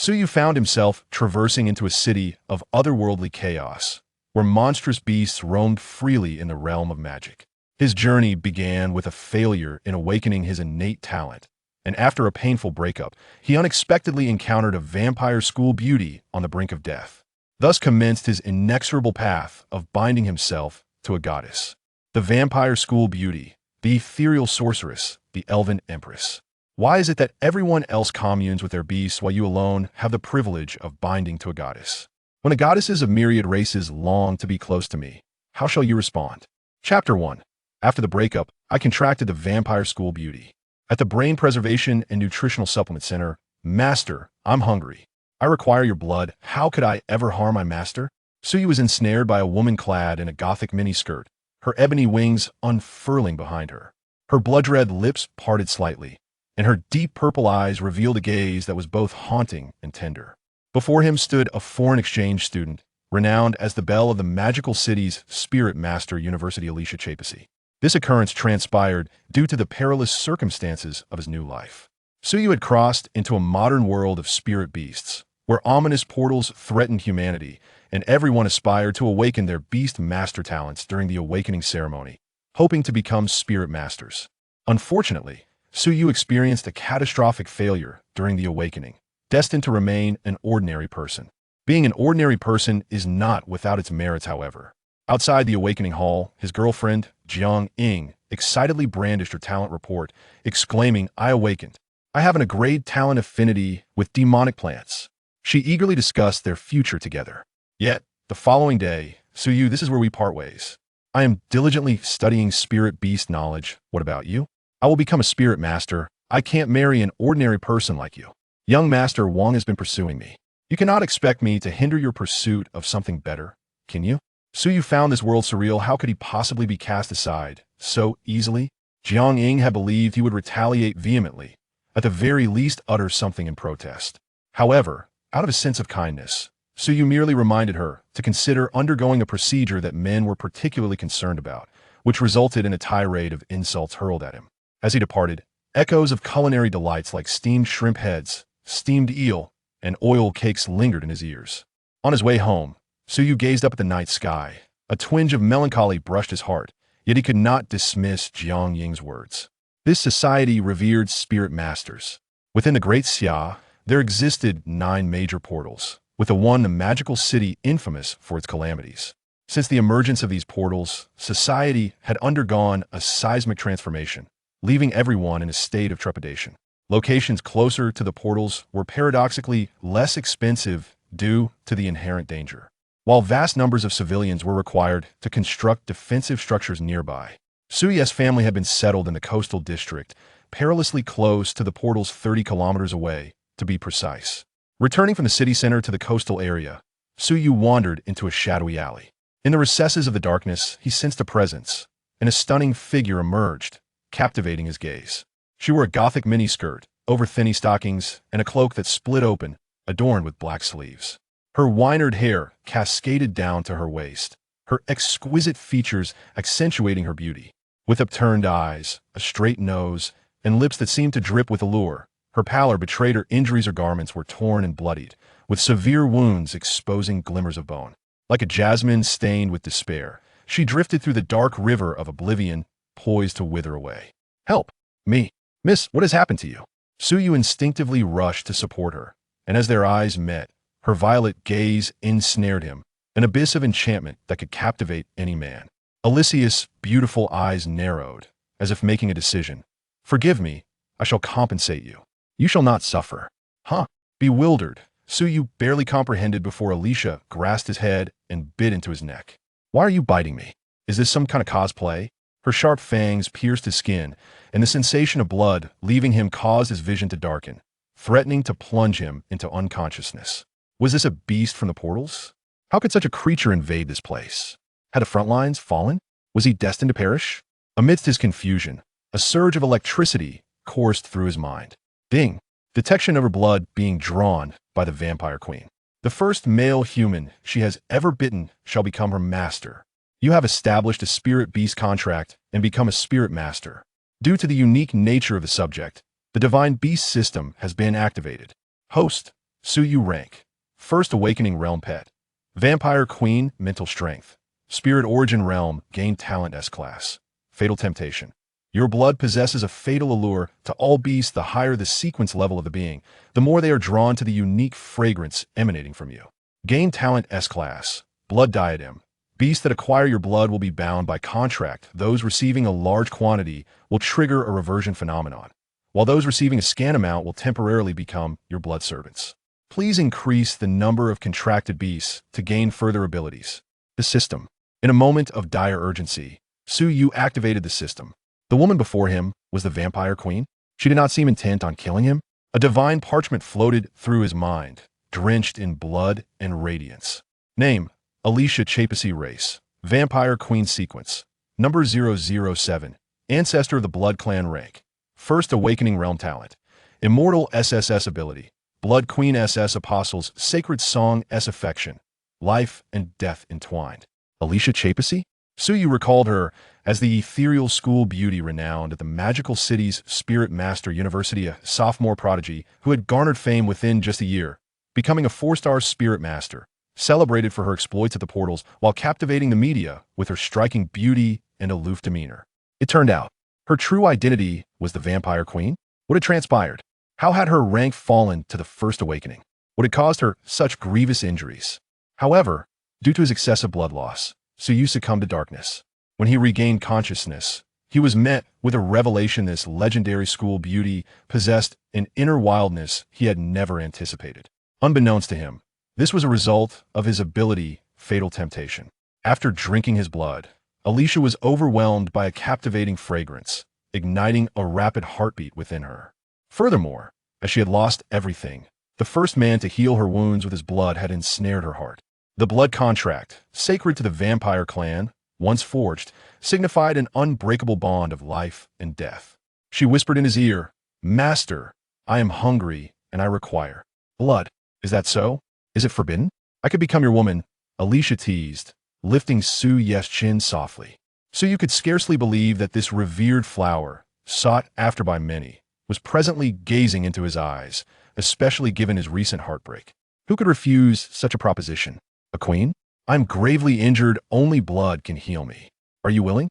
Suyu found himself traversing into a city of otherworldly chaos, where monstrous beasts roamed freely in the realm of magic. His journey began with a failure in awakening his innate talent, and after a painful breakup, he unexpectedly encountered a vampire school beauty on the brink of death. Thus commenced his inexorable path of binding himself to a goddess. The vampire school beauty, the ethereal sorceress, the elven empress. Why is it that everyone else communes with their beasts while you alone have the privilege of binding to a goddess? When the goddesses of myriad races long to be close to me, how shall you respond? Chapter 1. After the breakup, I contracted the vampire school beauty. At the Brain Preservation and Nutritional Supplement Center, Master, I'm hungry. I require your blood. How could I ever harm my master? Suyu was ensnared by a woman clad in a gothic miniskirt, her ebony wings unfurling behind her. Her blood-red lips parted slightly, and her deep purple eyes revealed a gaze that was both haunting and tender. Before him stood a foreign exchange student, renowned as the belle of the magical city's spirit master University Alicia Chapasi. This occurrence transpired due to the perilous circumstances of his new life. Suyu had crossed into a modern world of spirit beasts, where ominous portals threatened humanity, and everyone aspired to awaken their beast master talents during the awakening ceremony, hoping to become spirit masters. Unfortunately, Suyu experienced a catastrophic failure during the awakening, destined to remain an ordinary person. Being an ordinary person is not without its merits, however. Outside the awakening hall, his girlfriend, Jiang Ying, excitedly brandished her talent report, exclaiming, "I awakened. I have an agreed talent affinity with demonic plants." She eagerly discussed their future together. Yet, the following day, Suyu, this is where we part ways. I am diligently studying spirit beast knowledge. What about you? I will become a spirit master. I can't marry an ordinary person like you. Young Master Wang has been pursuing me. You cannot expect me to hinder your pursuit of something better, can you? Suyu found this world surreal. How could he possibly be cast aside so easily? Jiang Ying had believed he would retaliate vehemently, at the very least utter something in protest. However, out of a sense of kindness, Suyu merely reminded her to consider undergoing a procedure that men were particularly concerned about, which resulted in a tirade of insults hurled at him. As he departed, echoes of culinary delights like steamed shrimp heads, steamed eel, and oil cakes lingered in his ears. On his way home, Suyu gazed up at the night sky. A twinge of melancholy brushed his heart, yet he could not dismiss Jiang Ying's words. This society revered spirit masters. Within the Great Xia, there existed 9 major portals, with the one a magical city infamous for its calamities. Since the emergence of these portals, society had undergone a seismic transformation, leaving everyone in a state of trepidation. Locations closer to the portals were paradoxically less expensive due to the inherent danger, while vast numbers of civilians were required to construct defensive structures nearby. Suyu's family had been settled in the coastal district, perilously close to the portals 30 kilometers away, to be precise. Returning from the city center to the coastal area, Suyu wandered into a shadowy alley. In the recesses of the darkness, he sensed a presence, and a stunning figure emerged, captivating his gaze. She wore a gothic miniskirt, over thinny stockings, and a cloak that split open, adorned with black sleeves. Her wine-red hair cascaded down to her waist, her exquisite features accentuating her beauty. With upturned eyes, a straight nose, and lips that seemed to drip with allure, her pallor betrayed her injuries. Her garments were torn and bloodied, with severe wounds exposing glimmers of bone. Like a jasmine stained with despair, she drifted through the dark river of oblivion, poised to wither away. "Help! Me! Miss, what has happened to you?" Suyu instinctively rushed to support her, and as their eyes met, her violet gaze ensnared him, an abyss of enchantment that could captivate any man. Alicia's beautiful eyes narrowed, as if making a decision. "Forgive me, I shall compensate you. You shall not suffer." Huh? Bewildered, Suyu barely comprehended before Alicia grasped his head and bit into his neck. "Why are you biting me? Is this some kind of cosplay?" Her sharp fangs pierced his skin, and the sensation of blood leaving him caused his vision to darken, threatening to plunge him into unconsciousness. Was this a beast from the portals? How could such a creature invade this place? Had the front lines fallen? Was he destined to perish? Amidst his confusion, a surge of electricity coursed through his mind. Ding! Detection of her blood being drawn by the vampire queen. "The first male human she has ever bitten shall become her master. You have established a spirit beast contract and become a spirit master. Due to the unique nature of the subject, the divine beast system has been activated. Host, Suyu rank. First Awakening Realm Pet. Vampire Queen, Mental Strength. Spirit Origin Realm, Gain Talent S-Class. Fatal Temptation. Your blood possesses a fatal allure to all beasts. The higher the sequence level of the being, the more they are drawn to the unique fragrance emanating from you. Gain Talent S-Class. Blood Diadem. Beasts that acquire your blood will be bound by contract. Those receiving a large quantity will trigger a reversion phenomenon, while those receiving a scant amount will temporarily become your blood servants. Please increase the number of contracted beasts to gain further abilities. The system. In a moment of dire urgency, Suyu activated the system. The woman before him was the Vampire Queen. She did not seem intent on killing him. A divine parchment floated through his mind, drenched in blood and radiance. Name: Alicia Chapasy. Race: Vampire Queen. Sequence: Number 007. Ancestor of the Blood Clan. Rank: First Awakening Realm. Talent: Immortal SSS. Ability: Blood Queen SS. Apostles Sacred Song S. Affection: Life and Death Entwined. Alicia Chapasy? Suyu recalled her as the ethereal school beauty renowned at the magical city's Spirit Master University, a sophomore prodigy who had garnered fame within just a year, becoming a 4-star Spirit Master, celebrated for her exploits at the portals while captivating the media with her striking beauty and aloof demeanor. It turned out, her true identity was the Vampire Queen. What had transpired? How had her rank fallen to the First Awakening? What had caused her such grievous injuries? However, due to his excessive blood loss, Suyu succumbed to darkness. When he regained consciousness, he was met with a revelation. This legendary school beauty possessed an inner wildness he had never anticipated. Unbeknownst to him, this was a result of his ability, Fatal Temptation. After drinking his blood, Alicia was overwhelmed by a captivating fragrance, igniting a rapid heartbeat within her. Furthermore, as she had lost everything, the first man to heal her wounds with his blood had ensnared her heart. The blood contract, sacred to the Vampire Clan, once forged, signified an unbreakable bond of life and death. She whispered in his ear, "Master, I am hungry and I require blood. Is that so? Is it forbidden? I could become your woman," Alicia teased, lifting Suyu's chin softly. Suyu could scarcely believe that this revered flower, sought after by many, was presently gazing into his eyes, especially given his recent heartbreak. Who could refuse such a proposition? A queen? I'm gravely injured. Only blood can heal me. Are you willing?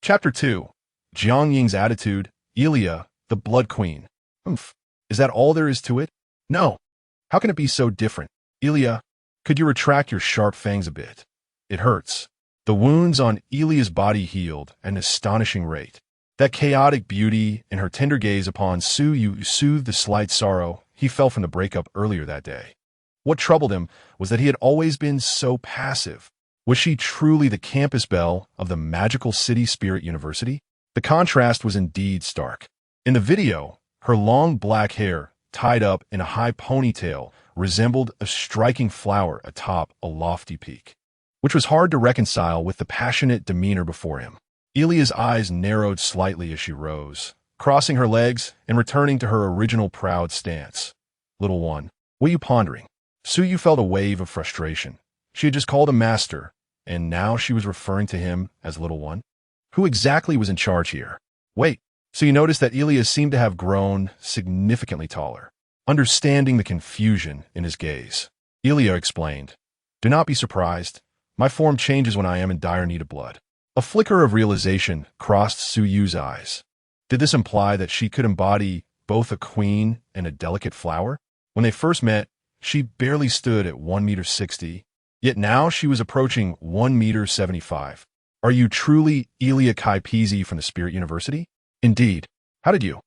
Chapter 2. Jiang Ying's attitude. Elia, the Blood Queen. Oomph. Is that all there is to it? No. How can it be so different? Elia, could you retract your sharp fangs a bit? It hurts. The wounds on Elia's body healed at an astonishing rate. That chaotic beauty and her tender gaze upon Suyu soothed the slight sorrow he felt from the breakup earlier that day. What troubled him was that he had always been so passive. Was she truly the campus belle of the magical city Spirit University? The contrast was indeed stark. In the video, her long black hair, tied up in a high ponytail, resembled a striking flower atop a lofty peak, which was hard to reconcile with the passionate demeanor before him. Elia's eyes narrowed slightly as she rose, crossing her legs and returning to her original proud stance. Little one, what are you pondering? Suyu felt a wave of frustration. She had just called him master, and now she was referring to him as little one. Who exactly was in charge here? Wait, so you noticed that Elia seemed to have grown significantly taller. Understanding the confusion in his gaze, Elia explained, "Do not be surprised. My form changes when I am in dire need of blood." A flicker of realization crossed Suyu's eyes. Did this imply that she could embody both a queen and a delicate flower? When they first met, she barely stood at 1.60 meters, yet now she was approaching 1.75 meters. Are you truly Elia Kaipisi from the Spirit University? Indeed. How did you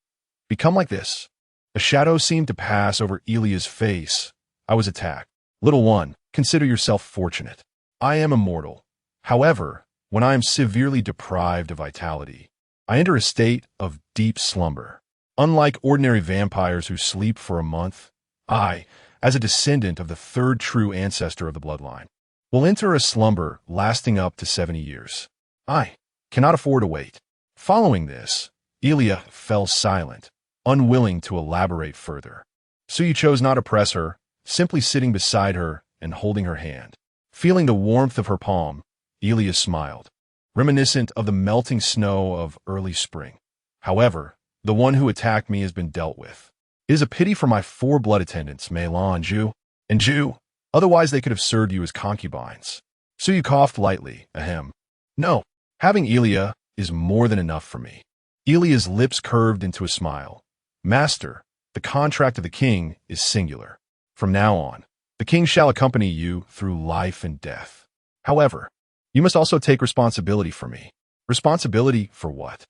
become like this? A shadow seemed to pass over Elia's face. I was attacked. Little one, consider yourself fortunate. I am immortal. However, when I am severely deprived of vitality, I enter a state of deep slumber. Unlike ordinary vampires who sleep for a month, I, as a descendant of the third true ancestor of the bloodline, will enter a slumber lasting up to 70 years. I cannot afford to wait. Following this, Elia fell silent, unwilling to elaborate further. Suyu chose not to press her, simply sitting beside her and holding her hand. Feeling the warmth of her palm, Elia smiled, reminiscent of the melting snow of early spring. However, the one who attacked me has been dealt with. It is a pity for my 4 blood attendants, Mei Lan and Zhu. And Jew, otherwise they could have served you as concubines. Suyu coughed lightly, ahem. No, having Elia is more than enough for me. Elia's lips curved into a smile. Master, the contract of the king is singular. From now on, the king shall accompany you through life and death. However, you must also take responsibility for me. Responsibility for what?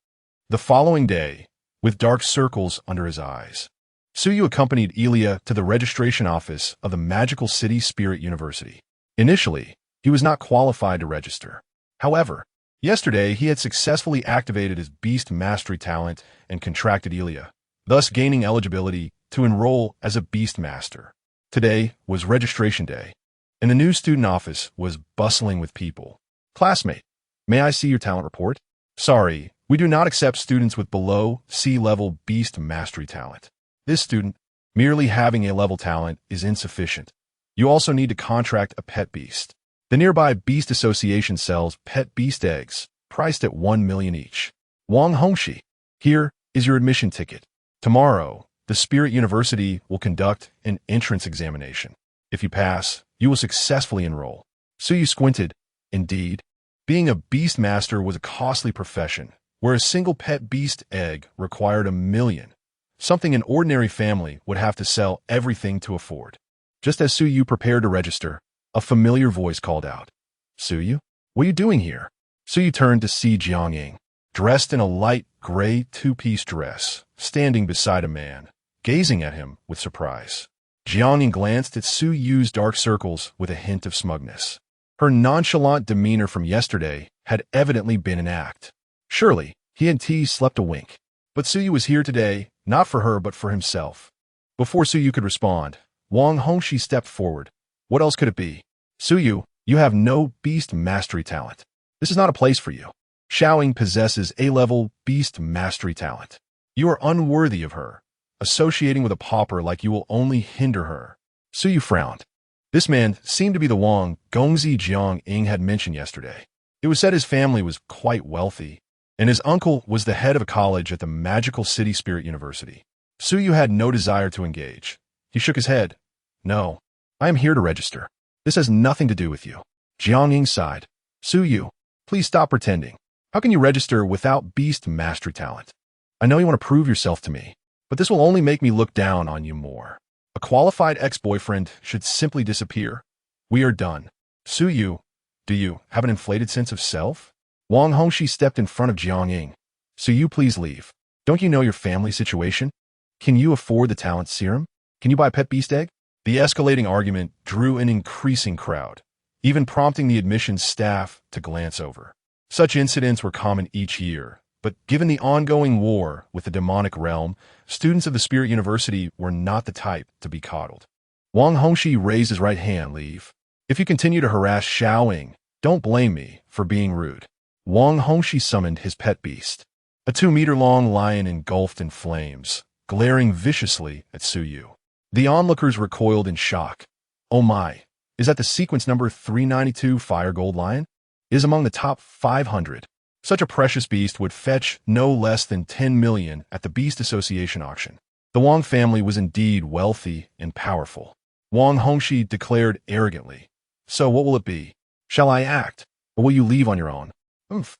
The following day, with dark circles under his eyes, Suyu accompanied Elia to the registration office of the Magical City Spirit University. Initially, he was not qualified to register. However, yesterday he had successfully activated his beast mastery talent and contracted Elia, thus gaining eligibility to enroll as a beast master. Today was registration day, and the new student office was bustling with people. Classmate, may I see your talent report? Sorry, we do not accept students with below C-level beast mastery talent. This student, merely having A-level talent is insufficient. You also need to contract a pet beast. The nearby Beast Association sells pet beast eggs, priced at 1 million each. Wang Hongxi, here is your admission ticket. Tomorrow, the Spirit University will conduct an entrance examination. If you pass, you will successfully enroll. Suyu squinted. Indeed, being a beast master was a costly profession, where a single pet beast egg required 1 million, something an ordinary family would have to sell everything to afford. Just as Suyu prepared to register, a familiar voice called out, Suyu, what are you doing here? Suyu turned to see Jiangying, dressed in a light gray two-piece dress, standing beside a man, gazing at him with surprise. Jiangying glanced at Suyu's dark circles with a hint of smugness. Her nonchalant demeanor from yesterday had evidently been an act. Surely, he and T slept a wink. But Suyu was here today, not for her but for himself. Before Suyu could respond, Wang Hongxi stepped forward. What else could it be? Suyu, you have no beast mastery talent. This is not a place for you. Xiaoying possesses A-level beast mastery talent. You are unworthy of her. Associating with a pauper like you will only hinder her. Suyu frowned. This man seemed to be the Wang Gongzi Jiangying had mentioned yesterday. It was said his family was quite wealthy, and his uncle was the head of a college at the Magical City Spirit University. Suyu had no desire to engage. He shook his head. No, I am here to register. This has nothing to do with you. Jiangying sighed. Suyu, please stop pretending. How can you register without beast mastery talent? I know you want to prove yourself to me, but this will only make me look down on you more. A qualified ex-boyfriend should simply disappear. We are done. Suyu, do you have an inflated sense of self? Wang Hongxi stepped in front of Jiangying. Suyu, please leave. Don't you know your family situation? Can you afford the talent serum? Can you buy a pet beast egg? The escalating argument drew an increasing crowd, even prompting the admissions staff to glance over. Such incidents were common each year, but given the ongoing war with the demonic realm, students of the Spirit University were not the type to be coddled. Wang Hongxi raised his right hand. Leave. If you continue to harass Xiaoying, don't blame me for being rude. Wang Hongxi summoned his pet beast, a 2-meter-long lion engulfed in flames, glaring viciously at Suyu. The onlookers recoiled in shock. Oh my, is that the sequence number 392 Fire Gold Lion? It is among the top 500. Such a precious beast would fetch no less than 10 million at the Beast Association auction. The Wang family was indeed wealthy and powerful. Wang Hongxi declared arrogantly. So what will it be? Shall I act, or will you leave on your own? Oomph.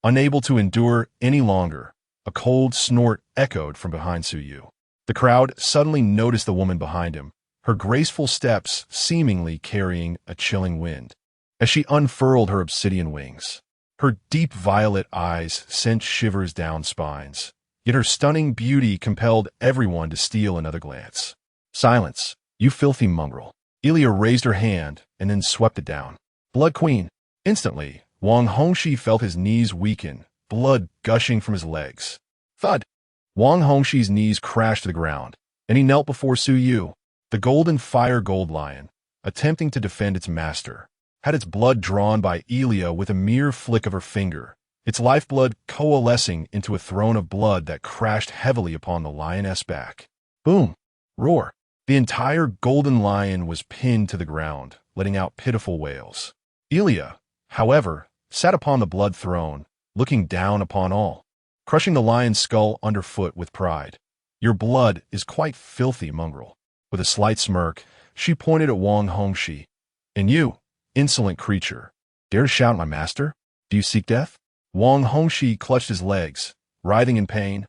Unable to endure any longer, a cold snort echoed from behind Suyu. The crowd suddenly noticed the woman behind him, her graceful steps seemingly carrying a chilling wind, as she unfurled her obsidian wings. Her deep violet eyes sent shivers down spines, yet her stunning beauty compelled everyone to steal another glance. Silence, you filthy mongrel. Elia raised her hand and then swept it down. Blood Queen. Instantly, Wang Hongxi felt his knees weaken, blood gushing from his legs. Thud! Wang Hongxi's knees crashed to the ground, and he knelt before Suyu, the golden fire gold lion, attempting to defend its master. Had its blood drawn by Elia with a mere flick of her finger, its lifeblood coalescing into a throne of blood that crashed heavily upon the lioness' back. Boom! Roar! The entire golden lion was pinned to the ground, letting out pitiful wails. Elia, however, sat upon the blood throne, looking down upon all, crushing the lion's skull underfoot with pride. Your blood is quite filthy, mongrel. With a slight smirk, She pointed at Wang Hongxi. And you, insolent creature, dare to shout at my master? Do you seek death? Wang Hongxi clutched his legs, writhing in pain.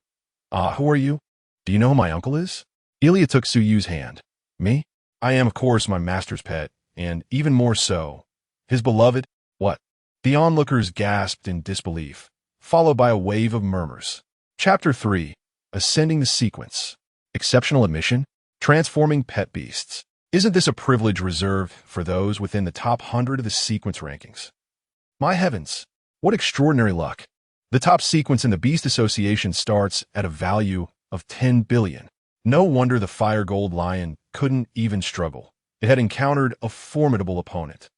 Who are you? Do you know who my uncle is? Ilya took Su Yu's hand. Me? I am, of course, my master's pet, and even more so, his beloved. What? The onlookers gasped in disbelief, followed by a wave of murmurs. Chapter 3. Ascending the Sequence. Exceptional admission? Transforming pet beasts. Isn't this a privilege reserved for those within the top 100 of the sequence rankings? My heavens, what extraordinary luck. The top sequence in the Beast Association starts at a value of 10 billion. No wonder the fire gold lion couldn't even struggle. It had encountered a formidable opponent.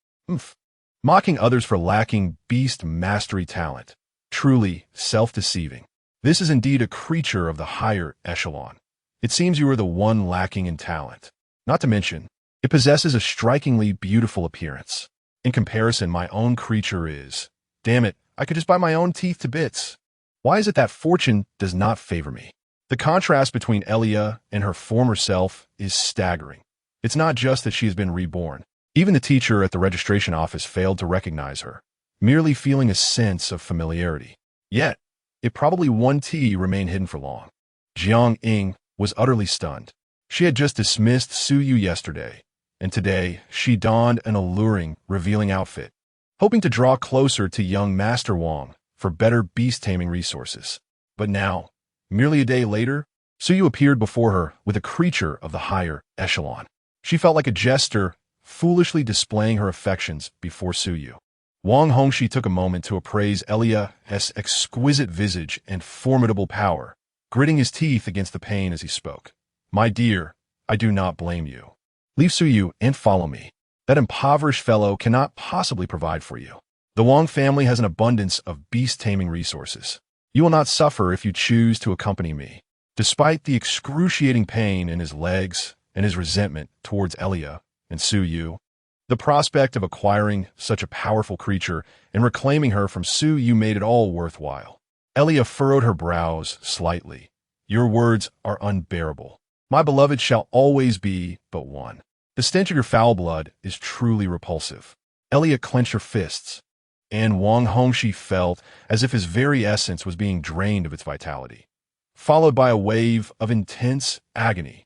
Mocking others for lacking beast mastery talent. Truly self-deceiving. This is indeed a creature of the higher echelon. It seems you are the one lacking in talent. Not to mention, it possesses a strikingly beautiful appearance. In comparison, my own creature is... Damn it, I could just bite my own teeth to bits. Why is it that fortune does not favor me? The contrast between Elia and her former self is staggering. It's not just that she has been reborn. Even the teacher at the registration office failed to recognize her, merely feeling a sense of familiarity. Yet, it probably won't remain hidden for long. Jiang Ying was utterly stunned. She had just dismissed Su Yu yesterday, and today she donned an alluring, revealing outfit, hoping to draw closer to young Master Wang for better beast-taming resources. But now, merely a day later, Su Yu appeared before her with a creature of the higher echelon. She felt like a jester, foolishly displaying her affections before Su Yu. Wang Hongxi took a moment to appraise Elia's exquisite visage and formidable power, gritting his teeth against the pain as he spoke. My dear, I do not blame you. Leave Su Yu and follow me. That impoverished fellow cannot possibly provide for you. The Wang family has an abundance of beast-taming resources. You will not suffer if you choose to accompany me. Despite the excruciating pain in his legs and his resentment towards Elia and Su Yu, the prospect of acquiring such a powerful creature and reclaiming her from Su Yu made it all worthwhile. Elia furrowed her brows slightly. Your words are unbearable. My beloved shall always be but one. The stench of your foul blood is truly repulsive. Elia clenched her fists, and Wang Hongxi felt as if his very essence was being drained of its vitality, followed by a wave of intense agony.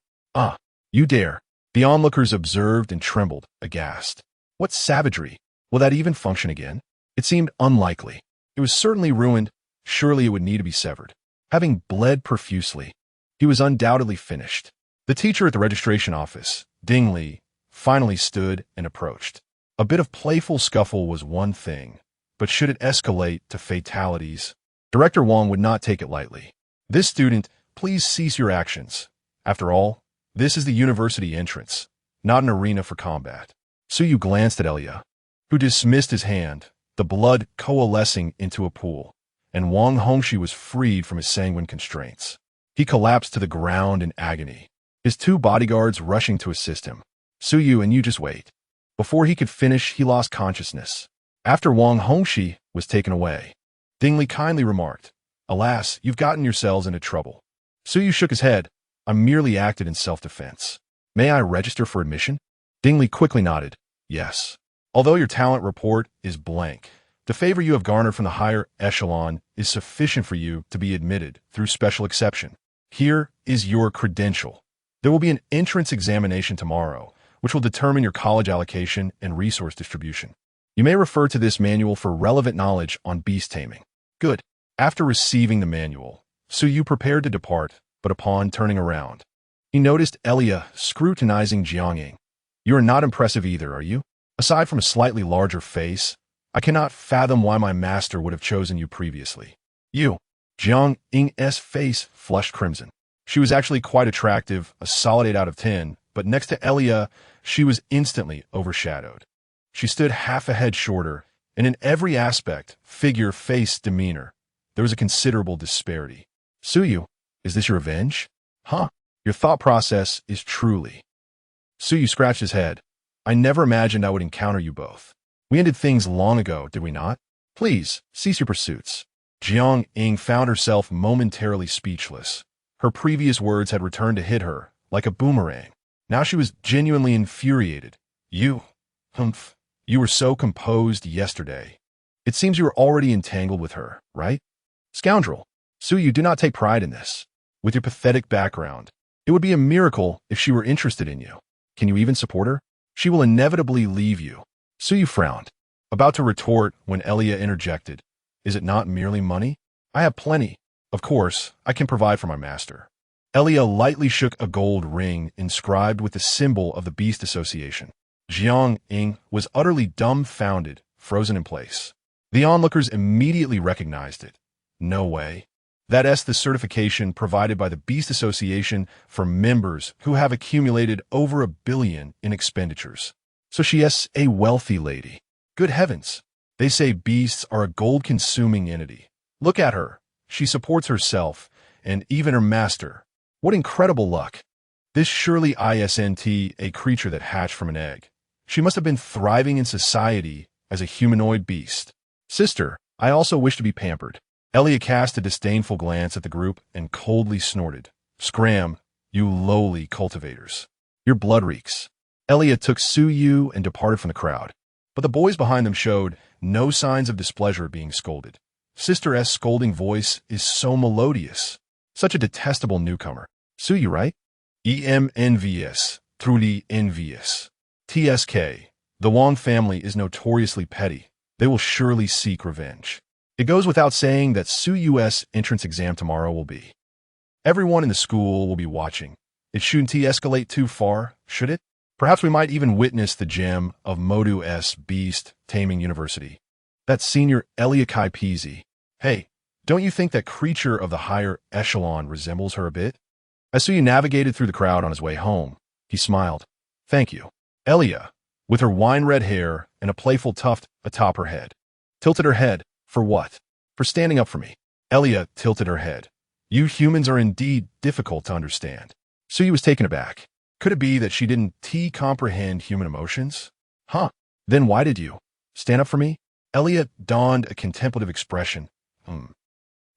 You dare. The onlookers observed and trembled, aghast. What savagery! Will that even function again? It seemed unlikely. It was certainly ruined. Surely it would need to be severed. Having bled profusely, he was undoubtedly finished. The teacher at the registration office, Ding Li, finally stood and approached. A bit of playful scuffle was one thing, but should it escalate to fatalities, Director Wang would not take it lightly. This student, please cease your actions. After all, this is the university entrance, not an arena for combat. Su Yu glanced at Elia, who dismissed his hand, the blood coalescing into a pool, and Wang Hongxi was freed from his sanguine constraints. He collapsed to the ground in agony, his two bodyguards rushing to assist him. Su Yu, and you just wait. Before he could finish, he lost consciousness. After Wang Hongxi was taken away, Ding Li kindly remarked, Alas, you've gotten yourselves into trouble. Su Yu shook his head. I merely acted in self-defense. May I register for admission? Ding Li quickly nodded. Yes. Although your talent report is blank, the favor you have garnered from the higher echelon is sufficient for you to be admitted through special exception. Here is your credential. There will be an entrance examination tomorrow, which will determine your college allocation and resource distribution. You may refer to this manual for relevant knowledge on beast taming. Good. After receiving the manual, Su Yu prepared to depart, but upon turning around, he noticed Elia scrutinizing Jiang Ying. You are not impressive either, are you? Aside from a slightly larger face, I cannot fathom why my master would have chosen you previously. You. Jiang Ying's face flushed crimson. She was actually quite attractive, a solid 8 out of 10, but next to Elia, she was instantly overshadowed. She stood half a head shorter, and in every aspect, figure, face, demeanor, there was a considerable disparity. Su Yu, is this your revenge? Your thought process is truly. Su Yu scratched his head. I never imagined I would encounter you both. We ended things long ago, did we not? Please, cease your pursuits. Jiang Ying found herself momentarily speechless. Her previous words had returned to hit her, like a boomerang. Now she was genuinely infuriated. You, humph, you were so composed yesterday. It seems you are already entangled with her, right? Scoundrel, you do not take pride in this. With your pathetic background, it would be a miracle if she were interested in you. Can you even support her? She will inevitably leave you. You frowned, about to retort when Elia interjected. Is it not merely money? I have plenty. Of course, I can provide for my master. Elia lightly shook a gold ring inscribed with the symbol of the Beast Association. Jiang Ying was utterly dumbfounded, frozen in place. The onlookers immediately recognized it. No way. That's the certification provided by the Beast Association for members who have accumulated over $1 billion in expenditures. So she is a wealthy lady. Good heavens. They say beasts are a gold-consuming entity. Look at her. She supports herself and even her master. What incredible luck. This surely isn't a creature that hatched from an egg. She must have been thriving in society as a humanoid beast. Sister, I also wish to be pampered. Elia cast a disdainful glance at the group and coldly snorted. Scram, you lowly cultivators. Your blood reeks. Elia took Yu and departed from the crowd. But the boys behind them showed no signs of displeasure at being scolded. Sister's scolding voice is so melodious. Such a detestable newcomer. You right? Envious. Truly envious. TSK. The Wong family is notoriously petty. They will surely seek revenge. It goes without saying that Yu's entrance exam tomorrow will be. Everyone in the school will be watching. It shouldn't escalate too far, should it? Perhaps we might even witness the gem of Modu's Beast Taming University. That's Senior Eliakai Peasy. Hey, don't you think that creature of the higher echelon resembles her a bit? As Suyu navigated through the crowd on his way home, he smiled. Thank you. Elia, with her wine-red hair and a playful tuft atop her head, tilted her head. For what? For standing up for me. Elia tilted her head. You humans are indeed difficult to understand. Suyu was taken aback. Could it be that she didn't comprehend human emotions? Huh. Then why did you stand up for me? Elia donned a contemplative expression.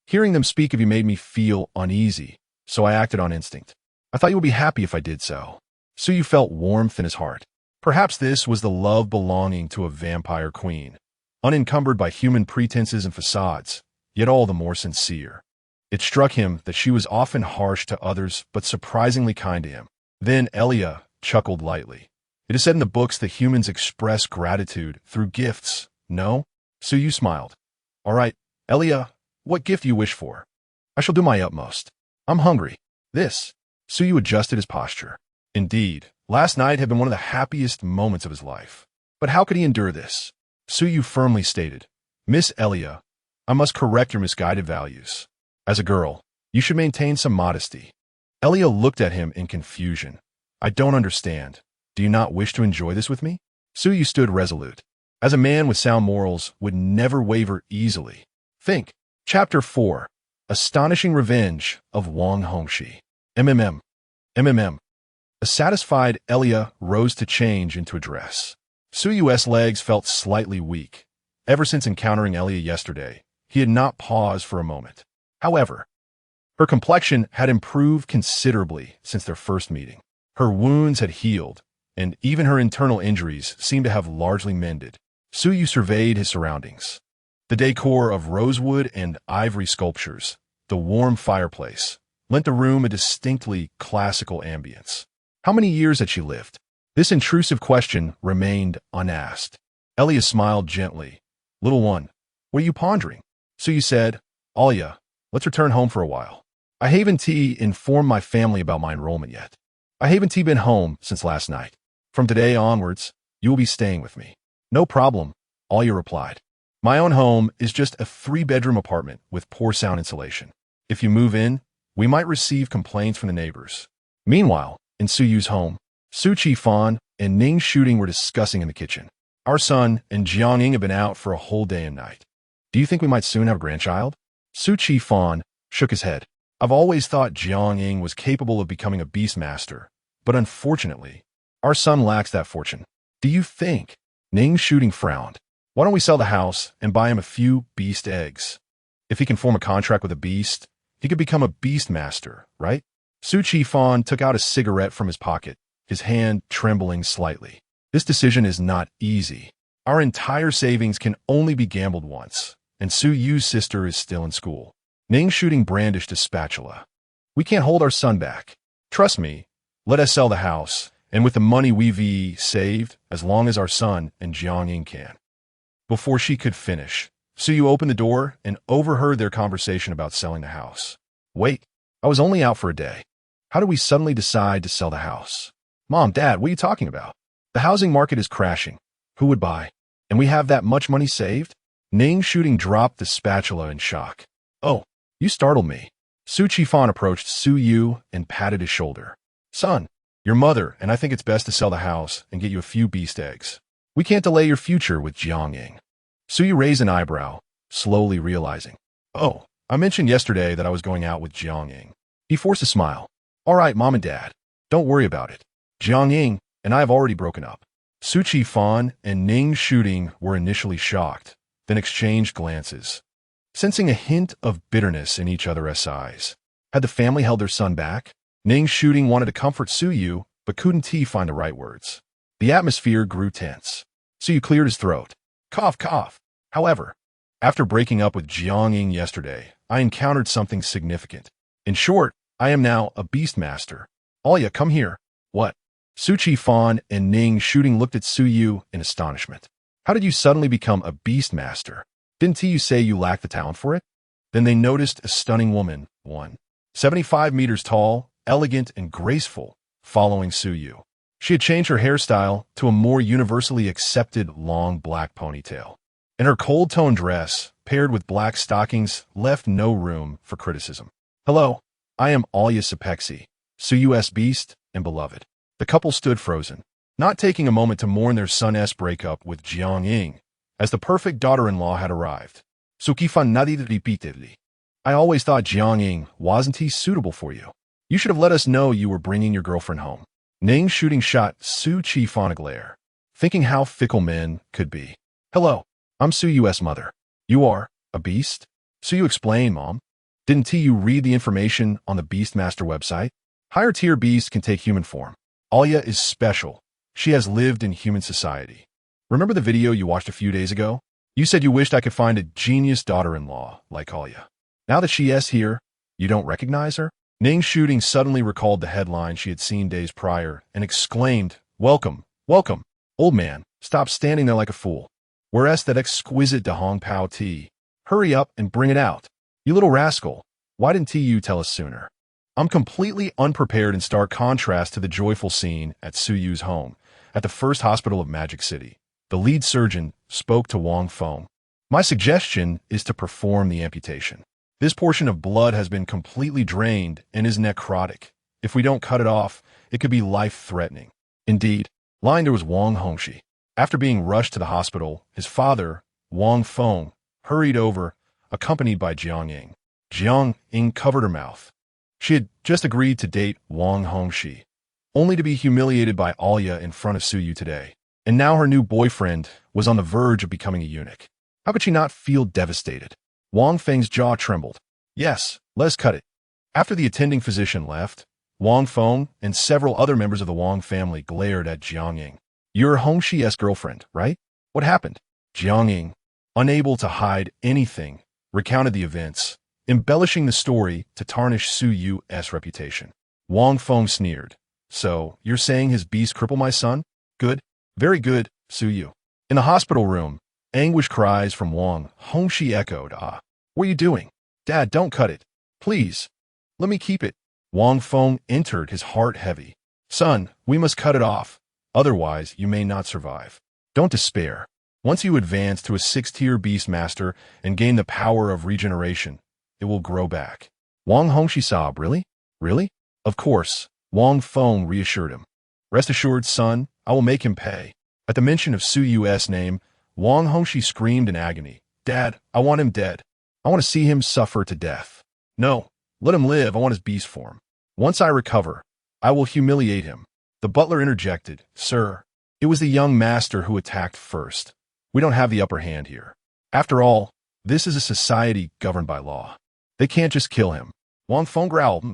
Hearing them speak of you made me feel uneasy, so I acted on instinct. I thought you would be happy if I did so. Suyu felt warmth in his heart. Perhaps this was the love belonging to a vampire queen. Unencumbered by human pretenses and facades, yet all the more sincere. It struck him that she was often harsh to others, but surprisingly kind to him. Then Elia chuckled lightly. It is said in the books that humans express gratitude through gifts, no? Suyu smiled. All right, Elia, what gift do you wish for? I shall do my utmost. I'm hungry. This. Suyu adjusted his posture. Indeed, last night had been one of the happiest moments of his life. But how could he endure this? Suyu firmly stated, Miss Elia, I must correct your misguided values. As a girl, you should maintain some modesty. Elia looked at him in confusion. I don't understand. Do you not wish to enjoy this with me? Suyu stood resolute. As a man with sound morals would never waver easily. Think. Chapter 4. Astonishing Revenge of Wang Hongxi. MMM. A satisfied Elia rose to change into a dress. Suyu's legs felt slightly weak. Ever since encountering Elia yesterday, he had not paused for a moment. However, her complexion had improved considerably since their first meeting. Her wounds had healed, and even her internal injuries seemed to have largely mended. Suyu surveyed his surroundings. The decor of rosewood and ivory sculptures, the warm fireplace, lent the room a distinctly classical ambience. How many years had she lived? This intrusive question remained unasked. Elia smiled gently. Little one, what are you pondering? Suyu said, Alia, let's return home for a while. I haven't informed my family about my enrollment yet. I haven't been home since last night. From today onwards, you will be staying with me. No problem, Alia replied. My own home is just a 3-bedroom apartment with poor sound insulation. If you move in, we might receive complaints from the neighbors. Meanwhile, in Suyu's home, Su Qifan and Ning Shooting were discussing in the kitchen. Our son and Jiangying have been out for a whole day and night. Do you think we might soon have a grandchild? Su Qifan shook his head. I've always thought Jiangying was capable of becoming a beast master, but unfortunately, our son lacks that fortune. Do you think? Ning Shooting frowned. Why don't we sell the house and buy him a few beast eggs? If he can form a contract with a beast, he could become a beast master, right? Su Qifan took out a cigarette from his pocket his hand trembling slightly. This decision is not easy. Our entire savings can only be gambled once, and Su Yu's sister is still in school. Ning shooting brandished a spatula. We can't hold our son back. Trust me, let us sell the house, and with the money we've saved, as long as our son and Jiang can. Before she could finish, Su Yu opened the door and overheard their conversation about selling the house. Wait, I was only out for a day. How did we suddenly decide to sell the house? Mom, Dad, what are you talking about? The housing market is crashing. Who would buy? And we have that much money saved? Ning shooting dropped the spatula in shock. Oh, you startled me. Su Qifan approached Su Yu and patted his shoulder. Son, your mother and I think it's best to sell the house and get you a few beast eggs. We can't delay your future with Jiang. Su Yu raised an eyebrow, slowly realizing. Oh, I mentioned yesterday that I was going out with Jiang. He forced a smile. All right, Mom and Dad, don't worry about it. Jiang and I have already broken up. Su Qifan and Ning shooting were initially shocked, then exchanged glances, sensing a hint of bitterness in each other's eyes. Had the family held their son back? Ning shooting wanted to comfort Su Yu, but couldn't find the right words. The atmosphere grew tense. Su Yu cleared his throat. Cough, cough. However, after breaking up with Jiang yesterday, I encountered something significant. In short, I am now a beast master. Alia, come here. What? Su Qifan and Ning shooting looked at Su Yu in astonishment. How did you suddenly become a beast master? Didn't you say you lacked the talent for it? Then they noticed a stunning woman, 75 meters tall, elegant and graceful, following Su Yu. She had changed her hairstyle to a more universally accepted long black ponytail, and her cold-toned dress, paired with black stockings, left no room for criticism. Hello, I am Alia Sepexi, Su Yu's beast and beloved. The couple stood frozen, not taking a moment to mourn their son's breakup with Jiang, as the perfect daughter-in-law had arrived. Su Qifan nodded repeatedly. I always thought Jiang wasn't he suitable for you. You should have let us know you were bringing your girlfriend home. Ning shooting shot Su Qifan a glare, thinking how fickle men could be. Hello, I'm Su Yu's mother. You are a beast? Su Yu explained, Mom. Didn't you read the information on the Beastmaster website? Higher tier beasts can take human form. Alia is special. She has lived in human society. Remember the video you watched a few days ago? You said you wished I could find a genius daughter-in-law like Alia. Now that she is here, you don't recognize her? Ning shooting suddenly recalled the headline she had seen days prior and exclaimed, Welcome, welcome. Old man, stop standing there like a fool. Where's that exquisite Dahong Pao tea? Hurry up and bring it out. You little rascal, why didn't you tell us sooner? I'm completely unprepared in stark contrast to the joyful scene at Su Yu's home, at the first hospital of Magic City. The lead surgeon spoke to Wang Feng. My suggestion is to perform the amputation. This portion of blood has been completely drained and is necrotic. If we don't cut it off, it could be life-threatening. Indeed, lying there was Wang Hongxi. After being rushed to the hospital, his father, Wang Feng, hurried over, accompanied by Jiang. Jiang covered her mouth. She had just agreed to date Wang Hongxi, only to be humiliated by Alia in front of Su Yu today. And now her new boyfriend was on the verge of becoming a eunuch. How could she not feel devastated? Wang Feng's jaw trembled. Yes, let's cut it. After the attending physician left, Wang Feng and several other members of the Wang family glared at Jiang. You're Hongxi's girlfriend, right? What happened? Jiang, unable to hide anything, recounted the events, embellishing the story to tarnish Su Yu's reputation. Wang Feng sneered. So, you're saying his beast crippled my son? Good. Very good, Su Yu. In the hospital room, anguish cries from Wang Hongxi echoed. What are you doing? Dad, don't cut it. Please. Let me keep it. Wang Feng entered, his heart heavy. Son, we must cut it off. Otherwise, you may not survive. Don't despair. Once you advance to a 6-tier beast master and gain the power of regeneration, it will grow back. Wang Hongxi sobbed, Really? Really? Of course, Wang Feng reassured him. Rest assured, son, I will make him pay. At the mention of Su Yu's name, Wang Hongxi screamed in agony. Dad, I want him dead. I want to see him suffer to death. No, let him live. I want his beast form. Once I recover, I will humiliate him. The butler interjected. Sir, it was the young master who attacked first. We don't have the upper hand here. After all, this is a society governed by law. They can't just kill him. Wang Feng growled.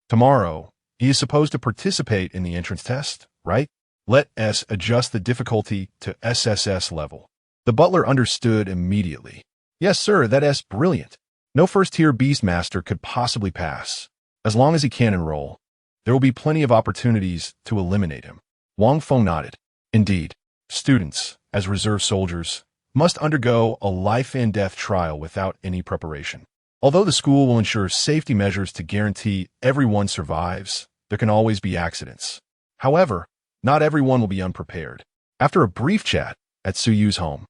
Tomorrow, He is supposed to participate in the entrance test, right? Let S adjust the difficulty to SSS level. The butler understood immediately. Yes, sir, that's brilliant. No first-tier Beastmaster could possibly pass. As long as he can enroll, there will be plenty of opportunities to eliminate him. Wang Feng nodded. Indeed, students, as reserve soldiers, must undergo a life-and-death trial without any preparation. Although the school will ensure safety measures to guarantee everyone survives, there can always be accidents. However, not everyone will be unprepared. After a brief chat at Suyu's home,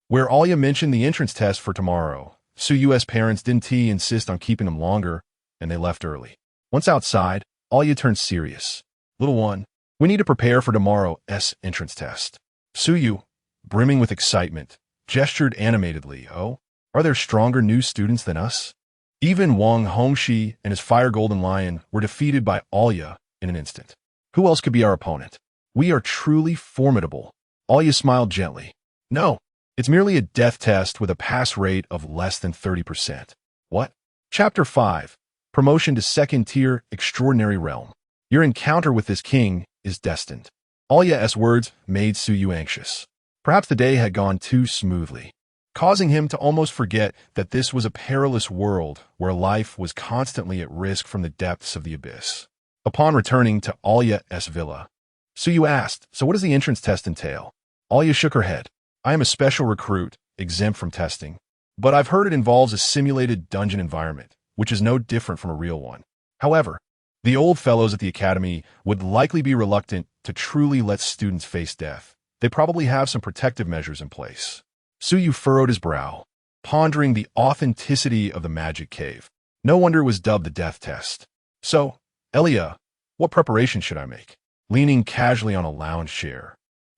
where Alya mentioned the entrance test for tomorrow, Suyu's parents didn't insist on keeping him longer, and they left early. Once outside, Alya turned serious. Little one, we need to prepare for tomorrow's entrance test. Suyu, brimming with excitement, gestured animatedly. Oh, are there stronger new students than us? Even Wang Hongxi and his fire golden lion were defeated by Alya in an instant. Who else could be our opponent? We are truly formidable. Alya smiled gently. No, it's merely a death test with a pass rate of less than 30%. What? Chapter 5. Promotion to second tier extraordinary realm. Your encounter with this king is destined. Alya's words made Suyu anxious. Perhaps the day had gone too smoothly, causing him to almost forget that this was a perilous world where life was constantly at risk from the depths of the abyss. Upon returning to Alya's villa, Suyu asked, so what does the entrance test entail? Alya shook her head. I am a special recruit, exempt from testing, but I've heard it involves a simulated dungeon environment, which is no different from a real one. However, the old fellows at the academy would likely be reluctant to truly let students face death. They probably have some protective measures in place. Suyu furrowed his brow, pondering the authenticity of the magic cave. No wonder it was dubbed the death test. So, Elia, what preparation should I make? Leaning casually on a lounge chair,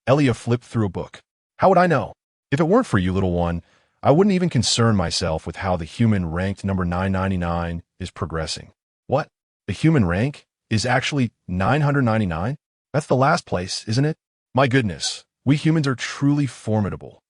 Elia flipped through a book. How would I know? If it weren't for you, little one, I wouldn't even concern myself with how the human ranked number 999 is progressing. What? The human rank is actually 999? That's the last place, isn't it? My goodness, we humans are truly formidable.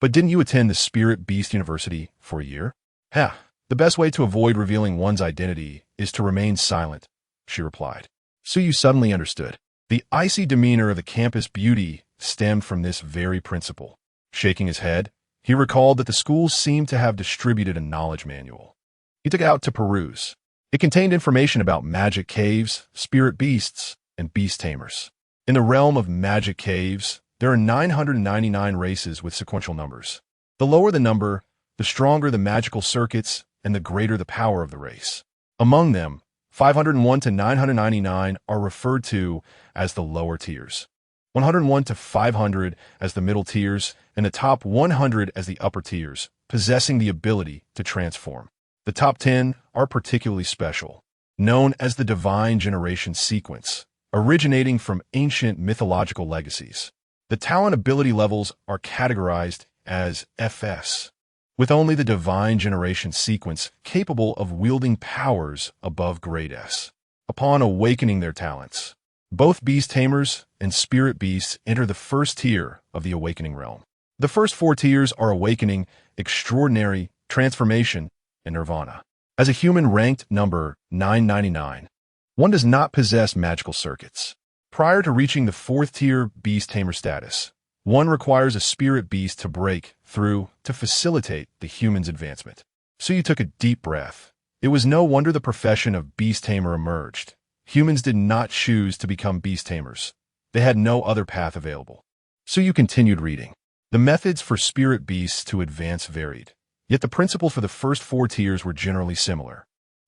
But didn't you attend the Spirit Beast University for a year? The best way to avoid revealing one's identity is to remain silent, she replied. Suyu suddenly understood. The icy demeanor of the campus beauty stemmed from this very principle. Shaking his head, he recalled that the school seemed to have distributed a knowledge manual. He took it out to peruse. It contained information about magic caves, spirit beasts, and beast tamers. In the realm of magic caves, there are 999 races with sequential numbers. The lower the number, the stronger the magical circuits and the greater the power of the race. Among them, 501 to 999 are referred to as the lower tiers, 101 to 500 as the middle tiers, and the top 100 as the upper tiers, possessing the ability to transform. The top 10 are particularly special, known as the Divine Generation Sequence, originating from ancient mythological legacies. The talent ability levels are categorized as FS, with only the Divine Generation Sequence capable of wielding powers above grade S. Upon awakening their talents, both beast tamers and spirit beasts enter the first tier of the awakening realm. The first 4 tiers are awakening, extraordinary, transformation, and nirvana. As a human ranked number 999, one does not possess magical circuits. Prior to reaching the 4th tier beast tamer status, one requires a spirit beast to break through to facilitate the human's advancement. Suyu took a deep breath. It was no wonder the profession of beast tamer emerged. Humans did not choose to become beast tamers. They had no other path available. Suyu continued reading. The methods for spirit beasts to advance varied, yet the principles for the first 4 tiers were generally similar,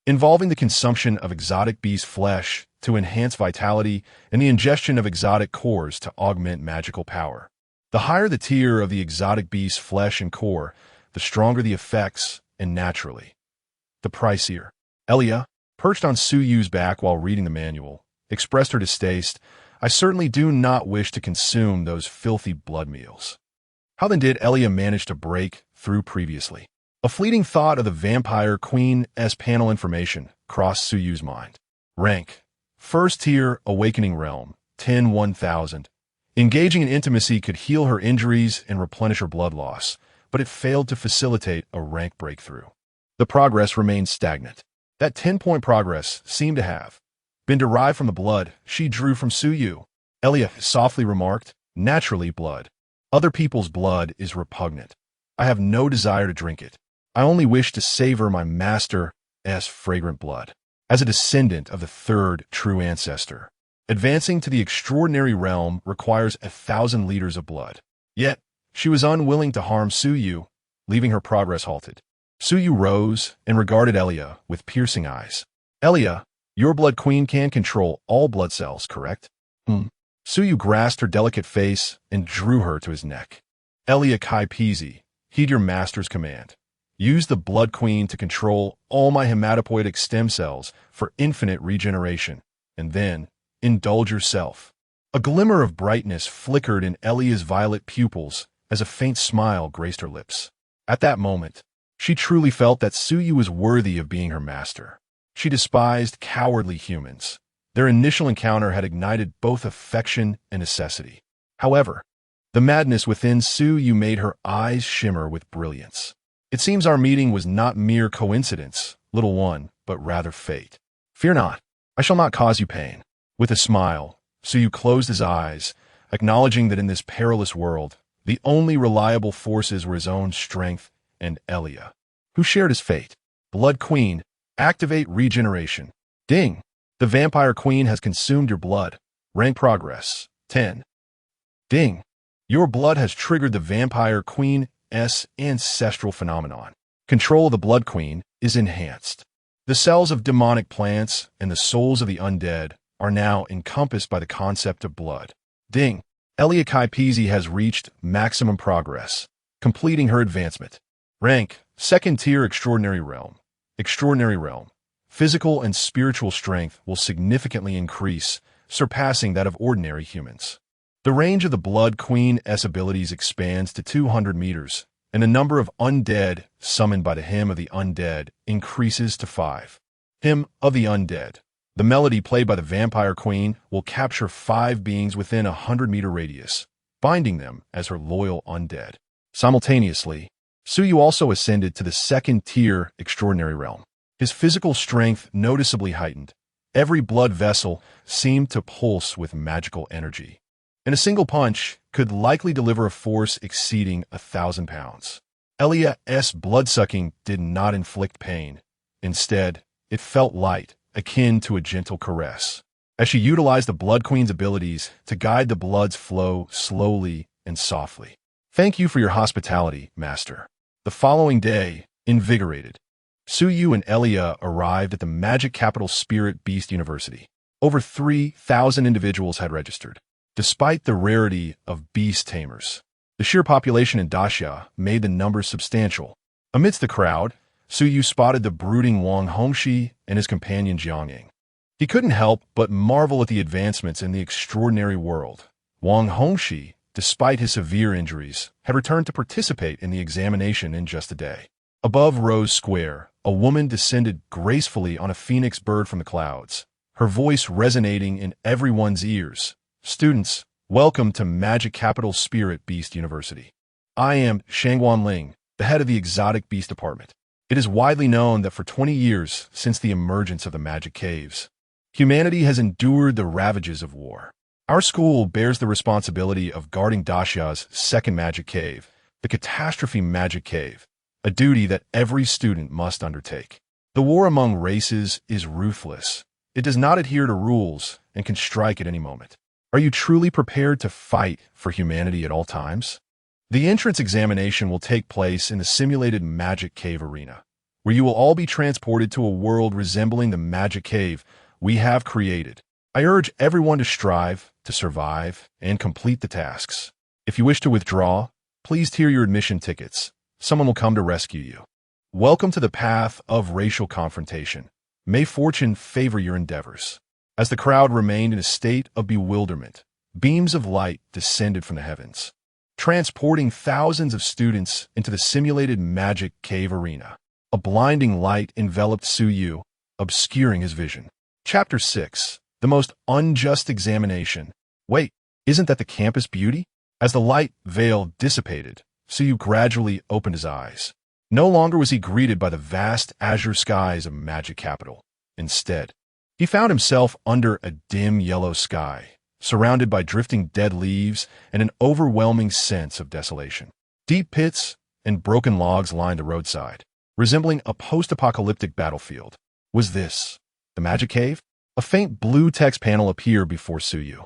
involving the consumption of exotic beast flesh to enhance vitality and the ingestion of exotic cores to augment magical power. The higher the tier of the exotic beast flesh and core, the stronger the effects, and naturally, the pricier. Elia, perched on Suyu's back while reading the manual, expressed her distaste. I certainly do not wish to consume those filthy blood meals. How then did Elia manage to break through previously? A fleeting thought of the Vampire Queen's panel information crossed Suyu's mind. Rank: First tier, Awakening Realm, 10-1000. Engaging in intimacy could heal her injuries and replenish her blood loss, but it failed to facilitate a rank breakthrough. The progress remained stagnant. That 10-point progress seemed to have been derived from the blood she drew from Suyu. Elia softly remarked, naturally blood. Other people's blood is repugnant. I have no desire to drink it. I only wish to savor my master's fragrant blood. As a descendant of the third true ancestor, advancing to the extraordinary realm requires 1,000 liters of blood. Yet, she was unwilling to harm Suyu, leaving her progress halted. Suyu rose and regarded Elia with piercing eyes. Elia, your blood queen can control all blood cells, correct? Suyu grasped her delicate face and drew her to his neck. Elia Kai Peasy, heed your master's command. Use the blood queen to control all my hematopoietic stem cells for infinite regeneration, and then indulge yourself. A glimmer of brightness flickered in Elia's violet pupils as a faint smile graced her lips. At that moment, she truly felt that Suyu was worthy of being her master. She despised cowardly humans. Their initial encounter had ignited both affection and necessity. However, the madness within Suyu made her eyes shimmer with brilliance. It seems our meeting was not mere coincidence, little one, but rather fate. Fear not, I shall not cause you pain. With a smile, Suyu closed his eyes, acknowledging that in this perilous world, the only reliable forces were his own strength and Elia, who shared his fate. Blood Queen, activate regeneration. Ding! The Vampire Queen has consumed your blood. Rank progress, 10. Ding! Your blood has triggered the Vampire Queen's ancestral phenomenon. Control of the Blood Queen is enhanced. The cells of demonic plants and the souls of the undead are now encompassed by the concept of blood. Ding! Elia Kai Peasy has reached maximum progress, completing her advancement. Rank, second tier Extraordinary Realm. Extraordinary Realm. Physical and spiritual strength will significantly increase, surpassing that of ordinary humans. The range of the Blood Queen's abilities expands to 200 meters, and the number of undead summoned by the Hymn of the Undead increases to 5. Hymn of the Undead. The melody played by the Vampire Queen will capture 5 beings within a 100-meter radius, binding them as her loyal undead. Simultaneously, Suyu also ascended to the second-tier Extraordinary Realm. His physical strength noticeably heightened. Every blood vessel seemed to pulse with magical energy, and a single punch could likely deliver a force exceeding 1,000 pounds. Elia's blood-sucking did not inflict pain. Instead, it felt light, akin to a gentle caress, as she utilized the Blood Queen's abilities to guide the blood's flow slowly and softly. Thank you for your hospitality, Master. The following day, invigorated, Suyu and Elia arrived at the magic capital Spirit Beast University. Over 3,000 individuals had registered. Despite the rarity of beast tamers, the sheer population in Daxia made the numbers substantial. Amidst the crowd, Suyu spotted the brooding Wang Hongxi and his companion Jiangying. He couldn't help but marvel at the advancements in the extraordinary world. Wang Hongxi, despite his severe injuries, had returned to participate in the examination in just a day. Above Rose Square, a woman descended gracefully on a phoenix bird from the clouds, her voice resonating in everyone's ears. Students, welcome to Magic Capital Spirit Beast University. I am Shangguan Ling, the head of the Exotic Beast Department. It is widely known that for 20 years since the emergence of the Magic Caves, humanity has endured the ravages of war. Our school bears the responsibility of guarding Daxia's second Magic Cave, the Catastrophe Magic Cave, a duty that every student must undertake. The war among races is ruthless. It does not adhere to rules and can strike at any moment. Are you truly prepared to fight for humanity at all times? The entrance examination will take place in the simulated Magic Cave arena, where you will all be transported to a world resembling the Magic Cave we have created. I urge everyone to strive, to survive, and complete the tasks. If you wish to withdraw, please tier your admission tickets. Someone will come to rescue you. Welcome to the path of racial confrontation. May fortune favor your endeavors. As the crowd remained in a state of bewilderment, beams of light descended from the heavens, transporting thousands of students into the simulated Magic Cave arena. A blinding light enveloped Suyu, obscuring his vision. Chapter 6. The Most Unjust Examination. Wait, isn't that the campus beauty? As the light veil dissipated, Suyu gradually opened his eyes. No longer was he greeted by the vast azure skies of Magic Capital. Instead, He found himself under a dim yellow sky, surrounded by drifting dead leaves and an overwhelming sense of desolation. Deep pits and broken logs lined the roadside, resembling a post-apocalyptic battlefield. Was this the magic cave? A faint blue text panel appeared before Suyu.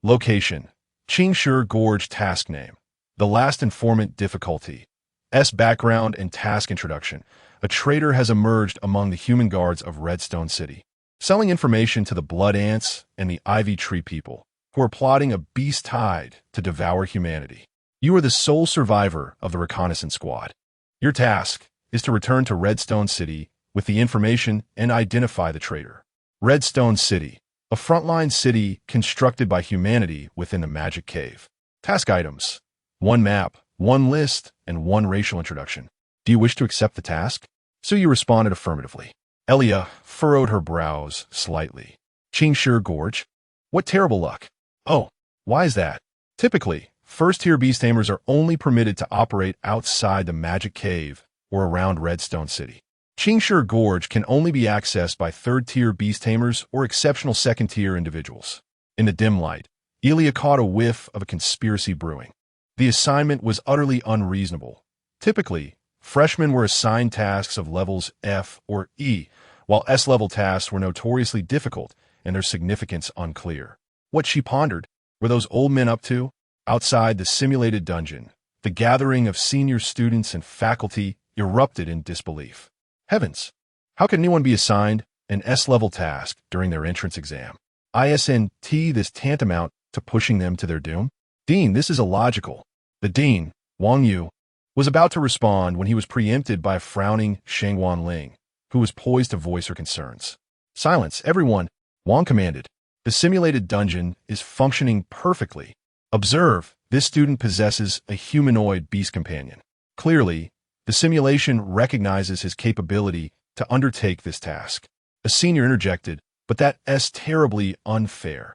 Location: Qingshi Gorge. Task name: The Last Informant. Difficulty: S. Background and task introduction. A traitor has emerged among the human guards of Redstone City, selling information to the Blood Ants and the Ivy Tree people, who are plotting a beast tide to devour humanity. You are the sole survivor of the reconnaissance squad. Your task is to return to Redstone City with the information and identify the traitor. Redstone City, a frontline city constructed by humanity within the magic cave. Task items: 1 map, 1 list, and 1 racial introduction. Do you wish to accept the task? Suyu responded affirmatively. Elia furrowed her brows slightly. Qingshi Gorge? What terrible luck. Oh, why is that? Typically, first-tier beast tamers are only permitted to operate outside the magic cave or around Redstone City. Qingshi Gorge can only be accessed by third-tier beast tamers or exceptional second-tier individuals. In the dim light, Elia caught a whiff of a conspiracy brewing. The assignment was utterly unreasonable. Typically, freshmen were assigned tasks of levels F or E, while S-level tasks were notoriously difficult and their significance unclear. What she pondered, were those old men up to? Outside the simulated dungeon, the gathering of senior students and faculty erupted in disbelief. Heavens! How could anyone be assigned an S-level task during their entrance exam? Isn't this tantamount to pushing them to their doom? Dean, this is illogical. The dean, Wang Yu, was about to respond when he was preempted by a frowning Shangwan Ling, who was poised to voice her concerns. Silence, everyone, Wang commanded. The simulated dungeon is functioning perfectly. Observe, this student possesses a humanoid beast companion. Clearly, the simulation recognizes his capability to undertake this task. A senior interjected, but that's terribly unfair.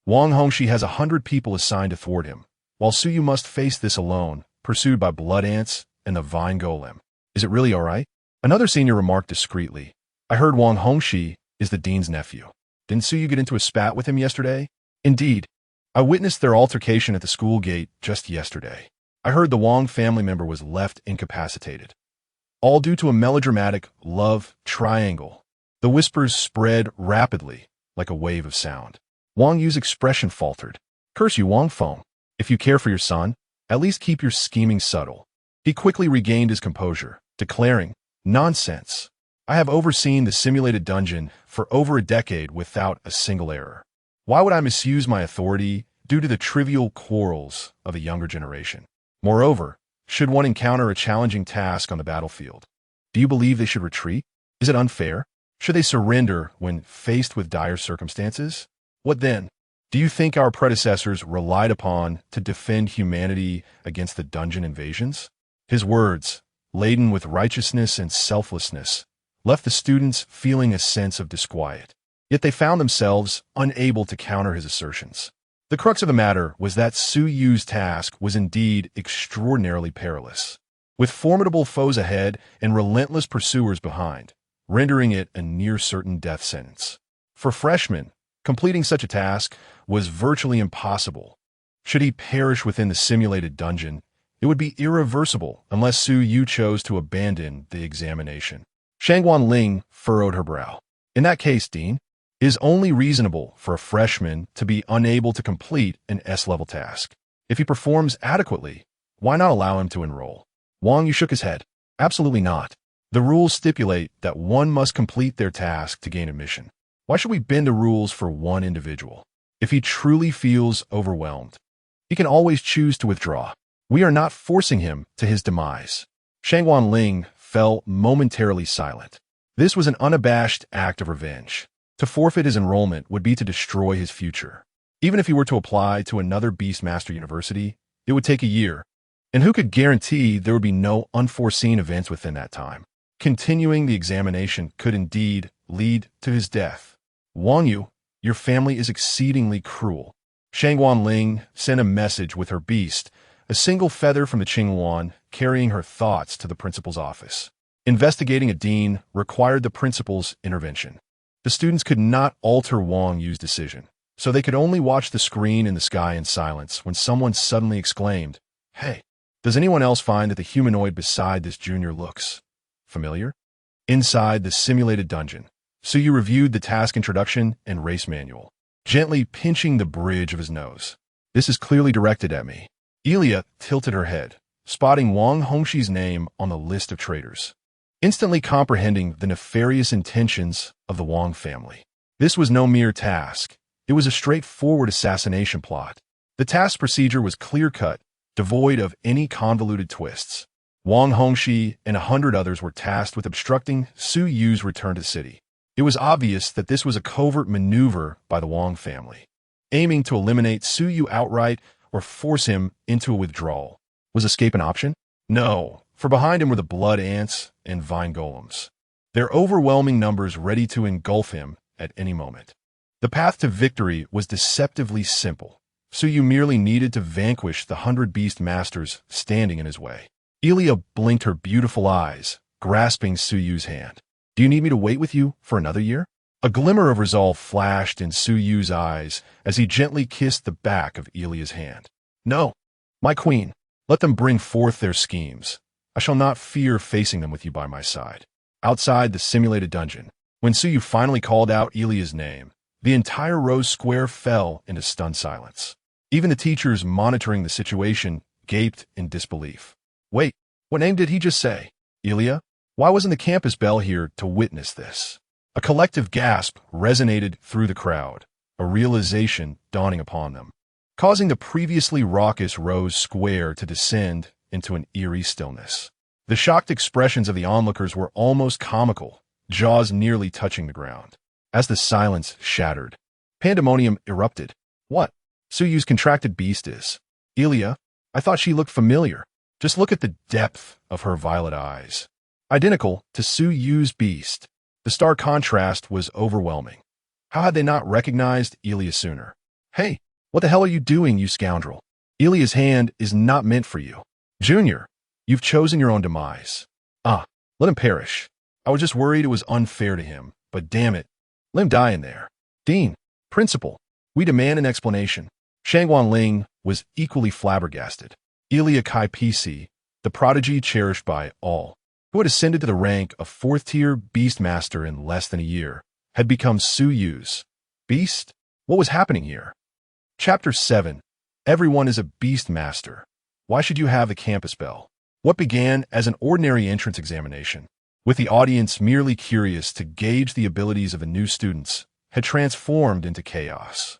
Wang Hongxi has 100 people assigned to thwart him, while Suyu must face this alone, pursued by blood ants and the vine golem. Is it really all right? Another senior remarked discreetly. I heard Wang Hongxi is the dean's nephew. Didn't Suyu get into a spat with him yesterday? Indeed. I witnessed their altercation at the school gate just yesterday. I heard the Wang family member was left incapacitated. All due to a melodramatic love triangle. The whispers spread rapidly, like a wave of sound. Wang Yu's expression faltered. Curse you, Wang Feng. If you care for your son, at least keep your scheming subtle. He quickly regained his composure, declaring, Nonsense. I have overseen the simulated dungeon for over a decade without a single error. Why would I misuse my authority due to the trivial quarrels of the younger generation? Moreover, should one encounter a challenging task on the battlefield, do you believe they should retreat? Is it unfair? Should they surrender when faced with dire circumstances? What then? Do you think our predecessors relied upon to defend humanity against the dungeon invasions? His words, laden with righteousness and selflessness, left the students feeling a sense of disquiet. Yet they found themselves unable to counter his assertions. The crux of the matter was that Suyu's task was indeed extraordinarily perilous, with formidable foes ahead and relentless pursuers behind, rendering it a near-certain death sentence. For freshmen, completing such a task was virtually impossible. Should he perish within the simulated dungeon, it would be irreversible unless Suyu chose to abandon the examination. Shangwan Ling furrowed her brow. In that case, Dean, it is only reasonable for a freshman to be unable to complete an S-level task. If he performs adequately, why not allow him to enroll? Wang Yu shook his head. Absolutely not. The rules stipulate that one must complete their task to gain admission. Why should we bend the rules for one individual? If he truly feels overwhelmed, he can always choose to withdraw. We are not forcing him to his demise. Shangwan Ling fell momentarily silent. This was an unabashed act of revenge. To forfeit his enrollment would be to destroy his future. Even if he were to apply to another Beastmaster University, it would take a year. And who could guarantee there would be no unforeseen events within that time? Continuing the examination could indeed lead to his death. Wang Yu, your family is exceedingly cruel. Shangwan Ling sent a message with her beast, a single feather from the Qingwan, carrying her thoughts to the principal's office. Investigating a dean required the principal's intervention. The students could not alter Wang Yu's decision, so they could only watch the screen in the sky in silence when someone suddenly exclaimed, "Hey, does anyone else find that the humanoid beside this junior looks familiar?" Inside the simulated dungeon, Suyu reviewed the task introduction and race manual, gently pinching the bridge of his nose. "This is clearly directed at me." Elia tilted her head, spotting Wang Hongshi's name on the list of traitors, instantly comprehending the nefarious intentions of the Wang family. This was no mere task. It was a straightforward assassination plot. The task procedure was clear-cut, devoid of any convoluted twists. Wang Hongxi and 100 others were tasked with obstructing Su Yu's return to the city. It was obvious that this was a covert maneuver by the Wang family, aiming to eliminate Su Yu outright or force him into a withdrawal. Was escape an option? No, for behind him were the blood ants and vine golems, their overwhelming numbers ready to engulf him at any moment. The path to victory was deceptively simple. Su Yu merely needed to vanquish the 100 beast masters standing in his way. Elia blinked her beautiful eyes, grasping Su Yu's hand. "Do you need me to wait with you for another year?" A glimmer of resolve flashed in Su Yu's eyes as he gently kissed the back of Elia's hand. "No, my queen, let them bring forth their schemes. I shall not fear facing them with you by my side." Outside the simulated dungeon, when Su Yu finally called out Elia's name, the entire Rose Square fell into stunned silence. Even the teachers monitoring the situation gaped in disbelief. "Wait, what name did he just say? Elia? Why wasn't the campus bell here to witness this?" A collective gasp resonated through the crowd, a realization dawning upon them, causing the previously raucous Rose Square to descend into an eerie stillness. The shocked expressions of the onlookers were almost comical, jaws nearly touching the ground. As the silence shattered, pandemonium erupted. "What? Su Yu's contracted beast is? Elia, I thought she looked familiar. Just look at the depth of her violet eyes. Identical to Su Yu's beast." The stark contrast was overwhelming. How had they not recognized Elia sooner? "Hey, what the hell are you doing, you scoundrel? Elia's hand is not meant for you. Junior, you've chosen your own demise. Let him perish. I was just worried it was unfair to him, but damn it, let him die in there." "Dean, principal, we demand an explanation." Shangguan Ling was equally flabbergasted. Elia Kai PC, the prodigy cherished by all, who had ascended to the rank of 4th-tier Beastmaster in less than a year, had become Su Yu's beast? What was happening here? Chapter 7. Everyone is a Beastmaster. Why should you have the campus bell? What began as an ordinary entrance examination, with the audience merely curious to gauge the abilities of the new students, had transformed into chaos.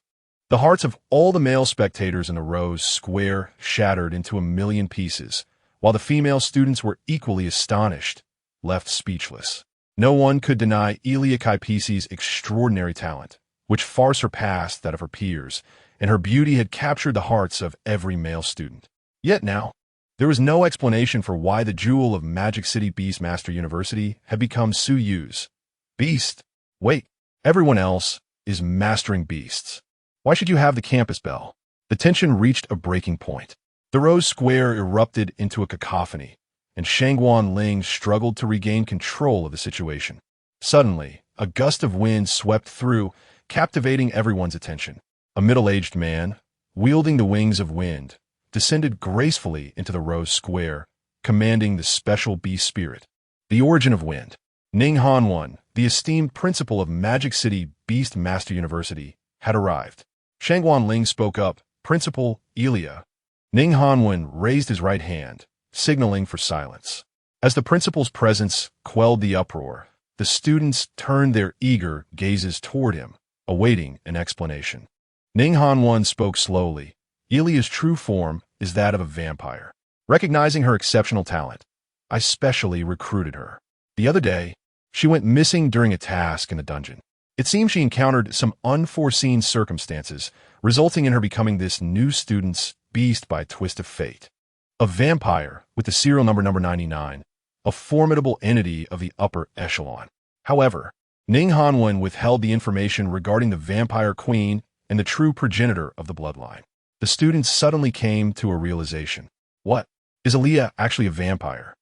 The hearts of all the male spectators in the Rose Square shattered into a million pieces, while the female students were equally astonished, left speechless. No one could deny Elia Kaipisi's extraordinary talent, which far surpassed that of her peers, and her beauty had captured the hearts of every male student. Yet now, there was no explanation for why the jewel of Magic City Beastmaster University had become Su Yu's beast. Wait, everyone else is mastering beasts. Why should you have the campus bell? The tension reached a breaking point. The Rose Square erupted into a cacophony, and Shangguan Ling struggled to regain control of the situation. Suddenly, a gust of wind swept through, captivating everyone's attention. A middle-aged man, wielding the wings of wind, descended gracefully into the Rose Square, commanding the special beast spirit. The origin of wind. Ning Hanwan, the esteemed principal of Magic City Beastmaster University, had arrived. Shangguan Ling spoke up. "Principal Elia." Ning Hanwan raised his right hand, signaling for silence. As the principal's presence quelled the uproar, the students turned their eager gazes toward him, awaiting an explanation. Ning Hanwan spoke slowly. "Elia's true form is that of a vampire. Recognizing her exceptional talent, I specially recruited her. The other day, she went missing during a task in the dungeon. It seems she encountered some unforeseen circumstances, resulting in her becoming this new student's beast by a twist of fate. A vampire with the serial number 99, a formidable entity of the upper echelon." However, Ning Hanwen withheld the information regarding the vampire queen and the true progenitor of the bloodline. The students suddenly came to a realization. What? Is Aaliyah actually a vampire?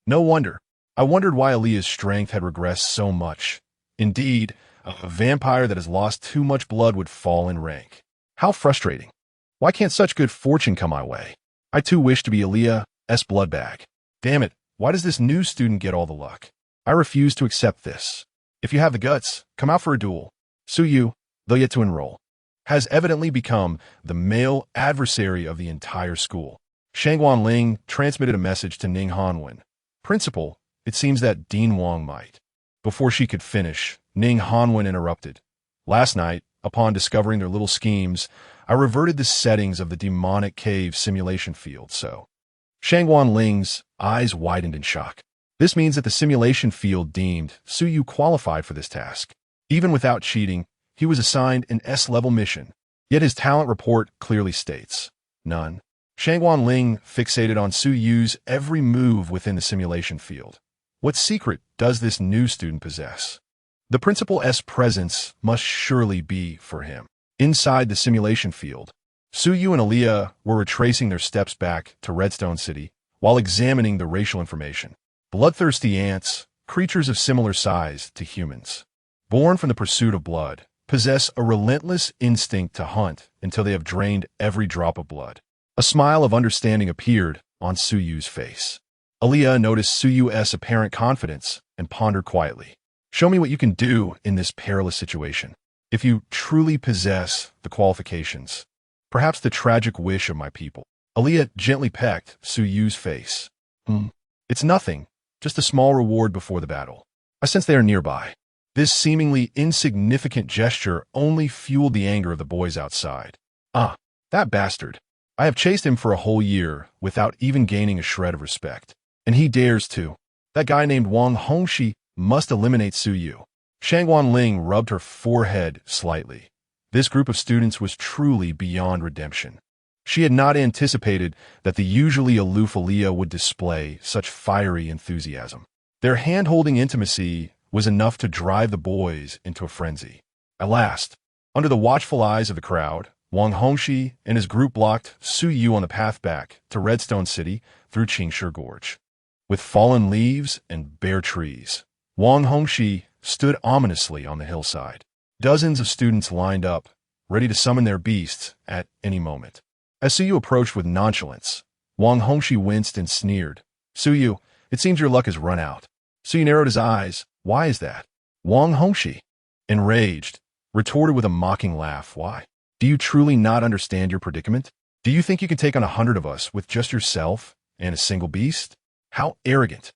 No wonder. I wondered why Aaliyah's strength had regressed so much. Indeed, A vampire that has lost too much blood would fall in rank. How frustrating. Why can't such good fortune come my way? I too wish to be Aaliyah's blood bag. Damn it, why does this new student get all the luck? I refuse to accept this. If you have the guts, come out for a duel. Suyu, though yet to enroll, has evidently become the male adversary of the entire school. Shangguan Ling transmitted a message to Ning Hanwen. Principal, it seems that Dean Wang might. Before she could finish, Ning Hanwen interrupted. Last night, upon discovering their little schemes, I reverted the settings of the demonic cave simulation field, so. Shangguan Ling's eyes widened in shock. This means that the simulation field deemed Suyu qualified for this task. Even without cheating, he was assigned an S-level mission, yet his talent report clearly states, none. Shangguan Ling fixated on Suyu's every move within the simulation field. What secret does this new student possess? The principal's presence must surely be for him. Inside the simulation field, Suyu and Aaliyah were retracing their steps back to Redstone City while examining the racial information. Bloodthirsty ants, creatures of similar size to humans, born from the pursuit of blood, possess a relentless instinct to hunt until they have drained every drop of blood. A smile of understanding appeared on Suyu's face. Aaliyah noticed Suyu's apparent confidence and pondered quietly. Show me what you can do in this perilous situation. If you truly possess the qualifications, perhaps the tragic wish of my people. Aaliyah gently pecked Suyu's face. It's nothing, just a small reward before the battle. I sense they are nearby. This seemingly insignificant gesture only fueled the anger of the boys outside. Ah, that bastard. I have chased him for a whole year without even gaining a shred of respect. And he dares to. That guy named Wang Hongxi must eliminate Suyu. Shangguan Ling rubbed her forehead slightly. This group of students was truly beyond redemption. She had not anticipated that the usually aloof Aaliyah would display such fiery enthusiasm. Their hand-holding intimacy was enough to drive the boys into a frenzy. At last, under the watchful eyes of the crowd, Wang Hongxi and his group blocked Suyu on the path back to Redstone City through Qingshi Gorge. With fallen leaves and bare trees, Wang Hongxi stood ominously on the hillside. Dozens of students lined up, ready to summon their beasts at any moment. As Suyu approached with nonchalance, Wang Hongxi winced and sneered. Suyu, it seems your luck has run out. Suyu narrowed his eyes. Why is that? Wang Hongxi, enraged, retorted with a mocking laugh. Why? Do you truly not understand your predicament? Do you think you can take on 100 of us with just yourself and a single beast? How arrogant!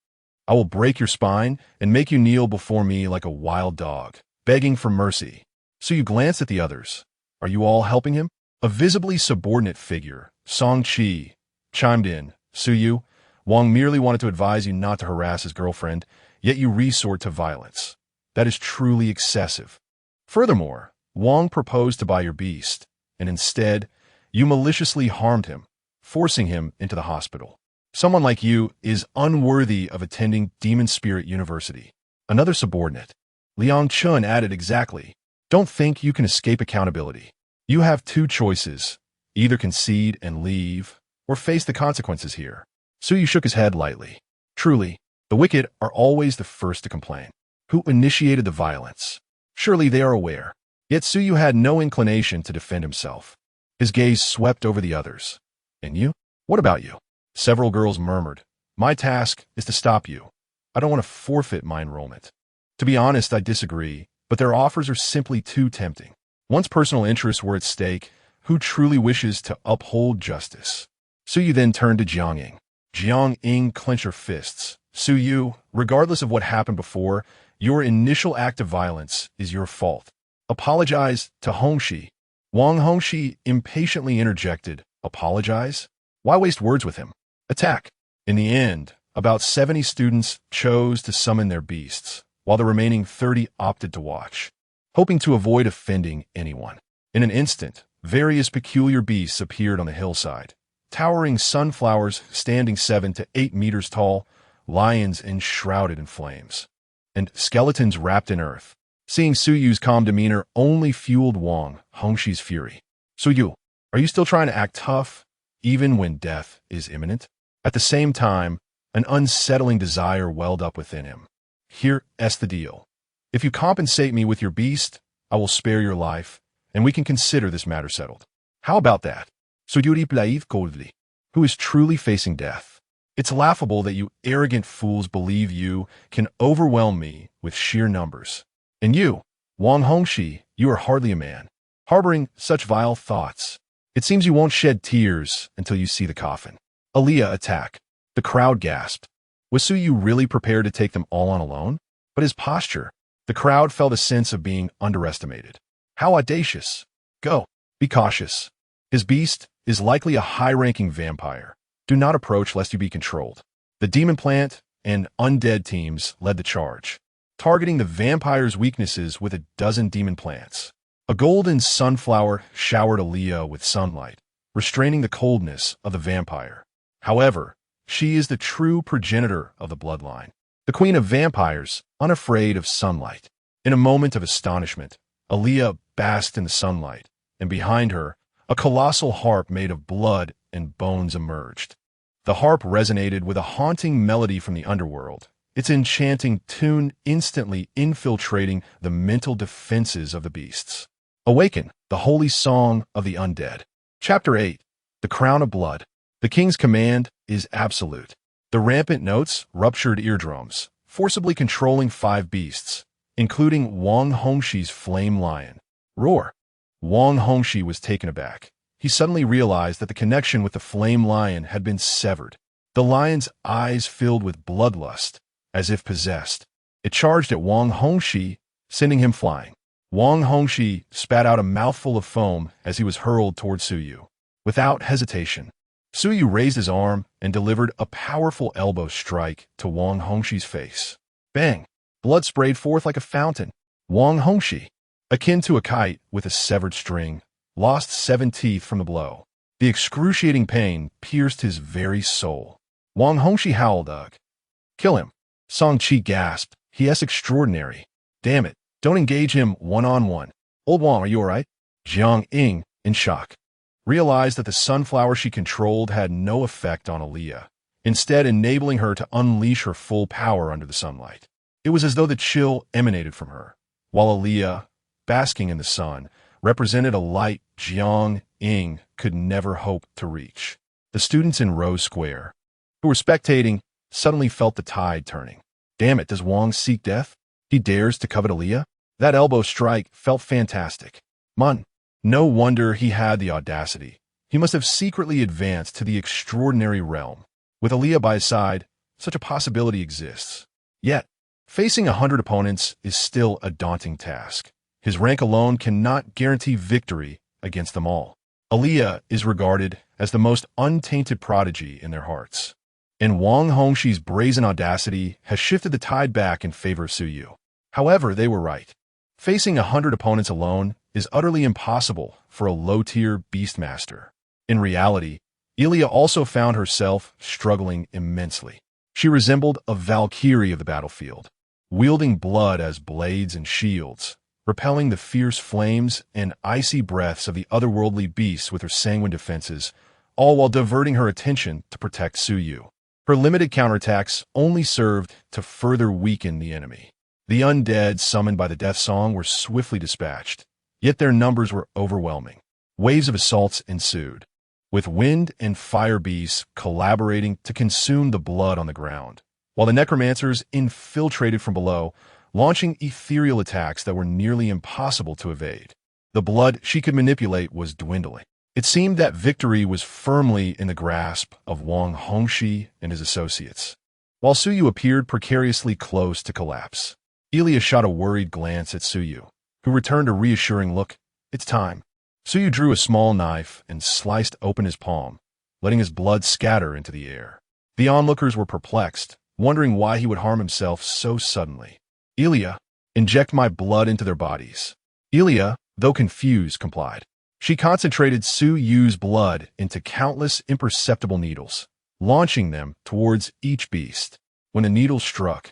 I will break your spine and make you kneel before me like a wild dog, begging for mercy. Suyu glanced at the others. Are you all helping him? A visibly subordinate figure, Song Chi, chimed in. Suyu, Wang merely wanted to advise you not to harass his girlfriend, yet you resort to violence. That is truly excessive. Furthermore, Wang proposed to buy your beast, and instead, you maliciously harmed him, forcing him into the hospital. Someone like you is unworthy of attending Demon Spirit University. Another subordinate, Liang Chun, added exactly. Don't think you can escape accountability. You have two choices, either concede and leave, or face the consequences here. Suyu shook his head lightly. Truly, the wicked are always the first to complain. Who initiated the violence? Surely they are aware. Yet Suyu had no inclination to defend himself. His gaze swept over the others. And you? What about you? Several girls murmured. My task is to stop you. I don't want to forfeit my enrollment. To be honest, I disagree, but their offers are simply too tempting. Once personal interests were at stake, who truly wishes to uphold justice? Suyu then turned to Jiang Ying. Jiang Ying clenched her fists. Suyu, regardless of what happened before, your initial act of violence is your fault. Apologize to Hongxi. Wang Hongxi impatiently interjected. Apologize? Why waste words with him? Attack. In the end, about 70 students chose to summon their beasts, while the remaining 30 opted to watch, hoping to avoid offending anyone. In an instant, various peculiar beasts appeared on the hillside. Towering sunflowers standing 7 to 8 meters tall, lions enshrouded in flames, and skeletons wrapped in earth. Seeing Suyu's calm demeanor only fueled Wang Hongxi's fury. Suyu, are you still trying to act tough, even when death is imminent? At the same time, an unsettling desire welled up within him. Here's the deal. If you compensate me with your beast, I will spare your life, and we can consider this matter settled. How about that? Coldly, who is truly facing death. It's laughable that you arrogant fools believe you can overwhelm me with sheer numbers. And you, Wang Hongxi, you are hardly a man, harboring such vile thoughts. It seems you won't shed tears until you see the coffin. Aaliyah attack. The crowd gasped. Was Su Yu really prepared to take them all on alone? But his posture, the crowd felt a sense of being underestimated. How audacious. Go. Be cautious. His beast is likely a high-ranking vampire. Do not approach lest you be controlled. The demon plant and undead teams led the charge, targeting the vampire's weaknesses with a dozen demon plants. A golden sunflower showered Aaliyah with sunlight, restraining the coldness of the vampire. However, she is the true progenitor of the bloodline, the queen of vampires, unafraid of sunlight. In a moment of astonishment, Aaliyah basked in the sunlight, and behind her, a colossal harp made of blood and bones emerged. The harp resonated with a haunting melody from the underworld, its enchanting tune instantly infiltrating the mental defenses of the beasts. Awaken, the holy song of the undead. Chapter 8. The Crown of Blood. The king's command is absolute. The rampant notes ruptured eardrums, forcibly controlling 5 beasts, including Wang Hongxi's flame lion. Roar. Wang Hongxi was taken aback. He suddenly realized that the connection with the flame lion had been severed. The lion's eyes filled with bloodlust, as if possessed. It charged at Wang Hongxi, sending him flying. Wang Hongxi spat out a mouthful of foam as he was hurled toward Su Yu. Without hesitation, Su Yu raised his arm and delivered a powerful elbow strike to Wang Hongxi's face. Bang! Blood sprayed forth like a fountain. Wang Hongxi, akin to a kite with a severed string, lost 7 teeth from the blow. The excruciating pain pierced his very soul. Wang Hongxi howled, "Ugh. Kill him." Song Qi gasped. "He is extraordinary. Damn it. Don't engage him one-on-one. Old Wang, are you all right?" Jiang Ying, in shock, realized that the sunflower she controlled had no effect on Aaliyah, instead enabling her to unleash her full power under the sunlight. It was as though the chill emanated from her, while Aaliyah, basking in the sun, represented a light Jiang Ying could never hope to reach. The students in Rose Square, who were spectating, suddenly felt the tide turning. Damn it, does Wang seek death? He dares to covet Aaliyah? That elbow strike felt fantastic. No wonder he had the audacity. He must have secretly advanced to the extraordinary realm. With Aaliyah by his side, such a possibility exists. Yet, facing 100 opponents is still a daunting task. His rank alone cannot guarantee victory against them all. Aaliyah is regarded as the most untainted prodigy in their hearts. And Wang Hongxi's brazen audacity has shifted the tide back in favor of Su Yu. However, they were right. Facing 100 opponents alone is utterly impossible for a low-tier beastmaster. In reality, Aaliyah also found herself struggling immensely. She resembled a valkyrie of the battlefield, wielding blood as blades and shields, repelling the fierce flames and icy breaths of the otherworldly beasts with her sanguine defenses, all while diverting her attention to protect Su Yu. Her limited counterattacks only served to further weaken the enemy. The undead summoned by the death song were swiftly dispatched, yet their numbers were overwhelming. Waves of assaults ensued, with wind and fire beasts collaborating to consume the blood on the ground, while the necromancers infiltrated from below, launching ethereal attacks that were nearly impossible to evade. The blood she could manipulate was dwindling. It seemed that victory was firmly in the grasp of Wang Hongxi and his associates, while Su Yu appeared precariously close to collapse. Aaliyah shot a worried glance at Su Yu, who returned a reassuring look. "It's time." Su Yu drew a small knife and sliced open his palm, letting his blood scatter into the air. The onlookers were perplexed, wondering why he would harm himself so suddenly. "Aaliyah, inject my blood into their bodies." Aaliyah, though confused, complied. She concentrated Su Yu's blood into countless imperceptible needles, launching them towards each beast. When the needles struck,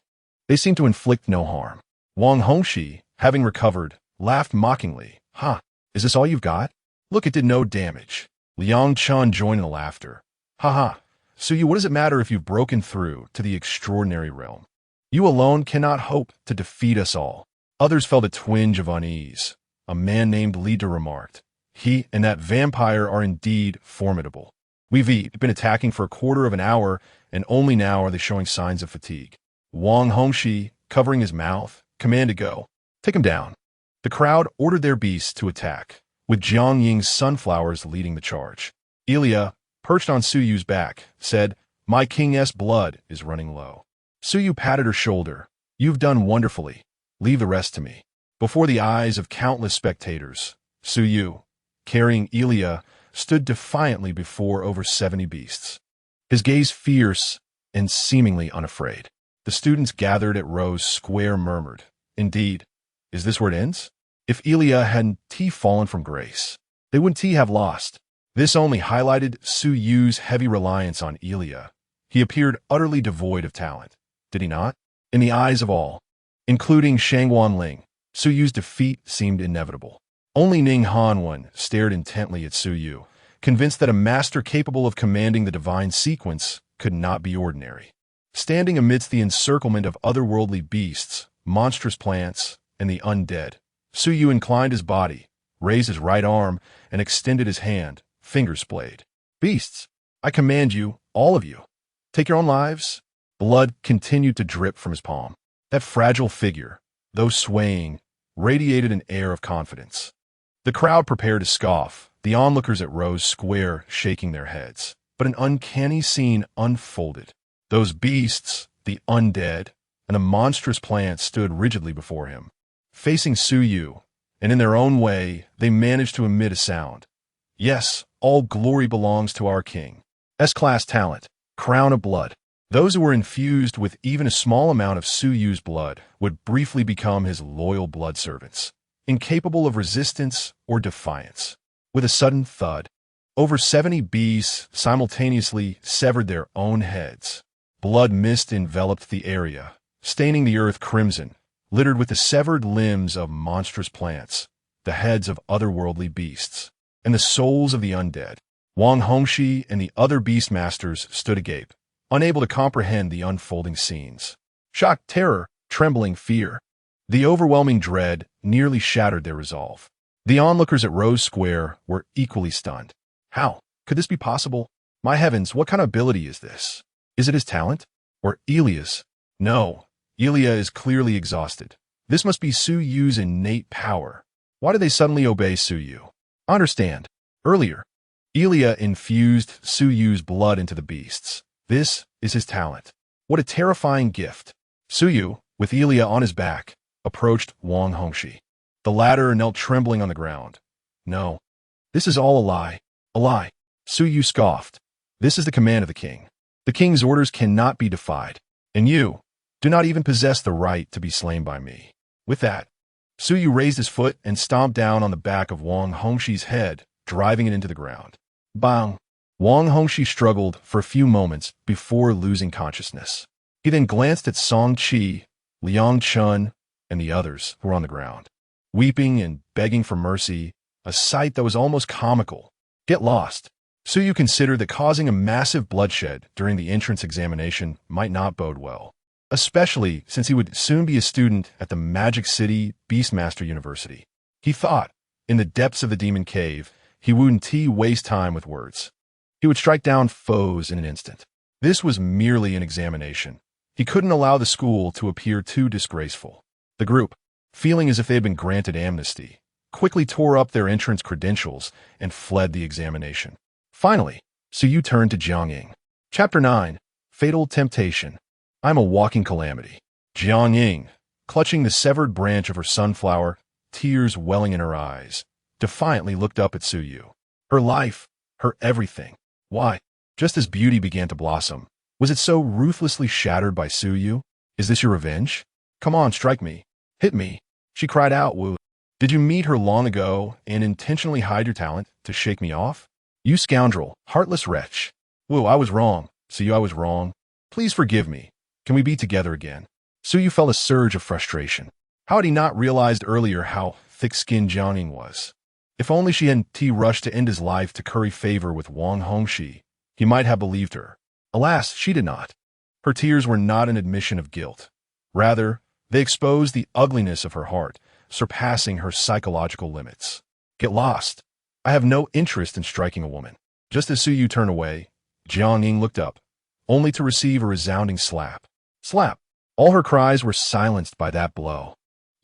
they seemed to inflict no harm. Wang Hongxi, having recovered, laughed mockingly. "Huh, is this all you've got? Look, it did no damage." Liang Chun joined in the laughter. "Ha ha, Su Yu, what does it matter if you've broken through to the extraordinary realm? You alone cannot hope to defeat us all." Others felt a twinge of unease. A man named Lida remarked, "He and that vampire are indeed formidable. We've been attacking for a quarter of an hour, and only now are they showing signs of fatigue." Wang Hongxi, covering his mouth, commanded go. "Take him down." The crowd ordered their beasts to attack, with Jiang Ying's sunflowers leading the charge. Ilya, perched on Su Yu's back, said, "My king's blood is running low." Su Yu patted her shoulder. "You've done wonderfully. Leave the rest to me." Before the eyes of countless spectators, Su Yu, carrying Ilya, stood defiantly before over 70 beasts. His gaze fierce and seemingly unafraid. The students gathered at Rose Square murmured, "Indeed, is this where it ends?" If Ilya hadn't fallen from grace, they wouldn't have lost. This only highlighted Su Yu's heavy reliance on Ilya. He appeared utterly devoid of talent, did he not? In the eyes of all, including Shangwan Ling, Su Yu's defeat seemed inevitable. Only Ning Hanwen stared intently at Su Yu, convinced that a master capable of commanding the divine sequence could not be ordinary. Standing amidst the encirclement of otherworldly beasts, monstrous plants, and the undead, Su Yu inclined his body, raised his right arm, and extended his hand, fingers splayed. "Beasts, I command you, all of you, take your own lives." Blood continued to drip from his palm. That fragile figure, though swaying, radiated an air of confidence. The crowd prepared to scoff, the onlookers at Rose Square shaking their heads. But an uncanny scene unfolded. Those beasts, the undead, and the monstrous plants stood rigidly before him, facing Su Yu, and in their own way, they managed to emit a sound. "Yes, all glory belongs to our king. S-class talent, crown of blood." Those who were infused with even a small amount of Su Yu's blood would briefly become his loyal blood servants, incapable of resistance or defiance. With a sudden thud, over 70 bees simultaneously severed their own heads. Blood mist enveloped the area, staining the earth crimson, littered with the severed limbs of monstrous plants, the heads of otherworldly beasts, and the souls of the undead. Wang Hongxi and the other beast masters stood agape, unable to comprehend the unfolding scenes. Shock, terror, trembling, fear. The overwhelming dread nearly shattered their resolve. The onlookers at Rose Square were equally stunned. How could this be possible? My heavens, what kind of ability is this? Is it his talent? Or Ilya's? No, Ilya is clearly exhausted. This must be Su Yu's innate power. Why did they suddenly obey Su Yu? I understand. Earlier, Ilya infused Su Yu's blood into the beasts. This is his talent. What a terrifying gift. Su Yu, with Ilya on his back, approached Wang Hongxi. The latter knelt trembling on the ground. "No, this is all a lie. A lie." Su Yu scoffed. "This is the command of the king. The king's orders cannot be defied, and you do not even possess the right to be slain by me." With that, Su Yu raised his foot and stomped down on the back of Wang Hongxi's head, driving it into the ground. Bang! Wang Hongxi struggled for a few moments before losing consciousness. He then glanced at Song Qi, Liang Chun, and the others who were on the ground, weeping and begging for mercy, a sight that was almost comical. Get lost. Su Yu considered that causing a massive bloodshed during the entrance examination might not bode well, especially since he would soon be a student at the Magic City Beastmaster University. He thought, in the depths of the demon cave, he wouldn't waste time with words. He would strike down foes in an instant. This was merely an examination. He couldn't allow the school to appear too disgraceful. The group, feeling as if they had been granted amnesty, quickly tore up their entrance credentials and fled the examination. Finally, Su Yu turned to Jiang Ying. Chapter 9, Fatal Temptation. I'm a walking calamity. Jiang Ying, clutching the severed branch of her sunflower, tears welling in her eyes, defiantly looked up at Su Yu. Her life, her everything. Why? Just as beauty began to blossom, was it so ruthlessly shattered by Su Yu? Is this your revenge? Come on, strike me. Hit me. She cried out, Wu. Did you meet her long ago and intentionally hide your talent to shake me off? You scoundrel, heartless wretch. Wu, I was wrong. Su Yu, I was wrong. Please forgive me. Can we be together again? Su Yu felt a surge of frustration. How had he not realized earlier how thick-skinned Jiang Ying was? If only she hadn't rushed to end his life to curry favor with Wang Hongxi, he might have believed her. Alas, she did not. Her tears were not an admission of guilt. Rather, They exposed the ugliness of her heart, surpassing her psychological limits. Get lost. I have no interest in striking a woman. Just as Su Yu turned away, Jiang Ying looked up, only to receive a resounding slap. Slap! All her cries were silenced by that blow.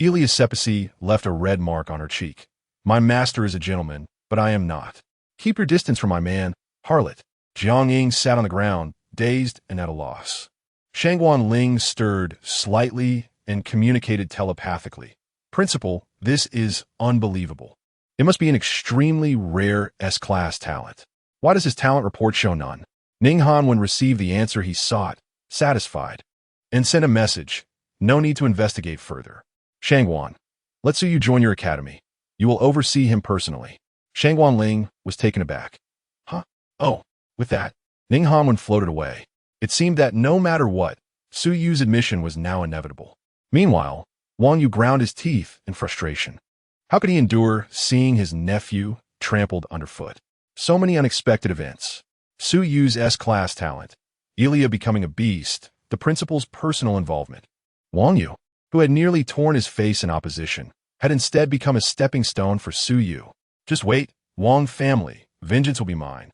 Elia's sepicee left a red mark on her cheek. My master is a gentleman, but I am not. Keep your distance from my man, harlot. Jiang Ying sat on the ground, dazed and at a loss. Shangguan Ling stirred slightly and communicated telepathically. Principal, this is unbelievable. It must be an extremely rare S-class talent. Why does his talent report show none? Ning Hanwen received the answer he sought, satisfied, and sent a message. No need to investigate further. Shangguan, let Su Yu join your academy. You will oversee him personally. Shangguan Ling was taken aback. Huh? Oh, with that, Ning Hanwen floated away. It seemed that no matter what, Su Yu's admission was now inevitable. Meanwhile, Wang Yu ground his teeth in frustration. How could he endure seeing his nephew trampled underfoot? So many unexpected events. Su Yu's S-class talent, Elia becoming a beast, the principal's personal involvement. Wang Yu, who had nearly torn his face in opposition, had instead become a stepping stone for Su Yu. Just wait, Wang family, vengeance will be mine.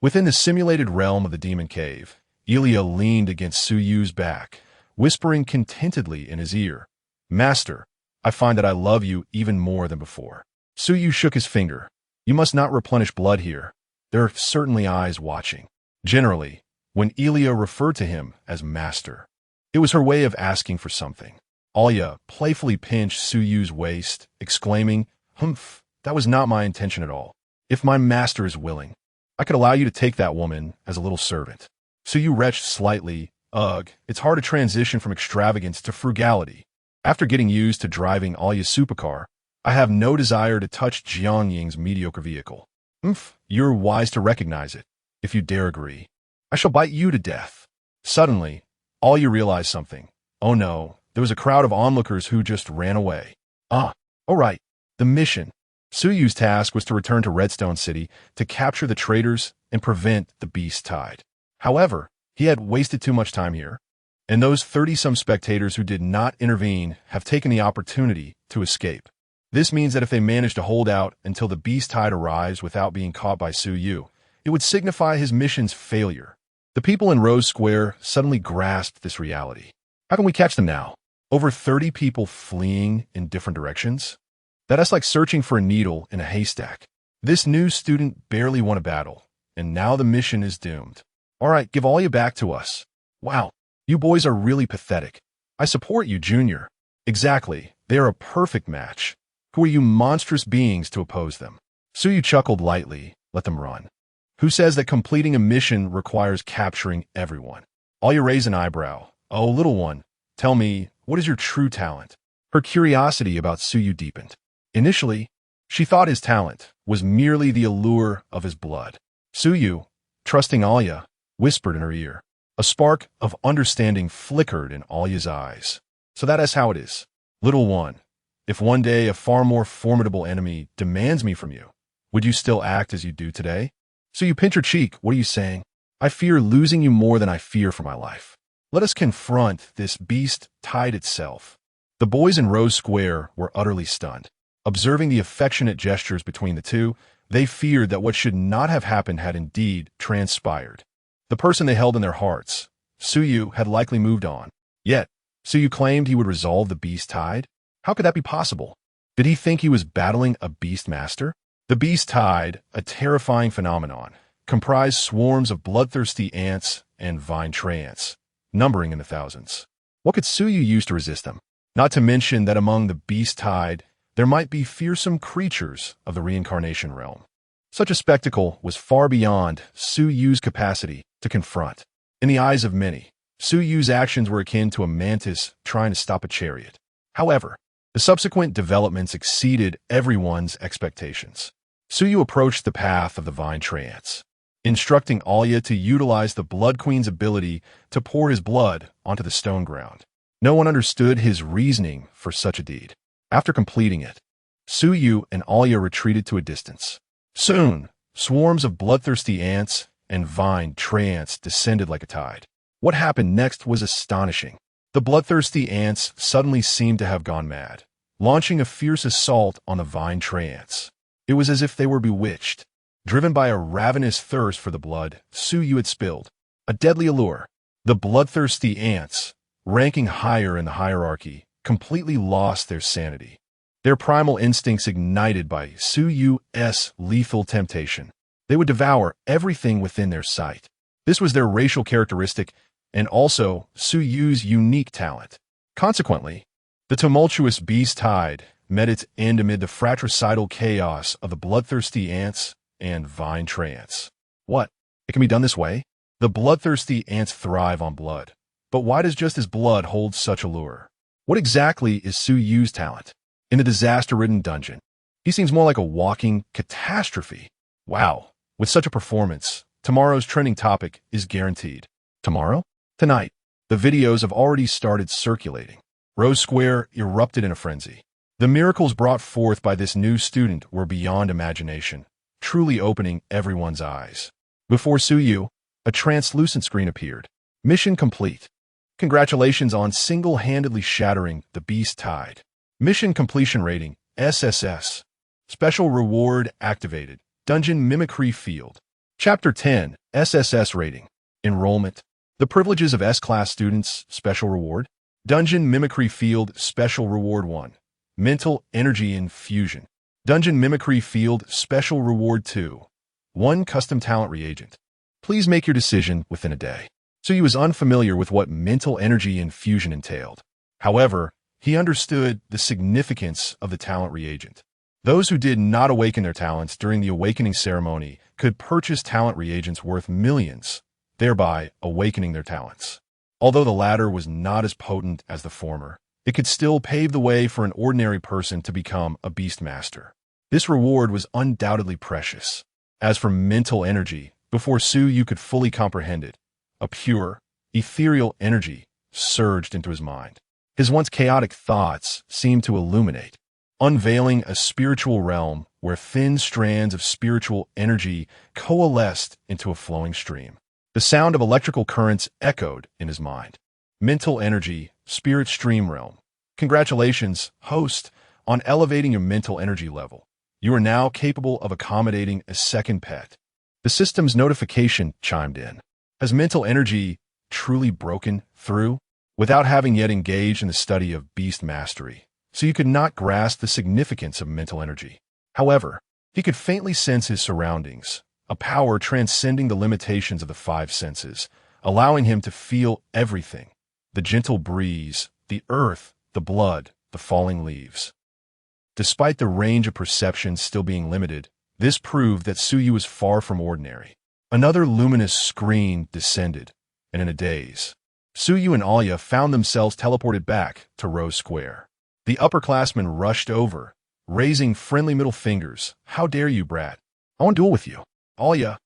Within the simulated realm of the demon cave, Elia leaned against Su Yu's back, whispering contentedly in his ear, Master, I find that I love you even more than before. Su Yu shook his finger. You must not replenish blood here. There are certainly eyes watching. Generally, when Elia referred to him as master, it was her way of asking for something. Alia playfully pinched Su Yu's waist, exclaiming, Humph, that was not my intention at all. If my master is willing, I could allow you to take that woman as a little servant. Su Yu retched slightly. Ugh, it's hard to transition from extravagance to frugality. After getting used to driving Alia's supercar, I have no desire to touch Jiang Ying's mediocre vehicle. You're wise to recognize it, if you dare agree. I shall bite you to death. Suddenly, Alia realized something. Oh no, there was a crowd of onlookers who just ran away. All right, the mission. Su Yu's task was to return to Redstone City to capture the traitors and prevent the beast tide. However, he had wasted too much time here, and those 30-some spectators who did not intervene have taken the opportunity to escape. This means that if they manage to hold out until the beast tide arrives without being caught by Su Yu, it would signify his mission's failure. The people in Rose Square suddenly grasped this reality. How can we catch them now? Over 30 people fleeing in different directions? That's like searching for a needle in a haystack. This new student barely won a battle, and now the mission is doomed. All right, give Alia back to us. Wow, you boys are really pathetic. I support you, Junior. Exactly, they are a perfect match. Who are you monstrous beings to oppose them? Su Yu chuckled lightly. Let them run. Who says that completing a mission requires capturing everyone? Alia raised an eyebrow. Oh, little one, tell me, what is your true talent? Her curiosity about Su Yu deepened. Initially, she thought his talent was merely the allure of his blood. Su Yu, trusting Alia, whispered in her ear. A spark of understanding flickered in Alia's eyes. So that is how it is. Little one, if one day a far more formidable enemy demands me from you, would you still act as you do today? So you pinch her cheek. What are you saying? I fear losing you more than I fear for my life. Let us confront this beast tide itself. The boys in Rose Square were utterly stunned. Observing the affectionate gestures between the two, they feared that what should not have happened had indeed transpired. The person they held in their hearts, Su Yu, had likely moved on. Yet, Su Yu claimed he would resolve the beast tide? How could that be possible? Did he think he was battling a beast master? The beast tide, a terrifying phenomenon, comprised swarms of bloodthirsty ants and vine treants, numbering in the thousands. What could Su Yu use to resist them? Not to mention that among the beast tide, there might be fearsome creatures of the reincarnation realm. Such a spectacle was far beyond Su Yu's capacity to confront. In the eyes of many, Su Yu's actions were akin to a mantis trying to stop a chariot. However, the subsequent developments exceeded everyone's expectations. Su Yu approached the path of the vine treants, instructing Alia to utilize the Blood Queen's ability to pour his blood onto the stone ground. No one understood his reasoning for such a deed. After completing it, Su Yu and Alia retreated to a distance. Soon, swarms of bloodthirsty ants and vine treants descended like a tide. What happened next was astonishing. The bloodthirsty ants suddenly seemed to have gone mad, launching a fierce assault on the vine tray ants. It was as if they were bewitched. Driven by a ravenous thirst for the blood Suyu had spilled, a deadly allure, the bloodthirsty ants, ranking higher in the hierarchy, completely lost their sanity. Their primal instincts ignited by Suyu's lethal temptation. They would devour everything within their sight. This was their racial characteristic and also Suyu's unique talent. Consequently, the tumultuous beast tide met its end amid the fratricidal chaos of the bloodthirsty ants and vine tray ants. What? It can be done this way? The bloodthirsty ants thrive on blood. But why does just his blood hold such allure? What exactly is Suyu's talent? In the disaster-ridden dungeon, he seems more like a walking catastrophe. Wow, with such a performance, tomorrow's trending topic is guaranteed. Tomorrow? Tonight. The videos have already started circulating. Rose Square erupted in a frenzy. The miracles brought forth by this new student were beyond imagination, truly opening everyone's eyes. Before Suyu, a translucent screen appeared. Mission complete. Congratulations on single-handedly shattering the beast tide. Mission completion rating, SSS. Special reward activated. Dungeon Mimicry Field. Chapter 10, SSS rating. Enrollment. The privileges of S-class students, special reward. Dungeon Mimicry Field, special reward 1. Mental Energy Infusion. Dungeon Mimicry Field, special reward 2. 1 custom talent reagent. Please make your decision within a day. So he was unfamiliar with what mental energy infusion entailed. However, he understood the significance of the talent reagent. Those who did not awaken their talents during the awakening ceremony could purchase talent reagents worth millions, thereby awakening their talents. Although the latter was not as potent as the former, it could still pave the way for an ordinary person to become a beast master. This reward was undoubtedly precious. As for mental energy, before Suyu could fully comprehend it, a pure, ethereal energy surged into his mind. His once chaotic thoughts seemed to illuminate, unveiling a spiritual realm where thin strands of spiritual energy coalesced into a flowing stream. The sound of electrical currents echoed in his mind. Mental energy, spirit stream realm. Congratulations, host, on elevating your mental energy level. You are now capable of accommodating a second pet. The system's notification chimed in. Has mental energy truly broken through? Without having yet engaged in the study of beast mastery, so you could not grasp the significance of mental energy. However, he could faintly sense his surroundings, a power transcending the limitations of the 5 senses, allowing him to feel everything: the gentle breeze, the earth, the blood, the falling leaves. Despite the range of perception still being limited, this proved that Suyu was far from ordinary. Another luminous screen descended, and in a daze, Suyu and Alya found themselves teleported back to Rose Square. The upperclassmen rushed over, raising friendly middle fingers. How dare you, brat? I want to duel with you. Alya,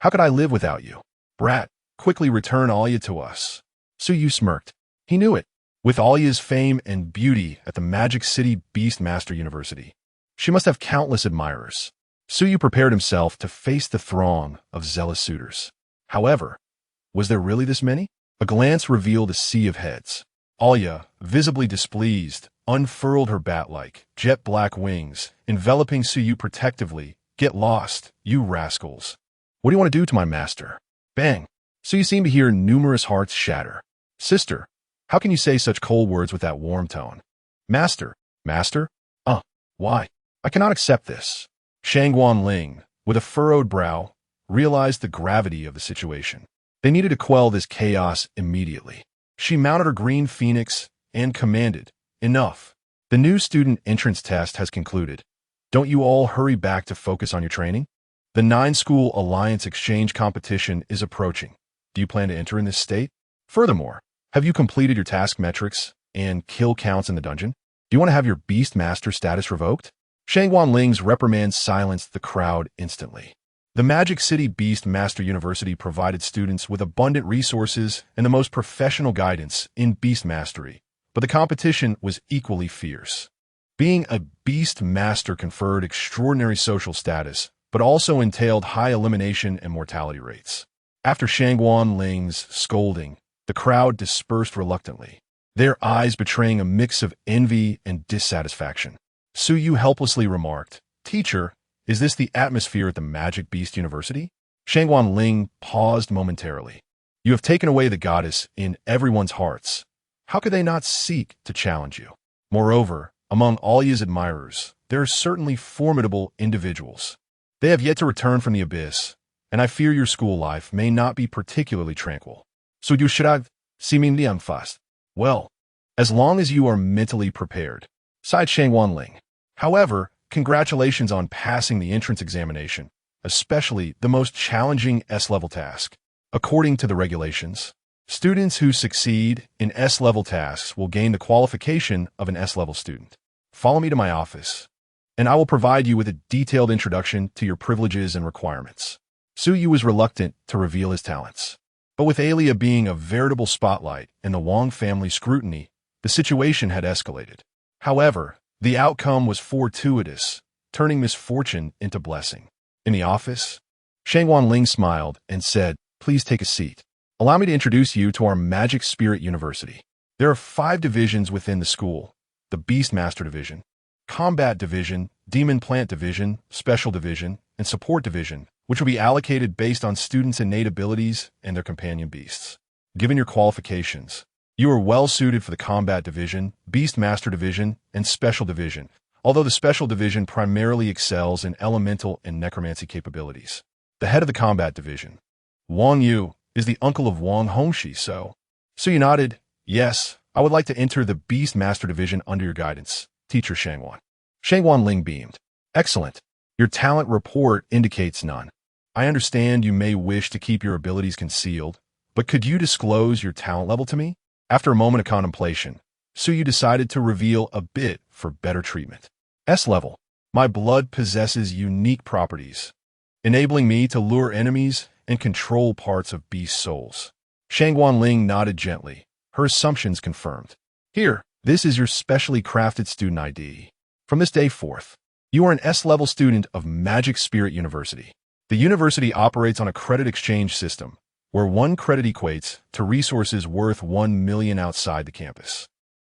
how could I live without you? Brat, quickly return Alya to us. Suyu smirked. He knew it. With Alya's fame and beauty at the Magic City Beastmaster University, she must have countless admirers. Suyu prepared himself to face the throng of zealous suitors. However, was there really this many? A glance revealed a sea of heads. Alya, visibly displeased, unfurled her bat-like, jet-black wings, enveloping Suyu protectively. Get lost, you rascals. What do you want to do to my master? Bang. Suyu seemed to hear numerous hearts shatter. Sister, how can you say such cold words with that warm tone? Master. Master? Why? I cannot accept this. Shangguan Ling, with a furrowed brow, realized the gravity of the situation. They needed to quell this chaos immediately. She mounted her green phoenix and commanded, "Enough. The new student entrance test has concluded. Don't you all hurry back to focus on your training? The 9-school alliance exchange competition is approaching. Do you plan to enter in this state? Furthermore, have you completed your task metrics and kill counts in the dungeon? Do you want to have your beast master status revoked?" Shangguan Ling's reprimand silenced the crowd instantly. The Magic City Beast Master University provided students with abundant resources and the most professional guidance in beast mastery, but the competition was equally fierce. Being a beast master conferred extraordinary social status, but also entailed high elimination and mortality rates. After Shangguan Ling's scolding, the crowd dispersed reluctantly. their eyes betraying a mix of envy and dissatisfaction. Suyu helplessly remarked, "Teacher, is this the atmosphere at the Magic Beast University?" Shangguan Ling paused momentarily. "You have taken away the goddess in everyone's hearts. How could they not seek to challenge you? Moreover, among Alya's admirers, there are certainly formidable individuals. They have yet to return from the abyss, and I fear your school life may not be particularly tranquil. So you should have seeming fast. Well, as long as you are mentally prepared," sighed Shangguan Ling. "However, congratulations on passing the entrance examination, especially the most challenging S-level task. According to the regulations, students who succeed in S-level tasks will gain the qualification of an S-level student. Follow me to my office, and I will provide you with a detailed introduction to your privileges and requirements." Suyu was reluctant to reveal his talents, but with Alia being a veritable spotlight and the Wang family scrutiny, the situation had escalated. However, the outcome was fortuitous, turning misfortune into blessing. In the office, Shangguan Ling smiled and said, "Please take a seat. Allow me to introduce you to our Magic Spirit University. There are 5 divisions within the school: the Beastmaster Division, Combat Division, Demon Plant Division, Special Division, and Support Division, which will be allocated based on students' innate abilities and their companion beasts. Given your qualifications, you are well suited for the Combat Division, Beastmaster Division, and Special Division, although the Special Division primarily excels in elemental and necromancy capabilities. The head of the Combat Division, Wang Yu, is the uncle of Wang Hongxi, so you nodded. "Yes, I would like to enter the Beastmaster Division under your guidance, Teacher Shangguan." Shangguan Ling beamed. "Excellent. Your talent report indicates none. I understand you may wish to keep your abilities concealed, but could you disclose your talent level to me?" After a moment of contemplation, Suyu decided to reveal a bit for better treatment. "S-level. My blood possesses unique properties, enabling me to lure enemies and control parts of beast souls." Shangguan Ling nodded gently, her assumptions confirmed. "Here, this is your specially crafted student ID. From this day forth, you are an S-level student of Magic Spirit University. The university operates on a credit exchange system, where 1 credit equates to resources worth 1 million outside the campus.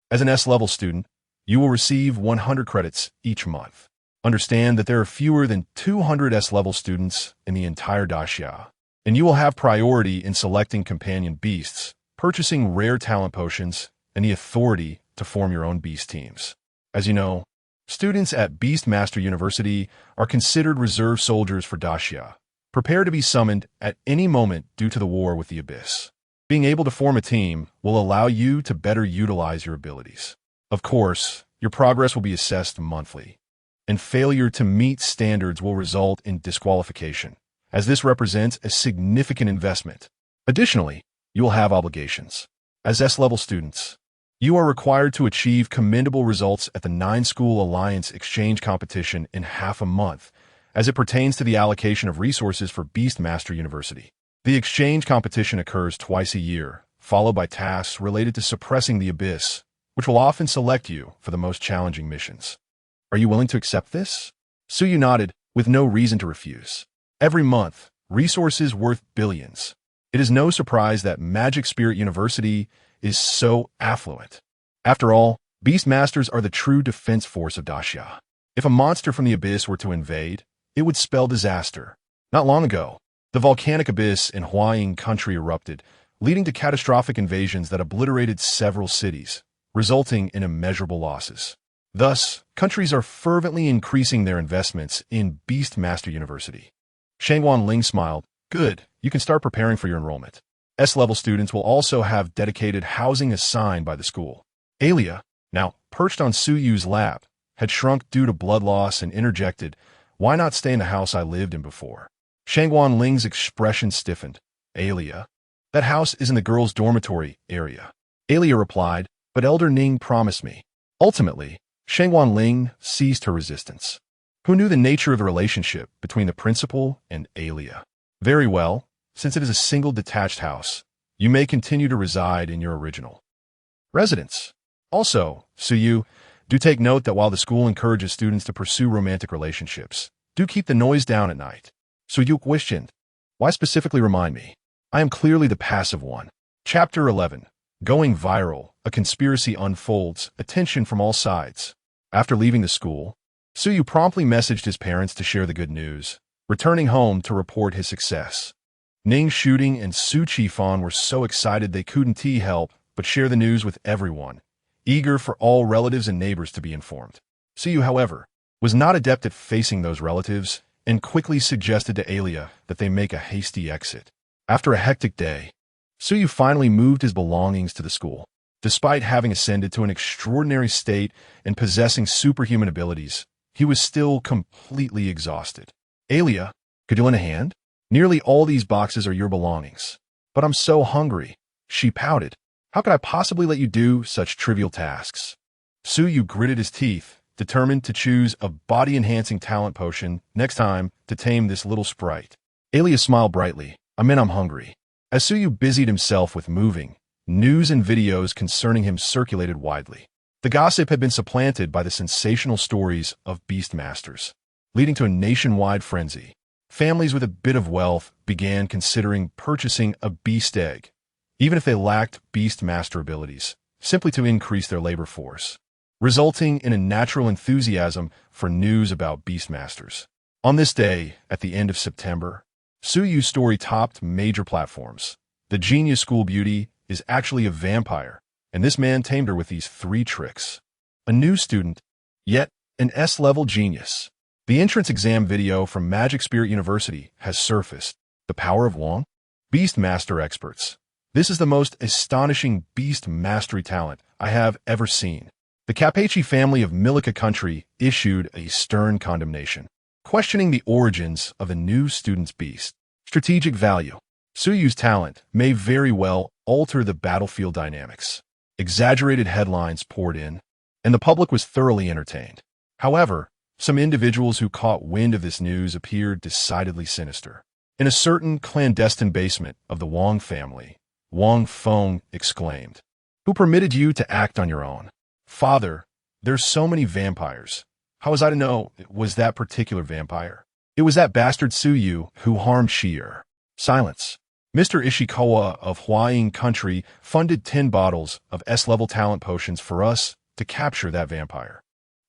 As an S-level student, you will receive 100 credits each month. Understand that there are fewer than 200 S-level students in the entire Daxia, and you will have priority in selecting companion beasts, purchasing rare talent potions, and the authority to form your own beast teams. As you know, students at Beastmaster University are considered reserve soldiers for Daxia, prepared to be summoned at any moment due to the war with the Abyss. Being able to form a team will allow you to better utilize your abilities. Of course, your progress will be assessed monthly, and failure to meet standards will result in disqualification, as this represents a significant investment. Additionally, you will have obligations. As S-level students, you are required to achieve commendable results at the 9-School Alliance exchange competition in half a month, as it pertains to the allocation of resources for Beastmaster University. The exchange competition occurs twice a year, followed by tasks related to suppressing the Abyss, which will often select you for the most challenging missions. Are you willing to accept this?" Suyu nodded, with no reason to refuse. Every month, resources worth billions. It is no surprise that Magic Spirit University is so affluent. After all, Beastmasters are the true defense force of Daxia. If a monster from the Abyss were to invade, it would spell disaster. Not long ago, the volcanic abyss in Huaying country erupted, leading to catastrophic invasions that obliterated several cities, resulting in immeasurable losses. Thus, countries are fervently increasing their investments in Beastmaster University. Shangguan Ling smiled. "Good, you can start preparing for your enrollment. S-level students will also have dedicated housing assigned by the school." Alia, now perched on Suyu's lap, had shrunk due to blood loss and interjected, "Why not stay in the house I lived in before?" Shangguan Ling's expression stiffened. "Alia, that house is in the girls' dormitory area." Alia replied, "But Elder Ning promised me." Ultimately, Shangguan Ling ceased her resistance. Who knew the nature of the relationship between the principal and Alia? "Very well, since it is a single detached house, you may continue to reside in your original residence. Also, Suyu, do take note that while the school encourages students to pursue romantic relationships, do keep the noise down at night." Suyu questioned, "Why specifically remind me? I am clearly the passive one." Chapter 11. Going Viral. a conspiracy unfolds, attention from all sides. After leaving the school, Suyu promptly messaged his parents to share the good news, returning home to report his success. Ning Shooting and Su Qifan were so excited they couldn't help but share the news with everyone, eager for all relatives and neighbors to be informed. Suyu, however, was not adept at facing those relatives and quickly suggested to Alia that they make a hasty exit. After a hectic day, Suyu finally moved his belongings to the school. Despite having ascended to an extraordinary state and possessing superhuman abilities, he was still completely exhausted. Alia, could you lend a hand? Nearly all these boxes are your belongings. But I'm so hungry. She pouted. How could I possibly let you do such trivial tasks? Suyu gritted his teeth, determined to choose a body-enhancing talent potion next time to tame this little sprite. Alia smiled brightly. I meant I'm hungry. As Suyu busied himself with moving, news and videos concerning him circulated widely. The gossip had been supplanted by the sensational stories of beast masters, leading to a nationwide frenzy. Families with a bit of wealth began considering purchasing a beast egg, even if they lacked beast master abilities, simply to increase their labor force, resulting in a natural enthusiasm for news about beast masters. On this day, at the end of September, Suyu's story topped major platforms. The genius school beauty is actually a vampire, and this man tamed her with these 3 tricks. A new student, yet an S-level genius. The entrance exam video from Magic Spirit University has surfaced. The power of Wong? Beast Master experts. This is the most astonishing beast mastery talent I have ever seen. The Capaci family of Milica country issued a stern condemnation, questioning the origins of the new student's beast. Strategic value. Suyu's talent may very well alter the battlefield dynamics. Exaggerated headlines poured in, and the public was thoroughly entertained. However, some individuals who caught wind of this news appeared decidedly sinister. In a certain clandestine basement of the Wong family, Wang Feng exclaimed, "Who permitted you to act on your own? Father, there's so many vampires. How was I to know it was that particular vampire? It was that bastard Suyu who harmed Shier." Silence. Mr. Ishikawa of Huaying Country funded 10 bottles of S-level talent potions for us to capture that vampire.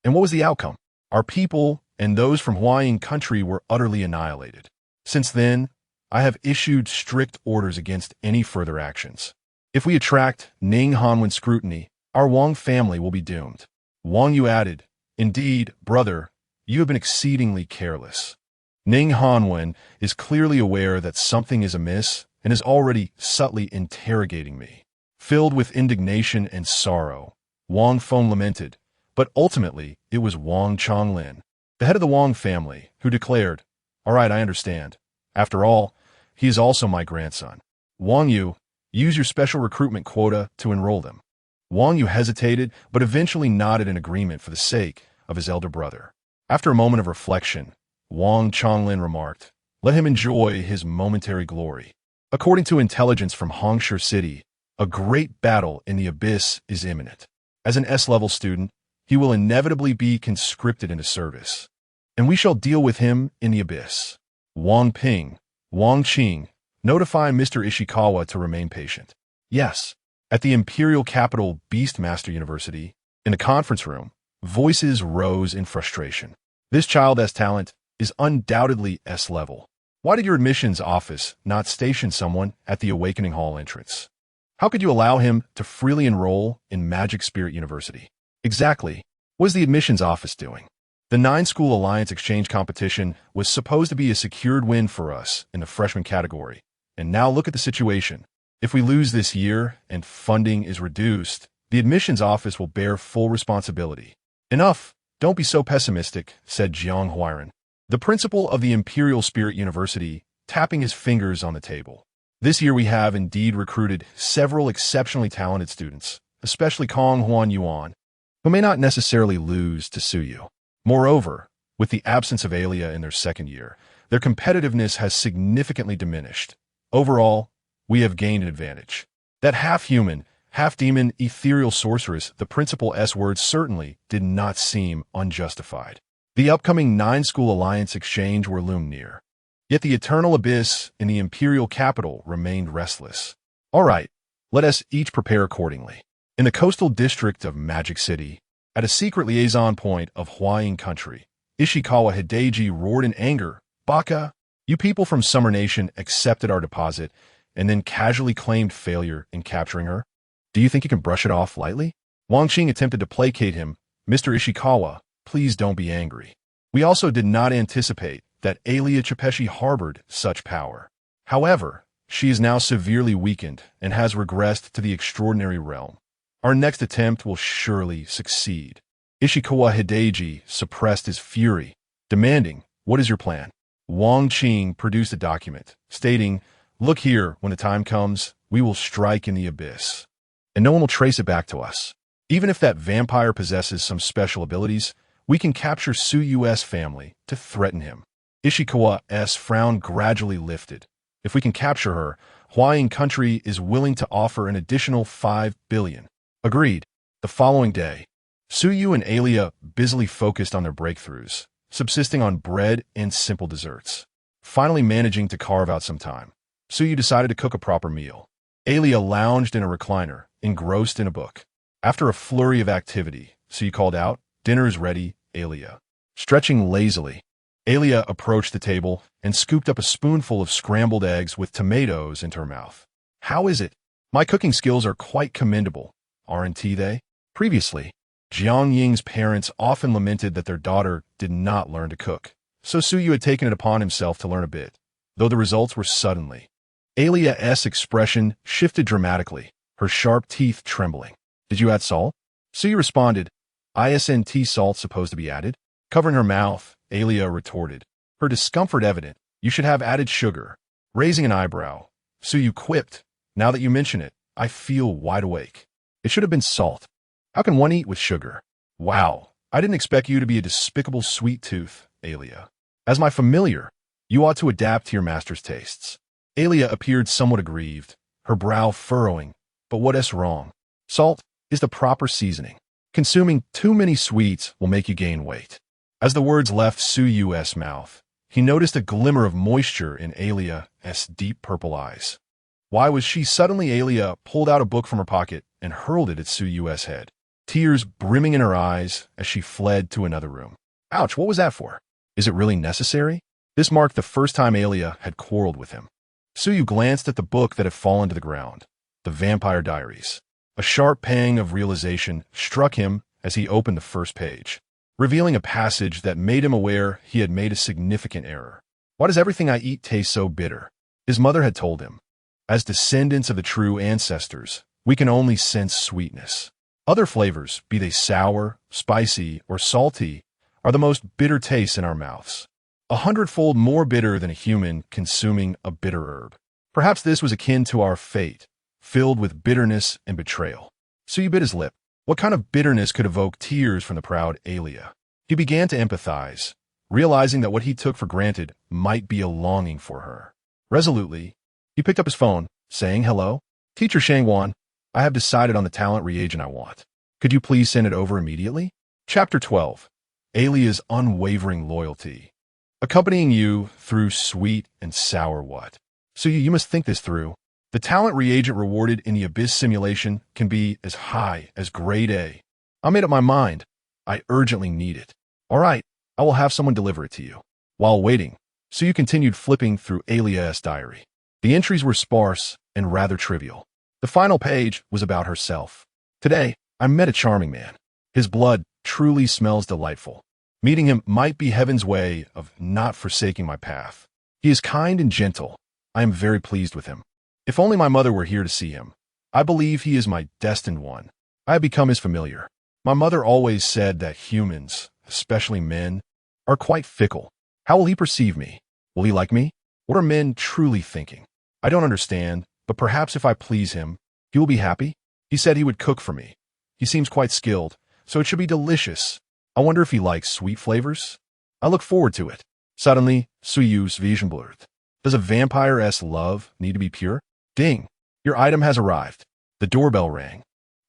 And what was the outcome? Our people and those from Huaying Country were utterly annihilated. Since then, I have issued strict orders against any further actions. If we attract Ning Hanwen scrutiny, our Wang family will be doomed. Wang Yu added, "Indeed, brother, you have been exceedingly careless." Ning Hanwen is clearly aware that something is amiss and is already subtly interrogating me. Filled with indignation and sorrow, Wang Feng lamented, but ultimately it was Wang Chonglin, the head of the Wang family, who declared, "All right, I understand. After all, he is also my grandson. Wang Yu, use your special recruitment quota to enroll them." Wang Yu hesitated, but eventually nodded in agreement for the sake of his elder brother. After a moment of reflection, Wang Chonglin remarked, "Let him enjoy his momentary glory." According to intelligence from Hongshu City, a great battle in the abyss is imminent. As an S-level student, he will inevitably be conscripted into service, and we shall deal with him in the abyss. Wang Ping, Wang Qing, notify Mr. Ishikawa to remain patient. Yes. At the imperial capital Beastmaster University, in the conference room, voices rose in frustration. This child has talent is undoubtedly S-level. Why did your admissions office not station someone at the Awakening Hall entrance? How could you allow him to freely enroll in Magic Spirit University? Exactly. What is the admissions office doing? The 9-school alliance exchange competition was supposed to be a secured win for us in the freshman category. And now look at the situation. If we lose this year and funding is reduced, the admissions office will bear full responsibility. Enough. Don't be so pessimistic, said Jiang Huiran, the principal of the Imperial Spirit University, tapping his fingers on the table. This year we have indeed recruited several exceptionally talented students, especially Kong Huan Yuan, who may not necessarily lose to Suyu. Moreover, with the absence of Alia in their second year, their competitiveness has significantly diminished. Overall, we have gained an advantage. That half-human, half-demon, ethereal sorceress, the principal S-word, certainly did not seem unjustified. The upcoming 9-school alliance exchange were loomed near. Yet the eternal abyss in the imperial capital remained restless. All right, let us each prepare accordingly. In the coastal district of Magic City, at a secret liaison point of Hawaiian country, Ishikawa Hideji roared in anger, "Baka, you people from Summer Nation accepted our deposit and then casually claimed failure in capturing her? Do you think you can brush it off lightly?" Wang Qing attempted to placate him. "Mr. Ishikawa, please don't be angry. We also did not anticipate that Alia Chapeshi harbored such power. However, she is now severely weakened and has regressed to the extraordinary realm. Our next attempt will surely succeed." Ishikawa Hideji suppressed his fury, demanding, "What is your plan?" Wang Qing produced a document, stating, "Look here, when the time comes, we will strike in the abyss, and no one will trace it back to us. Even if that vampire possesses some special abilities, we can capture Suyu's family to threaten him." Ishikawa's frown gradually lifted. "If we can capture her, Hawaiian country is willing to offer an additional 5 billion. Agreed. The following day, Suyu and Alia busily focused on their breakthroughs, subsisting on bread and simple desserts. Finally managing to carve out some time, Suyu decided to cook a proper meal. Alia lounged in a recliner, engrossed in a book. After a flurry of activity, Suyu called out, "Dinner is ready, Alia." Stretching lazily, Alia approached the table and scooped up a spoonful of scrambled eggs with tomatoes into her mouth. "How is it? My cooking skills are quite commendable, aren't they?" Previously, Jiang Ying's parents often lamented that their daughter did not learn to cook, so Suyu had taken it upon himself to learn a bit, though the results were suddenly. Alia's expression shifted dramatically, her sharp teeth trembling. "Did you add salt?" Suyu responded, "Isn't salt supposed to be added?" Covering her mouth, Alia retorted, her discomfort evident. "You should have added sugar." Raising an eyebrow, Suyu quipped, "Now that you mention it, I feel wide awake. It should have been salt. How can one eat with sugar?" "Wow, I didn't expect you to be a despicable sweet tooth, Alia. As my familiar, you ought to adapt to your master's tastes." Alia appeared somewhat aggrieved, her brow furrowing. "But what's wrong? Salt is the proper seasoning. Consuming too many sweets will make you gain weight." As the words left Suyu's mouth, he noticed a glimmer of moisture in Alia's deep purple eyes. Why was she suddenly? Alia pulled out a book from her pocket and hurled it at Suyu's head, tears brimming in her eyes as she fled to another room. "Ouch, what was that for? Is it really necessary?" This marked the first time Alia had quarreled with him. Suyu glanced at the book that had fallen to the ground, The Vampire Diaries. A sharp pang of realization struck him as he opened the first page, revealing a passage that made him aware he had made a significant error. "Why does everything I eat taste so bitter?" His mother had told him. "As descendants of the true ancestors, we can only sense sweetness. Other flavors, be they sour, spicy, or salty, are the most bitter tastes in our mouths. 100-fold more bitter than a human consuming a bitter herb. Perhaps this was akin to our fate, filled with bitterness and betrayal." Suyu bit his lip. What kind of bitterness could evoke tears from the proud Alia? He began to empathize, realizing that what he took for granted might be a longing for her. Resolutely, he picked up his phone, saying, "Hello? Teacher Shangwan, I have decided on the talent reagent I want. Could you please send it over immediately?" Chapter 12. Alia's Unwavering Loyalty. Accompanying you through sweet and sour what? So you must think this through. The talent reagent rewarded in the Abyss simulation can be as high as grade A. I made up my mind. I urgently need it. All right, I will have someone deliver it to you. While waiting, Suyu continued flipping through Alia's diary. The entries were sparse and rather trivial. The final page was about herself. "Today, I met a charming man. His blood truly smells delightful. Meeting him might be heaven's way of not forsaking my path. He is kind and gentle. I am very pleased with him. If only my mother were here to see him. I believe he is my destined one. I have become his familiar. My mother always said that humans, especially men, are quite fickle. How will he perceive me? Will he like me? What are men truly thinking? I don't understand, but perhaps if I please him, he will be happy. He said he would cook for me. He seems quite skilled, so it should be delicious. I wonder if he likes sweet flavors. I look forward to it." Suddenly, Suyu's vision blurred. Does a vampire's love need to be pure? Ding! Your item has arrived. The doorbell rang,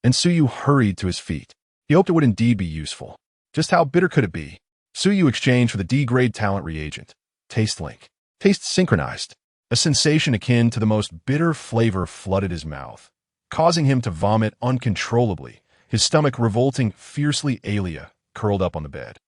and Suyu hurried to his feet. He hoped it would indeed be useful. Just how bitter could it be? Suyu exchanged for the D-grade talent reagent. Taste link. Taste synchronized. A sensation akin to the most bitter flavor flooded his mouth, causing him to vomit uncontrollably, his stomach revolting fiercely. Aelia curled up on the bed,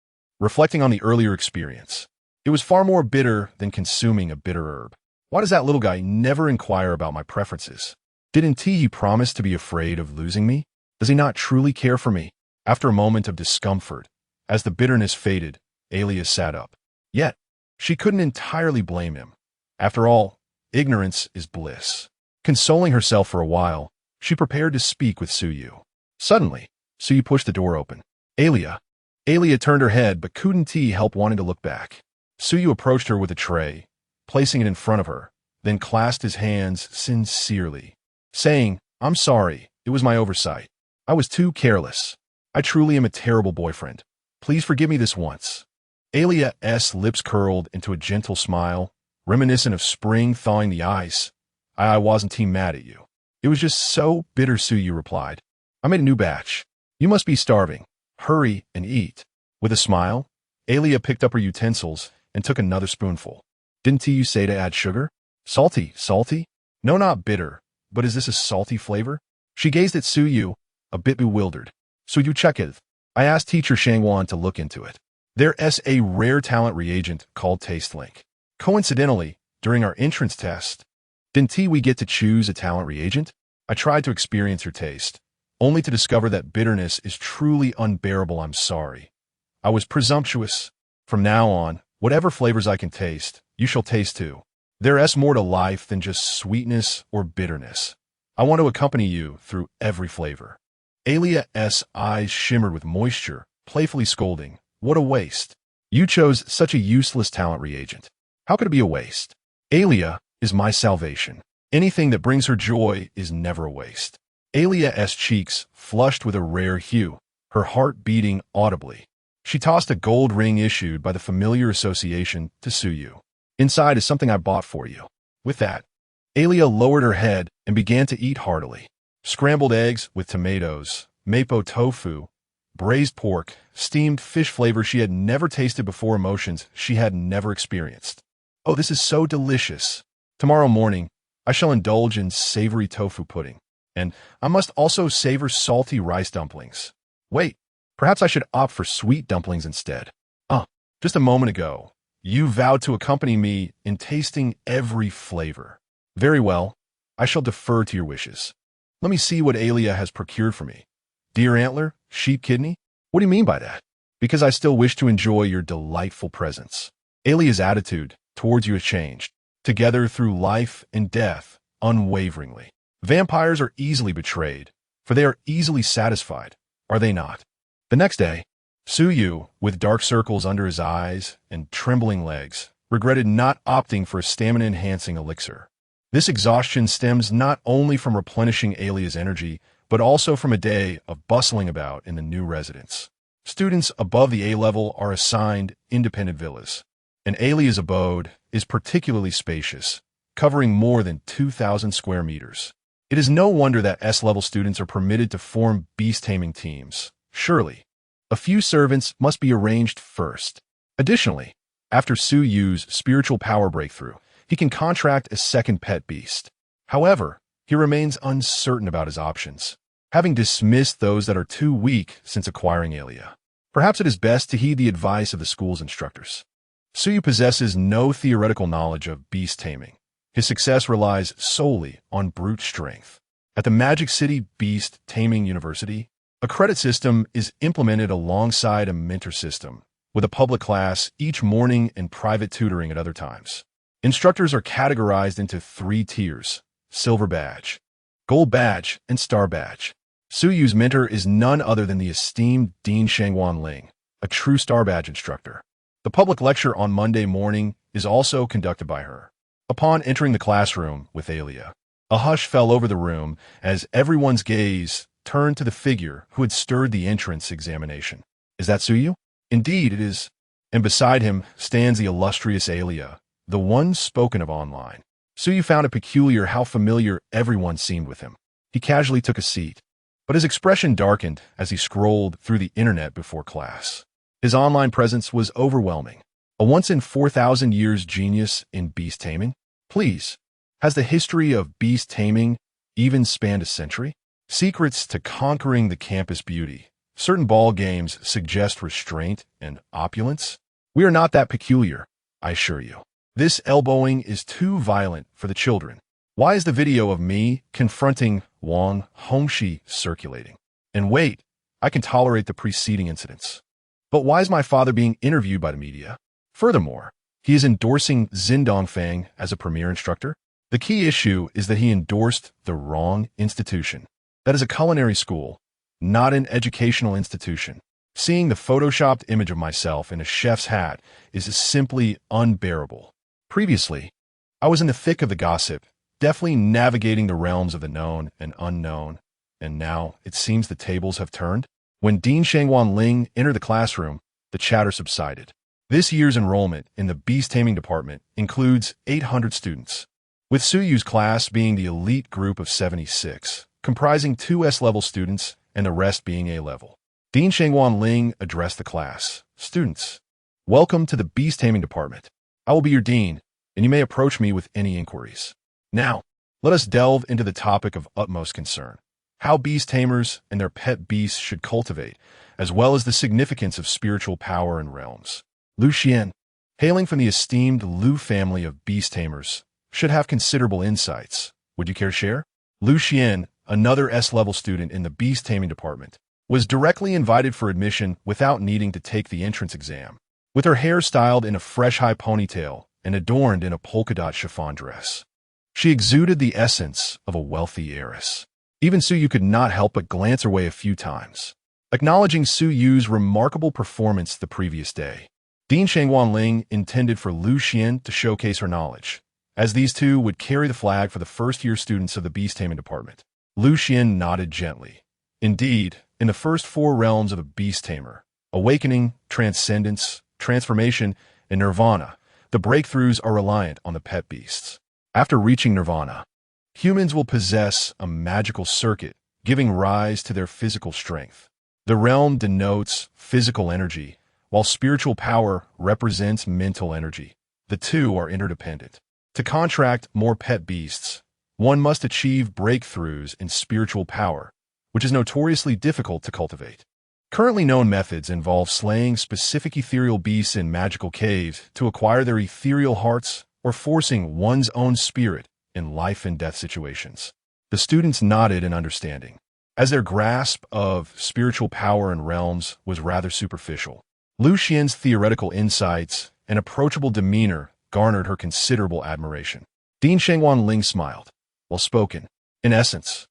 reflecting on the earlier experience. It was far more bitter than consuming a bitter herb. Why does that little guy never inquire about my preferences? Didn't he promise to be afraid of losing me? Does he not truly care for me? After a moment of discomfort, as the bitterness faded, Aelia sat up. Yet, she couldn't entirely blame him. After all, ignorance is bliss. Consoling herself for a while, she prepared to speak with Suyu. Suddenly, Suyu pushed the door open. Aelia. Aelia turned her head but couldn't help wanting to look back. Suyu approached her with a tray, placing it in front of her, then clasped his hands sincerely, saying, I'm sorry, it was my oversight. I was too careless. I truly am a terrible boyfriend. Please forgive me this once. Aelia's lips curled into a gentle smile, reminiscent of spring thawing the ice. I wasn't mad at you. It was just so bitter, Suyu replied. I made a new batch. You must be starving. Hurry and eat. With a smile, Aelia picked up her utensils and took another spoonful. Didn't you say to add sugar? Salty, salty? No, not bitter, but is this a salty flavor? She gazed at Suyu, a bit bewildered. Suyu, check it. I asked teacher Shangwan to look into it. There's a rare talent reagent called Taste Link. Coincidentally, during our entrance test, didn't we get to choose a talent reagent? I tried to experience her taste, only to discover that bitterness is truly unbearable. I'm sorry. I was presumptuous. From now on, whatever flavors I can taste, you shall taste too. There's more to life than just sweetness or bitterness. I want to accompany you through every flavor. Aelia's eyes shimmered with moisture, playfully scolding. What a waste. You chose such a useless talent reagent. How could it be a waste? Aelia is my salvation. Anything that brings her joy is never a waste. Aelia's cheeks flushed with a rare hue, her heart beating audibly. She tossed a gold ring issued by the familiar association to Suyu. Inside is something I bought for you. With that, Aelia lowered her head and began to eat heartily. Scrambled eggs with tomatoes, mapo tofu, braised pork, steamed fish flavor she had never tasted before, emotions she had never experienced. Oh, this is so delicious. Tomorrow morning, I shall indulge in savory tofu pudding, and I must also savor salty rice dumplings. Wait, perhaps I should opt for sweet dumplings instead. Just a moment ago, you vowed to accompany me in tasting every flavor. Very well, I shall defer to your wishes. Let me see what Aelia has procured for me. Deer antler, sheep kidney? What do you mean by that? Because I still wish to enjoy your delightful presence. Aelia's attitude towards you has changed, together through life and death, unwaveringly. Vampires are easily betrayed, for they are easily satisfied, are they not? The next day, Suyu, with dark circles under his eyes and trembling legs, regretted not opting for a stamina-enhancing elixir. This exhaustion stems not only from replenishing Aelia's energy, but also from a day of bustling about in the new residence. Students above the A level are assigned independent villas, and Aelia's abode is particularly spacious, covering more than 2,000 square meters. It is no wonder that S-level students are permitted to form beast-taming teams. Surely, a few servants must be arranged first. Additionally, after Suyu's spiritual power breakthrough, he can contract a second pet beast. However, he remains uncertain about his options, having dismissed those that are too weak since acquiring Aelia. Perhaps it is best to heed the advice of the school's instructors. Suyu possesses no theoretical knowledge of beast taming. His success relies solely on brute strength. At the Magic City Beast Taming University, a credit system is implemented alongside a mentor system, with a public class each morning and private tutoring at other times. Instructors are categorized into 3 tiers: Silver Badge, Gold Badge, and Star Badge. Suyu's mentor is none other than the esteemed Dean Shangwan Ling, a true Star Badge instructor. The public lecture on Monday morning is also conducted by her. Upon entering the classroom with Aelia, a hush fell over the room as everyone's gaze turned to the figure who had stirred the entrance examination. Is that Suyu? Indeed, it is. And beside him stands the illustrious Aelia, the one spoken of online. Suyu found it peculiar how familiar everyone seemed with him. He casually took a seat, but his expression darkened as he scrolled through the internet before class. His online presence was overwhelming. A once-in-4,000 years genius in beast taming? Please, has the history of beast taming even spanned a century? Secrets to conquering the campus beauty. Certain ball games suggest restraint and opulence. We are not that peculiar, I assure you. This elbowing is too violent for the children. Why is the video of me confronting Wang Hongxi circulating? And wait, I can tolerate the preceding incidents. But why is my father being interviewed by the media? Furthermore, he is endorsing Xindongfang as a premier instructor. The key issue is that he endorsed the wrong institution. That is a culinary school, not an educational institution. Seeing the photoshopped image of myself in a chef's hat is simply unbearable. Previously, I was in the thick of the gossip, deftly navigating the realms of the known and unknown, and now it seems the tables have turned. When Dean Shangwan Ling entered the classroom, the chatter subsided. This year's enrollment in the beast taming department includes 800 students, with Suyu's class being the elite group of 76, comprising 2 S-level students and the rest being A-level. Dean Shangwan Ling addressed the class. Students, welcome to the beast taming department. I will be your dean, and you may approach me with any inquiries. Now, let us delve into the topic of utmost concern: how beast tamers and their pet beasts should cultivate, as well as the significance of spiritual power and realms. Lu Xian, hailing from the esteemed Lu family of beast tamers, should have considerable insights. Would you care to share? Lu Xian, another S-level student in the beast taming department, was directly invited for admission without needing to take the entrance exam. With her hair styled in a fresh high ponytail and adorned in a polka-dot chiffon dress, she exuded the essence of a wealthy heiress. Even Suyu could not help but glance her way a few times, acknowledging Suyu's remarkable performance the previous day. Dean Shangwan Ling intended for Lu Xian to showcase her knowledge, as these two would carry the flag for the first-year students of the beast taming department. Lu Xian nodded gently. Indeed, in the first 4 realms of a beast tamer, awakening, transcendence, transformation, and nirvana, the breakthroughs are reliant on the pet beasts. After reaching nirvana, humans will possess a magical circuit, giving rise to their physical strength. The realm denotes physical energy, while spiritual power represents mental energy. The two are interdependent. To contract more pet beasts, one must achieve breakthroughs in spiritual power, which is notoriously difficult to cultivate. Currently known methods involve slaying specific ethereal beasts in magical caves to acquire their ethereal hearts, or forcing one's own spirit in life and death situations. The students nodded in understanding, as their grasp of spiritual power and realms was rather superficial. Lu Xian's theoretical insights and approachable demeanor garnered her considerable admiration. Dean Shangwan Ling smiled. Well spoken. In essence,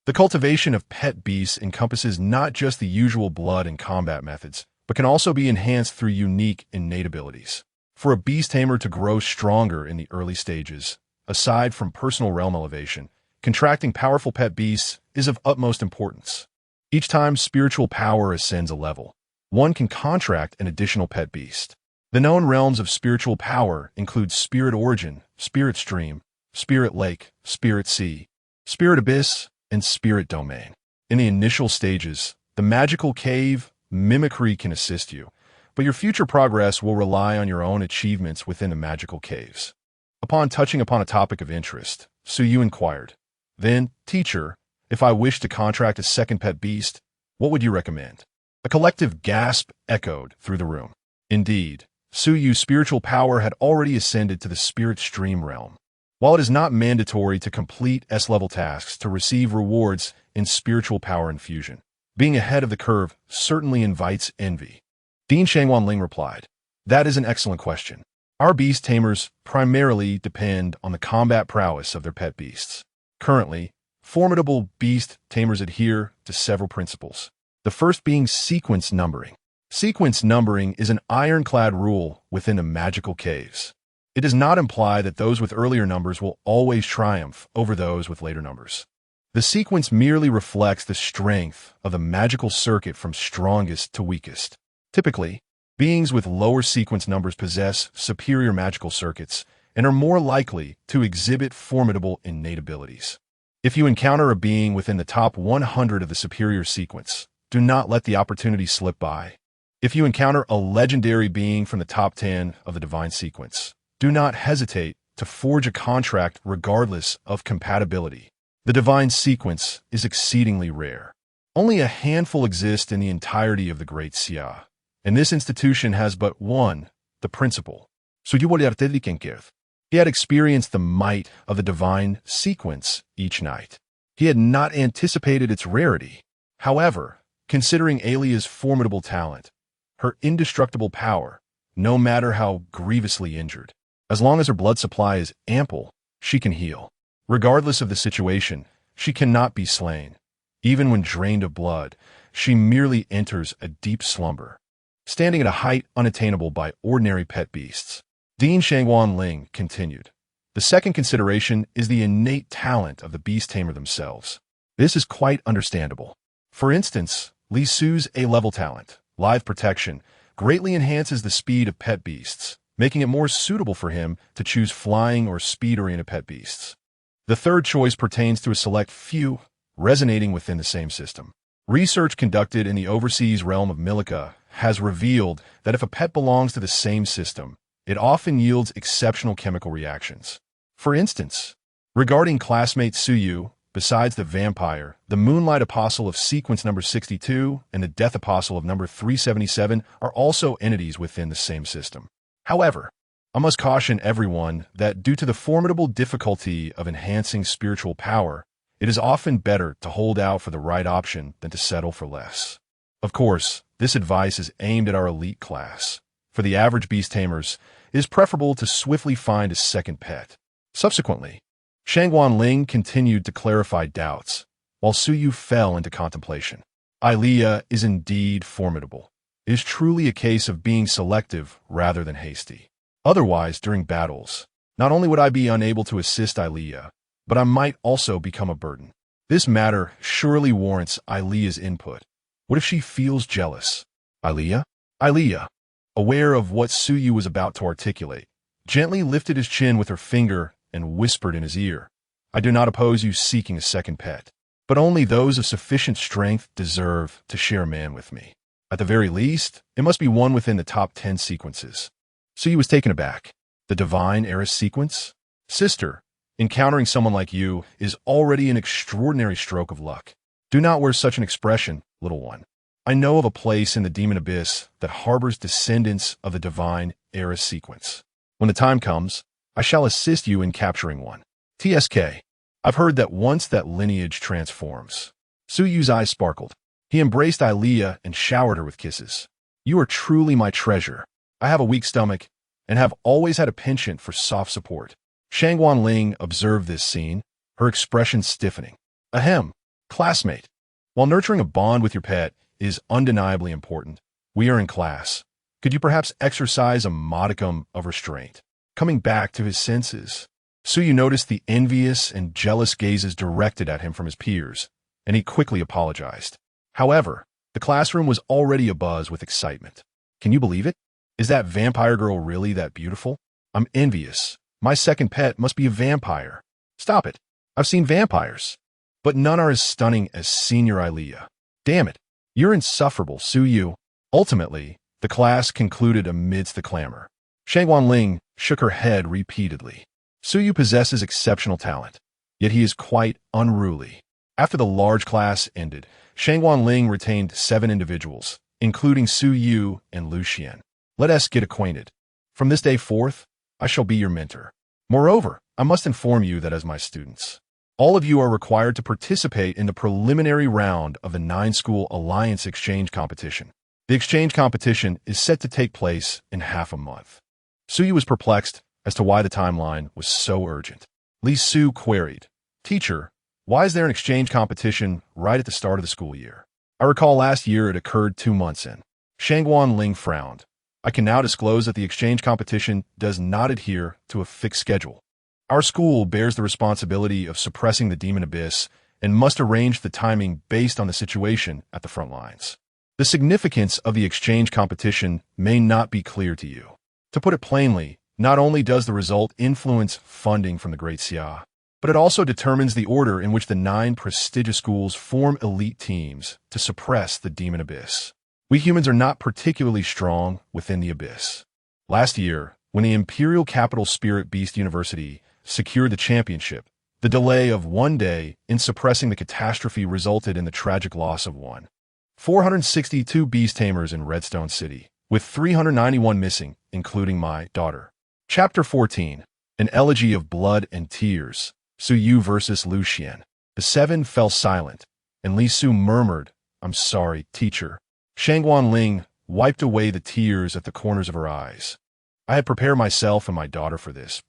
the cultivation of pet beasts encompasses not just the usual blood and combat methods, but can also be enhanced through unique innate abilities. For a beast tamer to grow stronger in the early stages, aside from personal realm elevation, contracting powerful pet beasts is of utmost importance. Each time spiritual power ascends a level, one can contract an additional pet beast. The known realms of spiritual power include Spirit Origin, Spirit Stream, Spirit Lake, Spirit Sea, Spirit Abyss, and Spirit Domain. In the initial stages, the magical cave mimicry can assist you, but your future progress will rely on your own achievements within the magical caves. Upon touching upon a topic of interest, Suyu inquired, "Then, teacher, if I wish to contract a second pet beast, what would you recommend?" A collective gasp echoed through the room. Indeed, Suyu's spiritual power had already ascended to the Spirit Stream realm. While it is not mandatory to complete S-level tasks to receive rewards in spiritual power infusion, being ahead of the curve certainly invites envy. Dean Shangwan Ling replied, "That is an excellent question. Our beast tamers primarily depend on the combat prowess of their pet beasts. Currently, formidable beast tamers adhere to several principles, the first being sequence numbering. Sequence numbering is an ironclad rule within the magical caves. It does not imply that those with earlier numbers will always triumph over those with later numbers. The sequence merely reflects the strength of the magical circuit from strongest to weakest. Typically, beings with lower sequence numbers possess superior magical circuits and are more likely to exhibit formidable innate abilities. If you encounter a being within the top 100 of the superior sequence, do not let the opportunity slip by. If you encounter a legendary being from the top 10 of the divine sequence, do not hesitate to forge a contract regardless of compatibility. The divine sequence is exceedingly rare. Only a handful exist in the entirety of the Great Xia, and this institution has but one, the principal. He had experienced the might of the divine sequence each night. He had not anticipated its rarity. However, considering Alia's formidable talent, her indestructible power, no matter how grievously injured, as long as her blood supply is ample, she can heal. Regardless of the situation, she cannot be slain. Even when drained of blood, she merely enters a deep slumber, standing at a height unattainable by ordinary pet beasts. Dean Shangwan Ling continued. The second consideration is the innate talent of the beast tamer themselves. This is quite understandable. For instance, Li Su's A-level talent, live protection, greatly enhances the speed of pet beasts, making it more suitable for him to choose flying or speed-oriented pet beasts. The third choice pertains to a select few, resonating within the same system. Research conducted in the overseas realm of Milica has revealed that if a pet belongs to the same system, it often yields exceptional chemical reactions. For instance, regarding classmate Suyu, besides the vampire, the Moonlight Apostle of sequence number 62 and the Death Apostle of number 377 are also entities within the same system. However, I must caution everyone that due to the formidable difficulty of enhancing spiritual power, it is often better to hold out for the right option than to settle for less. Of course, this advice is aimed at our elite class. For the average beast tamers, it is preferable to swiftly find a second pet. Subsequently, Shangwan Ling continued to clarify doubts, while Suyu fell into contemplation. Ilea is indeed formidable. It is truly a case of being selective rather than hasty. Otherwise, during battles, not only would I be unable to assist Ilea, but I might also become a burden. This matter surely warrants Ilea's input. What if she feels jealous? Ilea? Ilea, aware of what Suyu was about to articulate, gently lifted his chin with her finger and whispered in his ear, I do not oppose you seeking a second pet, but only those of sufficient strength deserve to share a man with me. At the very least, it must be one within the top 10 sequences. Suyu was taken aback. The divine heiress sequence? Sister, encountering someone like you is already an extraordinary stroke of luck. Do not wear such an expression, little one. I know of a place in the demon abyss that harbors descendants of the divine heiress sequence. When the time comes, I shall assist you in capturing one. TSK. I've heard that once that lineage transforms. Suyu's eyes sparkled. He embraced Ilea and showered her with kisses. You are truly my treasure. I have a weak stomach and have always had a penchant for soft support. Shangwan Ling observed this scene, her expression stiffening. Ahem, classmate. While nurturing a bond with your pet is undeniably important, we are in class. Could you perhaps exercise a modicum of restraint? Coming back to his senses, Suyu noticed the envious and jealous gazes directed at him from his peers, and he quickly apologized. However, the classroom was already abuzz with excitement. Can you believe it? Is that vampire girl really that beautiful? I'm envious. My second pet must be a vampire. Stop it. I've seen vampires, but none are as stunning as Senior Ilea. Damn it. You're insufferable, Suyu. Ultimately, the class concluded amidst the clamor. Shangwan Ling shook her head repeatedly. Suyu possesses exceptional talent, yet he is quite unruly. After the large class ended, Shangwan Ling retained 7 individuals, including Suyu and Lucian. Let us get acquainted. From this day forth, I shall be your mentor. Moreover, I must inform you that as my students, all of you are required to participate in the preliminary round of the 9-school Alliance Exchange Competition. The exchange competition is set to take place in half a month. Suyu was perplexed as to why the timeline was so urgent. Li Su queried, Teacher, why is there an exchange competition right at the start of the school year? I recall last year it occurred 2 months in. Shangwan Ling frowned. I can now disclose that the exchange competition does not adhere to a fixed schedule. Our school bears the responsibility of suppressing the demon abyss and must arrange the timing based on the situation at the front lines. The significance of the exchange competition may not be clear to you. To put it plainly, not only does the result influence funding from the Great Xia, but it also determines the order in which the 9 prestigious schools form elite teams to suppress the demon abyss. We humans are not particularly strong within the abyss. Last year, when the Imperial Capital Spirit Beast University secured the championship, The delay of one day in suppressing the catastrophe resulted in the tragic loss of 462 beast tamers in Redstone City, with 391 missing, including my daughter. Chapter 14. An Elegy of Blood and Tears. Su Yu versus Lu Xian. The seven fell silent, and Li Su murmured, "I'm sorry, teacher." Shangguan Ling wiped away the tears at the corners of her eyes. I had prepared myself and my daughter for this,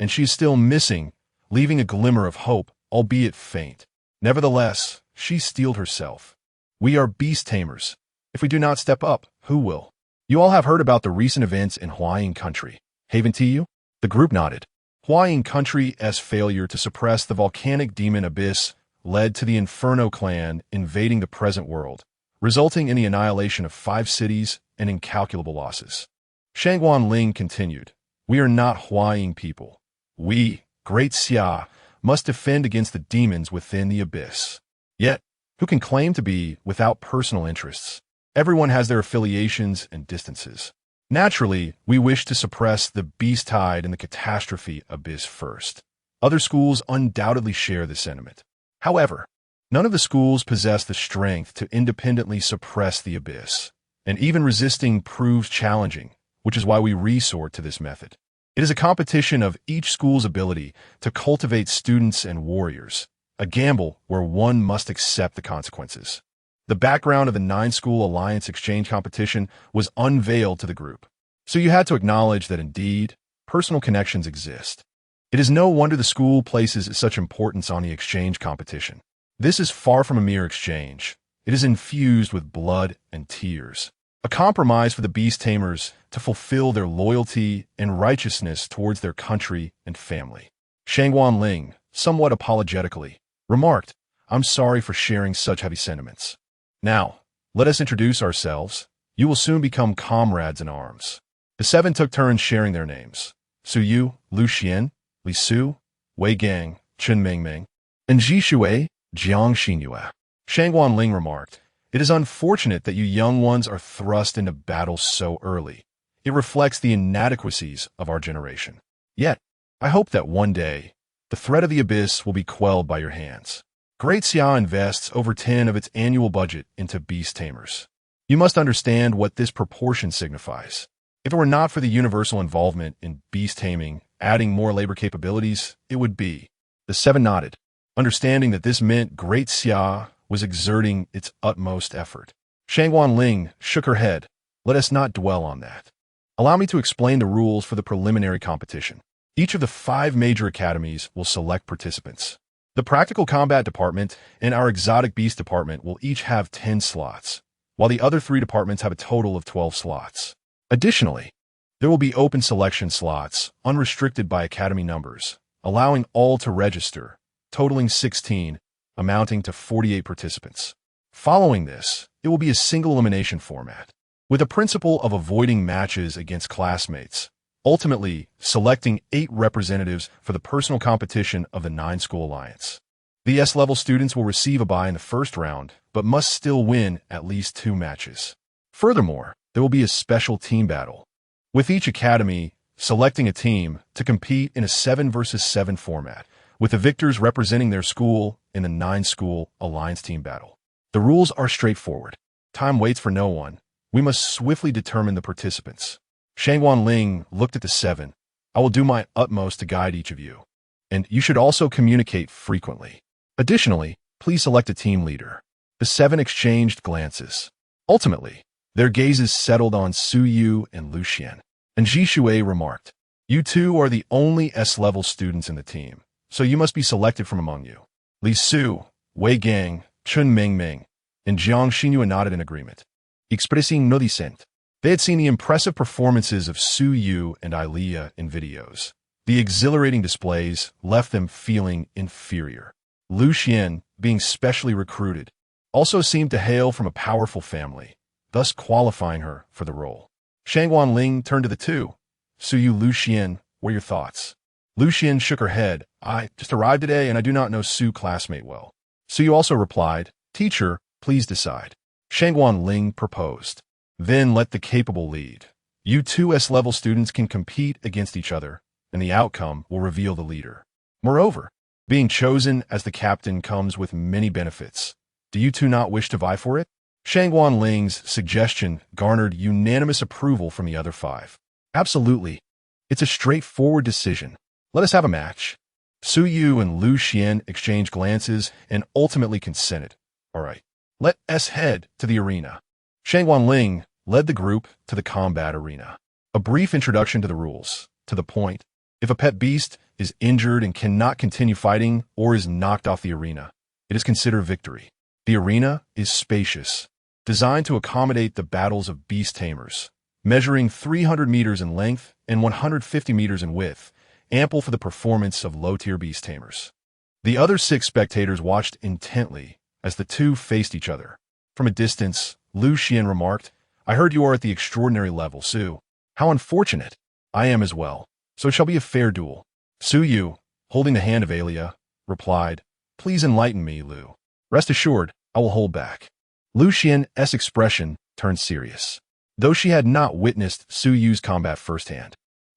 and she is still missing, leaving a glimmer of hope, albeit faint. Nevertheless, she steeled herself. We are beast tamers. If we do not step up, who will? You all have heard about the recent events in Huaying Country, haven't you? The group nodded. Huaying Country's failure to suppress the volcanic demon abyss led to the Inferno clan invading the present world, resulting in the annihilation of 5 cities and incalculable losses. Shangguan Ling continued, "We are not Huaying people. We, Great Xia, must defend against the demons within the abyss. Yet, who can claim to be without personal interests? Everyone has their affiliations and distances. Naturally, we wish to suppress the beast tide in the catastrophe abyss first. Other schools undoubtedly share this sentiment. However, none of the schools possess the strength to independently suppress the abyss, and even resisting proves challenging, which is why we resort to this method. It is a competition of each school's ability to cultivate students and warriors, a gamble where one must accept the consequences. The background of the 9-school alliance exchange competition was unveiled to the group, so you had to acknowledge that indeed, personal connections exist. It is no wonder the school places such importance on the exchange competition. This is far from a mere exchange. It is infused with blood and tears, a compromise for the beast tamers to fulfill their loyalty and righteousness towards their country and family. Shangguan Ling, somewhat apologetically, remarked, "I'm sorry for sharing such heavy sentiments. Now, let us introduce ourselves. You will soon become comrades in arms." The 7 took turns sharing their names. Su Yu, Lu Xian, Li Su, Wei Gang, Chen Mingming, and Ji Shui, Jiang Xinyue. Shangguan Ling remarked, "It is unfortunate that you young ones are thrust into battle so early. It reflects the inadequacies of our generation. Yet, I hope that one day, the threat of the abyss will be quelled by your hands. Great Xia invests over 10 of its annual budget into beast tamers. You must understand what this proportion signifies. If it were not for the universal involvement in beast taming, adding more labor capabilities, it would be." The 7 nodded, understanding that this meant Great Xia was exerting its utmost effort. Shangguan Ling shook her head. "Let us not dwell on that. Allow me to explain the rules for the preliminary competition. Each of the 5 major academies will select participants. The Practical Combat Department and our Exotic Beast Department will each have 10 slots, while the other 3 departments have a total of 12 slots. Additionally, there will be open selection slots, unrestricted by academy numbers, allowing all to register, totaling 16, amounting to 48 participants. Following this, it will be a single elimination format, with a principle of avoiding matches against classmates, ultimately selecting 8 representatives for the personal competition of the 9-school alliance. The S-level students will receive a bye in the first round, but must still win at least 2 matches. Furthermore, there will be a special team battle, with each academy selecting a team to compete in a 7 versus 7 format, with the victors representing their school in the 9-school alliance team battle. The rules are straightforward. Time waits for no one. We must swiftly determine the participants. Shangguan Ling looked at the 7. "I will do my utmost to guide each of you, and you should also communicate frequently. Additionally, please select a team leader." The 7 exchanged glances. Ultimately, their gazes settled on Su Yu and Lu Xian, and Ji Shui remarked, "You 2 are the only S-level students in the team, so you must be selected from among you." Li Su, Wei Gang, Chen Mingming, and Jiang Xinyue nodded in agreement, expressing no dissent. They had seen the impressive performances of Su Yu and Ilea in videos. The exhilarating displays left them feeling inferior. Lu Xian, being specially recruited, also seemed to hail from a powerful family, thus qualifying her for the role. Shangguan Ling turned to the 2. "Su Yu, Lu Xian, what are your thoughts?" Lu Xian shook her head. "I just arrived today and I do not know Su classmate well." Su Yu also replied, "Teacher, please decide." Shangguan Ling proposed, "Then let the capable lead. You 2 S-level students can compete against each other, and the outcome will reveal the leader. Moreover, Being chosen as the captain comes with many benefits. Do you two not wish to vie for it? Shangguan Ling's suggestion garnered unanimous approval from the other five. Absolutely. It's a straightforward decision. Let us have a match. Su Yu and Lu Xian exchanged glances and ultimately consented. All right, let us head to the arena. Shangguan Ling led the group to the combat arena. A brief introduction to the rules. To the point, if a pet beast is injured and cannot continue fighting or is knocked off the arena, it is considered victory. The arena is spacious, designed to accommodate the battles of beast tamers, measuring 300 meters in length and 150 meters in width, ample for the performance of low-tier beast tamers. The other 6 spectators watched intently as the two faced each other. From a distance, Lu Xian remarked, I heard you are at the extraordinary level, Su. How unfortunate. I am as well. So it shall be a fair duel. Su Yu, holding the hand of Alia, replied, Please enlighten me, Lu. Rest assured, I will hold back. Lu Xian's expression turned serious, though she had not witnessed Su Yu's combat firsthand.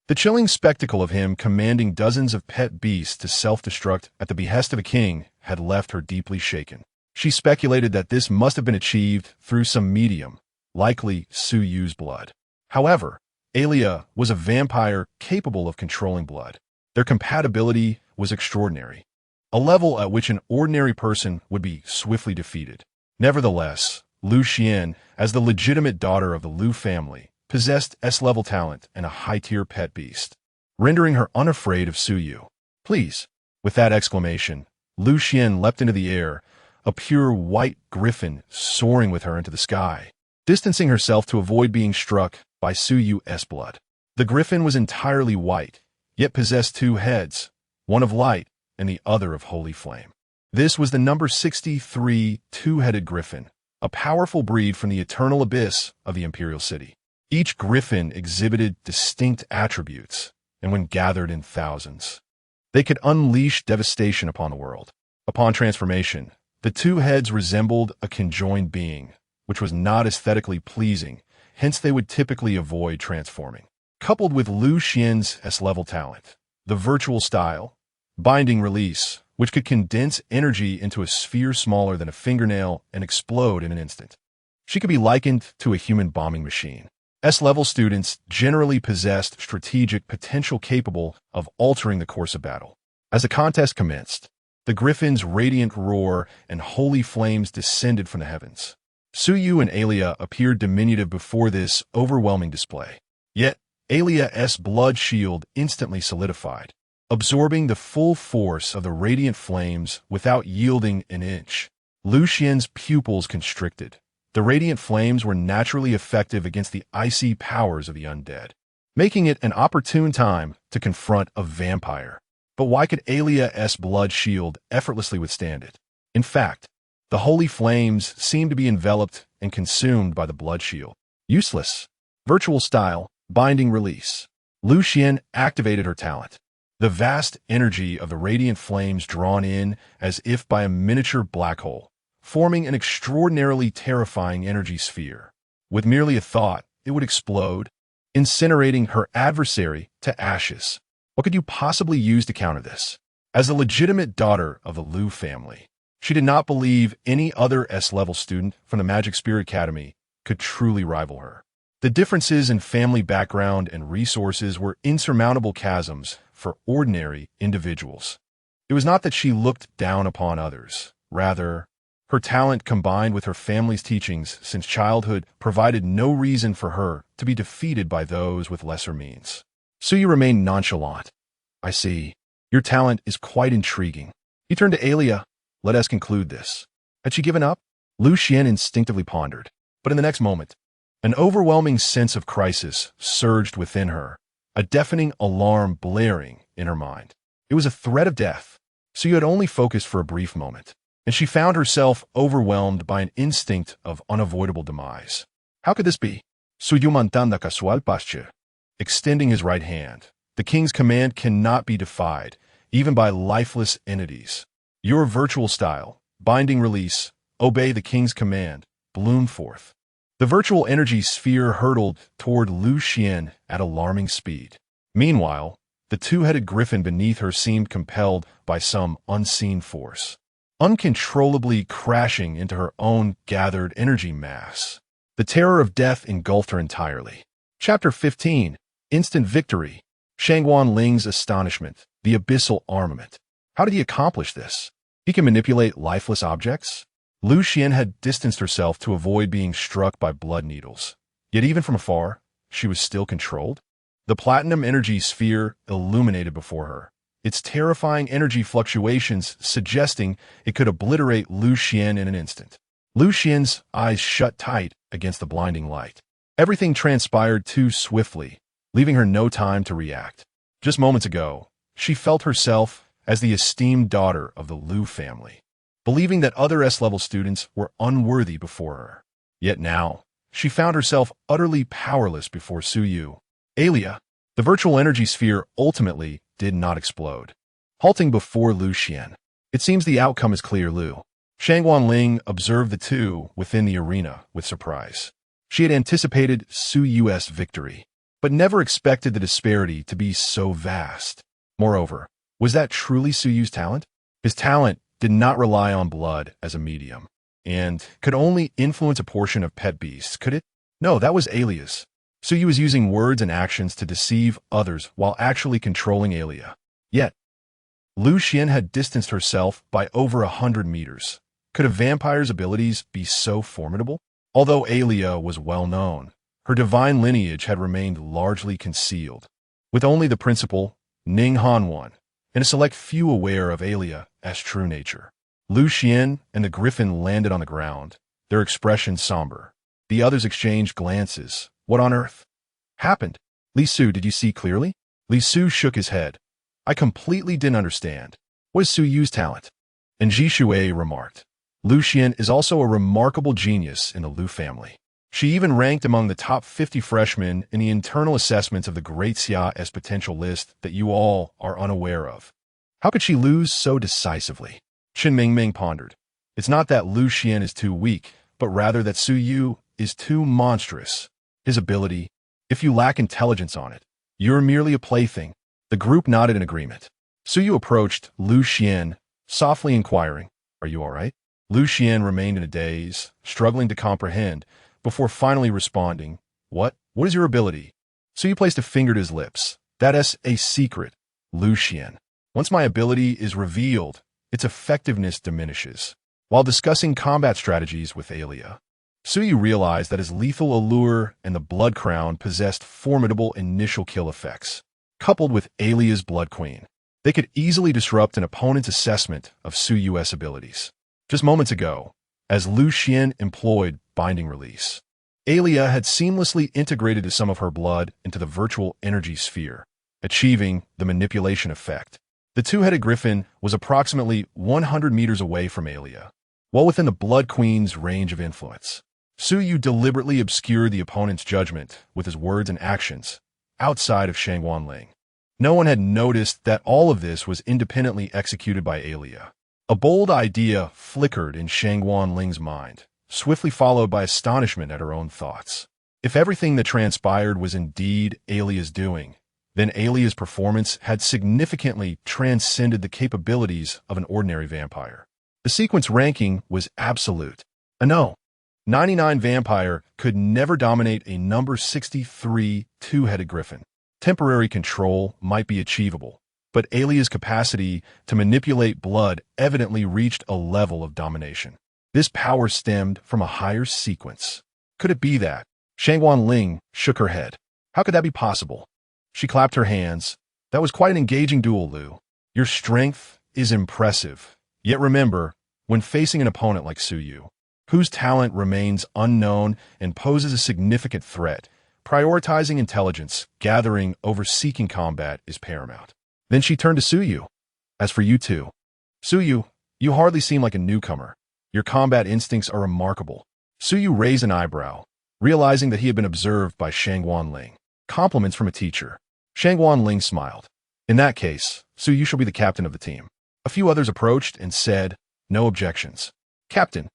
The chilling spectacle of him commanding dozens of pet beasts to self-destruct at the behest of a king had left her deeply shaken. She speculated that this must have been achieved through some medium, likely Su Yu's blood. However, Alia was a vampire capable of controlling blood. Their compatibility was extraordinary, a level at which an ordinary person would be swiftly defeated. Nevertheless, Lu Xian, as the legitimate daughter of the Lu family, possessed S-level talent and a high-tier pet beast, rendering her unafraid of Su Yu. Please. With that exclamation, Lu Xian leapt into the air, a pure white griffin soaring with her into the sky, distancing herself to avoid being struck by Su Yu's blood. The griffin was entirely white, yet possessed 2 heads, one of light and the other of holy flame. This was the number 63 two-headed griffin, a powerful breed from the eternal abyss of the imperial city. Each griffin exhibited distinct attributes, and when gathered in thousands, they could unleash devastation upon the world. Upon transformation, the 2 heads resembled a conjoined being, which was not aesthetically pleasing, hence they would typically avoid transforming. Coupled with Lu Xian's S-level talent, the virtual style, binding release, which could condense energy into a sphere smaller than a fingernail and explode in an instant. She could be likened to a human bombing machine. S-level students generally possessed strategic potential capable of altering the course of battle. As the contest commenced, the griffin's radiant roar and holy flames descended from the heavens. Su Yu and Alia appeared diminutive before this overwhelming display. Yet, Alia's blood shield instantly solidified, absorbing the full force of the radiant flames without yielding an inch. Lu Xian's pupils constricted. The radiant flames were naturally effective against the icy powers of the undead, making it an opportune time to confront a vampire. But why could Alia's blood shield effortlessly withstand it? In fact, the holy flames seemed to be enveloped and consumed by the blood shield. Useless. Virtual style, binding release. Lu Xian activated her talent. The vast energy of the radiant flames drawn in as if by a miniature black hole, forming an extraordinarily terrifying energy sphere. With merely a thought, it would explode, incinerating her adversary to ashes. What could you possibly use to counter this? As a legitimate daughter of the Lu family, she did not believe any other S-level student from the Magic Spirit Academy could truly rival her. The differences in family background and resources were insurmountable chasms for ordinary individuals. It was not that she looked down upon others. Rather, her talent combined with her family's teachings since childhood provided no reason for her to be defeated by those with lesser means. Su Yu remained nonchalant. I see. Your talent is quite intriguing. He turned to Alia. Let us conclude this. Had she given up? Lu Xian instinctively pondered. But in the next moment, an overwhelming sense of crisis surged within her, a deafening alarm blaring in her mind. It was a threat of death. Su Yu had only focused for a brief moment, and she found herself overwhelmed by an instinct of unavoidable demise. How could this be? Su Yu mantanda casual pasche. Extending his right hand, the king's command cannot be defied, even by lifeless entities. Your virtual style, binding release, obey the king's command, bloom forth. The virtual energy sphere hurtled toward Lu Xian at alarming speed. Meanwhile, The two-headed griffin beneath her seemed compelled by some unseen force, uncontrollably crashing into her own gathered energy mass. The terror of death engulfed her entirely. Chapter 15. Instant Victory. Shangguan Ling's astonishment. The abyssal armament. How did he accomplish this? He can manipulate lifeless objects? Lu Xian had distanced herself to avoid being struck by blood needles. Yet even from afar, she was still controlled. The platinum energy sphere illuminated before her, its terrifying energy fluctuations suggesting it could obliterate Lu Xian in an instant. Lu Xian's eyes shut tight against the blinding light. Everything transpired too swiftly, leaving her no time to react. Just moments ago, she felt herself as the esteemed daughter of the Lu family, believing that other S-level students were unworthy before her. Yet now, she found herself utterly powerless before Su Yu. Alia, the virtual energy sphere ultimately did not explode, halting before Lu Xian. It seems the outcome is clear, Lu. Shangguan Ling observed the two within the arena with surprise. She had anticipated Su Yu's victory, but never expected the disparity to be so vast. Moreover, was that truly Su Yu's talent? His talent did not rely on blood as a medium, and could only influence a portion of pet beasts, could it? No, that was Alia's. Su Yu was using words and actions to deceive others while actually controlling Alia. Yet, Lu Xian had distanced herself by over 100 meters. Could a vampire's abilities be so formidable? Although Alia was well known, her divine lineage had remained largely concealed, with only the principal, Ning Hanwan, and a select few aware of Alia's true nature. Lu Xian and the griffin landed on the ground, their expressions somber. The others exchanged glances. What on earth happened? Li Su, did you see clearly? Li Su shook his head. I completely didn't understand. What is Su Yu's talent? And Ji Shui remarked. Lu Xian is also a remarkable genius in the Lu family. She even ranked among the top 50 freshmen in the internal assessments of the Great Xia's potential list that you all are unaware of. How could she lose so decisively? Qin Mingming pondered. It's not that Lu Xian is too weak, but rather that Su Yu is too monstrous. His ability, if you lack intelligence on it, you're merely a plaything. The group nodded in agreement. Su Yu approached Lu Xian, softly inquiring, Are you all right? Lu Xian remained in a daze, struggling to comprehend, before finally responding, What is your ability? Su Yu placed a finger to his lips. That is a secret, Lu Xian. Once my ability is revealed, its effectiveness diminishes. While discussing combat strategies with Alia, Su Yu realized that his lethal allure and the blood crown possessed formidable initial kill effects. Coupled with Alia's blood queen, they could easily disrupt an opponent's assessment of Su Yu's abilities. Just moments ago, as Lu Xian employed binding release, Alia had seamlessly integrated some of her blood into the virtual energy sphere, achieving the manipulation effect. The two-headed griffin was approximately 100 meters away from Alia, well within the blood queen's range of influence. Su Yu deliberately obscured the opponent's judgment with his words and actions, outside of Shangguan Ling. No one had noticed that all of this was independently executed by Alia. A bold idea flickered in Shangguan Ling's mind, swiftly followed by astonishment at her own thoughts. If everything that transpired was indeed Alia's doing, then Alia's performance had significantly transcended the capabilities of an ordinary vampire. The sequence ranking was absolute. A no. 99 vampire could never dominate a number 63 two-headed griffin. Temporary control might be achievable, but Alia's capacity to manipulate blood evidently reached a level of domination. This power stemmed from a higher sequence. Could it be that? Shangguan Ling shook her head. How could that be possible? She clapped her hands. That was quite an engaging duel, Lu. Your strength is impressive. Yet remember, when facing an opponent like Su Yu, whose talent remains unknown and poses a significant threat, prioritizing intelligence, gathering over seeking combat is paramount. Then she turned to Su Yu. As for you two, Su Yu, you hardly seem like a newcomer. Your combat instincts are remarkable. Su Yu raised an eyebrow, realizing that he had been observed by Shangguan Ling. Compliments from a teacher. Shangguan Ling smiled. In that case, Su Yu shall be the captain of the team. A few others approached and said, No objections. Captain,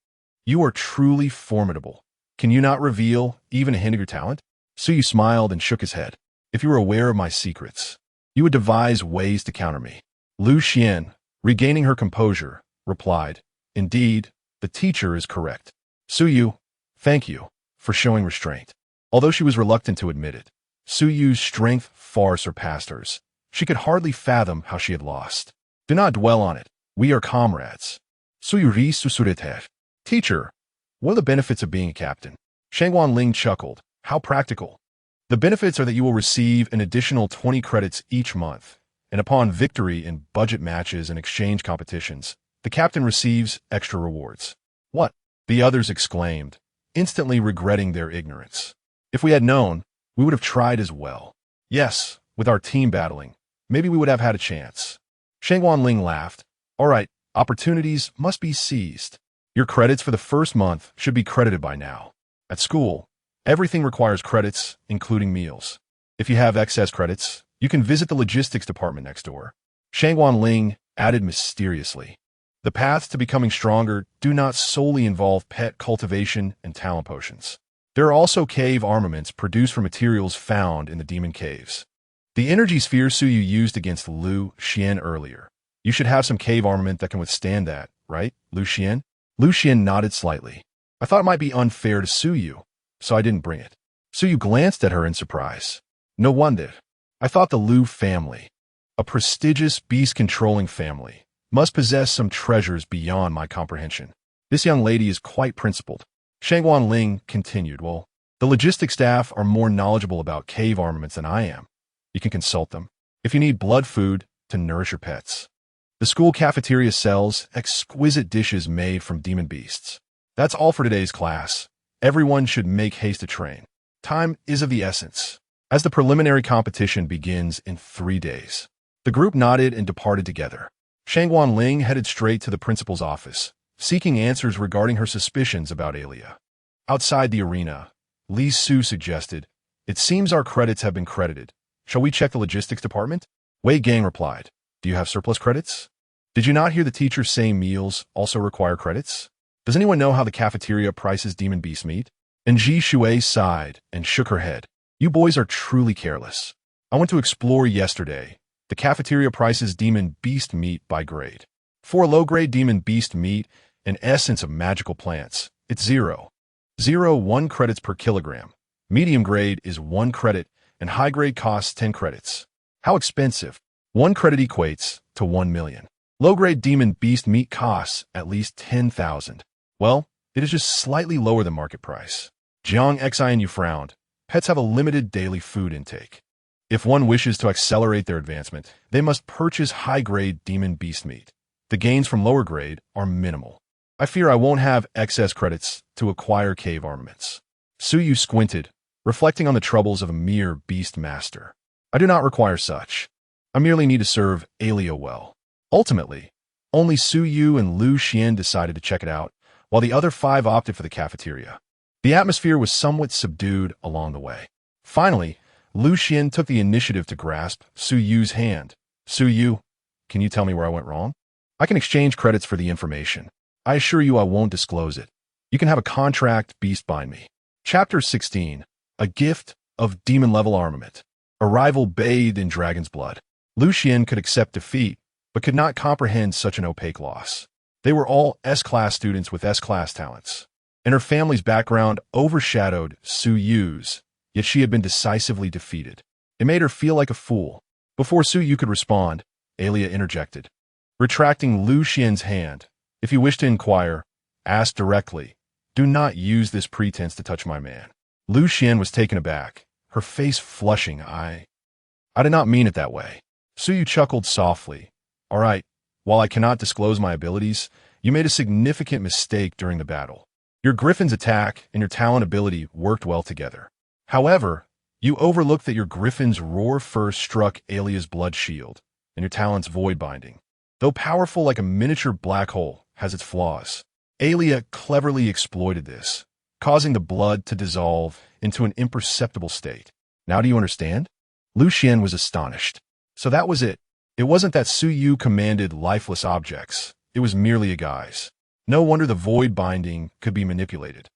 you are truly formidable. Can you not reveal even a hint of your talent? Su Yu smiled and shook his head. If you were aware of my secrets, You would devise ways to counter me. Lu Xian, regaining her composure, replied, Indeed, the teacher is correct. Su Yu, thank you for showing restraint. Although she was reluctant to admit it, Su Yu's strength far surpassed hers. She could hardly fathom how she had lost. Do not dwell on it. We are comrades. Su Yu ri susuriter. Teacher, what are the benefits of being a captain? Shangwan Ling chuckled. How practical. The benefits are that you will receive an additional 20 credits each month, and upon victory in budget matches and exchange competitions, the captain receives extra rewards. What? The others exclaimed, instantly regretting their ignorance. If we had known, we would have tried as well. Yes, with our team battling, maybe we would have had a chance. Shangwan Ling laughed. All right, opportunities must be seized. Your credits for the first month should be credited by now. At school, everything requires credits, including meals. If you have excess credits, you can visit the logistics department next door. Shangwan Ling added mysteriously. The paths to becoming stronger do not solely involve pet cultivation and talent potions. There are also cave armaments produced from materials found in the demon caves. The energy sphere Su Yu used against Lu Xian earlier. You should have some cave armament that can withstand that, right, Lu Xian? Lu Xian nodded slightly. I thought it might be unfair to Su Yu, so I didn't bring it. Su Yu glanced at her in surprise. No wonder. I thought the Lu family, a prestigious beast-controlling family, must possess some treasures beyond my comprehension. This young lady is quite principled. Shangwan Ling continued, Well, the logistics staff are more knowledgeable about cave armaments than I am. You can consult them if you need blood food to nourish your pets. The school cafeteria sells exquisite dishes made from demon beasts. That's all for today's class. Everyone should make haste to train. Time is of the essence, as the preliminary competition begins in 3 days. The group nodded and departed together. Shangwan Ling headed straight to the principal's office, seeking answers regarding her suspicions about Alia. Outside the arena, Li Su suggested, It seems our credits have been credited. Shall we check the logistics department? Wei Gang replied, Do you have surplus credits? Did you not hear the teacher say meals also require credits? Does anyone know how the cafeteria prices demon beast meat? And Ji Shui sighed and shook her head. You boys are truly careless. I went to explore yesterday. The cafeteria prices demon beast meat by grade. For low-grade demon beast meat, an essence of magical plants, it's 0.01 credits per kilogram. Medium grade is 1 credit, and high grade costs 10 credits. How expensive? 1 credit equates to 1 million. Low-grade demon beast meat costs at least 10,000. Well, it is just slightly lower than market price. Jiang Xin frowned. Pets have a limited daily food intake. If one wishes to accelerate their advancement, they must purchase high-grade demon beast meat. The gains from lower grade are minimal. I fear I won't have excess credits to acquire cave armaments. Su Yu squinted, reflecting on the troubles of a mere beast master. I do not require such. I merely need to serve Alia well. Ultimately, only Su Yu and Lu Xian decided to check it out, while the other 5 opted for the cafeteria. The atmosphere was somewhat subdued along the way. Finally, Lu Xian took the initiative to grasp Su Yu's hand. Su Yu, can you tell me where I went wrong? I can exchange credits for the information. I assure you I won't disclose it. You can have a contract beast bind me. Chapter 16. A gift of demon-level armament. A rival bathed in dragon's blood. Lu Xian could accept defeat, but could not comprehend such an opaque loss. They were all S-class students with S-class talents, and her family's background overshadowed Su Yu's, yet she had been decisively defeated. It made her feel like a fool. Before Su Yu could respond, Alia interjected. Retracting Lu Xian's hand, if you wish to inquire, ask directly. Do not use this pretense to touch my man. Lu Xian was taken aback, her face flushing. I did not mean it that way. Su Yu chuckled softly. All right, while I cannot disclose my abilities, you made a significant mistake during the battle. Your griffin's attack and your talent ability worked well together. However, you overlooked that your griffin's roar first struck Alia's blood shield, and your talent's void binding, though powerful like a miniature black hole, has its flaws. Alia cleverly exploited this, causing the blood to dissolve into an imperceptible state. Now do you understand? Lu Xian was astonished. So that was it. It wasn't that Su Yu commanded lifeless objects. It was merely a guise. No wonder the void binding could be manipulated.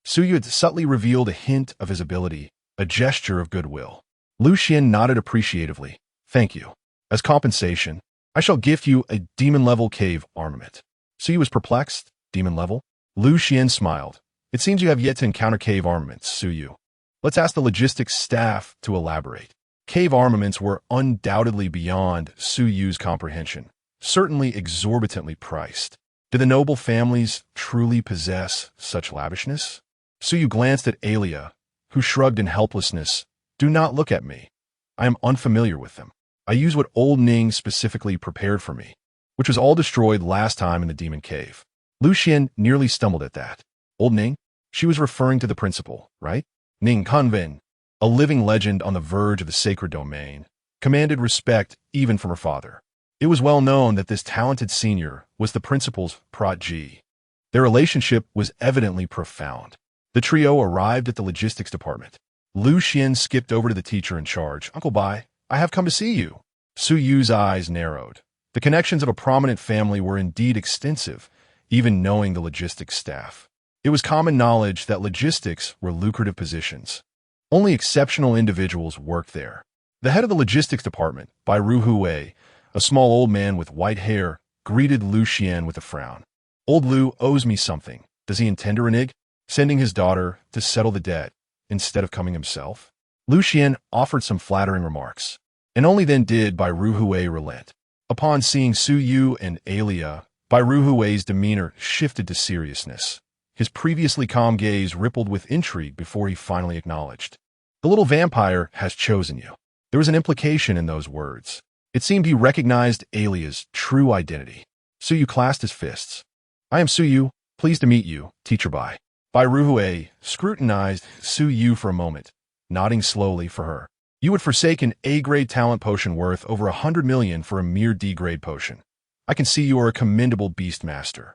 Su Yu had subtly revealed a hint of his ability, a gesture of goodwill. Lu Xian nodded appreciatively. Thank you. As compensation, I shall gift you a demon-level cave armament. Su Yu was perplexed. Demon level? Lu Xian smiled. It seems you have yet to encounter cave armaments, Su Yu. Let's ask the logistics staff to elaborate. Cave armaments were undoubtedly beyond Su Yu's comprehension, certainly exorbitantly priced. Did the noble families truly possess such lavishness? Su Yu glanced at Alia, who shrugged in helplessness. Do not look at me. I am unfamiliar with them. I use what old Ning specifically prepared for me, which was all destroyed last time in the demon cave. Lu Xian nearly stumbled at that. Old Ning? She was referring to the principal, right? Ning Kanven, a living legend on the verge of the sacred domain, commanded respect even from her father. It was well known that this talented senior was the principal's protege. Their relationship was evidently profound. The trio arrived at the logistics department. Lu Xian skipped over to the teacher in charge. Uncle Bai, I have come to see you. Su Yu's eyes narrowed. The connections of a prominent family were indeed extensive, even knowing the logistics staff. It was common knowledge that logistics were lucrative positions. Only exceptional individuals worked there. The head of the logistics department, Bai Ruhui, a small old man with white hair, greeted Lu Xian with a frown. Old Lu owes me something. Does he intend to renege, sending his daughter to settle the debt instead of coming himself? Lu Xian offered some flattering remarks, and only then did Bai Ruhui relent. Upon seeing Su Yu and Alia, Bai Ruhui's demeanor shifted to seriousness. His previously calm gaze rippled with intrigue before he finally acknowledged. The little vampire has chosen you. There was an implication in those words. It seemed he recognized Alia's true identity. Su Yu clasped his fists. I am Su Yu, pleased to meet you, Teacher Bai. Bai Ruhui scrutinized Su Yu for a moment, nodding slowly for her. You would forsake an A-grade talent potion worth over 100 million for a mere D-grade potion. I can see you are a commendable beast master.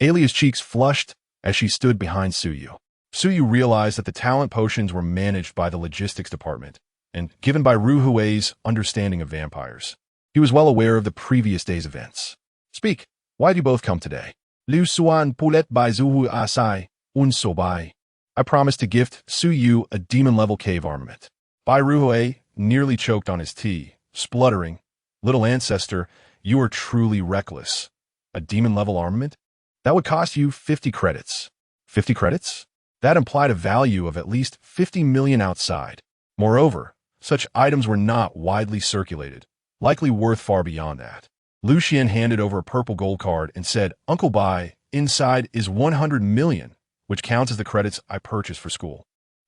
Alia's cheeks flushed as she stood behind Su Yu. Su Yu realized that the talent potions were managed by the logistics department and given by Ruhui's understanding of vampires. He was well aware of the previous day's events. Speak, why do you both come today? Liu Suan Poulet by Zuhu Asai, Un Sobai. I promised to gift Su Yu a demon-level cave armament. Bai Ruhui nearly choked on his tea, spluttering. Little ancestor, you are truly reckless. A demon-level armament? That would cost you 50 credits. 50 credits? That implied a value of at least 50 million outside. Moreover, such items were not widely circulated, likely worth far beyond that. Lu Xian handed over a purple gold card and said, Uncle Bai, inside is 100 million, which counts as the credits I purchased for school.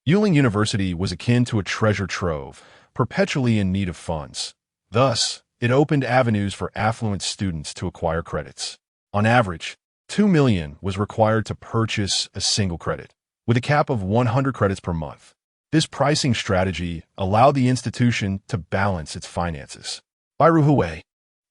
Yuling University was akin to a treasure trove, perpetually in need of funds. Thus, it opened avenues for affluent students to acquire credits. On average, 2 million was required to purchase a single credit, with a cap of 100 credits per month. This pricing strategy allowed the institution to balance its finances. Bai Ruhui,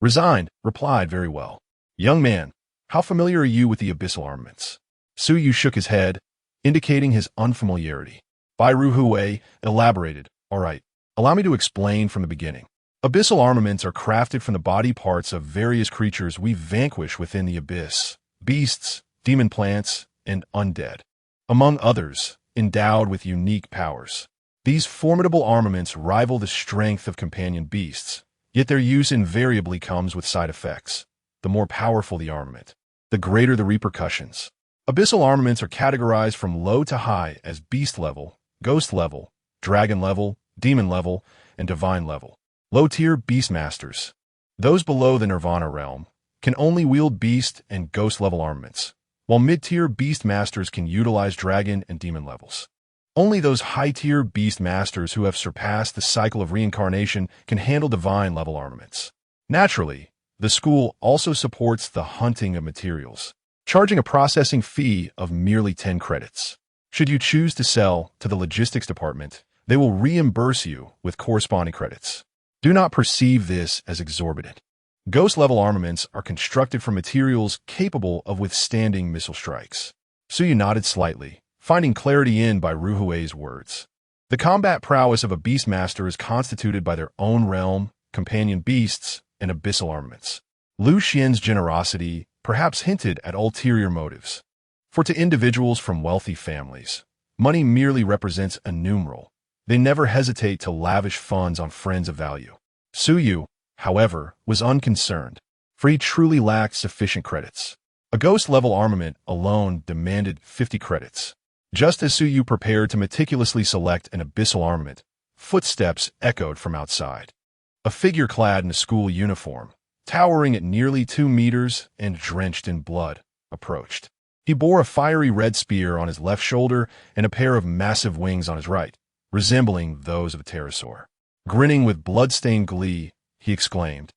resigned, replied very well. Young man, how familiar are you with the abyssal armaments? Su Yu shook his head, indicating his unfamiliarity. Bai Ruhui elaborated, all right, allow me to explain from the beginning. Abyssal armaments are crafted from the body parts of various creatures we vanquish within the abyss, beasts, demon plants, and undead, among others, endowed with unique powers. These formidable armaments rival the strength of companion beasts, yet their use invariably comes with side effects. The more powerful the armament, the greater the repercussions. Abyssal armaments are categorized from low to high as beast level, ghost level, dragon level, demon level, and divine level. Low-tier beastmasters, those below the nirvana realm, can only wield beast and ghost level armaments, while mid-tier beastmasters can utilize dragon and demon levels. Only those high-tier beastmasters who have surpassed the cycle of reincarnation can handle divine level armaments. Naturally, the school also supports the hunting of materials, charging a processing fee of merely 10 credits. Should you choose to sell to the logistics department, they will reimburse you with corresponding credits. Do not perceive this as exorbitant. Ghost-level armaments are constructed from materials capable of withstanding missile strikes. Su Yu nodded slightly, finding clarity in Bai Ruhui's words. The combat prowess of a beastmaster is constituted by their own realm, companion beasts, and abyssal armaments. Lu Xian's generosity perhaps hinted at ulterior motives. For to individuals from wealthy families, money merely represents a numeral. They never hesitate to lavish funds on friends of value. Suyu, however, was unconcerned, for he truly lacked sufficient credits. A ghost-level armament alone demanded 50 credits. Just as Suyu prepared to meticulously select an abyssal armament, footsteps echoed from outside. A figure clad in a school uniform, towering at nearly 2 meters and drenched in blood, approached. He bore a fiery red spear on his left shoulder and a pair of massive wings on his right, resembling those of a pterosaur. Grinning with blood-stained glee, he exclaimed,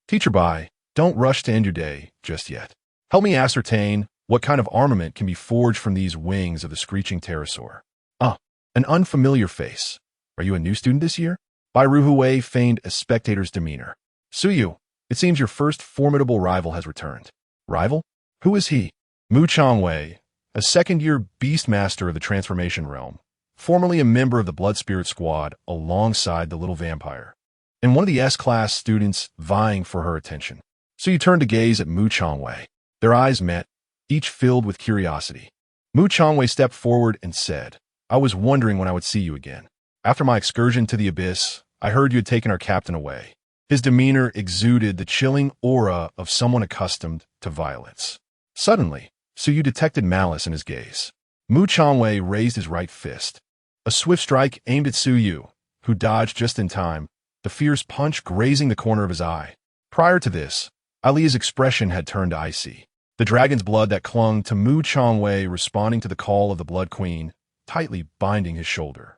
"Teacher Bai, don't rush to end your day just yet. Help me ascertain what kind of armament can be forged from these wings of the screeching pterosaur." An unfamiliar face. "Are you a new student this year?" Bai Ruhui feigned a spectator's demeanor. "Suyu, it seems your first formidable rival has returned." "Rival? Who is he?" Mu Changwei, a second-year beastmaster of the Transformation Realm, formerly a member of the Blood Spirit Squad alongside the little vampire, and one of the S-class students vying for her attention. Suyu turned to gaze at Mu Changwei. Their eyes met, each filled with curiosity. Mu Changwei stepped forward and said, "I was wondering when I would see you again. After my excursion to the Abyss, I heard you had taken our captain away." His demeanor exuded the chilling aura of someone accustomed to violence. Suddenly, Suyu detected malice in his gaze. Mu Changwei raised his right fist. A swift strike aimed at Suyu, who dodged just in time, the fierce punch grazing the corner of his eye. Prior to this, Alia's expression had turned icy. The dragon's blood that clung to Mu Changwei responding to the call of the Blood Queen, tightly binding his shoulder.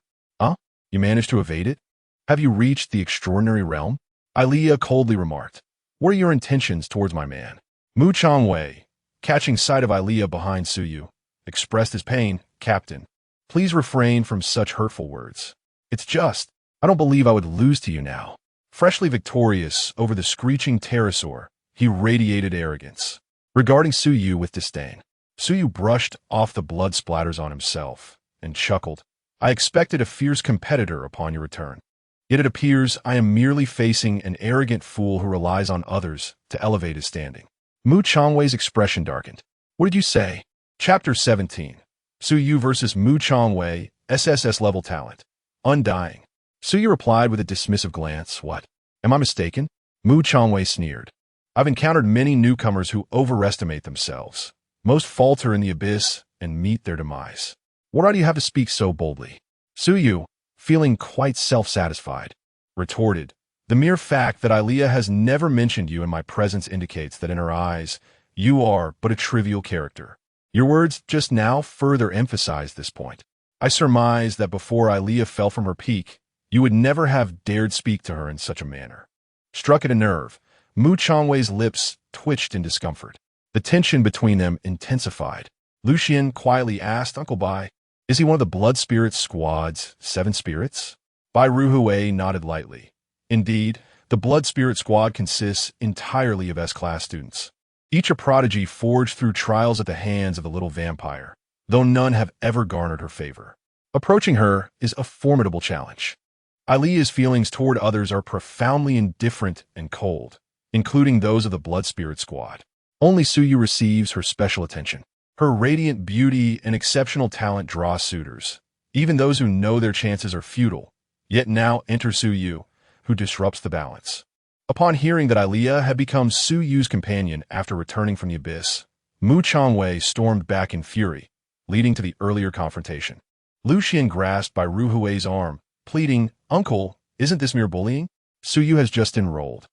You managed to evade it? Have you reached the extraordinary realm?" Alia coldly remarked. "What are your intentions towards my man?" Mu Changwei, catching sight of Alia behind Suyu, expressed his pain. "Captain, please refrain from such hurtful words. It's just, I don't believe I would lose to you now." Freshly victorious over the screeching pterosaur, he radiated arrogance. Regarding Suyu with disdain, Suyu brushed off the blood splatters on himself and chuckled. "I expected a fierce competitor upon your return. Yet it appears I am merely facing an arrogant fool who relies on others to elevate his standing." Mu Changwei's expression darkened. "What did you say?" Chapter 17. Suyu versus Mu Changwei, SSS-level talent. Undying. Suyu replied with a dismissive glance. "What? Am I mistaken?" Mu Changwei sneered. "I've encountered many newcomers who overestimate themselves. Most falter in the abyss and meet their demise. What right do you have to speak so boldly?" Suyu, feeling quite self-satisfied, retorted, "The mere fact that Alia has never mentioned you in my presence indicates that in her eyes, you are but a trivial character. Your words just now further emphasize this point. I surmise that before Alia fell from her peak, you would never have dared speak to her in such a manner." Struck at a nerve, Mu Changwei's lips twitched in discomfort. The tension between them intensified. Lucian quietly asked, "Uncle Bai, is he one of the Blood Spirit Squad's 7 spirits?" Bai Ruhui nodded lightly. Indeed, the Blood Spirit Squad consists entirely of S-class students, each a prodigy forged through trials at the hands of the little vampire, though none have ever garnered her favor. Approaching her is a formidable challenge. Alia's feelings toward others are profoundly indifferent and cold, including those of the Blood Spirit Squad. Only Suyu receives her special attention. Her radiant beauty and exceptional talent draw suitors, even those who know their chances are futile. Yet now enter Suyu, who disrupts the balance. Upon hearing that Alia had become Suyu's companion after returning from the Abyss, Mu Changwei stormed back in fury, leading to the earlier confrontation. Lucian grasped Bai Ruhui's arm, pleading, "Uncle, isn't this mere bullying? Suyu has just enrolled.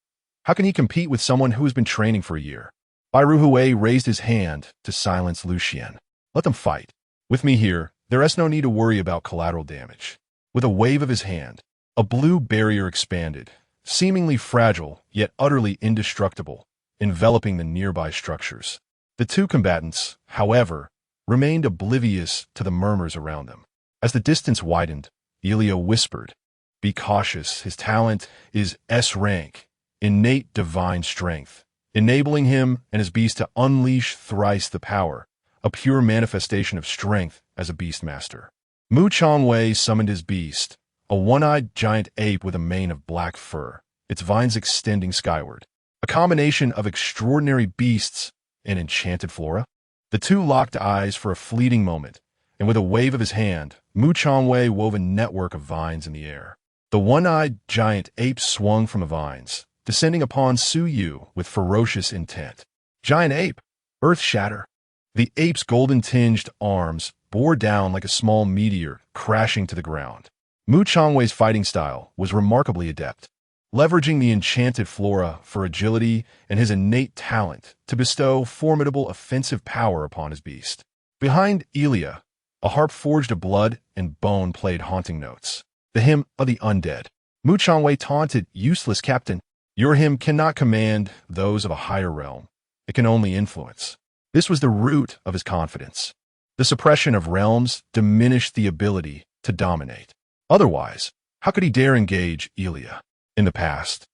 How can he compete with someone who has been training for a year?" Bai Ruhui raised his hand to silence Lucian. "Let them fight. With me here, there is no need to worry about collateral damage." With a wave of his hand, a blue barrier expanded, seemingly fragile yet utterly indestructible, enveloping the nearby structures. The two combatants, however, remained oblivious to the murmurs around them. As the distance widened, Elia whispered, "Be cautious, his talent is S-rank, innate divine strength, enabling him and his beast to unleash thrice the power, a pure manifestation of strength as a beastmaster." Mu Changwei summoned his beast, a one-eyed giant ape with a mane of black fur, its vines extending skyward. A combination of extraordinary beasts and enchanted flora? The two locked eyes for a fleeting moment, and with a wave of his hand, Mu Changwei wove a network of vines in the air. The one-eyed giant ape swung from the vines, descending upon Su Yu with ferocious intent. Giant ape! Earth shatter! The ape's golden-tinged arms bore down like a small meteor, crashing to the ground. Mu Changwei's fighting style was remarkably adept, leveraging the enchanted flora for agility and his innate talent to bestow formidable offensive power upon his beast. Behind Elia, a harp forged of blood and bone played haunting notes. The hymn of the undead. Mu Changwei taunted, "Useless captain, your hymn cannot command those of a higher realm. It can only influence." This was the root of his confidence. The suppression of realms diminished the ability to dominate. Otherwise, how could he dare engage Elia? In the past,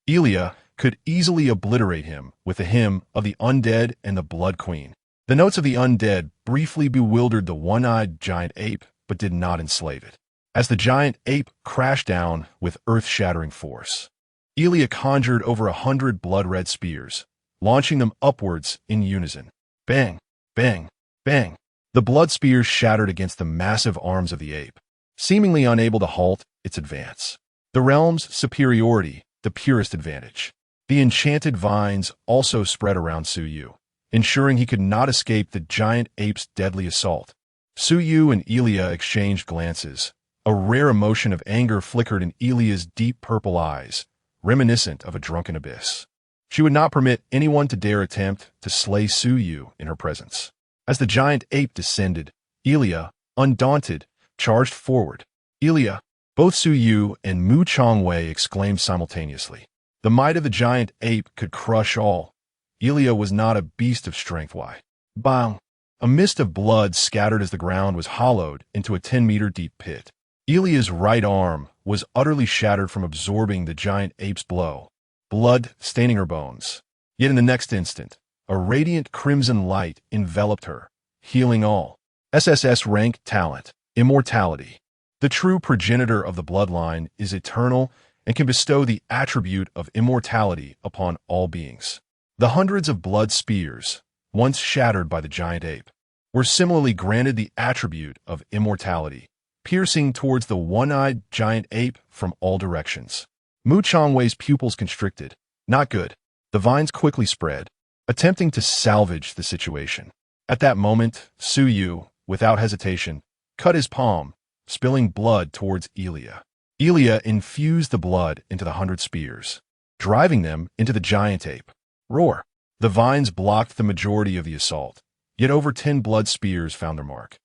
Elia could easily obliterate him with the hymn of the undead and the blood queen. The notes of the undead briefly bewildered the one-eyed giant ape, but did not enslave it. As the giant ape crashed down with earth-shattering force, Elia conjured over 100 blood-red spears, launching them upwards in unison. Bang! Bang! Bang! The blood spears shattered against the massive arms of the ape, seemingly unable to halt its advance. The realm's superiority, the purest advantage. The enchanted vines also spread around Su Yu, ensuring he could not escape the giant ape's deadly assault. Su Yu and Elia exchanged glances. A rare emotion of anger flickered in Elia's deep purple eyes, reminiscent of a drunken abyss. She would not permit anyone to dare attempt to slay Su Yu in her presence. As the giant ape descended, Elia, undaunted, charged forward. Elia! Both Su Yu and Mu Changwei exclaimed simultaneously. The might of the giant ape could crush all. Elia was not a beast of strength. Why? Bang! A mist of blood scattered as the ground was hollowed into a 10-meter deep pit. Elia's right arm was utterly shattered from absorbing the giant ape's blow, blood staining her bones. Yet in the next instant, a radiant crimson light enveloped her, healing all. SSS rank talent, immortality. The true progenitor of the bloodline is eternal and can bestow the attribute of immortality upon all beings. The hundreds of blood spears, once shattered by the giant ape, were similarly granted the attribute of immortality, piercing towards the one-eyed giant ape from all directions. Mu Changwei's pupils constricted. Not good. The vines quickly spread, attempting to salvage the situation. At that moment, Su Yu, without hesitation, cut his palm, spilling blood towards Elia. Elia infused the blood into the 100 spears, driving them into the giant ape. Roar! The vines blocked the majority of the assault, yet over 10 blood spears found their mark,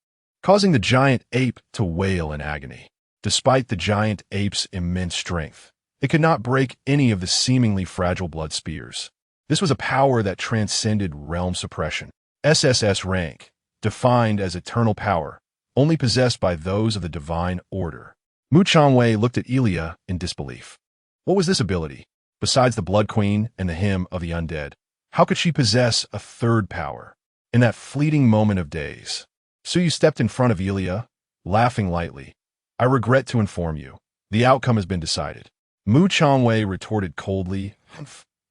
causing the giant ape to wail in agony. Despite the giant ape's immense strength, it could not break any of the seemingly fragile blood spears. This was a power that transcended realm suppression. SSS rank, defined as eternal power, only possessed by those of the divine order. Mu Changwei looked at Elia in disbelief. What was this ability? Besides the Blood Queen and the Hymn of the Undead, how could she possess a third power? In that fleeting moment of days, Su Yu stepped in front of Elia, laughing lightly. I regret to inform you, the outcome has been decided. Mu Changwei retorted coldly,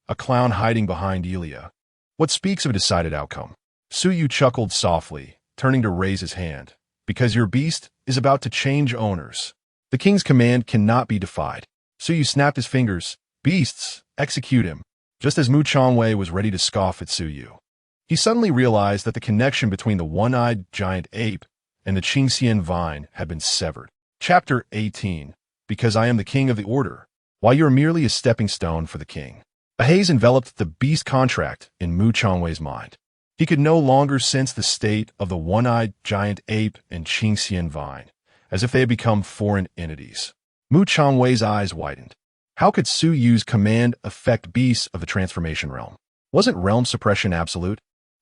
a clown hiding behind Elia. What speaks of a decided outcome? Su Yu chuckled softly, turning to raise his hand. Because your beast is about to change owners. The king's command cannot be defied. Su Yu snapped his fingers. Beasts, execute him. Just as Mu Changwei was ready to scoff at Su Yu, he suddenly realized that the connection between the one-eyed giant ape and the Qingxian vine had been severed. Chapter 18. Because I am the king of the order, while you are merely a stepping stone for the king. A haze enveloped the beast contract in Mu Changwei's mind. He could no longer sense the state of the one-eyed giant ape and Qingxian vine, as if they had become foreign entities. Mu Changwei's eyes widened. How could Su Yu's command affect beasts of the transformation realm? Wasn't realm suppression absolute?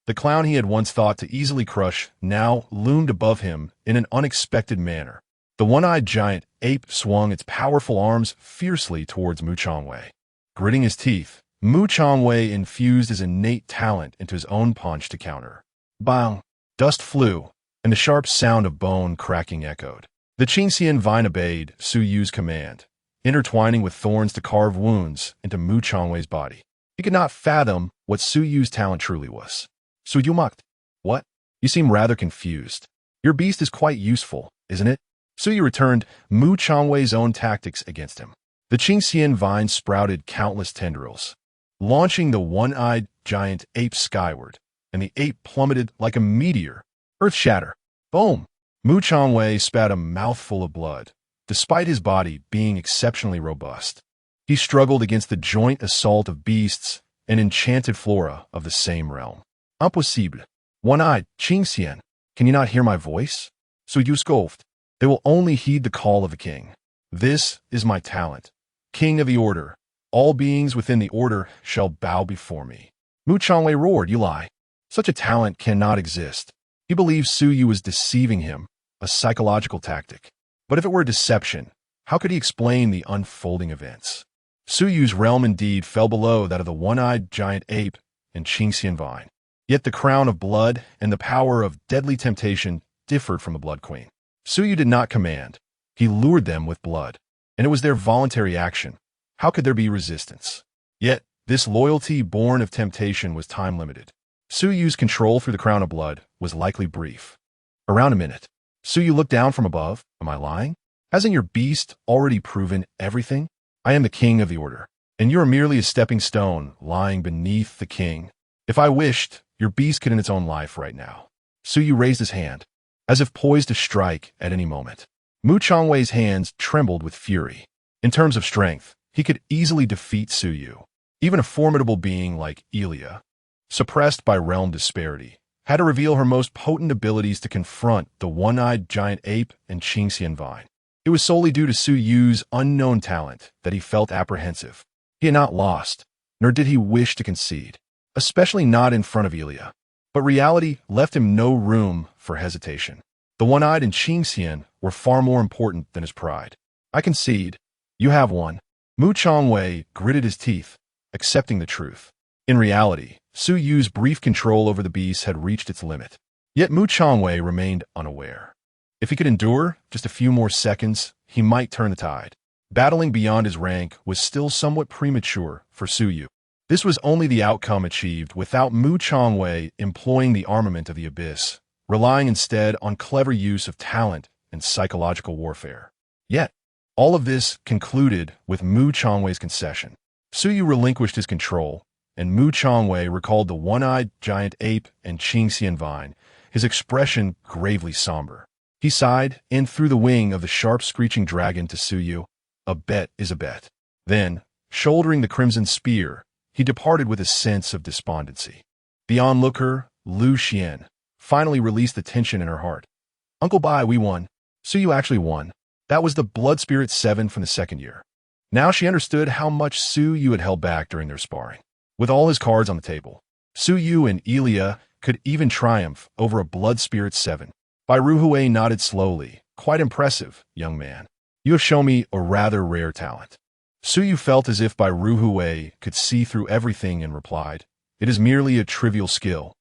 The clown he had once thought to easily crush now loomed above him in an unexpected manner. The one-eyed giant ape swung its powerful arms fiercely towards Mu Changwei. Gritting his teeth, Mu Changwei infused his innate talent into his own punch to counter. Bang! Dust flew, and the sharp sound of bone cracking echoed. The Qingxian vine obeyed Su Yu's command, intertwining with thorns to carve wounds into Mu Changwei's body. He could not fathom what Su Yu's talent truly was. Su Yu mocked. What? You seem rather confused. Your beast is quite useful, isn't it? Su Yu returned Mu Changwei's own tactics against him. The Qingxian vine sprouted countless tendrils, launching the one-eyed giant ape skyward, and the ape plummeted like a meteor. Earth shatter. Boom! Mu Changwei spat a mouthful of blood, despite his body being exceptionally robust. He struggled against the joint assault of beasts and enchanted flora of the same realm. Impossible. One-eyed Qingxian, can you not hear my voice? Su Yu scoffed. They will only heed the call of the king. This is my talent. King of the order. All beings within the order shall bow before me. Mu Changwei roared, you lie. Such a talent cannot exist. He believed Su Yu was deceiving him, a psychological tactic. But if it were a deception, how could he explain the unfolding events? Su Yu's realm indeed fell below that of the one-eyed giant ape and Qingxian vine. Yet the crown of blood and the power of deadly temptation differed from the Blood Queen. Su Yu did not command. He lured them with blood, and it was their voluntary action. How could there be resistance? Yet, this loyalty born of temptation was time-limited. Su Yu's control through the crown of blood was likely brief. Around a minute. Su Yu looked down from above. Am I lying? Hasn't your beast already proven everything? I am the king of the order, and you are merely a stepping stone lying beneath the king. If I wished, your beast could end its own life right now. Su Yu raised his hand, as if poised to strike at any moment. Mu Changwei's hands trembled with fury. In terms of strength, he could easily defeat Su Yu. Even a formidable being like Elia, suppressed by realm disparity, had to reveal her most potent abilities to confront the one-eyed giant ape and Qingxian vine. It was solely due to Su Yu's unknown talent that he felt apprehensive. He had not lost, nor did he wish to concede, especially not in front of Elia. But reality left him no room for hesitation. The one-eyed and Qingxian were far more important than his pride. I concede. You have won. Mu Changwei gritted his teeth, accepting the truth. In reality, Su Yu's brief control over the beast had reached its limit. Yet Mu Changwei remained unaware. If he could endure just a few more seconds, he might turn the tide. Battling beyond his rank was still somewhat premature for Su Yu. This was only the outcome achieved without Mu Changwei employing the armament of the abyss, relying instead on clever use of talent and psychological warfare. Yet, all of this concluded with Mu Changwei's concession. Su Yu relinquished his control, and Mu Changwei recalled the one-eyed giant ape and Qingxian vine, his expression gravely somber. He sighed and threw the wing of the sharp screeching dragon to Su Yu. A bet is a bet. Then, shouldering the crimson spear, he departed with a sense of despondency. The onlooker, Lu Xian, finally released the tension in her heart. Uncle Bai, we won. Su Yu actually won. That was the Blood Spirit 7 from the second year. Now she understood how much Su Yu had held back during their sparring. With all his cards on the table, Su Yu and Elia could even triumph over a Blood Spirit 7. Bai Ruhui nodded slowly. Quite impressive, young man. You have shown me a rather rare talent. Su Yu felt as if Bai Ruhui could see through everything and replied, it is merely a trivial skill.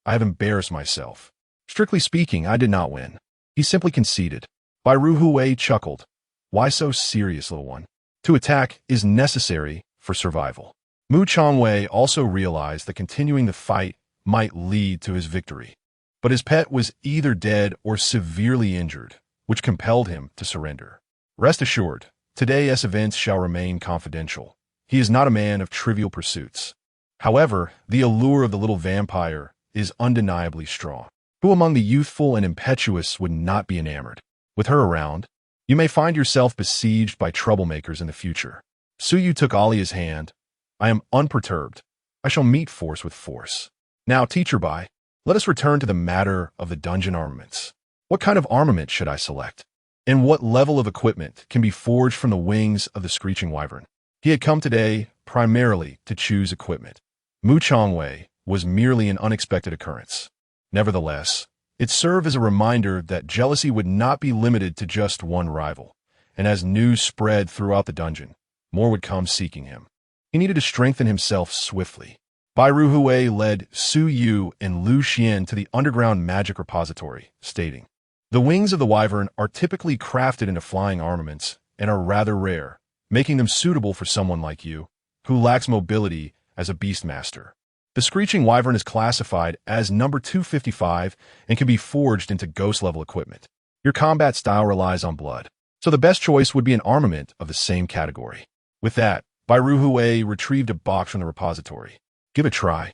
I have embarrassed myself. Strictly speaking, I did not win. He simply conceded. Bai Ruhui chuckled. Why so serious, little one? To attack is necessary for survival. Mu Changwei also realized that continuing the fight might lead to his victory. But his pet was either dead or severely injured, which compelled him to surrender. Rest assured, today's events shall remain confidential. He is not a man of trivial pursuits. However, the allure of the little vampire is undeniably strong. Who among the youthful and impetuous would not be enamored? With her around, you may find yourself besieged by troublemakers in the future. Su Yu took Alia's hand. I am unperturbed. I shall meet force with force. Now, teacher Bai, let us return to the matter of the dungeon armaments. What kind of armament should I select? And what level of equipment can be forged from the wings of the screeching wyvern? He had come today primarily to choose equipment. Mu Changwei was merely an unexpected occurrence. Nevertheless, it served as a reminder that jealousy would not be limited to just one rival, and as news spread throughout the dungeon, more would come seeking him. He needed to strengthen himself swiftly. Bai Ruhui led Su Yu and Lu Xian to the underground magic repository, stating, the wings of the wyvern are typically crafted into flying armaments and are rather rare, making them suitable for someone like you, who lacks mobility as a beastmaster. The screeching wyvern is classified as number 255 and can be forged into ghost-level equipment. Your combat style relies on blood, so the best choice would be an armament of the same category. With that, Bai Ruhui retrieved a box from the repository. Give it a try.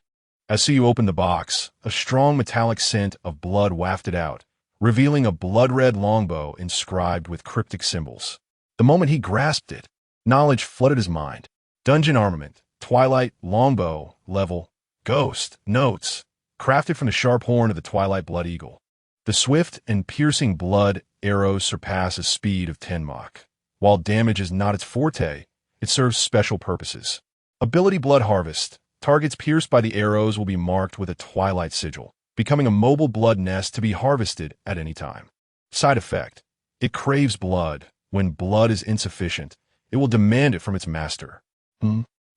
As Suyu opened the box, a strong metallic scent of blood wafted out, revealing a blood-red longbow inscribed with cryptic symbols. The moment he grasped it, knowledge flooded his mind. Dungeon armament, twilight, longbow, level, ghost, notes, crafted from the sharp horn of the twilight blood eagle. The swift and piercing blood arrows surpass a speed of 10 Mach. While damage is not its forte, it serves special purposes. Ability Blood Harvest. Targets pierced by the arrows will be marked with a twilight sigil, becoming a mobile blood nest to be harvested at any time. Side effect. It craves blood. When blood is insufficient, it will demand it from its master.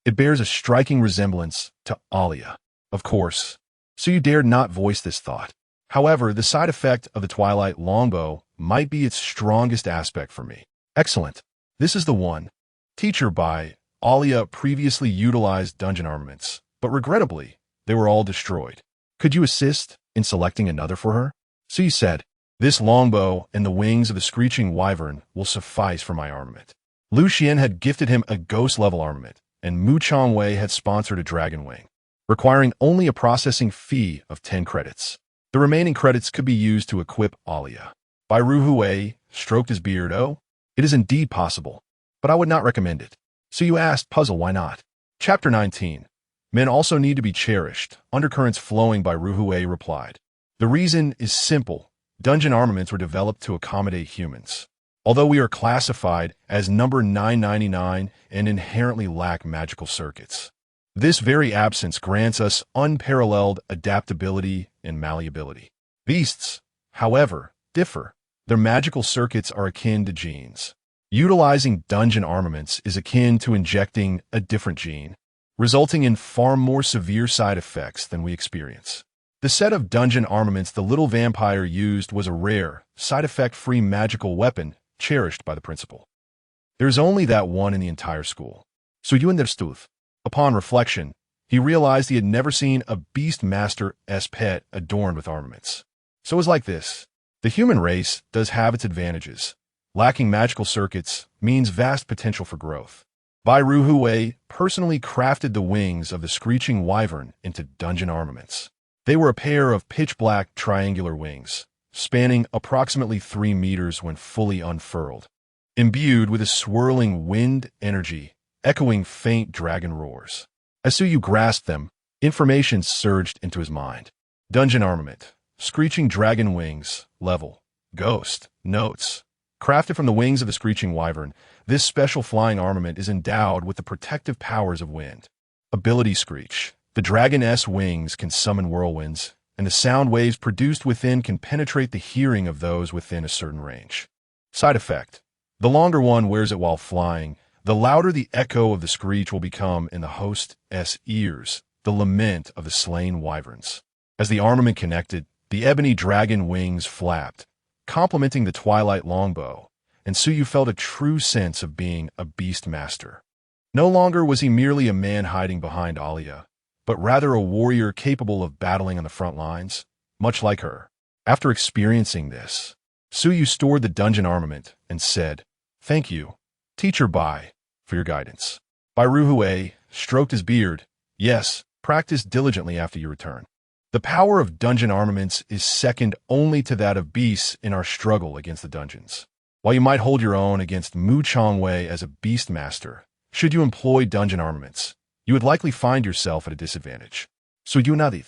It bears a striking resemblance to Alia. Of course, so you dared not voice this thought. However, the side effect of the Twilight Longbow might be its strongest aspect for me. Excellent. This is the one. Teacher by Alia previously utilized dungeon armaments, but regrettably, they were all destroyed. Could you assist in selecting another for her? So you said, this longbow and the wings of the screeching wyvern will suffice for my armament. Lu Xian had gifted him a ghost-level armament, and Mu Changwei had sponsored a dragon wing, requiring only a processing fee of 10 credits. The remaining credits could be used to equip Alia. Bai Ruhui stroked his beard. Oh, it is indeed possible, but I would not recommend it. So you asked, puzzle, why not? Chapter 19. Men also need to be cherished. Undercurrents flowing. Bai Ruhui replied. The reason is simple. Dungeon armaments were developed to accommodate humans. Although we are classified as number 999 and inherently lack magical circuits, this very absence grants us unparalleled adaptability and malleability. Beasts, however, differ. Their magical circuits are akin to genes. Utilizing dungeon armaments is akin to injecting a different gene, resulting in far more severe side effects than we experience. The set of dungeon armaments the little vampire used was a rare, side effect-free magical weapon cherished by the principal. There's only that one in the entire school. So you understood. Upon reflection, he realized he had never seen a Beastmaster's pet adorned with armaments. So it was like this. The human race does have its advantages. Lacking magical circuits means vast potential for growth. Bai Ruhui personally crafted the wings of the screeching wyvern into dungeon armaments. They were a pair of pitch-black triangular wings, spanning approximately 3 meters when fully unfurled, imbued with a swirling wind energy, echoing faint dragon roars. As Suyu grasped them, information surged into his mind. Dungeon armament, screeching dragon wings, level, ghost, notes. Crafted from the wings of the screeching wyvern, this special flying armament is endowed with the protective powers of wind. Ability Screech. The dragon's wings can summon whirlwinds, and the sound waves produced within can penetrate the hearing of those within a certain range. Side effect. The longer one wears it while flying, the louder the echo of the screech will become in the host's ears, the lament of the slain wyverns. As the armament connected, the ebony dragon wings flapped, complementing the twilight longbow, and Suyu felt a true sense of being a beast master. No longer was he merely a man hiding behind Alia, but rather a warrior capable of battling on the front lines, much like her. After experiencing this, Suyu stored the dungeon armament and said, "Thank you, Teacher Bai, for your guidance." Bai Ruhui stroked his beard. Yes, practice diligently after you return. The power of dungeon armaments is second only to that of beasts in our struggle against the dungeons. While you might hold your own against Mu Changwei as a beast master, should you employ dungeon armaments, you would likely find yourself at a disadvantage. So Yunadith.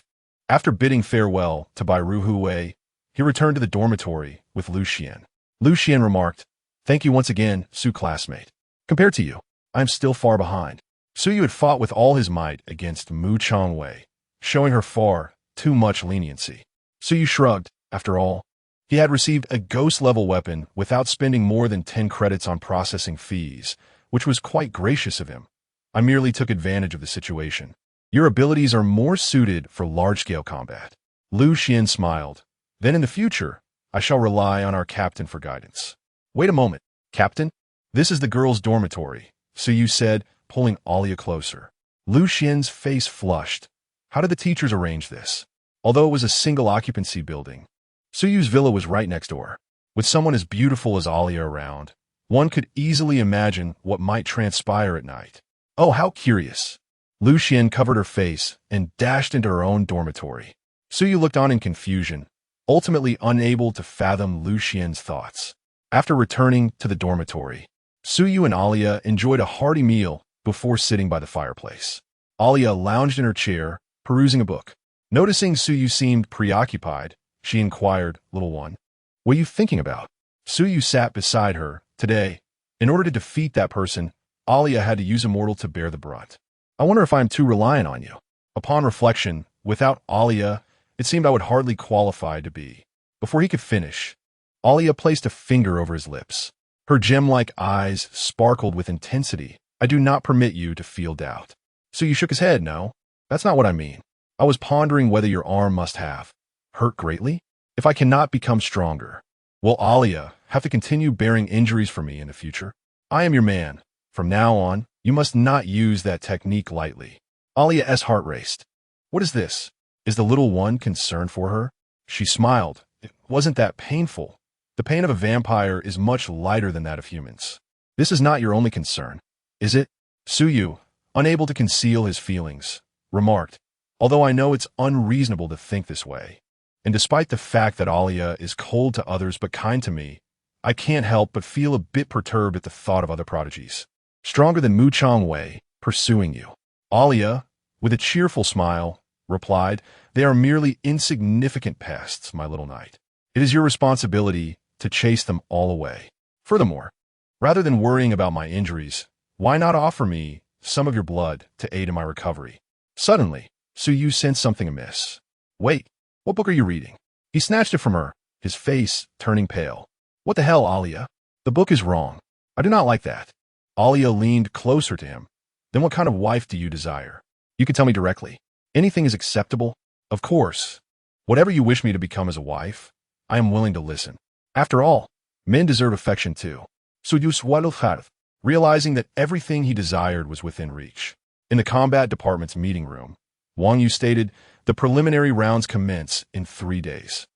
After bidding farewell to Bai Ruhui, he returned to the dormitory with Lu Xian. Lu Xian remarked, "Thank you once again, Su classmate. Compared to you, I am still far behind." Suyu had fought with all his might against Mu Changwei, showing her far too much leniency. Suyu shrugged. After all, he had received a ghost-level weapon without spending more than 10 credits on processing fees, which was quite gracious of him. I merely took advantage of the situation. Your abilities are more suited for large-scale combat. Lu Xian smiled. Then in the future, I shall rely on our captain for guidance. Wait a moment, Captain? This is the girls' dormitory, Suyu said, pulling Alia closer. Lu Xian's face flushed. How did the teachers arrange this? Although it was a single-occupancy building, Suyu's villa was right next door. With someone as beautiful as Alia around, one could easily imagine what might transpire at night. Oh, how curious. Lu Xian covered her face and dashed into her own dormitory. Suyu looked on in confusion, ultimately unable to fathom Lu Xian's thoughts. After returning to the dormitory, Suyu and Alia enjoyed a hearty meal before sitting by the fireplace. Alia lounged in her chair, perusing a book. Noticing Suyu seemed preoccupied, she inquired, "Little one, what are you thinking about?" Suyu sat beside her. Today, in order to defeat that person, Alia had to use a mortal to bear the brunt. "I wonder if I am too reliant on you." Upon reflection, without Alia, it seemed I would hardly qualify to be. Before he could finish, Alia placed a finger over his lips. Her gem-like eyes sparkled with intensity. "I do not permit you to feel doubt." Suyu shook his head. "No, that's not what I mean. I was pondering whether your arm must have hurt greatly. If I cannot become stronger, will Alia have to continue bearing injuries for me in the future? I am your man. From now on, you must not use that technique lightly." Alia's heart raced. What is this? Is the little one concerned for her? She smiled. It wasn't that painful. The pain of a vampire is much lighter than that of humans. This is not your only concern, is it? Suyu, unable to conceal his feelings, remarked, "Although I know it's unreasonable to think this way, and despite the fact that Alia is cold to others but kind to me, I can't help but feel a bit perturbed at the thought of other prodigies, stronger than Mu Changwei, pursuing you." Alia, with a cheerful smile, replied, "They are merely insignificant pests, my little knight. It is your responsibility to chase them all away. Furthermore, rather than worrying about my injuries, why not offer me some of your blood to aid in my recovery?" Suddenly, Suyu sensed something amiss. "Wait, what book are you reading?" He snatched it from her, his face turning pale. "What the hell, Alia? The book is wrong. I do not like that." Alia leaned closer to him. "Then what kind of wife do you desire? You can tell me directly. Anything is acceptable." "Of course. Whatever you wish me to become as a wife, I am willing to listen. After all, men deserve affection too." Suyu swallowed hard, realizing that everything he desired was within reach. In the combat department's meeting room, Wang Yu stated, "The preliminary rounds commence in 3 days.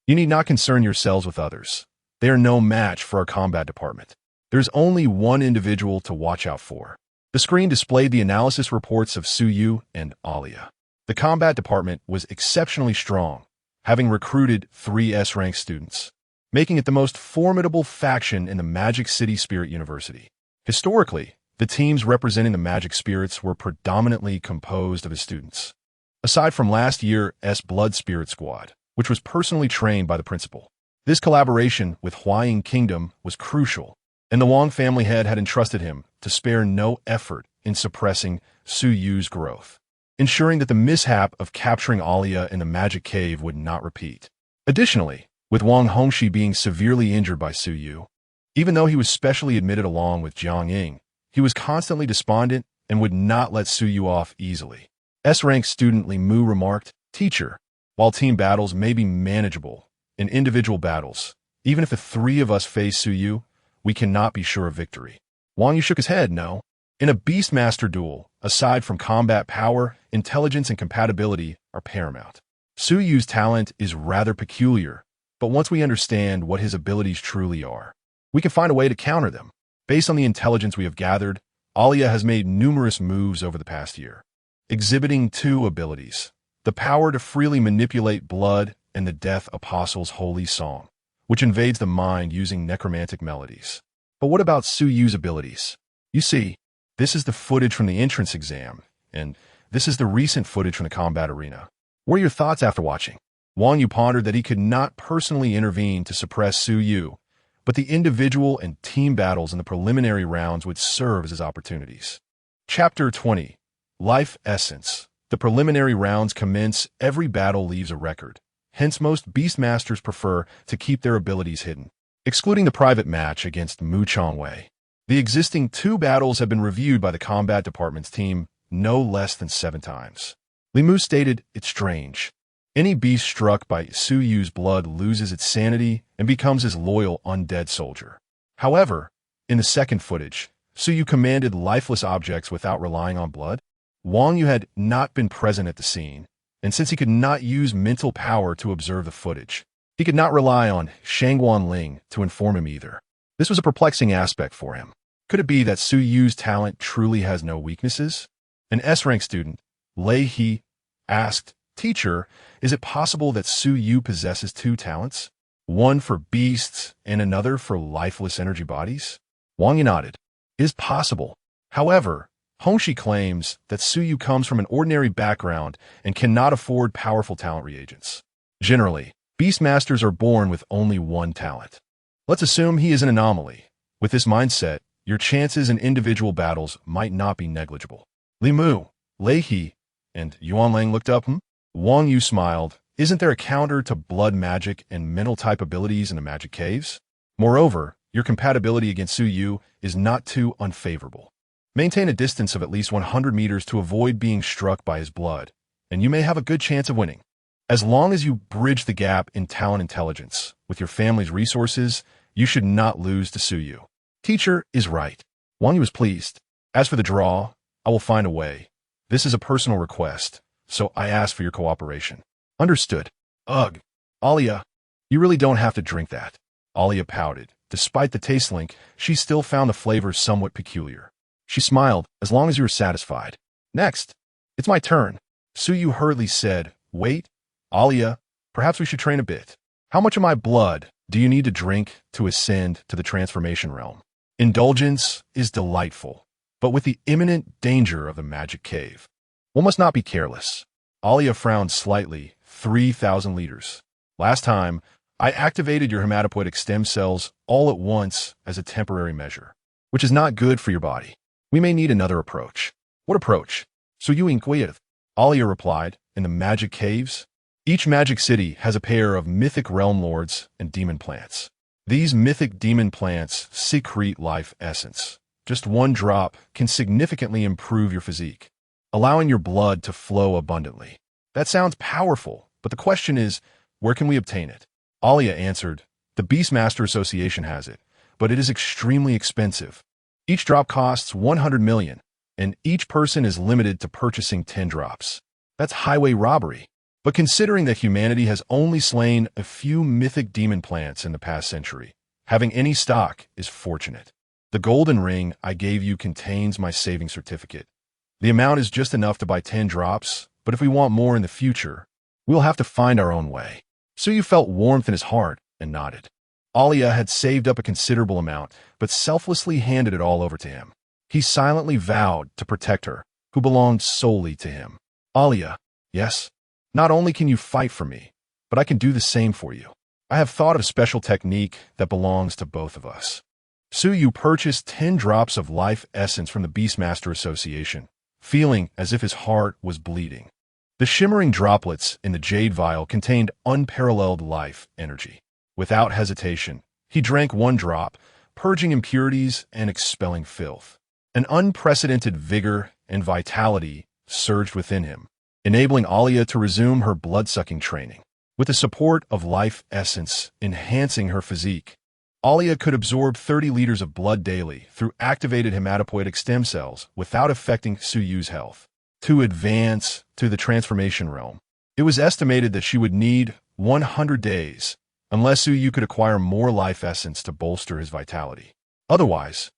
You need not concern yourselves with others. They are no match for our combat department. There's only one individual to watch out for." The screen displayed the analysis reports of Suyu and Alia. The combat department was exceptionally strong, having recruited 3 S-rank students, making it the most formidable faction in the Magic City Spirit University. Historically, the teams representing the magic spirits were predominantly composed of his students. Aside from last year's Blood Spirit Squad, which was personally trained by the principal, this collaboration with Huaying Kingdom was crucial, and the Wang family head had entrusted him to spare no effort in suppressing Suyu's growth, ensuring that the mishap of capturing Alia in the magic cave would not repeat. Additionally, with Wang Hongxi being severely injured by Suyu, even though he was specially admitted along with Jiang Ying, he was constantly despondent and would not let Suyu off easily. S-rank student Li Mu remarked, "Teacher, while team battles may be manageable, in individual battles, even if the 3 of us face Suyu, we cannot be sure of victory." Wang Yu shook his head. "No. In a Beastmaster duel, aside from combat power, intelligence and compatibility are paramount. Suyu's talent is rather peculiar, but once we understand what his abilities truly are, we can find a way to counter them. Based on the intelligence we have gathered, Alia has made numerous moves over the past year, exhibiting 2 abilities: the power to freely manipulate blood and the Death Apostle's holy song, which invades the mind using necromantic melodies. But what about Suyu's abilities? You see, this is the footage from the entrance exam, and this is the recent footage from the combat arena. What are your thoughts after watching?" Wang Yu pondered that he could not personally intervene to suppress Suyu, but the individual and team battles in the preliminary rounds would serve as his opportunities. Chapter 20. Life Essence. The preliminary rounds commence. Every battle leaves a record. Hence, most Beastmasters prefer to keep their abilities hidden. Excluding the private match against Mu Changwei, the existing 2 battles have been reviewed by the combat department's team no less than 7 times. Li Mu stated, "It's strange. Any beast struck by Suyu's blood loses its sanity and becomes his loyal undead soldier. However, in the second footage, Suyu commanded lifeless objects without relying on blood." Wang Yu had not been present at the scene, and since he could not use mental power to observe the footage, He could not rely on Shangguan Ling to inform him either. This was a perplexing aspect for him. Could it be that Su Yu's talent truly has no weaknesses? An S-rank student, Lei He, asked, "Teacher, is it possible that Su Yu possesses two talents? One for beasts and another for lifeless energy bodies?" Wang Yi nodded. "It is possible. However, Hongxi claims that Su Yu comes from an ordinary background and cannot afford powerful talent reagents. Generally, Beastmasters are born with only one talent. Let's assume he is an anomaly. With this mindset, your chances in individual battles might not be negligible." Li Mu, Lei He, and Yuan Lang looked up. Wang Yu smiled. "Isn't there a counter to blood magic and mental type abilities in the magic caves? Moreover, your compatibility against Su Yu is not too unfavorable. Maintain a distance of at least 100 meters to avoid being struck by his blood, and you may have a good chance of winning. As long as you bridge the gap in talent intelligence with your family's resources, you should not lose to Su Yu." "Teacher is right." Wang Yu was pleased. "As for the draw, I will find a way. This is a personal request, so I ask for your cooperation." "Understood." "Ugh, Alia, you really don't have to drink that." Alia pouted. Despite the taste link, she still found the flavor somewhat peculiar. She smiled, "As long as you are satisfied." "Next, it's my turn." Su Yu hurriedly said, "Wait, Alia, perhaps we should train a bit. How much of my blood do you need to drink to ascend to the transformation realm? Indulgence is delightful, but with the imminent danger of the magic cave, one must not be careless." Alia frowned slightly. 3,000 liters. "Last time, I activated your hematopoietic stem cells all at once as a temporary measure, which is not good for your body. We may need another approach." "What approach?" "Su Yu inquired." Alia replied, "In the magic caves, each magic city has a pair of mythic realm lords and demon plants. These mythic demon plants secrete life essence. Just one drop can significantly improve your physique, allowing your blood to flow abundantly." "That sounds powerful, but the question is, where can we obtain it?" Alia answered, "The Beastmaster Association has it, but it is extremely expensive. Each drop costs 100 million, and each person is limited to purchasing 10 drops. That's highway robbery. But considering that humanity has only slain a few mythic demon plants in the past century, having any stock is fortunate. The golden ring I gave you contains my saving certificate. The amount is just enough to buy 10 drops, but if we want more in the future, we'll have to find our own way." Su Yu felt warmth in his heart and nodded. Alia had saved up a considerable amount, but selflessly handed it all over to him. He silently vowed to protect her, who belonged solely to him. "Alia, yes? Not only can you fight for me, but I can do the same for you. I have thought of a special technique that belongs to both of us." Su Yu purchased 10 drops of life essence from the Beastmaster Association, feeling as if his heart was bleeding. The shimmering droplets in the jade vial contained unparalleled life energy. Without hesitation, he drank one drop, purging impurities and expelling filth. An unprecedented vigor and vitality surged within him, enabling Alia to resume her blood-sucking training. With the support of life essence enhancing her physique, Alia could absorb 30 liters of blood daily through activated hematopoietic stem cells without affecting Su Yu's health. To advance to the transformation realm, it was estimated that she would need 100 days, unless Su Yu could acquire more life essence to bolster his vitality. Otherwise,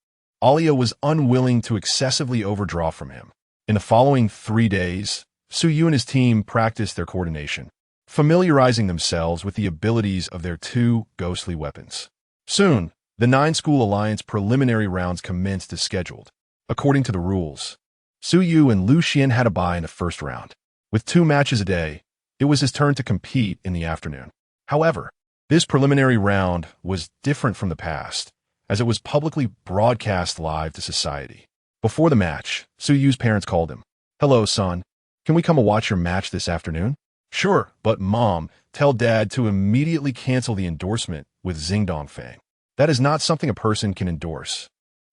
Alia was unwilling to excessively overdraw from him. In the following 3 days, Su Yu and his team practiced their coordination, familiarizing themselves with the abilities of their two ghostly weapons. Soon, the 9-School Alliance preliminary rounds commenced as scheduled. According to the rules, Su Yu and Lu Xian had a bye in the first round. With 2 matches a day, it was his turn to compete in the afternoon. However, this preliminary round was different from the past, as it was publicly broadcast live to society. Before the match, Su Yu's parents called him. "Hello, son. Can we come and watch your match this afternoon?" "Sure, but Mom, tell Dad to immediately cancel the endorsement with Xingdong Fang. That is not something a person can endorse."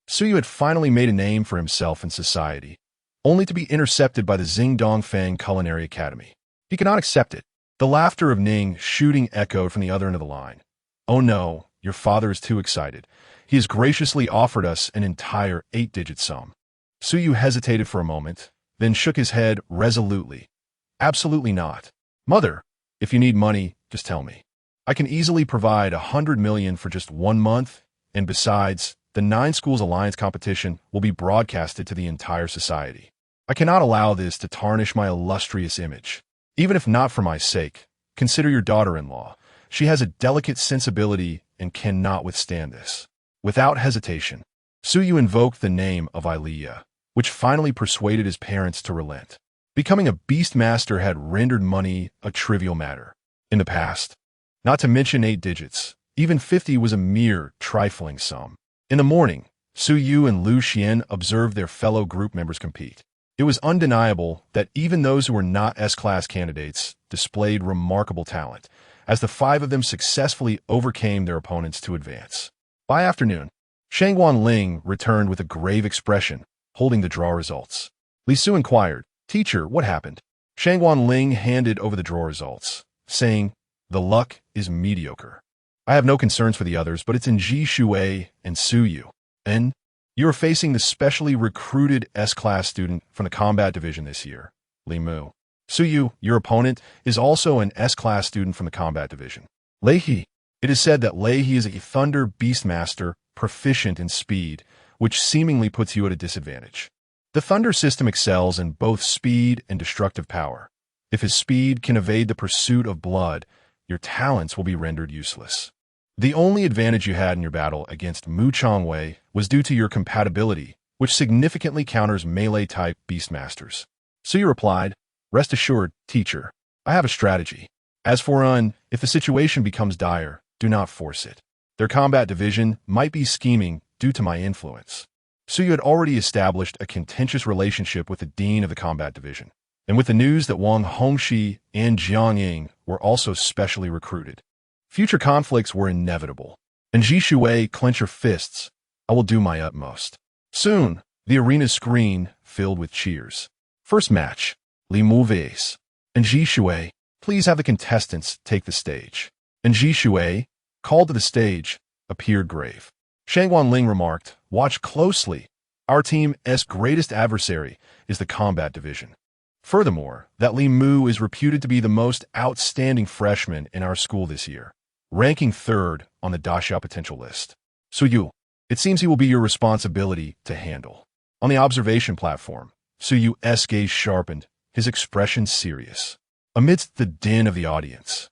Su Yu had finally made a name for himself in society, only to be intercepted by the Xingdong Fang Culinary Academy. He could not accept it. The laughter of Ning shooting echoed from the other end of the line. "Oh no, your father is too excited. He has graciously offered us an entire 8-digit sum." Su Yu hesitated for a moment, then shook his head resolutely. "Absolutely not. Mother, if you need money, just tell me. I can easily provide 100 million for just 1 month, and besides, the 9 schools alliance competition will be broadcasted to the entire society. I cannot allow this to tarnish my illustrious image. Even if not for my sake, consider your daughter-in-law. She has a delicate sensibility and cannot withstand this. Without hesitation, Suyu invoked the name of Ilea, which finally persuaded his parents to relent. Becoming a beastmaster had rendered money a trivial matter. In the past, not to mention 8 digits, even 50 was a mere trifling sum. In the morning, Suyu and Lu Xian observed their fellow group members compete. It was undeniable that even those who were not S-class candidates displayed remarkable talent, as the 5 of them successfully overcame their opponents to advance. By afternoon, Shangguan Ling returned with a grave expression, holding the draw results. Li Su inquired, "Teacher, what happened?" Shangguan Ling handed over the draw results, saying, "The luck is mediocre. I have no concerns for the others, but it's in Ji Shuai and Suyu. And you are facing the specially recruited S-class student from the combat division this year, Li Mu. Suyu, your opponent, is also an S-class student from the combat division. Lei He. It is said that Lei He is a thunder beastmaster proficient in speed, which seemingly puts you at a disadvantage. The thunder system excels in both speed and destructive power. If his speed can evade the pursuit of blood, your talents will be rendered useless. The only advantage you had in your battle against Mu Changwei was due to your compatibility, which significantly counters melee-type beastmasters." Suyu replied, "Rest assured, teacher, I have a strategy. As for if the situation becomes dire, do not force it. Their combat division might be scheming due to my influence." Suyu had already established a contentious relationship with the dean of the combat division, and with the news that Wang Hongxi and Jiang Ying were also specially recruited, future conflicts were inevitable. And Ji Shuai, clench your fists. I will do my utmost. Soon, the arena's screen filled with cheers. First match, Li Mu vs. And Ji Shuai, please have the contestants take the stage. And Ji Shuai, called to the stage, appeared grave. Shangguan Ling remarked, "Watch closely. Our team's greatest adversary is the combat division. Furthermore, that Li Mu is reputed to be the most outstanding freshman in our school this year, ranking 3rd on the Daxia potential list. Suyu, it seems he will be your responsibility to handle." On the observation platform, Suyu's gaze sharpened, his expression serious. Amidst the din of the audience,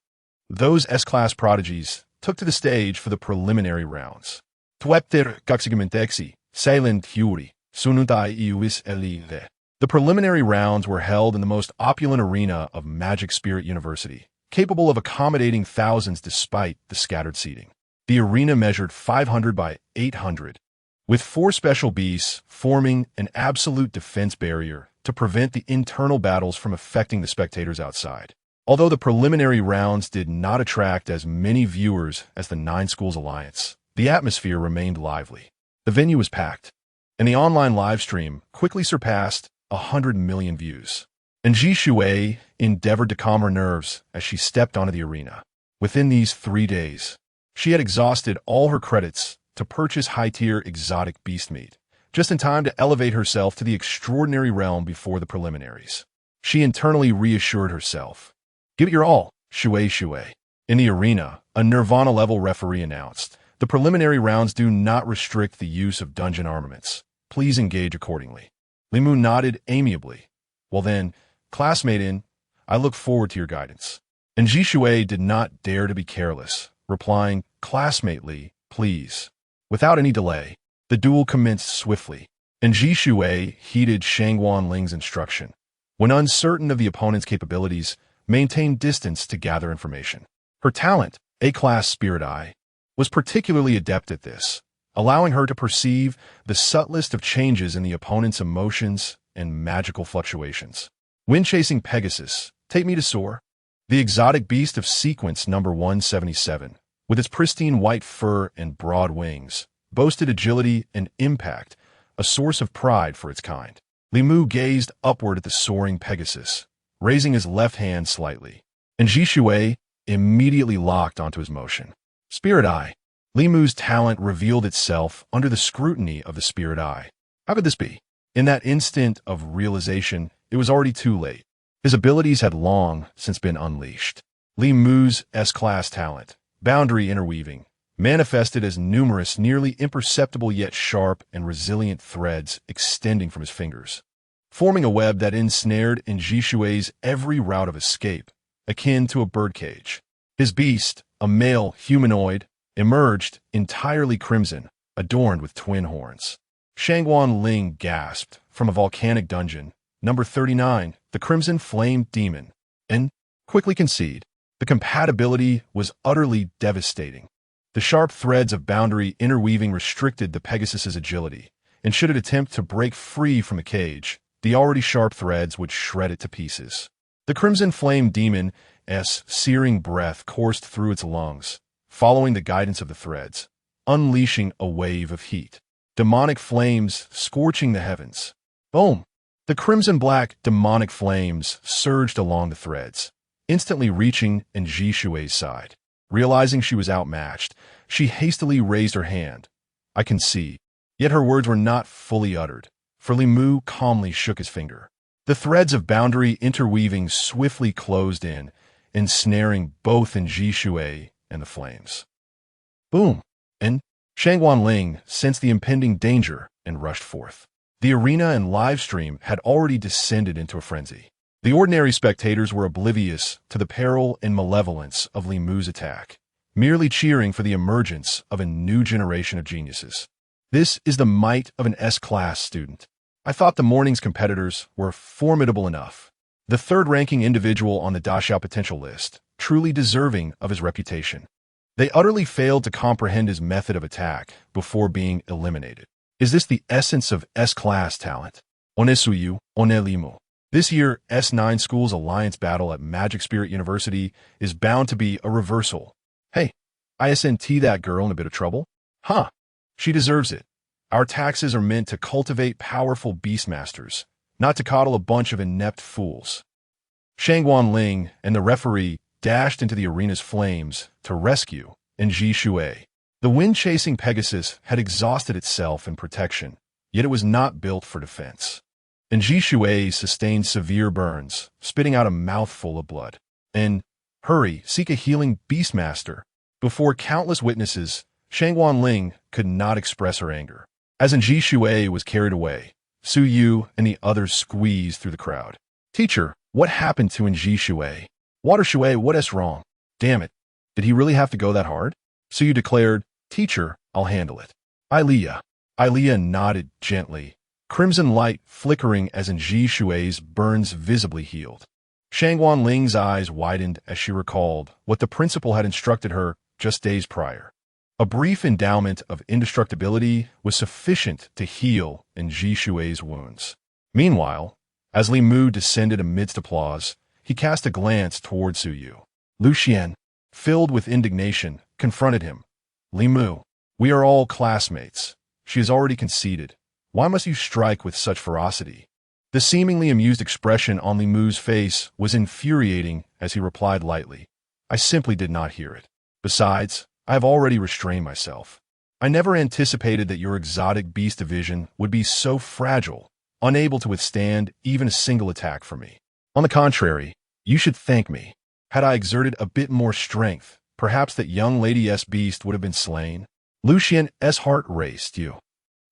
those S-class prodigies took to the stage for the preliminary rounds. Tuepter kaxigimentexi, silent huri, sunutai iuis elide. The preliminary rounds were held in the most opulent arena of Magic Spirit University, capable of accommodating thousands despite the scattered seating. The arena measured 500 by 800, with 4 special beasts forming an absolute defense barrier to prevent the internal battles from affecting the spectators outside. Although the preliminary rounds did not attract as many viewers as the 9 schools alliance, the atmosphere remained lively. The venue was packed, and the online livestream quickly surpassed 100 million views. And Ji Shuai endeavored to calm her nerves as she stepped onto the arena. Within these 3 days, she had exhausted all her credits to purchase high-tier exotic beast meat, just in time to elevate herself to the extraordinary realm before the preliminaries. She internally reassured herself. "Give it your all, Shuai Shuai." In the arena, a Nirvana-level referee announced, "The preliminary rounds do not restrict the use of dungeon armaments. Please engage accordingly." Li Mu nodded amiably. "Well then, classmate I look forward to your guidance." And Ji Shuai did not dare to be careless, replying, "Classmate Li, please." Without any delay, the duel commenced swiftly, and Ji Shuai heeded Shangguan Ling's instruction. When uncertain of the opponent's capabilities, maintain distance to gather information. Her talent, A-class Spirit Eye, was particularly adept at this, allowing her to perceive the subtlest of changes in the opponent's emotions and magical fluctuations. Wind-chasing Pegasus, take me to soar. The exotic beast of sequence number 177, with its pristine white fur and broad wings, boasted agility and impact, a source of pride for its kind. Li Mu gazed upward at the soaring Pegasus, raising his left hand slightly, and Ji Shuai immediately locked onto his motion. Spirit Eye. Li Mu's talent revealed itself under the scrutiny of the Spirit Eye. How could this be? In that instant of realization, it was already too late. His abilities had long since been unleashed. Li Mu's S-class talent, boundary interweaving, manifested as numerous, nearly imperceptible yet sharp and resilient threads extending from his fingers, forming a web that ensnared in Jishue's every route of escape, akin to a birdcage. His beast, a male humanoid, emerged entirely crimson, adorned with twin horns. Shangguan Ling gasped from a volcanic dungeon, number 39, the Crimson Flame Demon, and quickly conceded. The compatibility was utterly devastating. The sharp threads of boundary interweaving restricted the Pegasus's agility, and should it attempt to break free from the cage, the already sharp threads would shred it to pieces. The Crimson Flame Demon's searing breath coursed through its lungs, following the guidance of the threads, unleashing a wave of heat. Demonic flames scorching the heavens. Boom! The crimson-black demonic flames surged along the threads, instantly reaching Jishue's side. Realizing she was outmatched, she hastily raised her hand. I can see. Yet her words were not fully uttered, for Li Mu calmly shook his finger. The threads of boundary interweaving swiftly closed in, ensnaring both Jishue and the flames. Boom! And Shangguan Ling sensed the impending danger and rushed forth. The arena and live stream had already descended into a frenzy. The ordinary spectators were oblivious to the peril and malevolence of Li Mu's attack, merely cheering for the emergence of a new generation of geniuses. This is the might of an S-class student. I thought the morning's competitors were formidable enough. The third-ranking individual on the Daxiao potential list, truly deserving of his reputation. They utterly failed to comprehend his method of attack before being eliminated. Is this the essence of S-class talent? Onesuyu, Onelimu. This year, S9 School's alliance battle at Magic Spirit University is bound to be a reversal. Hey, ISNT that girl in a bit of trouble? Huh, she deserves it. Our taxes are meant to cultivate powerful beastmasters, not to coddle a bunch of inept fools. Shangguan Ling and the referee dashed into the arena's flames to rescue Jishue. The wind-chasing Pegasus had exhausted itself in protection, yet it was not built for defense. Jishue sustained severe burns, spitting out a mouthful of blood. And, hurry, seek a healing beastmaster. Before countless witnesses, Shangguan Ling could not express her anger. As Jishue was carried away, Su Yu and the others squeezed through the crowd. Teacher, what happened to Jishue? Water Shui, what is wrong? Damn it, did he really have to go that hard? Su Yu declared, Teacher, I'll handle it. Ilea nodded gently, crimson light flickering as Jishue's burns visibly healed. Shangguan Ling's eyes widened as she recalled what the principal had instructed her just days prior. A brief endowment of indestructibility was sufficient to heal Jishue's wounds. Meanwhile, as Li Mu descended amidst applause, he cast a glance toward Su Yu. Lu Xian, filled with indignation, confronted him. Li Mu, we are all classmates. She has already conceded. Why must you strike with such ferocity? The seemingly amused expression on Li Mu's face was infuriating as he replied lightly. I simply did not hear it. Besides, I have already restrained myself. I never anticipated that your exotic beast division would be so fragile, unable to withstand even a single attack from me. On the contrary, you should thank me. Had I exerted a bit more strength, perhaps that young Lady S beast would have been slain. Lucian S heart raced you.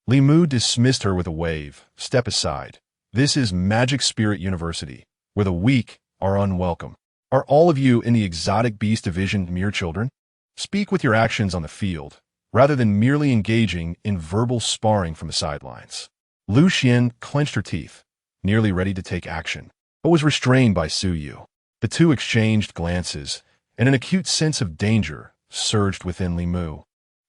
Li Mu dismissed her with a wave. Step aside. This is Magic Spirit University, where the weak are unwelcome. Are all of you in the exotic beast division mere children? Speak with your actions on the field, rather than merely engaging in verbal sparring from the sidelines. Lu Xian clenched her teeth, nearly ready to take action, but was restrained by Su Yu. The two exchanged glances, and an acute sense of danger surged within Li Mu,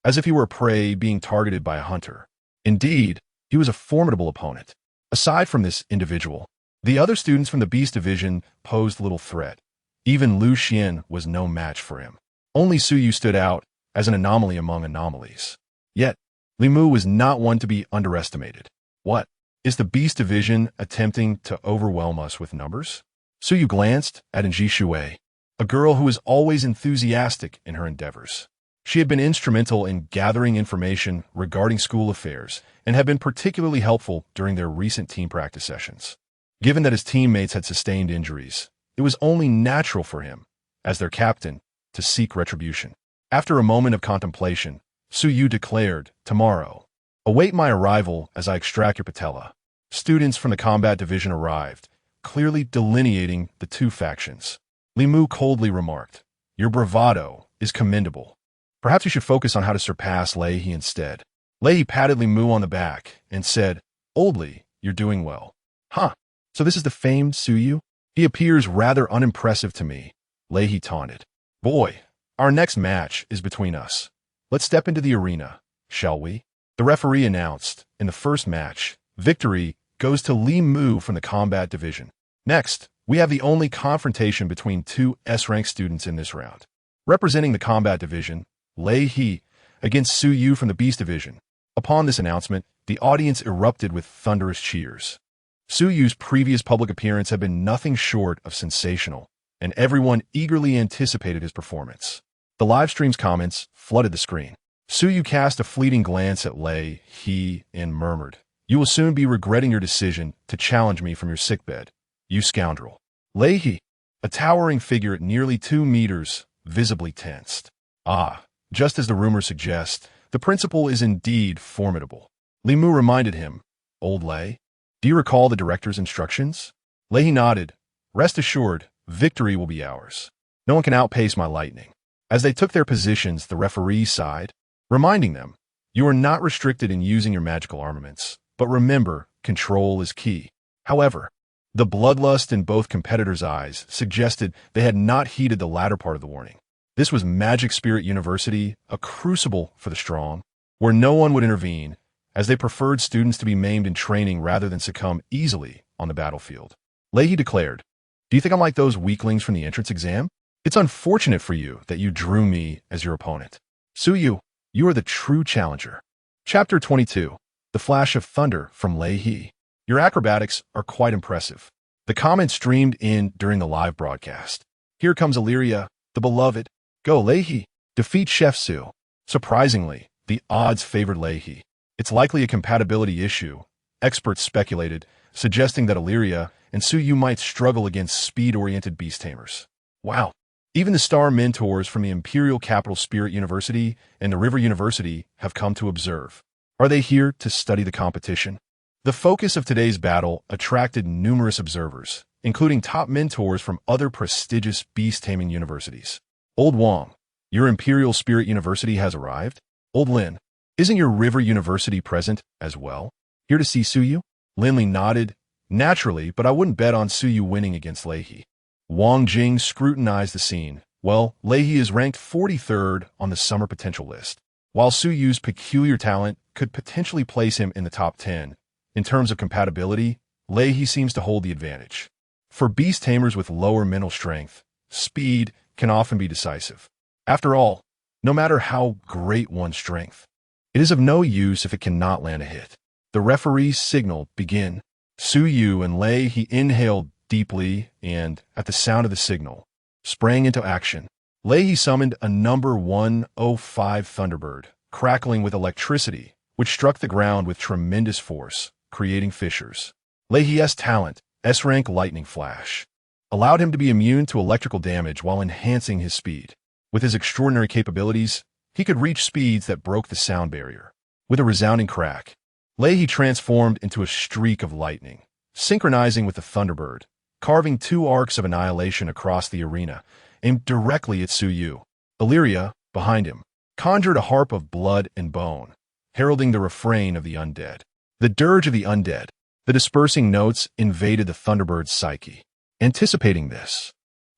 as if he were prey being targeted by a hunter. Indeed, he was a formidable opponent. Aside from this individual, the other students from the Beast Division posed little threat. Even Lu Xian was no match for him. Only Su Yu stood out as an anomaly among anomalies. Yet, Li Mu was not one to be underestimated. What? Is the Beast Division attempting to overwhelm us with numbers? Su Yu glanced at Jishuei, a girl who was always enthusiastic in her endeavors. She had been instrumental in gathering information regarding school affairs and had been particularly helpful during their recent team practice sessions. Given that his teammates had sustained injuries, it was only natural for him, as their captain, to seek retribution. After a moment of contemplation, Su Yu declared, "Tomorrow. Await my arrival as I extract your patella." Students from the combat division arrived, clearly delineating the two factions. Li Mu coldly remarked, "Your bravado is commendable. Perhaps you should focus on how to surpass Lei He instead." Lei He patted Li Mu on the back and said, "Old Li, you're doing well." "Huh, so this is the famed Su Yu? He appears rather unimpressive to me," Lei He taunted. "Boy, our next match is between us. Let's step into the arena, shall we?" The referee announced, in the first match, victory goes to Li Mu from the combat division. Next, we have the only confrontation between two S-rank students in this round. Representing the combat division, Lei He against Su Yu from the beast division. Upon this announcement, the audience erupted with thunderous cheers. Su Yu's previous public appearance had been nothing short of sensational, and everyone eagerly anticipated his performance. The live stream's comments flooded the screen. Su Yu cast a fleeting glance at Lei He and murmured, "You will soon be regretting your decision to challenge me from your sickbed, you scoundrel." Lei He, a towering figure at nearly 2 meters, visibly tensed. "Ah, just as the rumors suggest, the principal is indeed formidable." Li Mu reminded him, "Old Lei, do you recall the director's instructions?" Lei He nodded. "Rest assured, victory will be ours. No one can outpace my lightning." As they took their positions, the referee sighed, reminding them, "You are not restricted in using your magical armaments, but remember, control is key." However, the bloodlust in both competitors' eyes suggested they had not heeded the latter part of the warning. This was Magic Spirit University, a crucible for the strong, where no one would intervene, as they preferred students to be maimed in training rather than succumb easily on the battlefield. Lei He declared, "Do you think I'm like those weaklings from the entrance exam? It's unfortunate for you that you drew me as your opponent. Su Yu, you are the true challenger." Chapter 22. The Flash of Thunder from Lei He. "Your acrobatics are quite impressive." The comments streamed in during the live broadcast. "Here comes Illyria, the beloved. Go, Lei He. Defeat Chef Su." Surprisingly, the odds favored Lei He. It's likely a compatibility issue, experts speculated, suggesting that Illyria and Su Yu might struggle against speed-oriented beast tamers. Wow. Even the star mentors from the Imperial Capital Spirit University and the River University have come to observe. Are they here to study the competition? The focus of today's battle attracted numerous observers, including top mentors from other prestigious beast-taming universities. "Old Wang, your Imperial Spirit University has arrived?" "Old Lin, isn't your River University present as well? Here to see Su Yu?" Linley nodded. "Naturally, but I wouldn't bet on Su Yu winning against Lei He." Wang Jing scrutinized the scene. "Well, Lei He is ranked 43rd on the summer potential list, while Su Yu's peculiar talent could potentially place him in the top 10. In terms of compatibility, Lei He seems to hold the advantage. For beast tamers with lower mental strength, speed can often be decisive. After all, no matter how great one's strength, it is of no use if it cannot land a hit." The referee's signal begin. Su Yu and Lei He inhaled deeply and, at the sound of the signal, sprang into action. Lei He summoned a number 105 Thunderbird, crackling with electricity, which struck the ground with tremendous force, creating fissures. Lei He's talent, S-rank Lightning Flash, allowed him to be immune to electrical damage while enhancing his speed. With his extraordinary capabilities, he could reach speeds that broke the sound barrier. With a resounding crack, Lei He transformed into a streak of lightning, synchronizing with the Thunderbird, carving 2 arcs of annihilation across the arena, aimed directly at Su Yu. Illyria, behind him, conjured a harp of blood and bone, heralding the refrain of the undead. The dirge of the undead, the dispersing notes invaded the Thunderbird's psyche. Anticipating this,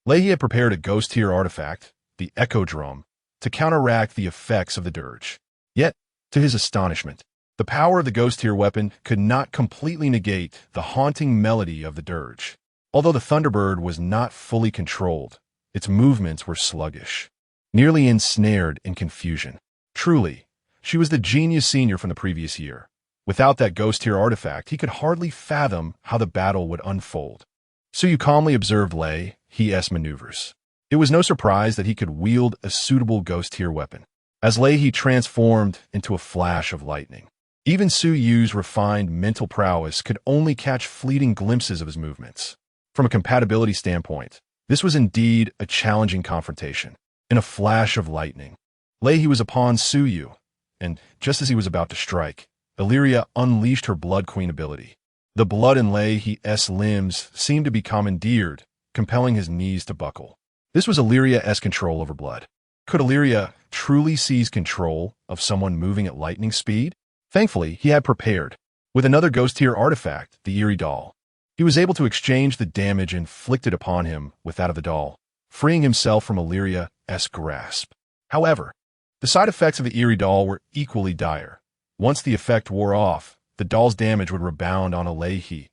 Lei He had prepared a ghost-tier artifact, the Echo Drum, to counteract the effects of the dirge. Yet, to his astonishment, the power of the ghost-tier weapon could not completely negate the haunting melody of the dirge. Although the Thunderbird was not fully controlled, its movements were sluggish, nearly ensnared in confusion. Truly, she was the genius senior from the previous year. Without that ghost-tier artifact, he could hardly fathom how the battle would unfold. Su Yu calmly observed Lei He's maneuvers. It was no surprise that he could wield a suitable ghost-tier weapon, as Lei He transformed into a flash of lightning. Even Su Yu's refined mental prowess could only catch fleeting glimpses of his movements. From a compatibility standpoint, this was indeed a challenging confrontation. In a flash of lightning, Leahy was upon Suyu, and just as he was about to strike, Illyria unleashed her Blood Queen ability. The blood in Leahy's limbs seemed to be commandeered, compelling his knees to buckle. This was Illyria's control over blood. Could Illyria truly seize control of someone moving at lightning speed? Thankfully, he had prepared. With another ghost-tier artifact, the Eerie Doll, he was able to exchange the damage inflicted upon him with that of the doll, freeing himself from Illyria's grasp. However, the side effects of the Eerie Doll were equally dire. Once the effect wore off, the doll's damage would rebound on Leahy,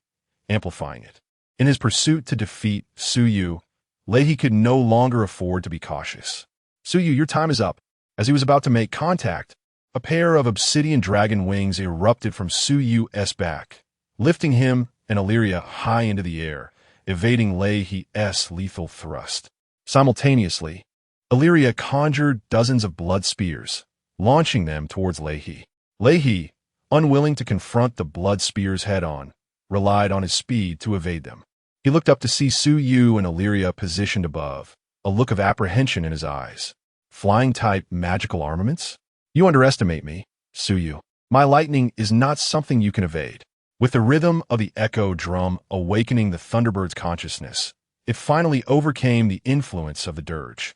amplifying it. In his pursuit to defeat Suyu, Leahy could no longer afford to be cautious. Suyu, your time is up. As he was about to make contact, a pair of obsidian dragon wings erupted from Suyu's back, lifting him and Illyria high into the air, evading Leahy's lethal thrust. Simultaneously, Illyria conjured dozens of blood spears, launching them towards Leahy. Leahy, unwilling to confront the blood spears head-on, relied on his speed to evade them. He looked up to see Suyu and Illyria positioned above, a look of apprehension in his eyes. Flying-type magical armaments? You underestimate me, Suyu. My lightning is not something you can evade. With the rhythm of the echo drum awakening the Thunderbird's consciousness, it finally overcame the influence of the dirge.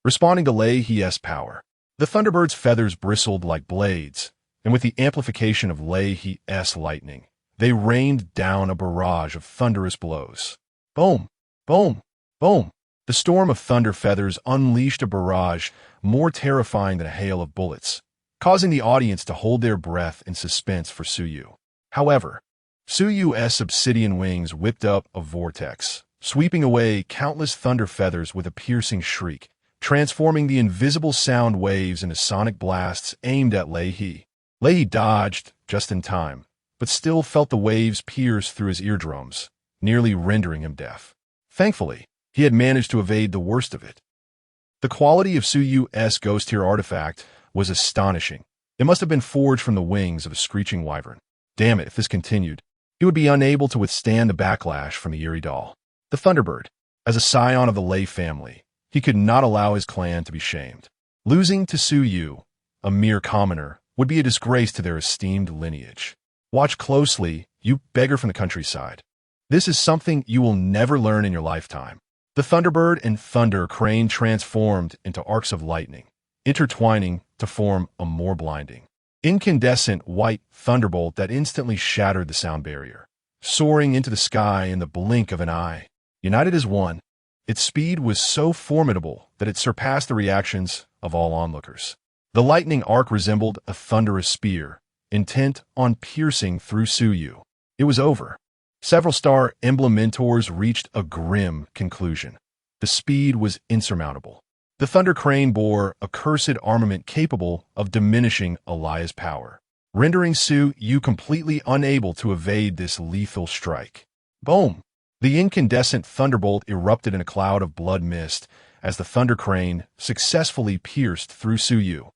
Responding to Leahy's power, the Thunderbird's feathers bristled like blades, and with the amplification of Leahy's lightning, they rained down a barrage of thunderous blows. Boom! Boom! Boom! The storm of thunder feathers unleashed a barrage more terrifying than a hail of bullets, causing the audience to hold their breath in suspense for Suyu. However, Suyu's obsidian wings whipped up a vortex, sweeping away countless thunder feathers with a piercing shriek, transforming the invisible sound waves into sonic blasts aimed at Leahy. Leahy dodged just in time, but still felt the waves pierce through his eardrums, nearly rendering him deaf. Thankfully, he had managed to evade the worst of it. The quality of Suyu's ghost-tier artifact was astonishing. It must have been forged from the wings of a screeching wyvern. Damn it, if this continued, he would be unable to withstand the backlash from the Eerie Doll. The Thunderbird, as a scion of the Lei family, he could not allow his clan to be shamed. Losing to Suyu, a mere commoner, would be a disgrace to their esteemed lineage. Watch closely, you beggar from the countryside. This is something you will never learn in your lifetime. The Thunderbird and Thunder Crane transformed into arcs of lightning, intertwining to form a more blinding, incandescent white thunderbolt that instantly shattered the sound barrier, soaring into the sky in the blink of an eye. United as one, its speed was so formidable that it surpassed the reactions of all onlookers. The lightning arc resembled a thunderous spear, intent on piercing through Suyu. It was over. Several star emblem mentors reached a grim conclusion. The speed was insurmountable. The Thunder Crane bore a cursed armament capable of diminishing Elia's power, rendering Suyu completely unable to evade this lethal strike. Boom! The incandescent thunderbolt erupted in a cloud of blood mist as the Thunder Crane successfully pierced through Suyu.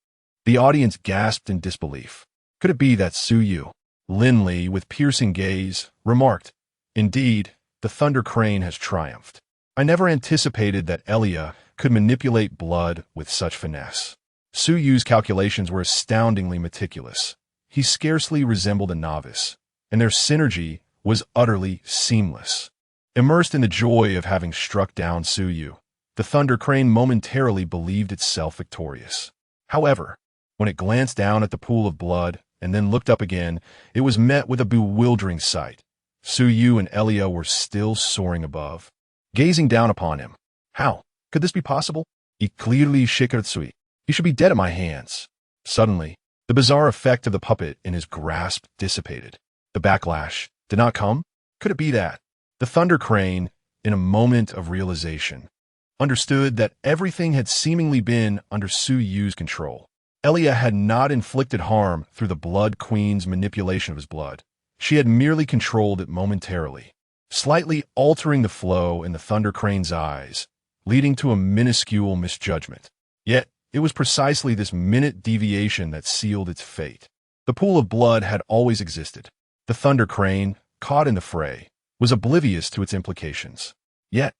The audience gasped in disbelief. Could it be that Suyu? Linley, with piercing gaze, remarked, "Indeed, the Thunder Crane has triumphed. I never anticipated that Elia could manipulate blood with such finesse." Suyu's calculations were astoundingly meticulous. He scarcely resembled a novice, and their synergy was utterly seamless. Immersed in the joy of having struck down Suyu, the Thunder Crane momentarily believed itself victorious. However, when it glanced down at the pool of blood and then looked up again, it was met with a bewildering sight. Suyu and Elia were still soaring above, gazing down upon him. How could this be possible? He clearly shikatsui. He should be dead at my hands. Suddenly, the bizarre effect of the puppet in his grasp dissipated. The backlash did not come? Could it be that the Thunder Crane, in a moment of realization, understood that everything had seemingly been under Suyu's control? Elia had not inflicted harm through the Blood Queen's manipulation of his blood. She had merely controlled it momentarily, slightly altering the flow in the Thunder Crane's eyes, leading to a minuscule misjudgment. Yet, it was precisely this minute deviation that sealed its fate. The pool of blood had always existed. The Thunder Crane, caught in the fray, was oblivious to its implications. Yet,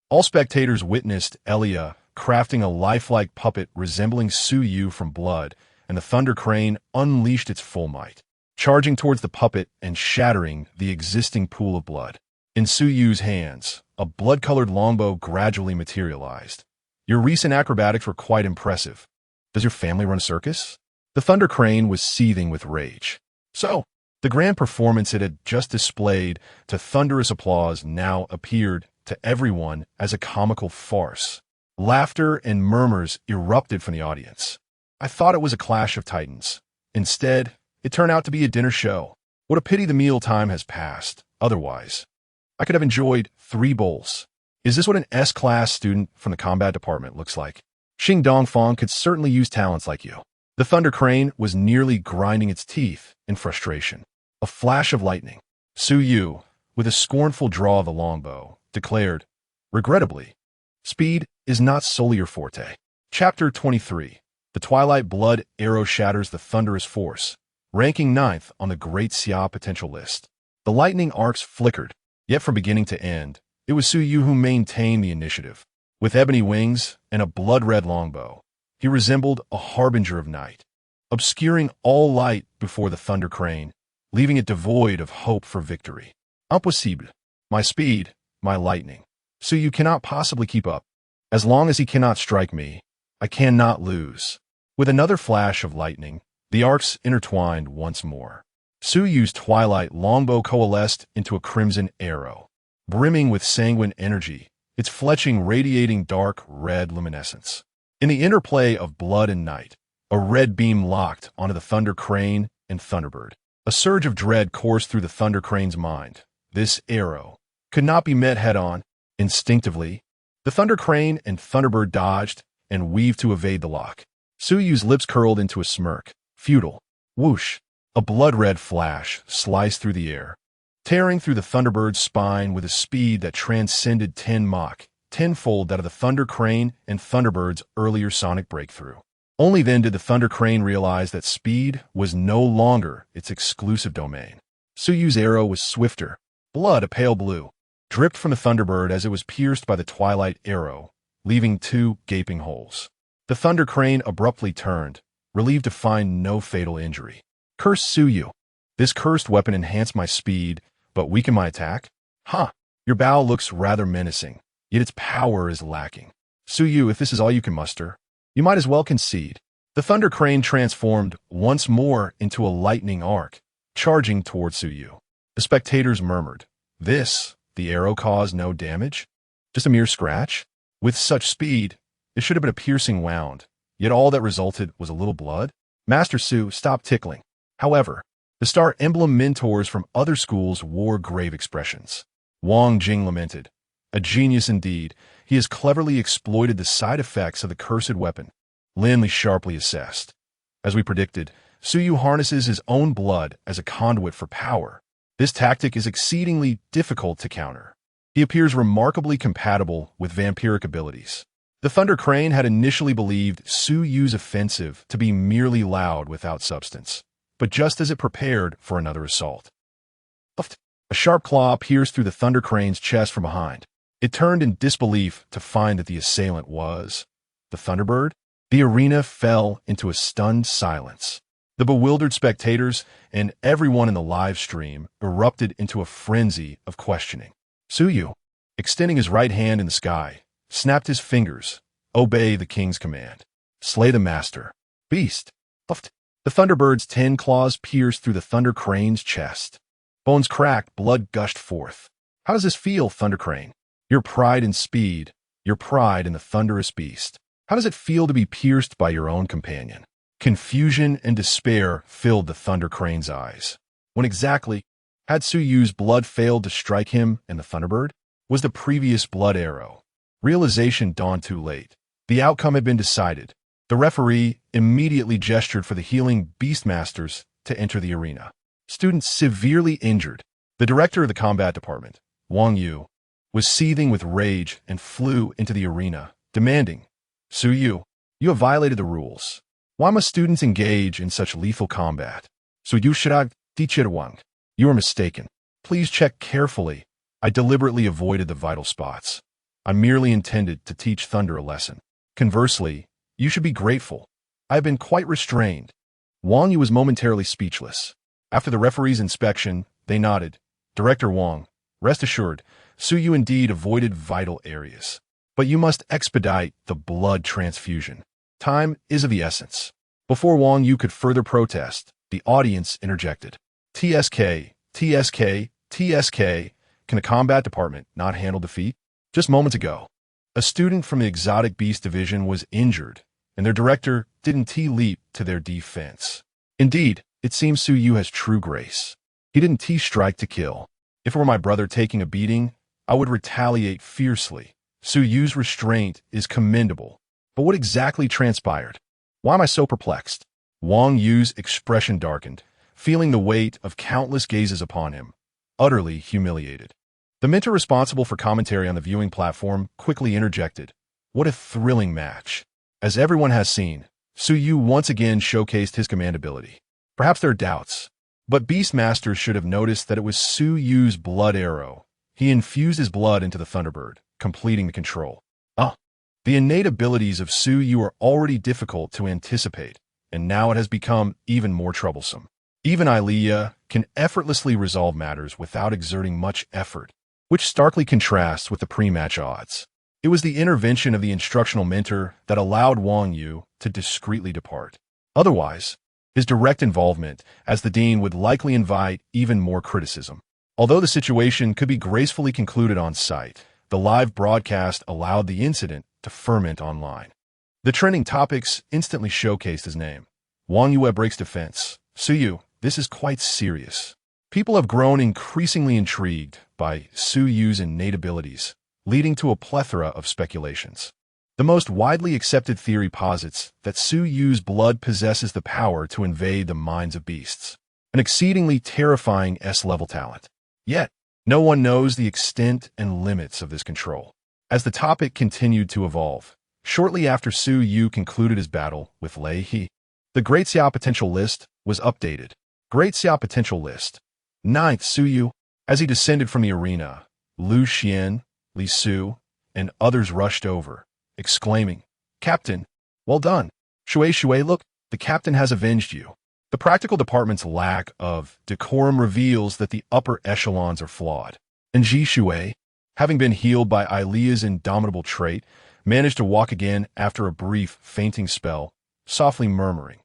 all spectators witnessed Elia crafting a lifelike puppet resembling Su Yu from Blood, and the Thunder Crane unleashed its full might, charging towards the puppet and shattering the existing pool of blood. In Su Yu's hands, a blood-colored longbow gradually materialized. Your recent acrobatics were quite impressive. Does your family run a circus? The Thunder Crane was seething with rage. So, the grand performance it had just displayed to thunderous applause now appeared to everyone as a comical farce. Laughter and murmurs erupted from the audience. I thought it was a clash of titans. Instead, it turned out to be a dinner show. What a pity the meal time has passed. Otherwise, I could have enjoyed 3 bowls. Is this what an S-class student from the combat department looks like? Xing Dongfang could certainly use talents like you. The Thunder Crane was nearly grinding its teeth in frustration. A flash of lightning. Su Yu, with a scornful draw of the longbow, declared, regrettably, speed is not solely your forte. Chapter 23. The Twilight Blood Arrow shatters the thunderous force, ranking 9th on the Great Xia potential list. The lightning arcs flickered, yet from beginning to end, it was Su Yu who maintained the initiative. With ebony wings and a blood-red longbow, he resembled a harbinger of night, obscuring all light before the Thunder Crane, leaving it devoid of hope for victory. Impossible. My speed, my lightning. Su Yu cannot possibly keep up. As long as he cannot strike me, I cannot lose. With another flash of lightning, the arcs intertwined once more. Su Yu's twilight longbow coalesced into a crimson arrow, brimming with sanguine energy, its fletching radiating dark red luminescence. In the interplay of blood and night, a red beam locked onto the Thunder Crane and Thunderbird. A surge of dread coursed through the Thunder Crane's mind. This arrow could not be met head-on. Instinctively, the Thunder Crane and Thunderbird dodged and weaved to evade the lock. Su Yu's lips curled into a smirk. Futile. Whoosh. A blood-red flash sliced through the air, tearing through the Thunderbird's spine with a speed that transcended tenfold that of the Thunder Crane and Thunderbird's earlier sonic breakthrough. Only then did the Thunder Crane realize that speed was no longer its exclusive domain. Su Yu's arrow was swifter. Blood, a pale blue, dripped from the Thunderbird as it was pierced by the twilight arrow, leaving 2 gaping holes. The Thunder Crane abruptly turned, relieved to find no fatal injury. Cursed Su Yu. This cursed weapon enhanced my speed, but weakened my attack? Huh. Your bow looks rather menacing, yet its power is lacking. Su Yu, if this is all you can muster, you might as well concede. The Thunder Crane transformed once more into a lightning arc, charging towards Su Yu. The spectators murmured, "This, the arrow caused no damage? Just a mere scratch? With such speed, it should have been a piercing wound, yet all that resulted was a little blood?" Master Su stopped tickling. However, the Star Emblem mentors from other schools wore grave expressions. Wang Jing lamented, "A genius indeed. He has cleverly exploited the side effects of the cursed weapon." Lin Li sharply assessed. As we predicted, Su Yu harnesses his own blood as a conduit for power. This tactic is exceedingly difficult to counter. He appears remarkably compatible with vampiric abilities. The Thunder Crane had initially believed Su Yu's offensive to be merely loud without substance, but just as it prepared for another assault, a sharp claw pierced through the Thunder Crane's chest from behind. It turned in disbelief to find that the assailant was the Thunderbird. The arena fell into a stunned silence. The bewildered spectators and everyone in the live stream erupted into a frenzy of questioning. Su Yu, extending his right hand in the sky, snapped his fingers. "Obey the king's command. Slay the master. Beast." The Thunderbird's 10 claws pierced through the Thunder Crane's chest. Bones cracked, blood gushed forth. "How does this feel, Thunder Crane? Your pride in speed, your pride in the thunderous beast. How does it feel to be pierced by your own companion?" Confusion and despair filled the Thunder Crane's eyes. When exactly had Su Yu's blood failed to strike him and the Thunderbird? Was the previous blood arrow? Realization dawned too late. The outcome had been decided. The referee immediately gestured for the healing Beastmasters to enter the arena. Students severely injured. The director of the combat department, Wang Yu, was seething with rage and flew into the arena, demanding, "Su Yu, you have violated the rules. Why must students engage in such lethal combat? Su Yu Shirag Dichirwang, you are mistaken. Please check carefully. I deliberately avoided the vital spots. I merely intended to teach Thunder a lesson." Conversely, you should be grateful. I have been quite restrained. Wang Yu was momentarily speechless. After the referee's inspection, they nodded. Director Wang, rest assured, Su Yu indeed avoided vital areas. But you must expedite the blood transfusion. Time is of the essence. Before Wang Yu could further protest, the audience interjected. TSK, TSK, TSK, can the combat department not handle defeat? Just moments ago, a student from the exotic beast division was injured, and their director didn't leap to their defense. Indeed, it seems Su Yu has true grace. He didn't strike to kill. If it were my brother taking a beating, I would retaliate fiercely. Su Yu's restraint is commendable. But what exactly transpired? Why am I so perplexed? Wang Yu's expression darkened, feeling the weight of countless gazes upon him, utterly humiliated. The mentor responsible for commentary on the viewing platform quickly interjected. What a thrilling match. As everyone has seen, Su Yu once again showcased his command ability. Perhaps there are doubts, but Beastmaster should have noticed that it was Su Yu's blood arrow. He infused his blood into the Thunderbird, completing the control. The innate abilities of Su Yu are already difficult to anticipate, and now it has become even more troublesome. Even Ilea can effortlessly resolve matters without exerting much effort, which starkly contrasts with the pre-match odds. It was the intervention of the instructional mentor that allowed Wang Yu to discreetly depart. Otherwise, his direct involvement as the dean would likely invite even more criticism. Although the situation could be gracefully concluded on site, the live broadcast allowed the incident to ferment online. The trending topics instantly showcased his name. Wang Yu breaks defense. Su Yu, this is quite serious. People have grown increasingly intrigued by Su Yu's innate abilities, leading to a plethora of speculations. The most widely accepted theory posits that Su Yu's blood possesses the power to invade the minds of beasts, an exceedingly terrifying S-level talent. Yet, no one knows the extent and limits of this control. As the topic continued to evolve, shortly after Su Yu concluded his battle with Lei He, the Great Xia potential list was updated. Great Xia potential list. 9th Su Yu. As he descended from the arena, Lu Xian, Li Su, and others rushed over, exclaiming, Captain, well done. Shui, look, the captain has avenged you. The practical department's lack of decorum reveals that the upper echelons are flawed. And Ji Shui, having been healed by Ilea's indomitable trait, managed to walk again after a brief fainting spell, softly murmuring,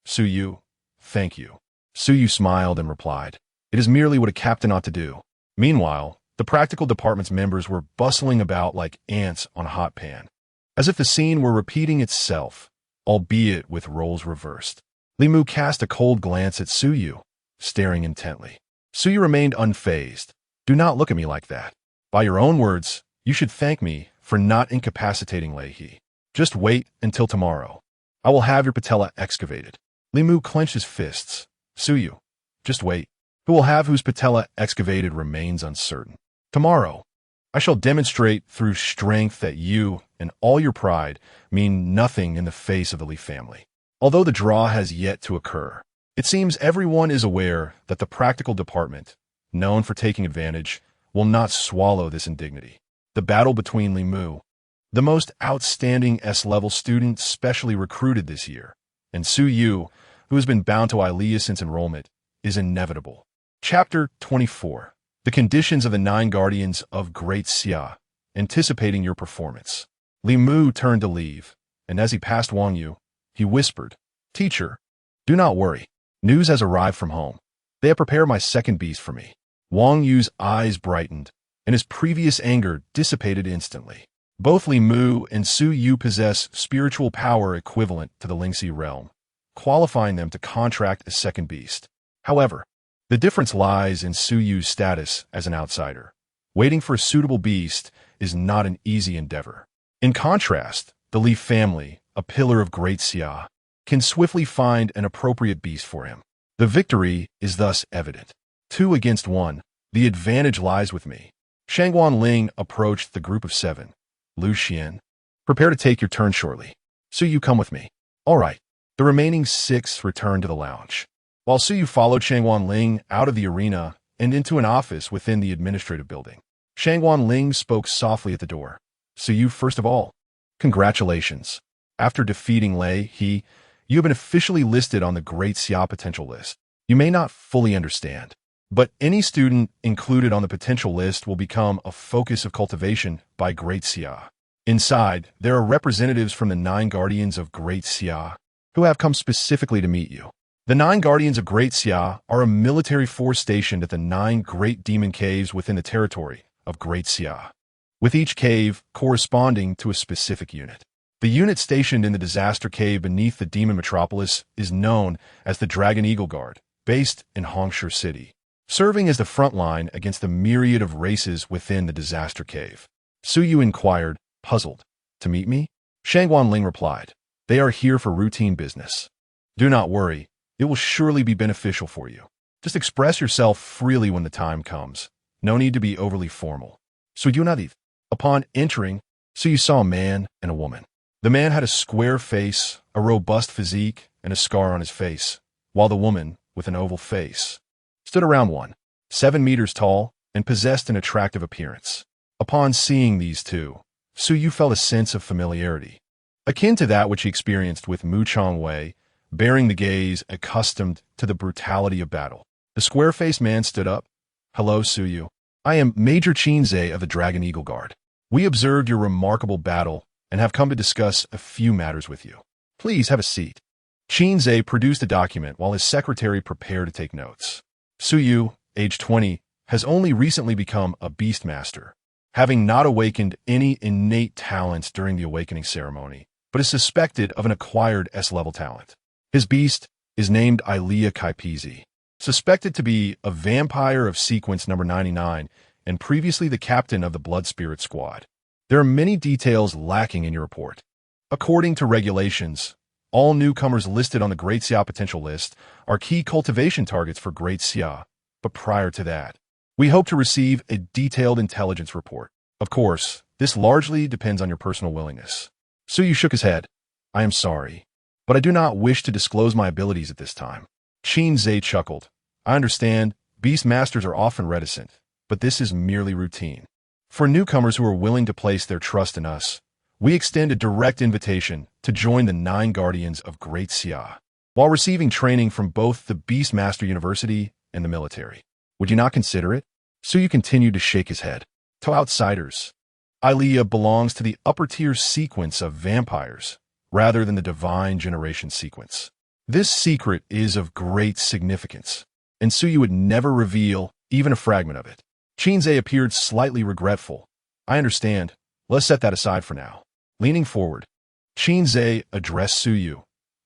Su Yu, thank you. Su Yu smiled and replied, it is merely what a captain ought to do. Meanwhile, the practical department's members were bustling about like ants on a hot pan, as if the scene were repeating itself, albeit with roles reversed. Li Mu cast a cold glance at Su Yu, staring intently. Su Yu remained unfazed. Do not look at me like that. By your own words, you should thank me for not incapacitating Lei He. Just wait until tomorrow. I will have your patella excavated. Li Mu clenched his fists. Su Yu, just wait. Who will have whose patella excavated remains uncertain. Tomorrow, I shall demonstrate through strength that you and all your pride mean nothing in the face of the Li family. Although the draw has yet to occur, it seems everyone is aware that the practical department, known for taking advantage, will not swallow this indignity. The battle between Li Mu, the most outstanding S-level student specially recruited this year, and Su Yu, who has been bound to Ilea since enrollment, is inevitable. Chapter 24. The conditions of the 9 guardians of Great Xia, anticipating your performance. Li Mu turned to leave, and as he passed Wang Yu, he whispered, Teacher, do not worry. News has arrived from home. They have prepared my second beast for me. Wang Yu's eyes brightened, and his previous anger dissipated instantly. Both Li Mu and Su Yu possess spiritual power equivalent to the Lingxi realm, qualifying them to contract a second beast. However, the difference lies in Su Yu's status as an outsider. Waiting for a suitable beast is not an easy endeavor. In contrast, the Li family, a pillar of Great Xia, can swiftly find an appropriate beast for him. The victory is thus evident. 2 against 1, the advantage lies with me. Shangguan Ling approached the group of 7. Lu Xian, prepare to take your turn shortly. Su Yu, come with me. All right. The remaining 6 returned to the lounge, while Su Yu followed Shangguan Ling out of the arena and into an office within the administrative building. Shangguan Ling spoke softly at the door. Su Yu, first of all, Congratulations. After defeating Lei, you have been officially listed on the Great Xia potential list. You may not fully understand, but any student included on the potential list will become a focus of cultivation by Great Xia. Inside, there are representatives from the 9 guardians of Great Xia who have come specifically to meet you. The 9 guardians of Great Xia are a military force stationed at the 9 great demon caves within the territory of Great Xia, with each cave corresponding to a specific unit. The unit stationed in the disaster cave beneath the demon metropolis is known as the Dragon Eagle Guard, based in Hongshu City, serving as the front line against the myriad of races within the disaster cave. Su Yu inquired, puzzled. To meet me? Shangwan Ling replied, they are here for routine business. Do not worry, it will surely be beneficial for you. Just express yourself freely when the time comes. No need to be overly formal. Su Yu nodded. Upon entering, Su Yu saw a man and a woman. The man had a square face, a robust physique, and a scar on his face, while the woman, with an oval face, stood around 7 meters tall and possessed an attractive appearance. Upon seeing these two, Su Yu felt a sense of familiarity, akin to that which he experienced with Mu Chongwei, bearing the gaze accustomed to the brutality of battle. The square-faced man stood up. Hello, Su Yu. I am Major Qinze of the Dragon Eagle Guard. We observed your remarkable battle and have come to discuss a few matters with you. Please have a seat. Qinze produced a document while his secretary prepared to take notes. Su Yu, age 20, has only recently become a beastmaster, having not awakened any innate talents during the awakening ceremony, but is suspected of an acquired S-level talent. His beast is named Ilea Kaipizi, suspected to be a vampire of sequence number 99 and previously the captain of the Blood Spirit Squad. There are many details lacking in your report. According to regulations, all newcomers listed on the Great Xia potential list are key cultivation targets for Great Xia, but prior to that, we hope to receive a detailed intelligence report. Of course, this largely depends on your personal willingness. Su Yu shook his head. I am sorry, but I do not wish to disclose my abilities at this time. Qinze chuckled. I understand, beastmasters are often reticent, but this is merely routine. For newcomers who are willing to place their trust in us, we extend a direct invitation to join the 9 guardians of Great Xia, while receiving training from both the Beastmaster University and the military. Would you not consider it? Su Yu continued to shake his head. To outsiders, Ilea belongs to the upper-tier sequence of vampires, rather than the divine generation sequence. This secret is of great significance, and Su Yu would never reveal even a fragment of it. Qinze appeared slightly regretful. I understand. Let's set that aside for now. Leaning forward, Qinze addressed Su Yu.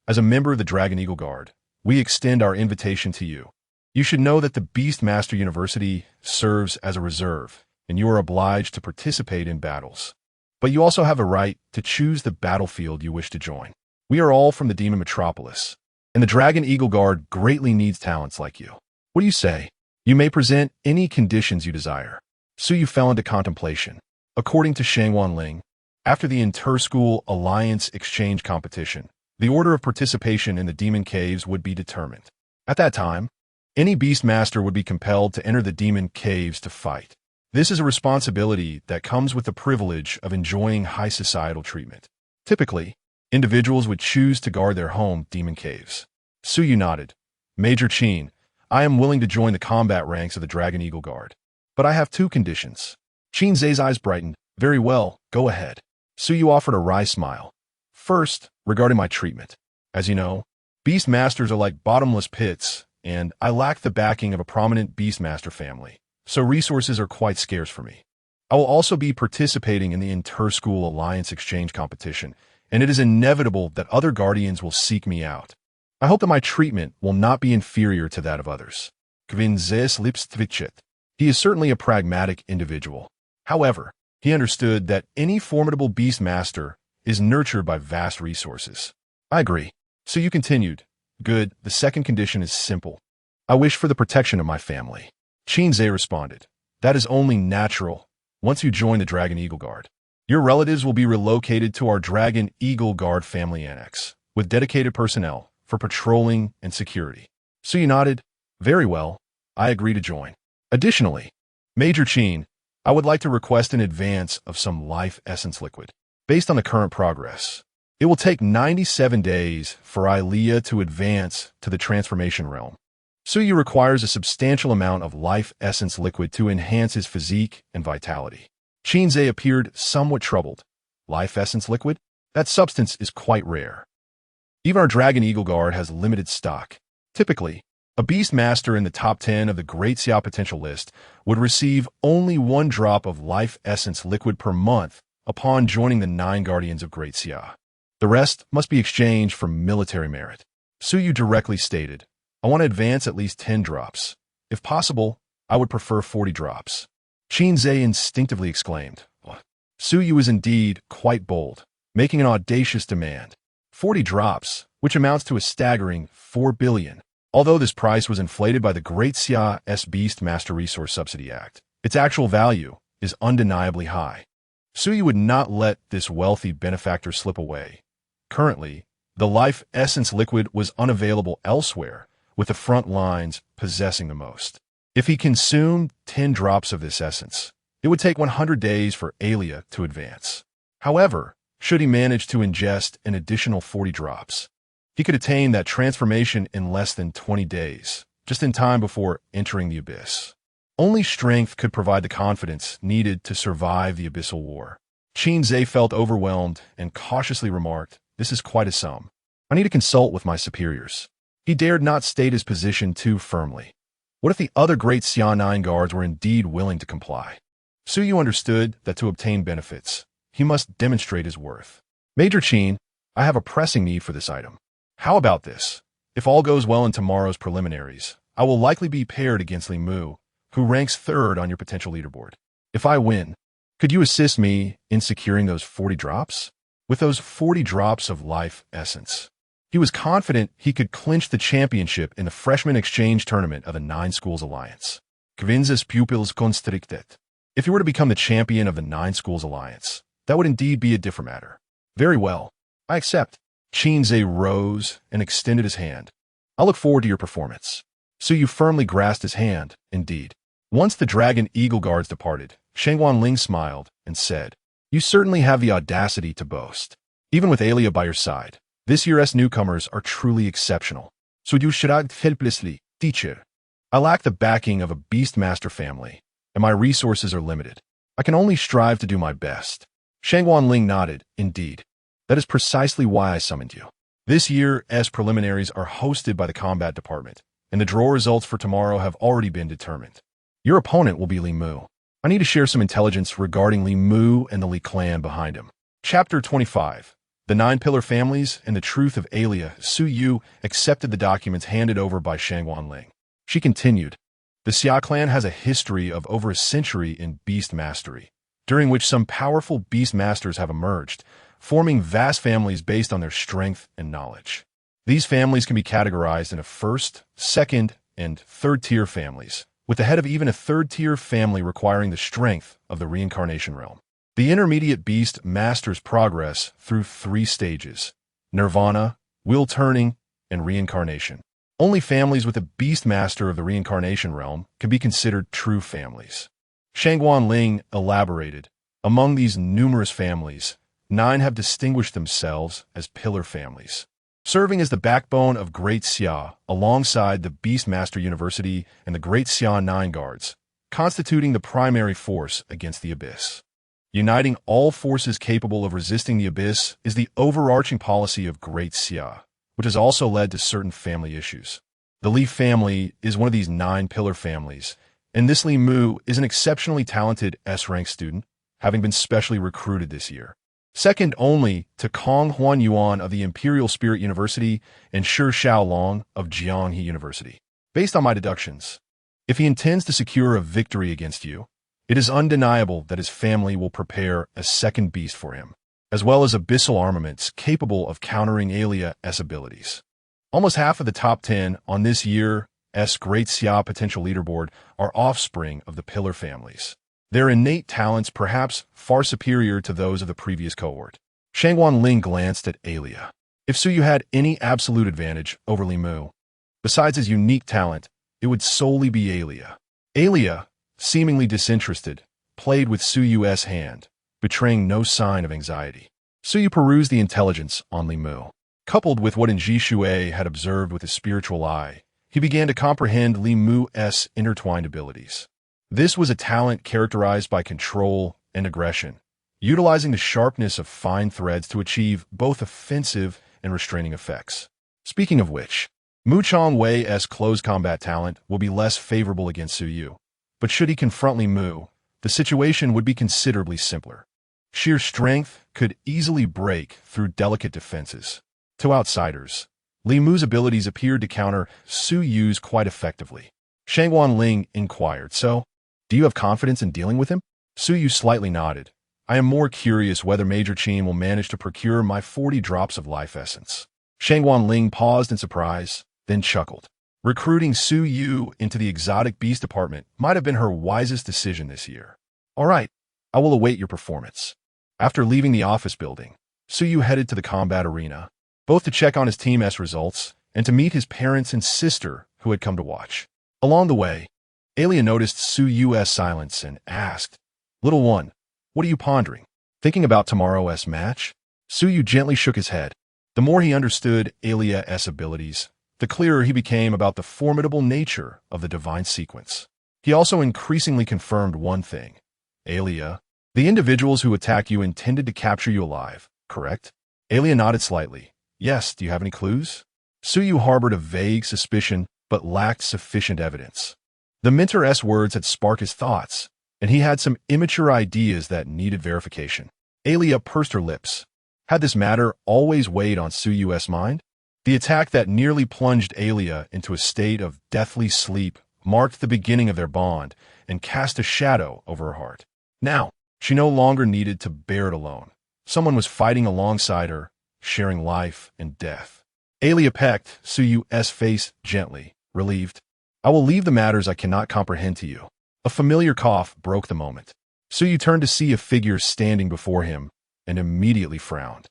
As a member of the Dragon Eagle Guard, we extend our invitation to you. You should know that the Beastmaster University serves as a reserve, and you are obliged to participate in battles. But you also have a right to choose the battlefield you wish to join. We are all from the Demon Metropolis, and the Dragon Eagle Guard greatly needs talents like you. What do you say? You may present any conditions you desire. Su Yu fell into contemplation. According to Shangwan Ling, after the inter-school alliance exchange competition, the order of participation in the demon caves would be determined. At that time, any beastmaster would be compelled to enter the demon caves to fight. This is a responsibility that comes with the privilege of enjoying high societal treatment. Typically, individuals would choose to guard their home demon caves. Su Yu nodded. Major Qin, I am willing to join the combat ranks of the Dragon Eagle Guard, but I have 2 conditions. Qinze's eyes brightened. Very well, go ahead. Su Yu offered a wry smile. First, regarding my treatment. As you know, beastmasters are like bottomless pits, and I lack the backing of a prominent beastmaster family, so resources are quite scarce for me. I will also be participating in the inter-school alliance exchange competition, and it is inevitable that other guardians will seek me out. I hope that my treatment will not be inferior to that of others. Kvinzes Lipstvichet. He is certainly a pragmatic individual. However, he understood that any formidable beastmaster is nurtured by vast resources. I agree. So you continued. Good, the second condition is simple. I wish for the protection of my family. Qinze responded. That is only natural. Once you join the Dragon Eagle Guard, your relatives will be relocated to our Dragon Eagle Guard family annex, with dedicated personnel for patrolling and security. So you nodded. Very well, I agree to join. Additionally, Major Qin, I would like to request an advance of some life essence liquid. Based on the current progress, it will take 97 days for Ilea to advance to the transformation realm. Suyu requires a substantial amount of life essence liquid to enhance his physique and vitality. Qinze appeared somewhat troubled. Life essence liquid? That substance is quite rare. Even our Dragon Eagle Guard has limited stock. Typically, a beast master in the top 10 of the Great Xia potential list would receive only 1 drop of life essence liquid per month upon joining the 9 Guardians of Great Xia. The rest must be exchanged for military merit. Suyu directly stated, I want to advance at least 10 drops. If possible, I would prefer 40 drops. Qinze instinctively exclaimed. Suyu is indeed quite bold, making an audacious demand. 40 drops, which amounts to a staggering 4 billion. Although this price was inflated by the Great Xia's Beast Master Resource Subsidy Act, its actual value is undeniably high. Suyu would not let this wealthy benefactor slip away. Currently, the life essence liquid was unavailable elsewhere, with the front lines possessing the most. If he consumed 10 drops of this essence, it would take 100 days for Ilea to advance. However, should he manage to ingest an additional 40 drops, he could attain that transformation in less than 20 days, just in time before entering the abyss. Only strength could provide the confidence needed to survive the abyssal war. Qinze felt overwhelmed and cautiously remarked, this is quite a sum. I need to consult with my superiors. He dared not state his position too firmly. What if the other Great Xia 9 guards were indeed willing to comply? Suyu understood that to obtain benefits, he must demonstrate his worth. Major Qin, I have a pressing need for this item. How about this? If all goes well in tomorrow's preliminaries, I will likely be paired against Li Mu, who ranks 3rd on your potential leaderboard. If I win, could you assist me in securing those 40 drops? With those 40 drops of life essence, he was confident he could clinch the championship in the freshman exchange tournament of the 9 Schools Alliance. Quinzes pupils constricted. If he were to become the champion of the 9 Schools Alliance, that would indeed be a different matter. Very well. I accept. Qinze rose and extended his hand. I'll look forward to your performance. Suyu firmly grasped his hand, indeed. Once the Dragon Eagle Guards departed, Shangguan Ling smiled and said, You certainly have the audacity to boast. Even with Ilea by your side, this year's newcomers are truly exceptional. So you should act helplessly, teacher. I lack the backing of a Beastmaster family, and my resources are limited. I can only strive to do my best. Shangguan Ling nodded, indeed. That is precisely why I summoned you. This year's preliminaries are hosted by the combat department, and the draw results for tomorrow have already been determined. Your opponent will be Li Mu. I need to share some intelligence regarding Li Mu and the Li clan behind him. Chapter 25. The 9 Pillar Families and the Truth of Ilea. Suyu accepted the documents handed over by Shangguan Ling. She continued, The Xia clan has a history of over a century in beast mastery, during which some powerful beast masters have emerged, forming vast families based on their strength and knowledge. These families can be categorized into 1st, 2nd, and 3rd-tier families, with the head of even a 3rd-tier family requiring the strength of the reincarnation realm. The intermediate beast masters progress through 3 stages: nirvana, will turning, and reincarnation. Only families with a beast master of the reincarnation realm can be considered true families. Shangguan Ling elaborated, Among these numerous families, 9 have distinguished themselves as pillar families, serving as the backbone of Great Xia alongside the Beastmaster University and the Great Xia 9 Guards, constituting the primary force against the Abyss. Uniting all forces capable of resisting the Abyss is the overarching policy of Great Xia, which has also led to certain family issues. The Li family is one of these 9 pillar families, and this Li Mu is an exceptionally talented S-rank student, having been specially recruited this year. Second only to Kong Huan Yuan of the Imperial Spirit University and Shi Xiaolong of Jianghe University. Based on my deductions, if he intends to secure a victory against you, it is undeniable that his family will prepare a second beast for him, as well as abyssal armaments capable of countering Ilea's abilities. Almost half of the top 10 on this year's Great Xia potential leaderboard are offspring of the pillar families. Their innate talents perhaps far superior to those of the previous cohort. Shangguan Ling glanced at Ilea. If Suyu had any absolute advantage over Li Mu, besides his unique talent, it would solely be Ilea. Ilea, seemingly disinterested, played with Suyu's hand, betraying no sign of anxiety. Suyu perused the intelligence on Li Mu. Coupled with what Ji Shui had observed with his spiritual eye, he began to comprehend Li Mu's intertwined abilities. This was a talent characterized by control and aggression, utilizing the sharpness of fine threads to achieve both offensive and restraining effects. Speaking of which, Mu Changwei's close combat talent will be less favorable against Suyu, but should he confront Li Mu, the situation would be considerably simpler. Sheer strength could easily break through delicate defenses. To outsiders, Li Mu's abilities appeared to counter Suyu's quite effectively. Shangwan Ling inquired, "So, do you have confidence in dealing with him?" Suyu slightly nodded. "I am more curious whether Major Qin will manage to procure my 40 drops of life essence." Shangwan Ling paused in surprise, then chuckled. Recruiting Suyu into the exotic beast department might have been her wisest decision this year. "All right, I will await your performance." After leaving the office building, Suyu headed to the combat arena, both to check on his team's results and to meet his parents and sister who had come to watch. Along the way, Alia noticed Suyu's silence and asked, "Little one, what are you pondering? Thinking about tomorrow's match?" Suyu gently shook his head. The more he understood Alia's abilities, the clearer he became about the formidable nature of the divine sequence. He also increasingly confirmed one thing. "Alia, the individuals who attack you intended to capture you alive, correct?" Alia nodded slightly. "Yes, do you have any clues?" Suyu harbored a vague suspicion, but lacked sufficient evidence. The mentor's words had sparked his thoughts, and he had some immature ideas that needed verification. Alia pursed her lips. Had this matter always weighed on Suyu's mind? The attack that nearly plunged Alia into a state of deathly sleep marked the beginning of their bond and cast a shadow over her heart. Now, she no longer needed to bear it alone. Someone was fighting alongside her, sharing life and death. Alia pecked Suyu's face gently, relieved. "I will leave the matters I cannot comprehend to you." A familiar cough broke the moment. Suyu turned to see a figure standing before him and immediately frowned.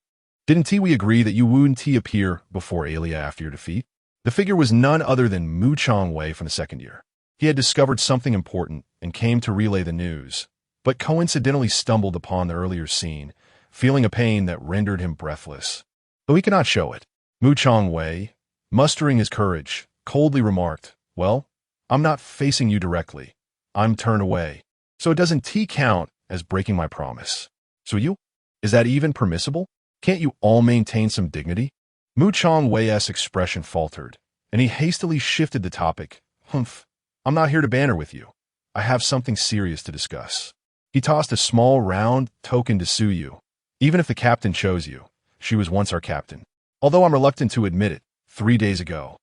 "Didn't we agree that you wouldn't appear before Alia after your defeat?" The figure was none other than Mu Changwei from the second year. He had discovered something important and came to relay the news, but coincidentally stumbled upon the earlier scene, feeling a pain that rendered him breathless. Though he could not show it, Mu Changwei, mustering his courage, coldly remarked, "Well, I'm not facing you directly. I'm turned away. So it doesn't count as breaking my promise. So is that even permissible? Can't you all maintain some dignity?" Mu Changwei's expression faltered, and he hastily shifted the topic. "Humph, I'm not here to banter with you. I have something serious to discuss." He tossed a small round token to Suyu. "Even if the captain chose you, she was once our captain. Although I'm reluctant to admit it, 3 days ago,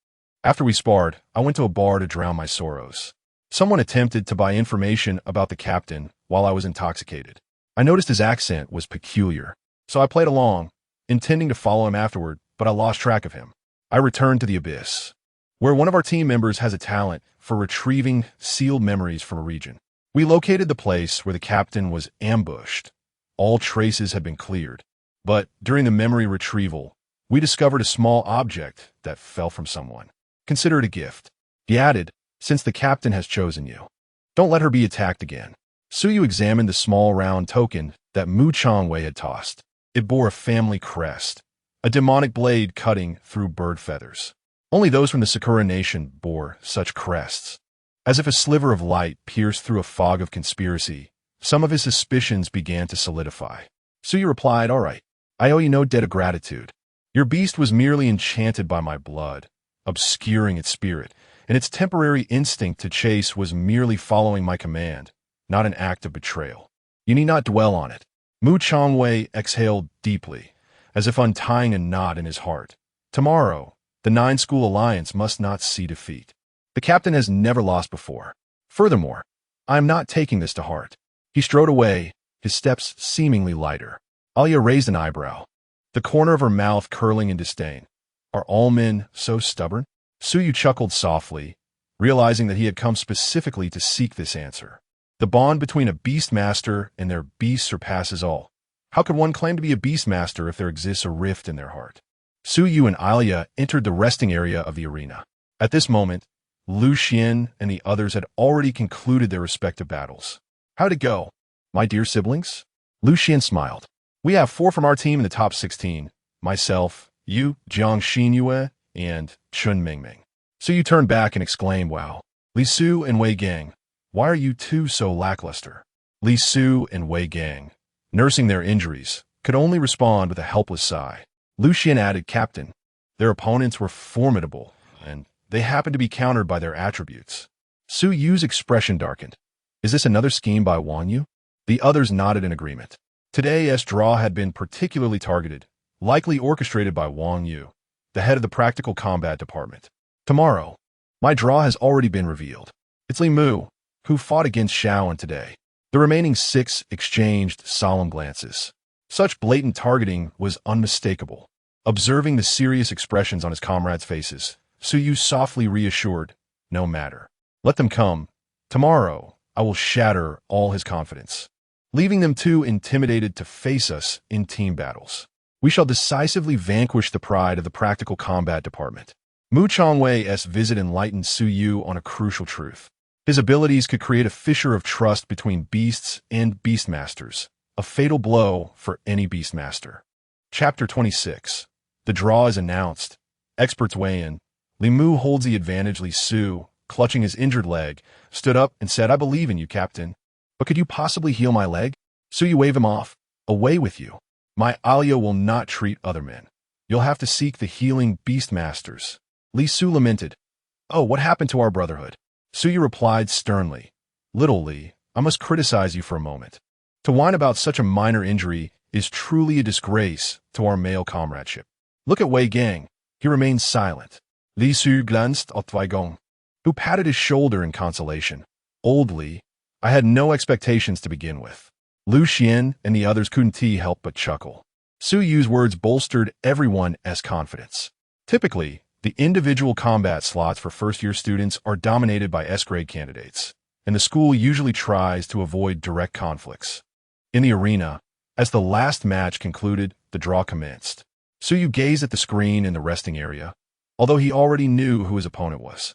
after we sparred, I went to a bar to drown my sorrows. Someone attempted to buy information about the captain while I was intoxicated. I noticed his accent was peculiar, so I played along, intending to follow him afterward, but I lost track of him. I returned to the abyss, where one of our team members has a talent for retrieving sealed memories from a region. We located the place where the captain was ambushed. All traces had been cleared, but during the memory retrieval, we discovered a small object that fell from someone. Consider it a gift." He added, "Since the captain has chosen you, don't let her be attacked again." Suyu examined the small round token that Mu Changwei had tossed. It bore a family crest, a demonic blade cutting through bird feathers. Only those from the Sakura nation bore such crests. As if a sliver of light pierced through a fog of conspiracy, some of his suspicions began to solidify. Suyu replied, "All right, I owe you no debt of gratitude. Your beast was merely enchanted by my blood, obscuring its spirit, and its temporary instinct to chase was merely following my command, not an act of betrayal. You need not dwell on it." Mu Changwei exhaled deeply, as if untying a knot in his heart. "Tomorrow, the 9-school alliance must not see defeat. The captain has never lost before. Furthermore, I am not taking this to heart." He strode away, his steps seemingly lighter. Alia raised an eyebrow, the corner of her mouth curling in disdain. "Are all men so stubborn?" Suyu chuckled softly, realizing that he had come specifically to seek this answer. The bond between a beastmaster and their beast surpasses all. How could one claim to be a beastmaster if there exists a rift in their heart? Suyu and Alia entered the resting area of the arena. At this moment, Lu Xian and the others had already concluded their respective battles. "How'd it go, my dear siblings?" Lu Xian smiled. We have 4 from our team in the top 16. Myself, you, Jiang Xinyue, and Chun Mingming. So you turn back and exclaim, wow. Li Su and Wei Gang, why are you two so lackluster? Li Su and Wei Gang, nursing their injuries, could only respond with a helpless sigh. Lu Xian added, Captain, their opponents were formidable, and they happened to be countered by their attributes. Su Yu's expression darkened. Is this another scheme by Wang Yu? The others nodded in agreement. Today's draw had been particularly targeted, likely orchestrated by Wang Yu, the head of the practical combat department. Tomorrow, my draw has already been revealed. It's Li Mu, who fought against Shaoan today. The remaining 6 exchanged solemn glances. Such blatant targeting was unmistakable. Observing the serious expressions on his comrades' faces, Su Yu softly reassured, no matter. Let them come. Tomorrow, I will shatter all his confidence, leaving them too intimidated to face us in team battles. We shall decisively vanquish the pride of the practical combat department. Mu Changwei's visit enlightened Su Yu on a crucial truth. His abilities could create a fissure of trust between beasts and beastmasters, a fatal blow for any beastmaster. Chapter 26. The draw is announced. Experts weigh in. Li Mu holds the advantage. Li Su, clutching his injured leg, stood up and said, I believe in you, Captain. But could you possibly heal my leg? Su Yu waved him off. Away with you. My Alia will not treat other men. You'll have to seek the healing beastmasters. Li Su lamented. Oh, what happened to our brotherhood? Su Yu replied sternly. Little Li, I must criticize you for a moment. To whine about such a minor injury is truly a disgrace to our male comradeship. Look at Wei Gang. He remains silent. Li Su glanced at Wei Gong, who patted his shoulder in consolation. Old Li, I had no expectations to begin with. Lu Xian and the others couldn't help but chuckle. Su Yu's words bolstered everyone's confidence. Typically, the individual combat slots for first-year students are dominated by S-grade candidates, and the school usually tries to avoid direct conflicts. In the arena, as the last match concluded, the draw commenced. Su Yu gazed at the screen in the resting area, although he already knew who his opponent was.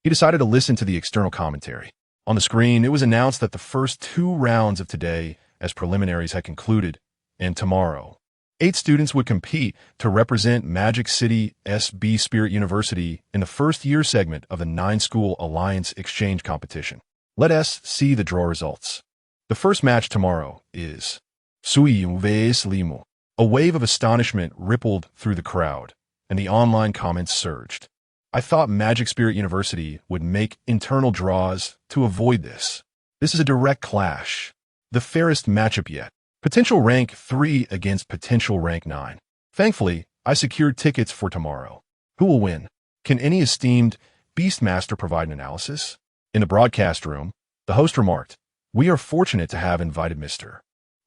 He decided to listen to the external commentary. On the screen, it was announced that the first 2 rounds of today, as preliminaries, had concluded, and tomorrow, 8 students would compete to represent Magic City S.B. Spirit University in the first-year segment of the 9-school Alliance Exchange competition. Let us see the draw results. The first match tomorrow is Su Yu vs. Li Mu. A wave of astonishment rippled through the crowd, and the online comments surged. I thought Magic Spirit University would make internal draws to avoid this. This is a direct clash. The fairest matchup yet. Potential rank 3 against potential rank 9. Thankfully, I secured tickets for tomorrow. Who will win? Can any esteemed Beastmaster provide an analysis? In the broadcast room, the host remarked, We are fortunate to have invited Mr.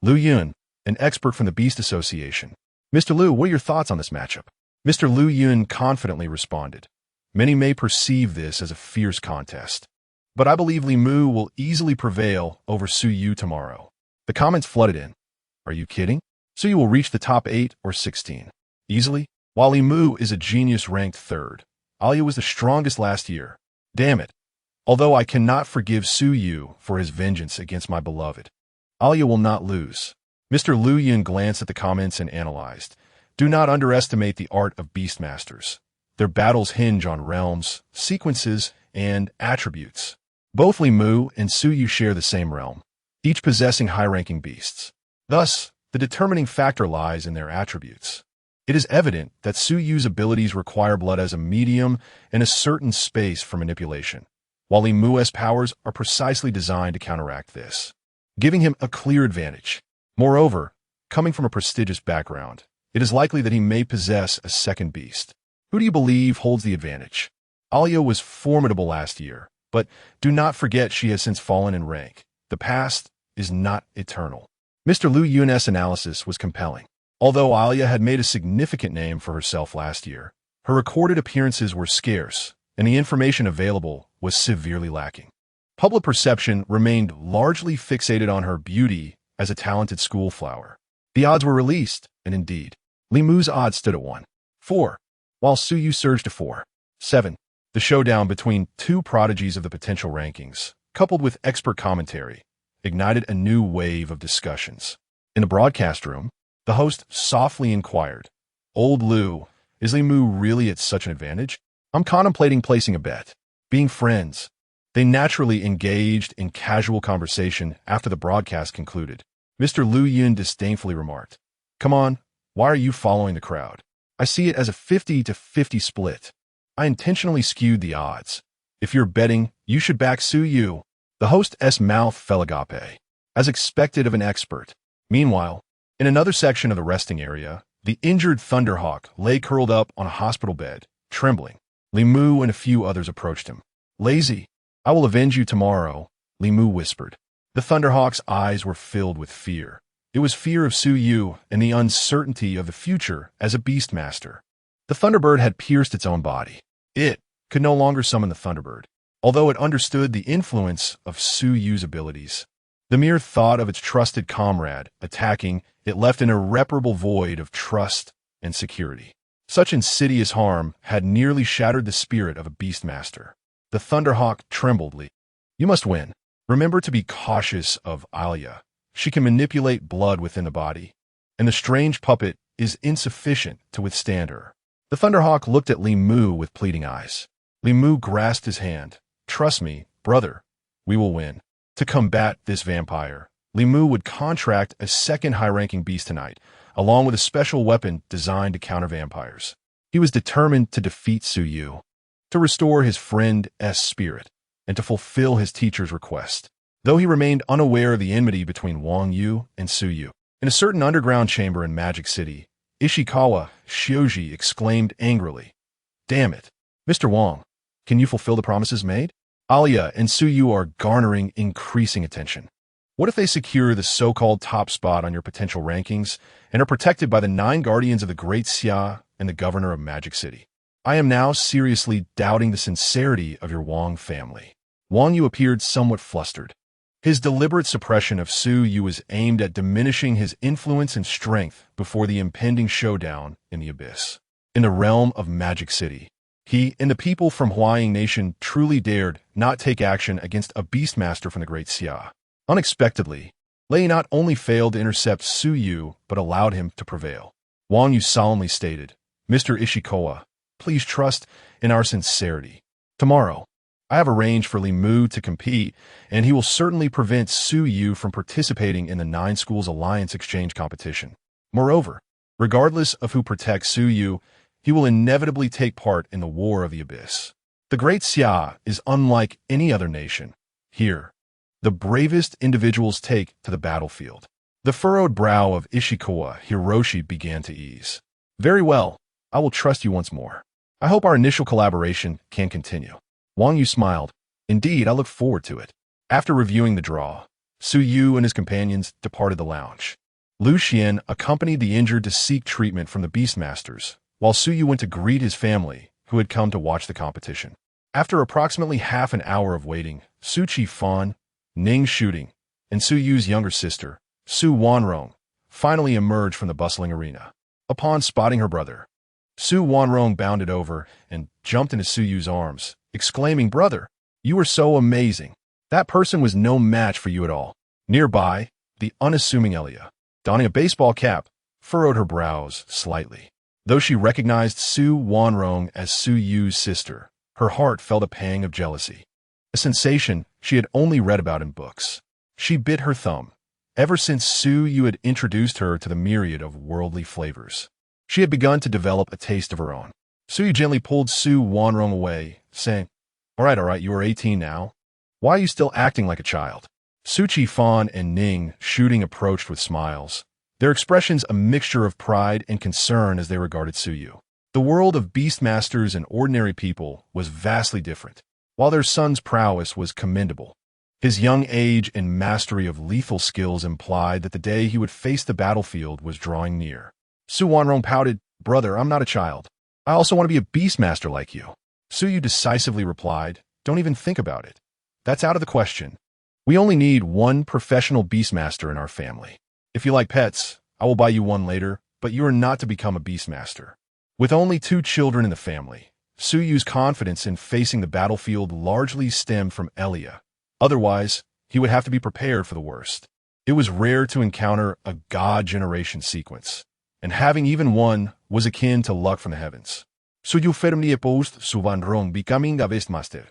Lu Yun, an expert from the Beast Association. Mr. Lu, what are your thoughts on this matchup? Mr. Lu Yun confidently responded. Many may perceive this as a fierce contest, but I believe Li Mu will easily prevail over Su Yu tomorrow. The comments flooded in. Are you kidding? Su Yu will reach the top 8 or 16. Easily? While Li Mu is a genius ranked 3rd, Alia was the strongest last year. Damn it. Although I cannot forgive Su Yu for his vengeance against my beloved, Alia will not lose. Mr. Lu Yun glanced at the comments and analyzed. Do not underestimate the art of Beastmasters. Their battles hinge on realms, sequences, and attributes. Both Li Mu and Su Yu share the same realm, each possessing high-ranking beasts. Thus, the determining factor lies in their attributes. It is evident that Su Yu's abilities require blood as a medium and a certain space for manipulation, while Li Mu's powers are precisely designed to counteract this, giving him a clear advantage. Moreover, coming from a prestigious background, it is likely that he may possess a second beast. Who do you believe holds the advantage? Alia was formidable last year, but do not forget she has since fallen in rank. The past is not eternal. Mr. Lu Yun's analysis was compelling. Although Alia had made a significant name for herself last year, her recorded appearances were scarce, and the information available was severely lacking. Public perception remained largely fixated on her beauty as a talented schoolflower. The odds were released, and indeed, Li Mu's odds stood at 1-4, while Su Yu surged to 4-7. The showdown between 2 prodigies of the potential rankings, coupled with expert commentary, ignited a new wave of discussions. In the broadcast room, The host softly inquired. Old Lu, is Li Mu really at such an advantage? I'm contemplating placing a bet. Being friends. They naturally engaged in casual conversation after the broadcast concluded. Mr. Lu Yun disdainfully remarked, "Come on, why are you following the crowd? I see it as a 50-50 split. I intentionally skewed the odds. If you're betting, you should back Su Yu." The host's mouth fell agape, as expected of an expert. Meanwhile, in another section of the resting area, the injured Thunderhawk lay curled up on a hospital bed, trembling. Li Mu and a few others approached him. "Lazy, I will avenge you tomorrow," Li Mu whispered. The Thunderhawk's eyes were filled with fear. It was fear of Su Yu and the uncertainty of the future as a Beastmaster. The Thunderbird had pierced its own body. It could no longer summon the Thunderbird, although it understood the influence of Su Yu's abilities. The mere thought of its trusted comrade attacking it left an irreparable void of trust and security. Such insidious harm had nearly shattered the spirit of a Beastmaster. The Thunderhawk trembled. "You must win. Remember to be cautious of Alia. She can manipulate blood within the body, and the strange puppet is insufficient to withstand her." The Thunderhawk looked at Li Mu with pleading eyes. Li Mu grasped his hand. "Trust me, brother. We will win." To combat this vampire, Li Mu would contract a second high-ranking beast tonight, along with a special weapon designed to counter vampires. He was determined to defeat Su Yu, to restore his friend's spirit, and to fulfill his teacher's request. Though he remained unaware of the enmity between Wang Yu and Su Yu. In a certain underground chamber in Magic City, Ishikawa Shioji exclaimed angrily, "Damn it! Mr. Wang, can you fulfill the promises made? Alia and Su Yu are garnering increasing attention. What if they secure the so-called top spot on your potential rankings and are protected by the 9 guardians of the Great Xia and the governor of Magic City? I am now seriously doubting the sincerity of your Wang family." Wang Yu appeared somewhat flustered. His deliberate suppression of Su Yu was aimed at diminishing his influence and strength before the impending showdown in the abyss. In the realm of Magic City, he and the people from Huaying Nation truly dared not take action against a Beastmaster from the Great Xia. Unexpectedly, Lei not only failed to intercept Su Yu, but allowed him to prevail. Wang Yu solemnly stated, "Mr. Ishikawa, please trust in our sincerity. Tomorrow, I have arranged for Li Mu to compete, and he will certainly prevent Su Yu from participating in the 9 Schools Alliance exchange competition. Moreover, regardless of who protects Su Yu, he will inevitably take part in the War of the Abyss. The Great Xia is unlike any other nation. Here, the bravest individuals take to the battlefield." The furrowed brow of Ishikawa Hiroshi began to ease. "Very well, I will trust you once more. I hope our initial collaboration can continue." Wang Yu smiled. "Indeed, I look forward to it." After reviewing the draw, Su Yu and his companions departed the lounge. Lu Xian accompanied the injured to seek treatment from the Beastmasters, while Su Yu went to greet his family, who had come to watch the competition. After approximately half an hour of waiting, Su Qifan, Ning Shooting, and Su Yu's younger sister, Su Wanrong, finally emerged from the bustling arena. Upon spotting her brother, Su Wanrong bounded over and jumped into Su Yu's arms, exclaiming, "Brother, you are so amazing. That person was no match for you at all." Nearby, the unassuming Elia, donning a baseball cap, furrowed her brows slightly. Though she recognized Su Wanrong as Su Yu's sister, her heart felt a pang of jealousy, a sensation she had only read about in books. She bit her thumb. Ever since Su Yu had introduced her to the myriad of worldly flavors, she had begun to develop a taste of her own. Su Yu gently pulled Su Wanrong away, saying, all right, you are 18 now. Why are you still acting like a child?" Su Qifan and Ning Shooting approached with smiles, their expressions a mixture of pride and concern as they regarded Su Yu. The world of Beastmasters and ordinary people was vastly different. While their son's prowess was commendable, his young age and mastery of lethal skills implied that the day he would face the battlefield was drawing near. Su Wanrong pouted, "Brother, I'm not a child. I also want to be a Beastmaster like you." Su Yu decisively replied, "Don't even think about it. That's out of the question. We only need one professional Beastmaster in our family. If you like pets, I will buy you one later, but you are not to become a Beastmaster." With only 2 children in the family, Su Yu's confidence in facing the battlefield largely stemmed from Elia. Otherwise, he would have to be prepared for the worst. It was rare to encounter a god generation sequence, and having even one was akin to luck from the heavens. So you firmly opposed Suvan Rong becoming a Beastmaster,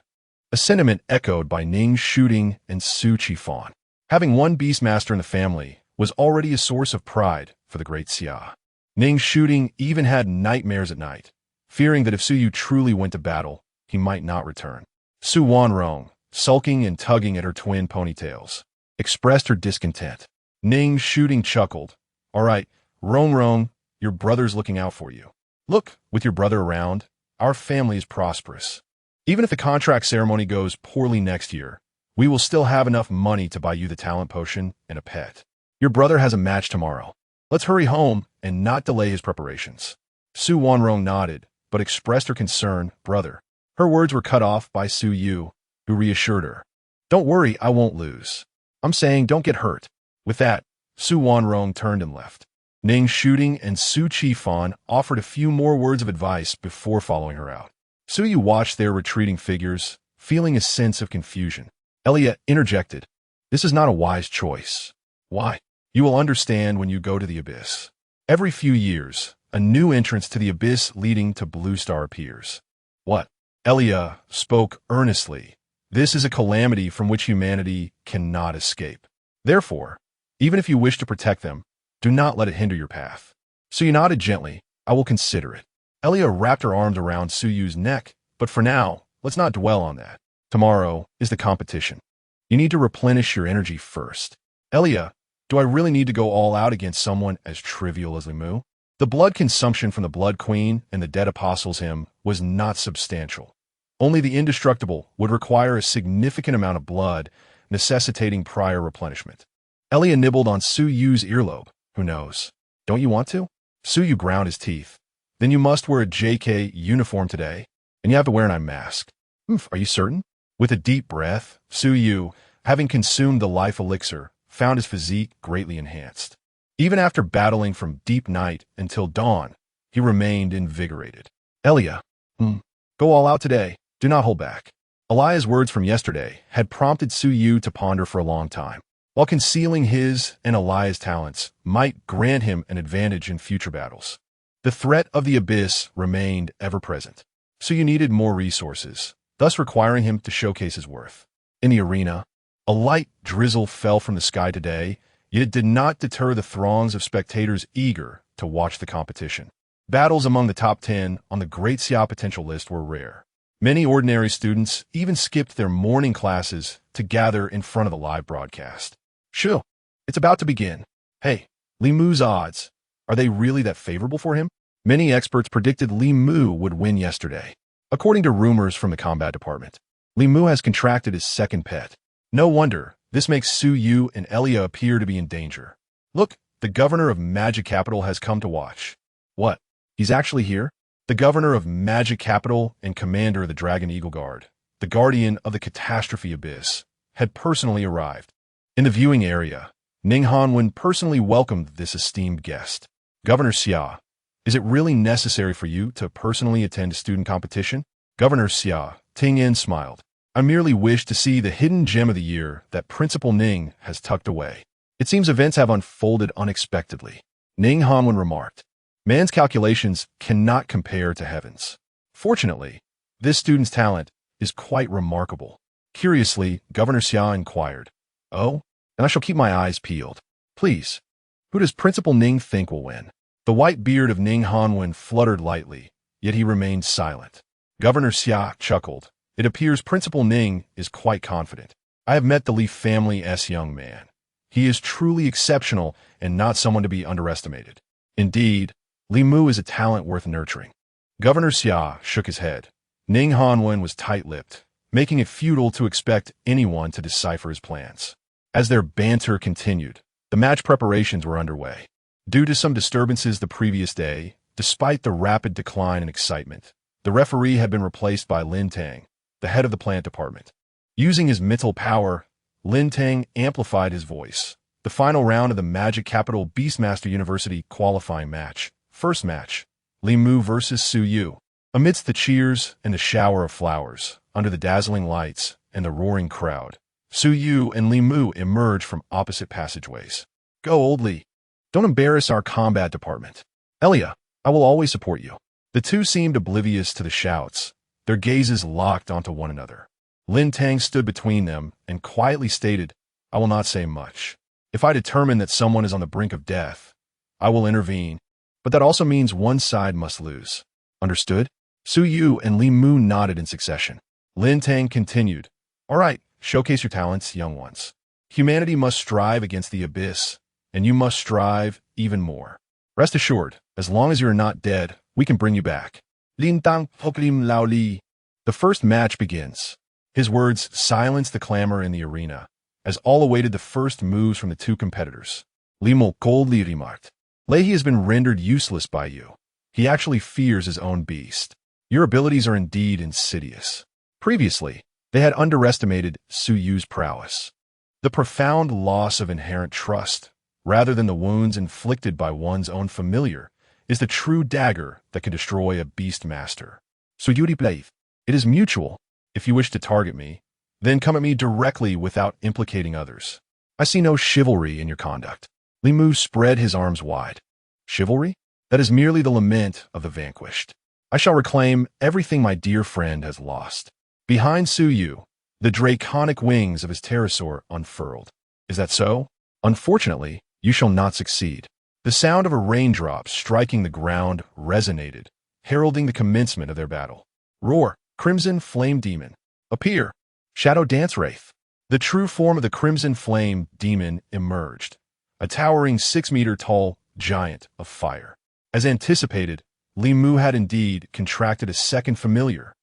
a sentiment echoed by Ning Shooting and Su Qifan. Having one Beastmaster in the family was already a source of pride for the great Xia. Ning Shooting even had nightmares at night, fearing that if Su Yu truly went to battle, he might not return. Su Wanrong, sulking and tugging at her twin ponytails, expressed her discontent. Ning Shooting chuckled. All right, Rong, your brother's looking out for you. Look, with your brother around, our family is prosperous. Even if the contract ceremony goes poorly next year, we will still have enough money to buy you the talent potion and a pet. Your brother has a match tomorrow. Let's hurry home and not delay his preparations. Su Wanrong nodded, but expressed her concern, brother. Her words were cut off by Su Yu, who reassured her. Don't worry, I won't lose. I'm saying don't get hurt. With that, Su Wanrong turned and left. Ning Shooting and Su Qifan offered a few more words of advice before following her out. Su Yu watched their retreating figures, feeling a sense of confusion. Elia interjected, This is not a wise choice. Why? You will understand when you go to the abyss. Every few years, a new entrance to the abyss leading to Blue Star appears. What? Elia spoke earnestly. This is a calamity from which humanity cannot escape. Therefore, even if you wish to protect them, do not let it hinder your path. Su Yu nodded gently. I will consider it. Elia wrapped her arms around Su Yu's neck, but for now, let's not dwell on that. Tomorrow is the competition. You need to replenish your energy first. Elia, do I really need to go all out against someone as trivial as Limu? The blood consumption from the Blood Queen and the Dead Apostles hymn was not substantial. Only the indestructible would require a significant amount of blood, necessitating prior replenishment. Elia nibbled on Su Yu's earlobe. Who knows? Don't you want to? Su Yu ground his teeth. Then you must wear a JK uniform today, and you have to wear an eye mask. Are you certain? With a deep breath, Su Yu, having consumed the life elixir, found his physique greatly enhanced. Even after battling from deep night until dawn, he remained invigorated. Elia, go all out today. Do not hold back. Elia's words from yesterday had prompted Su Yu to ponder for a long time. While concealing his and Elia's talents might grant him an advantage in future battles, the threat of the abyss remained ever present. Su Yu needed more resources, thus requiring him to showcase his worth. In the arena, a light drizzle fell from the sky today, yet it did not deter the throngs of spectators eager to watch the competition. Battles among the top 10 on the Great Xia potential list were rare. Many ordinary students even skipped their morning classes to gather in front of the live broadcast. Sure, it's about to begin. Hey, Limu's odds, are they really that favorable for him? Many experts predicted Limu would win yesterday. According to rumors from the combat department, Limu has contracted his second pet. No wonder, this makes Su Yu and Elia appear to be in danger. Look, the governor of Magic Capital has come to watch. What? He's actually here? The governor of Magic Capital and commander of the Dragon Eagle Guard, the guardian of the Catastrophe Abyss, had personally arrived. In the viewing area, Ning Hanwen personally welcomed this esteemed guest. Governor Xia, is it really necessary for you to personally attend a student competition? Governor Xia, Ting Yin smiled. I merely wish to see the hidden gem of the year that Principal Ning has tucked away. It seems events have unfolded unexpectedly. Ning Hanwen remarked. Man's calculations cannot compare to heaven's. Fortunately, this student's talent is quite remarkable. Curiously, Governor Xia inquired. Oh, and I shall keep my eyes peeled. Please, who does Principal Ning think will win? The white beard of Ning Hanwen fluttered lightly, yet he remained silent. Governor Xia chuckled. It appears Principal Ning is quite confident. I have met the Li family's young man. He is truly exceptional and not someone to be underestimated. Indeed, Li Mu is a talent worth nurturing. Governor Xia shook his head. Ning Hanwen was tight-lipped, making it futile to expect anyone to decipher his plans. As their banter continued, the match preparations were underway. Due to some disturbances the previous day, despite the rapid decline in excitement, the referee had been replaced by Lin Tang, the head of the plant department. Using his mental power, Lin Tang amplified his voice. The final round of the Magic Capital Beastmaster University qualifying match. First match, Limu versus Su Yu. Amidst the cheers and the shower of flowers, under the dazzling lights and the roaring crowd, Su Yu and Li Mu emerge from opposite passageways. Go, Old Li. Don't embarrass our combat department. Elia, I will always support you. The two seemed oblivious to the shouts, their gazes locked onto one another. Lin Tang stood between them and quietly stated, I will not say much. If I determine that someone is on the brink of death, I will intervene, but that also means one side must lose. Understood? Su Yu and Li Mu nodded in succession. Lin Tang continued, All right, showcase your talents, young ones. Humanity must strive against the abyss, and you must strive even more. Rest assured, as long as you are not dead, we can bring you back. Lin Tang Hoklim Lao Li. The first match begins. His words silenced the clamor in the arena, as all awaited the first moves from the two competitors. Li Mo coldly remarked, Leahy has been rendered useless by you. He actually fears his own beast. Your abilities are indeed insidious. Previously, they had underestimated Su Yu's prowess. The profound loss of inherent trust, rather than the wounds inflicted by one's own familiar, is the true dagger that can destroy a beast master. Su Yu replied, It is mutual. If you wish to target me, then come at me directly without implicating others. I see no chivalry in your conduct. Li Mu spread his arms wide. Chivalry? That is merely the lament of the vanquished. I shall reclaim everything my dear friend has lost. Behind Su Yu, the draconic wings of his pterosaur unfurled. Is that so? Unfortunately, you shall not succeed. The sound of a raindrop striking the ground resonated, heralding the commencement of their battle. Roar, Crimson Flame Demon. Appear, Shadow Dance Wraith. The true form of the Crimson Flame Demon emerged, a towering 6-meter-tall giant of fire. As anticipated, Li Mu had indeed contracted a second familiar.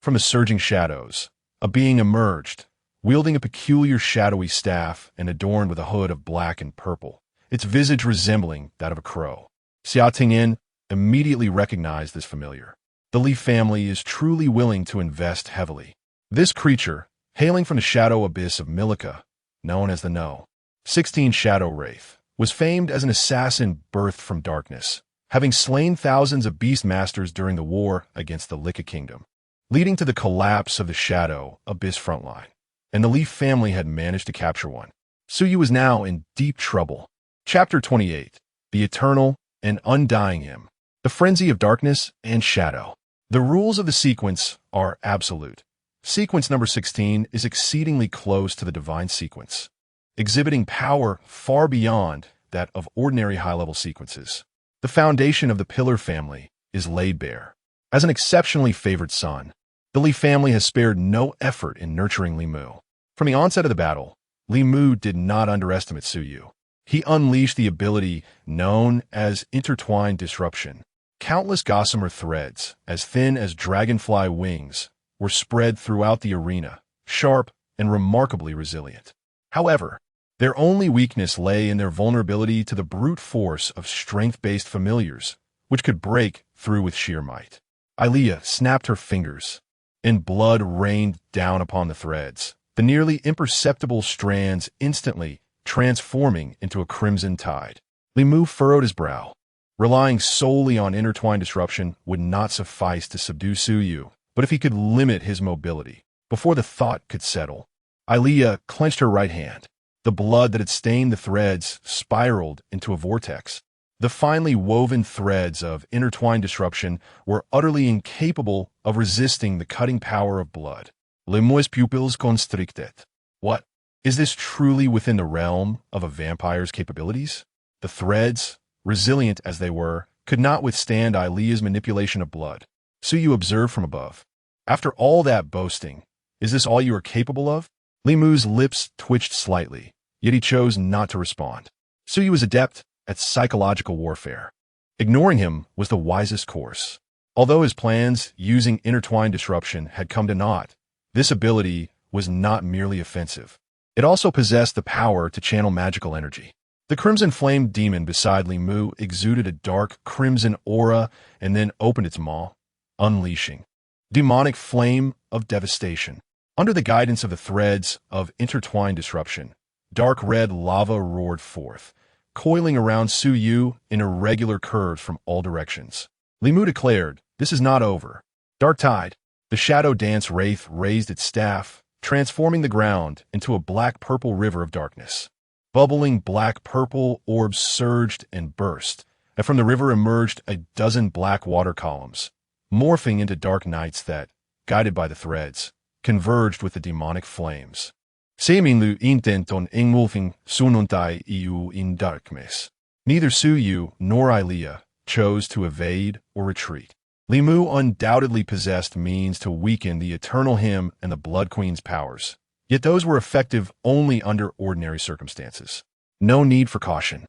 From the surging shadows, a being emerged, wielding a peculiar shadowy staff and adorned with a hood of black and purple, its visage resembling that of a crow. Xia Tingyin immediately recognized this familiar. The Li family is truly willing to invest heavily. This creature, hailing from the shadow abyss of Milica, known as the No. 16 Shadow Wraith, was famed as an assassin birthed from darkness, having slain thousands of beast masters during the war against the Lika Kingdom, leading to the collapse of the Shadow Abyss frontline. And the Li family had managed to capture one. Su Yu was now in deep trouble. Chapter 28. The Eternal and Undying Him. The Frenzy of Darkness and Shadow. The rules of the sequence are absolute. Sequence number 16 is exceedingly close to the divine sequence, exhibiting power far beyond that of ordinary high-level sequences. The foundation of the Pillar family is laid bare. As an exceptionally favored son, the Li family has spared no effort in nurturing Li Mu. From the onset of the battle, Li Mu did not underestimate Su Yu. He unleashed the ability known as intertwined disruption. Countless gossamer threads, as thin as dragonfly wings, were spread throughout the arena, sharp and remarkably resilient. However, their only weakness lay in their vulnerability to the brute force of strength-based familiars, which could break through with sheer might. Ilea snapped her fingers, and blood rained down upon the threads, the nearly imperceptible strands instantly transforming into a crimson tide. Li Mu furrowed his brow. Relying solely on intertwined disruption would not suffice to subdue Su Yu, but if he could limit his mobility, before the thought could settle. Ilea clenched her right hand. The blood that had stained the threads spiraled into a vortex. The finely woven threads of intertwined disruption were utterly incapable of resisting the cutting power of blood. Les mois pupilles constricted. What? Is this truly within the realm of a vampire's capabilities? The threads, resilient as they were, could not withstand Ilea's manipulation of blood. Su Yu observed from above. After all that boasting, is this all you are capable of? Li Mu's lips twitched slightly, yet he chose not to respond. Su Yu was adept at psychological warfare. Ignoring him was the wisest course. Although his plans using intertwined disruption had come to naught, this ability was not merely offensive. It also possessed the power to channel magical energy. The Crimson Flame Demon beside Li Mu exuded a dark crimson aura and then opened its maw, unleashing demonic flame of devastation. Under the guidance of the threads of intertwined disruption, dark red lava roared forth, coiling around Su Yu in irregular curves from all directions. Li Mu declared, "This is not over." Dark Tide, the Shadow Dance Wraith, raised its staff, transforming the ground into a black-purple river of darkness. Bubbling black-purple orbs surged and burst, and from the river emerged a dozen black water columns, morphing into dark nights that, guided by the threads, converged with the demonic flames. Seemingly intenton engulfing sununtai iu in darkness. Neither Suyu nor Ilea chose to evade or retreat. Limu undoubtedly possessed means to weaken the Eternal Hymn and the Blood Queen's powers, yet those were effective only under ordinary circumstances. No need for caution.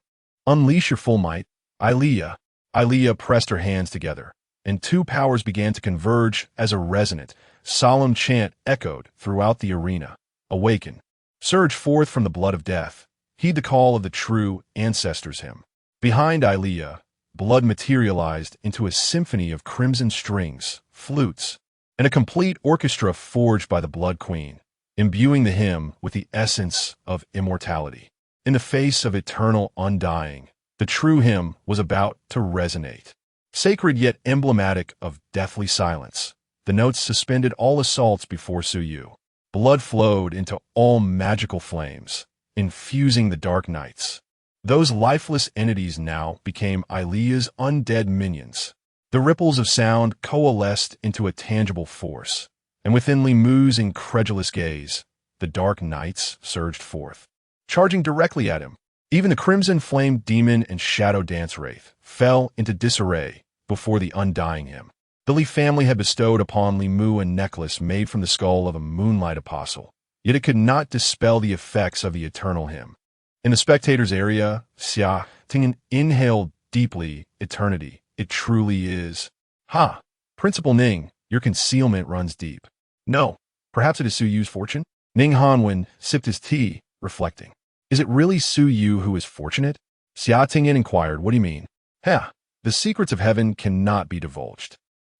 Unleash your full might, Ilea. Ilea pressed her hands together, and two powers began to converge as a resonant, solemn chant echoed throughout the arena. Awaken. Surge forth from the blood of death. Heed the call of the true ancestors' hymn. Behind Ilea, blood materialized into a symphony of crimson strings, flutes, and a complete orchestra forged by the Blood Queen, imbuing the hymn with the essence of immortality. In the face of eternal undying, the true hymn was about to resonate. Sacred yet emblematic of deathly silence, the notes suspended all assaults before Suyu. Blood flowed into all magical flames, infusing the dark nights. Those lifeless entities now became Ilea's undead minions. The ripples of sound coalesced into a tangible force, and within Limu's incredulous gaze, the dark nights surged forth, charging directly at him. Even the crimson-flamed demon and shadow dance wraith fell into disarray before the undying hymn. The Li family had bestowed upon Limu a necklace made from the skull of a moonlight apostle, yet it could not dispel the effects of the eternal hymn. In the spectators' area, Xia Ting inhaled deeply eternity. It truly is. Ha! Principal Ning, your concealment runs deep. No, perhaps it is Su Yu's fortune? Ning Hanwen sipped his tea, reflecting. Is it really Su Yu who is fortunate? Xia Tingyan inquired, what do you mean? The secrets of heaven cannot be divulged.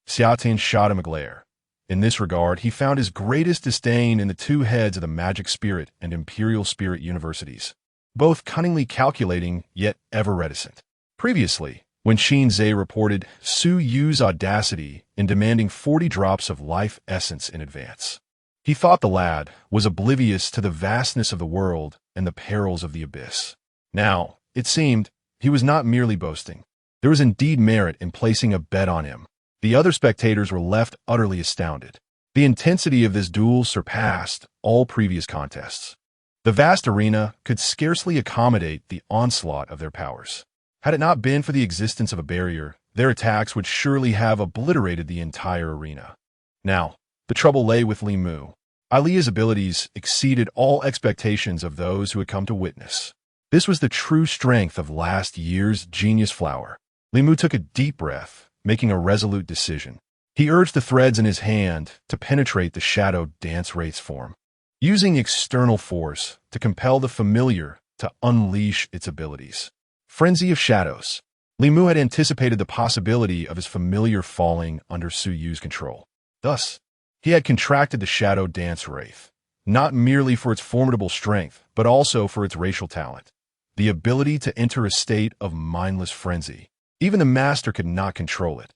Xia Ting shot him a glare. In this regard, he found his greatest disdain in the two heads of the Magic Spirit and Imperial Spirit Universities, both cunningly calculating yet ever reticent. Previously, when Xin Zhe reported Su Yu's audacity in demanding 40 drops of life essence in advance, he thought the lad was oblivious to the vastness of the world and the perils of the abyss. Now, it seemed, he was not merely boasting. There was indeed merit in placing a bet on him. The other spectators were left utterly astounded. The intensity of this duel surpassed all previous contests. The vast arena could scarcely accommodate the onslaught of their powers. Had it not been for the existence of a barrier, their attacks would surely have obliterated the entire arena. Now, the trouble lay with Limu. Ilea's abilities exceeded all expectations of those who had come to witness. This was the true strength of last year's genius flower. Limu took a deep breath, making a resolute decision. He urged the threads in his hand to penetrate the shadow dance wraith's form, using external force to compel the familiar to unleash its abilities. Frenzy of shadows. Limu had anticipated the possibility of his familiar falling under Su Yu's control. Thus, he had contracted the shadow dance wraith, not merely for its formidable strength, but also for its racial talent, the ability to enter a state of mindless frenzy. Even the master could not control it.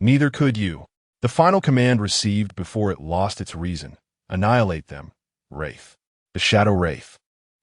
Neither could you. The final command received before it lost its reason. Annihilate them, wraith. The shadow wraith,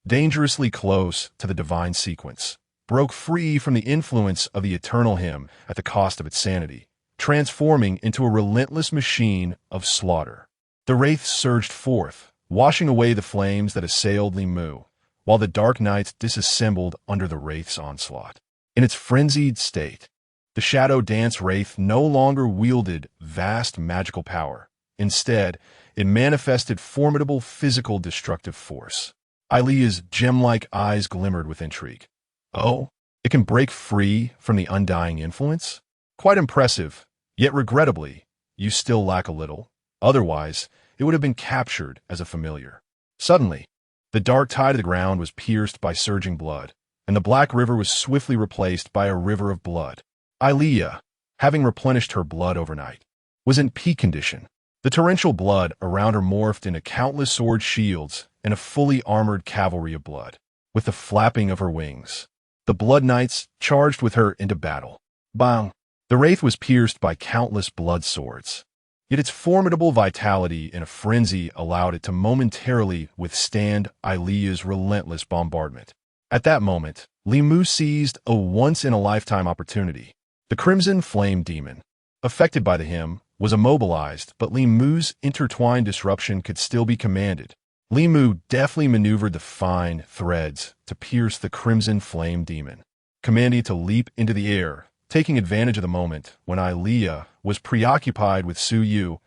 dangerously close to the divine sequence, broke free from the influence of the eternal hymn at the cost of its sanity, transforming into a relentless machine of slaughter. The wraith surged forth, washing away the flames that assailed Limu, while the dark nights disassembled under the wraith's onslaught. In its frenzied state, the shadow dance wraith no longer wielded vast magical power. Instead, it manifested formidable physical destructive force. Ilea's gem-like eyes glimmered with intrigue. Oh, it can break free from the undying influence? Quite impressive, yet regrettably, you still lack a little. Otherwise, it would have been captured as a familiar. Suddenly, the dark tide of the ground was pierced by surging blood, and the black river was swiftly replaced by a river of blood. Ilea, having replenished her blood overnight, was in peak condition. The torrential blood around her morphed into countless sword shields and a fully armored cavalry of blood. With the flapping of her wings, the blood knights charged with her into battle. Bang! The wraith was pierced by countless blood swords. Yet its formidable vitality in a frenzy allowed it to momentarily withstand Ailea's relentless bombardment. At that moment, Li Mu seized a once-in-a-lifetime opportunity. The Crimson Flame Demon, affected by the hymn, was immobilized, but Li Mu's intertwined disruption could still be commanded. Li Mu deftly maneuvered the fine threads to pierce the Crimson Flame Demon, commanding it to leap into the air, taking advantage of the moment when Ailea was preoccupied with Su Yu,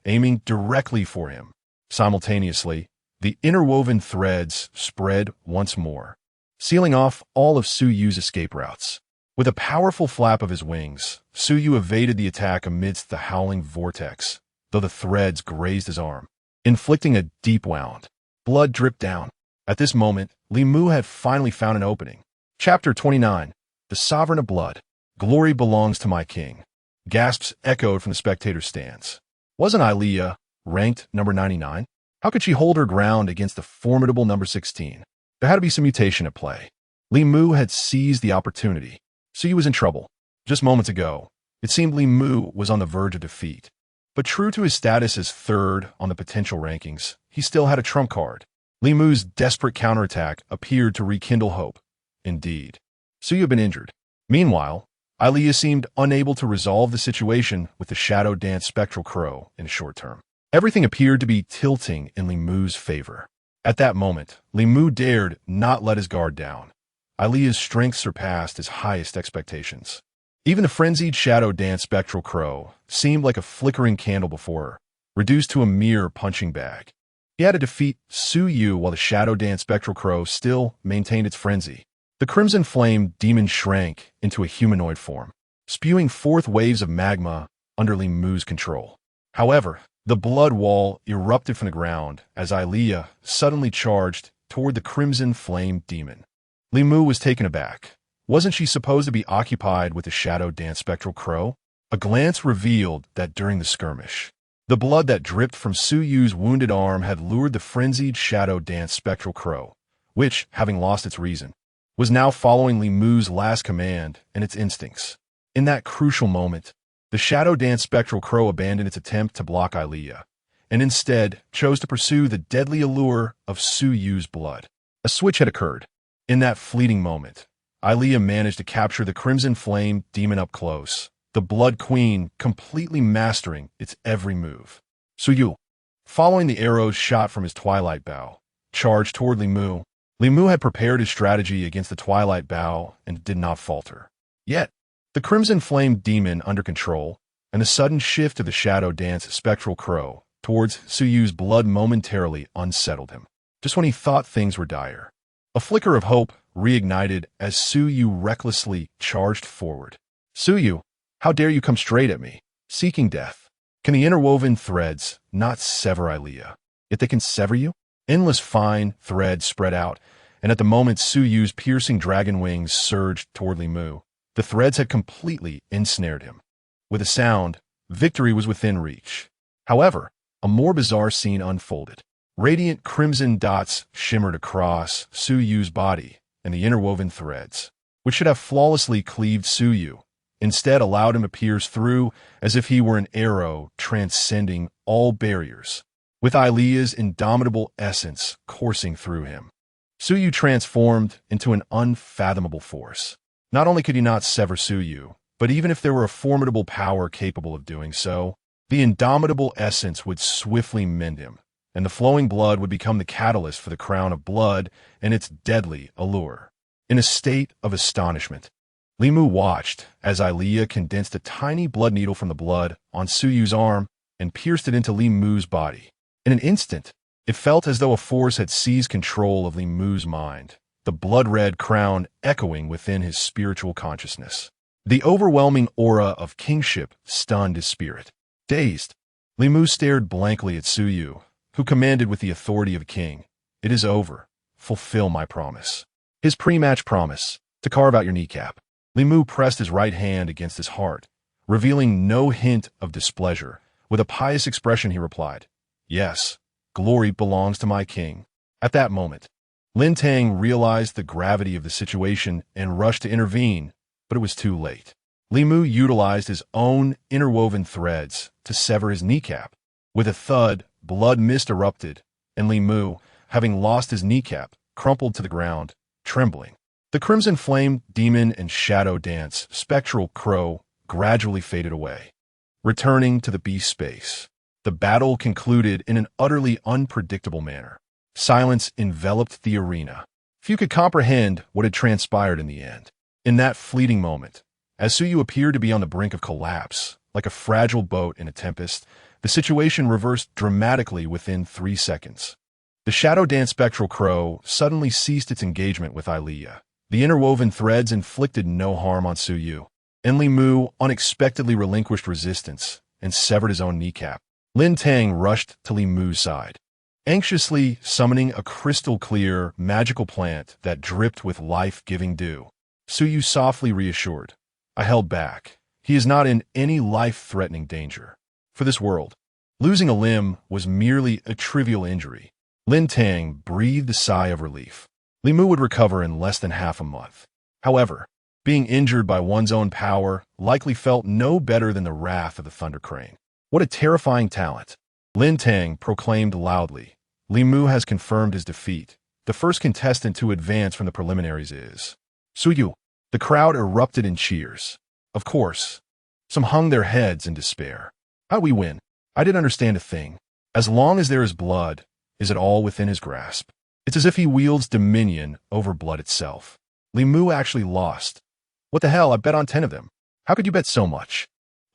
aiming directly for him. Simultaneously, the interwoven threads spread once more, sealing off all of Su Yu's escape routes. With a powerful flap of his wings, Su Yu evaded the attack amidst the howling vortex, though the threads grazed his arm, inflicting a deep wound. Blood dripped down. At this moment, Li Mu had finally found an opening. Chapter 29. The Sovereign of Blood. Glory belongs to my king. Gasps echoed from the spectators' stands. Wasn't Ailea ranked number 99? How could she hold her ground against the formidable number 16? There had to be some mutation at play. Li Mu had seized the opportunity. Su Yu was in trouble. Just moments ago, it seemed Li Mu was on the verge of defeat. But true to his status as third on the potential rankings, he still had a trump card. Li Mu's desperate counterattack appeared to rekindle hope. Indeed, Su Yu had been injured. Meanwhile, Ailea seemed unable to resolve the situation with the Shadow Dance Spectral Crow in the short term. Everything appeared to be tilting in Li Mu's favor. At that moment, Li Mu dared not let his guard down. Ailea's strength surpassed his highest expectations. Even the frenzied Shadow Dance Spectral Crow seemed like a flickering candle before her, reduced to a mere punching bag. He had to defeat Su Yu while the Shadow Dance Spectral Crow still maintained its frenzy. The Crimson Flame Demon shrank into a humanoid form, spewing forth waves of magma under Li Mu's control. However, the blood wall erupted from the ground as Ailea suddenly charged toward the Crimson Flame Demon. Li Mu was taken aback. Wasn't she supposed to be occupied with the Shadow Dance Spectral Crow? A glance revealed that during the skirmish, the blood that dripped from Su Yu's wounded arm had lured the frenzied Shadow Dance Spectral Crow, which, having lost its reason, was now following Li Mu's last command and its instincts. In that crucial moment, the Shadow Dance Spectral Crow abandoned its attempt to block Ailea, and instead chose to pursue the deadly allure of Su Yu's blood. A switch had occurred. In that fleeting moment, Ailea managed to capture the Crimson Flame Demon up close, the Blood Queen completely mastering its every move. Su Yu, following the arrows shot from his Twilight Bow, charged toward Li Mu. Li Mu had prepared his strategy against the Twilight Bow and did not falter. Yet, the Crimson Flame Demon under control, and the sudden shift of the Shadow Dance Spectral Crow towards Su Yu's blood momentarily unsettled him. Just when he thought things were dire, a flicker of hope reignited as Su Yu recklessly charged forward. Su Yu, how dare you come straight at me, seeking death? Can the interwoven threads not sever Ailea? Yet they can sever you? Endless fine threads spread out, and at the moment Su Yu's piercing dragon wings surged toward Li Mu, the threads had completely ensnared him. With a sound, victory was within reach. However, a more bizarre scene unfolded. Radiant crimson dots shimmered across Su Yu's body, and the interwoven threads, which should have flawlessly cleaved Su Yu, instead allowed him to pierce through as if he were an arrow transcending all barriers, with Ailea's indomitable essence coursing through him. Su Yu transformed into an unfathomable force. Not only could he not sever Su Yu, but even if there were a formidable power capable of doing so, the indomitable essence would swiftly mend him, and the flowing blood would become the catalyst for the crown of blood and its deadly allure. In a state of astonishment, Li Mu watched as Ailea condensed a tiny blood needle from the blood on Su Yu's arm and pierced it into Li Mu's body. In an instant, it felt as though a force had seized control of Li Mu's mind, the blood-red crown echoing within his spiritual consciousness. The overwhelming aura of kingship stunned his spirit. Dazed, Li Mu stared blankly at Su Yu, who commanded with the authority of a king. "It is over. Fulfill my promise." His pre-match promise, to carve out your kneecap. Li Mu pressed his right hand against his heart, revealing no hint of displeasure. With a pious expression he replied, "Yes, glory belongs to my king." At that moment, Lin Tang realized the gravity of the situation and rushed to intervene, but it was too late. Li Mu utilized his own interwoven threads to sever his kneecap. With a thud, blood mist erupted, and Li Mu, having lost his kneecap, crumpled to the ground, trembling. The crimson flame, demon, and shadow dance, spectral crow, gradually faded away. Returning to the beast space, the battle concluded in an utterly unpredictable manner. Silence enveloped the arena. Few could comprehend what had transpired in the end. In that fleeting moment, as Suyu appeared to be on the brink of collapse, like a fragile boat in a tempest, the situation reversed dramatically within 3 seconds. The shadow dance spectral crow suddenly ceased its engagement with Ilea. The interwoven threads inflicted no harm on Suyu. And Li Mu unexpectedly relinquished resistance and severed his own kneecap. Lin Tang rushed to Li Mu's side, anxiously summoning a crystal-clear, magical plant that dripped with life-giving dew. Suyu softly reassured. I held back. He is not in any life-threatening danger. For this world, losing a limb was merely a trivial injury. Lin Tang breathed a sigh of relief. Li Mu would recover in less than half a month. However, being injured by one's own power likely felt no better than the wrath of the Thunder Crane. What a terrifying talent! Lin Tang proclaimed loudly. Li Mu has confirmed his defeat. The first contestant to advance from the preliminaries is Suyu. The crowd erupted in cheers. Of course, some hung their heads in despair. How we win? I didn't understand a thing. As long as there is blood, is it all within his grasp? It's as if he wields dominion over blood itself. Li Mu actually lost. What the hell, I bet on 10 of them. How could you bet so much?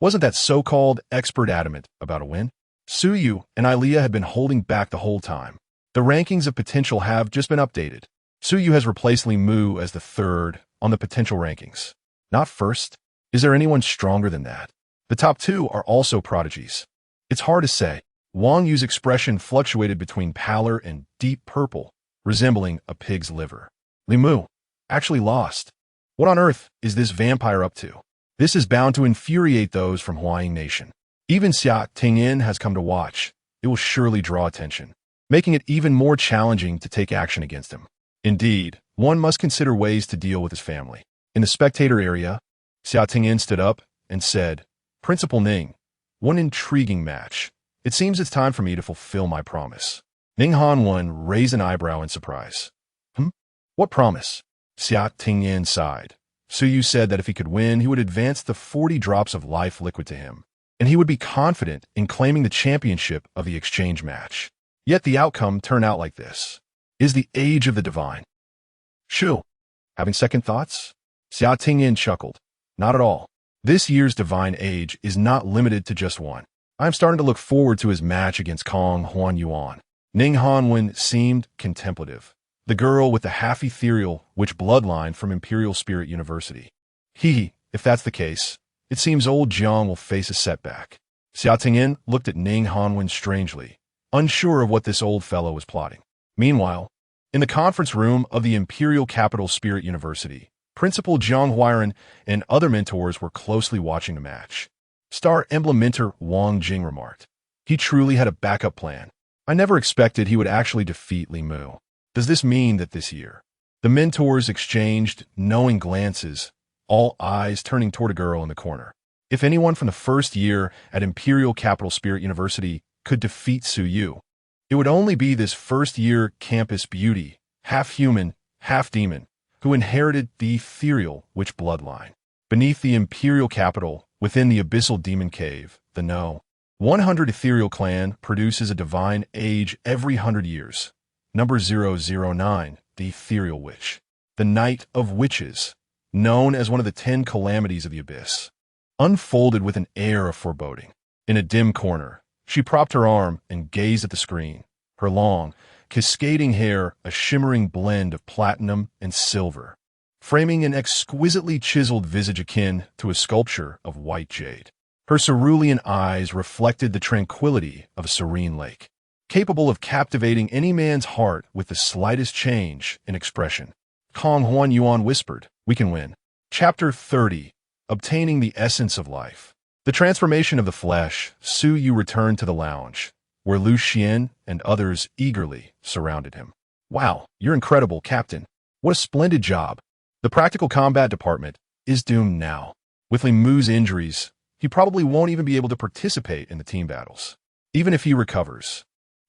Wasn't that so-called expert adamant about a win? Suyu and Ilea had been holding back the whole time. The rankings of potential have just been updated. Suyu has replaced Li Mu as the third on the potential rankings. Not first. Is there anyone stronger than that? The top 2 are also prodigies. It's hard to say. Wang Yu's expression fluctuated between pallor and deep purple, resembling a pig's liver. Li Mu actually lost. What on earth is this vampire up to? This is bound to infuriate those from Huaying Nation. Even Xia Tingyin has come to watch. It will surely draw attention, making it even more challenging to take action against him. Indeed, one must consider ways to deal with his family. In the spectator area, Xia Tingyin stood up and said, Principal Ning, one intriguing match. It seems it's time for me to fulfill my promise. Ning Hanwen raised an eyebrow in surprise. What promise? Xia Tingyin sighed. Suyu said that if he could win, he would advance the 40 drops of life liquid to him, and he would be confident in claiming the championship of the exchange match. Yet the outcome turned out like this. Is the age of the divine. Shu, having second thoughts? Xia Tingyin chuckled. Not at all. This year's divine age is not limited to just one. I am starting to look forward to his match against Kong Huanyuan. Ning Hanwen seemed contemplative. The girl with the half-ethereal witch bloodline from Imperial Spirit University. If that's the case, it seems old Jiang will face a setback. Xia Tingyin looked at Ning Hanwen strangely, unsure of what this old fellow was plotting. Meanwhile, in the conference room of the Imperial Capital Spirit University, Principal Jiang Huiren and other mentors were closely watching the match. Star Emblem mentor Wang Jing remarked. He truly had a backup plan. I never expected he would actually defeat Li Mu. Does this mean that this year? The mentors exchanged knowing glances, all eyes turning toward a girl in the corner. If anyone from the first year at Imperial Capital Spirit University could defeat Suyu, it would only be this first-year campus beauty, half-human, half-demon, who inherited the ethereal witch bloodline. Beneath the Imperial Capital, within the abyssal demon cave, the No. 100 Ethereal Clan produces a divine age every 100 years. Number 009, the Ethereal Witch. The Night of Witches, known as one of the 10 calamities of the abyss, unfolded with an air of foreboding. In a dim corner, she propped her arm and gazed at the screen, her long, cascading hair a shimmering blend of platinum and silver, framing an exquisitely chiseled visage akin to a sculpture of white jade. Her cerulean eyes reflected the tranquility of a serene lake, capable of captivating any man's heart with the slightest change in expression. Kong Huanyuan whispered, "We can win." Chapter 30, Obtaining the Essence of Life. The transformation of the flesh, Su Yu returned to the lounge, where Lu Xian and others eagerly surrounded him. "Wow, you're incredible, Captain. What a splendid job. The practical combat department is doomed now." With Limu's injuries, he probably won't even be able to participate in the team battles. Even if he recovers,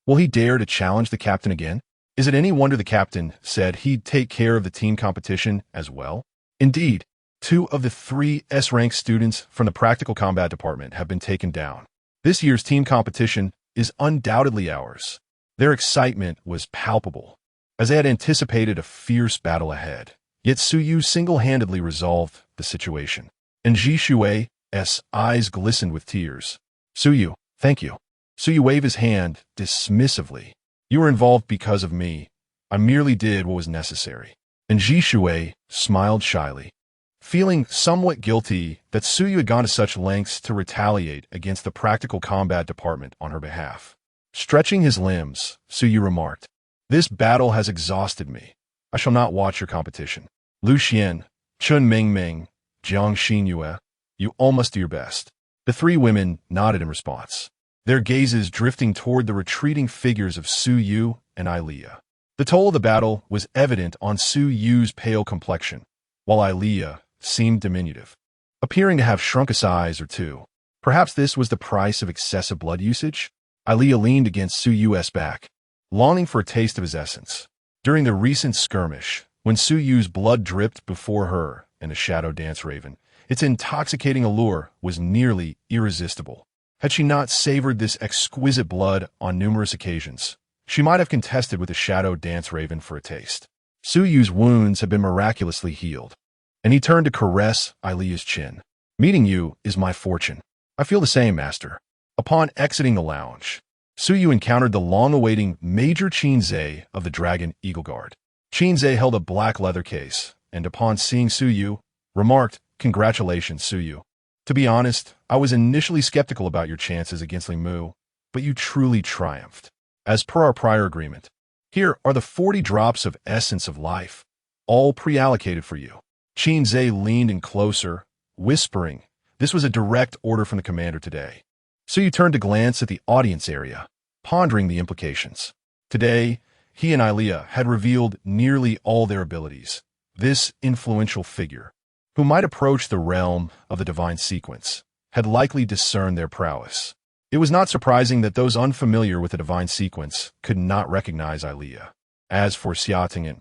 will he dare to challenge the captain again? Is it any wonder the captain said he'd take care of the team competition as well? Indeed, 2 of the 3 S-rank students from the practical combat department have been taken down. This year's team competition is undoubtedly ours. Their excitement was palpable, as they had anticipated a fierce battle ahead. Yet Suyu single-handedly resolved the situation, and Ji Shui's eyes glistened with tears. Suyu, thank you. Suyu waved his hand dismissively. You were involved because of me. I merely did what was necessary. And Ji Shui smiled shyly, feeling somewhat guilty that Suyu had gone to such lengths to retaliate against the practical combat department on her behalf. Stretching his limbs, Suyu remarked, "This battle has exhausted me. I shall not watch your competition. Lu Xian, Chun Mingming, Jiang Xinyue, you all must do your best." The 3 women nodded in response, their gazes drifting toward the retreating figures of Suyu and Ilea. The toll of the battle was evident on Suyu's pale complexion, while Ilea seemed diminutive, appearing to have shrunk a size or 2. Perhaps this was the price of excessive blood usage? Ilea leaned against Suyu's back, longing for a taste of his essence. During the recent skirmish, when Suyu's blood dripped before her and a shadow dance raven, its intoxicating allure was nearly irresistible. Had she not savored this exquisite blood on numerous occasions, she might have contested with the shadow dance raven for a taste. Suyu's wounds had been miraculously healed, and he turned to caress Ilea's chin. Meeting you is my fortune. I feel the same, master. Upon exiting the lounge, Suyu encountered the long-awaiting Major Qinze of the Dragon Eagle Guard. Qinze held a black leather case, and upon seeing Suyu, remarked, "Congratulations, Suyu. To be honest, I was initially skeptical about your chances against Limu, but you truly triumphed. As per our prior agreement, here are the 40 drops of essence of life, all pre-allocated for you." Qinze leaned in closer, whispering, this was a direct order from the commander today. Suyu turned to glance at the audience area, pondering the implications. Today, he and Ilea had revealed nearly all their abilities. This influential figure, who might approach the realm of the divine sequence, had likely discerned their prowess. It was not surprising that those unfamiliar with the divine sequence could not recognize Ilea. As for Xiaotingen,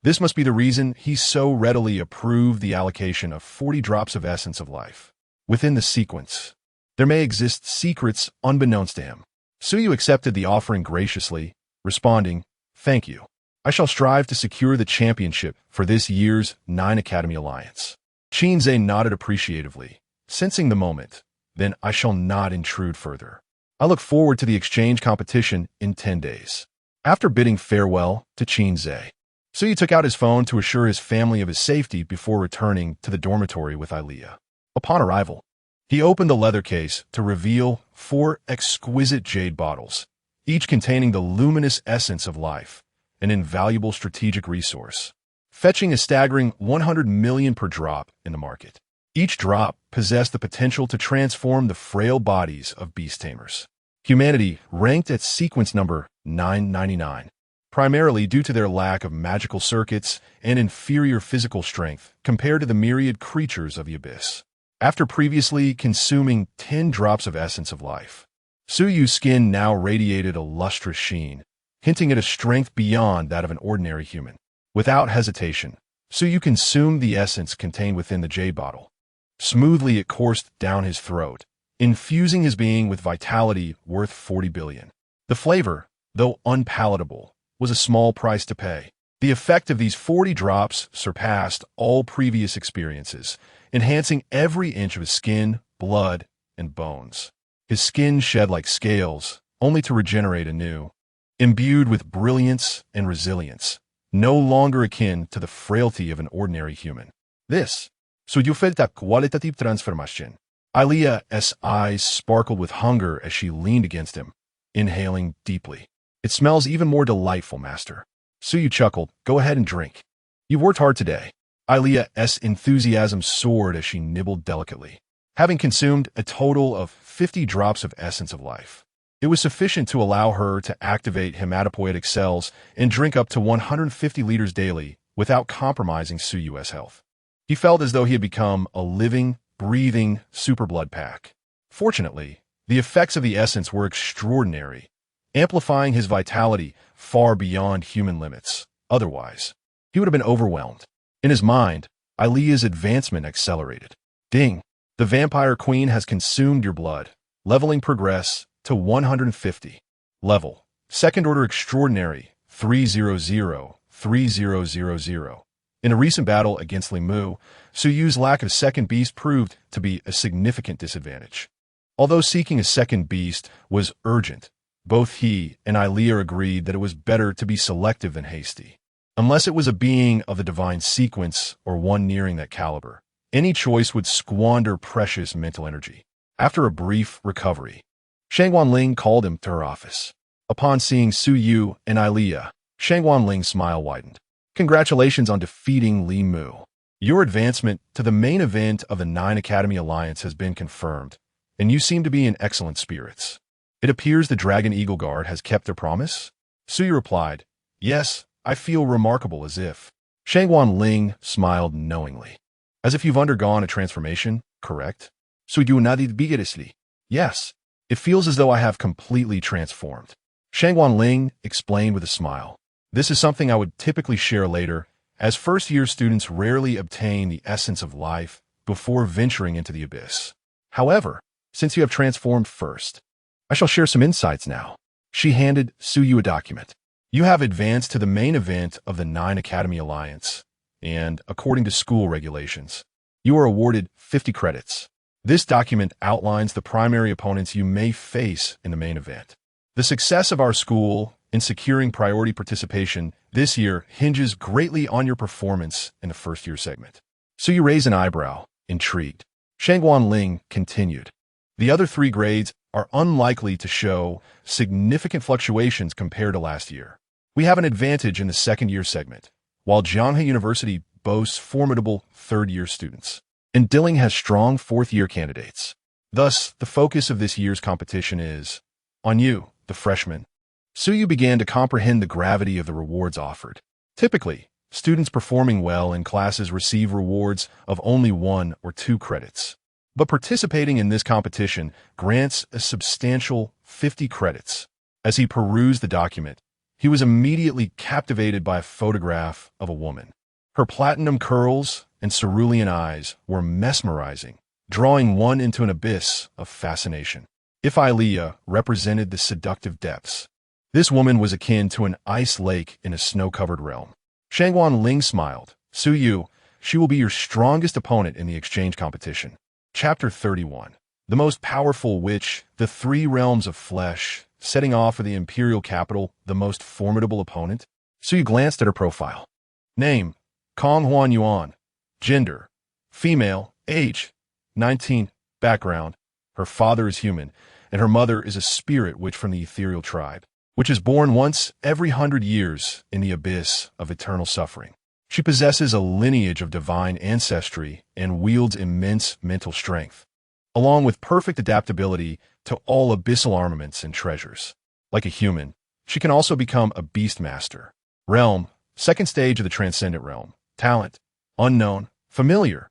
this must be the reason he so readily approved the allocation of 40 drops of essence of life. Within the sequence, there may exist secrets unbeknownst to him. Suyu accepted the offering graciously, responding, "Thank you. I shall strive to secure the championship for this year's 9 Academy Alliance." Qinze nodded appreciatively, sensing the moment. "Then I shall not intrude further. I look forward to the exchange competition in 10 days. After bidding farewell to Qinze, Suyu took out his phone to assure his family of his safety before returning to the dormitory with Ilea. Upon arrival, he opened the leather case to reveal 4 exquisite jade bottles, each containing the luminous essence of life, an invaluable strategic resource, fetching a staggering 100 million per drop in the market. Each drop possessed the potential to transform the frail bodies of beast tamers. Humanity ranked at sequence number 999, primarily due to their lack of magical circuits and inferior physical strength compared to the myriad creatures of the abyss. After previously consuming 10 drops of essence of life, Suyu's skin now radiated a lustrous sheen, hinting at a strength beyond that of an ordinary human. Without hesitation, Suyu consumed the essence contained within the jade bottle. Smoothly it coursed down his throat, infusing his being with vitality worth 40 billion. The flavor, though unpalatable, was a small price to pay. The effect of these 40 drops surpassed all previous experiences, enhancing every inch of his skin, blood, and bones. His skin shed like scales, only to regenerate anew, imbued with brilliance and resilience, no longer akin to the frailty of an ordinary human. This Suyu felt a qualitative transformation. Ilea's eyes sparkled with hunger as she leaned against him, inhaling deeply. "It smells even more delightful, master." Suyu chuckled. "Go ahead and drink. You've worked hard today." Ilea's enthusiasm soared as she nibbled delicately. Having consumed a total of 50 drops of essence of life, it was sufficient to allow her to activate hematopoietic cells and drink up to 150 liters daily without compromising Suyu's health. He felt as though he had become a living, breathing super blood pack. Fortunately, the effects of the essence were extraordinary, amplifying his vitality far beyond human limits. Otherwise, he would have been overwhelmed. In his mind, Ilia's advancement accelerated. Ding! The vampire queen has consumed your blood. Leveling progress to 150. Level. Second order extraordinary. 300. In a recent battle against Limu, Suyu's lack of second beast proved to be a significant disadvantage. Although seeking a second beast was urgent, both he and Ilia agreed that it was better to be selective than hasty. Unless it was a being of the divine sequence or one nearing that caliber, any choice would squander precious mental energy. After a brief recovery, Shang Wanling called him to her office. Upon seeing Suyu and Ilia, Shang Wanling's smile widened. Congratulations on defeating Li Mu. Your advancement to the main event of the 9 Academy Alliance has been confirmed, and you seem to be in excellent spirits. It appears the Dragon Eagle Guard has kept their promise? Suyu replied, Yes, I feel remarkable as if. Shang Wanling smiled knowingly. As if you've undergone a transformation, correct? Suyu nodded vigorously. Yes, it feels as though I have completely transformed. Shang Wanling explained with a smile. This is something I would typically share later, as first-year students rarely obtain the essence of life before venturing into the abyss. However, since you have transformed first, I shall share some insights now. She handed Suyu a document. You have advanced to the main event of the 9 Academy Alliance, and, according to school regulations, you are awarded 50 credits. This document outlines the primary opponents you may face in the main event. The success of our school in securing priority participation this year hinges greatly on your performance in the first-year segment. So you raise an eyebrow, intrigued. Shang Wanling continued. The other 3 grades are unlikely to show significant fluctuations compared to last year. We have an advantage in the second-year segment, while Jianghe University boasts formidable third-year students, and Dilling has strong fourth-year candidates. Thus, the focus of this year's competition is on you, the freshman. Suyu began to comprehend the gravity of the rewards offered. Typically, students performing well in classes receive rewards of only 1 or 2 credits. But participating in this competition grants a substantial 50 credits. As he perused the document, he was immediately captivated by a photograph of a woman. Her platinum curls and cerulean eyes were mesmerizing, drawing one into an abyss of fascination. If Ilia represented the seductive depths, this woman was akin to an ice lake in a snow-covered realm. Shang Wanling smiled. Suyu, she will be your strongest opponent in the exchange competition. Chapter 31. The most powerful witch, the 3 realms of flesh, setting off for the imperial capital, the most formidable opponent. Suyu glanced at her profile. Name, Kong Huan Yuan. Gender, female. Age, 19. Background, her father is human, and her mother is a spirit witch from the ethereal tribe, which is born once every 100 years in the abyss of eternal suffering. She possesses a lineage of divine ancestry and wields immense mental strength, along with perfect adaptability to all abyssal armaments and treasures. Like a human, she can also become a beast master. Realm, second stage of the transcendent realm. Talent, unknown, familiar.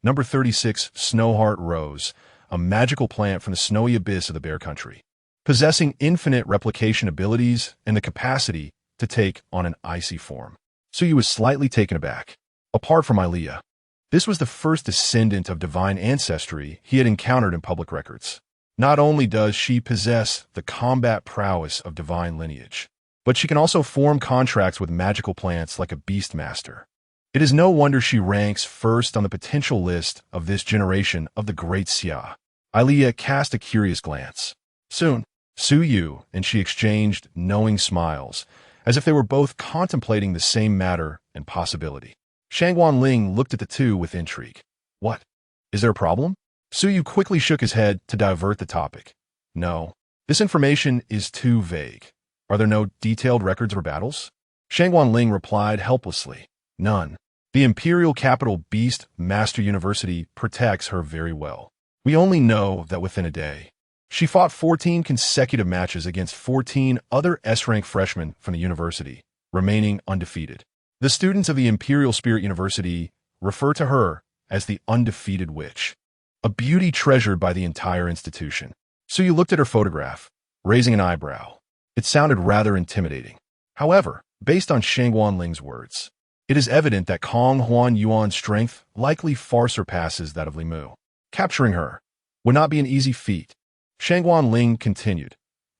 Number 36, Snowheart Rose, a magical plant from the snowy abyss of the Bear Country, possessing infinite replication abilities and the capacity to take on an icy form. Suyu was slightly taken aback. Apart from Ilia, this was the first descendant of divine ancestry he had encountered in public records. Not only does she possess the combat prowess of divine lineage, but she can also form contracts with magical plants like a beast master. It is no wonder she ranks first on the potential list of this generation of the Great Xia. Ilia cast a curious glance. Soon, Suyu and she exchanged knowing smiles, as if they were both contemplating the same matter and possibility. Shang Wanling looked at the two with intrigue. What? Is there a problem? Suyu quickly shook his head to divert the topic. No, this information is too vague. Are there no detailed records or battles? Shang Wanling replied helplessly. None. The Imperial Capital Beast Master University protects her very well. We only know that within a day, she fought 14 consecutive matches against 14 other S-rank freshmen from the university, remaining undefeated. The students of the Imperial Spirit University refer to her as the undefeated witch. a beauty treasured by the entire institution. So you looked at her photograph, raising an eyebrow. It sounded rather intimidating. However, based on Shangguan Ling's words, it is evident that Kong Huan Yuan's strength likely far surpasses that of Li Mu. Capturing her would not be an easy feat. Shangguan Ling continued.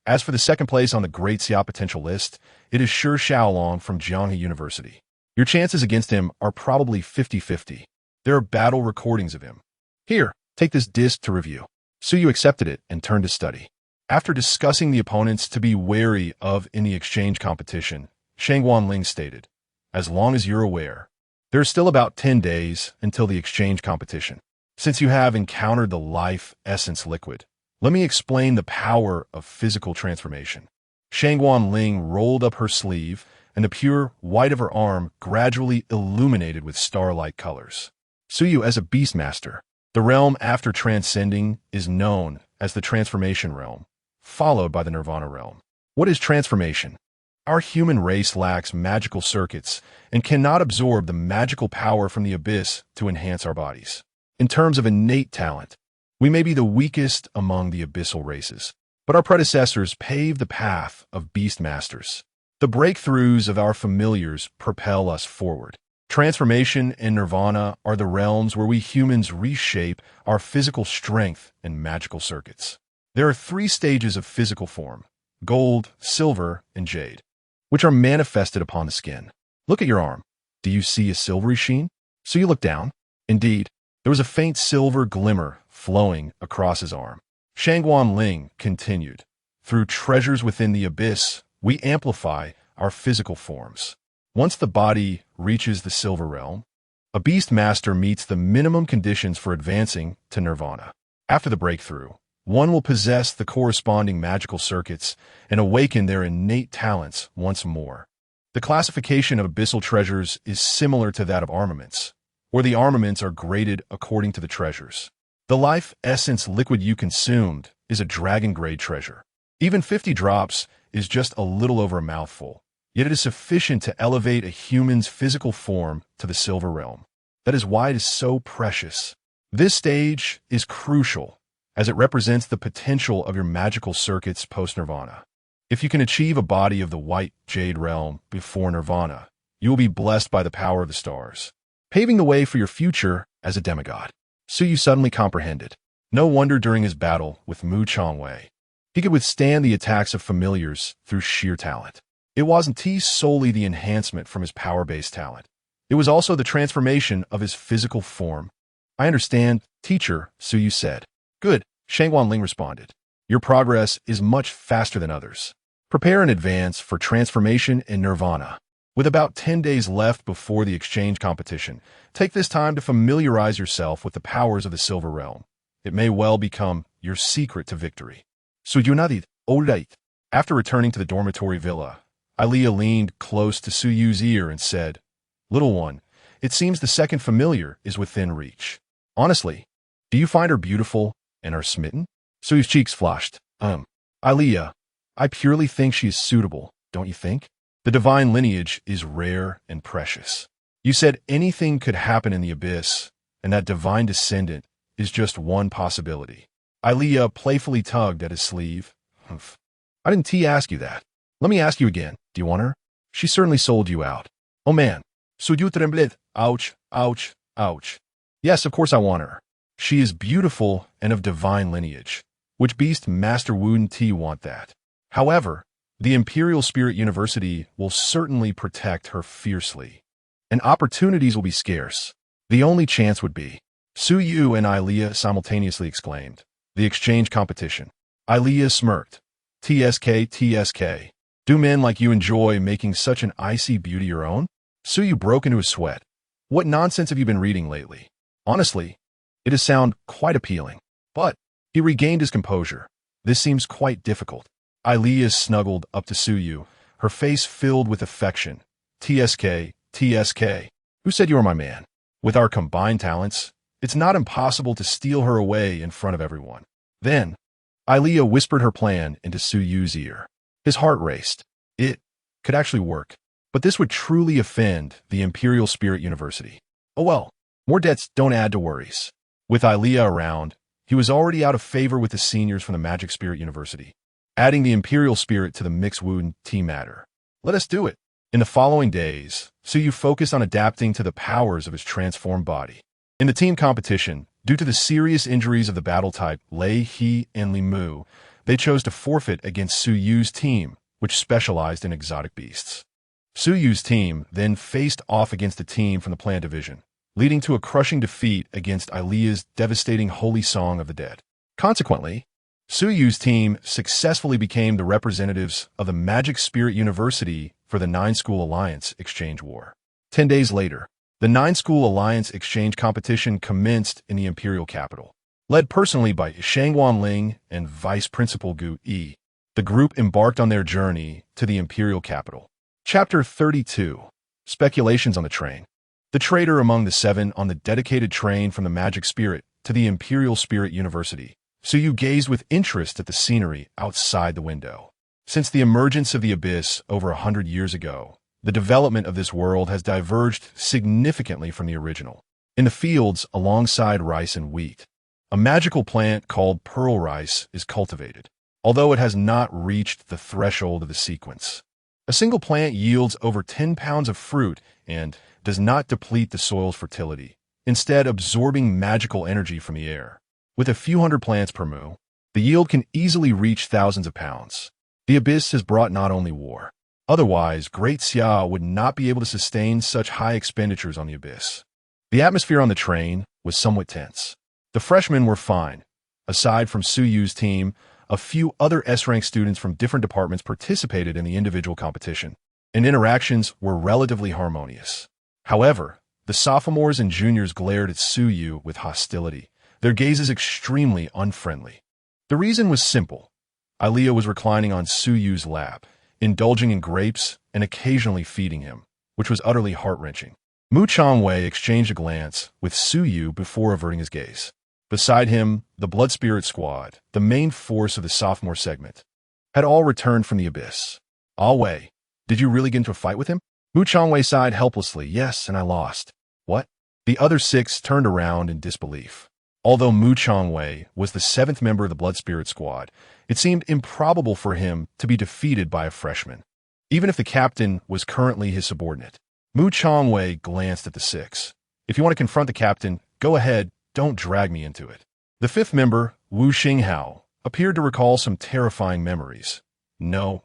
As for the second place on the Great Xia potential list, it is Shi Xiaolong from Jianghe University. Your chances against him are probably 50-50. There are battle recordings of him. Here, take this disc to review. Suyu accepted it and turned to study. After discussing the opponents to be wary of in the exchange competition, Shangguan Ling stated, as long as you're aware, there are still about 10 days until the exchange competition. Since you have encountered the life essence liquid, let me explain the power of physical transformation. Shangguan Ling rolled up her sleeve, and the pure white of her arm gradually illuminated with starlight colors. Suyu, as a beastmaster, the realm after transcending is known as the transformation realm, followed by the nirvana realm. What is transformation? Our human race lacks magical circuits and cannot absorb the magical power from the abyss to enhance our bodies. In terms of innate talent, we may be the weakest among the abyssal races, but our predecessors paved the path of beastmasters. The breakthroughs of our familiars propel us forward. Transformation and nirvana are the realms where we humans reshape our physical strength and magical circuits. There are 3 stages of physical form: gold, silver, and jade, which are manifested upon the skin. Look at your arm. Do you see a silvery sheen? So you look down. Indeed, there was a faint silver glimmer flowing across his arm. Shangguan Ling continued, through treasures within the abyss, we amplify our physical forms. Once the body reaches the silver realm, a beast master meets the minimum conditions for advancing to nirvana. After the breakthrough, one will possess the corresponding magical circuits and awaken their innate talents once more. The classification of abyssal treasures is similar to that of armaments, where the armaments are graded according to the treasures. The life essence liquid you consumed is a dragon-grade treasure. Even 50 drops is just a little over a mouthful, yet it is sufficient to elevate a human's physical form to the silver realm. That is why it is so precious. This stage is crucial, as it represents the potential of your magical circuits post-nirvana. If you can achieve a body of the white jade realm before nirvana, you will be blessed by the power of the stars, paving the way for your future as a demigod. Suyu suddenly comprehended. No wonder during his battle with Mu Changwei, he could withstand the attacks of familiars through sheer talent. It wasn't solely the enhancement from his power-based talent. It was also the transformation of his physical form. I understand, teacher, Suyu said. Good, Shangguan Ling responded. Your progress is much faster than others. Prepare in advance for transformation and nirvana. With about 10 days left before the exchange competition, take this time to familiarize yourself with the powers of the Silver Realm. It may well become your secret to victory. Suyunadid, Oldait. After returning to the dormitory villa, Aliyah leaned close to Suyu's ear and said, Little one, it seems the second familiar is within reach. Honestly, do you find her beautiful and are smitten? Suyu's cheeks flushed. Aliyah, I purely think she is suitable, don't you think? The divine lineage is rare and precious. You said anything could happen in the abyss, and that divine descendant is just one possibility. Aliyah playfully tugged at his sleeve. Humph. I didn't ask you that. Let me ask you again. Do you want her? She certainly sold you out. Oh man. Suyu trembled. Ouch, ouch, ouch. Yes, of course I want her. She is beautiful and of divine lineage. Which beast Master Wuden Ti want that? However, the Imperial Spirit University will certainly protect her fiercely, and opportunities will be scarce. The only chance would be. Suyu and Aliyah simultaneously exclaimed. The exchange competition. Aliyah smirked. TSK, TSK. Do men like you enjoy making such an icy beauty your own? Suyu broke into a sweat. What nonsense have you been reading lately? Honestly, it does sound quite appealing. But he regained his composure. This seems quite difficult. Aliyah snuggled up to Suyu, her face filled with affection. TSK, TSK. Who said you are my man? With our combined talents, it's not impossible to steal her away in front of everyone. Then, Aliyah whispered her plan into Suyu's ear. His heart raced. It could actually work. But this would truly offend the Imperial Spirit University. Oh well, more debts don't add to worries. With Ilea around, he was already out of favor with the seniors from the Magic Spirit University, adding the Imperial Spirit to the mixed wound team matter. Let us do it. In the following days, Suyu focused on adapting to the powers of his transformed body. In the team competition, due to the serious injuries of the battle type Lei, He, and Limu, they chose to forfeit against Suyu's team, which specialized in exotic beasts. Suyu's team then faced off against a team from the plant division, leading to a crushing defeat against Ilea's devastating Holy Song of the Dead. Consequently, Suyu's team successfully became the representatives of the Magic Spirit University for the Nine-School Alliance Exchange War. 10 days later, the Nine-School Alliance Exchange competition commenced in the Imperial capital. Led personally by Shangwan Ling and Vice Principal Gu Yi, the group embarked on their journey to the Imperial capital. Chapter 32. Speculations on the train. The traitor among the seven on the dedicated train from the Magic Spirit to the Imperial Spirit University, Suyu gazed with interest at the scenery outside the window. Since the emergence of the Abyss over 100 years ago, the development of this world has diverged significantly from the original. In the fields alongside rice and wheat, a magical plant called pearl rice is cultivated, although it has not reached the threshold of the sequence. A single plant yields over 10 pounds of fruit and does not deplete the soil's fertility, instead absorbing magical energy from the air. With a few hundred plants per mu, the yield can easily reach thousands of pounds. The Abyss has brought not only war. Otherwise, Great Xia would not be able to sustain such high expenditures on the Abyss. The atmosphere on the train was somewhat tense. The freshmen were fine. Aside from Suyu's team, a few other S-rank students from different departments participated in the individual competition, and interactions were relatively harmonious. However, the sophomores and juniors glared at Suyu with hostility, their gazes extremely unfriendly. The reason was simple. Ilea was reclining on Suyu's lap, indulging in grapes and occasionally feeding him, which was utterly heart-wrenching. Mu Changwei exchanged a glance with Suyu before averting his gaze. Beside him, the Blood Spirit Squad, the main force of the sophomore segment, had all returned from the Abyss. Ah Wei, did you really get into a fight with him? Mu Changwei sighed helplessly. Yes, and I lost. What? The other six turned around in disbelief. Although Mu Changwei was the seventh member of the Blood Spirit Squad, it seemed improbable for him to be defeated by a freshman, even if the captain was currently his subordinate. Mu Changwei glanced at the six. If you want to confront the captain, go ahead, don't drag me into it. The fifth member, Wu Xinghao, appeared to recall some terrifying memories. No,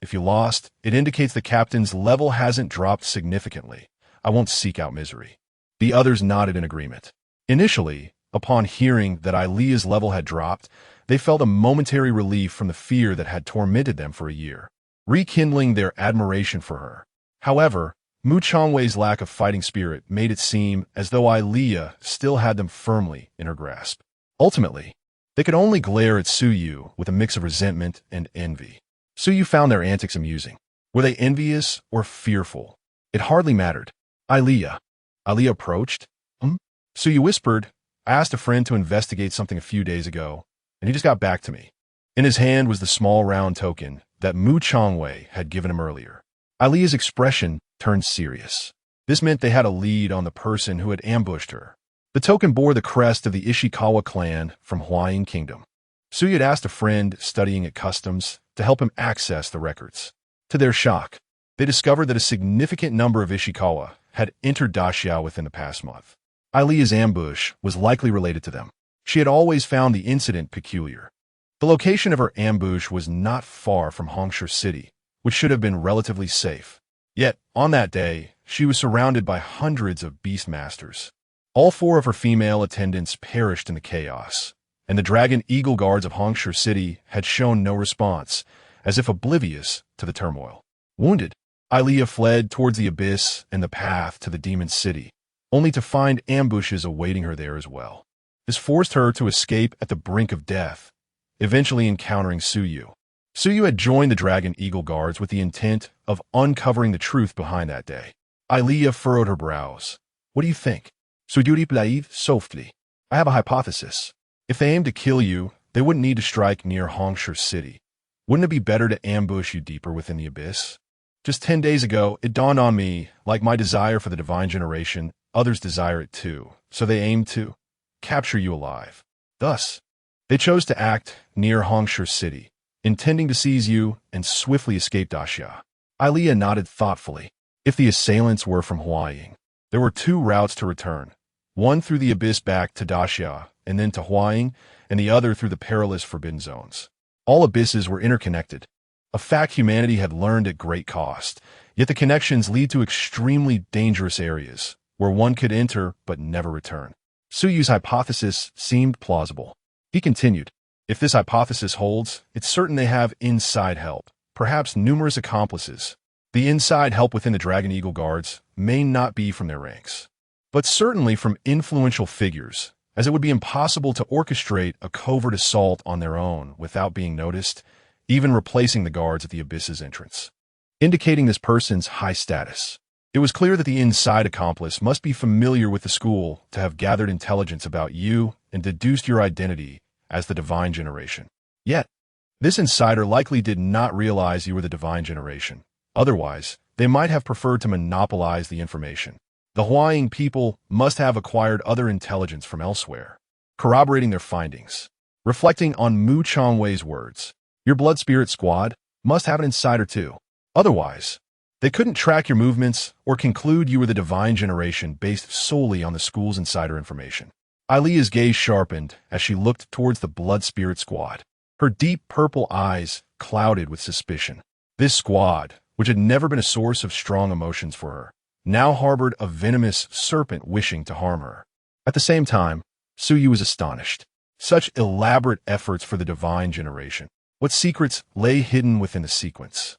if you lost, it indicates the captain's level hasn't dropped significantly. I won't seek out misery. The others nodded in agreement. Initially, upon hearing that Ilea's level had dropped, they felt a momentary relief from the fear that had tormented them for a year, rekindling their admiration for her. However, Mu Changwei's lack of fighting spirit made it seem as though Ilea still had them firmly in her grasp. Ultimately, they could only glare at Suyu with a mix of resentment and envy. Suyu found their antics amusing. Were they envious or fearful? It hardly mattered. Ilea approached. Suyu whispered, I asked a friend to investigate something a few days ago, and he just got back to me. In his hand was the small round token that Mu Changwei had given him earlier. Ilea's expression turned serious. This meant they had a lead on the person who had ambushed her. The token bore the crest of the Ishikawa clan from Huaying Kingdom. Suyu had asked a friend studying at customs to help him access the records. To their shock, they discovered that a significant number of Ishikawa had entered Daxiao within the past month. Ilea's ambush was likely related to them. She had always found the incident peculiar. The location of her ambush was not far from Hongsha City, which should have been relatively safe. Yet, on that day, she was surrounded by hundreds of beastmasters. All four of her female attendants perished in the chaos, and the Dragon Eagle Guards of Hongsha City had shown no response, as if oblivious to the turmoil. Wounded, Ilea fled towards the Abyss and the path to the Demon City, only to find ambushes awaiting her there as well. This forced her to escape at the brink of death, eventually encountering Suyu. Suyu had joined the Dragon Eagle Guards with the intent of uncovering the truth behind that day. Ilea furrowed her brows. What do you think? Suyuri Blaiv softly. I have a hypothesis. If they aimed to kill you, they wouldn't need to strike near Hongsha City. Wouldn't it be better to ambush you deeper within the Abyss? Just 10 days ago, it dawned on me, like my desire for the divine generation, others desire it too, so they aim to. capture you alive. Thus, they chose to act near Hongshi City, intending to seize you and swiftly escape Daxia. Ilea nodded thoughtfully. If the assailants were from Huaying, there were two routes to return, one through the abyss back to Daxia and then to Huaying, and the other through the perilous forbidden zones. All abysses were interconnected, a fact humanity had learned at great cost, yet the connections lead to extremely dangerous areas, where one could enter but never return. Suyu's hypothesis seemed plausible. He continued, if this hypothesis holds, it's certain they have inside help, perhaps numerous accomplices. The inside help within the Dragon Eagle Guards may not be from their ranks, but certainly from influential figures, as it would be impossible to orchestrate a covert assault on their own without being noticed, even replacing the guards at the abyss's entrance, indicating this person's high status. It was clear that the inside accomplice must be familiar with the school to have gathered intelligence about you and deduced your identity as the divine generation. Yet, this insider likely did not realize you were the divine generation. Otherwise, they might have preferred to monopolize the information. The Huaying people must have acquired other intelligence from elsewhere, corroborating their findings. Reflecting on Mu Chongwei's words, your blood spirit squad must have an insider too. Otherwise, they couldn't track your movements or conclude you were the divine generation based solely on the school's insider information. Ilea's gaze sharpened as she looked towards the blood spirit squad. Her deep purple eyes clouded with suspicion. This squad, which had never been a source of strong emotions for her, now harbored a venomous serpent wishing to harm her. At the same time, Suyu was astonished. Such elaborate efforts for the divine generation. What secrets lay hidden within the sequence?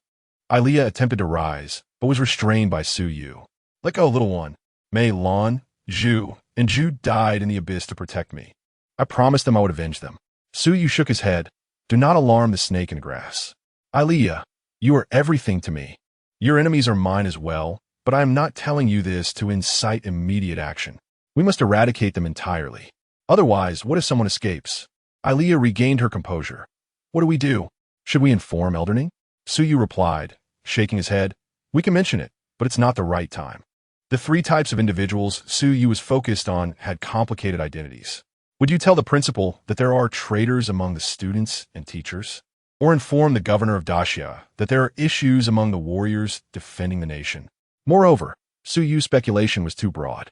Ilea attempted to rise, but was restrained by Suyu. Let go, little one. Mei Lan, Zhu, and Zhu died in the abyss to protect me. I promised them I would avenge them. Suyu shook his head. Do not alarm the snake in the grass. Ilea, you are everything to me. Your enemies are mine as well, but I am not telling you this to incite immediate action. We must eradicate them entirely. Otherwise, what if someone escapes? Ilea regained her composure. What do we do? Should we inform Elderning? Suyu replied, shaking his head. We can mention it, but it's not the right time. The three types of individuals Suyu was focused on had complicated identities. Would you tell the principal that there are traitors among the students and teachers? Or inform the governor of Daxia that there are issues among the warriors defending the nation? Moreover, Suyu's speculation was too broad.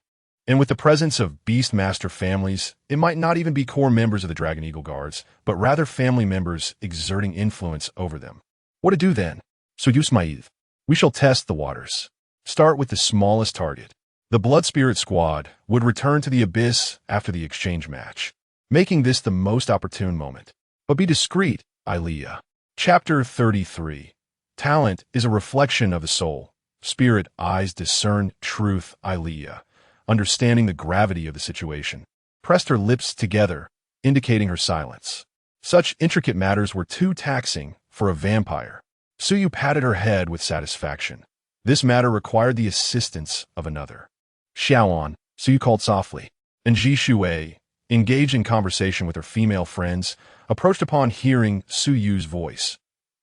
And with the presence of Beastmaster families, it might not even be core members of the Dragon Eagle Guards, but rather family members exerting influence over them. What to do then? Suyu smiled. We shall test the waters. Start with the smallest target. The Blood Spirit Squad would return to the Abyss after the exchange match, making this the most opportune moment. But be discreet, Ilea. Chapter 33. Talent is a reflection of the soul. Spirit eyes discern truth, Ilea, understanding the gravity of the situation, pressed her lips together, indicating her silence. Such intricate matters were too taxing for a vampire. Suyu patted her head with satisfaction. This matter required the assistance of another. Xiaoan, Suyu called softly, and Ji Shuei, engaged in conversation with her female friends, approached upon hearing Suyu's voice.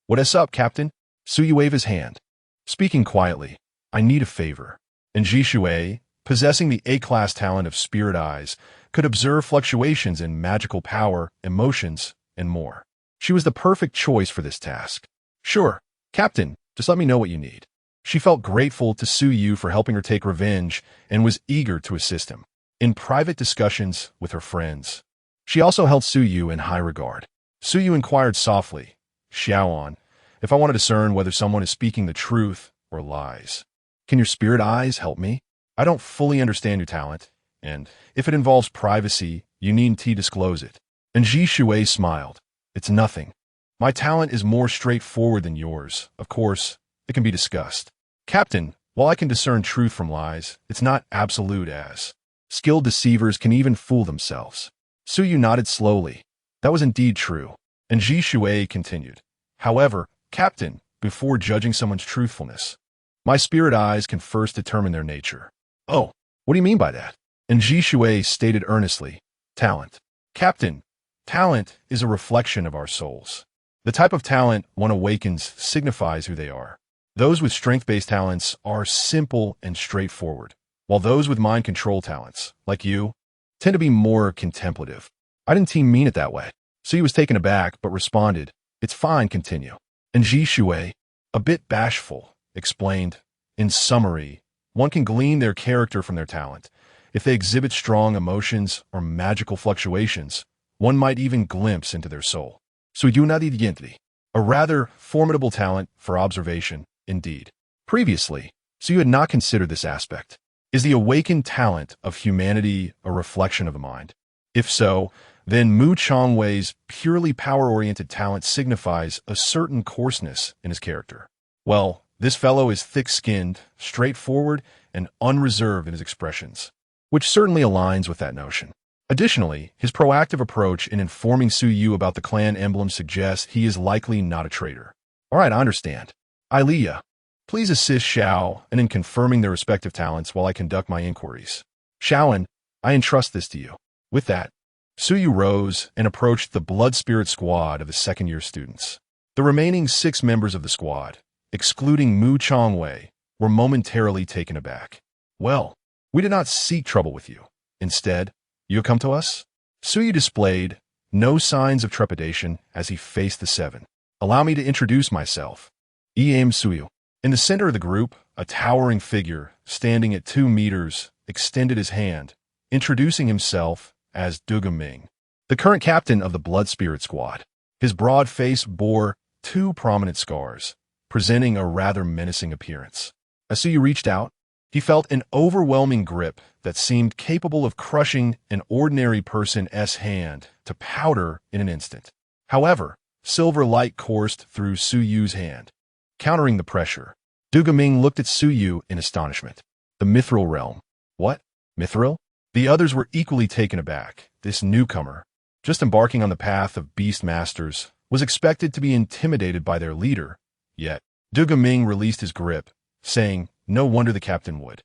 What is up, Captain? Suyu waved his hand. Speaking quietly, I need a favor. And Ji Shuei, possessing the A-class talent of spirit eyes, could observe fluctuations in magical power, emotions, and more. She was the perfect choice for this task. Sure, Captain, just let me know what you need. She felt grateful to Suyu for helping her take revenge and was eager to assist him. In private discussions with her friends, she also held Suyu in high regard. Suyu inquired softly, Xiaoan, if I want to discern whether someone is speaking the truth or lies. Can your spirit eyes help me? I don't fully understand your talent, and if it involves privacy, you needn't disclose it. And Ji Shuei smiled. It's nothing. My talent is more straightforward than yours. Of course, it can be discussed. Captain, while I can discern truth from lies, it's not absolute as. Skilled deceivers can even fool themselves. Suyu nodded slowly. That was indeed true. And Ji Shuei continued. However, Captain, before judging someone's truthfulness, my spirit eyes can first determine their nature. Oh, what do you mean by that? And Ji Shuei stated earnestly, talent. Captain, talent is a reflection of our souls. The type of talent one awakens signifies who they are. Those with strength-based talents are simple and straightforward, while those with mind control talents, like you, tend to be more contemplative. I didn't mean it that way. So he was taken aback, but responded, "It's fine, continue." And Ji Shui, a bit bashful, explained, "In summary, one can glean their character from their talent. If they exhibit strong emotions or magical fluctuations, one might even glimpse into their soul. So Yunadi, a rather formidable talent for observation, indeed. Previously, so you had not considered this aspect. Is the awakened talent of humanity a reflection of the mind? If so, then Mu Chongwei's purely power-oriented talent signifies a certain coarseness in his character. Well, this fellow is thick-skinned, straightforward, and unreserved in his expressions, which certainly aligns with that notion. Additionally, his proactive approach in informing Su Yu about the clan emblem suggests he is likely not a traitor. All right, I understand. Ilea, please assist Xiao in confirming their respective talents while I conduct my inquiries. Xiaoan, I entrust this to you. With that, Su Yu rose and approached the blood spirit squad of the second-year students. The remaining 6 members of the squad, excluding Mu Chongwei, were momentarily taken aback. Well, we did not seek trouble with you. Instead, you have come to us? Su Yu displayed no signs of trepidation as he faced the 7. Allow me to introduce myself. Em Su Yu. In the center of the group, a towering figure, standing at 2 meters, extended his hand, introducing himself as Ming, the current captain of the Blood Spirit Squad. His broad face bore 2 prominent scars, presenting a rather menacing appearance. As Su Yu reached out, he felt an overwhelming grip that seemed capable of crushing an ordinary person's hand to powder in an instant. However, silver light coursed through Su Yu's hand, countering the pressure. Ming looked at Su Yu in astonishment. The mithril realm. What? Mithril? The others were equally taken aback. This newcomer, just embarking on the path of beast masters, was expected to be intimidated by their leader, yet Ming released his grip, saying, "No wonder the captain would."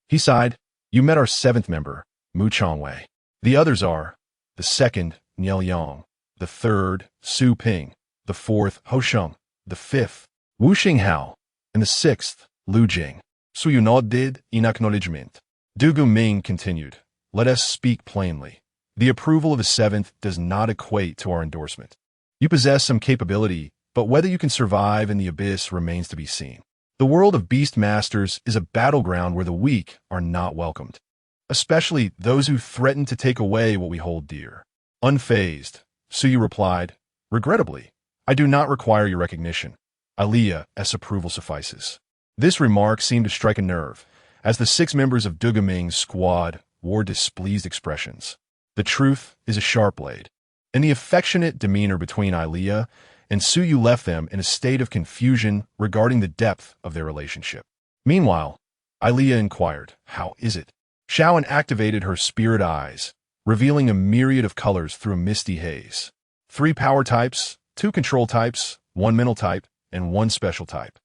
He sighed, "You met our 7th member, Mu Chongwei. The others are the 2nd, Niel Yang, the 3rd, Su Ping, the 4th, Ho Sheng, the 5th, Wu Xinghao, and the 6th, Lu Jing." Su Yu nodded in acknowledgement. Ming continued, "Let us speak plainly. The approval of the 7th does not equate to our endorsement. You possess some capability, but whether you can survive in the abyss remains to be seen. The world of beast masters is a battleground where the weak are not welcomed, especially those who threaten to take away what we hold dear." Unfazed, Su Yu replied, "Regrettably, I do not require your recognition. Alea's approval suffices." This remark seemed to strike a nerve, as the 6 members of Ming's squad wore displeased expressions. The truth is a sharp blade, and the affectionate demeanor between Ilea and Su Yu left them in a state of confusion regarding the depth of their relationship. Meanwhile, Ilea inquired, "How is it?" Xiaoan activated her spirit eyes, revealing a myriad of colors through a misty haze. 3 power types, 2 control types, 1 mental type, and 1 special type.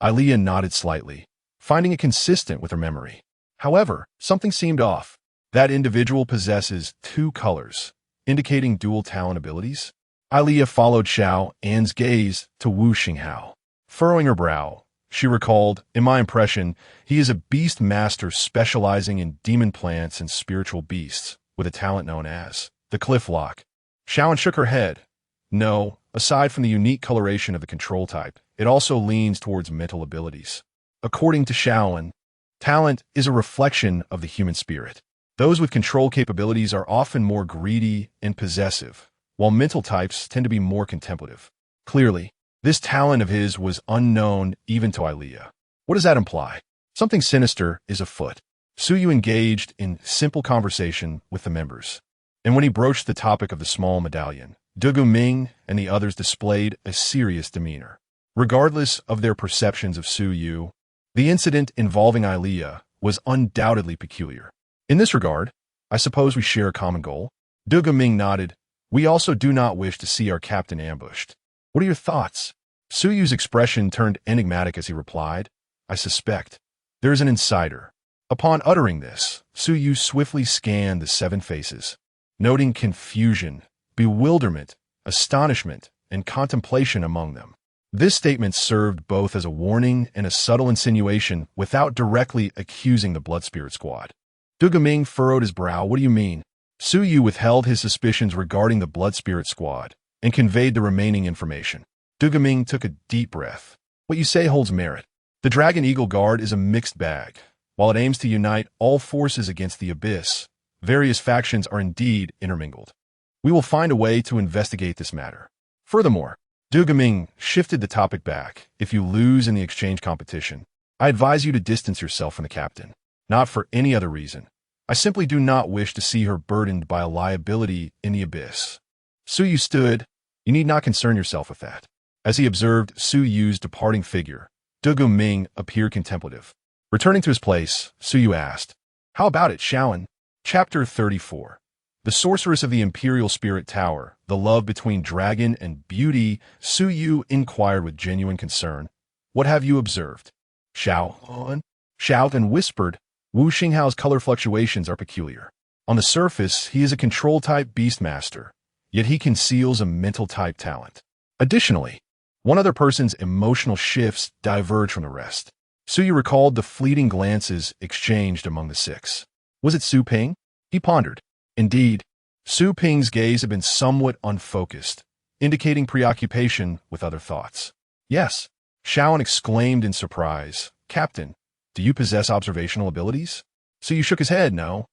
Ilea nodded slightly, finding it consistent with her memory. However, something seemed off. That individual possesses 2 colors, indicating dual talent abilities. Ilea followed Xiao An's gaze to Wu Xinghao. Furrowing her brow, she recalled, "In my impression, he is a beast master specializing in demon plants and spiritual beasts, with a talent known as the Cliff Lock." Xiaoan shook her head. "No, aside from the unique coloration of the control type, it also leans towards mental abilities. According to Xiaoan, talent is a reflection of the human spirit. Those with control capabilities are often more greedy and possessive, while mental types tend to be more contemplative." Clearly, this talent of his was unknown even to Ilea. What does that imply? Something sinister is afoot. Su Yu engaged in simple conversation with the members, and when he broached the topic of the small medallion, Ming and the others displayed a serious demeanor. Regardless of their perceptions of Su Yu, the incident involving Ilea was undoubtedly peculiar. "In this regard, I suppose we share a common goal?" Ming nodded. "We also do not wish to see our captain ambushed. What are your thoughts?" Su Yu's expression turned enigmatic as he replied, "I suspect there is an insider." Upon uttering this, Su Yu swiftly scanned the 7 faces, noting confusion, bewilderment, astonishment, and contemplation among them. This statement served both as a warning and a subtle insinuation without directly accusing the Blood Spirit Squad. Dugaming furrowed his brow. What do you mean? Su Yu withheld his suspicions regarding the Blood Spirit Squad and conveyed the remaining information. Dugaming took a deep breath. What you say holds merit. The Dragon Eagle Guard is a mixed bag. While it aims to unite all forces against the Abyss, various factions are indeed intermingled. We will find a way to investigate this matter. Furthermore, Dugaming shifted the topic back. If you lose in the exchange competition, I advise you to distance yourself from the captain. Not for any other reason. I simply do not wish to see her burdened by a liability in the Abyss. Su Yu stood. You need not concern yourself with that. As he observed Su Yu's departing figure, Dugaming appeared contemplative. Returning to his place, Su Yu asked, How about it, Shaoan? Chapter 34. The Sorceress of the Imperial Spirit Tower, the love between dragon and beauty. Su Yu inquired with genuine concern. What have you observed? Shaoan whispered. Wu Xinghao's color fluctuations are peculiar. On the surface, he is a control-type beastmaster, yet he conceals a mental-type talent. Additionally, one other person's emotional shifts diverge from the rest. Su Yu recalled the fleeting glances exchanged among the six. Was it Su Ping? He pondered. Indeed, Su Ping's gaze had been somewhat unfocused, indicating preoccupation with other thoughts. Yes, Shaoan exclaimed in surprise. Captain, do you possess observational abilities? Su Yu shook his head. No.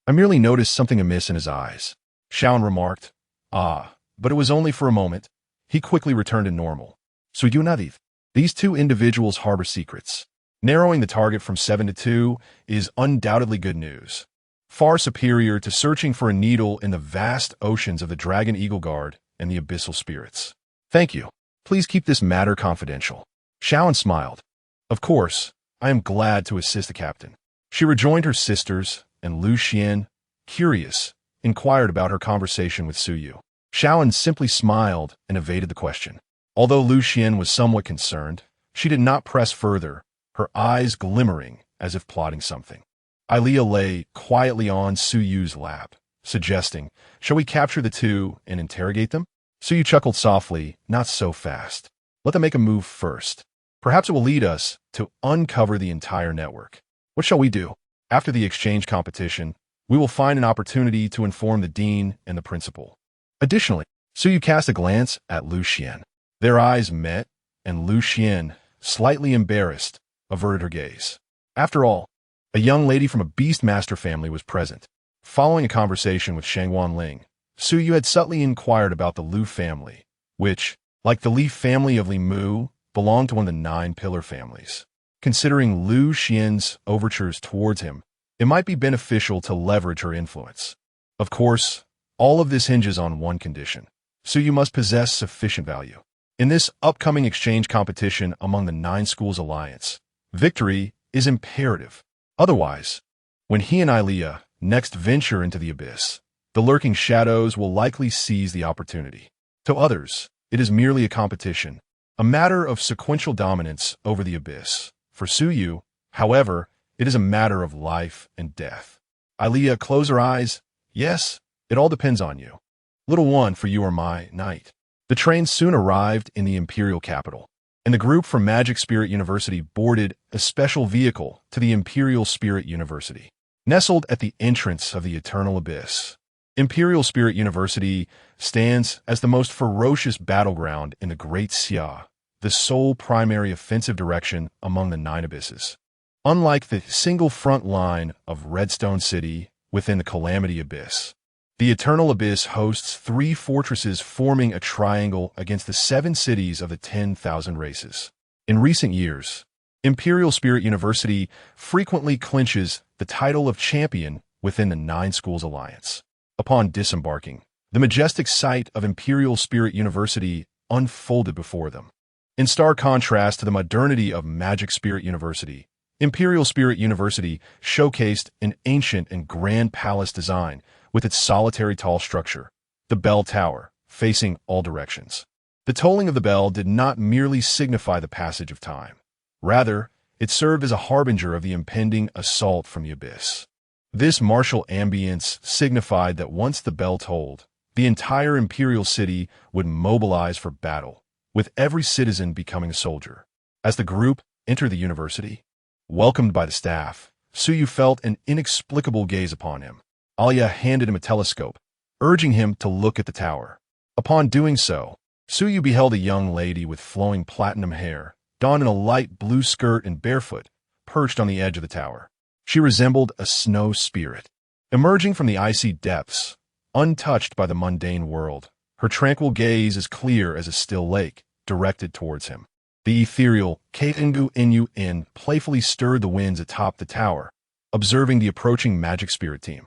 I merely noticed something amiss in his eyes. Shaoan remarked. But it was only for a moment. He quickly returned to normal. So you Nadith. These two individuals harbor secrets. Narrowing the target from 7 to 2 is undoubtedly good news. Far superior to searching for a needle in the vast oceans of the Dragon Eagle Guard and the Abyssal Spirits. Thank you. Please keep this matter confidential. Shaoan smiled. Of course, I am glad to assist the captain. She rejoined her sisters, and Lu Xian, curious, inquired about her conversation with Su Yu. Shaoan simply smiled and evaded the question. Although Lu Xian was somewhat concerned, she did not press further, her eyes glimmering as if plotting something. Ilea lay quietly on Su Yu's lap, suggesting, Shall we capture the two and interrogate them? Su Yu chuckled softly. Not so fast. Let them make a move first. Perhaps it will lead us to uncover the entire network. What shall we do? After the exchange competition, we will find an opportunity to inform the dean and the principal. Additionally, Su Yu cast a glance at Lu Xian. Their eyes met, and Lu Xian, slightly embarrassed, averted her gaze. After all, a young lady from a Beastmaster family was present. Following a conversation with Shangwan Ling, Su Yu had subtly inquired about the Lu family, which, like the Li family of Li Mu, belonged to one of the 9 pillar families. Considering Lu Xian's overtures towards him, it might be beneficial to leverage her influence. Of course, all of this hinges on one condition. Su Yu must possess sufficient value. In this upcoming exchange competition among the 9 schools alliance, victory is imperative. Otherwise, when he and Ilea next venture into the Abyss, the lurking shadows will likely seize the opportunity. To others, it is merely a competition, a matter of sequential dominance over the Abyss. For Su Yu, however, it is a matter of life and death. Ilea closed her eyes. Yes, it all depends on you. Little one, for you are my knight. The train soon arrived in the imperial capital, and the group from Magic Spirit University boarded a special vehicle to the Imperial Spirit University. Nestled at the entrance of the Eternal Abyss, Imperial Spirit University stands as the most ferocious battleground in the Great Xia, the sole primary offensive direction among the 9 abysses. Unlike the single front line of Redstone City within the Calamity Abyss, the Eternal Abyss hosts 3 fortresses forming a triangle against the 7 cities of the 10,000 races. In recent years, Imperial Spirit University frequently clinches the title of champion within the 9 schools alliance. Upon disembarking, the majestic sight of Imperial Spirit University unfolded before them. In stark contrast to the modernity of Magic Spirit University, Imperial Spirit University showcased an ancient and grand palace design with its solitary tall structure, the bell tower, facing all directions. The tolling of the bell did not merely signify the passage of time. Rather, it served as a harbinger of the impending assault from the abyss. This martial ambience signified that once the bell tolled, the entire imperial city would mobilize for battle, with every citizen becoming a soldier. As the group entered the university, welcomed by the staff, Suyu felt an inexplicable gaze upon him. Alia handed him a telescope, urging him to look at the tower. Upon doing so, Suyu beheld a young lady with flowing platinum hair, donned in a light blue skirt and barefoot, perched on the edge of the tower. She resembled a snow spirit. Emerging from the icy depths, untouched by the mundane world, her tranquil gaze as clear as a still lake, directed towards him. The ethereal Kaitengu Inu In playfully stirred the winds atop the tower, observing the approaching magic spirit team.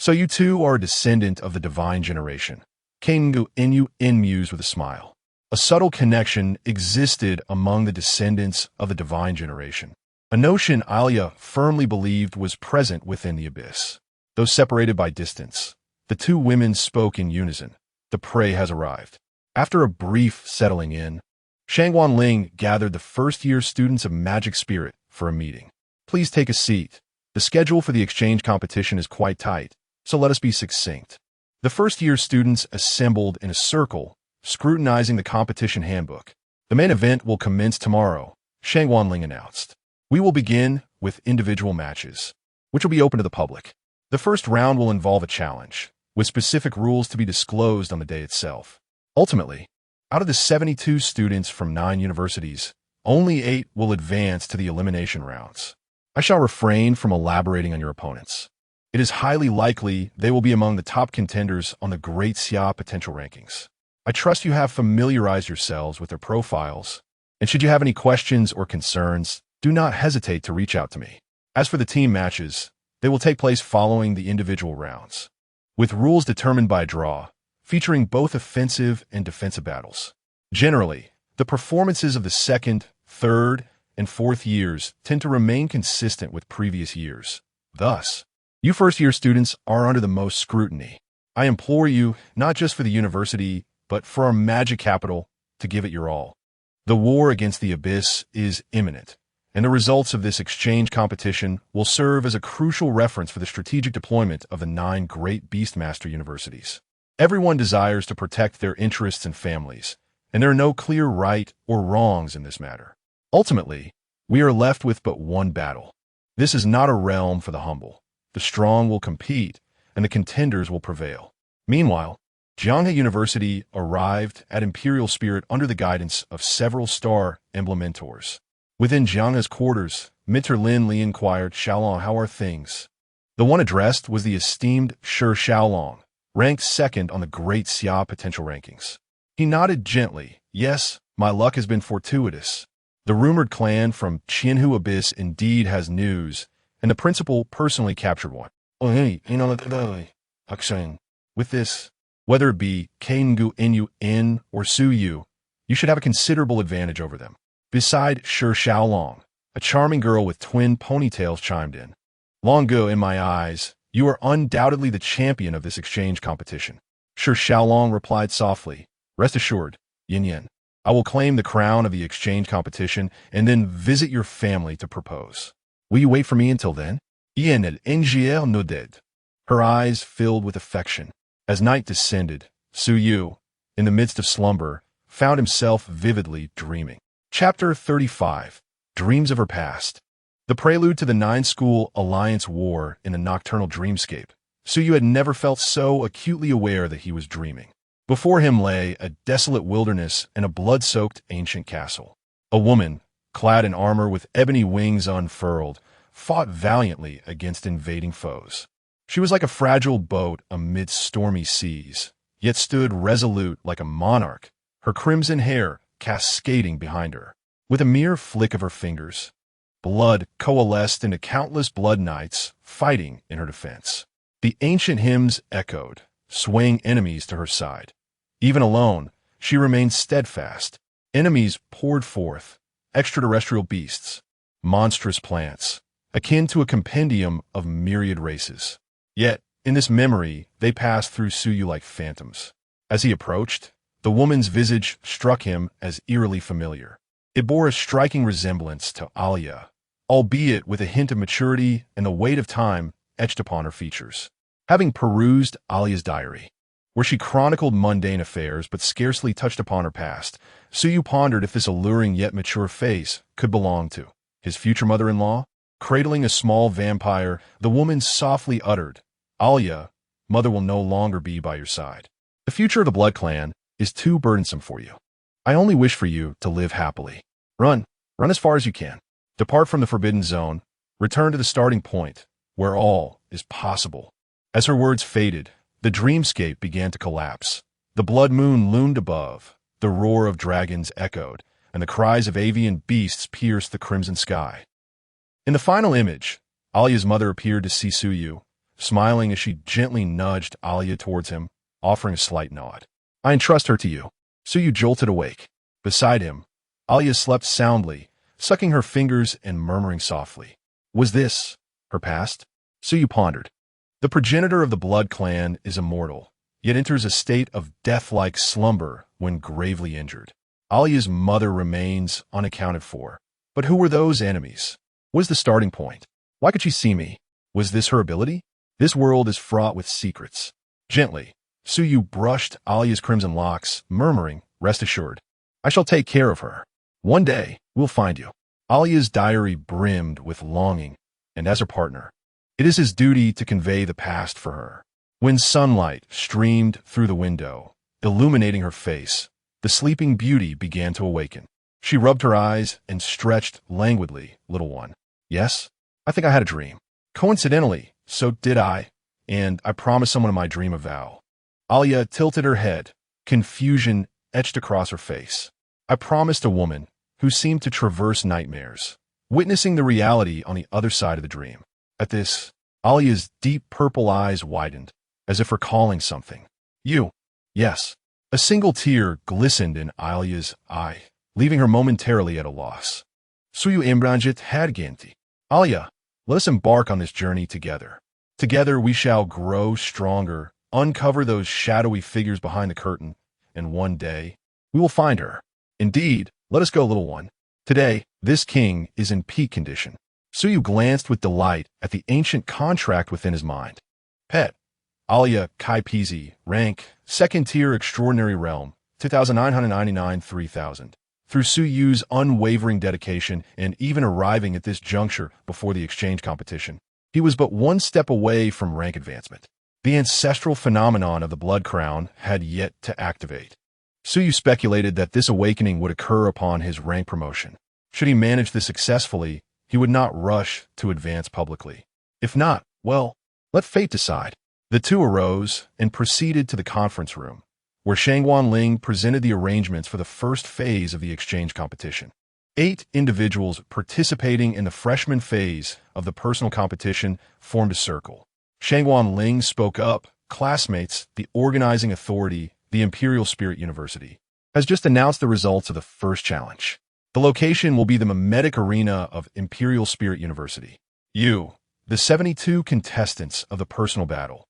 So you two are a descendant of the divine generation. Kaitengu Inu In mused with a smile. A subtle connection existed among the descendants of the divine generation. A notion Alia firmly believed was present within the abyss. Though separated by distance, the two women spoke in unison. The prey has arrived. After a brief settling in, Shangwan Ling gathered the first-year students of Magic Spirit for a meeting. Please take a seat. The schedule for the exchange competition is quite tight, so let us be succinct. The first-year students assembled in a circle, scrutinizing the competition handbook. The main event will commence tomorrow, Shangwan Ling announced. We will begin with individual matches, which will be open to the public. The first round will involve a challenge, with specific rules to be disclosed on the day itself. Ultimately, out of the 72 students from 9 universities, only 8 will advance to the elimination rounds. I shall refrain from elaborating on your opponents. It is highly likely they will be among the top contenders on the Great Xia potential rankings. I trust you have familiarized yourselves with their profiles, and should you have any questions or concerns, do not hesitate to reach out to me. As for the team matches, they will take place following the individual rounds, with rules determined by draw, featuring both offensive and defensive battles. Generally, the performances of the second, third, and fourth years tend to remain consistent with previous years. Thus, you first-year students are under the most scrutiny. I implore you, not just for the university, but for our magic capital, to give it your all. The war against the abyss is imminent, and the results of this exchange competition will serve as a crucial reference for the strategic deployment of the 9 great Beastmaster universities. Everyone desires to protect their interests and families, and there are no clear right or wrongs in this matter. Ultimately, we are left with but one battle. This is not a realm for the humble. The strong will compete, and the contenders will prevail. Meanwhile, Jianghe University arrived at Imperial Spirit under the guidance of several star emblem mentors. Within Jianghe's quarters, Minter Lin Li inquired, Xiaolong, how are things? The one addressed was the esteemed Shi Xiaolong, ranked second on the Great Xia potential rankings. He nodded gently. Yes, my luck has been fortuitous. The rumored clan from Qianhu Abyss indeed has news, and the principal personally captured one. With this, whether it be Kaitengu Inu In or Su Yu, you should have a considerable advantage over them. Beside Shi Xiaolong, a charming girl with twin ponytails chimed in. Longo, in my eyes, you are undoubtedly the champion of this exchange competition. Shi Xiaolong replied softly. Rest assured, Yin Yin, I will claim the crown of the exchange competition and then visit your family to propose. Will you wait for me until then? Yin el Ngier nodded. Her eyes filled with affection. As night descended, Su Yu, in the midst of slumber, found himself vividly dreaming. Chapter 35. Dreams of her past. The prelude to the 9-school alliance war in a nocturnal dreamscape, Su Yu had never felt so acutely aware that he was dreaming. Before him lay a desolate wilderness and a blood-soaked ancient castle. A woman, clad in armor with ebony wings unfurled, fought valiantly against invading foes. She was like a fragile boat amidst stormy seas, yet stood resolute like a monarch, her crimson hair cascading behind her. With a mere flick of her fingers, blood coalesced into countless blood knights fighting in her defense. The ancient hymns echoed, swaying enemies to her side. Even alone, she remained steadfast. Enemies poured forth, extraterrestrial beasts, monstrous plants, akin to a compendium of myriad races. Yet, in this memory, they passed through Su Yu like phantoms. As he approached, the woman's visage struck him as eerily familiar. It bore a striking resemblance to Alia, albeit with a hint of maturity and the weight of time etched upon her features. Having perused Alia's diary, where she chronicled mundane affairs but scarcely touched upon her past, Su Yu pondered if this alluring yet mature face could belong to his future mother-in-law. Cradling a small vampire, the woman softly uttered, "Alia, mother will no longer be by your side. The future of the Blood Clan is too burdensome for you. I only wish for you to live happily. Run as far as you can. Depart from the forbidden zone. Return to the starting point, where all is possible." As her words faded, the dreamscape began to collapse. The blood moon loomed above, the roar of dragons echoed, and the cries of avian beasts pierced the crimson sky. In the final image, Alia's mother appeared to see Suyu, smiling as she gently nudged Alia towards him, offering a slight nod. "I entrust her to you." Suyu jolted awake. Beside him, Alia slept soundly, sucking her fingers and murmuring softly. Was this her past? Suyu pondered. The progenitor of the Blood Clan is immortal, yet enters a state of death-like slumber when gravely injured. Alia's mother remains unaccounted for. But who were those enemies? What was the starting point? Why could she see me? Was this her ability? This world is fraught with secrets. Gently, Suyu brushed Alia's crimson locks, murmuring, "Rest assured, I shall take care of her. One day, we'll find you." Alia's diary brimmed with longing, and as her partner, it is his duty to convey the past for her. When sunlight streamed through the window, illuminating her face, the sleeping beauty began to awaken. She rubbed her eyes and stretched languidly, "Little one. Yes, I think I had a dream. Coincidentally, so did I, and I promised someone in my dream a vow." Alia tilted her head, confusion etched across her face. "I promised a woman who seemed to traverse nightmares, witnessing the reality on the other side of the dream." At this, Alia's deep purple eyes widened, as if recalling something. "You." "Yes." A single tear glistened in Alia's eye, leaving her momentarily at a loss. "Suyu embranjet hadgenti." "Alia, let us embark on this journey together. Together we shall grow stronger, uncover those shadowy figures behind the curtain, and one day, we will find her. Indeed, let us go, little one. Today, this king is in peak condition." Suyu glanced with delight at the ancient contract within his mind. Pet. Alia Kaipizi, rank, second tier extraordinary realm, 2,999-3,000. Through Suyu's unwavering dedication and even arriving at this juncture before the exchange competition, he was but one step away from rank advancement. The ancestral phenomenon of the blood crown had yet to activate. Suyu speculated that this awakening would occur upon his rank promotion. Should he manage this successfully, he would not rush to advance publicly. If not, well, let fate decide. The two arose and proceeded to the conference room, where Shangguan Ling presented the arrangements for the first phase of the exchange competition. 8 individuals participating in the freshman phase of the personal competition formed a circle. Shangguan Ling spoke up. "Classmates, the organizing authority, the Imperial Spirit University, has just announced the results of the first challenge. The location will be the mimetic arena of Imperial Spirit University. You, the 72 contestants of the personal battle,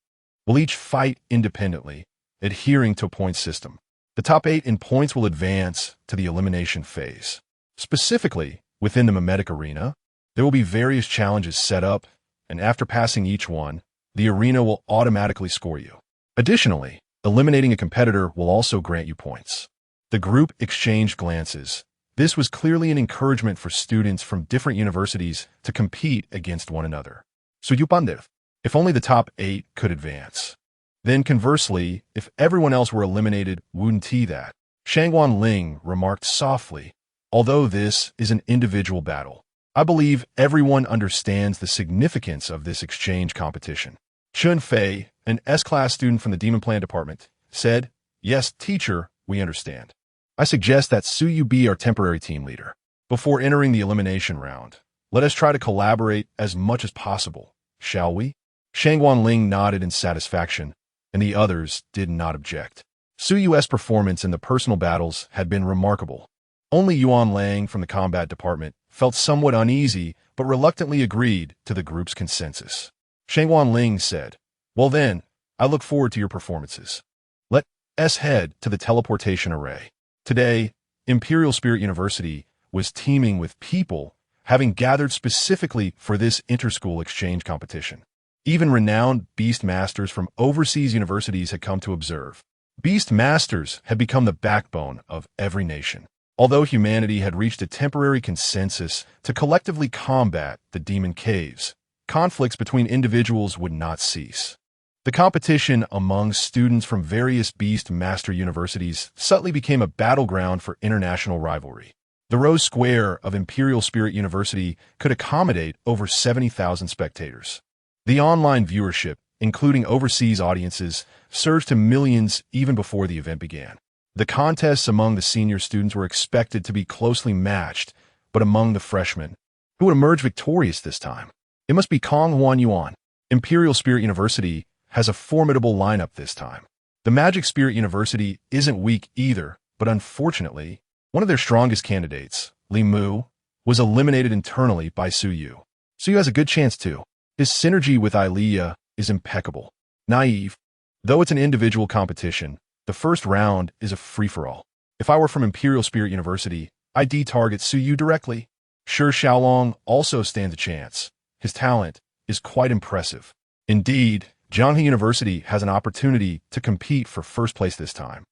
will each fight independently, adhering to a point system. The top 8 in points will advance to the elimination phase. Specifically, within the mimetic arena, there will be various challenges set up, and after passing each one, the arena will automatically score you. Additionally, eliminating a competitor will also grant you points." The group exchanged glances. This was clearly an encouragement for students from different universities to compete against one another. Suyupandev, if only the top 8 could advance. Then conversely, if everyone else were eliminated, wouldn't he that? Shangguan Ling remarked softly, "Although this is an individual battle, I believe everyone understands the significance of this exchange competition." Chun Fei, an S-class student from the Demon Plan Department, said, "Yes, teacher, we understand. I suggest that Suyu be our temporary team leader. Before entering the elimination round, let us try to collaborate as much as possible, shall we?" Shangguan Ling nodded in satisfaction, and the others did not object. Suyu's performance in the personal battles had been remarkable. Only Yuan Lang from the combat department felt somewhat uneasy but reluctantly agreed to the group's consensus. Shangguan Ling said, "Well then, I look forward to your performances. Let us head to the teleportation array." Today, Imperial Spirit University was teeming with people having gathered specifically for this interschool exchange competition. Even renowned beast masters from overseas universities had come to observe. Beast masters had become the backbone of every nation. Although humanity had reached a temporary consensus to collectively combat the demon caves, conflicts between individuals would not cease. The competition among students from various beast master universities subtly became a battleground for international rivalry. The Rose Square of Imperial Spirit University could accommodate over 70,000 spectators. The online viewership, including overseas audiences, surged to millions even before the event began. The contests among the senior students were expected to be closely matched, but among the freshmen, who would emerge victorious this time? It must be Kong Huan Yuan. Imperial Spirit University has a formidable lineup this time. The Magic Spirit University isn't weak either, but unfortunately, one of their strongest candidates, Li Mu, was eliminated internally by Su Yu. Su Yu has a good chance too. His synergy with Ilea is impeccable. Naive. Though it's an individual competition, the first round is a free-for-all. If I were from Imperial Spirit University, I'd target Su Yu directly. Sure, Xiaolong also stands a chance. His talent is quite impressive. Indeed, Zhanghe University has an opportunity to compete for first place this time.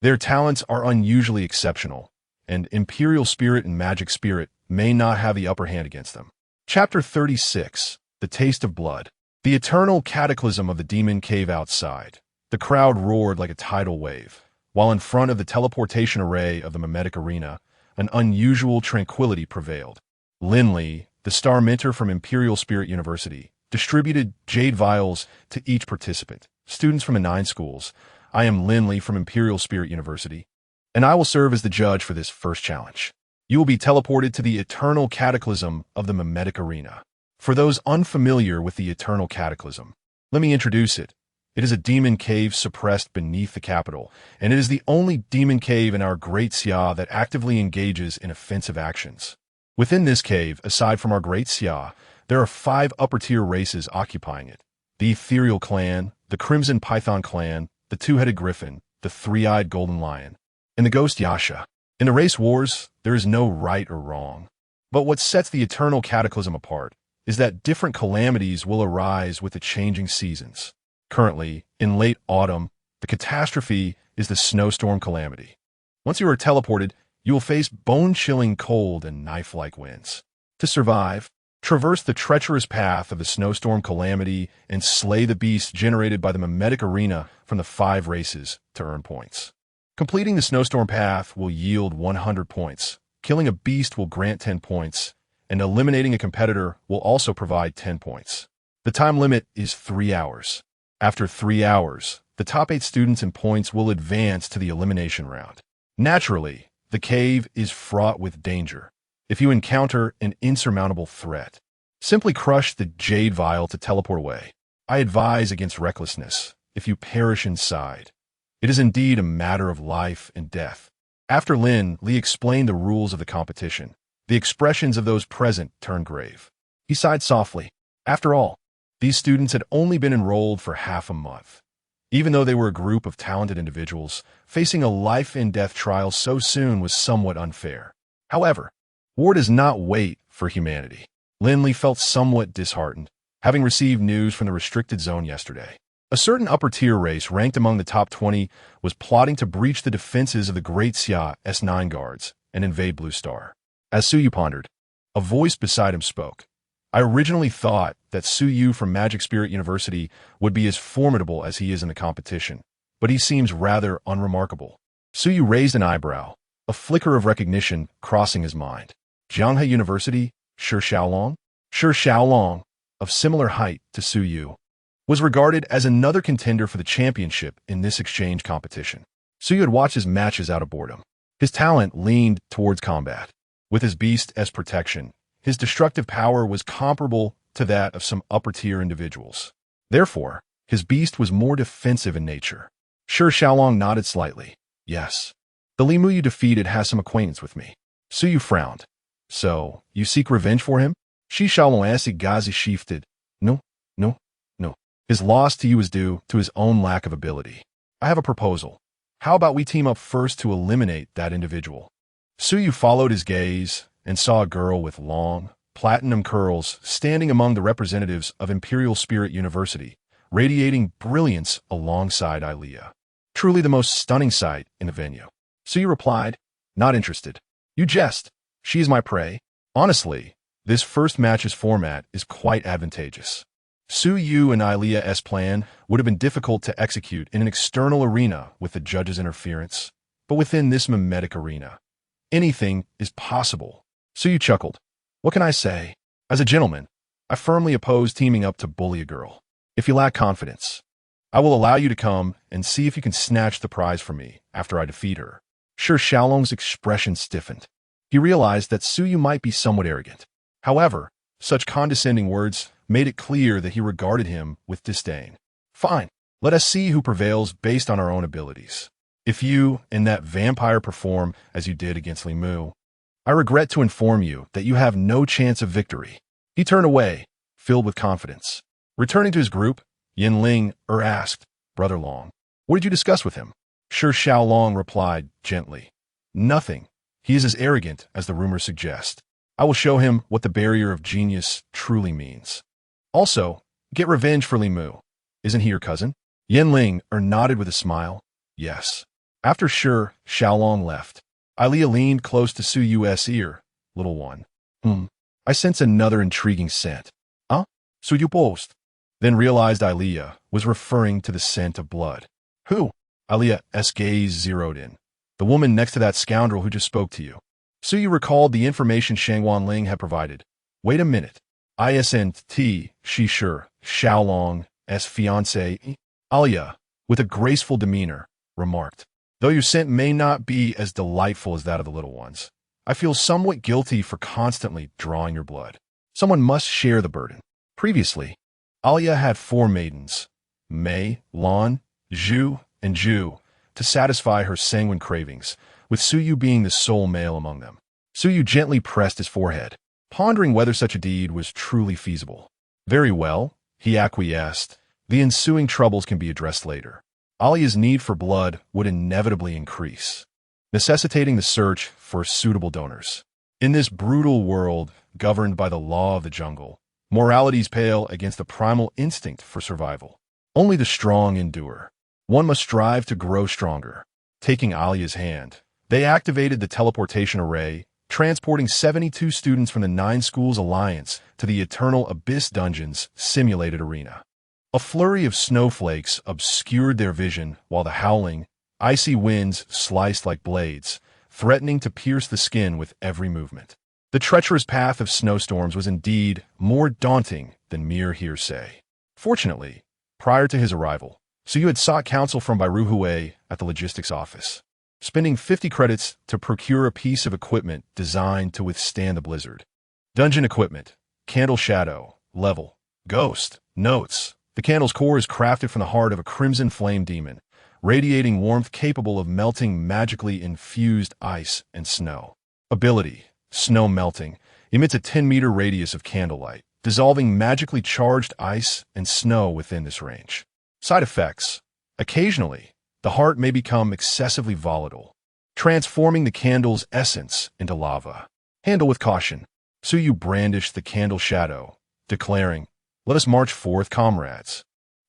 Their talents are unusually exceptional, and Imperial Spirit and Magic Spirit may not have the upper hand against them. Chapter 36, The Taste of Blood. The eternal cataclysm of the demon cave outside. The crowd roared like a tidal wave, while in front of the teleportation array of the mimetic arena, an unusual tranquility prevailed. Linley, the Star Mentor from Imperial Spirit University, distributed jade vials to each participant. Students from the 9 schools, I am Linley from Imperial Spirit University, and I will serve as the judge for this first challenge. You will be teleported to the eternal cataclysm of the mimetic arena. For those unfamiliar with the eternal cataclysm, let me introduce it. It is a demon cave suppressed beneath the capital, and it is the only demon cave in our Great Xia that actively engages in offensive actions. Within this cave, aside from our Great Xia, there are 5 upper-tier races occupying it. The Ethereal Clan, the Crimson Python Clan, the Two-Headed Griffin, the Three-Eyed Golden Lion, and the Ghost Yasha. In the race wars, there is no right or wrong. But what sets the eternal cataclysm apart is that different calamities will arise with the changing seasons. Currently, in late autumn, the catastrophe is the snowstorm calamity. Once you are teleported, you will face bone-chilling cold and knife-like winds. To survive, traverse the treacherous path of the snowstorm calamity and slay the beasts generated by the mimetic arena from the 5 races to earn points. Completing the snowstorm path will yield 100 points. Killing a beast will grant 10 points, and eliminating a competitor will also provide 10 points. The time limit is 3 hours. After 3 hours, the top 8 students and points will advance to the elimination round. Naturally, the cave is fraught with danger. If you encounter an insurmountable threat, simply crush the jade vial to teleport away. I advise against recklessness. If you perish inside, it is indeed a matter of life and death. After Li explained the rules of the competition, the expressions of those present turned grave. He sighed softly. After all, these students had only been enrolled for half a month. Even though they were a group of talented individuals, facing a life-and-death trial so soon was somewhat unfair. However, war does not wait for humanity. Li felt somewhat disheartened, having received news from the restricted zone yesterday. A certain upper-tier race ranked among the top 20 was plotting to breach the defenses of the Great Xia S9 guards and invade Blue Star. As Su Yu pondered, a voice beside him spoke. I originally thought that Su Yu from Magic Spirit University would be as formidable as he is in the competition, but he seems rather unremarkable. Su Yu raised an eyebrow, a flicker of recognition crossing his mind. Zhanghe University, Shi Xiaolong? Shi Xiaolong, of similar height to Su Yu, was regarded as another contender for the championship in this exchange competition. Su Yu had watched his matches out of boredom. His talent leaned towards combat. With his beast as protection, his destructive power was comparable to that of some upper-tier individuals. Therefore, his beast was more defensive in nature. Shi Xiaolong nodded slightly. Yes. The Li Mu you defeated has some acquaintance with me. Su Yu frowned. So, you seek revenge for him? Shi Xiaolong asi gazi shifted. No. His loss to you is due to his own lack of ability. I have a proposal. How about we team up first to eliminate that individual? Su Yu followed his gaze and saw a girl with long, platinum curls standing among the representatives of Imperial Spirit University, radiating brilliance alongside Ilea. Truly the most stunning sight in the venue. Su Yu replied, not interested. You jest. She is my prey. Honestly, this first match's format is quite advantageous. Su Yu and Ilia's plan would have been difficult to execute in an external arena with the judge's interference, but within this mimetic arena, anything is possible. Su Yu chuckled. What can I say? As a gentleman, I firmly oppose teaming up to bully a girl. If you lack confidence, I will allow you to come and see if you can snatch the prize from me after I defeat her. Sure, Xiaolong's expression stiffened. He realized that Su Yu might be somewhat arrogant. However, such condescending words made it clear that he regarded him with disdain. Fine, let us see who prevails based on our own abilities. If you and that vampire perform as you did against Li Mu, I regret to inform you that you have no chance of victory. He turned away, filled with confidence. Returning to his group, Yin Ling asked, Brother Long, what did you discuss with him? Sure, Xiaolong replied gently. Nothing. He is as arrogant as the rumors suggest. I will show him what the barrier of genius truly means. Also, get revenge for Li Mu. Isn't he your cousin? Yin Ling nodded with a smile. Yes. After Sure, Xiaolong left. Ilia leaned close to Su Yu's ear. Little one. I sense another intriguing scent. Huh? Su Yu boast. Then realized Ilia was referring to the scent of blood. Who? Ilia's gaze zeroed in. The woman next to that scoundrel who just spoke to you. Su Yu recalled the information Shang Wanling had provided. Wait a minute. ISNT, she sure, Xiaolong's fiancé, Alia, with a graceful demeanor, remarked. Though your scent may not be as delightful as that of the little ones, I feel somewhat guilty for constantly drawing your blood. Someone must share the burden. Previously, Alia had 4 maidens, Mei, Lan, Zhu, and Zhu, to satisfy her sanguine cravings, with Su Yu being the sole male among them. Su Yu gently pressed his forehead, pondering whether such a deed was truly feasible. Very well, he acquiesced. The ensuing troubles can be addressed later. Alia's need for blood would inevitably increase, necessitating the search for suitable donors. In this brutal world, governed by the law of the jungle, moralities pale against the primal instinct for survival. Only the strong endure. One must strive to grow stronger. Taking Alia's hand, they activated the teleportation array, transporting 72 students from the 9 Schools Alliance to the Eternal Abyss Dungeon's simulated arena. A flurry of snowflakes obscured their vision while the howling, icy winds sliced like blades, threatening to pierce the skin with every movement. The treacherous path of snowstorms was indeed more daunting than mere hearsay. Fortunately, prior to his arrival, Su Yu had sought counsel from Bairuhui at the logistics office, spending 50 credits to procure a piece of equipment designed to withstand the blizzard. Dungeon equipment, candle shadow, level, ghost, notes. The candle's core is crafted from the heart of a crimson flame demon, radiating warmth capable of melting magically infused ice and snow. Ability, snow melting, emits a 10-meter radius of candlelight, dissolving magically charged ice and snow within this range. Side effects. Occasionally, the heart may become excessively volatile, transforming the candle's essence into lava. Handle with caution. Su Yu brandished the candle shadow, declaring, Let us march forth, comrades.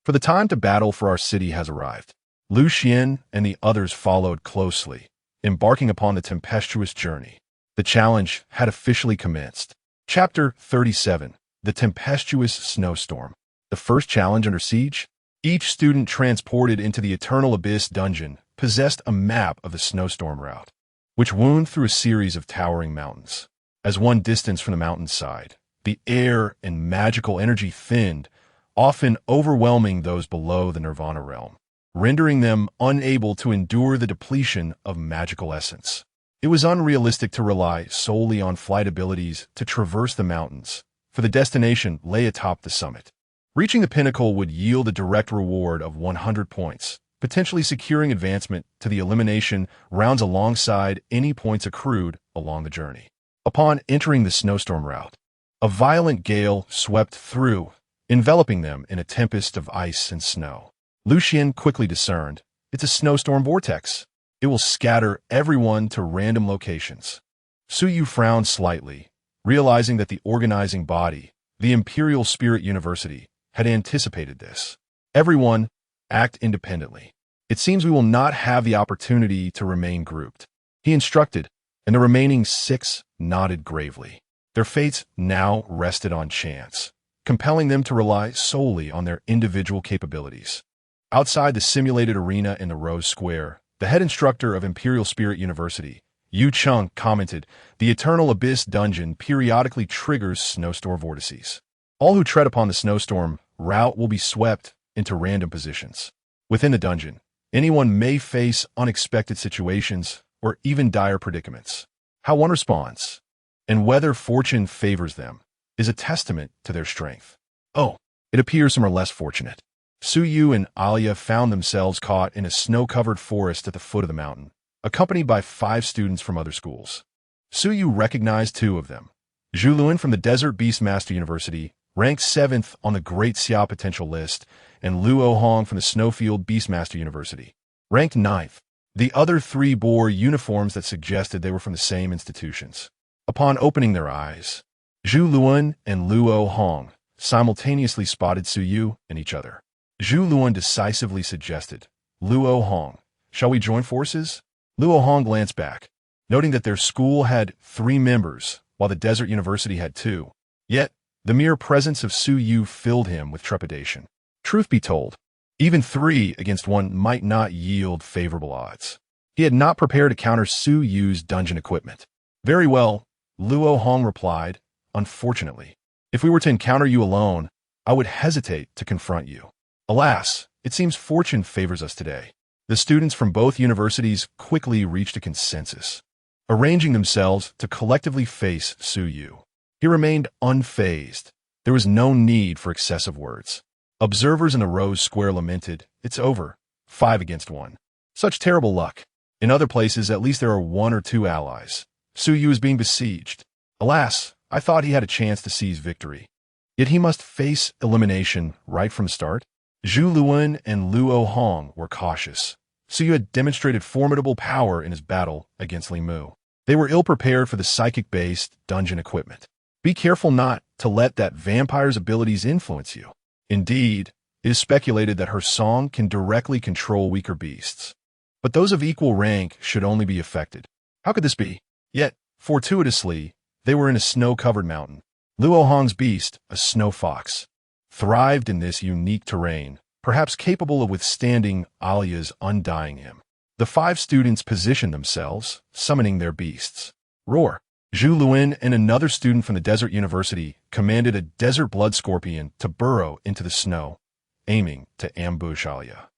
For the time to battle for our city has arrived. Lu Xian and the others followed closely, embarking upon the tempestuous journey. The challenge had officially commenced. Chapter 37. The Tempestuous Snowstorm. The first challenge under siege? Each student transported into the Eternal Abyss dungeon possessed a map of the snowstorm route, which wound through a series of towering mountains. As one distanced from the mountainside, the air and magical energy thinned, often overwhelming those below the Nirvana realm, rendering them unable to endure the depletion of magical essence. It was unrealistic to rely solely on flight abilities to traverse the mountains, for the destination lay atop the summit. Reaching the pinnacle would yield a direct reward of 100 points, potentially securing advancement to the elimination rounds alongside any points accrued along the journey. Upon entering the snowstorm route, a violent gale swept through, enveloping them in a tempest of ice and snow. Lucien quickly discerned, it's a snowstorm vortex. It will scatter everyone to random locations. Su Yu frowned slightly, realizing that the organizing body, the Imperial Spirit University, had anticipated this. Everyone, act independently. It seems we will not have the opportunity to remain grouped. He instructed, and the remaining 6 nodded gravely. Their fates now rested on chance, compelling them to rely solely on their individual capabilities. Outside the simulated arena in the Rose Square, the head instructor of Imperial Spirit University, Yu Chung, commented, "The Eternal Abyss dungeon periodically triggers snowstorm vortices. All who tread upon the snowstorm route will be swept into random positions. Within the dungeon, anyone may face unexpected situations or even dire predicaments. How one responds, and whether fortune favors them, is a testament to their strength. Oh, it appears some are less fortunate." Suyu and Alia found themselves caught in a snow-covered forest at the foot of the mountain, accompanied by 5 students from other schools. Suyu recognized 2 of them. Zhu Luan from the Desert Beastmaster University, ranked 7th on the Great Xia potential list, and Luo Hong from the Snowfield Beastmaster University, ranked 9th. The other 3 bore uniforms that suggested they were from the same institutions. Upon opening their eyes, Zhu Luan and Luo Hong simultaneously spotted Suyu and each other. Zhu Luan decisively suggested, "Luo Hong, shall we join forces?" Luo Hong glanced back, noting that their school had 3 members, while the Desert University had 2. Yet, the mere presence of Suyu filled him with trepidation. Truth be told, even 3 against 1 might not yield favorable odds. He had not prepared to counter Suyu's dungeon equipment. "Very well," Luo Hong replied, "unfortunately. If we were to encounter you alone, I would hesitate to confront you. Alas, it seems fortune favors us today." The students from both universities quickly reached a consensus, arranging themselves to collectively face Suyu. He remained unfazed. There was no need for excessive words. Observers in the Rose Square lamented, "It's over. 5 against 1. Such terrible luck. In other places, at least there are 1 or 2 allies. Suyu is being besieged. Alas, I thought he had a chance to seize victory. Yet he must face elimination right from the start." Zhu Luan and Luo Hong were cautious. Suyu had demonstrated formidable power in his battle against Li Mu. They were ill-prepared for the psychic-based dungeon equipment. Be careful not to let that vampire's abilities influence you. Indeed, it is speculated that her song can directly control weaker beasts. But those of equal rank should only be affected. How could this be? Yet, fortuitously, they were in a snow-covered mountain. Luo Hong's beast, a snow fox, thrived in this unique terrain, perhaps capable of withstanding Alia's undying him. The 5 students positioned themselves, summoning their beasts. Roar! Zhu Luan and another student from the Desert University commanded a desert blood scorpion to burrow into the snow, aiming to ambush Alia.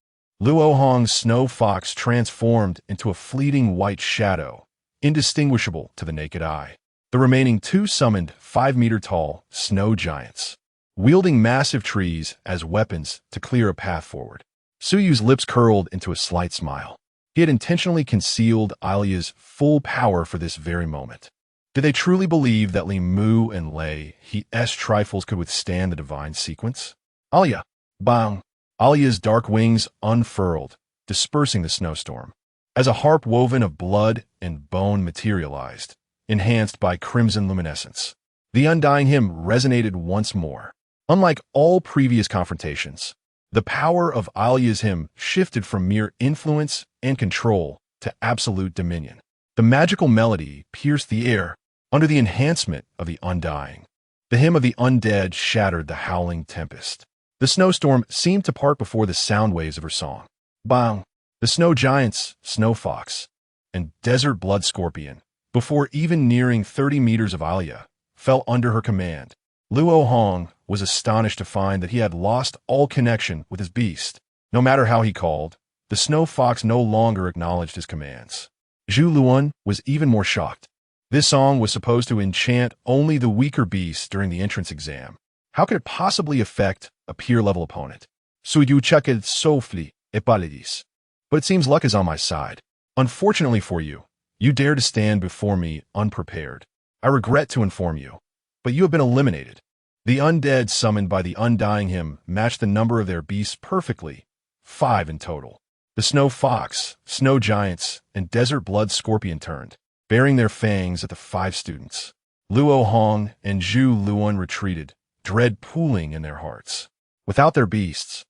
Luo Hong's snow fox transformed into a fleeting white shadow, indistinguishable to the naked eye. The remaining 2 summoned 5-meter-tall snow giants, wielding massive trees as weapons to clear a path forward. Suyu's lips curled into a slight smile. He had intentionally concealed Alia's full power for this very moment. Did they truly believe that Li Mu and Lei He-S trifles could withstand the divine sequence? Alia! Bang! Alia's dark wings unfurled, dispersing the snowstorm. As a harp woven of blood and bone materialized, enhanced by crimson luminescence, the undying hymn resonated once more. Unlike all previous confrontations, the power of Alia's hymn shifted from mere influence and control to absolute dominion. The magical melody pierced the air under the enhancement of the undying. The hymn of the undead shattered the howling tempest. The snowstorm seemed to part before the sound waves of her song. Bang! The snow giants, Snow Fox, and Desert Blood Scorpion, before even nearing 30 meters of Alia, fell under her command. Luo Hong was astonished to find that he had lost all connection with his beast. No matter how he called, the Snow Fox no longer acknowledged his commands. Zhu Luan was even more shocked. This song was supposed to enchant only the weaker beasts during the entrance exam. How could it possibly affect a peer-level opponent? Suyu checked softly et palidis. But it seems luck is on my side. Unfortunately for you, you dare to stand before me unprepared. I regret to inform you, but you have been eliminated. The undead summoned by the undying hymn matched the number of their beasts perfectly, 5 in total. The Snow Fox, Snow Giants, and Desert Blood Scorpion turned, baring their fangs at the 5 students. Luo Hong and Zhu Luan retreated, dread pooling in their hearts. Without their beasts,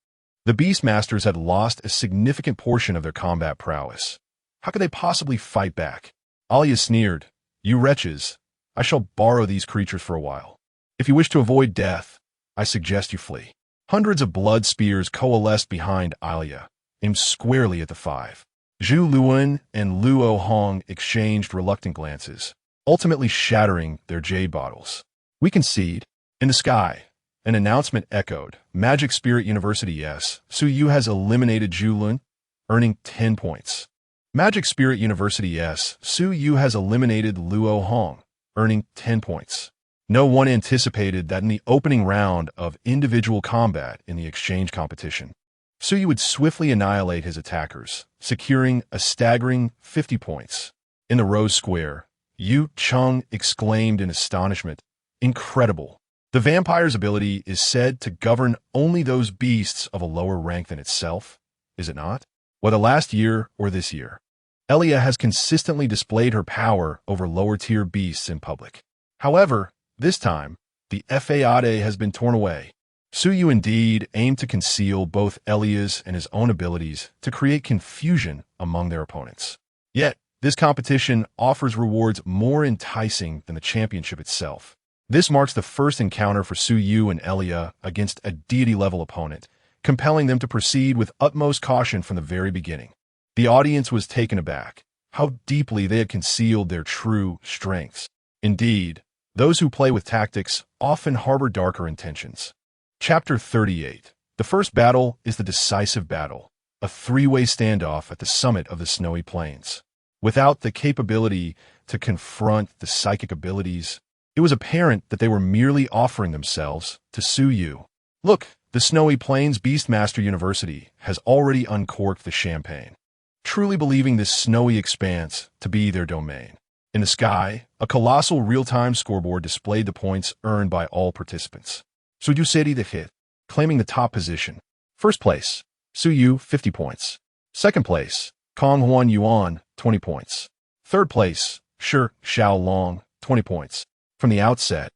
the Beastmasters had lost a significant portion of their combat prowess. How could they possibly fight back? Alia sneered, You wretches, I shall borrow these creatures for a while. If you wish to avoid death, I suggest you flee. Hundreds of blood spears coalesced behind Alia, aimed squarely at the five. Zhu Luan and Luo Hong exchanged reluctant glances, ultimately shattering their jade bottles. We concede. In the sky, an announcement echoed. Magic Spirit University, yes. Su Yu has eliminated Zhu Lun, earning 10 points. Magic Spirit University, yes. Su Yu has eliminated Luo Hong, earning 10 points. No one anticipated that in the opening round of individual combat in the exchange competition, Su Yu would swiftly annihilate his attackers, securing a staggering 50 points. In the Rose Square, Yu Cheng exclaimed in astonishment, "Incredible! The vampire's ability is said to govern only those beasts of a lower rank than itself, is it not? Whether last year or this year, Elia has consistently displayed her power over lower-tier beasts in public. However, this time, the Fade has been torn away. Su Yu indeed aimed to conceal both Elia's and his own abilities to create confusion among their opponents. Yet, this competition offers rewards more enticing than the championship itself. This marks the first encounter for Su Yu and Elia against a deity-level opponent, compelling them to proceed with utmost caution from the very beginning. The audience was taken aback, how deeply they had concealed their true strengths. Indeed, those who play with tactics often harbor darker intentions. Chapter 38. The first battle is the decisive battle, a three-way standoff at the summit of the snowy plains. Without the capability to confront the psychic abilities, it was apparent that they were merely offering themselves to Su Yu. Look, the Snowy Plains Beastmaster University has already uncorked the champagne, truly believing this snowy expanse to be their domain. In the sky, a colossal real-time scoreboard displayed the points earned by all participants. Su Yu Seri the hit, claiming the top position. First place, Su Yu, 50 points. Second place, Kong Huan Yuan, 20 points. Third place, Shi Xiao Long, 20 points. From the outset,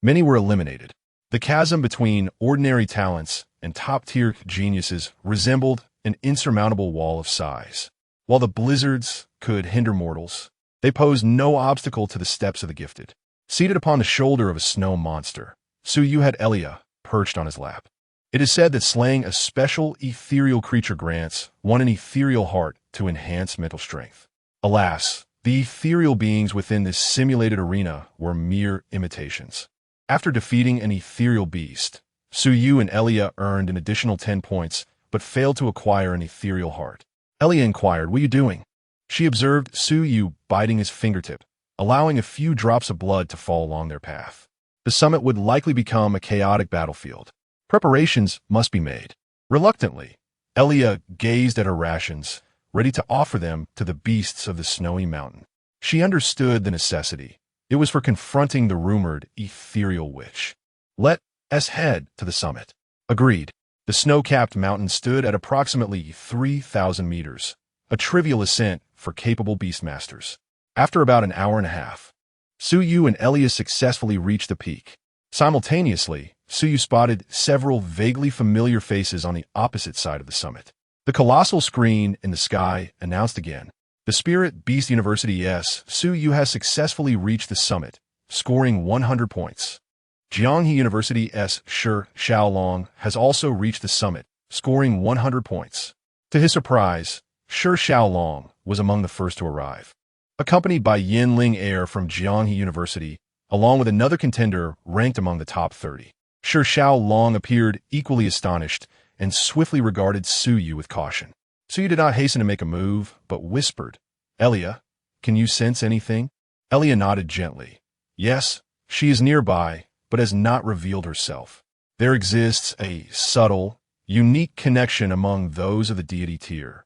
many were eliminated. The chasm between ordinary talents and top-tier geniuses resembled an insurmountable wall of size. While the blizzards could hinder mortals, they posed no obstacle to the steps of the gifted. Seated upon the shoulder of a snow monster, Su Yu had Elia perched on his lap. It is said that slaying a special ethereal creature grants one an ethereal heart to enhance mental strength. Alas, the ethereal beings within this simulated arena were mere imitations. After defeating an ethereal beast, Su Yu and Elia earned an additional 10 points, but failed to acquire an ethereal heart. Elia inquired, "What are you doing?" She observed Su Yu biting his fingertip, allowing a few drops of blood to fall along their path. The summit would likely become a chaotic battlefield. Preparations must be made. Reluctantly, Elia gazed at her rations, ready to offer them to the beasts of the snowy mountain. She understood the necessity. It was for confronting the rumored ethereal witch. Let us head to the summit. Agreed. The snow-capped mountain stood at approximately 3,000 meters, a trivial ascent for capable beastmasters. After about an hour and a half, Su Yu and Elia successfully reached the peak. Simultaneously, Su Yu spotted several vaguely familiar faces on the opposite side of the summit. The colossal screen in the sky announced again, "The Spirit Beast University S. Su Yu has successfully reached the summit, scoring 100 points. Jianghe University S. Shi Xiaolong has also reached the summit, scoring 100 points." To his surprise, Shi Xiaolong was among the first to arrive. Accompanied by Yin Ling Air from Jianghe University, along with another contender ranked among the top 30. Shi Xiaolong appeared equally astonished and swiftly regarded Su Yu with caution. Su Yu did not hasten to make a move, but whispered, "Elia, can you sense anything?" Elia nodded gently. "Yes, she is nearby, but has not revealed herself. There exists a subtle, unique connection among those of the deity tier.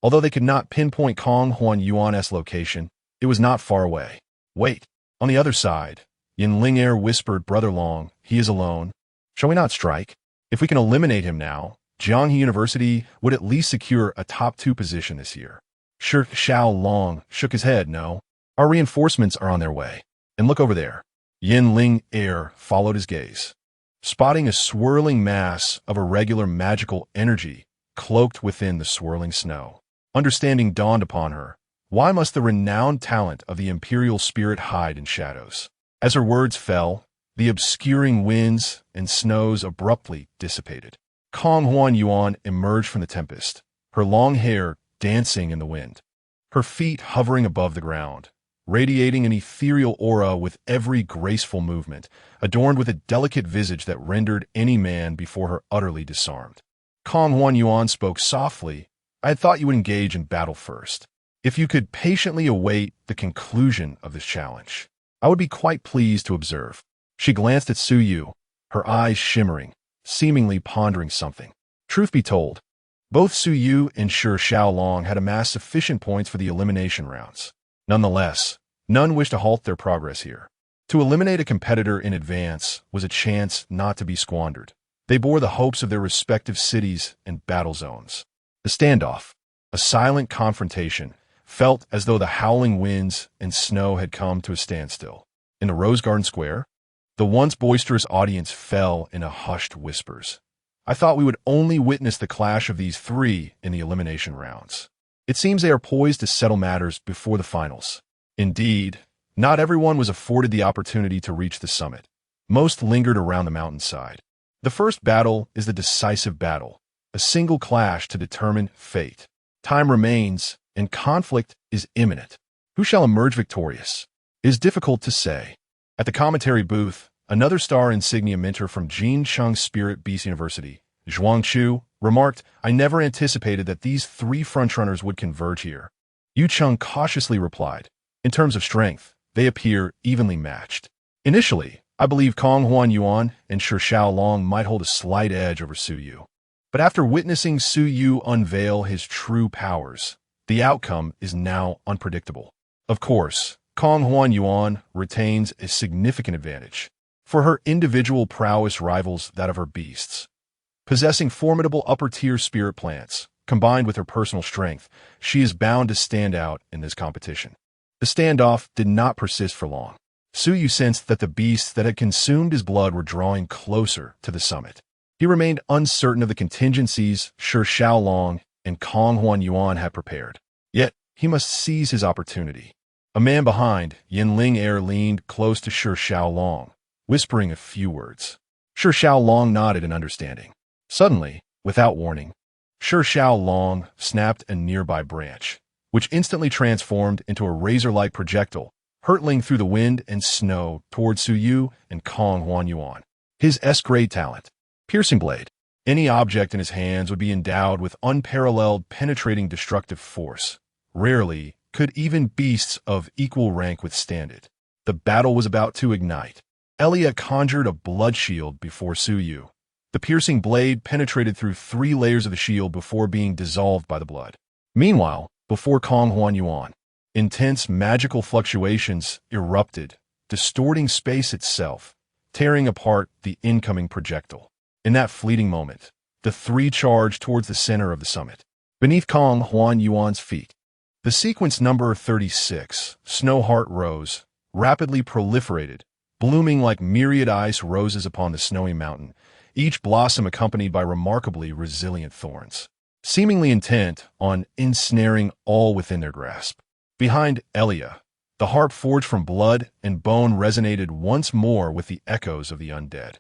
Although they could not pinpoint Kong Huan Yuan's location, it was not far away. Wait, on the other side." Yin Ling Air whispered, "Brother Long, he is alone. Shall we not strike? If we can eliminate him now, Jianghe University would at least secure a top 2 position this year." Shi Xiaolong shook his head. "No, our reinforcements are on their way. And look over there." Yin Ling Air followed his gaze, spotting a swirling mass of irregular magical energy cloaked within the swirling snow. Understanding dawned upon her. Why must the renowned talent of the imperial spirit hide in shadows? As her words fell, the obscuring winds and snows abruptly dissipated. Kong Huan Yuan emerged from the tempest, her long hair dancing in the wind, her feet hovering above the ground, radiating an ethereal aura with every graceful movement, adorned with a delicate visage that rendered any man before her utterly disarmed. Kong Huan Yuan spoke softly. I had thought you would engage in battle first. If you could patiently await the conclusion of this challenge, I would be quite pleased to observe. She glanced at Su Yu, her eyes shimmering, seemingly pondering something. Truth be told, both Su Yu and Shi Xiaolong had amassed sufficient points for the elimination rounds. Nonetheless, none wished to halt their progress here. To eliminate a competitor in advance was a chance not to be squandered. They bore the hopes of their respective cities and battle zones. The standoff, a silent confrontation, felt as though the howling winds and snow had come to a standstill. In the Rose Garden Square, the once boisterous audience fell in a hushed whispers. I thought we would only witness the clash of these three in the elimination rounds. It seems they are poised to settle matters before the finals. Indeed, not everyone was afforded the opportunity to reach the summit. Most lingered around the mountainside. The first battle is the decisive battle, a single clash to determine fate. Time remains, and conflict is imminent. Who shall emerge victorious? It is difficult to say. At the commentary booth, another star insignia mentor from Jin Cheng Spirit Beast University, Zhuang Chu, remarked, I never anticipated that these three frontrunners would converge here. Yu Cheng cautiously replied, in terms of strength, they appear evenly matched. Initially, I believe Kong Huan Yuan and Shi Xiaolong might hold a slight edge over Su Yu. But after witnessing Su Yu unveil his true powers, the outcome is now unpredictable. Of course, Kong Huan Yuan retains a significant advantage, for her individual prowess rivals that of her beasts. Possessing formidable upper-tier spirit plants, combined with her personal strength, she is bound to stand out in this competition. The standoff did not persist for long. Su Yu sensed that the beasts that had consumed his blood were drawing closer to the summit. He remained uncertain of the contingencies Shi Xiaolong and Kong Huan Yuan had prepared. Yet, he must seize his opportunity. A man behind, Yin Ling Er leaned close to Shi Xiaolong, whispering a few words. Shi Xiaolong nodded in understanding. Suddenly, without warning, Shi Xiaolong snapped a nearby branch, which instantly transformed into a razor-like projectile, hurtling through the wind and snow toward Su Yu and Kong Huan Yuan. His S-grade talent, piercing blade. Any object in his hands would be endowed with unparalleled penetrating destructive force. Rarely could even beasts of equal rank withstand it. The battle was about to ignite. Elia conjured a blood shield before Su Yu. The piercing blade penetrated through 3 layers of the shield before being dissolved by the blood. Meanwhile, before Kong Huan Yuan, intense magical fluctuations erupted, distorting space itself, tearing apart the incoming projectile. In that fleeting moment, the three charged towards the center of the summit. Beneath Kong Huan Yuan's feet, the sequence number 36, Snowheart Rose, rapidly proliferated, blooming like myriad ice roses upon the snowy mountain, each blossom accompanied by remarkably resilient thorns, seemingly intent on ensnaring all within their grasp. Behind Elia, the harp forged from blood and bone resonated once more with the echoes of the undead.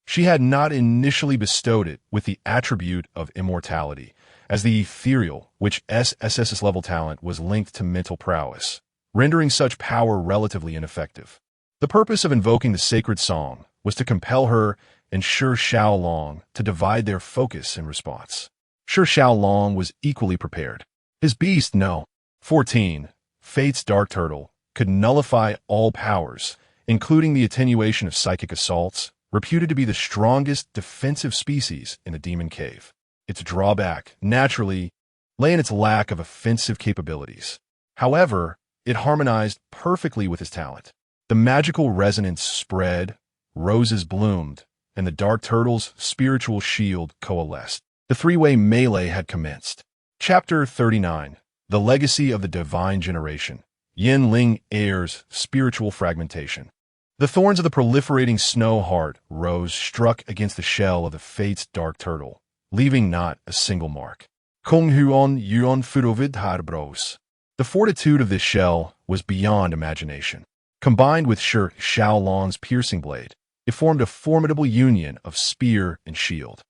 She had not initially bestowed it with the attribute of immortality, as the ethereal, which SSS's level talent was linked to mental prowess, rendering such power relatively ineffective. The purpose of invoking the sacred song was to compel her and Shi Xiaolong to divide their focus in response. Shi Xiaolong was equally prepared. His beast, No. 14, Fate's Dark Turtle, could nullify all powers, including the attenuation of psychic assaults, reputed to be the strongest defensive species in the Demon Cave. Its drawback, naturally, lay in its lack of offensive capabilities. However, it harmonized perfectly with his talent. The magical resonance spread, roses bloomed, and the Dark Turtle's spiritual shield coalesced. The three-way melee had commenced. Chapter 39, The Legacy of the Divine Generation. Yin Ling Er's Spiritual Fragmentation. The thorns of the proliferating snow heart rose struck against the shell of the Fate's Dark Turtle, leaving not a single mark. Kung Huon Yuon Furovid Harbros. The fortitude of this shell was beyond imagination. Combined with Shi Xiaolong's piercing blade, it formed a formidable union of spear and shield.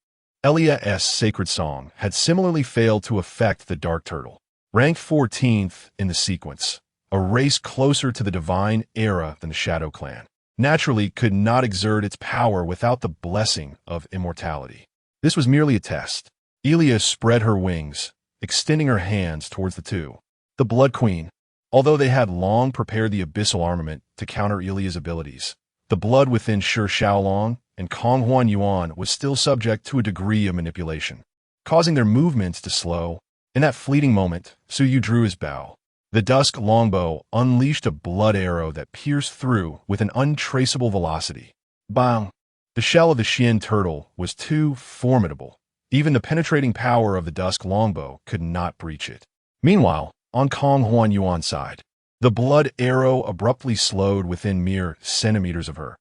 Elia's sacred song had similarly failed to affect the Dark Turtle. Ranked 14th in the sequence, a race closer to the divine era than the Shadow Clan, naturally could not exert its power without the blessing of immortality. This was merely a test. Elia spread her wings, extending her hands towards the two. The Blood Queen. Although they had long prepared the abyssal armament to counter Elia's abilities, the blood within Shi Xiaolong and Kong Huan Yuan was still subject to a degree of manipulation, causing their movements to slow. In that fleeting moment, Su Yu drew his bow. The dusk longbow unleashed a blood arrow that pierced through with an untraceable velocity. Bang! The shell of the Xian turtle was too formidable. Even the penetrating power of the dusk longbow could not breach it. Meanwhile, on Kong Huan Yuan's side, the blood arrow abruptly slowed within mere centimeters of her,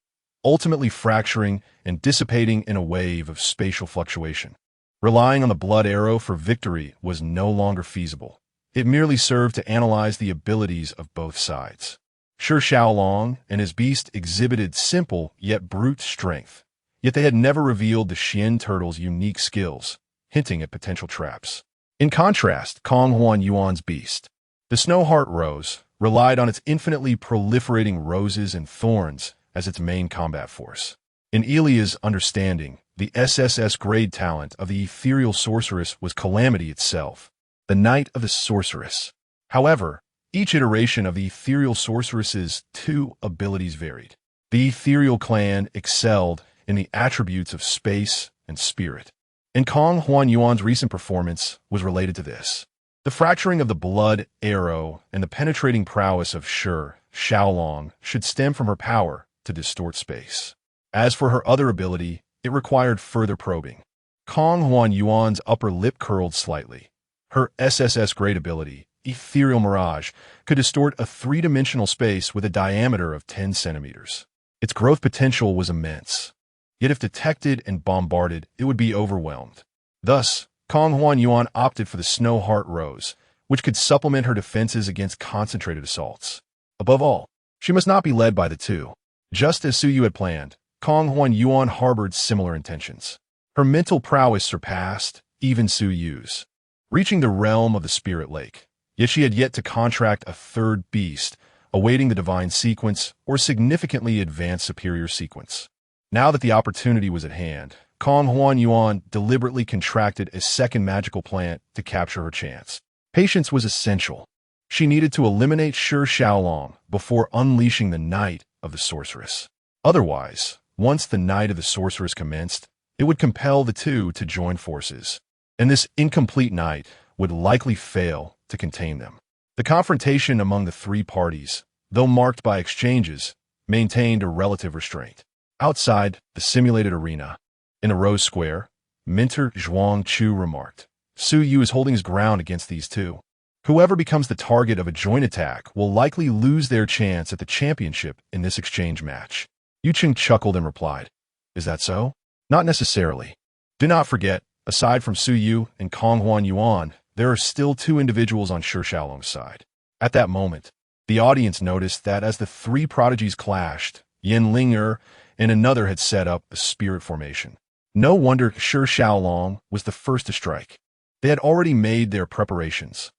ultimately fracturing and dissipating in a wave of spatial fluctuation. Relying on the blood arrow for victory was no longer feasible. It merely served to analyze the abilities of both sides. Shi Xiaolong and his beast exhibited simple yet brute strength, yet they had never revealed the Xian turtle's unique skills, hinting at potential traps. In contrast, Kong Huan Yuan's beast, the Snow Heart Rose, relied on its infinitely proliferating roses and thorns as its main combat force. In Elia's understanding, the SSS grade talent of the ethereal sorceress was calamity itself, the Knight of the Sorceress. However, each iteration of the ethereal sorceress's two abilities varied. The ethereal clan excelled in the attributes of space and spirit, and Kong Huan Yuan's recent performance was related to this. The fracturing of the blood arrow and the penetrating prowess of Shi Xiaolong should stem from her power to distort space. As for her other ability, it required further probing. Kong Huan Yuan's upper lip curled slightly. Her SSS grade ability, Ethereal Mirage, could distort a three-dimensional space with a diameter of 10 centimeters. Its growth potential was immense. Yet if detected and bombarded, it would be overwhelmed. Thus, Kong Huan Yuan opted for the Snow Heart Rose, which could supplement her defenses against concentrated assaults. Above all, she must not be led by the two. Just as Su Yu had planned, Kong Huan Yuan harbored similar intentions. Her mental prowess surpassed even Su Yu's, reaching the realm of the Spirit Lake. Yet she had yet to contract a third beast, awaiting the divine sequence or significantly advanced superior sequence. Now that the opportunity was at hand, Kong Huan Yuan deliberately contracted a second magical plant to capture her chance. Patience was essential. She needed to eliminate Shi Xiaolong before unleashing the Knight of the Sorceress. Otherwise, once the Knight of the Sorceress commenced, it would compel the two to join forces, and this incomplete Knight would likely fail to contain them. The confrontation among the three parties, though marked by exchanges, maintained a relative restraint. Outside the simulated arena, in a rose square, Mentor Zhuang Chu remarked, Su Yu is holding his ground against these two. Whoever becomes the target of a joint attack will likely lose their chance at the championship in this exchange match. Yu Cheng chuckled and replied, Is that so? Not necessarily. Do not forget, aside from Su Yu and Kong Huan Yuan, there are still two individuals on Shi Xiaolong's side. At that moment, the audience noticed that as the three prodigies clashed, Yen Ling'er and another had set up a spirit formation. No wonder Shi Xiaolong was the first to strike. They had already made their preparations.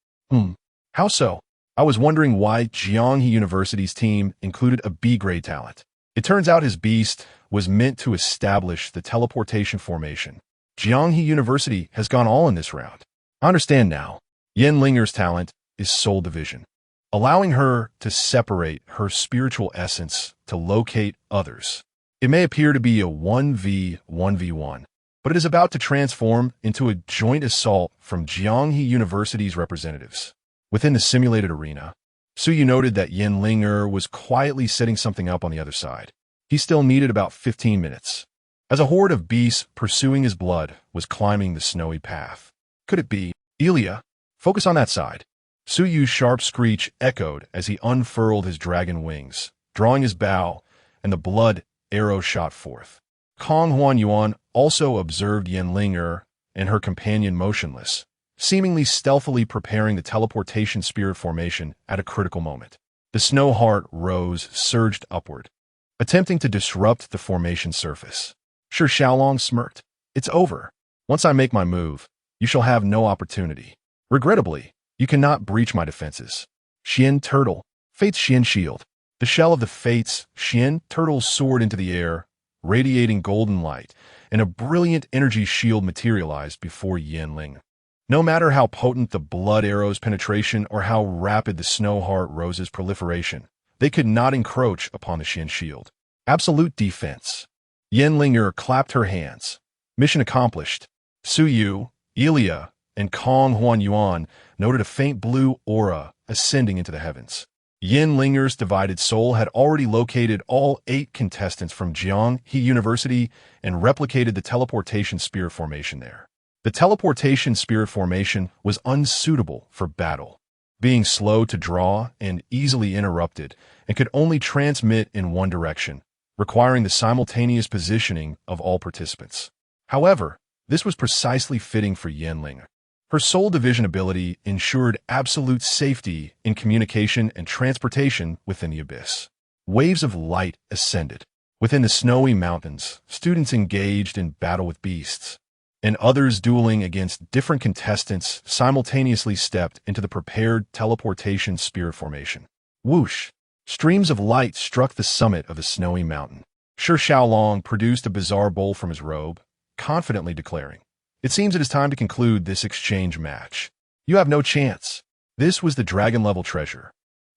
How so? I was wondering why Jianghe University's team included a B-grade talent. It turns out his beast was meant to establish the teleportation formation. Jianghe University has gone all in this round. I understand now. Yen Ling'er's talent is soul division, allowing her to separate her spiritual essence to locate others. It may appear to be a 1v1v1, but it is about to transform into a joint assault from Jianghe University's representatives. Within the simulated arena, Su Yu noted that Yen Ling'er was quietly setting something up on the other side. He still needed about 15 minutes, as a horde of beasts pursuing his blood was climbing the snowy path. Could it be? Elia, focus on that side. Su Yu's sharp screech echoed as he unfurled his dragon wings, drawing his bow, and the blood arrow shot forth. Kong Huan Yuan also observed Yen Ling'er and her companion motionless, seemingly stealthily preparing the teleportation spirit formation at a critical moment. The snow heart rose, surged upward, attempting to disrupt the formation surface. Sure, Xiaolong smirked. It's over. Once I make my move, you shall have no opportunity. Regrettably, you cannot breach my defenses. Xian Turtle, Fate's Xian Shield. The shell of the Fate's Xian Turtle soared into the air, radiating golden light, and a brilliant energy shield materialized before Yanling. No matter how potent the blood arrow's penetration or how rapid the snow heart rose's proliferation, they could not encroach upon the Xian shield. Absolute defense. Yanlinger clapped her hands. Mission accomplished. Su Yu, Elia, and Kong Huan Yuan noted a faint blue aura ascending into the heavens. Yanlinger's divided soul had already located all 8 contestants from Jianghe University and replicated the teleportation spirit formation there. The teleportation spirit formation was unsuitable for battle, being slow to draw and easily interrupted, and could only transmit in one direction, requiring the simultaneous positioning of all participants. However, this was precisely fitting for Yanling. Her soul division ability ensured absolute safety in communication and transportation within the abyss. Waves of light ascended. Within the snowy mountains, students engaged in battle with beasts, and others dueling against different contestants simultaneously stepped into the prepared teleportation spirit formation. Whoosh! Streams of light struck the summit of the snowy mountain. Sure Xiaolong produced a bizarre bowl from his robe, confidently declaring, "It seems it is time to conclude this exchange match. You have no chance." This was the dragon-level treasure.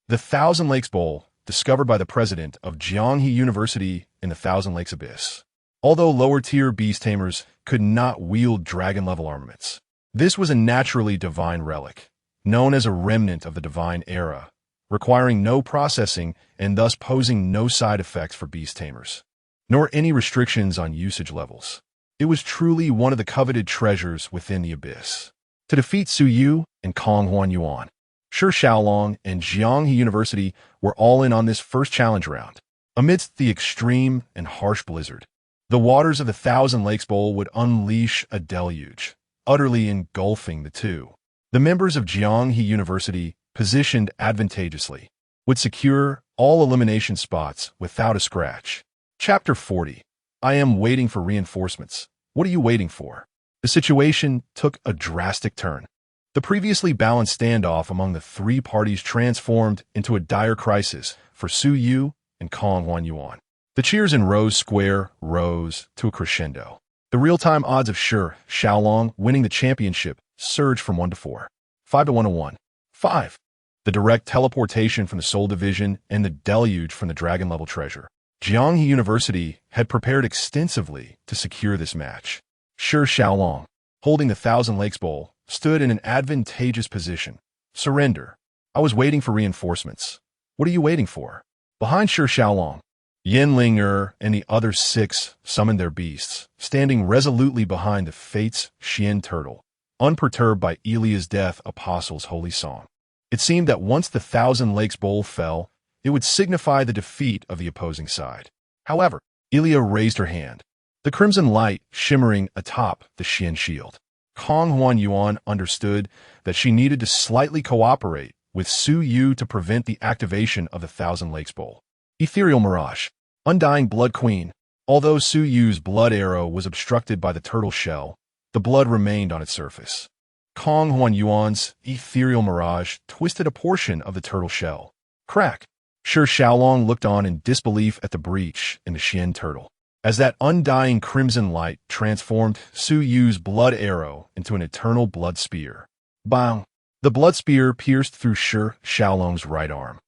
The Thousand Lakes Bowl, discovered by the president of Jianghe University in the Thousand Lakes Abyss. Although lower-tier beast tamers could not wield dragon-level armaments, this was a naturally divine relic, known as a remnant of the divine era, requiring no processing and thus posing no side effects for beast tamers, nor any restrictions on usage levels. It was truly one of the coveted treasures within the abyss. To defeat Su Yu and Kong Huan Yuan, Sure Xiaolong and Jianghe University were all in on this first challenge round. Amidst the extreme and harsh blizzard, the waters of the Thousand Lakes Bowl would unleash a deluge, utterly engulfing the two. The members of Jianghe University, positioned advantageously, would secure all elimination spots without a scratch. Chapter 40. I am waiting for reinforcements. What are you waiting for? The situation took a drastic turn. The previously balanced standoff among the 3 parties transformed into a dire crisis for Su Yu and Kong Huan Yuan. The cheers in Rose Square rose to a crescendo. The real-time odds of Sure Xiaolong winning the championship surged from 1 to 4, 5 to 1 to 1, 5. The direct teleportation from the Soul Division and the deluge from the dragon-level treasure. Jianghe University had prepared extensively to secure this match. Sure Xiaolong, holding the Thousand Lakes Bowl, stood in an advantageous position. Surrender. I was waiting for reinforcements. What are you waiting for? Behind Sure Xiaolong, Yanlinger and the other 6 summoned their beasts, standing resolutely behind the Fate's Xian Turtle, unperturbed by Elia's Death Apostle's holy song. It seemed that once the Thousand Lakes Bowl fell, it would signify the defeat of the opposing side. However, Elia raised her hand, the crimson light shimmering atop the Xian shield. Kong Huan Yuan understood that she needed to slightly cooperate with Su Yu to prevent the activation of the Thousand Lakes Bowl. Ethereal Mirage, Undying Blood Queen. Although Su Yu's blood arrow was obstructed by the turtle shell, the blood remained on its surface. Kong Huan Yuan's Ethereal Mirage twisted a portion of the turtle shell. Crack! Sure Xiaolong looked on in disbelief at the breach in the Xian Turtle, as that undying crimson light transformed Su Yu's blood arrow into an eternal blood spear. Bang! The blood spear pierced through Sure Xiaolong's right arm.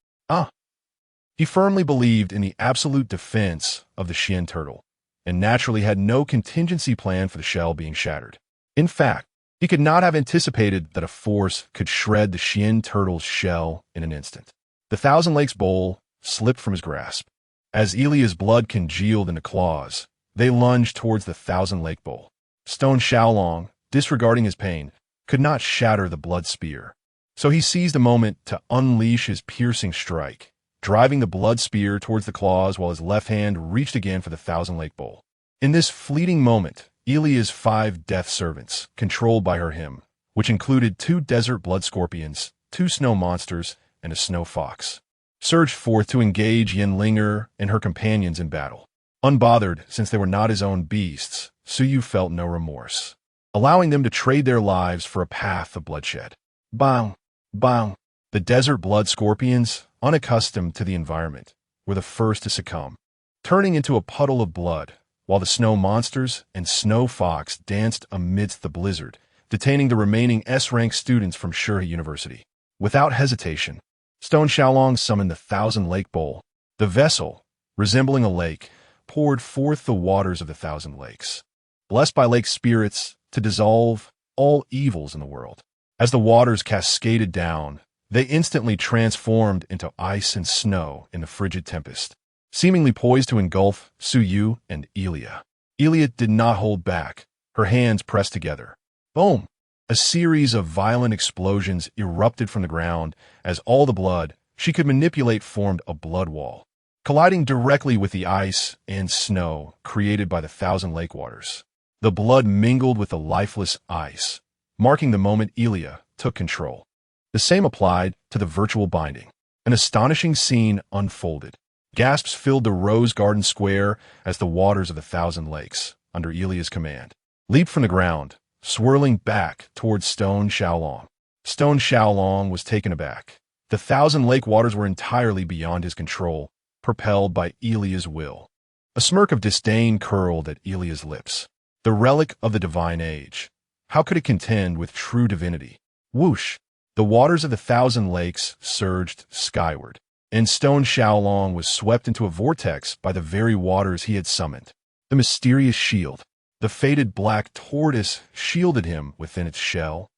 He firmly believed in the absolute defense of the Xian Turtle, and naturally had no contingency plan for the shell being shattered. In fact, he could not have anticipated that a force could shred the Xian Turtle's shell in an instant. The Thousand Lakes Bowl slipped from his grasp. As Elia's blood congealed into claws, they lunged towards the Thousand Lake Bowl. Stone Xiaolong, disregarding his pain, could not shatter the blood spear, so he seized a moment to unleash his piercing strike, driving the blood spear towards the claws while his left hand reached again for the Thousand Lake Bowl. In this fleeting moment, Elia's 5 death servants, controlled by her him, which included 2 desert blood scorpions, 2 snow monsters, and a snow fox, surged forth to engage Yenlinger and her companions in battle. Unbothered, since they were not his own beasts, Suyu felt no remorse, allowing them to trade their lives for a path of bloodshed. Bang! Bang! The desert blood scorpions, unaccustomed to the environment, were the first to succumb, turning into a puddle of blood, while the snow monsters and snow fox danced amidst the blizzard, detaining the remaining S-rank students from Shurha University. Without hesitation, Stone Xiaolong summoned the Thousand Lake Bowl. The vessel, resembling a lake, poured forth the waters of the Thousand Lakes, blessed by lake spirits to dissolve all evils in the world. As the waters cascaded down, they instantly transformed into ice and snow in the frigid tempest, seemingly poised to engulf Suyu and Elia. Elia did not hold back, her hands pressed together. Boom! A series of violent explosions erupted from the ground as all the blood she could manipulate formed a blood wall, colliding directly with the ice and snow created by the Thousand Lake waters. The blood mingled with the lifeless ice, marking the moment Elia took control. The same applied to the virtual binding. An astonishing scene unfolded. Gasps filled the Rose Garden Square as the waters of the Thousand Lakes, under Elia's command, leaped from the ground, swirling back towards Stone Xiaolong. Stone Xiaolong was taken aback. The Thousand Lake waters were entirely beyond his control, propelled by Elia's will. A smirk of disdain curled at Elia's lips. The relic of the divine age. How could it contend with true divinity? Whoosh! The waters of the Thousand Lakes surged skyward, and Stone Xiaolong was swept into a vortex by the very waters he had summoned. The mysterious shield, the faded black tortoise, shielded him within its shell,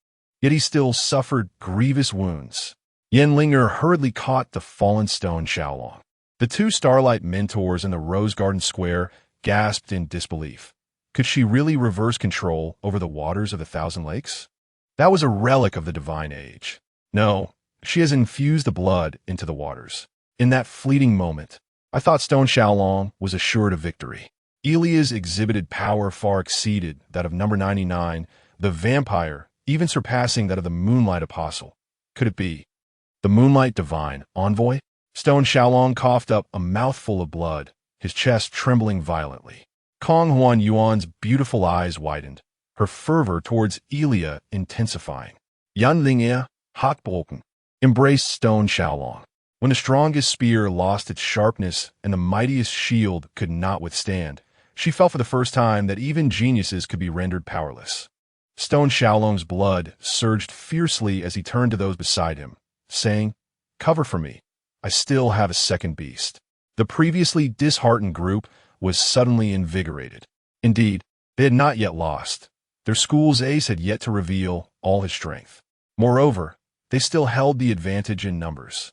yet he still suffered grievous wounds. Yenlinger hurriedly caught the fallen Stone Xiaolong. The 2 Starlight mentors in the Rose Garden Square gasped in disbelief. Could she really reverse control over the waters of the Thousand Lakes? That was a relic of the divine age. No, she has infused the blood into the waters. In that fleeting moment, I thought Stone Xiaolong was assured of victory. Elia's exhibited power far exceeded that of number 99, the vampire, even surpassing that of the Moonlight Apostle. Could it be the Moonlight Divine Envoy? Stone Xiaolong coughed up a mouthful of blood, his chest trembling violently. Kong Huan Yuan's beautiful eyes widened, her fervor towards Elia intensifying. Yanlinge, Hakbolken, embraced Stone Xiaolong. When the strongest spear lost its sharpness and the mightiest shield could not withstand, she felt for the first time that even geniuses could be rendered powerless. Stone Xiaolong's blood surged fiercely as he turned to those beside him, saying, "Cover for me. I still have a second beast." The previously disheartened group was suddenly invigorated. Indeed, they had not yet lost. Their school's ace had yet to reveal all his strength. Moreover, they still held the advantage in numbers.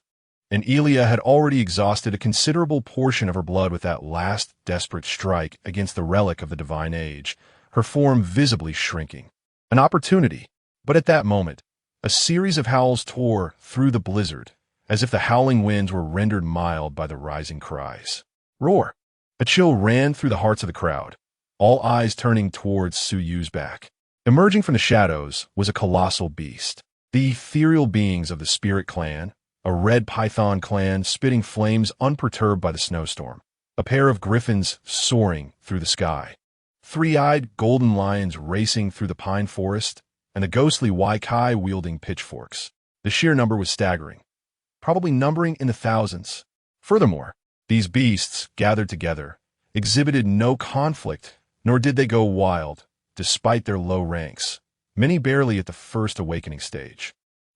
And Elia had already exhausted a considerable portion of her blood with that last desperate strike against the relic of the divine age, her form visibly shrinking. An opportunity, but at that moment, a series of howls tore through the blizzard, as if the howling winds were rendered mild by the rising cries. Roar! A chill ran through the hearts of the crowd, all eyes turning towards Suyu's back. Emerging from the shadows was a colossal beast. The ethereal beings of the Spirit Clan, a red python clan spitting flames unperturbed by the snowstorm, a pair of griffins soaring through the sky, 3-eyed golden lions racing through the pine forest, and the ghostly Waikai wielding pitchforks. The sheer number was staggering, probably numbering in the thousands. Furthermore, these beasts, gathered together, exhibited no conflict, nor did they go wild, despite their low ranks, many barely at the first awakening stage.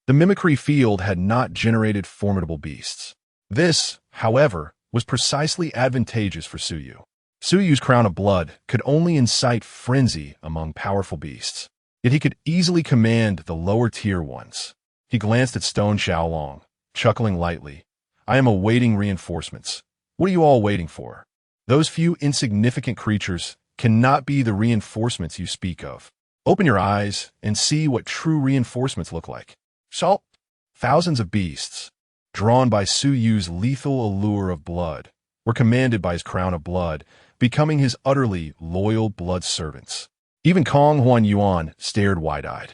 The mimicry field had not generated formidable beasts. This, however, was precisely advantageous for Suyu. Suyu's crown of blood could only incite frenzy among powerful beasts, yet he could easily command the lower-tier ones. He glanced at Stone Xiaolong, chuckling lightly. "I am awaiting reinforcements. What are you all waiting for? Those few insignificant creatures cannot be the reinforcements you speak of. Open your eyes and see what true reinforcements look like." So, thousands of beasts, drawn by Suyu's lethal allure of blood, were commanded by his crown of blood, becoming his utterly loyal blood servants. Even Kong Huan Yuan stared wide-eyed.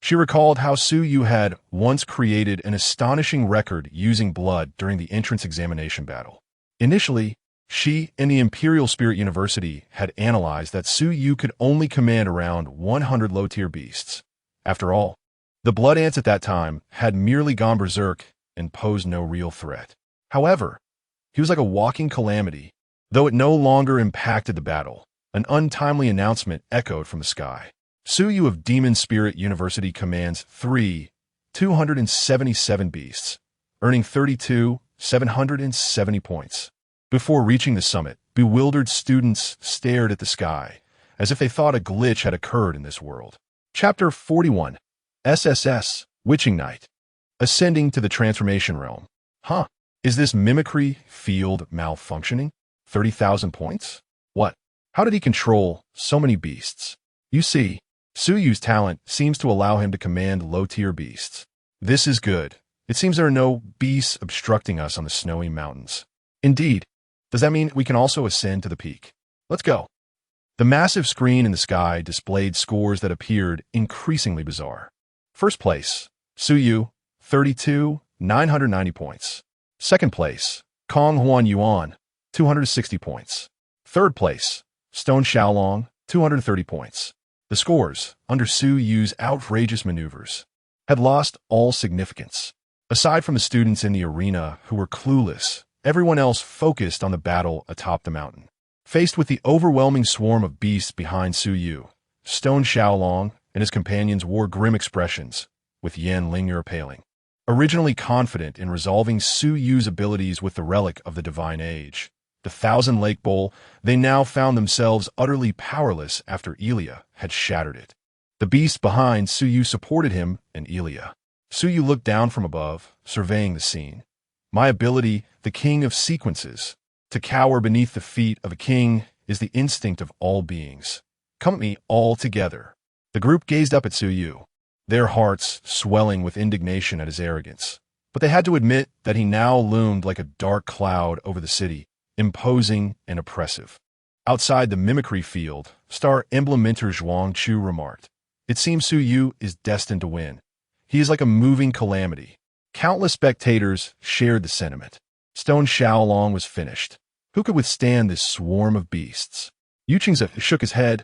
She recalled how Su Yu had once created an astonishing record using blood during the entrance examination battle. Initially, she and the Imperial Spirit University had analyzed that Su Yu could only command around 100 low-tier beasts. After all, the blood ants at that time had merely gone berserk and posed no real threat. However, he was like a walking calamity. Though it no longer impacted the battle, an untimely announcement echoed from the sky. Su Yu of Demon Spirit University commands 277 beasts, earning 770 points. Before reaching the summit, bewildered students stared at the sky, as if they thought a glitch had occurred in this world. Chapter 41. SSS, Witching Night. Ascending to the Transformation Realm. Is this mimicry field malfunctioning? 30,000 points? What? How did he control so many beasts? You see, Su Yu's talent seems to allow him to command low-tier beasts. This is good. It seems there are no beasts obstructing us on the snowy mountains. Indeed. Does that mean we can also ascend to the peak? Let's go. The massive screen in the sky displayed scores that appeared increasingly bizarre. First place, Su Yu, 990 points. Second place, Kong Huan Yuan, 260 points. Third place, Stone Xiaolong, 230 points. The scores, under Su Yu's outrageous maneuvers, had lost all significance. Aside from the students in the arena who were clueless, everyone else focused on the battle atop the mountain. Faced with the overwhelming swarm of beasts behind Su Yu, Stone Xiaolong and his companions wore grim expressions, with Yan Lingyer paling. Originally confident in resolving Su Yu's abilities with the relic of the divine age, the Thousand Lake Bowl, they now found themselves utterly powerless after Elia had shattered it. The beast behind Su Yu supported him and Elia. Su Yu looked down from above, surveying the scene. My ability, the king of sequences. To cower beneath the feet of a king is the instinct of all beings. Come at me all together. The group gazed up at Su Yu, their hearts swelling with indignation at his arrogance. But they had to admit that he now loomed like a dark cloud over the city, imposing and oppressive. Outside the mimicry field, Star Emblem Mentor Zhuang Chu remarked, "It seems Su Yu is destined to win. He is like a moving calamity." Countless spectators shared the sentiment. Stone Xiaolong was finished. Who could withstand this swarm of beasts? Yu Qingze shook his head.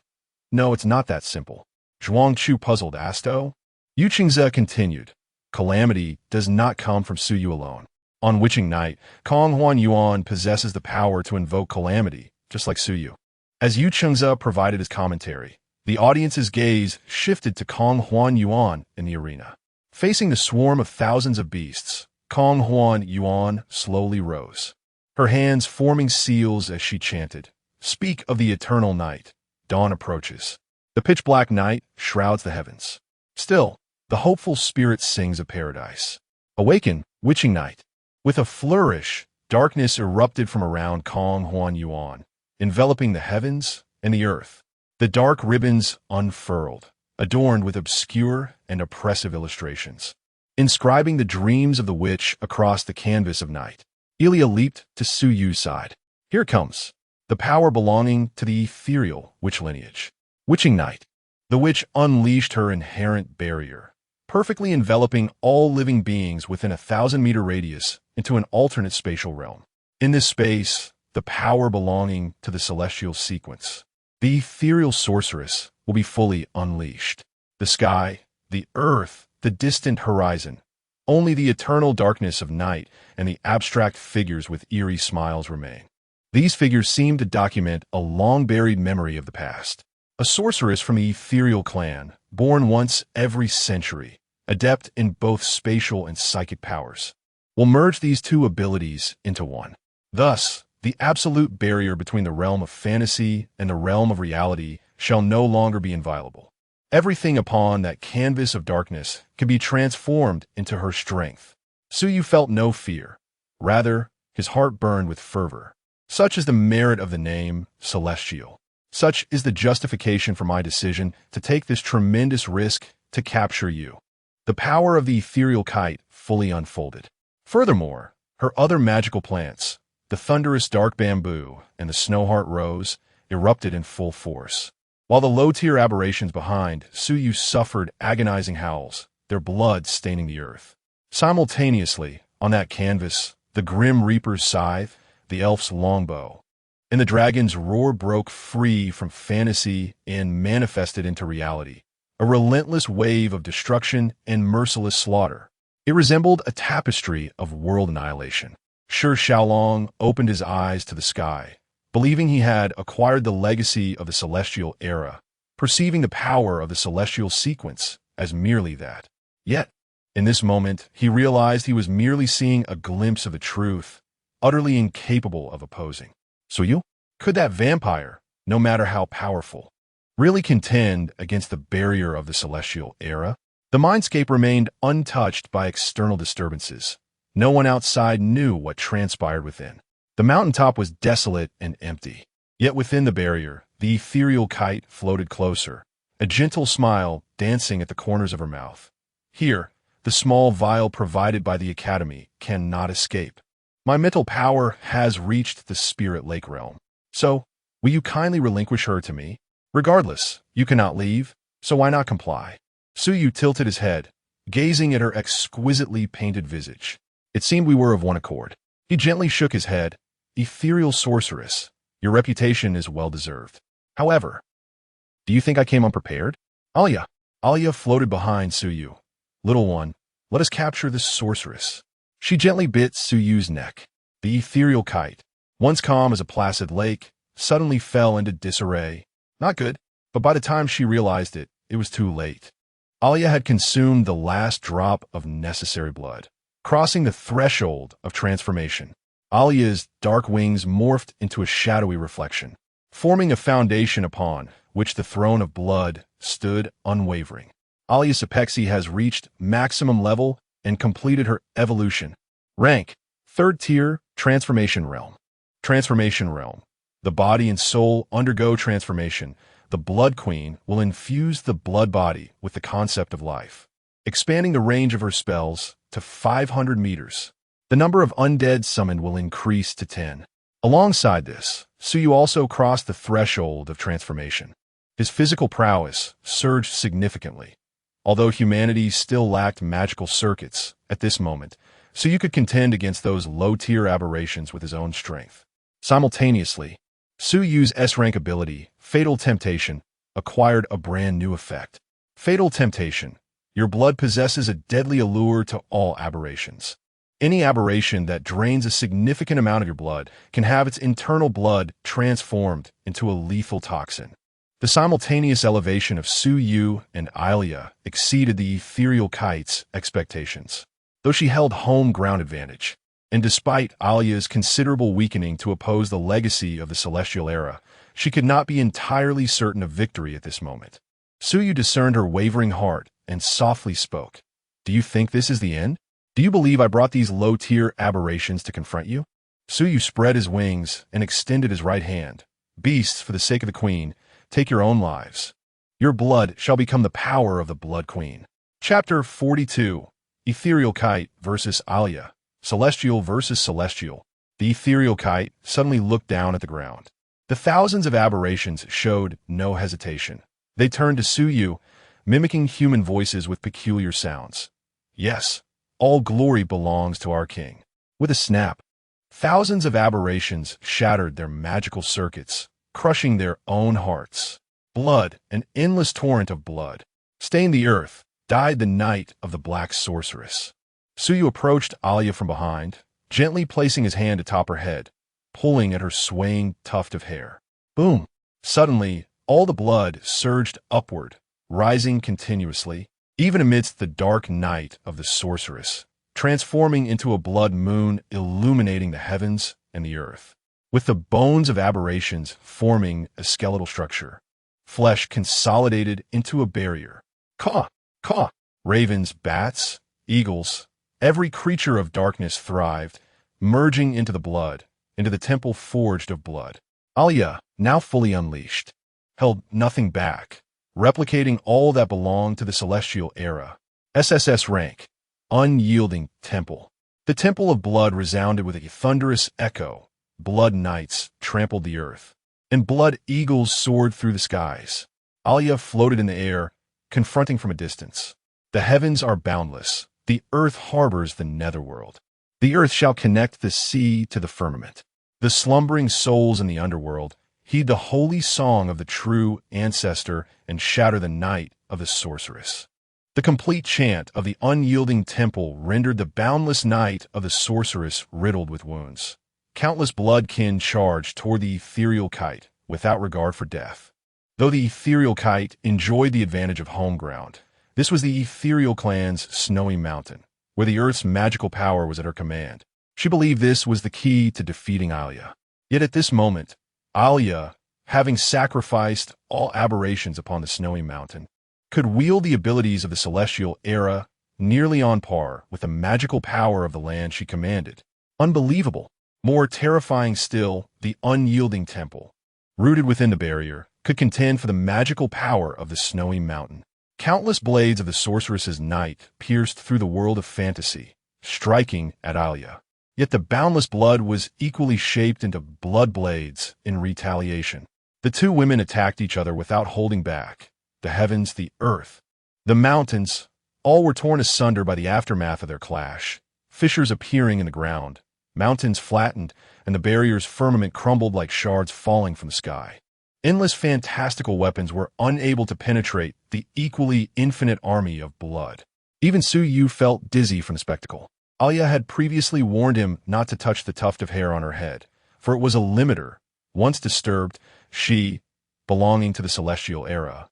No, it's not that simple. Zhuang Chu puzzled Asto. Yu Qingze continued. Calamity does not come from Su Yu alone. On Witching Night, Kong Huan Yuan possesses the power to invoke calamity, just like Su Yu. As Yu Qingze provided his commentary, the audience's gaze shifted to Kong Huan Yuan in the arena. Facing the swarm of thousands of beasts, Kong Huan Yuan slowly rose, her hands forming seals as she chanted, "Speak of the eternal night. Dawn approaches. The pitch-black night shrouds the heavens. Still, the hopeful spirit sings of paradise. Awaken, Witching Night." With a flourish, darkness erupted from around Kong Huan Yuan, enveloping the heavens and the earth. The dark ribbons unfurled, adorned with obscure and oppressive illustrations, inscribing the dreams of the witch across the canvas of night. Elia leaped to Su Yu's side. Here it comes, the power belonging to the ethereal witch lineage. Witching Night. The witch unleashed her inherent barrier, perfectly enveloping all living beings within a 1,000-meter radius into an alternate spatial realm. In this space, the power belonging to the celestial sequence, the ethereal sorceress, will be fully unleashed. The sky, the earth, the distant horizon, only the eternal darkness of night and the abstract figures with eerie smiles remain. These figures seem to document a long-buried memory of the past. A sorceress from the ethereal clan, born once every century, adept in both spatial and psychic powers, will merge these two abilities into one. Thus, the absolute barrier between the realm of fantasy and the realm of reality shall no longer be inviolable. Everything upon that canvas of darkness can be transformed into her strength. Su Yu felt no fear. Rather, his heart burned with fervor. Such is the merit of the name Celestial. Such is the justification for my decision to take this tremendous risk to capture you. The power of the ethereal kite fully unfolded. Furthermore, her other magical plants, the thunderous dark bamboo and the snowheart rose, erupted in full force. While the low-tier aberrations behind, Suyu suffered agonizing howls, their blood staining the earth. Simultaneously, on that canvas, the Grim Reaper's scythe, the elf's longbow, and the dragon's roar broke free from fantasy and manifested into reality, a relentless wave of destruction and merciless slaughter. It resembled a tapestry of world annihilation. Shi Xiaolong opened his eyes to the sky, believing he had acquired the legacy of the celestial era, perceiving the power of the celestial sequence as merely that. Yet, in this moment, he realized he was merely seeing a glimpse of the truth, utterly incapable of opposing. Suyu? Could that vampire, no matter how powerful, really contend against the barrier of the celestial era? The mindscape remained untouched by external disturbances. No one outside knew what transpired within. The mountaintop was desolate and empty. Yet within the barrier, the ethereal kite floated closer, a gentle smile dancing at the corners of her mouth. Here, the small vial provided by the Academy cannot escape. My mental power has reached the spirit lake realm. So, will you kindly relinquish her to me? Regardless, you cannot leave, so why not comply? Suyu tilted his head, gazing at her exquisitely painted visage. It seemed we were of one accord. He gently shook his head. Ethereal sorceress, your reputation is well-deserved. However, do you think I came unprepared? Alia floated behind Suyu. Little one, let us capture this sorceress. She gently bit Suyu's neck. The ethereal kite, once calm as a placid lake, suddenly fell into disarray. Not good, but by the time she realized it, it was too late. Alia had consumed the last drop of necessary blood, crossing the threshold of transformation. Alia's dark wings morphed into a shadowy reflection, forming a foundation upon which the throne of blood stood unwavering. Alia Sepexi has reached maximum level and completed her evolution. Rank, 3rd tier, Transformation Realm. Transformation Realm. The body and soul undergo transformation. The Blood Queen will infuse the blood body with the concept of life, expanding the range of her spells to 500 meters. The number of undead summoned will increase to 10. Alongside this, Suyu also crossed the threshold of transformation. His physical prowess surged significantly. Although humanity still lacked magical circuits at this moment, Suyu could contend against those low-tier aberrations with his own strength. Simultaneously, Suyu's S-rank ability, Fatal Temptation, acquired a brand new effect. Fatal Temptation. Your blood possesses a deadly allure to all aberrations. Any aberration that drains a significant amount of your blood can have its internal blood transformed into a lethal toxin. The simultaneous elevation of Suyu and Alia exceeded the ethereal kite's expectations. Though she held home ground advantage, and despite Alia's considerable weakening to oppose the legacy of the celestial era, she could not be entirely certain of victory at this moment. Suyu discerned her wavering heart and softly spoke. Do you think this is the end? Do you believe I brought these low-tier aberrations to confront you? Suyu spread his wings and extended his right hand. Beasts, for the sake of the queen, take your own lives. Your blood shall become the power of the Blood Queen. Chapter 42. Ethereal Kite versus Alia. Celestial versus Celestial. The ethereal kite suddenly looked down at the ground. The thousands of aberrations showed no hesitation. They turned to Suyu, mimicking human voices with peculiar sounds. Yes, all glory belongs to our king. With a snap, thousands of aberrations shattered their magical circuits, crushing their own hearts. Blood, an endless torrent of blood, stained the earth, died the night of the black sorceress. Suyu approached Alia from behind, gently placing his hand atop her head, pulling at her swaying tuft of hair. Boom! Suddenly, all the blood surged upward, rising continuously, even amidst the dark night of the sorceress, transforming into a blood moon illuminating the heavens and the earth. With the bones of aberrations forming a skeletal structure, flesh consolidated into a barrier. Caw! Caw! Ravens, bats, eagles, every creature of darkness thrived, merging into the blood, into the temple forged of blood. Alia, now fully unleashed, held nothing back, replicating all that belonged to the celestial era. SSS rank, unyielding temple. The temple of blood resounded with a thunderous echo. Blood knights trampled the earth, and blood eagles soared through the skies. Alia floated in the air, confronting from a distance. The heavens are boundless. The earth harbors the netherworld. The earth shall connect the sea to the firmament. The slumbering souls in the underworld heed the holy song of the true ancestor and shatter the night of the sorceress. The complete chant of the unyielding temple rendered the boundless night of the sorceress riddled with wounds. Countless blood-kin charged toward the ethereal kite without regard for death. Though the ethereal kite enjoyed the advantage of home ground, this was the ethereal clan's snowy mountain, where the earth's magical power was at her command. She believed this was the key to defeating Alia. Yet at this moment, Alia, having sacrificed all aberrations upon the snowy mountain, could wield the abilities of the celestial era nearly on par with the magical power of the land she commanded. Unbelievable! More terrifying still, the unyielding temple, rooted within the barrier, could contend for the magical power of the snowy mountain. Countless blades of the sorceress's knight pierced through the world of fantasy, striking at Alia. Yet the boundless blood was equally shaped into blood blades in retaliation. The two women attacked each other without holding back. The heavens, the earth, the mountains, all were torn asunder by the aftermath of their clash. Fissures appearing in the ground, mountains flattened, and the barrier's firmament crumbled like shards falling from the sky. Endless fantastical weapons were unable to penetrate the equally infinite army of blood. Even Su Yu felt dizzy from the spectacle. Alia had previously warned him not to touch the tuft of hair on her head, for it was a limiter. Once disturbed, she, belonging to the celestial era,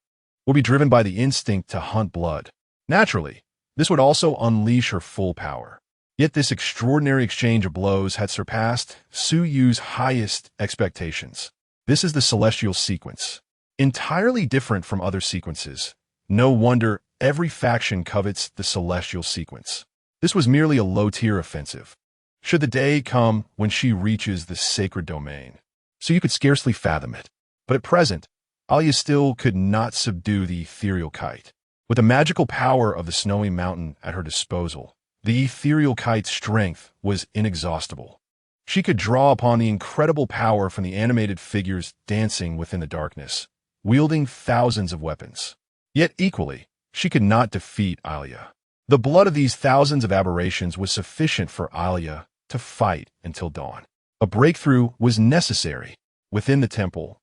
would be driven by the instinct to hunt blood. Naturally, this would also unleash her full power. Yet this extraordinary exchange of blows had surpassed Su Yu's highest expectations. This is the celestial sequence. Entirely different from other sequences. No wonder every faction covets the celestial sequence. This was merely a low-tier offensive. Should the day come when she reaches the sacred domain, so you could scarcely fathom it. But at present, Alia still could not subdue the ethereal kite. With the magical power of the snowy mountain at her disposal, the ethereal kite's strength was inexhaustible. She could draw upon the incredible power from the animated figures dancing within the darkness, wielding thousands of weapons. Yet equally, she could not defeat Alia. The blood of these thousands of aberrations was sufficient for Alia to fight until dawn. A breakthrough was necessary. Within the temple,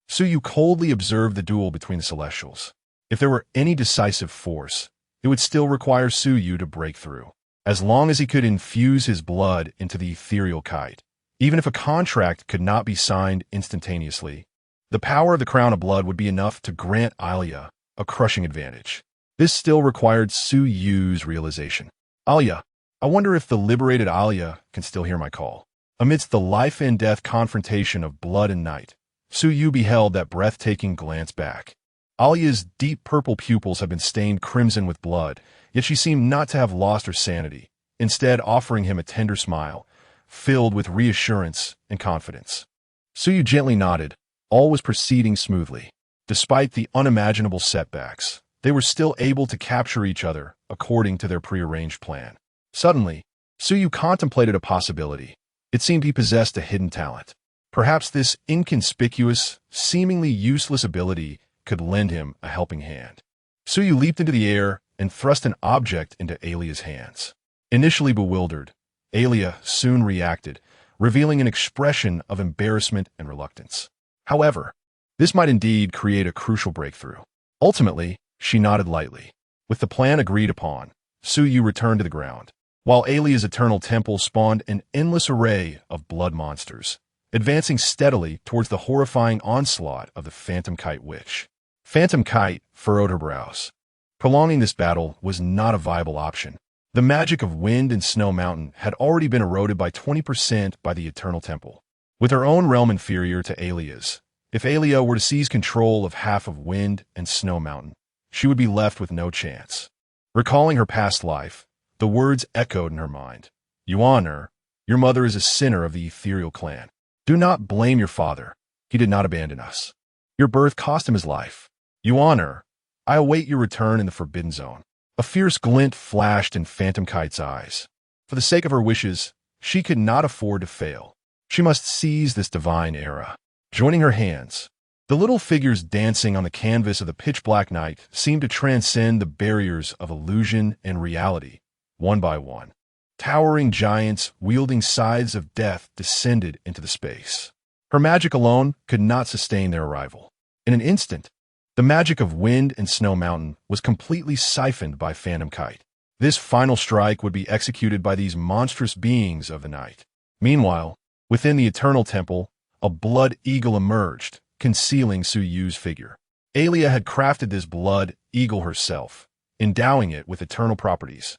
Su Yu coldly observed the duel between the celestials. If there were any decisive force, it would still require Su Yu to break through. As long as he could infuse his blood into the ethereal kite, even if a contract could not be signed instantaneously, the power of the crown of blood would be enough to grant Alia a crushing advantage. This still required Su Yu's realization. Alia, I wonder if the liberated Alia can still hear my call. Amidst the life and death confrontation of blood and night, Su Yu beheld that breathtaking glance back. Alia's deep purple pupils had been stained crimson with blood, yet she seemed not to have lost her sanity, instead offering him a tender smile, filled with reassurance and confidence. Su Yu gently nodded. All was proceeding smoothly. Despite the unimaginable setbacks, they were still able to capture each other according to their prearranged plan. Suddenly, Su Yu contemplated a possibility. It seemed he possessed a hidden talent. Perhaps this inconspicuous, seemingly useless ability could lend him a helping hand. Su Yu leaped into the air and thrust an object into Alia's hands. Initially bewildered, Alia soon reacted, revealing an expression of embarrassment and reluctance. However, this might indeed create a crucial breakthrough. Ultimately, she nodded lightly. With the plan agreed upon, Su Yu returned to the ground, while Alia's eternal temple spawned an endless array of blood monsters, advancing steadily towards the horrifying onslaught of the Phantom Kite Witch. Phantom Kite furrowed her brows. Prolonging this battle was not a viable option. The magic of Wind and Snow Mountain had already been eroded by 20% by the Eternal Temple. With her own realm inferior to Alia's, if Alia were to seize control of half of Wind and Snow Mountain, she would be left with no chance. Recalling her past life, the words echoed in her mind. Yuan, your mother is a sinner of the ethereal clan. Do not blame your father. He did not abandon us. Your birth cost him his life. Yuan, I await your return in the Forbidden Zone. A fierce glint flashed in Phantom Kite's eyes. For the sake of her wishes, she could not afford to fail. She must seize this divine era. Joining her hands, The little figures dancing on the canvas of the pitch-black night seemed to transcend the barriers of illusion and reality, one by one. Towering giants wielding scythes of death descended into the space. Her magic alone could not sustain their arrival. In an instant, the magic of Wind and Snow Mountain was completely siphoned by Phantom Kite. This final strike would be executed by these monstrous beings of the night. Meanwhile, within the Eternal Temple, a blood eagle emerged, concealing Su Yu's figure. Alia had crafted this blood eagle herself, endowing it with eternal properties.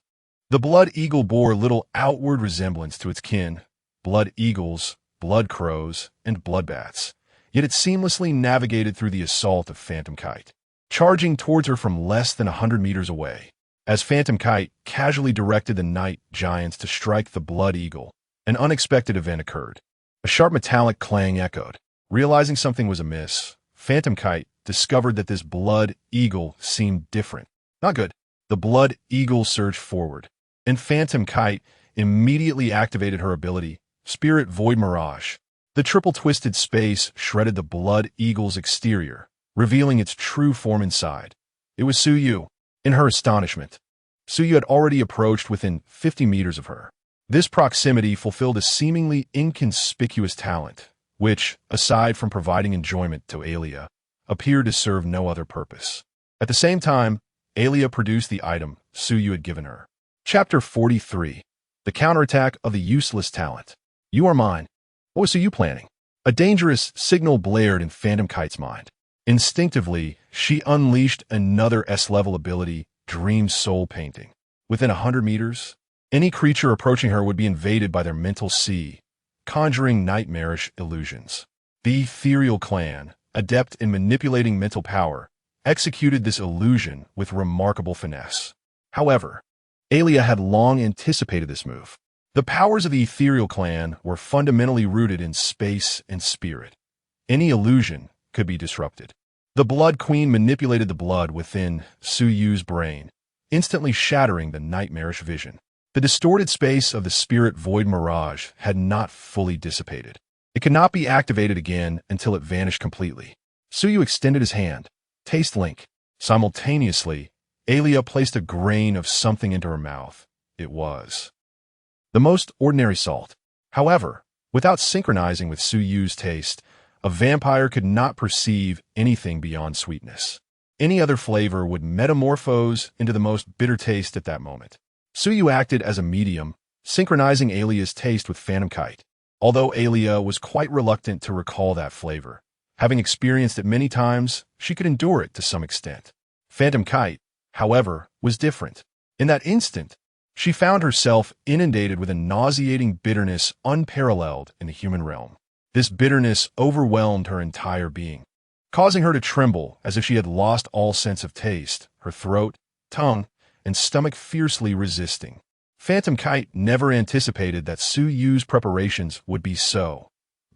The blood eagle bore little outward resemblance to its kin, blood eagles, blood crows, and bloodbats, yet it seamlessly navigated through the assault of Phantom Kite, charging towards her from less than 100 meters away. As Phantom Kite casually directed the night giants to strike the blood eagle, an unexpected event occurred. A sharp metallic clang echoed. Realizing something was amiss, Phantom Kite discovered that this blood eagle seemed different. Not good. The blood eagle surged forward, and Phantom Kite immediately activated her ability, Spirit Void Mirage. The triple-twisted space shredded the blood eagle's exterior, revealing its true form inside. It was Su Yu. In her astonishment, Su Yu had already approached within 50 meters of her. This proximity fulfilled a seemingly inconspicuous talent, which, aside from providing enjoyment to Alia, appeared to serve no other purpose. At the same time, Alia produced the item Su Yu had given her. Chapter 43. The Counterattack of the Useless Talent. You are mine. What was Su Yu planning? A dangerous signal blared in Phantom Kite's mind. Instinctively, she unleashed another S-level ability, Dream Soul Painting. Within 100 meters, any creature approaching her would be invaded by their mental sea, conjuring nightmarish illusions. The Ethereal clan, adept in manipulating mental power, executed this illusion with remarkable finesse. However, Alia had long anticipated this move. The powers of the Ethereal clan were fundamentally rooted in space and spirit. Any illusion could be disrupted. The Blood Queen manipulated the blood within Su Yu's brain, instantly shattering the nightmarish vision. The distorted space of the Spirit Void Mirage had not fully dissipated. It could not be activated again until it vanished completely. Su Yu extended his hand. Taste link. Simultaneously, Alia placed a grain of something into her mouth. It was the most ordinary salt. However, without synchronizing with Su Yu's taste, a vampire could not perceive anything beyond sweetness. Any other flavor would metamorphose into the most bitter taste at that moment. Su Yu acted as a medium, synchronizing Alia's taste with Phantom Kite, although Alia was quite reluctant to recall that flavor. Having experienced it many times, she could endure it to some extent. Phantom Kite, however, was different. In that instant, she found herself inundated with a nauseating bitterness unparalleled in the human realm. This bitterness overwhelmed her entire being, causing her to tremble as if she had lost all sense of taste, her throat, tongue, and stomach fiercely resisting. Phantom Kite never anticipated that Su Yu's preparations would be so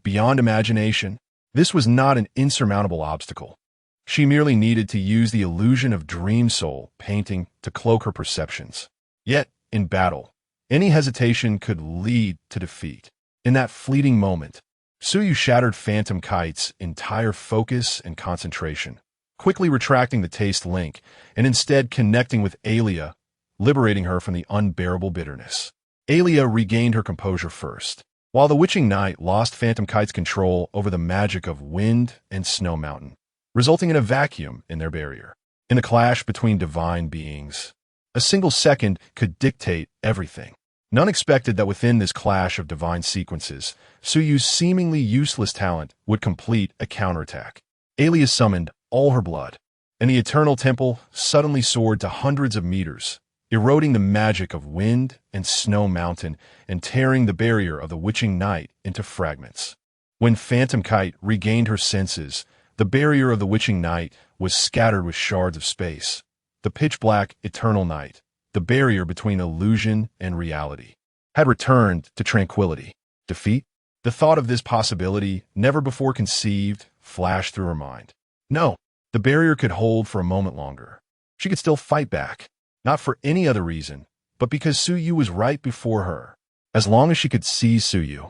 beyond imagination. This was not an insurmountable obstacle. She merely needed to use the illusion of Dream Soul Painting to cloak her perceptions. Yet, in battle, any hesitation could lead to defeat. In that fleeting moment, Su Yu shattered Phantom Kite's entire focus and concentration, quickly retracting the taste link and instead connecting with Alia, liberating her from the unbearable bitterness. Alia regained her composure first, while the Witching Knight lost Phantom Kite's control over the magic of Wind and Snow Mountain, resulting in a vacuum in their barrier. In a clash between divine beings, a single second could dictate everything. None expected that within this clash of divine sequences, Su Yu's seemingly useless talent would complete a counterattack. Alia summoned all her blood, and the Eternal Temple suddenly soared to hundreds of meters, eroding the magic of Wind and Snow Mountain and tearing the barrier of the Witching Knight into fragments. When Phantom Kite regained her senses, the barrier of the Witching Knight was scattered with shards of space. The pitch-black Eternal Night, the barrier between illusion and reality, had returned to tranquility. Defeat? The thought of this possibility, never before conceived, flashed through her mind. No, the barrier could hold for a moment longer. She could still fight back, not for any other reason, but because Su Yu was right before her. As long as she could seize Su Yu,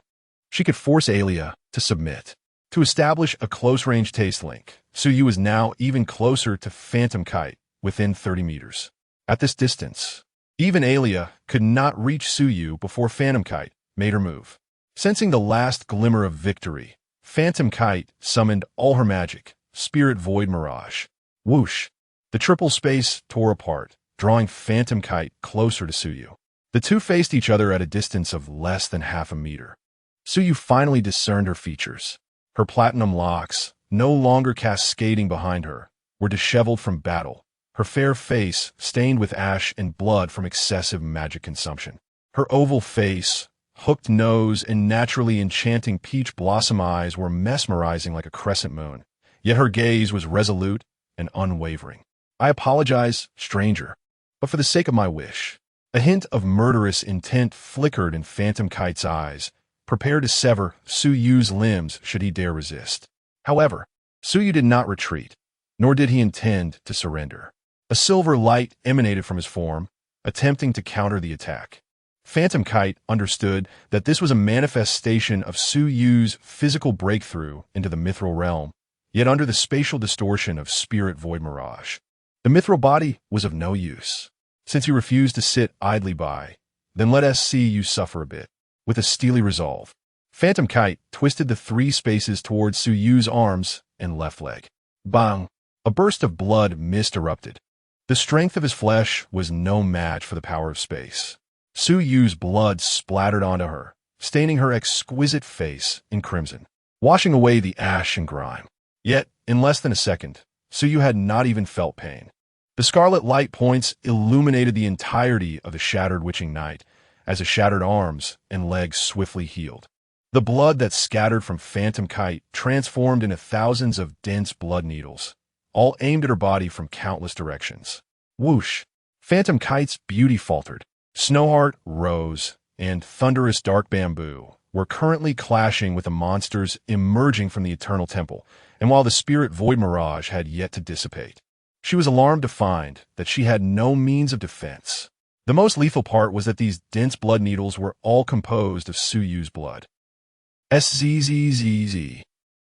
she could force Alia to submit. To establish a close-range taste link, Suyu was now even closer to Phantom Kite, within 30 meters. At this distance, even Alia could not reach Suyu before Phantom Kite made her move. Sensing the last glimmer of victory, Phantom Kite summoned all her magic, Spirit Void Mirage. Whoosh! The triple space tore apart, drawing Phantom Kite closer to Suyu. The two faced each other at a distance of less than half a meter. Suyu finally discerned her features. Her platinum locks, no longer cascading behind her, were disheveled from battle, her fair face stained with ash and blood from excessive magic consumption. Her oval face, hooked nose, and naturally enchanting peach blossom eyes were mesmerizing like a crescent moon, yet her gaze was resolute and unwavering. "I apologize, stranger, but for the sake of my wish." A hint of murderous intent flickered in Phantom Kite's eyes, prepared to sever Suyu's limbs should he dare resist. However, Suyu did not retreat, nor did he intend to surrender. A silver light emanated from his form, attempting to counter the attack. Phantom Kite understood that this was a manifestation of Suyu's physical breakthrough into the mithril realm, yet under the spatial distortion of Spirit Void Mirage. The mithril body was of no use. Since you refused to sit idly by, then let us see you suffer a bit. With a steely resolve, Phantom Kite twisted the three spaces towards Suyu's arms and left leg. Bang! A burst of blood mist erupted. The strength of his flesh was no match for the power of space. Suyu's blood splattered onto her, staining her exquisite face in crimson, washing away the ash and grime. Yet, in less than a second, Suyu had not even felt pain. The scarlet light points illuminated the entirety of the shattered witching night, as the shattered arms and legs swiftly healed. The blood that scattered from Phantom Kite transformed into thousands of dense blood needles, all aimed at her body from countless directions. Whoosh! Phantom Kite's beauty faltered. Snowheart, Rose, and thunderous Dark Bamboo were currently clashing with the monsters emerging from the Eternal Temple, and while the Spirit Void Mirage had yet to dissipate, she was alarmed to find that she had no means of defense. The most lethal part was that these dense blood needles were all composed of Suyu's blood. SZZZZ.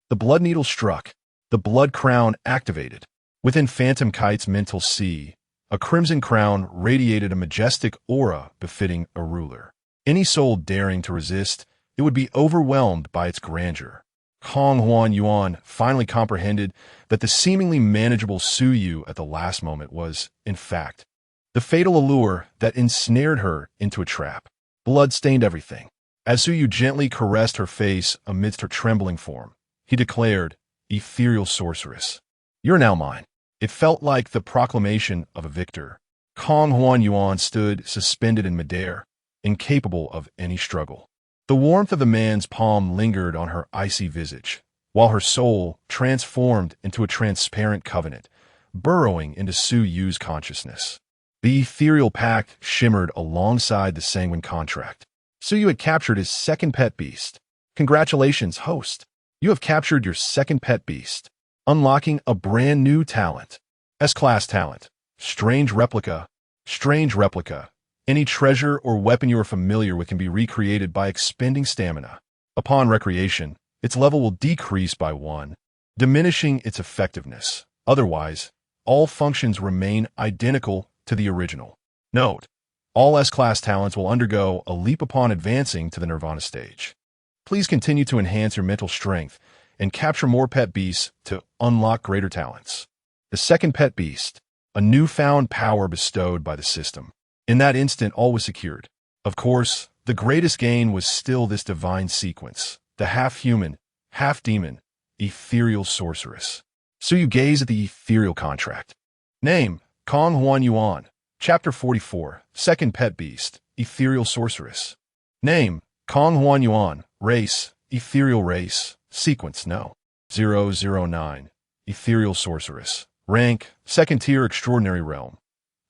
The blood needle struck. The blood crown activated. Within Phantom Kite's mental sea, a crimson crown radiated a majestic aura befitting a ruler. Any soul daring to resist, it would be overwhelmed by its grandeur. Kong Huan Yuan finally comprehended that the seemingly manageable Suyu at the last moment was, in fact, the fatal allure that ensnared her into a trap. Blood stained everything. As Suyu gently caressed her face amidst her trembling form, he declared, "Ethereal sorceress, you're now mine." It felt like the proclamation of a victor. Kong Huan Yuan stood suspended in midair, incapable of any struggle. The warmth of the man's palm lingered on her icy visage, while her soul transformed into a transparent covenant, burrowing into Suyu's consciousness. The ethereal pact shimmered alongside the sanguine contract. Suyu had captured his second pet beast. Congratulations, host. You have captured your second pet beast, unlocking a brand new talent. S-class talent. Strange replica. Strange replica. Any treasure or weapon you are familiar with can be recreated by expending stamina. Upon recreation, its level will decrease by 1, diminishing its effectiveness. Otherwise, all functions remain identical to the original. Note: all S-class talents will undergo a leap upon advancing to the Nirvana stage. Please continue to enhance your mental strength and capture more pet beasts to unlock greater talents. The second pet beast, a newfound power bestowed by the system. In that instant, all was secured. Of course, the greatest gain was still this divine sequence, the half-human, half-demon, ethereal sorceress. So you gaze at the ethereal contract. Name: Kong Huan Yuan. Chapter 44, Second Pet Beast, Ethereal Sorceress. Name: Kong Huan Yuan. Race: Ethereal Race. Sequence: No. 009. Ethereal Sorceress. Rank: Second Tier Extraordinary Realm.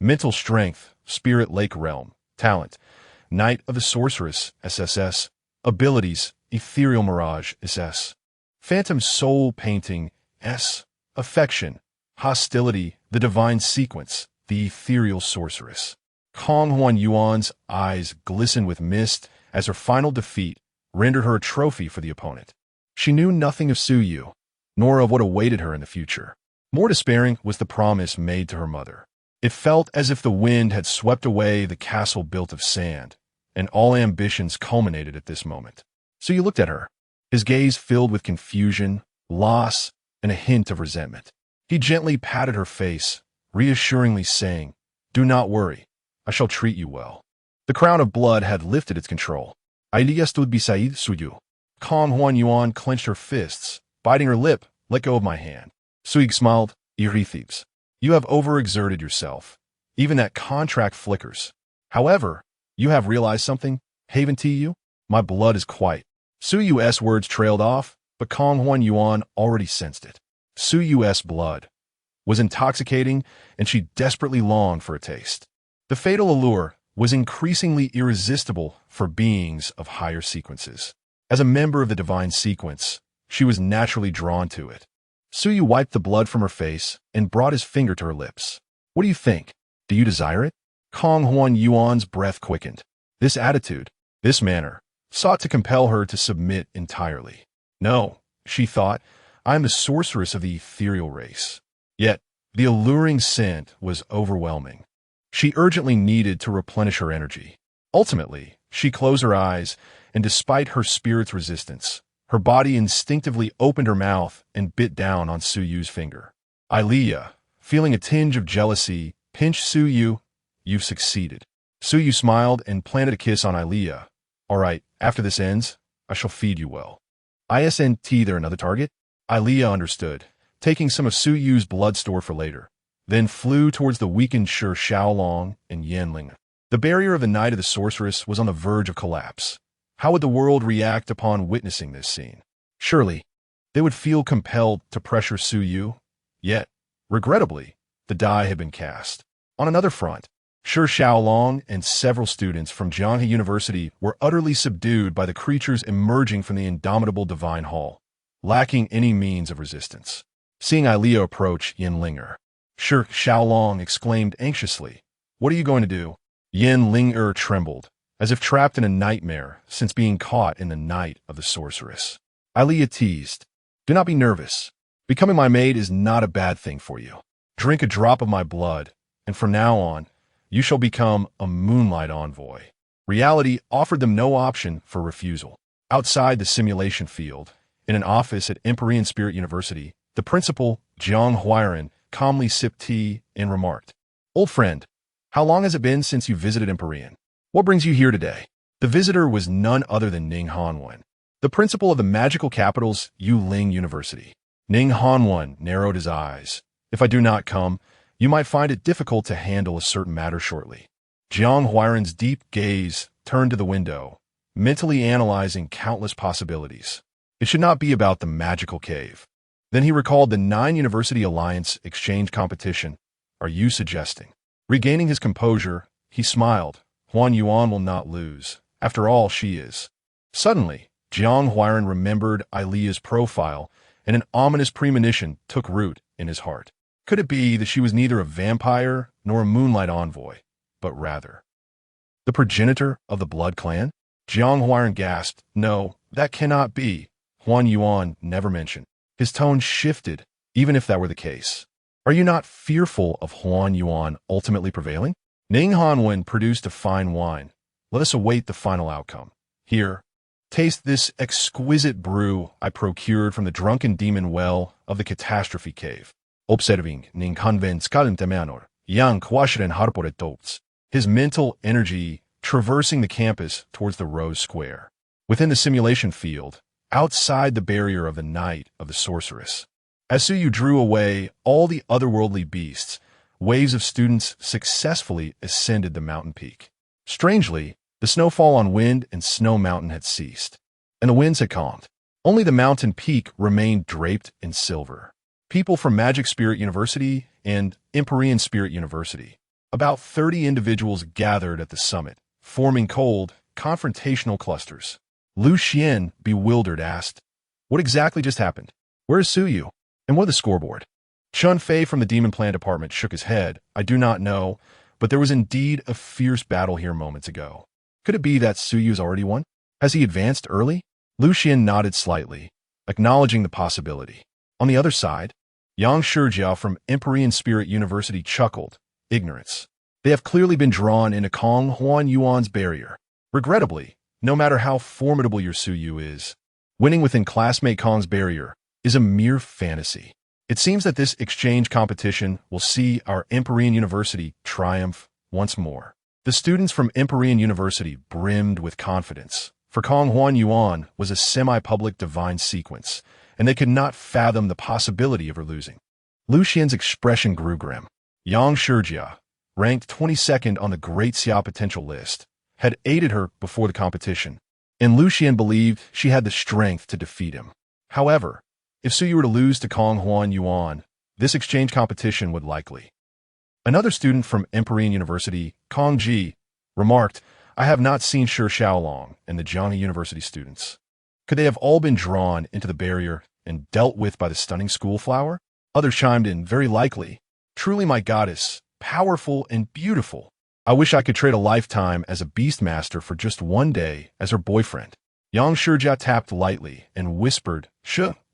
Mental Strength: Spirit Lake Realm. Talent: Knight of the Sorceress, SSS. Abilities: Ethereal Mirage, SS. Phantom Soul Painting, S. Affection: Hostility, the Divine Sequence, the Ethereal Sorceress. Kong Huan Yuan's eyes glistened with mist as her final defeat rendered her a trophy for the opponent. She knew nothing of Suyu, nor of what awaited her in the future. More despairing was the promise made to her mother. It felt as if the wind had swept away the castle built of sand, and all ambitions culminated at this moment. Suyu looked at her, his gaze filled with confusion, loss, and a hint of resentment. He gently patted her face, reassuringly saying, "Do not worry, I shall treat you well." The crown of blood had lifted its control. Ailia stood beside Suyu. Calm Huan Yuan clenched her fists, biting her lip. "Let go of my hand." Suyu smiled. "Thieves. You have overexerted yourself. Even that contract flickers. However, you have realized something, Haven Tu? My blood is quite." Suyu's words trailed off, but Kong Huan Yuan already sensed it. Suyu's blood was intoxicating, and she desperately longed for a taste. The fatal allure was increasingly irresistible for beings of higher sequences. As a member of the divine sequence, she was naturally drawn to it. Suyu wiped the blood from her face and brought his finger to her lips. "What do you think? Do you desire it?" Kong Huan Yuan's breath quickened. This attitude, this manner, sought to compel her to submit entirely. "No," she thought, "I am the sorceress of the ethereal race." Yet, the alluring scent was overwhelming. She urgently needed to replenish her energy. Ultimately, she closed her eyes, and despite her spirit's resistance, her body instinctively opened her mouth and bit down on Suyu's finger. Ailia, feeling a tinge of jealousy, pinched Suyu. "You've succeeded." Suyu smiled and planted a kiss on Ailia. "All right, after this ends, I shall feed you well." "Isn't there another target?" Ailia understood, taking some of Suyu's blood store for later, then flew towards the weakened Shi Xiaolong and Yanling. The barrier of the Night of the Sorceress was on the verge of collapse. How would the world react upon witnessing this scene? Surely, they would feel compelled to pressure Suyu. Yet, regrettably, the die had been cast. On another front, Shi Xiaolong and several students from Jianghe University were utterly subdued by the creatures emerging from the indomitable divine hall, lacking any means of resistance. Seeing Ailia approach Yanlinger, Shi Xiaolong exclaimed anxiously, "What are you going to do?" Yanlinger trembled, as if trapped in a nightmare since being caught in the night of the sorceress. Ailia teased, "Do not be nervous. Becoming my maid is not a bad thing for you. Drink a drop of my blood, and from now on, you shall become a moonlight envoy." Reality offered them no option for refusal. Outside the simulation field, in an office at Empyrean Spirit University, the principal, Jiang Huiran, calmly sipped tea and remarked, "Old friend, how long has it been since you visited Empyrean? What brings you here today?" The visitor was none other than Ning Hanwen, the principal of the magical capital's Yuling University. Ning Hanwen narrowed his eyes. "If I do not come, you might find it difficult to handle a certain matter shortly." Jiang Huiran's deep gaze turned to the window, mentally analyzing countless possibilities. It should not be about the magical cave. Then he recalled the 9-University Alliance exchange competition. "Are you suggesting?" Regaining his composure, he smiled. "Huan Yuan will not lose. After all, she is." Suddenly, Jiang Huiran remembered Ailia's profile, and an ominous premonition took root in his heart. Could it be that she was neither a vampire nor a moonlight envoy, but rather the progenitor of the Blood Clan? Jiang Huiran gasped, "No, that cannot be. Huan Yuan never mentioned." His tone shifted, even if that were the case. "Are you not fearful of Huan Yuan ultimately prevailing?" Ning Hanwen produced a fine wine. "Let us await the final outcome. Here, taste this exquisite brew I procured from the drunken demon well of the Catastrophe Cave." Observing Ning Hanwen's kalentemanor, Yang Kwashiren Harporet Dots, his mental energy traversing the campus towards the Rose Square. Within the simulation field, outside the barrier of the Night of the Sorceress. As Suyu drew away all the otherworldly beasts, waves of students successfully ascended the mountain peak. Strangely, the snowfall on Wind and Snow Mountain had ceased, and the winds had calmed. Only the mountain peak remained draped in silver. People from Magic Spirit University and Empyrean Spirit University, about 30 individuals gathered at the summit, forming cold, confrontational clusters. Lu Xian, bewildered, asked, "What exactly just happened? Where is Suyu? And what is the scoreboard?" Chun Fei from the Demon Plan Department shook his head. "I do not know, but there was indeed a fierce battle here moments ago. Could it be that Suyu's already won? Has he advanced early?" Lu Xian nodded slightly. acknowledging the possibility. On the other side, Yang Shijiao from Empyrean Spirit University chuckled, ignorance. They have clearly been drawn into Kong Huan Yuan's barrier. Regrettably, no matter how formidable your Suyu is, winning within classmate Kong's barrier is a mere fantasy. It seems that this exchange competition will see our Empyrean University triumph once more. The students from Empyrean University brimmed with confidence, for Kong Huan Yuan was a semi-public divine sequence, and they could not fathom the possibility of her losing. Lucian's expression grew grim. Yang Shijia, ranked 22nd on the Great Xia potential list, had aided her before the competition, and Lucian believed she had the strength to defeat him. However, if Suyu were to lose to Kong Huan Yuan, this exchange competition would likely. Another student from Empyrean University, Kong Ji, remarked, I have not seen Shi Xiaolong and the Jianghe University students. Could they have all been drawn into the barrier and dealt with by the stunning school flower? Others chimed in, very likely. Truly my goddess, powerful and beautiful. I wish I could trade a lifetime as a beastmaster for just one day as her boyfriend. Yang Shijia tapped lightly and whispered,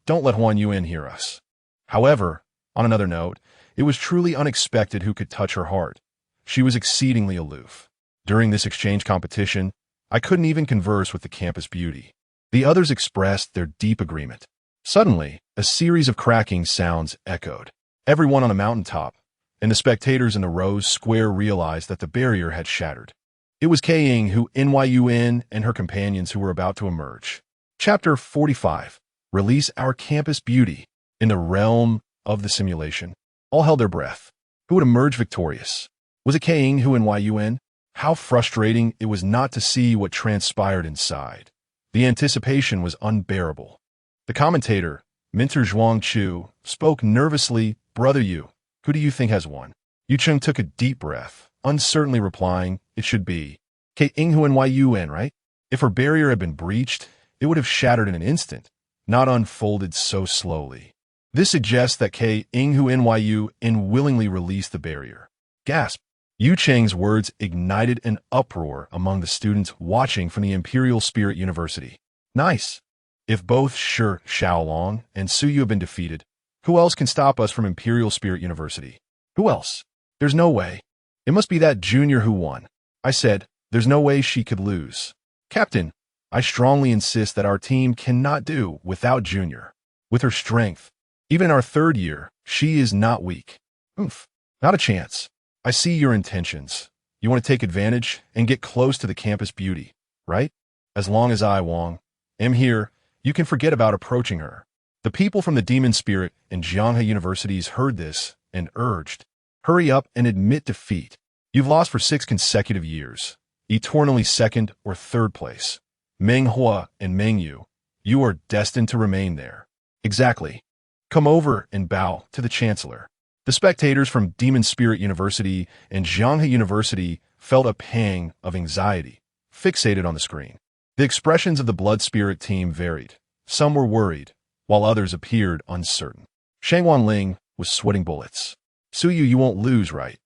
don't let Huan Yuan hear us. However, on another note, it was truly unexpected who could touch her heart. She was exceedingly aloof. During this exchange competition, I couldn't even converse with the campus beauty. The others expressed their deep agreement. Suddenly, a series of cracking sounds echoed. Everyone on a mountaintop, and the spectators in the rows square realized that the barrier had shattered. It was Kaying who Nyun and her companions who were about to emerge. Chapter 45. Release our campus beauty. In the realm of the simulation, all held their breath. Who would emerge victorious? Was it Kaying who Nyun? How frustrating it was not to see what transpired inside. The anticipation was unbearable. The commentator, Minter Zhuangchu, spoke nervously, Brother Yu, who do you think has won? Yu Cheng took a deep breath, uncertainly replying, it should be Kaying who Nyun, right? If her barrier had been breached, it would have shattered in an instant, not unfolded so slowly. This suggests that Kaying who Nyun willingly released the barrier. Gasp! Yu Cheng's words ignited an uproar among the students watching from the Imperial Spirit University. Nice! If both Shi Xiaolong and Suyu have been defeated, who else can stop us from Imperial Spirit University? Who else? There's no way. It must be that junior who won. I said, there's no way she could lose. Captain, I strongly insist that our team cannot do without Junior. With her strength, even in our third year, she is not weak. Oof, not a chance. I see your intentions. You want to take advantage and get close to the campus beauty, right? As long as I, Wong, am here, you can forget about approaching her. The people from the Demon Spirit and Jianghe universities heard this and urged, hurry up and admit defeat. You've lost for 6 consecutive years, eternally second or third place. Meng Hua and Meng Yu, you are destined to remain there. Exactly. Come over and bow to the Chancellor. The spectators from Demon Spirit University and Jianghe University felt a pang of anxiety, fixated on the screen. The expressions of the Blood Spirit team varied. Some were worried, while others appeared uncertain. Shang Wanling was sweating bullets. Suyu, you won't lose, right?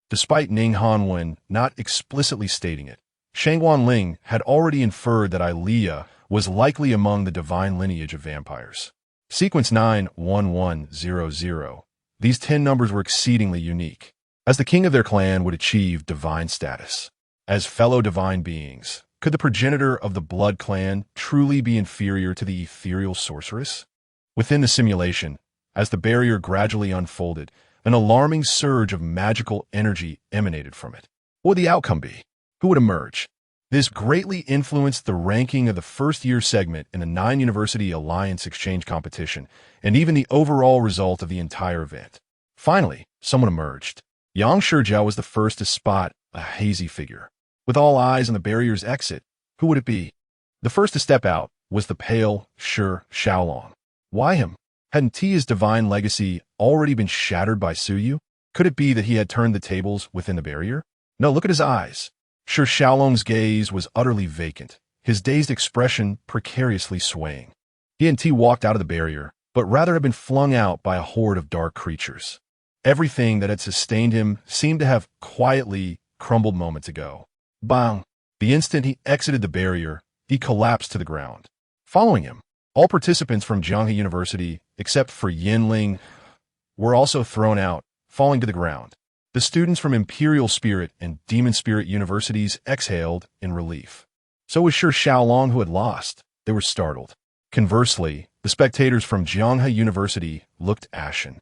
Despite Ning Hanwen not explicitly stating it, Shang Wanling had already inferred that Ilea was likely among the divine lineage of vampires. Sequence 91100. These 10 numbers were exceedingly unique, as the king of their clan would achieve divine status. As fellow divine beings, could the progenitor of the blood clan truly be inferior to the ethereal sorceress? Within the simulation, as the barrier gradually unfolded, an alarming surge of magical energy emanated from it. What would the outcome be? Who would emerge? This greatly influenced the ranking of the first-year segment in the 9-University Alliance Exchange competition, and even the overall result of the entire event. Finally, someone emerged. Yang Shijia was the first to spot a hazy figure. With all eyes on the barrier's exit, who would it be? The first to step out was the pale Shi Xiaolong. Why him? Hadn't Tia's divine legacy already been shattered by Suyu? Could it be that he had turned the tables within the barrier? No, look at his eyes. Shi Xiaolong's gaze was utterly vacant, his dazed expression precariously swaying. He and Ti walked out of the barrier, but rather had been flung out by a horde of dark creatures. Everything that had sustained him seemed to have quietly crumbled moments ago. Bang! The instant he exited the barrier, he collapsed to the ground. Following him, All participants from Jianghe University, except for Yinling, were also thrown out, falling to the ground. The students from Imperial Spirit and Demon Spirit Universities exhaled in relief. So was Shi Xiaolong, who had lost. They were startled. Conversely, the spectators from Jianghe University looked ashen.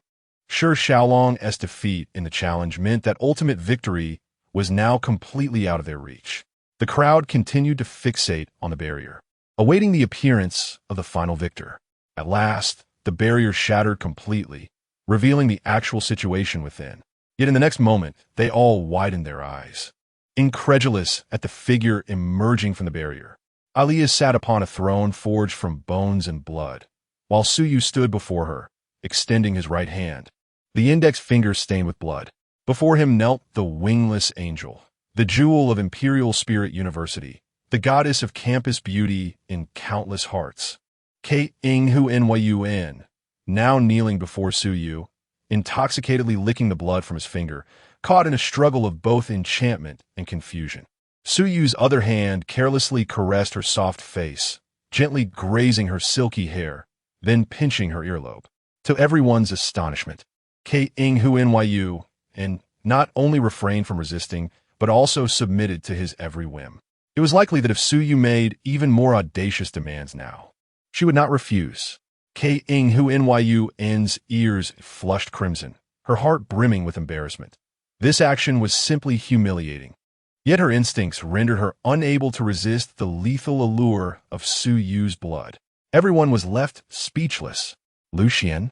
Shi Xiaolong's defeat in the challenge meant that ultimate victory was now completely out of their reach. The crowd continued to fixate on the barrier, awaiting the appearance of the final victor. At last, the barrier shattered completely, revealing the actual situation within. Yet in the next moment, they all widened their eyes, incredulous at the figure emerging from the barrier. Aliyah sat upon a throne forged from bones and blood, while Suyu stood before her, extending his right hand, the index finger stained with blood. Before him knelt the wingless angel, the jewel of Imperial Spirit University, the goddess of campus beauty in countless hearts. Hu Nyun, now kneeling before Suyu, intoxicatedly licking the blood from his finger, caught in a struggle of both enchantment and confusion. Suyu's other hand carelessly caressed her soft face, gently grazing her silky hair, then pinching her earlobe. To everyone's astonishment, Hu Nyun and not only refrained from resisting, but also submitted to his every whim. It was likely that if Suyu made even more audacious demands now, she would not refuse. Hu Nyun's ears flushed crimson, her heart brimming with embarrassment. This action was simply humiliating. Yet her instincts rendered her unable to resist the lethal allure of Suyu's blood. Everyone was left speechless. Lu Xian,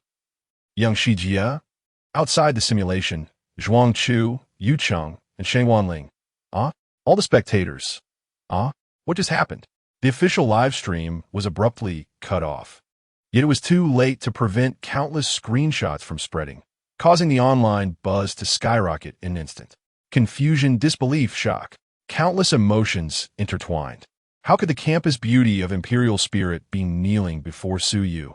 Yang Shijia, outside the simulation, Zhuang Chu, Yu Cheng, and Sheng Wanling. All the spectators. What just happened? The official live stream was abruptly cut off. Yet it was too late to prevent countless screenshots from spreading, causing the online buzz to skyrocket in an instant. Confusion, disbelief, shock. Countless emotions intertwined. How could the campus beauty of Imperial Spirit be kneeling before Suyu,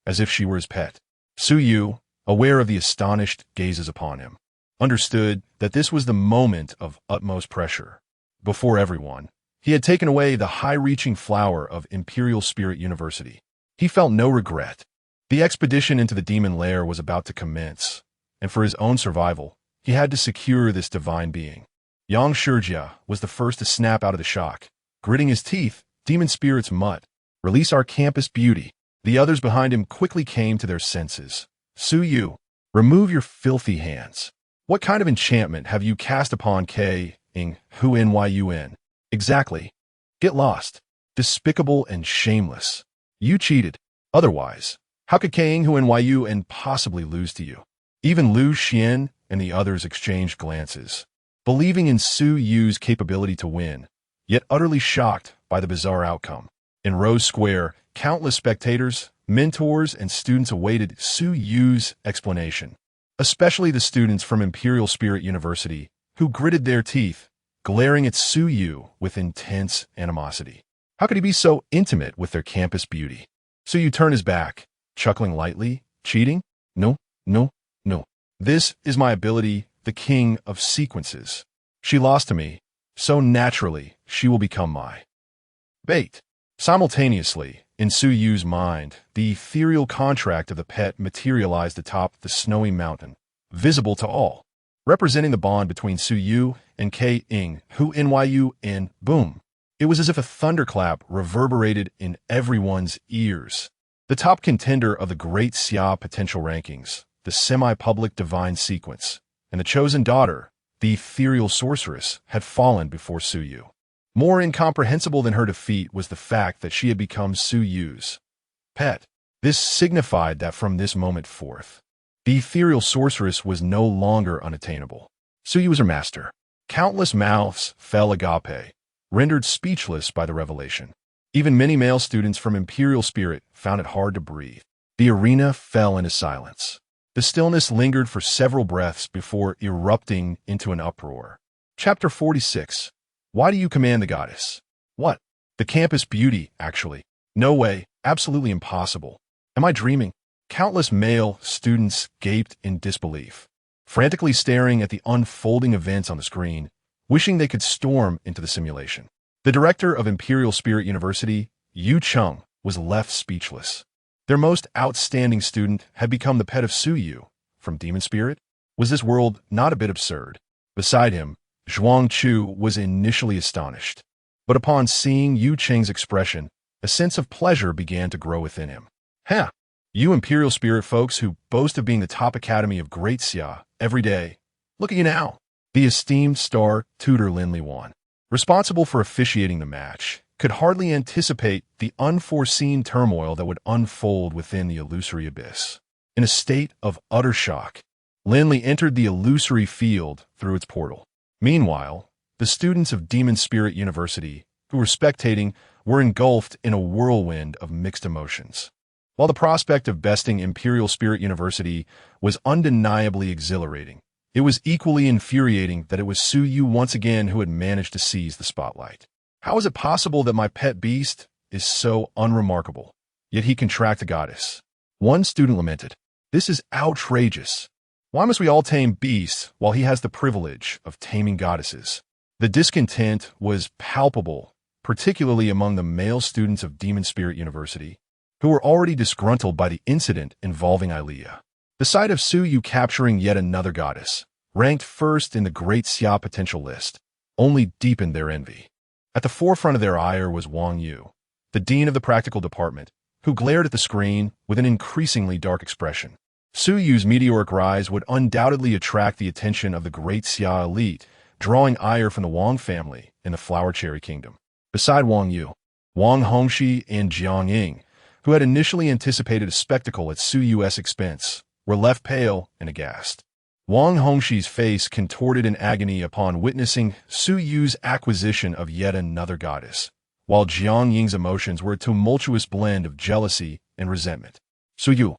as if she were his pet? Suyu, aware of the astonished gazes upon him, understood that this was the moment of utmost pressure. Before everyone, he had taken away the high-reaching flower of Imperial Spirit University. He felt no regret. The expedition into the demon lair was about to commence, and for his own survival, he had to secure this divine being. Yang Shijia was the first to snap out of the shock. Gritting his teeth, demon spirits mutt, "Release our campus beauty." The others behind him quickly came to their senses. Suyu, remove your filthy hands. What kind of enchantment have you cast upon Hu Nyun? Exactly. Get lost. Despicable and shameless. You cheated. Otherwise, how could Hu Nyun possibly lose to you? Even Lu Xian and the others exchanged glances, believing in Suyu's capability to win, yet utterly shocked by the bizarre outcome. In Rose Square, countless spectators, mentors, and students awaited Suyu's explanation, especially the students from Imperial Spirit University, who gritted their teeth, glaring at Suyu with intense animosity. How could he be so intimate with their campus beauty? Suyu turned his back, chuckling lightly. Cheating? No. This is my ability, the king of sequences. She lost to me, so naturally she will become my bait. Simultaneously, in Suyu's mind, the ethereal contract of the pet materialized atop the snowy mountain, visible to all, representing the bond between Suyu and Hu Nyun, and boom. It was as if a thunderclap reverberated in everyone's ears. The top contender of the Great Xia potential rankings, the semi-public divine sequence, and the chosen daughter, the ethereal sorceress, had fallen before Suyu. More incomprehensible than her defeat was the fact that she had become Suyu's pet. This signified that from this moment forth, the ethereal sorceress was no longer unattainable. Suyu was her master. Countless mouths fell agape, rendered speechless by the revelation. Even many male students from Imperial Spirit found it hard to breathe. The arena fell into silence. The stillness lingered for several breaths before erupting into an uproar. Chapter 46. Why do you command the goddess? What? The campus beauty, actually. No way. Absolutely impossible. Am I dreaming? Countless male students gaped in disbelief, frantically staring at the unfolding events on the screen, wishing they could storm into the simulation. The director of Imperial Spirit University, Yu Cheng, was left speechless. Their most outstanding student had become the pet of Su Yu from Demon Spirit? Was this world not a bit absurd? Beside him, Zhuang Chu was initially astonished. But upon seeing Yu Cheng's expression, a sense of pleasure began to grow within him. "Ha! You Imperial Spirit folks who boast of being the top academy of Great Xia every day. Look at you now." The esteemed star tutor Lin Liwan, responsible for officiating the match, could hardly anticipate the unforeseen turmoil that would unfold within the illusory abyss. In a state of utter shock, Lin Li entered the illusory field through its portal. Meanwhile, the students of Demon Spirit University, who were spectating, were engulfed in a whirlwind of mixed emotions. While the prospect of besting Imperial Spirit University was undeniably exhilarating, it was equally infuriating that it was Su Yu once again who had managed to seize the spotlight. How is it possible that my pet beast is so unremarkable, yet he can track the goddess? One student lamented, "This is outrageous. Why must we all tame beasts while he has the privilege of taming goddesses?" The discontent was palpable, particularly among the male students of Demon Spirit University, who were already disgruntled by the incident involving Ilea. The sight of Su Yu capturing yet another goddess, ranked first in the Great Xia potential list, only deepened their envy. At the forefront of their ire was Wang Yu, the dean of the practical department, who glared at the screen with an increasingly dark expression. Su Yu's meteoric rise would undoubtedly attract the attention of the Great Xia elite, drawing ire from the Wang family in the Flower Cherry Kingdom. Beside Wang Yu, Wang Hongxi and Jiang Ying, who had initially anticipated a spectacle at Su Yu's expense, were left pale and aghast. Wang Hongxi's face contorted in agony upon witnessing Su Yu's acquisition of yet another goddess, while Jiang Ying's emotions were a tumultuous blend of jealousy and resentment. "Su Yu,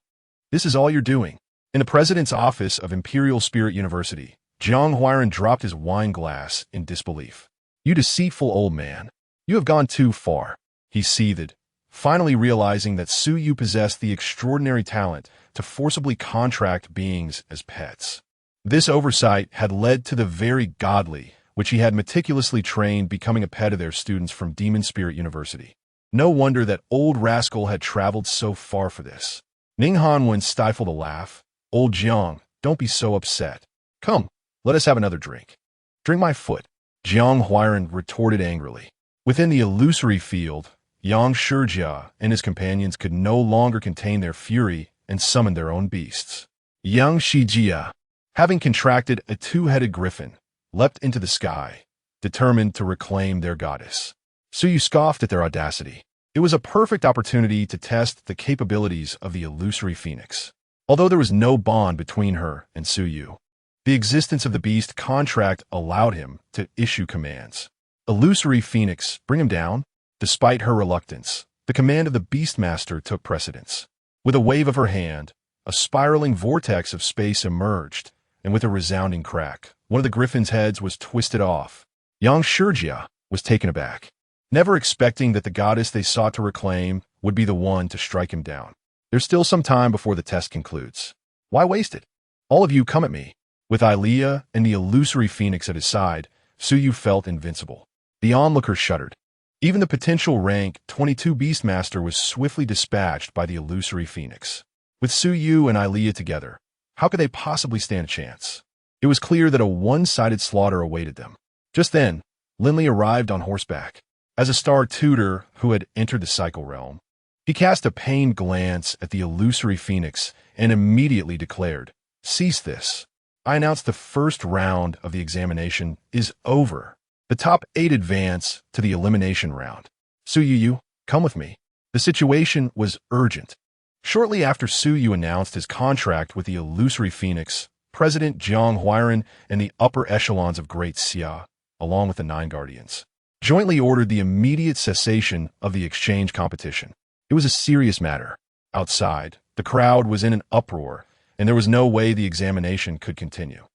this is all you're doing." In the president's office of Imperial Spirit University, Jiang Huairan dropped his wine glass in disbelief. "You deceitful old man. You have gone too far," he seethed, finally realizing that Su Yu possessed the extraordinary talent to forcibly contract beings as pets. This oversight had led to the very godly, which he had meticulously trained, becoming a pet of their students from Demon Spirit University. No wonder that old rascal had traveled so far for this. Ning Hanwen stifled a laugh. "Old Jiang, don't be so upset. Come, let us have another drink." "Drink my foot," Jiang Huairan retorted angrily. Within the illusory field, Yang Shijia and his companions could no longer contain their fury and summoned their own beasts. Yang Shijia, having contracted a two-headed griffin, leapt into the sky, determined to reclaim their goddess. Su Yu scoffed at their audacity. It was a perfect opportunity to test the capabilities of the illusory phoenix. Although there was no bond between her and Su Yu, the existence of the beast contract allowed him to issue commands. "Illusory phoenix, bring him down." Despite her reluctance, the command of the Beastmaster took precedence. With a wave of her hand, a spiraling vortex of space emerged, and with a resounding crack, one of the griffin's heads was twisted off. Yang Shijia was taken aback, never expecting that the goddess they sought to reclaim would be the one to strike him down. "There's still some time before the test concludes. Why waste it? All of you come at me." With Ilea and the illusory phoenix at his side, Su Yu felt invincible. The onlooker shuddered. Even the potential rank 22 Beastmaster was swiftly dispatched by the illusory phoenix. With Su Yu and Ilea together, how could they possibly stand a chance? It was clear that a one-sided slaughter awaited them. Just then, Lin Li arrived on horseback. As a star tutor who had entered the cycle realm, he cast a pained glance at the illusory phoenix and immediately declared, "Cease this. I announce the first round of the examination is over. The top 8 advance to the elimination round. Su Yu, come with me." The situation was urgent. Shortly after Su Yu announced his contract with the illusory phoenix, President Jiang Huairan and the upper echelons of Great Xia, along with the 9 guardians, jointly ordered the immediate cessation of the exchange competition. It was a serious matter. Outside, the crowd was in an uproar, and there was no way the examination could continue.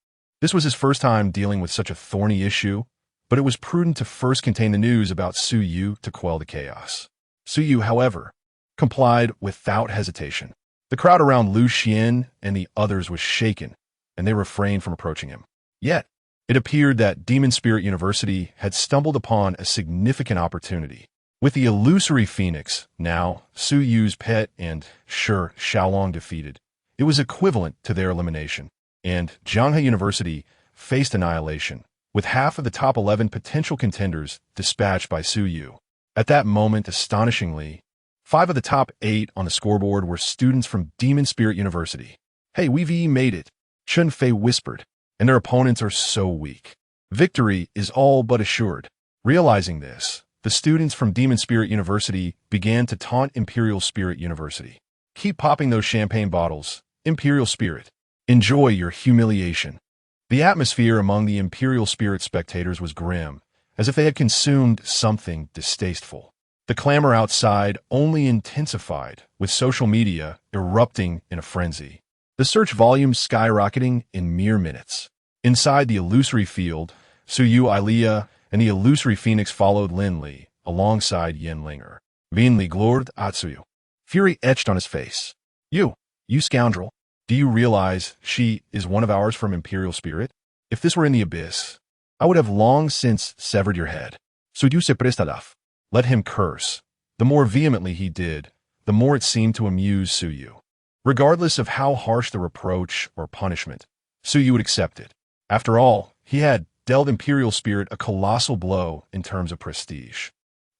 This was his first time dealing with such a thorny issue, but it was prudent to first contain the news about Su Yu to quell the chaos. Su Yu, however, complied without hesitation. The crowd around Lu Xian and the others was shaken, and they refrained from approaching him. Yet, it appeared that Demon Spirit University had stumbled upon a significant opportunity. With the illusory phoenix, now Su Yu's pet and, sure, Xiaolong defeated, it was equivalent to their elimination, and Jianghe University faced annihilation, with half of the top 11 potential contenders dispatched by Su Yu. At that moment, astonishingly, 5 of the top 8 on the scoreboard were students from Demon Spirit University. "Hey, we've made it," Chun Fei whispered, "and their opponents are so weak. Victory is all but assured." Realizing this, the students from Demon Spirit University began to taunt Imperial Spirit University. "Keep popping those champagne bottles, Imperial Spirit. Enjoy your humiliation." The atmosphere among the Imperial Spirit spectators was grim, as if they had consumed something distasteful. The clamor outside only intensified, with social media erupting in a frenzy. The search volume skyrocketing in mere minutes. Inside the illusory field, Su Yu Ilea and the illusory phoenix followed Lin Li, alongside Yin Linger. Vin Li glored Atsuyu. Fury etched on his face. You scoundrel. Do you realize she is one of ours from Imperial Spirit? If this were in the abyss, I would have long since severed your head. Su Yu se prestadaf. Let him curse. The more vehemently he did, the more it seemed to amuse Su Yu. Regardless of how harsh the reproach or punishment, Su Yu would accept it. After all, he had dealt Imperial Spirit a colossal blow in terms of prestige.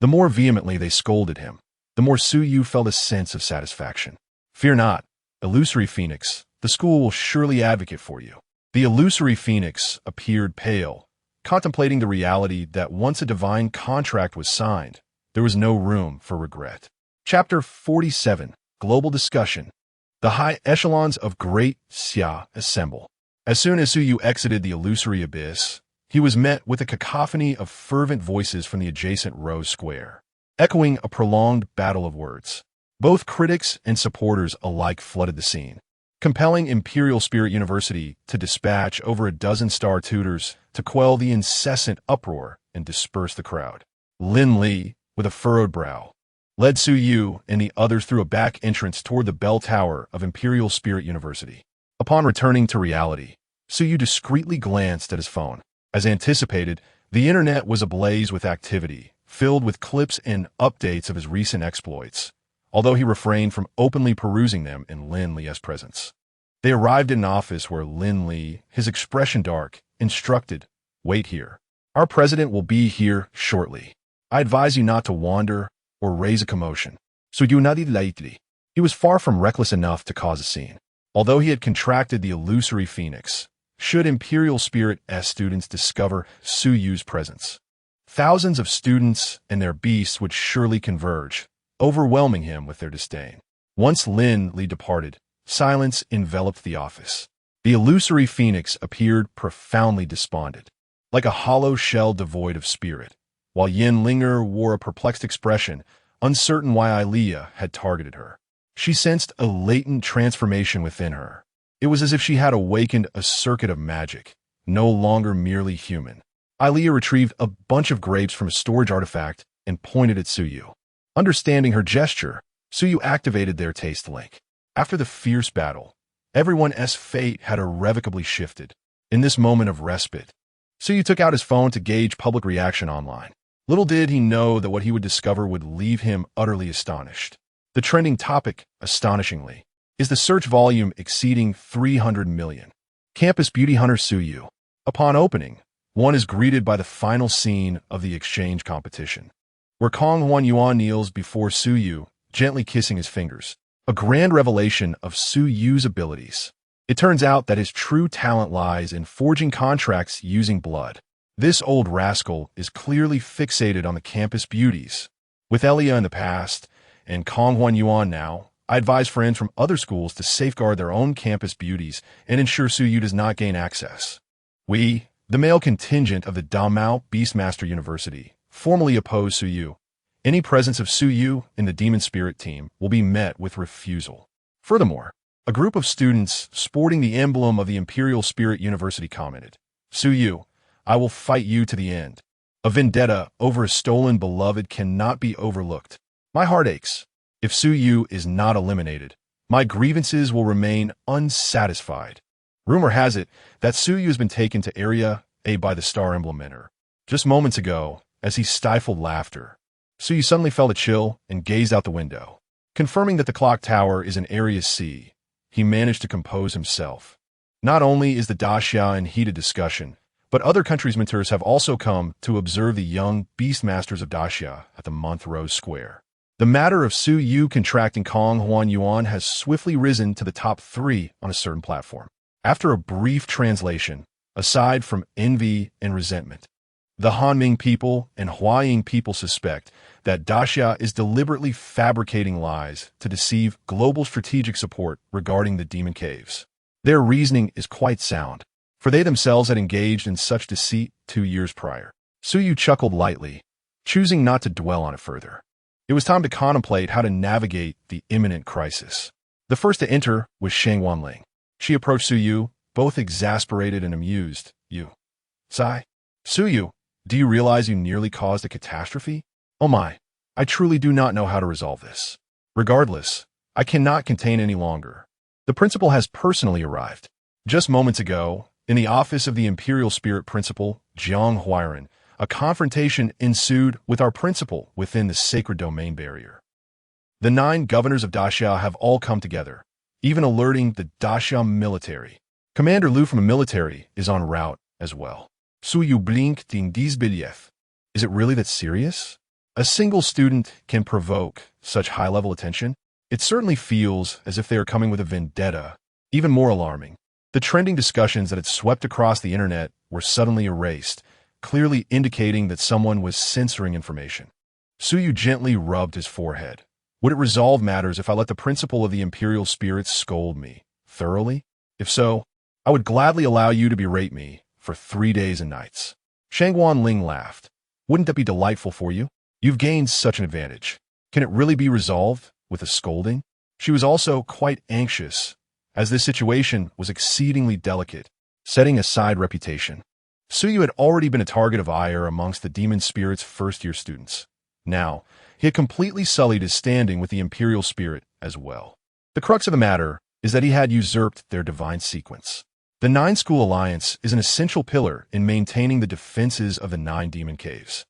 The more vehemently they scolded him, the more Su Yu felt a sense of satisfaction. "Fear not, illusory phoenix, the school will surely advocate for you." The illusory phoenix appeared pale, contemplating the reality that once a divine contract was signed, there was no room for regret. Chapter 47, Global Discussion. The high echelons of Great Xia assemble. As soon as Su Yu exited the illusory abyss, he was met with a cacophony of fervent voices from the adjacent Rose Square, echoing a prolonged battle of words. Both critics and supporters alike flooded the scene, compelling Imperial Spirit University to dispatch over a dozen star tutors to quell the incessant uproar and disperse the crowd. Lin Li, with a furrowed brow, led Su Yu and the others through a back entrance toward the bell tower of Imperial Spirit University. Upon returning to reality, Su Yu discreetly glanced at his phone. As anticipated, the internet was ablaze with activity, filled with clips and updates of his recent exploits, although he refrained from openly perusing them in Lin Li's presence. They arrived in an office where Lin Li, his expression dark, instructed, "Wait here. Our president will be here shortly. I advise you not to wander or raise a commotion." So you not lightly. He was far from reckless enough to cause a scene. Although he had contracted the illusory phoenix, should Imperial Spirit S students discover Su Yu's presence, thousands of students and their beasts would surely converge, overwhelming him with their disdain. Once Lin Li departed, silence enveloped the office. The illusory phoenix appeared profoundly despondent, like a hollow shell devoid of spirit, while Yin Linger wore a perplexed expression, uncertain why Ilea had targeted her. She sensed a latent transformation within her. It was as if she had awakened a circuit of magic, no longer merely human. Ilea retrieved a bunch of grapes from a storage artifact and pointed at Su Yu. Understanding her gesture, Su Yu activated their taste link. After the fierce battle, everyone's fate had irrevocably shifted. In this moment of respite, Su Yu took out his phone to gauge public reaction online. Little did he know that what he would discover would leave him utterly astonished. The trending topic, astonishingly, is the search volume exceeding 300 million. Campus Beauty Hunter Su Yu. Upon opening, one is greeted by the final scene of the exchange competition, where Kong Huan Yuan kneels before Su Yu, gently kissing his fingers. A grand revelation of Su Yu's abilities. It turns out that his true talent lies in forging contracts using blood. This old rascal is clearly fixated on the campus beauties. With Elia in the past, and Kong Huan Yuan now, I advise friends from other schools to safeguard their own campus beauties and ensure Su Yu does not gain access. We, the male contingent of the Damao Beastmaster University, formally oppose Su Yu. Any presence of Su Yu in the Demon Spirit team will be met with refusal. Furthermore, a group of students sporting the emblem of the Imperial Spirit University commented, "Su Yu, I will fight you to the end. A vendetta over a stolen beloved cannot be overlooked. My heart aches. If Su Yu is not eliminated, my grievances will remain unsatisfied." Rumor has it that Su Yu has been taken to Area A by the Star Emblem Mentor. Just moments ago, as he stifled laughter, Su Yu suddenly felt a chill and gazed out the window. Confirming that the clock tower is in Area C, he managed to compose himself. Not only is the daxia in heated discussion, but other countries' mentors have also come to observe the young beastmasters of daxia at the Montrose Square. The matter of Su Yu contracting Kong Huan Yuan has swiftly risen to the top 3 on a certain platform. After a brief translation, aside from envy and resentment, the Hanming people and Huaying people suspect that daxia is deliberately fabricating lies to deceive global strategic support regarding the demon caves. Their reasoning is quite sound, for they themselves had engaged in such deceit 2 years prior. Su Yu chuckled lightly, choosing not to dwell on it further. It was time to contemplate how to navigate the imminent crisis. The first to enter was Shang Wanling. She approached Su Yu, both exasperated and amused. You. Sigh. Su Yu, do you realize you nearly caused a catastrophe? Oh my, I truly do not know how to resolve this. Regardless, I cannot contain any longer. The principal has personally arrived. Just moments ago, in the office of the Imperial Spirit Principal, Jiang Huairan, a confrontation ensued with our principal within the sacred domain barrier. The 9 governors of daxia have all come together, even alerting the daxia military. Commander Lu from the military is en route as well. Su Yu blinked in disbelief. Is it really that serious? A single student can provoke such high-level attention? It certainly feels as if they are coming with a vendetta. Even more alarming, the trending discussions that had swept across the internet were suddenly erased, clearly indicating that someone was censoring information. Su Yu gently rubbed his forehead. Would it resolve matters if I let the principal of the Imperial Spirits scold me thoroughly? If so, I would gladly allow you to berate me for 3 days and nights. Shangguan Ling laughed. Wouldn't that be delightful for you? You've gained such an advantage. Can it really be resolved with a scolding? She was also quite anxious, as this situation was exceedingly delicate, setting aside reputation. Su Yu had already been a target of ire amongst the demon spirit's first-year students. Now, he had completely sullied his standing with the Imperial Spirit as well. The crux of the matter is that he had usurped their divine sequence. The 9-school alliance is an essential pillar in maintaining the defenses of the 9 demon caves.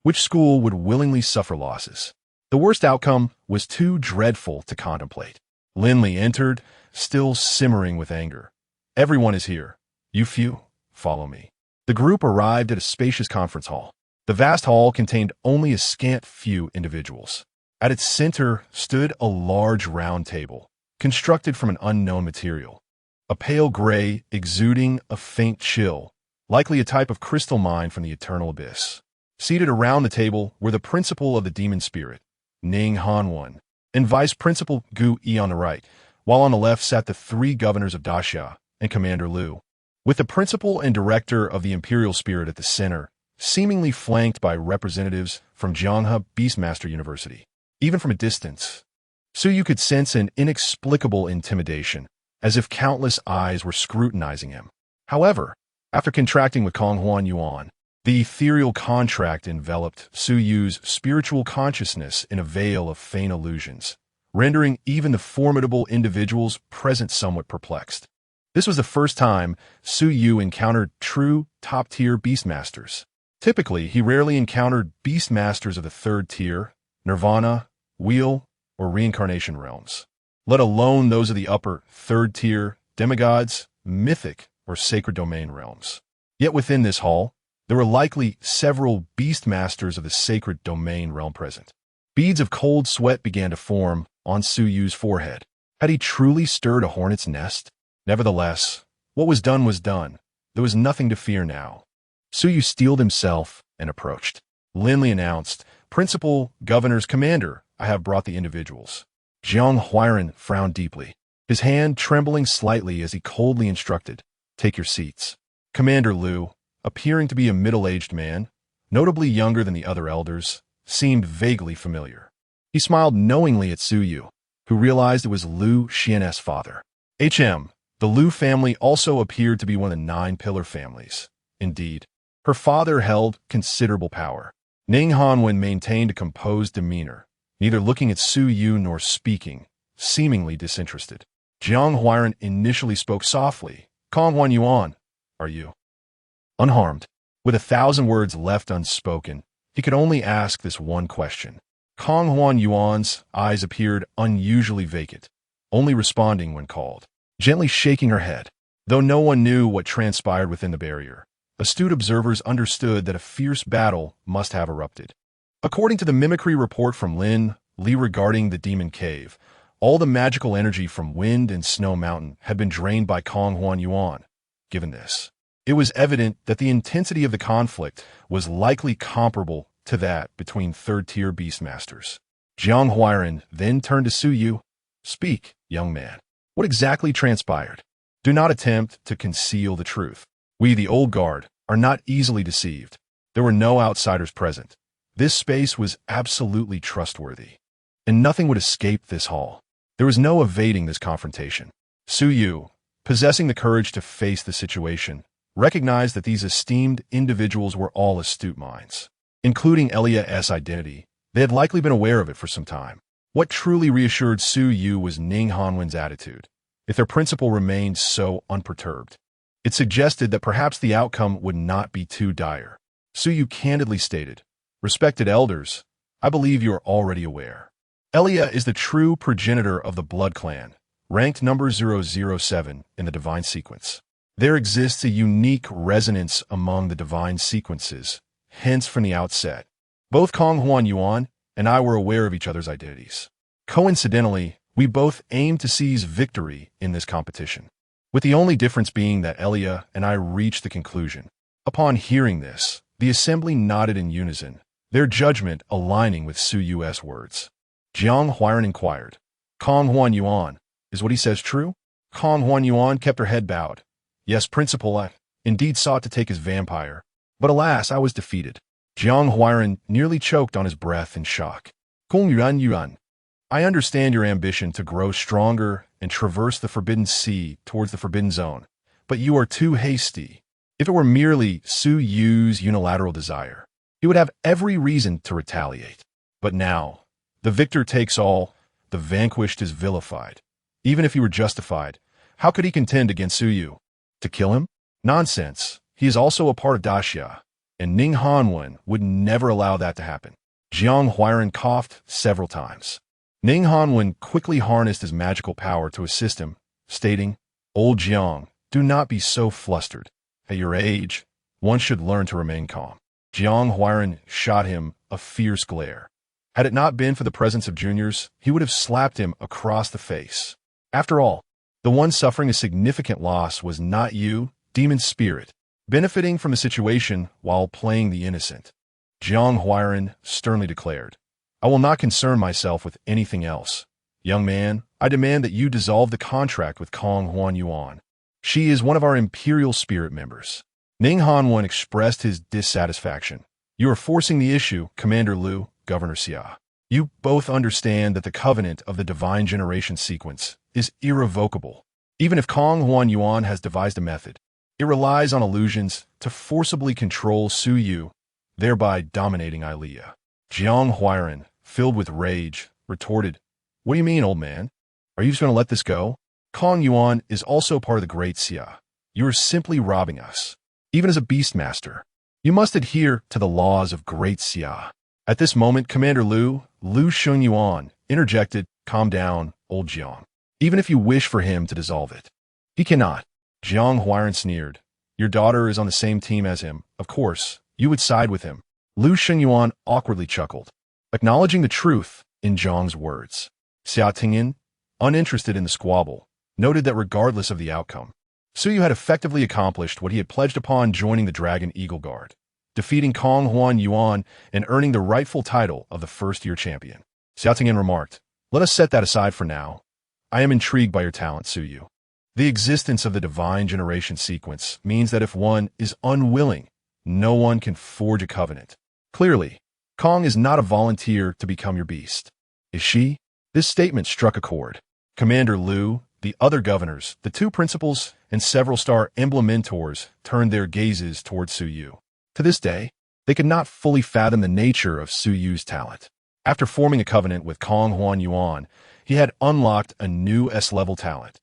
Which school would willingly suffer losses? The worst outcome was too dreadful to contemplate. Linley entered, still simmering with anger. Everyone is here. You few, follow me. The group arrived at a spacious conference hall. The vast hall contained only a scant few individuals. At its center stood a large round table, constructed from an unknown material. A pale gray exuding a faint chill, likely a type of crystal mine from the eternal abyss. Seated around the table were the principal of the demon spirit, Ning Hanwan, and vice principal Gu Yi on the right, while on the left sat the 3 governors of daxia and Commander Lu. With the principal and director of the Imperial Spirit at the center, seemingly flanked by representatives from Jianghe Beastmaster University. Even from a distance, Su Yu could sense an inexplicable intimidation, as if countless eyes were scrutinizing him. However, after contracting with Kong Huan Yuan, the ethereal contract enveloped Su Yu's spiritual consciousness in a veil of faint illusions, rendering even the formidable individuals present somewhat perplexed. This was the first time Su Yu encountered true top-tier beastmasters. Typically, he rarely encountered beastmasters of the 3rd tier, nirvana, wheel, or reincarnation realms, let alone those of the upper 3rd tier, demigods, mythic, or sacred domain realms. Yet within this hall, there were likely several beastmasters of the sacred domain realm present. Beads of cold sweat began to form on Su Yu's forehead. Had he truly stirred a hornet's nest? Nevertheless, what was done was done. There was nothing to fear now. Su Yu steeled himself and approached. Linley announced, Principal, Governor's Commander, I have brought the individuals. Jiang Huairan frowned deeply, his hand trembling slightly as he coldly instructed, Take your seats. Commander Lu, appearing to be a middle-aged man, notably younger than the other elders, seemed vaguely familiar. He smiled knowingly at Su Yu, who realized it was Lu Xian's father. The Lu family also appeared to be one of the 9 pillar families. Indeed, her father held considerable power. Ning Hanwen maintained a composed demeanor, neither looking at Su Yu nor speaking, seemingly disinterested. Jiang Huairan initially spoke softly. Kong Huan Yuan, are you unharmed? With 1,000 words left unspoken, He could only ask this one question. Kong Huan Yuan's eyes appeared unusually vacant, only responding when called, gently shaking her head. Though no one knew what transpired within the barrier, astute observers understood that a fierce battle must have erupted. According to the mimicry report from Lin Li regarding the Demon Cave, all the magical energy from Wind and Snow Mountain had been drained by Kong Huan Yuan. Given this, it was evident that the intensity of the conflict was likely comparable to that between third-tier beastmasters. Jiang Huairan then turned to Su Yu. Speak, young man. What exactly transpired? Do not attempt to conceal the truth. We, the old guard, are not easily deceived. There were no outsiders present. This space was absolutely trustworthy, and nothing would escape this hall. There was no evading this confrontation. Su Yu, possessing the courage to face the situation, recognized that these esteemed individuals were all astute minds. Including Elia's identity, they had likely been aware of it for some time. What truly reassured Su Yu was Ning Hanwen's attitude. If their principal remained so unperturbed, it suggested that perhaps the outcome would not be too dire. Su Yu candidly stated, "Respected elders, I believe you are already aware. Elia is the true progenitor of the Blood Clan, ranked number 007 in the divine sequence. There exists a unique resonance among the divine sequences. Hence, from the outset, both Kong Huan Yuan and I were aware of each other's identities. Coincidentally, we both aimed to seize victory in this competition, with the only difference being that Elia and I reached the conclusion." Upon hearing this, the assembly nodded in unison, their judgment aligning with Su Yu's words. Jiang Huairan inquired, "Kong Huan Yuan, is what he says true?" Kong Huan Yuan kept her head bowed. "Yes, principal, I indeed sought to take his vampire, but alas, I was defeated." Jiang Huairan nearly choked on his breath in shock. "Kong Yuan, I understand your ambition to grow stronger and traverse the Forbidden Sea towards the Forbidden Zone, but you are too hasty. If it were merely Su Yu's unilateral desire, he would have every reason to retaliate. But now, the victor takes all, the vanquished is vilified. Even if he were justified, how could he contend against Su Yu? To kill him? Nonsense. He is also a part of Daxia, and Ning Hanwen would never allow that to happen." Jiang Huairan coughed several times. Ning Hanwen quickly harnessed his magical power to assist him, stating, "Old Jiang, do not be so flustered. At your age, one should learn to remain calm." Jiang Huairan shot him a fierce glare. Had it not been for the presence of juniors, he would have slapped him across the face. After all, the one suffering a significant loss was not you, demon spirit, benefiting from the situation while playing the innocent. Jiang Huairan sternly declared, "I will not concern myself with anything else. Young man, I demand that you dissolve the contract with Kong Huan Yuan. She is one of our Imperial Spirit members." Ning Hanwen expressed his dissatisfaction. "You are forcing the issue, Commander Liu, Governor Xia. You both understand that the covenant of the divine generation sequence is irrevocable. Even if Kong Huan Yuan has devised a method, it relies on illusions to forcibly control Su Yu, thereby dominating Ilea." Jiang Huairan, filled with rage, retorted, "What do you mean, old man? Are you just going to let this go? Kong Yuan is also part of the Great Xia. You are simply robbing us. Even as a beastmaster, you must adhere to the laws of Great Xia." At this moment, Commander Liu Shunyuan, interjected, "Calm down, old Jiang. Even if you wish for him to dissolve it, he cannot." Jiang Huairan sneered, "Your daughter is on the same team as him. Of course, you would side with him." Liu Shunyuan awkwardly chuckled, acknowledging the truth in Zhang's words. Xia Tingyan, uninterested in the squabble, noted that regardless of the outcome, Su Yu had effectively accomplished what he had pledged upon joining the Dragon Eagle Guard, defeating Kong Huan Yuan and earning the rightful title of the first-year champion. Xia Tingyan remarked, "Let us set that aside for now. I am intrigued by your talent, Su Yu. The existence of the divine generation sequence means that if one is unwilling, no one can forge a covenant. Clearly, Kong is not a volunteer to become your beast. Is she?" This statement struck a chord. Commander Liu, the other governors, the two principals, and several star emblem mentors turned their gazes toward Su Yu. To this day, they could not fully fathom the nature of Su Yu's talent. After forming a covenant with Kong Huan Yuan, he had unlocked a new S-level talent,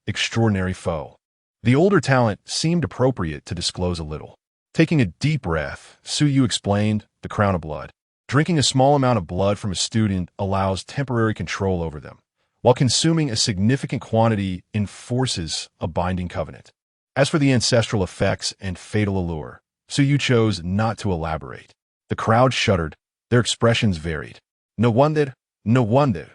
Extraordinary Foe. The older talent seemed appropriate to disclose a little. Taking a deep breath, Su Yu explained the crown of blood. Drinking a small amount of blood from a student allows temporary control over them, while consuming a significant quantity enforces a binding covenant. As for the ancestral effects and fatal allure, Su Yu chose not to elaborate. The crowd shuddered, their expressions varied. No wonder, no wonder.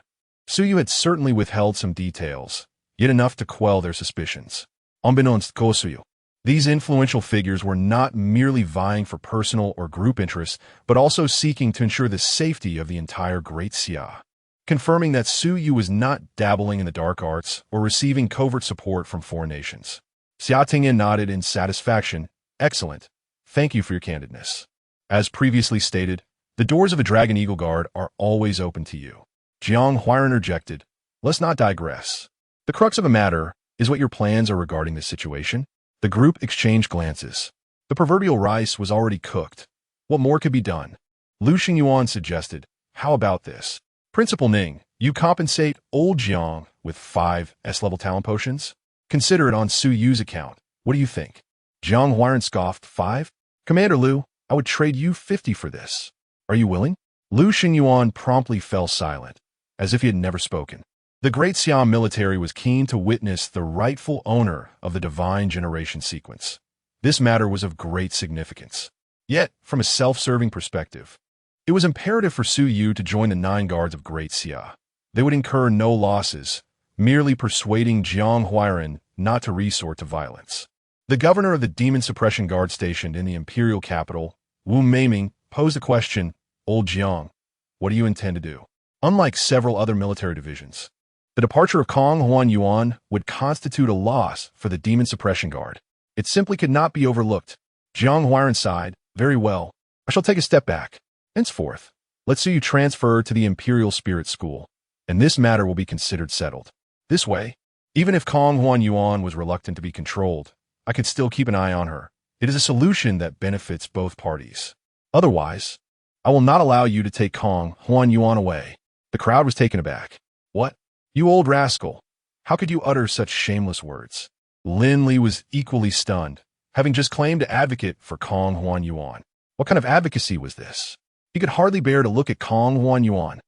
Su Yu had certainly withheld some details, yet enough to quell their suspicions. Unbeknownst to Su Yu, these influential figures were not merely vying for personal or group interests, but also seeking to ensure the safety of the entire Great Xia, confirming that Su Yu was not dabbling in the dark arts or receiving covert support from foreign nations. Xia Tingyan nodded in satisfaction. Excellent. Thank you for your candidness. As previously stated, the doors of the Dragon Eagle Guard are always open to you. Jiang Huai interjected. Let's not digress. The crux of the matter is what your plans are regarding this situation. The group exchanged glances. The proverbial rice was already cooked. What more could be done? Lu Xingyuan suggested, how about this? Principal Ning, you compensate old Jiang with 5 S-level talent potions? Consider it on Su Yu's account. What do you think? Jiang Huairan scoffed. 5? Commander Lu, I would trade you 50 for this. Are you willing? Lu Xingyuan promptly fell silent, as if he had never spoken. The Great Siam military was keen to witness the rightful owner of the divine generation sequence. This matter was of great significance. Yet, from a self-serving perspective, it was imperative for Su Yu to join the 9 guards of Great Xia. They would incur no losses, merely persuading Jiang Huairan not to resort to violence. The governor of the Demon Suppression Guard stationed in the imperial capital, Wu Meiming, posed a question. Old Jiang, what do you intend to do? Unlike several other military divisions, the departure of Kong Huan Yuan would constitute a loss for the Demon Suppression Guard. It simply could not be overlooked. Jiang Huairan sighed. Very well. I shall take a step back. Henceforth, let's see you transfer to the Imperial Spirit School, and this matter will be considered settled. This way, even if Kong Huan Yuan was reluctant to be controlled, I could still keep an eye on her. It is a solution that benefits both parties. Otherwise, I will not allow you to take Kong Huan Yuan away. The crowd was taken aback. What? You old rascal. How could you utter such shameless words? Lin Li was equally stunned, having just claimed to advocate for Kong Huan Yuan. What kind of advocacy was this? He could hardly bear to look at Kong Huan Yuan.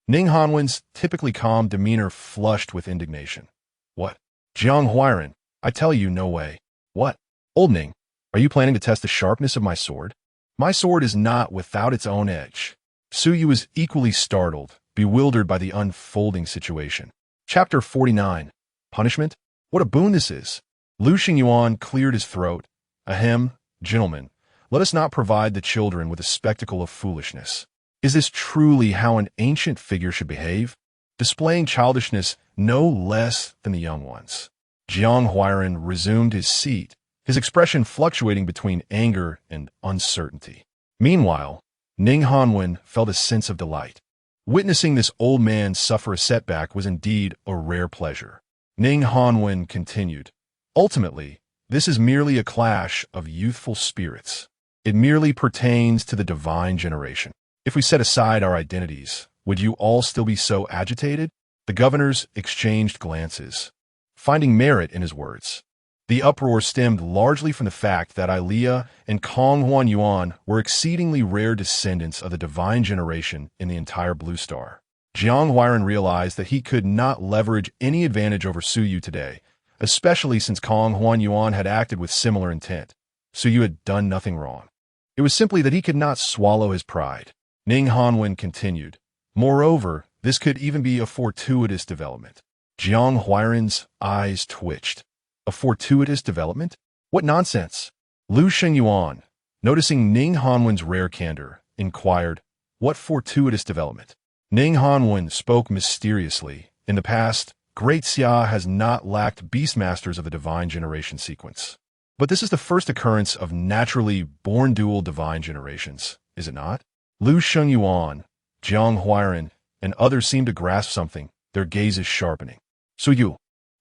Ning Hanwen's typically calm demeanor flushed with indignation. What? Jiang Huairan, I tell you, no way. What? Old Ning, are you planning to test the sharpness of my sword? My sword is not without its own edge. Su Yu was equally startled, bewildered by the unfolding situation. Chapter 49. Punishment? What a boon this is. Lu Xingyuan cleared his throat. Ahem, gentlemen, let us not provide the children with a spectacle of foolishness. Is this truly how an ancient figure should behave? Displaying childishness no less than the young ones. Jiang Huairan resumed his seat, his expression fluctuating between anger and uncertainty. Meanwhile, Ning Hanwen felt a sense of delight. Witnessing this old man suffer a setback was indeed a rare pleasure. Ning Hanwen continued, ultimately, this is merely a clash of youthful spirits. It merely pertains to the divine generation. If we set aside our identities, would you all still be so agitated? The governors exchanged glances, finding merit in his words. The uproar stemmed largely from the fact that Ilea and Kong Huan Yuan were exceedingly rare descendants of the divine generation in the entire Blue Star. Jiang Huairan realized that he could not leverage any advantage over Su Yu today, especially since Kong Huan Yuan had acted with similar intent. Su Yu had done nothing wrong. It was simply that he could not swallow his pride. Ning Hanwen continued. Moreover, this could even be a fortuitous development. Jiang Huairan's eyes twitched. A fortuitous development? What nonsense! Lu Xingyuan, noticing Ning Hanwen's rare candor, inquired, what fortuitous development? Ning Hanwen spoke mysteriously. In the past, Great Xia has not lacked beastmasters of the divine generation sequence. But this is the first occurrence of naturally born dual divine generations, is it not? Lu Xingyuan, Jiang Huairan, and others seemed to grasp something, their gazes sharpening. Su Yu,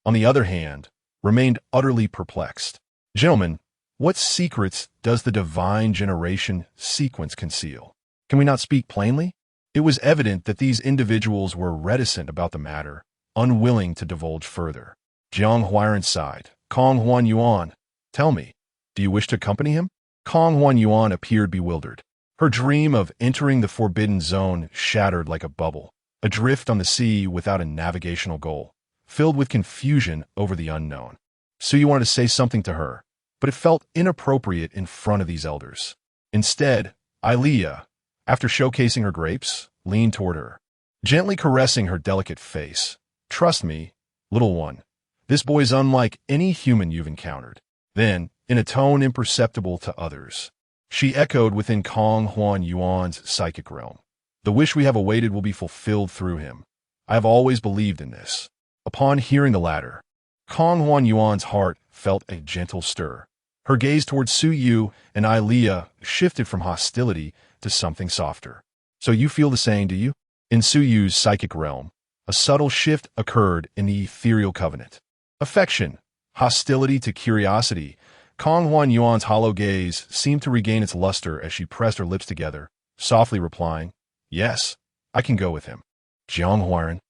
on the other hand, remained utterly perplexed. Gentlemen, what secrets does the divine generation sequence conceal? Can we not speak plainly? It was evident that these individuals were reticent about the matter, unwilling to divulge further. Jiang Huairan sighed. Kong Huan Yuan, tell me, do you wish to accompany him? Kong Huan Yuan appeared bewildered. Her dream of entering the forbidden zone shattered like a bubble, adrift on the sea without a navigational goal, filled with confusion over the unknown. Suyu wanted to say something to her, but it felt inappropriate in front of these elders. Instead, Ilea, after showcasing her grapes, leaned toward her, gently caressing her delicate face. "Trust me, little one, this boy's unlike any human you've encountered." Then, in a tone imperceptible to others, she echoed within Kong Huan Yuan's psychic realm. "The wish we have awaited will be fulfilled through him. I have always believed in this." Upon hearing the latter, Kong Huan Yuan's heart felt a gentle stir. Her gaze towards Suyu and Ilea shifted from hostility to something softer. "So you feel the same, do you?" In Suyu's psychic realm, a subtle shift occurred in the ethereal covenant. Affection, hostility to curiosity. Kong Huan Yuan's hollow gaze seemed to regain its luster as she pressed her lips together, softly replying, "Yes, I can go with him." Jiang Huaran.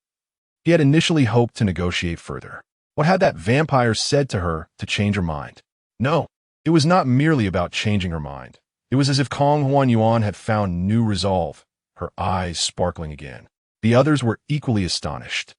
He had initially hoped to negotiate further. What had that vampire said to her to change her mind? No, it was not merely about changing her mind. It was as if Kong Huan Yuan had found new resolve, her eyes sparkling again. The others were equally astonished.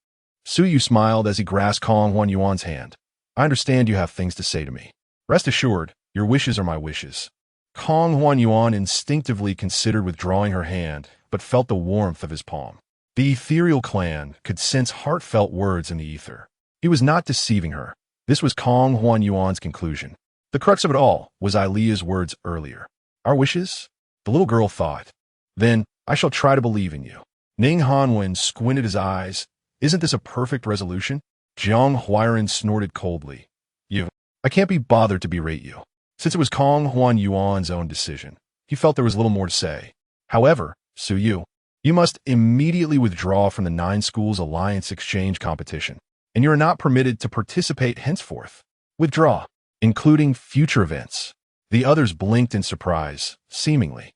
Suyu smiled as he grasped Kong Huan Yuan's hand. "I understand you have things to say to me. Rest assured, your wishes are my wishes." Kong Huan Yuan instinctively considered withdrawing her hand, but felt the warmth of his palm. The ethereal clan could sense heartfelt words in the ether. He was not deceiving her. This was Kong Huan Yuan's conclusion. The crux of it all was Ilea's words earlier. "Our wishes?" The little girl thought. "Then I shall try to believe in you." Ning Hanwen squinted his eyes. "Isn't this a perfect resolution?" Jiang Huairan snorted coldly. I can't be bothered to berate you." Since it was Kong Huan Yuan's own decision, he felt there was little more to say. "However, Suyu, you must immediately withdraw from the 9 Schools Alliance exchange competition, and you are not permitted to participate henceforth. Withdraw, including future events." The others blinked in surprise, seemingly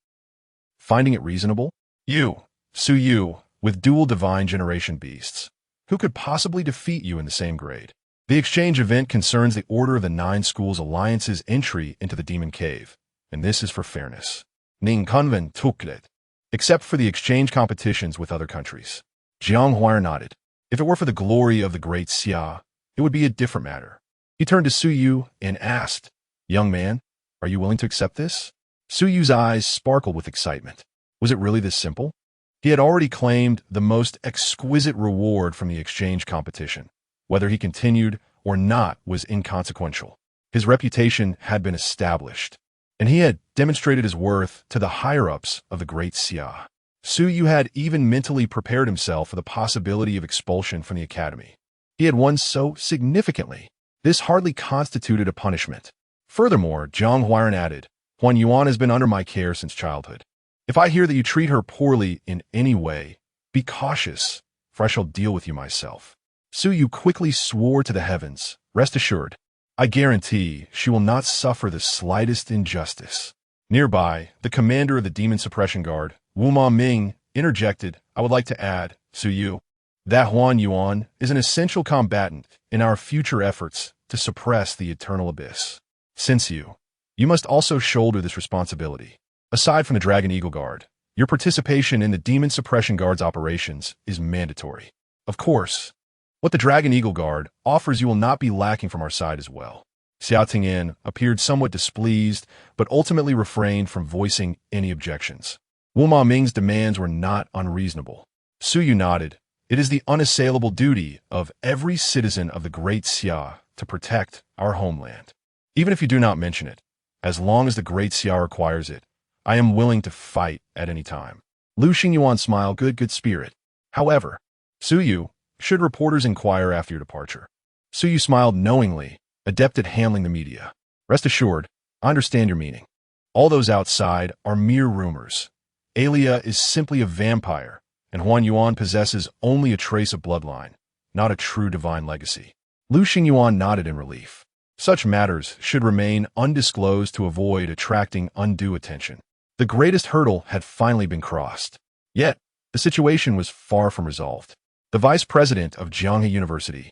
finding it reasonable. "You, Suyu, with dual divine generation beasts. Who could possibly defeat you in the same grade? The exchange event concerns the order of the 9 Schools Alliance's entry into the Demon Cave, and this is for fairness. Ning Kunven took it, except for the exchange competitions with other countries." Jiang Huai nodded. If it were for the glory of the great Xia, it would be a different matter. He turned to Suyu and asked, "Young man, are you willing to accept this?" Suyu's eyes sparkled with excitement. Was it really this simple? He had already claimed the most exquisite reward from the exchange competition. Whether he continued or not was inconsequential. His reputation had been established, and he had demonstrated his worth to the higher-ups of the great Xia. Suyu had even mentally prepared himself for the possibility of expulsion from the academy. He had won so significantly. This hardly constituted a punishment. Furthermore, Jiang Huairan added, "Huan Yuan has been under my care since childhood. If I hear that you treat her poorly in any way, be cautious, for I shall deal with you myself." Suyu quickly swore to the heavens, "Rest assured, I guarantee she will not suffer the slightest injustice." Nearby, the commander of the Demon Suppression Guard, Wu Ma Ming, interjected, "I would like to add, Suyu, that Huan Yuan is an essential combatant in our future efforts to suppress the eternal abyss. Since you must also shoulder this responsibility. Aside from the Dragon Eagle Guard, your participation in the Demon Suppression Guard's operations is mandatory. Of course, what the Dragon Eagle Guard offers you will not be lacking from our side as well." Xiao Tingyan appeared somewhat displeased, but ultimately refrained from voicing any objections. Wu Ma Ming's demands were not unreasonable. Suyu nodded. "It is the unassailable duty of every citizen of the Great Xia to protect our homeland. Even if you do not mention it, as long as the Great Xia requires it, I am willing to fight at any time." Lu Xingyuan smiled, good spirit. "However, Suyu, should reporters inquire after your departure?" Suyu smiled knowingly, adept at handling the media. "Rest assured, I understand your meaning. All those outside are mere rumors. Ilea is simply a vampire, and Huan Yuan possesses only a trace of bloodline, not a true divine legacy." Lu Xingyuan nodded in relief. Such matters should remain undisclosed to avoid attracting undue attention. The greatest hurdle had finally been crossed. Yet, the situation was far from resolved. The vice president of Jianghe University,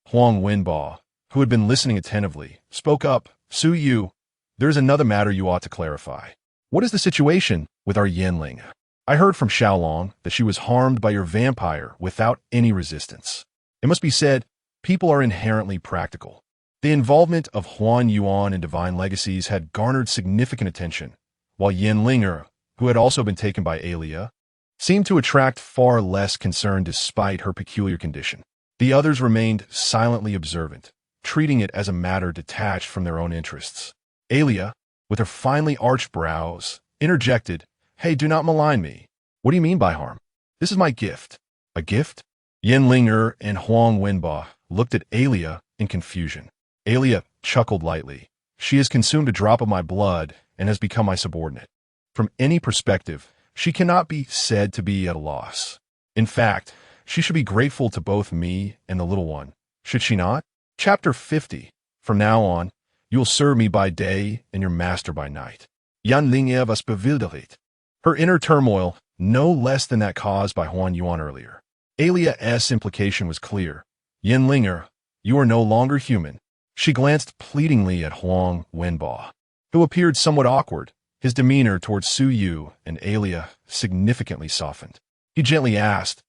Huang Wenbao, who had been listening attentively, spoke up. "Suyu, There is another matter you ought to clarify. What is the situation with our Yanling? I heard from Xiaolong that she was harmed by your vampire without any resistance. It must be said, people are inherently practical. The involvement of Huan Yuan in divine legacies had garnered significant attention, while Yanlinger, who had also been taken by Alia, seemed to attract far less concern despite her peculiar condition. The others remained silently observant, treating it as a matter detached from their own interests. Alia, with her finely arched brows, interjected, "Hey, do not malign me. What do you mean by harm? This is my gift." A gift? Yanlinger and Huang Wenba looked at Alia in confusion. Alia chuckled lightly. "She has consumed a drop of my blood and has become my subordinate. From any perspective, she cannot be said to be at a loss. In fact, she should be grateful to both me and the little one, should she not? Chapter 50. From now on, you will serve me by day and your master by night. Yanlinger was bewildert. Her inner turmoil, no less than that caused by Huan Yuan earlier. Alia's implication was clear. Yanlinger, you are no longer human. She glanced pleadingly at Huang Wenba, who appeared somewhat awkward. His demeanor towards Su Yu and Alia significantly softened. He gently asked,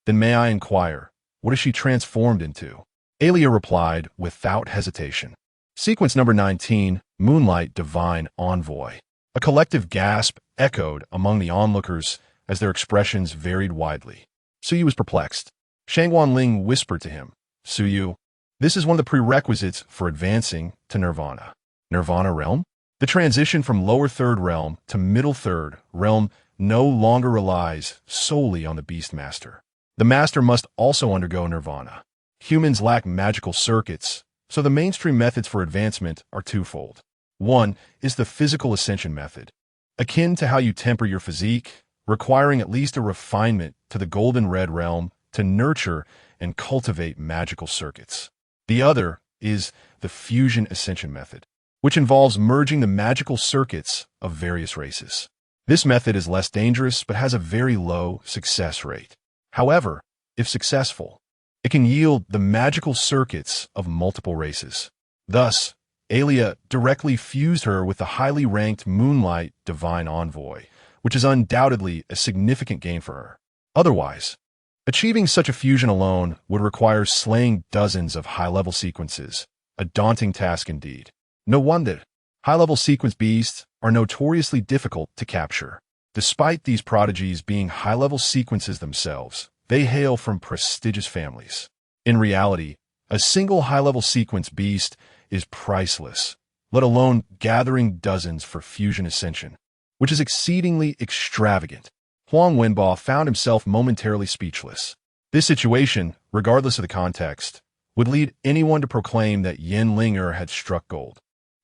"Then may I inquire, what is she transformed into?" Alia replied without hesitation. Sequence number 19, Moonlight Divine Envoy. A collective gasp echoed among the onlookers as their expressions varied widely. Su Yu was perplexed. Shangguan Ling whispered to him, "Su Yu, this is one of the prerequisites for advancing to Nirvana." Nirvana realm? The transition from lower third realm to middle third realm no longer relies solely on the Beastmaster. The Master must also undergo Nirvana. Humans lack magical circuits, so the mainstream methods for advancement are twofold. One is the physical ascension method, akin to how you temper your physique, requiring at least a refinement to the golden red realm to nurture and cultivate magical circuits. The other is the fusion ascension method, which involves merging the magical circuits of various races. This method is less dangerous but has a very low success rate. However, if successful, it can yield the magical circuits of multiple races. Thus, Alia directly fused her with the highly ranked Moonlight Divine Envoy, which is undoubtedly a significant gain for her. Otherwise, achieving such a fusion alone would require slaying dozens of high-level sequences, a daunting task indeed. No wonder, high-level sequence beasts are notoriously difficult to capture. Despite these prodigies being high-level sequences themselves, they hail from prestigious families. In reality, a single high-level sequence beast is priceless, let alone gathering dozens for fusion ascension, which is exceedingly extravagant. Huang Wenba found himself momentarily speechless. This situation, regardless of the context, would lead anyone to proclaim that Yanlinger had struck gold.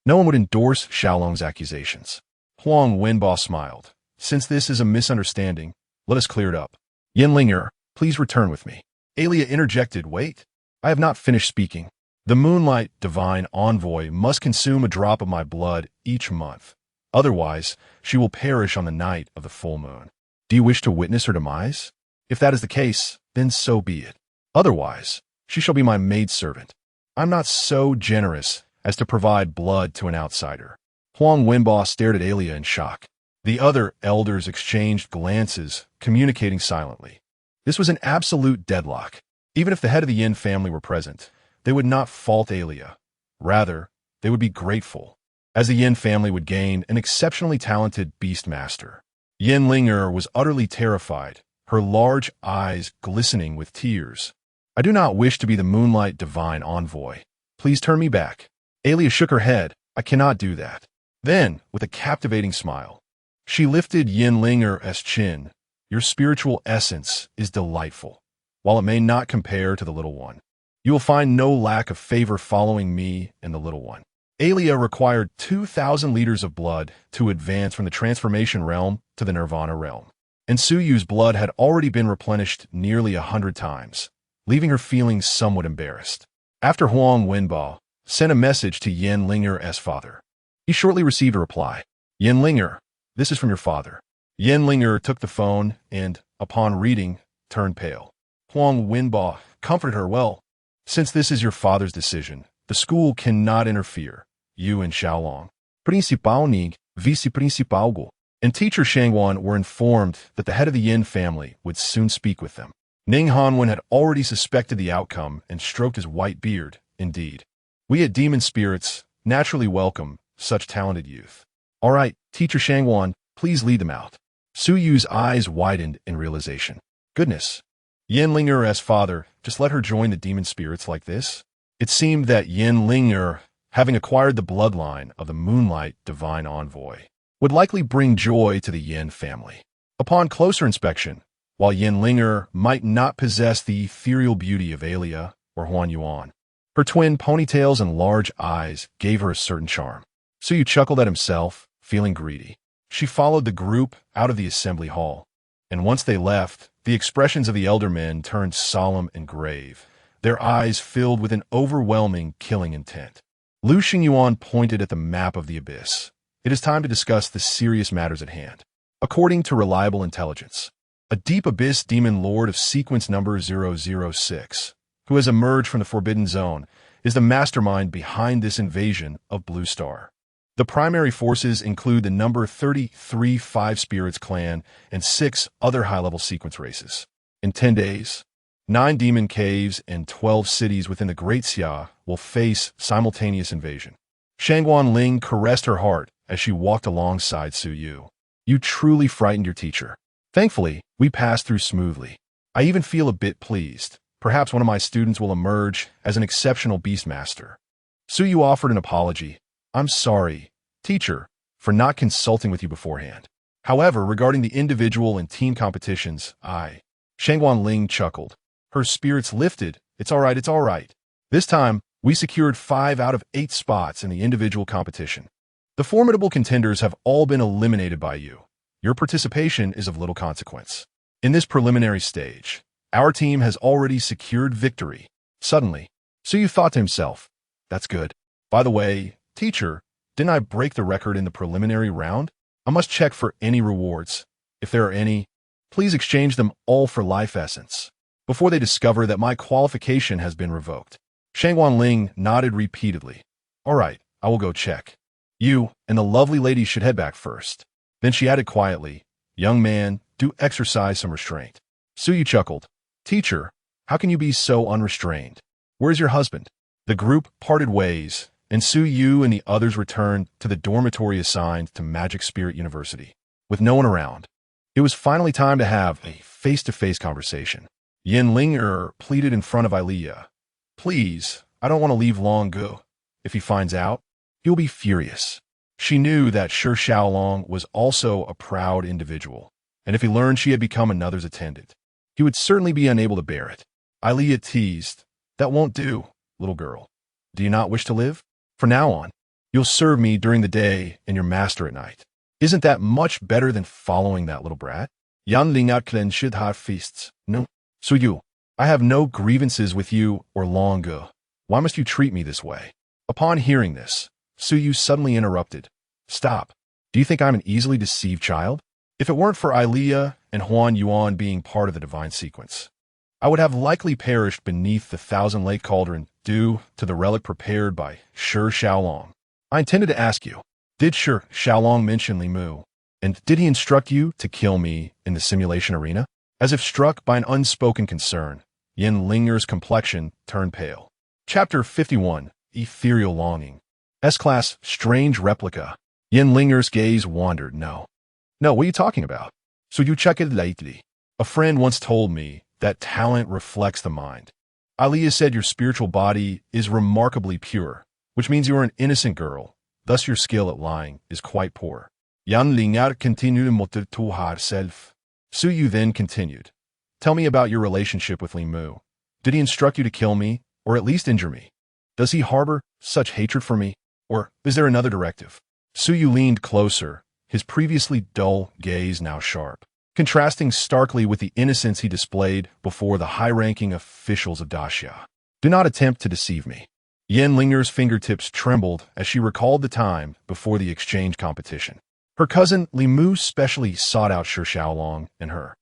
No one would endorse Xiaolong's accusations. Huang Wenba smiled. "Since this is a misunderstanding, let us clear it up. Yanlinger, please return with me." Alia interjected, "Wait, I have not finished speaking. The Moonlight Divine Envoy must consume a drop of my blood each month. Otherwise, she will perish on the night of the full moon. Do you wish to witness her demise? If that is the case, then so be it. Otherwise, she shall be my maidservant. I'm not so generous as to provide blood to an outsider." Huang Wenba stared at Alia in shock. The other elders exchanged glances, communicating silently. This was an absolute deadlock. Even if the head of the Yin family were present, they would not fault Alia. Rather, they would be grateful, as the Yin family would gain an exceptionally talented beastmaster. Yanlinger was utterly terrified, her large eyes glistening with tears. "I do not wish to be the Moonlight Divine Envoy. Please turn me back." Alia shook her head. "I cannot do that." Then, with a captivating smile, she lifted Yanlinger's chin. "Your spiritual essence is delightful, while it may not compare to the little one. You will find no lack of favor following me and the little one." Alia required 2,000 liters of blood to advance from the transformation realm to the Nirvana realm, and Su Yu's blood had already been replenished nearly 100 times, leaving her feeling somewhat embarrassed. After Huang Wenba sent a message to Yanlinger's father, he shortly received a reply. "Yanlinger, this is from your father." Yanlinger took the phone and, upon reading, turned pale. Huang Wenba comforted her, "Well, since this is your father's decision, the school cannot interfere. You and Xiaolong." principal Ning, vice-principal Gu, and teacher Shangwan were informed that the head of the Yin family would soon speak with them. Ning Hanwen had already suspected the outcome and stroked his white beard. Indeed, we at Demon Spirits naturally welcome such talented youth. All right, teacher Shangwan, please lead them out. Su Yu's eyes widened in realization. Goodness, Yin Ling'er's father just let her join the Demon Spirits like this? It seemed that Yin Ling'er, having acquired the bloodline of the Moonlight Divine Envoy, would likely bring joy to the Yin family. Upon closer inspection, while Yin Ling'er might not possess the ethereal beauty of Alia or Huan Yuan, her twin ponytails and large eyes gave her a certain charm. Su Yu chuckled at himself, feeling greedy. She followed the group out of the assembly hall, and once they left, the expressions of the elder men turned solemn and grave, their eyes filled with an overwhelming killing intent. Lu Xingyuan pointed at the map of the abyss. It is time to discuss the serious matters at hand. According to reliable intelligence, a deep abyss demon lord of sequence number 006, who has emerged from the Forbidden Zone, is the mastermind behind this invasion of Blue Star. The primary forces include the number 33 Five Spirits clan and 6 other high-level sequence races. In 10 days, 9 demon caves and 12 cities within the Great Xia will face simultaneous invasion. Shangwan Ling caressed her heart as she walked alongside Su Yu. You truly frightened your teacher. Thankfully, we passed through smoothly. I even feel a bit pleased. Perhaps one of my students will emerge as an exceptional beastmaster. Su Yu offered an apology. I'm sorry, teacher, for not consulting with you beforehand. However, regarding the individual and team competitions, Shangwan Ling chuckled. Her spirits lifted. It's all right, it's all right. This time, we secured 5 out of 8 spots in the individual competition. The formidable contenders have all been eliminated by you. Your participation is of little consequence. In this preliminary stage, our team has already secured victory. Suddenly, Su Yu thought to himself, that's good. By the way, teacher, didn't I break the record in the preliminary round? I must check for any rewards. If there are any, please exchange them all for life essence, before they discover that my qualification has been revoked. Shangwan Ling nodded repeatedly. All right, I will go check. You and the lovely lady should head back first. Then she added quietly, young man, do exercise some restraint. Su Yu chuckled. Teacher, how can you be so unrestrained? Where's your husband? The group parted ways, and Su Yu and the others returned to the dormitory assigned to Magic Spirit University. With no one around, it was finally time to have a face-to-face conversation. Yin Ling'er pleaded in front of Ilia. Please, I don't want to leave long ago. If he finds out, he'll be furious. She knew that Shi Xiaolong was also a proud individual, and if he learned she had become another's attendant, he would certainly be unable to bear it. Ilia teased, that won't do, little girl. Do you not wish to live? From now on, you'll serve me during the day and your master at night. Isn't that much better than following that little brat? Yan Ling Klen should have feasts. No. Su Yu, I have no grievances with you or Long Ge. Why must you treat me this way? Upon hearing this, Su Yu suddenly interrupted. Stop. Do you think I'm an easily deceived child? If it weren't for Ilia and Huan Yuan being part of the divine sequence, I would have likely perished beneath the Thousand Lake Cauldron due to the relic prepared by Shi Xiaolong. I intended to ask you, did Shi Xiaolong mention Li Mu? And did he instruct you to kill me in the simulation arena? As if struck by an unspoken concern, Yin Ling'er's complexion turned pale. Chapter 51, Ethereal Longing. S-Class Strange Replica. Yin Ling'er's gaze wandered. No, what are you talking about? So you check it lately. A friend once told me that talent reflects the mind. Ilia said your spiritual body is remarkably pure, which means you are an innocent girl. Thus your skill at lying is quite poor. Yan Ling'er continued to herself. Su Yu then continued. Tell me about your relationship with Li Mu. Did he instruct you to kill me, or at least injure me? Does he harbor such hatred for me, or is there another directive? Su Yu leaned closer, his previously dull gaze now sharp, contrasting starkly with the innocence he displayed before the high-ranking officials of Daxia. Do not attempt to deceive me. Yin Ling'er's fingertips trembled as she recalled the time before the exchange competition. Her cousin Li Mu specially sought out Shi Xiaolong and her,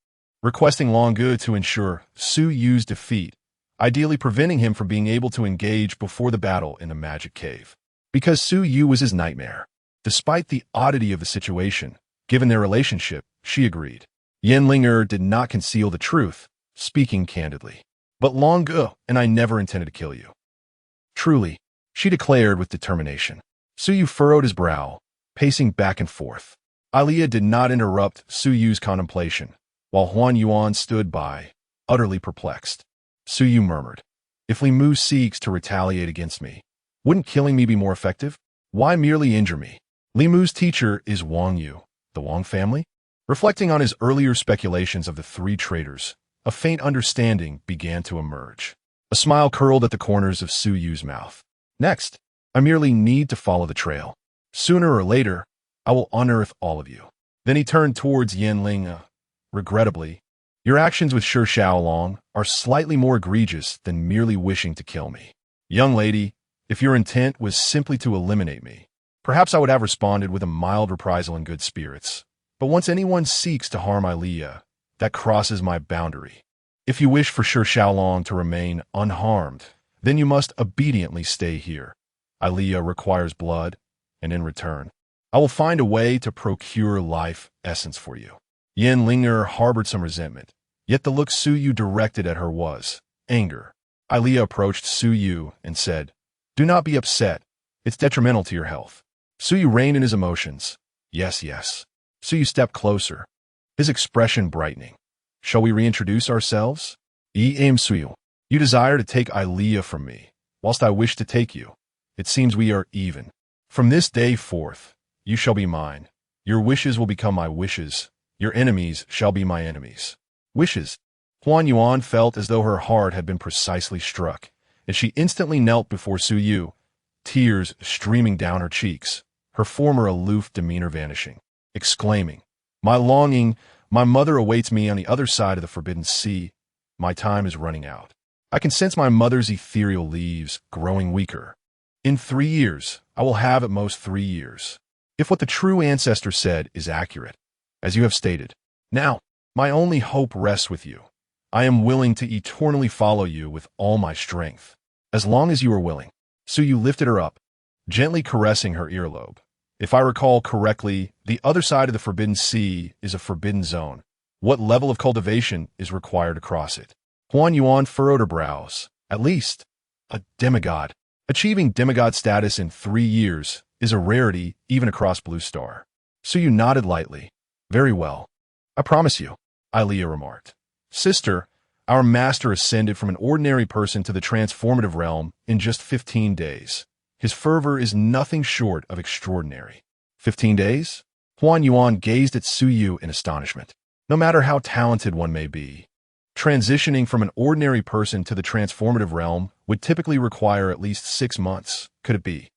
requesting Long Ge to ensure Su Yu's defeat, ideally preventing him from being able to engage before the battle in the magic cave. Because Su Yu was his nightmare. Despite the oddity of the situation, given their relationship, she agreed. Yenlinger did not conceal the truth, speaking candidly. But long ago, and I never intended to kill you. Truly, she declared with determination. Suyu furrowed his brow, pacing back and forth. Aliyah did not interrupt Suyu's contemplation, while Huan Yuan stood by, utterly perplexed. Suyu murmured, "If Li Mu seeks to retaliate against me, wouldn't killing me be more effective? Why merely injure me? Li Mu's teacher is Wang Yu, the Wang family?" Reflecting on his earlier speculations of the three traitors, a faint understanding began to emerge. A smile curled at the corners of Suyu's mouth. "Next, I merely need to follow the trail. Sooner or later, I will unearth all of you." Then he turned towards Yanling. Regrettably, your actions with Shi Xiaolong are slightly more egregious than merely wishing to kill me. Young lady, if your intent was simply to eliminate me, perhaps I would have responded with a mild reprisal in good spirits. But once anyone seeks to harm Aliyah, that crosses my boundary. If you wish for Shi Xiaolong to remain unharmed, then you must obediently stay here. Aliyah requires blood, and in return, I will find a way to procure life essence for you. Yenlinger harbored some resentment, yet the look Suyu directed at her was anger. Aliyah approached Suyu and said, "Do not be upset. It's detrimental to your health." Suyu reined in his emotions. "Yes, yes." Suyu stepped closer, his expression brightening. "Shall we reintroduce ourselves?" "Aim Suyu, you desire to take Aliyah from me, whilst I wish to take you. It seems we are even. From this day forth, you shall be mine. Your wishes will become my wishes. Your enemies shall be my enemies." Wishes. Huan Yuan felt as though her heart had been precisely struck, and she instantly knelt before Suyu, tears streaming down her cheeks, her former aloof demeanor vanishing, exclaiming, "My longing, my mother awaits me on the other side of the forbidden sea. My time is running out. I can sense my mother's ethereal leaves growing weaker. In 3 years, I will have at most 3 years. If what the true ancestor said is accurate, as you have stated, now, my only hope rests with you. I am willing to eternally follow you with all my strength, as long as you are willing." Suyu lifted her up, gently caressing her earlobe. "If I recall correctly, the other side of the forbidden sea is a forbidden zone. What level of cultivation is required to cross it?" Huan Yuan furrowed her brows. "At least, a demigod. Achieving demigod status in 3 years is a rarity even across Blue Star." Suyu nodded lightly. "Very well. I promise you," Aliyah remarked. "Sister, our master ascended from an ordinary person to the transformative realm in just 15 days. His fervor is nothing short of extraordinary." 15 days? Huan Yuan gazed at Suyu in astonishment. No matter how talented one may be, transitioning from an ordinary person to the transformative realm would typically require at least 6 months. Could it be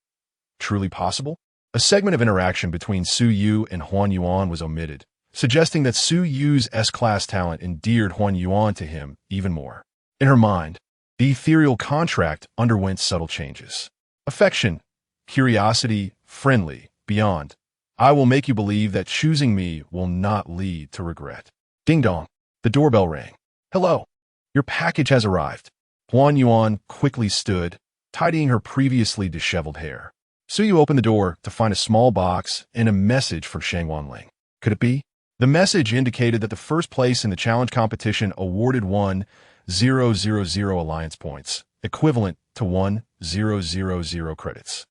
truly possible? A segment of interaction between Suyu and Huan Yuan was omitted, suggesting that Suyu's S-class talent endeared Huan Yuan to him even more. In her mind, the ethereal contract underwent subtle changes. Affection, curiosity, friendly, beyond. I will make you believe that choosing me will not lead to regret. Ding dong. The doorbell rang. "Hello. Your package has arrived." Huan Yuan quickly stood, tidying her previously disheveled hair. Suyu opened the door to find a small box and a message from Shangwanling. Could it be? The message indicated that the first place in the challenge competition awarded 1,000 alliance points, equivalent to 1,000 credits.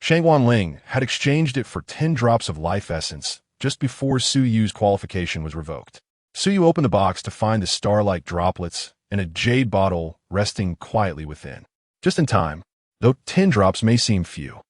Shangwanling had exchanged it for 10 drops of life essence just before Suyu's qualification was revoked. Suyu opened the box to find the star-like droplets and a jade bottle resting quietly within. Just in time, though 10 drops may seem few.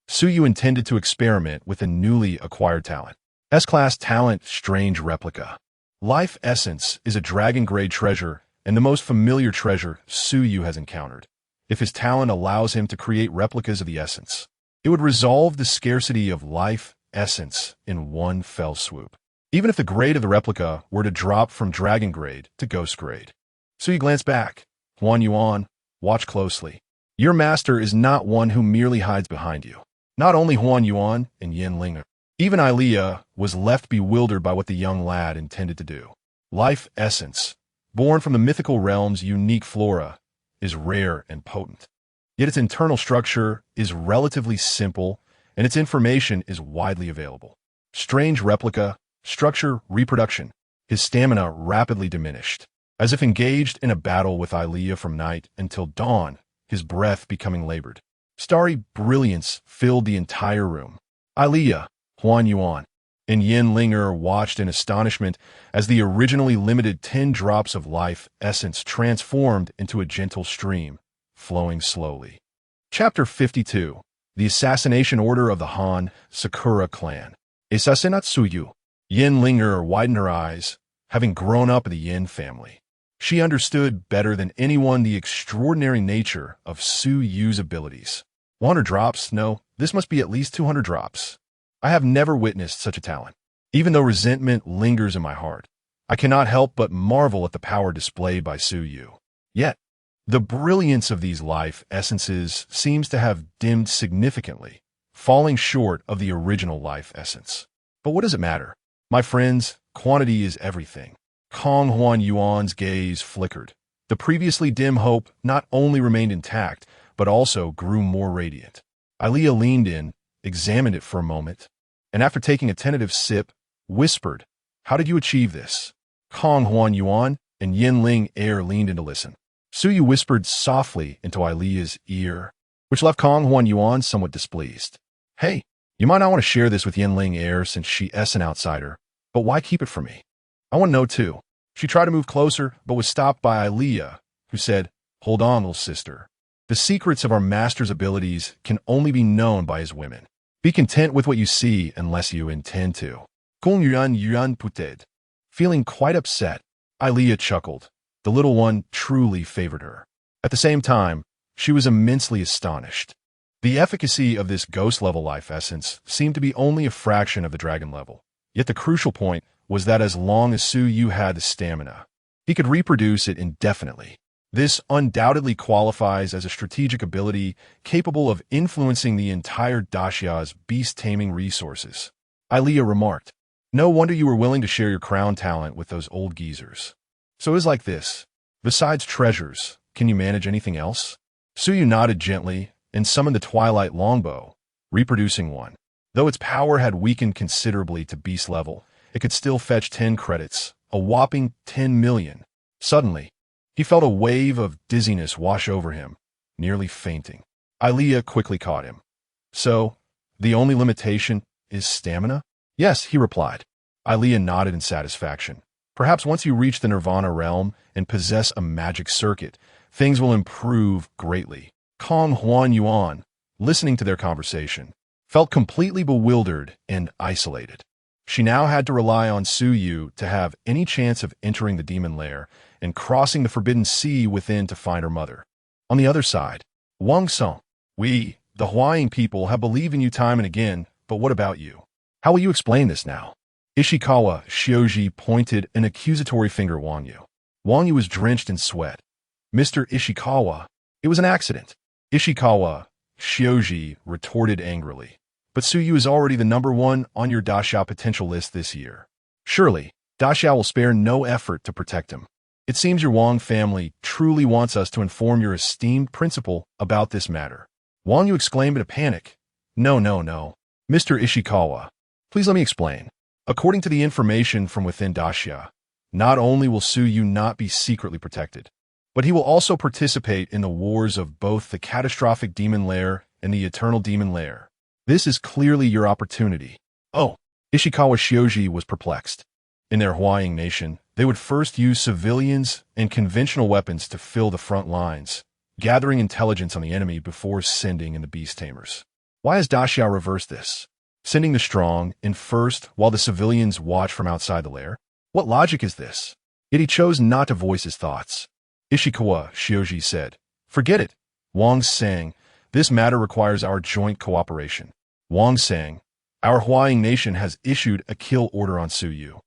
Suyu intended to experiment with a newly acquired talent. S-class talent, strange replica. Life essence is a dragon-grade treasure and the most familiar treasure Suyu has encountered. If his talent allows him to create replicas of the essence, it would resolve the scarcity of life essence in one fell swoop. Even if the grade of the replica were to drop from dragon grade to ghost grade. Suyu glanced back. "Huan Yuan, watch closely. Your master is not one who merely hides behind you." Not only Huan Yuan and Yenlinger, even Aliyah was left bewildered by what the young lad intended to do. Life essence, born from the mythical realm's unique flora, is rare and potent. Yet its internal structure is relatively simple and its information is widely available. Strange replica, structure, reproduction. His stamina rapidly diminished, as if engaged in a battle with Ilea from night until dawn, his breath becoming labored. Starry brilliance filled the entire room. Ilea, Huan Yuan, and Yin Linger watched in astonishment as the originally limited 10 drops of life essence transformed into a gentle stream, flowing slowly. Chapter 52. The Assassination Order of the Han Sakura Clan. Assassinatsuyu. Yin Linger widened her eyes, having grown up in the Yin family. She understood better than anyone the extraordinary nature of Su Yu's abilities. 100 drops? No, this must be at least 200 drops. I have never witnessed such a talent. Even though resentment lingers in my heart, I cannot help but marvel at the power displayed by Su Yu. Yet, the brilliance of these life essences seems to have dimmed significantly, falling short of the original life essence. But what does it matter? My friends, quantity is everything. Kong Huan Yuan's gaze flickered. The previously dim hope not only remained intact, but also grew more radiant. Ilea leaned in, examined it for a moment, and after taking a tentative sip, whispered, "How did you achieve this?" Kong Huan Yuan and Yin Ling Er leaned in to listen. Su Yu whispered softly into Ilea's ear, which left Kong Huan Yuan somewhat displeased. "Hey, you might not want to share this with Yin Ling Er since she's an outsider, but why keep it from me? I want to know too." She tried to move closer, but was stopped by Ilea, who said, "Hold on, little sister. The secrets of our master's abilities can only be known by his women. Be content with what you see unless you intend to." Kong Yuan puted. Feeling quite upset, Ilea chuckled. The little one truly favored her. At the same time, she was immensely astonished. The efficacy of this ghost-level life essence seemed to be only a fraction of the dragon level. Yet the crucial point was that as long as Su Yu had the stamina, he could reproduce it indefinitely. This undoubtedly qualifies as a strategic ability capable of influencing the entire Dashia's beast-taming resources. Ilea remarked, "No wonder you were willing to share your crown talent with those old geezers. So it's like this. Besides treasures, can you manage anything else?" Su Yu nodded gently and summoned the Twilight Longbow, reproducing one. Though its power had weakened considerably to beast level, it could still fetch 10 credits, a whopping 10 million. Suddenly, he felt a wave of dizziness wash over him, nearly fainting. Ilea quickly caught him. "So, the only limitation is stamina?" "Yes," he replied. Ilea nodded in satisfaction. "Perhaps once you reach the Nirvana realm and possess a magic circuit, things will improve greatly." Kong Huan Yuan, listening to their conversation, felt completely bewildered and isolated. She now had to rely on Su Yu to have any chance of entering the demon lair and crossing the forbidden sea within to find her mother. On the other side, Wang Song, "We, the Huaying people, have believed in you time and again, but what about you? How will you explain this now?" Ishikawa Shioji pointed an accusatory finger at Wang Yu. Wang Yu was drenched in sweat. "Mr. Ishikawa, it was an accident." Ishikawa Shioji retorted angrily. "But Su Yu is already the #1 on your Daxia potential list this year. Surely, Daxia will spare no effort to protect him. It seems your Wang family truly wants us to inform your esteemed principal about this matter." Wang Yu exclaimed in a panic. No, Mr. Ishikawa, please let me explain. According to the information from within Daxia, not only will Su Yu not be secretly protected, but he will also participate in the wars of both the catastrophic demon lair and the eternal demon lair. This is clearly your opportunity. Oh, Ishikawa Shioji was perplexed. In their Huaying nation, they would first use civilians and conventional weapons to fill the front lines, gathering intelligence on the enemy before sending in the beast tamers. Why has Daxia reversed this? Sending the strong in first while the civilians watch from outside the lair? What logic is this? Yet he chose not to voice his thoughts. Ishikawa Shioji said, "Forget it." Wang sang, "This matter requires our joint cooperation." Wang sang, "Our Huaying nation has issued a kill order on Su Yu,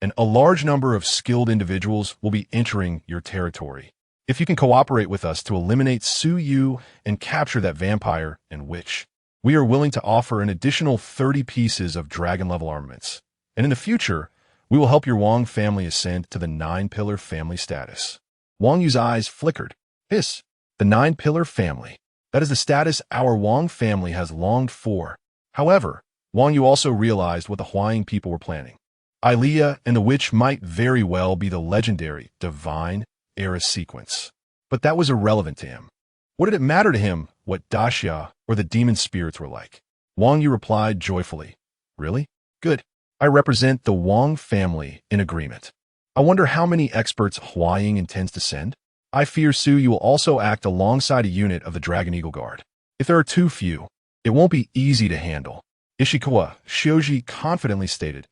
and a large number of skilled individuals will be entering your territory. If you can cooperate with us to eliminate Su Yu and capture that vampire and witch, we are willing to offer an additional 30 pieces of dragon-level armaments. And in the future, we will help your Wang family ascend to the 9-pillar family status." Wang Yu's eyes flickered. "The 9-pillar family. That is the status our Wang family has longed for. However, Wang Yu also realized what the Huaying people were planning. Ilea and the witch might very well be the legendary divine era sequence. But that was irrelevant to him. What did it matter to him what Daxia or the demon spirits were like? Wang Yu replied joyfully, "Really? Good. I represent the Wang family in agreement. I wonder how many experts Huaying intends to send? I fear Su Yu will also act alongside a unit of the Dragon Eagle Guard. If there are too few, it won't be easy to handle." Ishikawa Shioji confidently stated,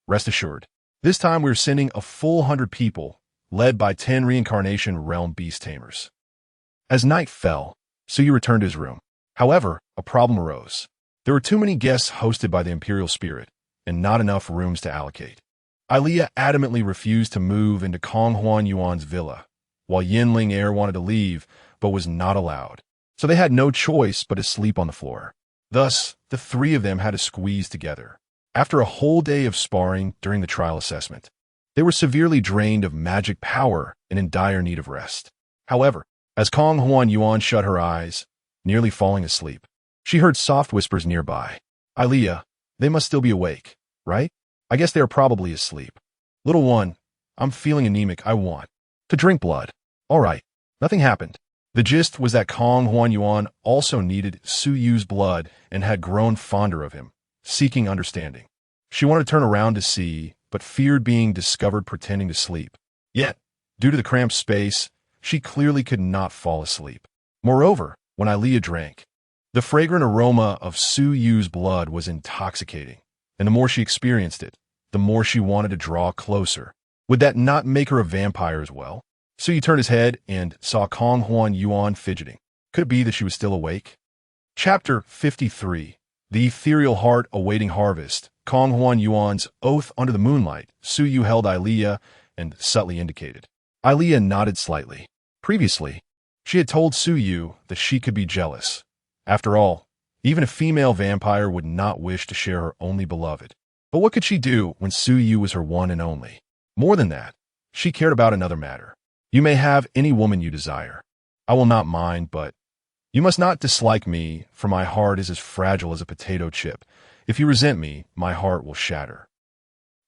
"Rest assured, this time we're sending a full 100 people, led by 10 reincarnation realm beast tamers." As night fell, Suyu returned to his room. However, a problem arose. There were too many guests hosted by the Imperial Spirit, and not enough rooms to allocate. Ilea adamantly refused to move into Kong Huan Yuan's villa, while Yinling Air wanted to leave, but was not allowed. So they had no choice but to sleep on the floor. Thus, the three of them had to squeeze together. After a whole day of sparring during the trial assessment, they were severely drained of magic power and in dire need of rest. However, as Kong Huan Yuan shut her eyes, nearly falling asleep, she heard soft whispers nearby. "Ilea, they must still be awake, right? I guess they are probably asleep. Little one, I'm feeling anemic. I want to drink blood." "All right, nothing happened." The gist was that Kong Huan Yuan also needed Su Yu's blood and had grown fonder of him, seeking understanding. She wanted to turn around to see, but feared being discovered pretending to sleep. Yet, due to the cramped space, she clearly could not fall asleep. Moreover, when Ilea drank, the fragrant aroma of Su Yu's blood was intoxicating, and the more she experienced it, the more she wanted to draw closer. Would that not make her a vampire as well? Su Yu turned his head and saw Kong Huan Yuan fidgeting. Could it be that she was still awake? Chapter 53. The Ethereal Heart Awaiting Harvest. Kong Huan Yuan's Oath Under the Moonlight. Su Yu held Ilea and subtly indicated. Ilea nodded slightly. Previously, she had told Su Yu that she could be jealous. After all, even a female vampire would not wish to share her only beloved. But what could she do when Su Yu was her one and only? More than that, she cared about another matter. "You may have any woman you desire. I will not mind, but you must not dislike me, for my heart is as fragile as a potato chip. If you resent me, my heart will shatter."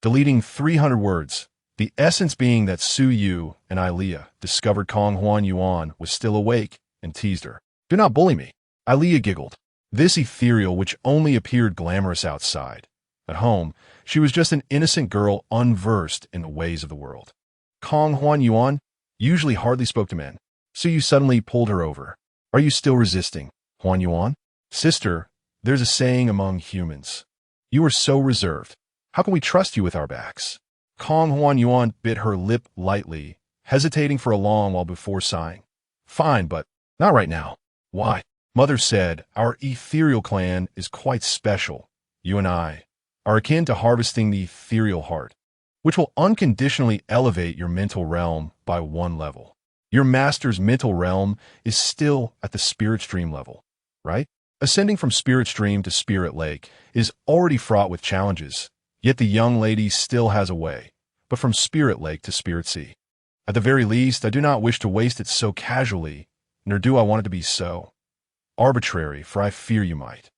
Deleting 300 words, the essence being that Su Yu and Ilea discovered Kong Huan Yuan was still awake and teased her. "Do not bully me." Ilea giggled. This ethereal which only appeared glamorous outside. At home, she was just an innocent girl unversed in the ways of the world. Kong Huan Yuan usually hardly spoke to men. Su Yu suddenly pulled her over. "Are you still resisting, Huan Yuan?" "Sister, there's a saying among humans. You are so reserved. How can we trust you with our backs?" Kong Huan Yuan bit her lip lightly, hesitating for a long while before sighing. "Fine, but not right now." "Why?" "Mother said our ethereal clan is quite special. You and I are akin to harvesting the ethereal heart, which will unconditionally elevate your mental realm by one level. Your master's mental realm is still at the spirit stream level, right? Ascending from spirit stream to spirit lake is already fraught with challenges, yet the young lady still has a way, but from spirit lake to spirit sea. At the very least, I do not wish to waste it so casually, nor do I want it to be so arbitrary, for I fear you might."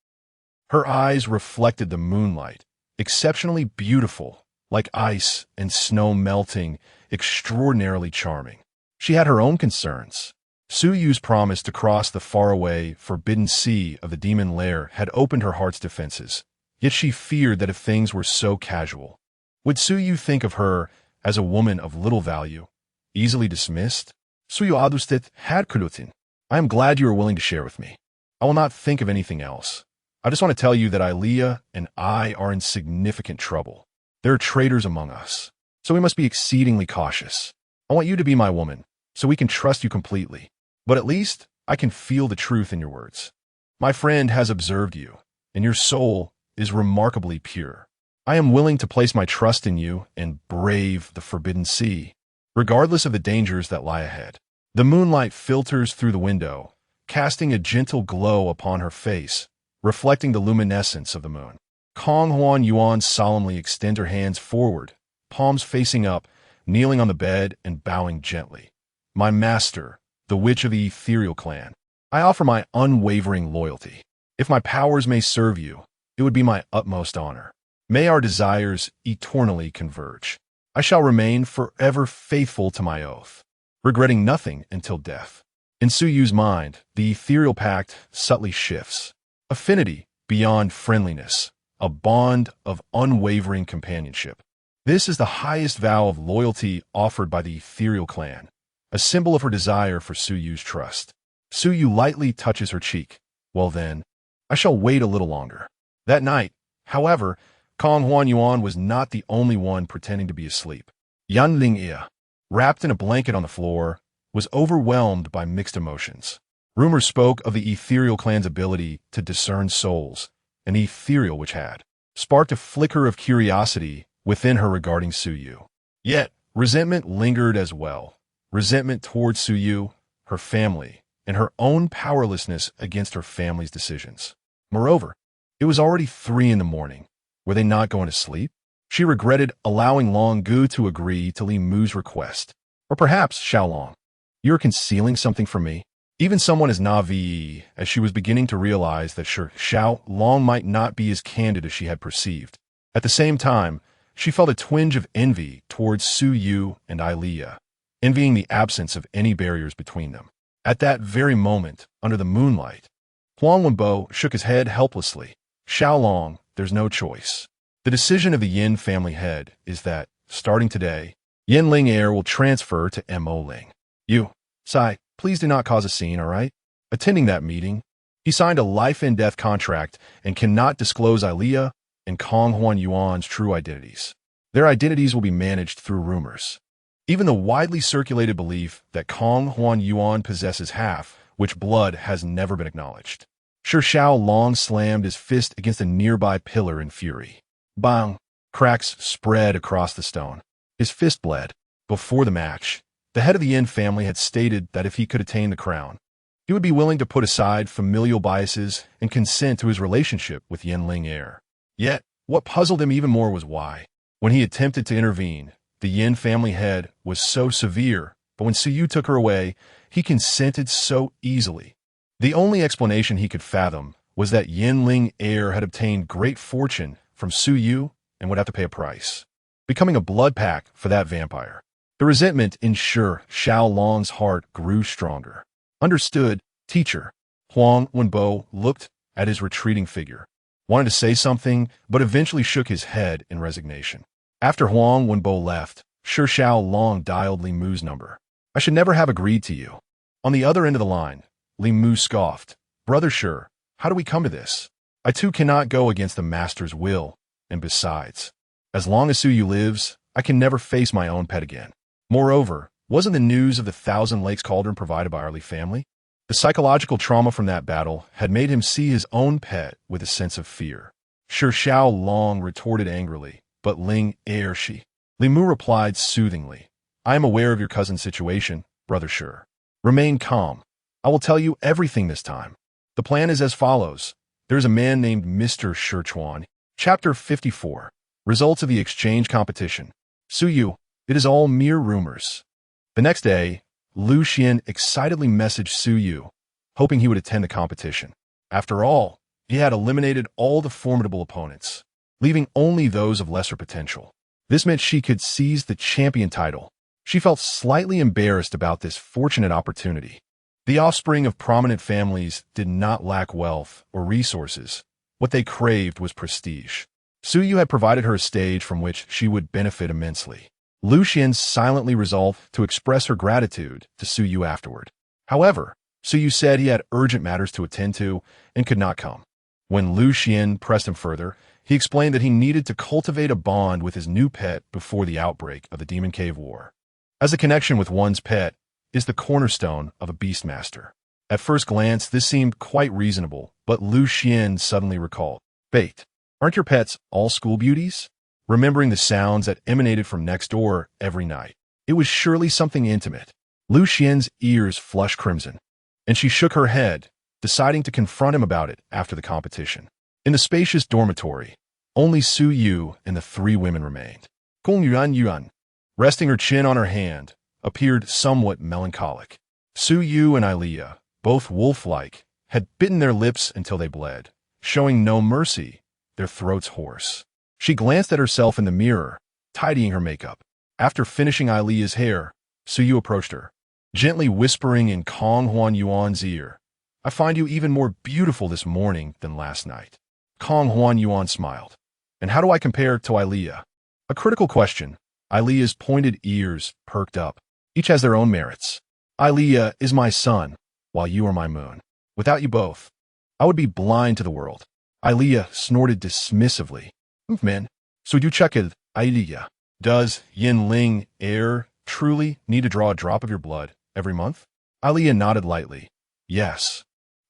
Her eyes reflected the moonlight, exceptionally beautiful, like ice and snow melting, extraordinarily charming. She had her own concerns. Su Yu's promise to cross the faraway, forbidden sea of the demon lair had opened her heart's defenses, yet she feared that if things were so casual, would Su Yu think of her as a woman of little value, easily dismissed? Su Yu adustet had kurutin. "I am glad you are willing to share with me. I will not think of anything else. I just want to tell you that Ilea and I are in significant trouble. There are traitors among us, so we must be exceedingly cautious. I want you to be my woman, so we can trust you completely. But at least I can feel the truth in your words. My friend has observed you, and your soul is remarkably pure. I am willing to place my trust in you and brave the forbidden sea, regardless of the dangers that lie ahead." The moonlight filters through the window, casting a gentle glow upon her face, reflecting the luminescence of the moon. Kong Huan Yuan solemnly extends her hands forward, palms facing up, kneeling on the bed and bowing gently. "My master, the witch of the ethereal clan, I offer my unwavering loyalty." If my powers may serve you, it would be my utmost honor. May our desires eternally converge. I shall remain forever faithful to my oath, regretting nothing until death. In Su Yu's mind, the ethereal pact subtly shifts. Affinity beyond friendliness, a bond of unwavering companionship. This is the highest vow of loyalty offered by the ethereal clan, a symbol of her desire for Su Yu's trust. Su Yu lightly touches her cheek. Well then, I shall wait a little longer. That night, however, Kong Huan Yuan was not the only one pretending to be asleep. Yan Ling, wrapped in a blanket on the floor, was overwhelmed by mixed emotions. Rumors spoke of the ethereal clan's ability to discern souls, an ethereal which had sparked a flicker of curiosity within her regarding Su Yu. Yet, resentment lingered as well. Resentment towards Su Yu, her family, and her own powerlessness against her family's decisions. Moreover, it was already 3 in the morning. Were they not going to sleep? She regretted allowing Long Gu to agree to Li Mu's request. Or perhaps, Xiaolong, you're concealing something from me? Even someone as naive as she was beginning to realize that Xiaolong might not be as candid as she had perceived. At the same time, she felt a twinge of envy towards Su Yu and Ailia, envying the absence of any barriers between them. At that very moment, under the moonlight, Huang Wenbo shook his head helplessly. Xiaolong, there's no choice. The decision of the Yin family head is that, starting today, Yin Ling heir will transfer to Mo Ling. You, Sai, please do not cause a scene, all right? Attending that meeting, he signed a life-and-death contract and cannot disclose Ailia and Kong Huan Yuan's true identities. Their identities will be managed through rumors. Even the widely circulated belief that Kong Huan Yuan possesses half, which blood has never been acknowledged. Xiaolong slammed his fist against a nearby pillar in fury. Bang! Cracks spread across the stone. His fist bled. Before the match, the head of the Yin family had stated that if he could attain the crown, he would be willing to put aside familial biases and consent to his relationship with Yin Ling heir. Yet, what puzzled him even more was why. When he attempted to intervene, the Yin family head was so severe, but when Su Yu took her away, he consented so easily. The only explanation he could fathom was that Yin Ling heir had obtained great fortune from Su Yu and would have to pay a price, becoming a blood pact for that vampire. The resentment in Xiaolong's heart grew stronger. Understood, teacher. Huang Wenbo looked at his retreating figure, wanted to say something, but eventually shook his head in resignation. After Huang Wenbo left, Xiaolong dialed Li Mu's number. I should never have agreed to you. On the other end of the line, Li Mu scoffed. Brother Shi, how do we come to this? I too cannot go against the master's will, and besides, as long as Su Yu lives, I can never face my own pet again. Moreover, wasn't the news of the Thousand Lakes cauldron provided by our Li family? The psychological trauma from that battle had made him see his own pet with a sense of fear. Xiaolong retorted angrily, but Ling heir she. Li Mu replied soothingly, I am aware of your cousin's situation, Brother Shi. Remain calm. I will tell you everything this time. The plan is as follows. There is a man named Mr. Shichuan. Chapter 54. Results of the exchange competition. Su Yu, it is all mere rumors. The next day, Lu Xian excitedly messaged Su Yu, hoping he would attend the competition. After all, he had eliminated all the formidable opponents, leaving only those of lesser potential. This meant she could seize the champion title. She felt slightly embarrassed about this fortunate opportunity. The offspring of prominent families did not lack wealth or resources. What they craved was prestige. Su Yu had provided her a stage from which she would benefit immensely. Lu Xian silently resolved to express her gratitude to Su Yu afterward. However, Su Yu said he had urgent matters to attend to and could not come. When Lu Xian pressed him further, he explained that he needed to cultivate a bond with his new pet before the outbreak of the Demon Cave War, as a connection with one's pet is the cornerstone of a beastmaster. At first glance, this seemed quite reasonable, but Lu Xian suddenly recalled, Bait, aren't your pets all school beauties? Remembering the sounds that emanated from next door every night. It was surely something intimate. Lu Xian's ears flushed crimson, and she shook her head, deciding to confront him about it after the competition. In the spacious dormitory, only Su Yu and the 3 women remained. Kong Yuan, resting her chin on her hand, appeared somewhat melancholic. Su Yu and Ailia, both wolf-like, had bitten their lips until they bled, showing no mercy, their throats hoarse. She glanced at herself in the mirror, tidying her makeup. After finishing Ailea's hair, Suyu approached her, gently whispering in Kong Huan Yuan's ear, "I find you even more beautiful this morning than last night." Kong Huan Yuan smiled. "And how do I compare to Ailea?" A critical question. Ailea's pointed ears perked up. "Each has their own merits. Ailea is my sun, while you are my moon. Without you both, I would be blind to the world." Ailea snorted dismissively. "Men, so you check it, Ailea. Does Yin Ling heir truly need to draw a drop of your blood every month?" Ailea nodded lightly. "Yes.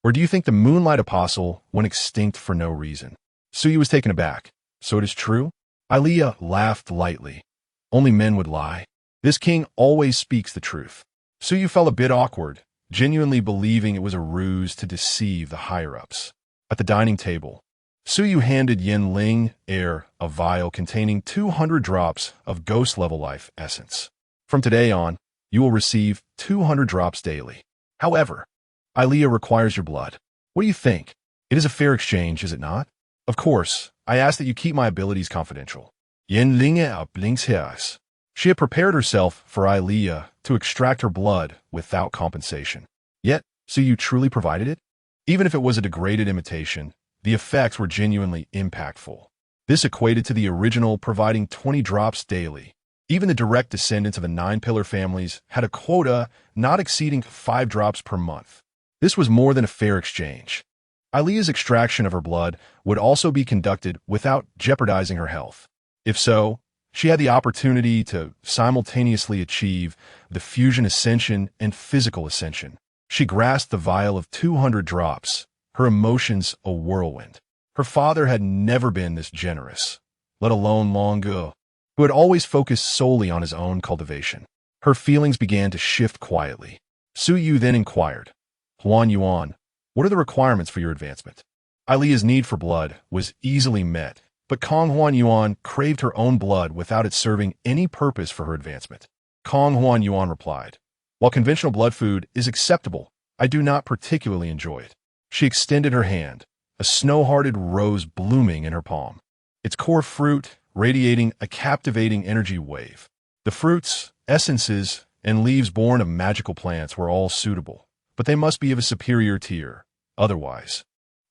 Or do you think the Moonlight Apostle went extinct for no reason?" Suyu was taken aback. "So it is true?" Ailea laughed lightly. "Only men would lie. This king always speaks the truth." Suyu felt a bit awkward, genuinely believing it was a ruse to deceive the higher-ups. At the dining table, Suyu handed Yin Ling heir a vial containing 200 drops of ghost-level life essence. "From today on, you will receive 200 drops daily. However, Ailea requires your blood. What do you think? It is a fair exchange, is it not?" "Of course, I ask that you keep my abilities confidential." Yin Ling blinks his eyes. She had prepared herself for Ailea to extract her blood without compensation. Yet, Suyu truly provided it? Even if it was a degraded imitation, the effects were genuinely impactful. This equated to the original providing 20 drops daily. Even the direct descendants of the 9-pillar families had a quota not exceeding 5 drops per month. This was more than a fair exchange. Ailea's extraction of her blood would also be conducted without jeopardizing her health. If so, she had the opportunity to simultaneously achieve the fusion ascension and physical ascension. She grasped the vial of 200 drops, her emotions a whirlwind. Her father had never been this generous, let alone long ago, who had always focused solely on his own cultivation. Her feelings began to shift quietly. Suyu then inquired, "Huan Yuan, what are the requirements for your advancement?" Ailea's need for blood was easily met, but Kong Huan Yuan craved her own blood without it serving any purpose for her advancement. Kong Huan Yuan replied, "While conventional blood food is acceptable, I do not particularly enjoy it." She extended her hand, a snow-hearted rose blooming in her palm, its core fruit radiating a captivating energy wave. The fruits, essences, and leaves born of magical plants were all suitable, but they must be of a superior tier. Otherwise,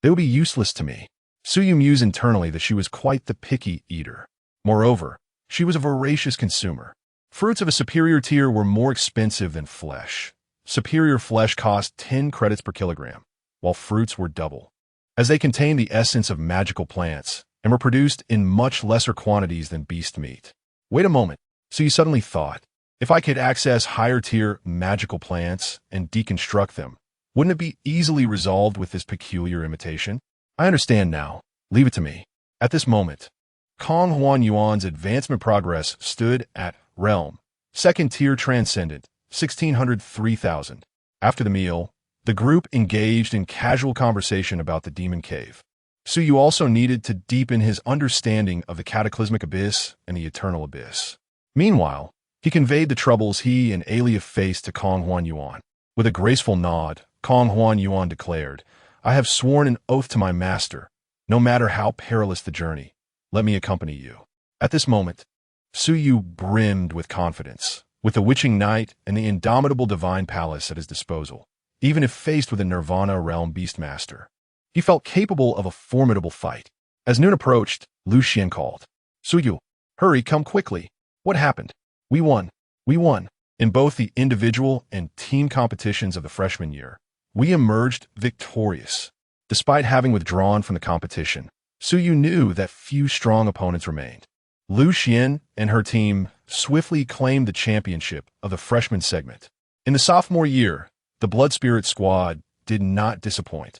they would be useless to me. Suyu mused internally that she was quite the picky eater. Moreover, she was a voracious consumer. Fruits of a superior tier were more expensive than flesh. Superior flesh cost 10 credits per kilogram, while fruits were double, as they contained the essence of magical plants and were produced in much lesser quantities than beast meat. Wait a moment, Suyu suddenly thought. If I could access higher-tier magical plants and deconstruct them, wouldn't it be easily resolved with this peculiar imitation? I understand now. Leave it to me. At this moment, Kong Huan Yuan's advancement progress stood at Realm, Second-tier Transcendent, 1603,000. After the meal, the group engaged in casual conversation about the Demon Cave. Suyu also needed to deepen his understanding of the Cataclysmic Abyss and the Eternal Abyss. Meanwhile, he conveyed the troubles he and Ailea faced to Kong Huan Yuan. With a graceful nod, Kong Huan Yuan declared, "I have sworn an oath to my master. No matter how perilous the journey, let me accompany you." At this moment, Suyu brimmed with confidence. With the witching night and the indomitable divine palace at his disposal, even if faced with a Nirvana realm beastmaster, he felt capable of a formidable fight. As noon approached, Lu Xian called, "Suyu, hurry, come quickly. What happened?" We won. We won. In both the individual and team competitions of the freshman year, we emerged victorious. Despite having withdrawn from the competition, Suyu knew that few strong opponents remained. Lu Xian and her team swiftly claimed the championship of the freshman segment. In the sophomore year, the Blood Spirit squad did not disappoint,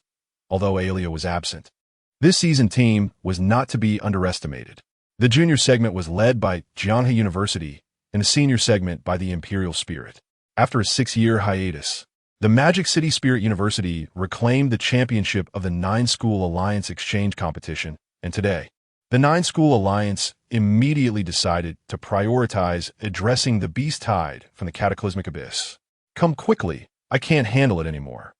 although Ailea was absent. This seasoned team was not to be underestimated. The junior segment was led by Jianghe University and the senior segment by the Imperial Spirit. After a 6-year hiatus, the Magic City Spirit University reclaimed the championship of the 9-School Alliance exchange competition, and today, the 9-School Alliance immediately decided to prioritize addressing the beast tide from the Cataclysmic Abyss. "Come quickly, I can't handle it anymore."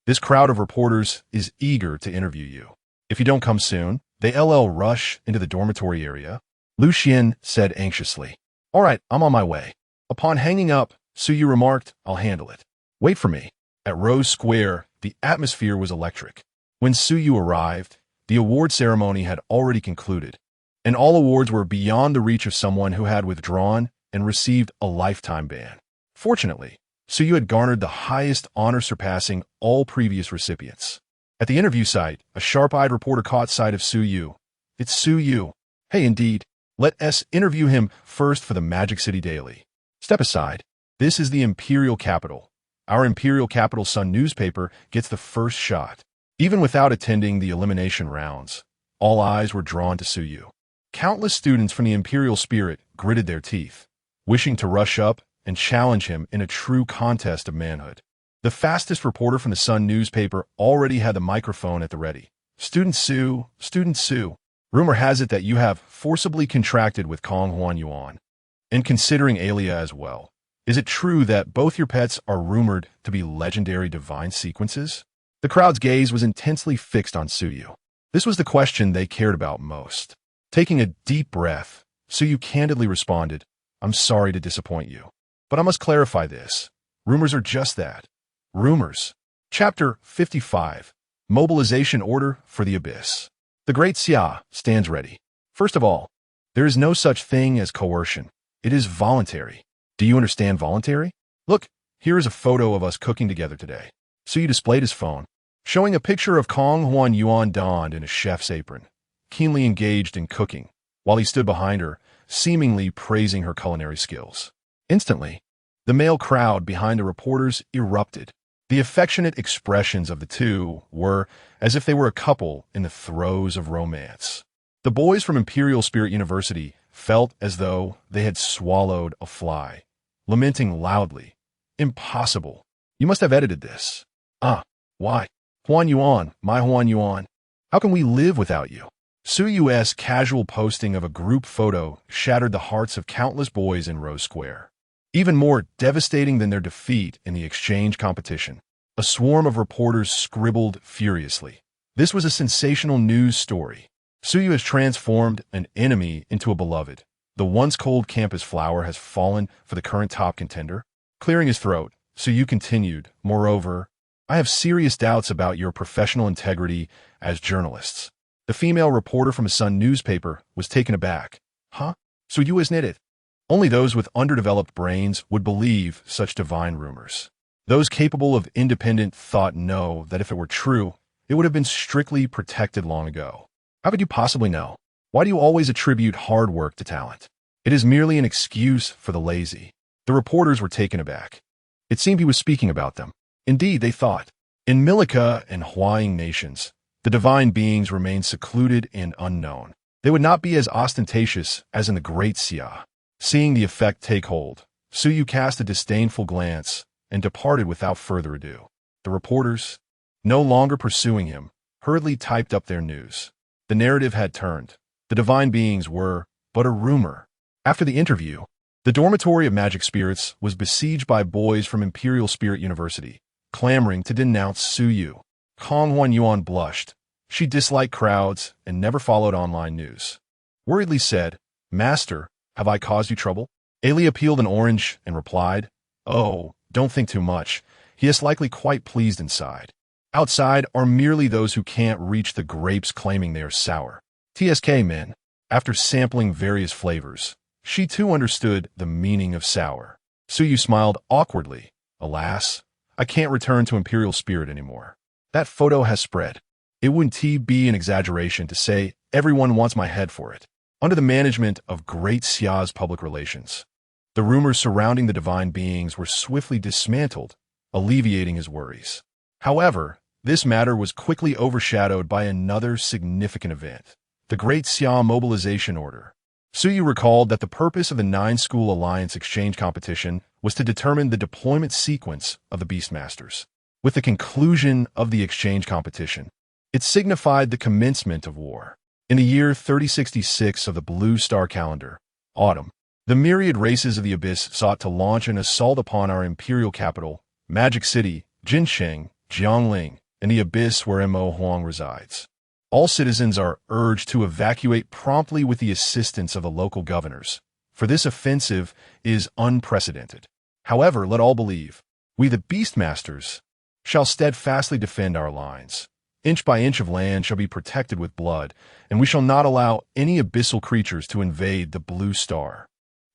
This crowd of reporters is eager to interview you. If you don't come soon, they'll rush into the dormitory area. Lucien said anxiously. All right, I'm on my way. Upon hanging up, Suyu remarked, I'll handle it. Wait for me. At Rose Square, the atmosphere was electric. When Suyu arrived, the award ceremony had already concluded, and all awards were beyond the reach of someone who had withdrawn and received a lifetime ban. Fortunately, Suyu had garnered the highest honor surpassing all previous recipients. At the interview site, a sharp-eyed reporter caught sight of Suyu. It's Suyu. Hey, indeed. Let us interview him first for the Magic City Daily. Step aside. This is the Imperial Capital. Our Imperial Capital Sun newspaper gets the first shot. Even without attending the elimination rounds, all eyes were drawn to Suyu. Countless students from the Imperial Spirit gritted their teeth, wishing to rush up and challenge him in a true contest of manhood. The fastest reporter from the Sun newspaper already had the microphone at the ready. Student Su, rumor has it that you have forcibly contracted with Kong Huan Yuan, and considering Alia as well. Is it true that both your pets are rumored to be legendary divine sequences? The crowd's gaze was intensely fixed on Suyu. This was the question they cared about most. Taking a deep breath, Suyu candidly responded, I'm sorry to disappoint you, but I must clarify this. Rumors are just that. Rumors. Chapter 55. Mobilization Order for the Abyss. The Great Xia stands ready. First of all, there is no such thing as coercion. It is voluntary. Do you understand voluntary? Look, here is a photo of us cooking together today. Suyu displayed his phone, showing a picture of Kong Huan Yuan donned in a chef's apron, keenly engaged in cooking, while he stood behind her, seemingly praising her culinary skills. Instantly, the male crowd behind the reporters erupted. The affectionate expressions of the two were as if they were a couple in the throes of romance. The boys from Imperial Spirit University felt as though they had swallowed a fly, lamenting loudly, Impossible. You must have edited this. Why? Huan Yuan, my Huan Yuan. How can we live without you? Suyu's casual posting of a group photo shattered the hearts of countless boys in Rose Square. Even more devastating than their defeat in the exchange competition, a swarm of reporters scribbled furiously. This was a sensational news story. Suyu has transformed an enemy into a beloved. The once cold campus flower has fallen for the current top contender. Clearing his throat, Suyu continued, Moreover, I have serious doubts about your professional integrity as journalists. The female reporter from a Sun newspaper was taken aback. Huh? Suyu isn't it? Only those with underdeveloped brains would believe such divine rumors. Those capable of independent thought know that if it were true, it would have been strictly protected long ago. How could you possibly know? Why do you always attribute hard work to talent? It is merely an excuse for the lazy. The reporters were taken aback. It seemed he was speaking about them. Indeed, they thought. In Milika and Huaying nations, the divine beings remained secluded and unknown. They would not be as ostentatious as in the Great Xia. Seeing the effect take hold, Suyu cast a disdainful glance and departed without further ado. The reporters, no longer pursuing him, hurriedly typed up their news. The narrative had turned. The divine beings were but a rumor. After the interview, the dormitory of magic spirits was besieged by boys from Imperial Spirit University, clamoring to denounce Suyu. Kong Huan Yuan blushed. She disliked crowds and never followed online news. Worriedly said, Master, have I caused you trouble? Alia peeled an orange and replied, Oh, don't think too much. He is likely quite pleased inside. Outside are merely those who can't reach the grapes claiming they are sour. TSK men, after sampling various flavors, she too understood the meaning of sour. Suyu smiled awkwardly. Alas, I can't return to Imperial Spirit anymore. That photo has spread. It wouldn't be an exaggeration to say everyone wants my head for it. Under the management of Great Xia's public relations, the rumors surrounding the divine beings were swiftly dismantled, alleviating his worries. However, this matter was quickly overshadowed by another significant event, the Great Xia Mobilization Order. Suyu recalled that the purpose of the 9-School Alliance exchange competition was to determine the deployment sequence of the Beastmasters. With the conclusion of the exchange competition, it signified the commencement of war. In the year 3066 of the Blue Star calendar, autumn, the myriad races of the Abyss sought to launch an assault upon our imperial capital, Magic City, Jinsheng, Jiangling, and the abyss where Mo Huang resides. All citizens are urged to evacuate promptly with the assistance of the local governors, for this offensive is unprecedented. However, let all believe, we the Beastmasters shall steadfastly defend our lines. Inch by inch of land shall be protected with blood, and we shall not allow any abyssal creatures to invade the Blue Star.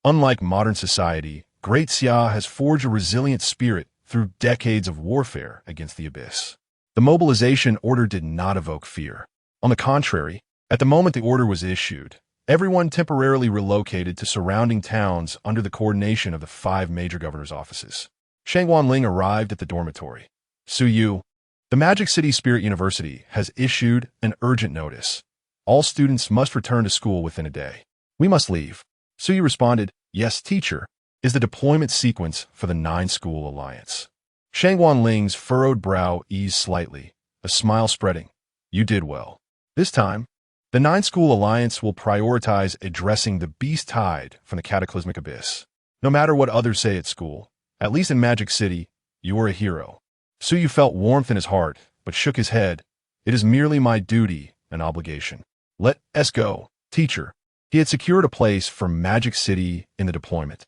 Unlike modern society, Great Xia has forged a resilient spirit through decades of warfare against the abyss. The mobilization order did not evoke fear. On the contrary, at the moment the order was issued, everyone temporarily relocated to surrounding towns under the coordination of the 5 major governors' offices. Shang Wanling arrived at the dormitory. Su Yu, the Magic City Spirit University has issued an urgent notice. All students must return to school within a day. We must leave. Su Yu responded, yes, teacher, is the deployment sequence for the 9-school alliance. Shang Wanling's furrowed brow eased slightly, a smile spreading. You did well. This time, the 9-school alliance will prioritize addressing the beast tide from the cataclysmic abyss. No matter what others say at school, at least in Magic City, you are a hero. Su Yu felt warmth in his heart, but shook his head. It is merely my duty and obligation. Let us go, teacher. He had secured a place for Magic City in the deployment,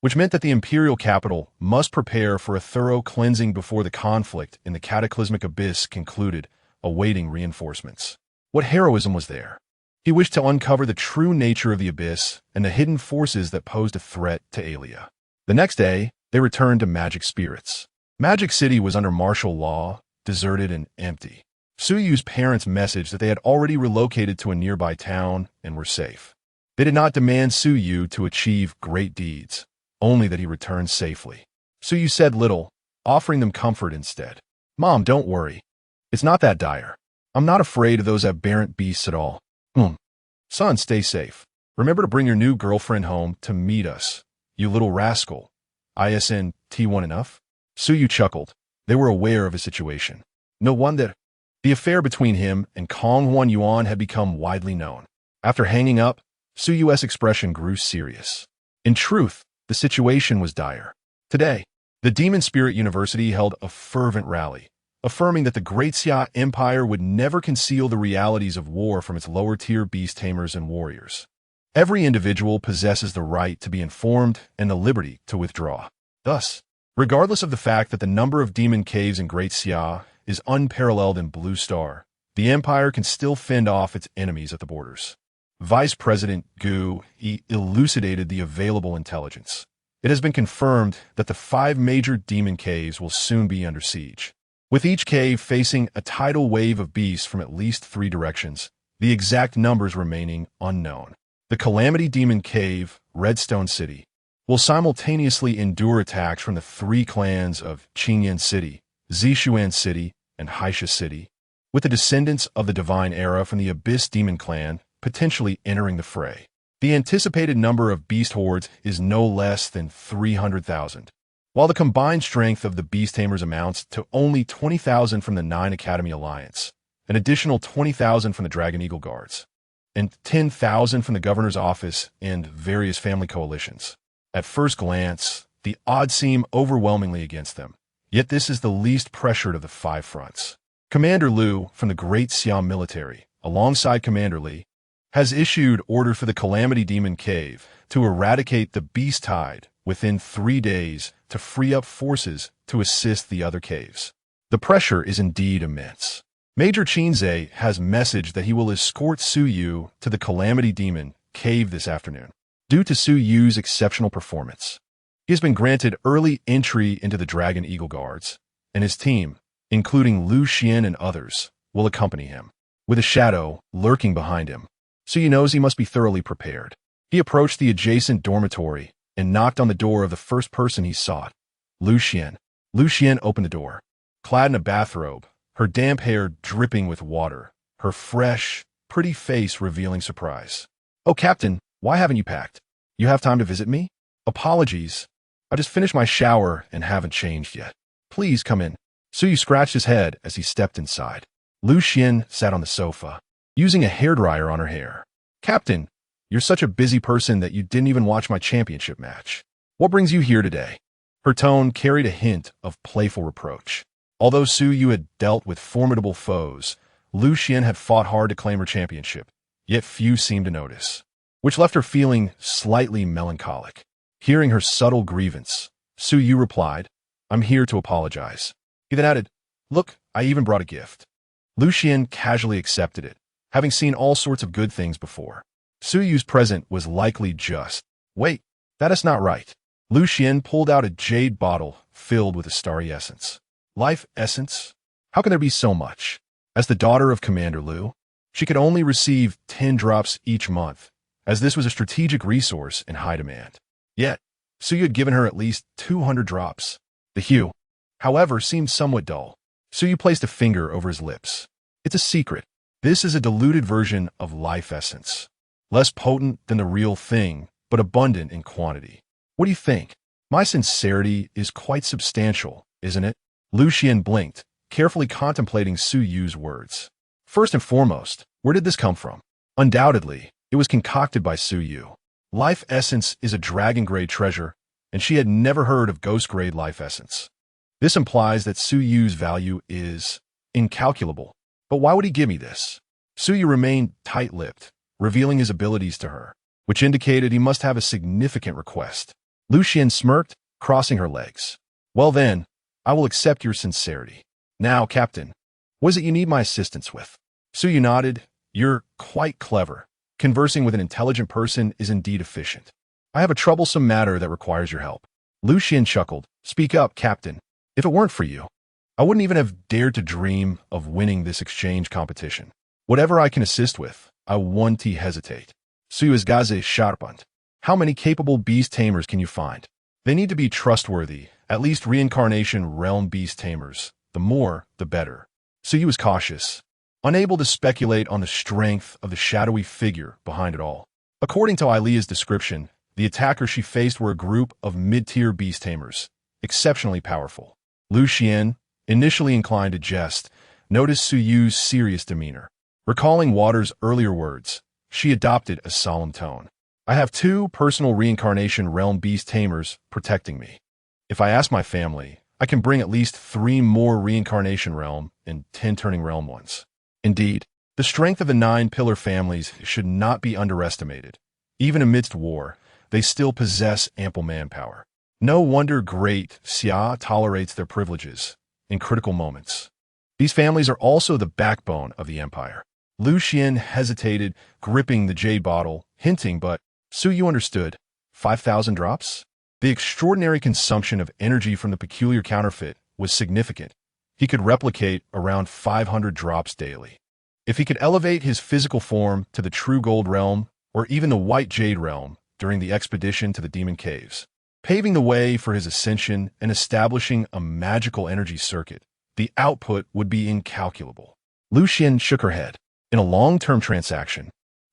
which meant that the imperial capital must prepare for a thorough cleansing before the conflict in the cataclysmic abyss concluded, awaiting reinforcements. What heroism was there? He wished to uncover the true nature of the abyss and the hidden forces that posed a threat to Aelia. The next day, they returned to Magic Spirits. Magic City was under martial law, deserted and empty. Su Yu's parents messaged that they had already relocated to a nearby town and were safe. They did not demand Su Yu to achieve great deeds, only that he return safely. Su Yu said little, offering them comfort instead. Mom, don't worry. It's not that dire. I'm not afraid of those aberrant beasts at all. Son, stay safe. Remember to bring your new girlfriend home to meet us. You little rascal. ISN T1 enough? Su Yu chuckled. They were aware of his situation. No wonder. The affair between him and Kong Huan Yuan had become widely known. After hanging up, Su Yu's expression grew serious. In truth, the situation was dire. Today, the Demon Spirit University held a fervent rally, affirming that the Great Xia Empire would never conceal the realities of war from its lower-tier beast tamers and warriors. Every individual possesses the right to be informed and the liberty to withdraw. Thus, regardless of the fact that the number of demon caves in Great Xia is unparalleled in Blue Star, the Empire can still fend off its enemies at the borders. Vice President Gu elucidated the available intelligence. It has been confirmed that the 5 major demon caves will soon be under siege, with each cave facing a tidal wave of beasts from at least 3 directions, the exact numbers remaining unknown. The Calamity Demon Cave, Redstone City, will simultaneously endure attacks from the 3 clans of Qingyan City, Zishuan City, and Haisha City, with the descendants of the Divine Era from the Abyss Demon Clan potentially entering the fray. The anticipated number of beast hordes is no less than 300,000, while the combined strength of the beast tamers amounts to only 20,000 from the 9 Academy Alliance, an additional 20,000 from the Dragon Eagle Guards, and 10,000 from the Governor's Office and various family coalitions. At first glance, the odds seem overwhelmingly against them, yet this is the least pressured of the 5 fronts. Commander Liu from the Great Siam military, alongside Commander Li, has issued orders for the Calamity Demon Cave to eradicate the beast tide within 3 days to free up forces to assist the other caves. The pressure is indeed immense. Major Qinze has messaged that he will escort Su Yu to the Calamity Demon Cave this afternoon. Due to Su Yu's exceptional performance, he has been granted early entry into the Dragon Eagle Guards, and his team, including Lu Xian and others, will accompany him. With a shadow lurking behind him, Su Yu knows he must be thoroughly prepared. He approached the adjacent dormitory and knocked on the door of the first person he sought, Lu Xian. Lu Xian opened the door. Clad in a bathrobe, her damp hair dripping with water, her fresh, pretty face revealing surprise. "Oh, Captain, why haven't you packed? You have time to visit me?" "Apologies. I just finished my shower and haven't changed yet. Please come in." Su Yu scratched his head as he stepped inside. Lu Xian sat on the sofa, using a hairdryer on her hair. "Captain, you're such a busy person that you didn't even watch my championship match. What brings you here today?" Her tone carried a hint of playful reproach. Although Su Yu had dealt with formidable foes, Lu Xian had fought hard to claim her championship, yet few seemed to notice, which left her feeling slightly melancholic. Hearing her subtle grievance, Su Yu replied, "I'm here to apologize." He then added, "Look, I even brought a gift." Lu Xian casually accepted it, having seen all sorts of good things before. Su Yu's present was likely just. Wait, that is not right. Lu Xian pulled out a jade bottle filled with a starry essence. Life essence? How can there be so much? As the daughter of Commander Lu, she could only receive 10 drops each month, as this was a strategic resource in high demand. Yet, Su Yu had given her at least 200 drops. The hue, however, seemed somewhat dull. Su Yu placed a finger over his lips. It's a secret. This is a diluted version of life essence. Less potent than the real thing, but abundant in quantity. What do you think? My sincerity is quite substantial, isn't it? Lu Xian blinked, carefully contemplating Su Yu's words. First and foremost, where did this come from? Undoubtedly, it was concocted by Su Yu. Life essence is a dragon-grade treasure, and she had never heard of ghost-grade life essence. This implies that Su Yu's value is incalculable. But why would he give me this? Su Yu remained tight-lipped, revealing his abilities to her, which indicated he must have a significant request. Lu Xian smirked, crossing her legs. Well then, I will accept your sincerity. Now, Captain, what is it you need my assistance with? Su Yu nodded. You're quite clever. Conversing with an intelligent person is indeed efficient. I have a troublesome matter that requires your help. Lu Xian chuckled. Speak up, Captain. If it weren't for you, I wouldn't even have dared to dream of winning this exchange competition. Whatever I can assist with, I won't hesitate. Su Yu is gaze sharpant. How many capable beast tamers can you find? They need to be trustworthy, at least reincarnation realm beast tamers. The more, the better. Su Yu was cautious, unable to speculate on the strength of the shadowy figure behind it all. According to Ailea's description, the attackers she faced were a group of mid-tier beast tamers, exceptionally powerful. Lu Xian, initially inclined to jest, noticed Su Yu's serious demeanor. Recalling Water's earlier words, she adopted a solemn tone. I have 2 personal reincarnation realm beast tamers protecting me. If I ask my family, I can bring at least 3 more reincarnation realm and 10 turning realm ones. Indeed, the strength of the 9 pillar families should not be underestimated. Even amidst war, they still possess ample manpower. No wonder great Xia tolerates their privileges in critical moments. These families are also the backbone of the empire. Lu Xian hesitated, gripping the jade bottle, hinting, but Su Yu understood. 5,000 drops? The extraordinary consumption of energy from the peculiar counterfeit was significant. He could replicate around 500 drops daily. If he could elevate his physical form to the true gold realm, or even the white jade realm during the expedition to the demon caves, paving the way for his ascension and establishing a magical energy circuit, the output would be incalculable. Lu Xian shook her head. In a long-term transaction,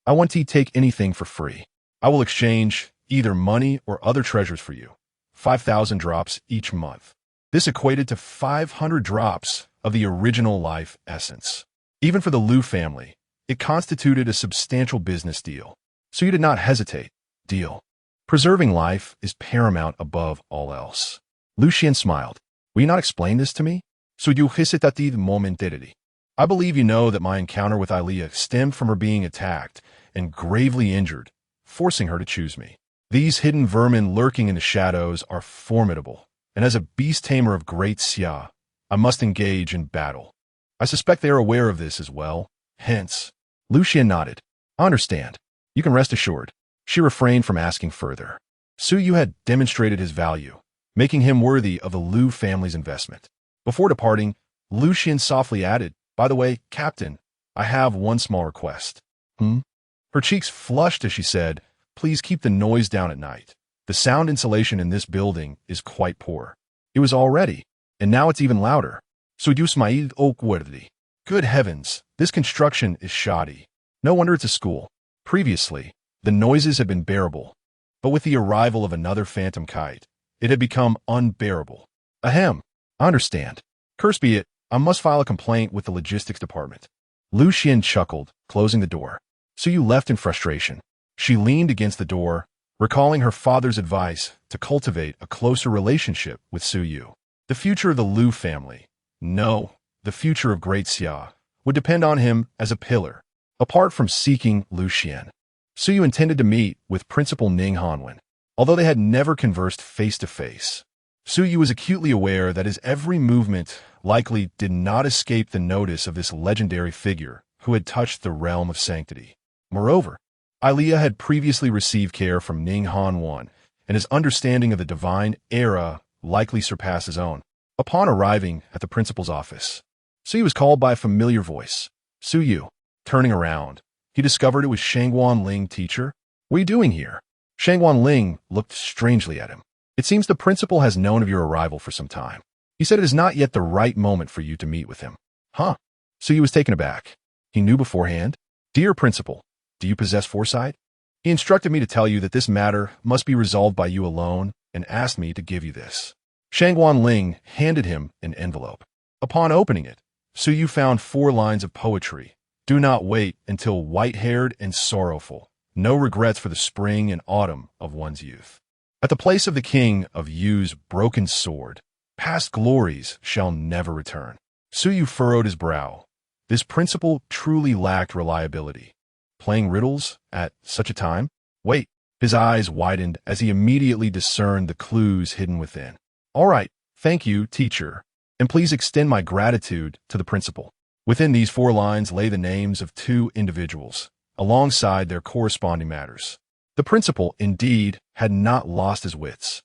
I want to take anything for free. I will exchange either money or other treasures for you. 5,000 drops each month. This equated to 500 drops of the original life essence. Even for the Lu family, it constituted a substantial business deal. So you did not hesitate. Deal. Preserving life is paramount above all else. Lu Xian smiled. Will you not explain this to me? So you hesitated momentarily. I believe you know that my encounter with Ailea stemmed from her being attacked and gravely injured, forcing her to choose me. These hidden vermin lurking in the shadows are formidable, and as a beast tamer of great Xia, I must engage in battle. I suspect they are aware of this as well, hence. Lu Xian nodded. I understand. You can rest assured. She refrained from asking further. Su Yu had demonstrated his value, making him worthy of the Lu family's investment. Before departing, Lu Xian softly added, By the way, Captain, I have one small request. Her cheeks flushed as she said, Please keep the noise down at night. The sound insulation in this building is quite poor. It was already, and now it's even louder. So you smiled awkwardly. Good heavens, this construction is shoddy. No wonder it's a school. Previously, the noises had been bearable, but with the arrival of another phantom kite, it had become unbearable. Ahem, I understand. Curse be it, I must file a complaint with the logistics department. Lu Xian chuckled, closing the door. Su Yu left in frustration. She leaned against the door, recalling her father's advice to cultivate a closer relationship with Su Yu. The future of the Lu family, No, the future of Great Xia would depend on him as a pillar. Apart from seeking Lucian, Suyu intended to meet with Principal Ning Hanwen, although they had never conversed face-to-face. Suyu was acutely aware that his every movement likely did not escape the notice of this legendary figure who had touched the realm of sanctity. Moreover, Ilea had previously received care from Ning Hanwen, and his understanding of the divine era likely surpassed his own. Upon arriving at the principal's office, Suyu was called by a familiar voice. Suyu. Turning around, he discovered it was Shangguan Ling, teacher. What are you doing here? Shangguan Ling looked strangely at him. It seems the principal has known of your arrival for some time. He said it is not yet the right moment for you to meet with him. Huh? Suyu was taken aback. He knew beforehand. Dear principal, do you possess foresight? He instructed me to tell you that this matter must be resolved by you alone and asked me to give you this. Shangguan Ling handed him an envelope. Upon opening it, Suyu found 4 lines of poetry. Do not wait until white-haired and sorrowful. No regrets for the spring and autumn of one's youth. At the place of the king of Yu's broken sword, past glories shall never return. Suyu furrowed his brow. This principle truly lacked reliability. Playing riddles at such a time? Wait. His eyes widened as he immediately discerned the clues hidden within. All right, thank you, teacher, and please extend my gratitude to the principal. Within these 4 lines lay the names of 2 individuals, alongside their corresponding matters. The principal, indeed, had not lost his wits.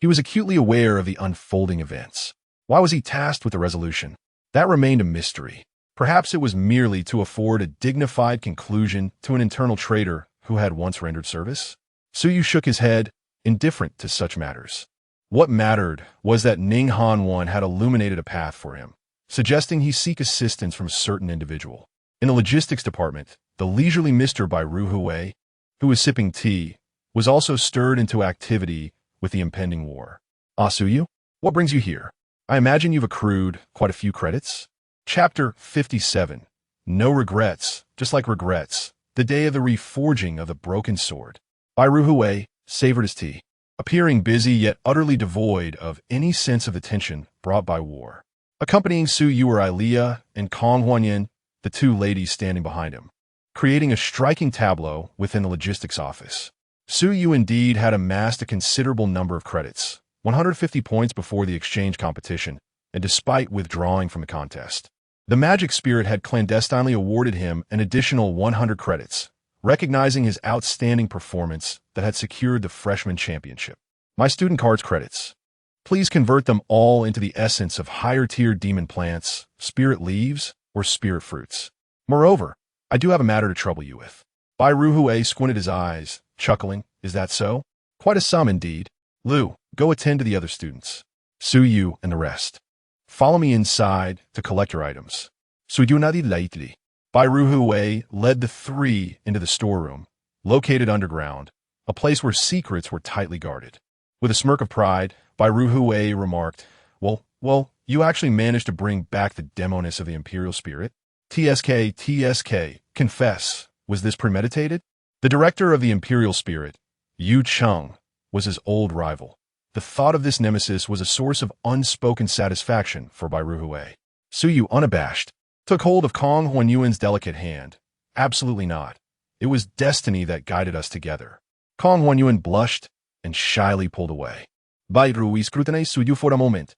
He was acutely aware of the unfolding events. Why was he tasked with the resolution? That remained a mystery. Perhaps it was merely to afford a dignified conclusion to an internal traitor who had once rendered service? Suyu shook his head, indifferent to such matters. What mattered was that Ning Hanwen had illuminated a path for him, suggesting he seek assistance from a certain individual. In the logistics department, the leisurely Mr. Bai Ruhui, who was sipping tea, was also stirred into activity with the impending war. Suyu, what brings you here? I imagine you've accrued quite a few credits? Chapter 57. No regrets, just like regrets. The day of the reforging of the broken sword. Bai Ruhui savored his tea, appearing busy yet utterly devoid of any sense of the tension brought by war. Accompanying Suyu were Ilea and Kong Huanyan, the 2 ladies standing behind him, creating a striking tableau within the logistics office. Suyu indeed had amassed a considerable number of credits, 150 points before the exchange competition, and despite withdrawing from the contest. The magic spirit had clandestinely awarded him an additional 100 credits, recognizing his outstanding performance that had secured the freshman championship. My student cards credits. Please convert them all into the essence of higher-tier demon plants, spirit leaves, or spirit fruits. Moreover, I do have a matter to trouble you with. Bai Ruhui squinted his eyes, chuckling. Is that so? Quite a sum indeed. Lu, go attend to the other students. Suyu and the rest. Follow me inside to collect your items. Suyunadi lately. Bai Ruhui led the 3 into the storeroom, located underground, a place where secrets were tightly guarded. With a smirk of pride, Bai Ruhui remarked, Well, you actually managed to bring back the demoness of the Imperial Spirit? TSK, confess, was this premeditated? The director of the Imperial Spirit, Yu Cheng, was his old rival. The thought of this nemesis was a source of unspoken satisfaction for Bai Ruhui. Suyu, unabashed, took hold of Kong Huanyuan's delicate hand. Absolutely not. It was destiny that guided us together. Kong Huanyuan blushed and shyly pulled away. Bai Ruhui scrutinized Suyu for a moment.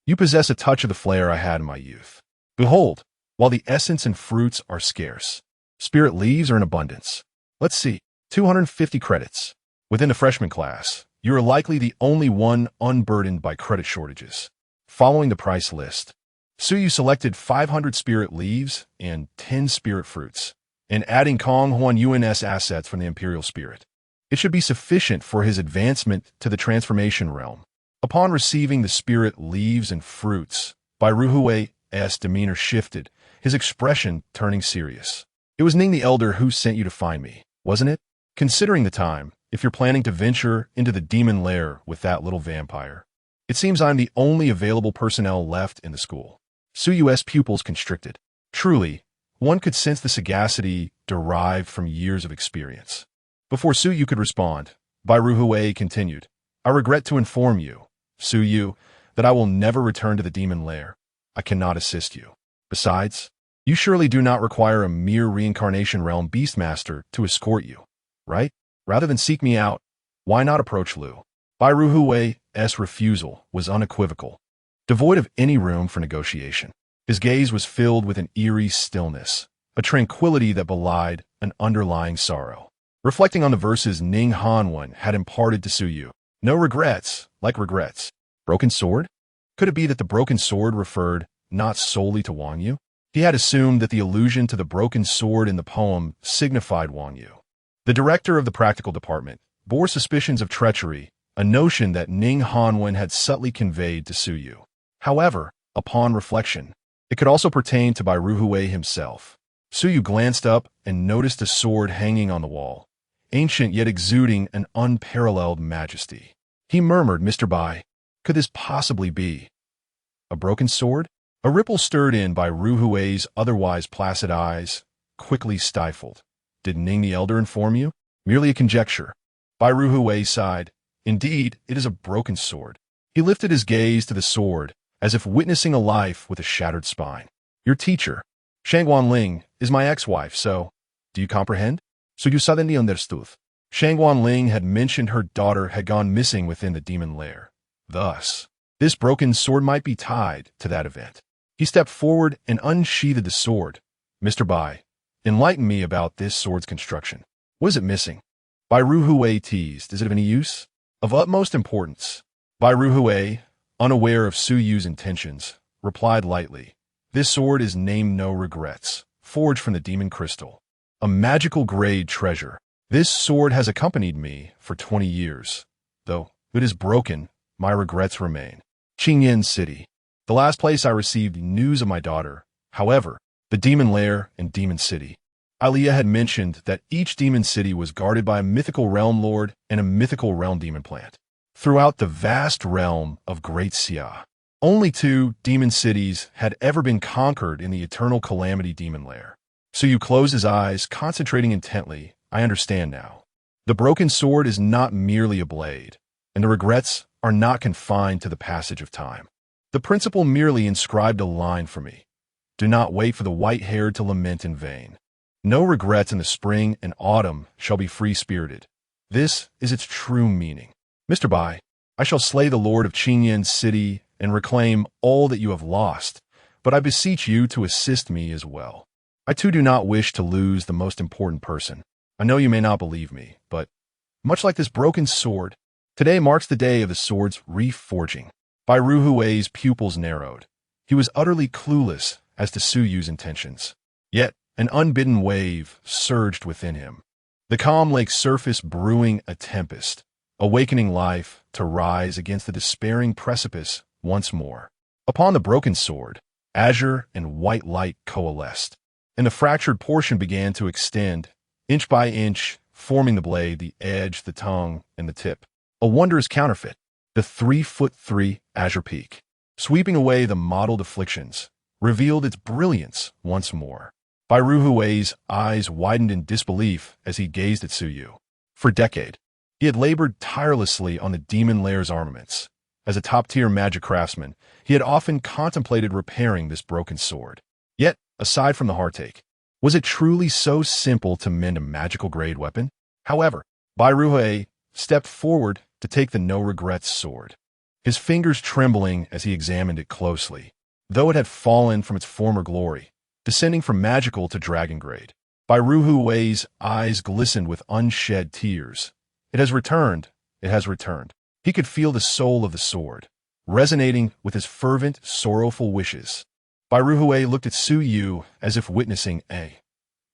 You possess a touch of the flair I had in my youth. Behold, while the essence and fruits are scarce, spirit leaves are in abundance. Let's see, 250 credits. Within the freshman class, you are likely the only one unburdened by credit shortages. Following the price list, Suyu selected 500 spirit leaves and 10 spirit fruits, and adding Kong Huanyuan's assets from the Imperial Spirit. It should be sufficient for his advancement to the transformation realm. Upon receiving the spirit leaves and fruits, Bai Ruhui's demeanor shifted, his expression turning serious. It was Ning the Elder who sent you to find me, wasn't it? Considering the time, if you're planning to venture into the demon lair with that little vampire, it seems I'm the only available personnel left in the school. Suyu's pupils constricted. Truly, one could sense the sagacity derived from years of experience. Before Suyu could respond, Bai Ruhui continued, I regret to inform you, Suyu, that I will never return to the demon lair. I cannot assist you. Besides, you surely do not require a mere reincarnation realm beastmaster to escort you, right? Rather than seek me out, why not approach Lu? Bai Ruhui's refusal was unequivocal, devoid of any room for negotiation. His gaze was filled with an eerie stillness, a tranquility that belied an underlying sorrow. Reflecting on the verses Ning Hanwen had imparted to Su Yu, no regrets, like regrets. Broken sword? Could it be that the broken sword referred not solely to Wang Yu? He had assumed that the allusion to the broken sword in the poem signified Wang Yu. The director of the practical department bore suspicions of treachery, a notion that Ning Hanwen had subtly conveyed to Su Yu. However, upon reflection, it could also pertain to Bai Ruhui himself. Su Yu glanced up and noticed a sword hanging on the wall, ancient yet exuding an unparalleled majesty. He murmured, "Mr. Bai, could this possibly be a broken sword?" A ripple stirred in Bai Ruhui's otherwise placid eyes, quickly stifled. "Did Ning the Elder inform you?" "Merely a conjecture." Bai Ruhui sighed. "Indeed, it is a broken sword." He lifted his gaze to the sword, as if witnessing a life with a shattered spine. "Your teacher, Shangguan Ling, is my ex-wife, so do you comprehend?" "So you suddenly understood." Shangguan Ling had mentioned her daughter had gone missing within the demon lair. Thus, this broken sword might be tied to that event. He stepped forward and unsheathed the sword. "Mr. Bai, enlighten me about this sword's construction. What is it missing?" Bai Ruhui teased. "Is it of any use?" "Of utmost importance." Bai Ruhui, unaware of Su Yu's intentions, replied lightly, "This sword is named No Regrets, forged from the demon crystal. A magical grade treasure. This sword has accompanied me for 20 years. Though it is broken, my regrets remain. Qingyan City, the last place I received news of my daughter. However, the demon lair and demon city. Aliyah had mentioned that each demon city was guarded by a mythical realm lord and a mythical realm demon plant. Throughout the vast realm of Great Xia, only 2 demon cities had ever been conquered in the eternal calamity demon lair. So you closed his eyes, concentrating intently. "I understand now. The broken sword is not merely a blade, and the regrets are not confined to the passage of time. The principal merely inscribed a line for me. Do not wait for the white-haired to lament in vain. No regrets in the spring and autumn shall be free-spirited. This is its true meaning. Mr. Bai, I shall slay the lord of Qingyan City and reclaim all that you have lost, but I beseech you to assist me as well. I too do not wish to lose the most important person. I know you may not believe me, but much like this broken sword, today marks the day of the sword's reforging." Bai Ruhui's pupils narrowed. He was utterly clueless as to Su Yu's intentions. Yet, an unbidden wave surged within him. The calm lake surface brewing a tempest, awakening life to rise against the despairing precipice once more. Upon the broken sword, azure and white light coalesced, and the fractured portion began to extend, inch by inch, forming the blade, the edge, the tongue, and the tip. A wondrous counterfeit, the 3'3" azure peak, sweeping away the mottled afflictions, revealed its brilliance once more. Bai Ruhui's eyes widened in disbelief as he gazed at Su Yu. For a decade, he had labored tirelessly on the demon lair's armaments. As a top-tier magic craftsman, he had often contemplated repairing this broken sword. Yet, aside from the heartache, was it truly so simple to mend a magical-grade weapon? However, Bai Ruhui stepped forward to take the no-regrets sword, his fingers trembling as he examined it closely. Though it had fallen from its former glory, descending from magical to dragon grade, Bai Ruhui's eyes glistened with unshed tears. "It has returned. It has returned." He could feel the soul of the sword, resonating with his fervent, sorrowful wishes. Bai Ruhui looked at Su Yu as if witnessing a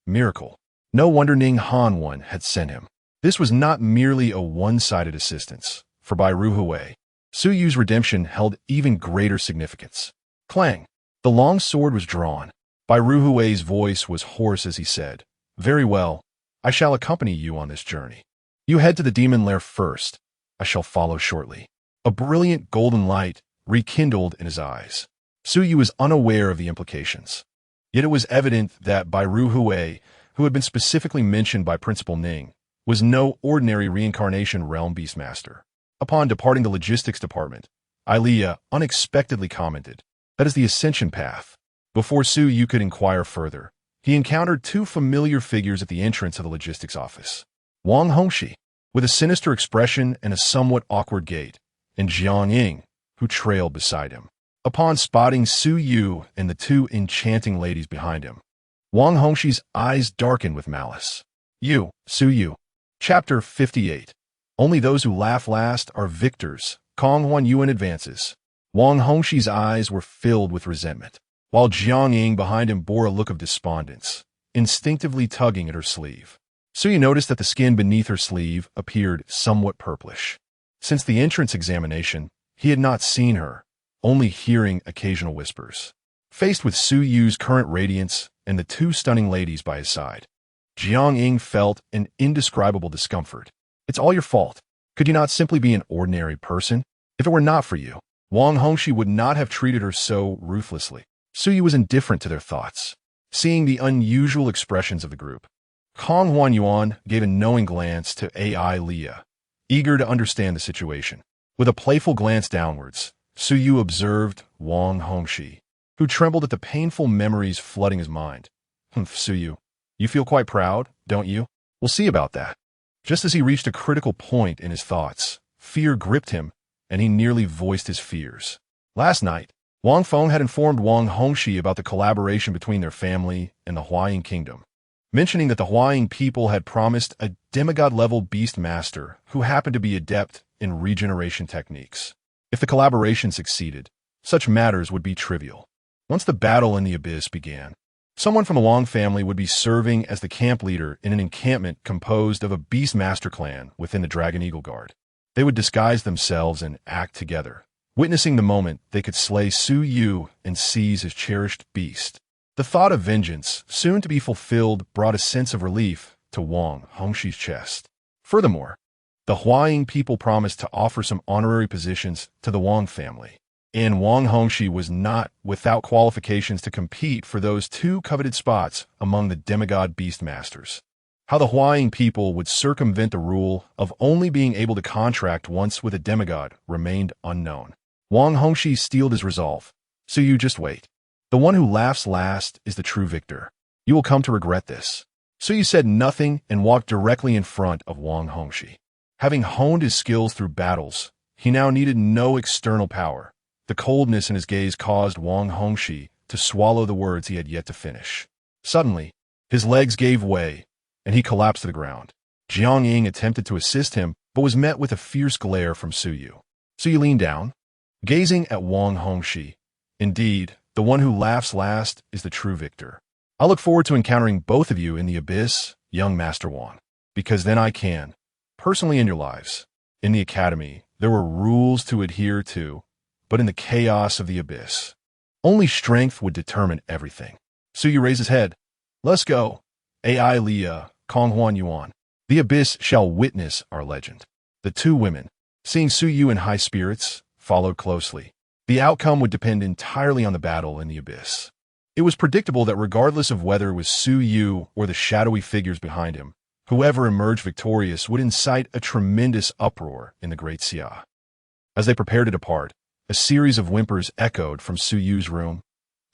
miracle. No wonder Ning Hanwen had sent him. This was not merely a one-sided assistance. For Bai Ruhui, Su Yu's redemption held even greater significance. Clang! The long sword was drawn. Bai Ruhui's voice was hoarse as he said, "Very well, I shall accompany you on this journey. You head to the demon lair first. I shall follow shortly." A brilliant golden light rekindled in his eyes. Su Yu was unaware of the implications. Yet it was evident that Bai Ruhui, who had been specifically mentioned by Principal Ning, was no ordinary reincarnation realm beastmaster. Upon departing the logistics department, Aliyah unexpectedly commented, That is the ascension path. Before Su Yu could inquire further, he encountered two familiar figures at the entrance of the logistics office. Wang Hongxi, with a sinister expression and a somewhat awkward gait, and Jiang Ying, who trailed beside him. Upon spotting Su Yu and the two enchanting ladies behind him, Wang Hongxi's eyes darkened with malice. Su Yu. Chapter 58. Only those who laugh last are victors. Kong Huan Yuan advances. Wang Hongxi's eyes were filled with resentment, while Jiang Ying behind him bore a look of despondence, instinctively tugging at her sleeve. Su Yu noticed that the skin beneath her sleeve appeared somewhat purplish. Since the entrance examination, he had not seen her, only hearing occasional whispers. Faced with Su Yu's current radiance and the two stunning ladies by his side, Jiang Ying felt an indescribable discomfort. It's all your fault. Could you not simply be an ordinary person? If it were not for you, Wang Hongxi would not have treated her so ruthlessly. Su Yu was indifferent to their thoughts. Seeing the unusual expressions of the group, Kong Huan Yuan gave a knowing glance to AI Leah, eager to understand the situation. With a playful glance downwards, Su Yu observed Wang Hongxi, who trembled at the painful memories flooding his mind. Su Yu, you feel quite proud, don't you? We'll see about that. Just as he reached a critical point in his thoughts, fear gripped him, and he nearly voiced his fears. Last night, Wang Feng had informed Wang Hongxi about the collaboration between their family and the Huaying Kingdom, mentioning that the Huaying people had promised a demigod-level beast master who happened to be adept in regeneration techniques. If the collaboration succeeded, such matters would be trivial. Once the battle in the abyss began, someone from the Wang family would be serving as the camp leader in an encampment composed of a Beastmaster clan within the Dragon Eagle Guard. They would disguise themselves and act together, witnessing the moment they could slay Su Yu and seize his cherished beast. The thought of vengeance, soon to be fulfilled, brought a sense of relief to Wang Hongxi's chest. Furthermore, the Huaying people promised to offer some honorary positions to the Wang family, and Wang Hongxi was not without qualifications to compete for those two coveted spots among the demigod beastmasters. How the Huaying people would circumvent the rule of only being able to contract once with a demigod remained unknown. Wang Hongxi steeled his resolve. So you just wait. The one who laughs last is the true victor. You will come to regret this. So you said nothing and walked directly in front of Wang Hongxi. Having honed his skills through battles, he now needed no external power. The coldness in his gaze caused Wang Hongxi to swallow the words he had yet to finish. Suddenly, his legs gave way, and he collapsed to the ground. Jiang Ying attempted to assist him, but was met with a fierce glare from Su Yu. Su Yu leaned down, gazing at Wang Hongxi. Indeed, the one who laughs last is the true victor. I look forward to encountering both of you in the abyss, young Master Wang, because then I can, personally in your lives. In the academy, there were rules to adhere to, but in the chaos of the abyss, only strength would determine everything. Su Yu raised his head. Let's go. AI Leah, Kong Huan Yuan. The abyss shall witness our legend. The two women, seeing Su Yu in high spirits, followed closely. The outcome would depend entirely on the battle in the abyss. It was predictable that regardless of whether it was Su Yu or the shadowy figures behind him, whoever emerged victorious would incite a tremendous uproar in the Great Xia. As they prepared to depart, a series of whimpers echoed from Su Yu's room.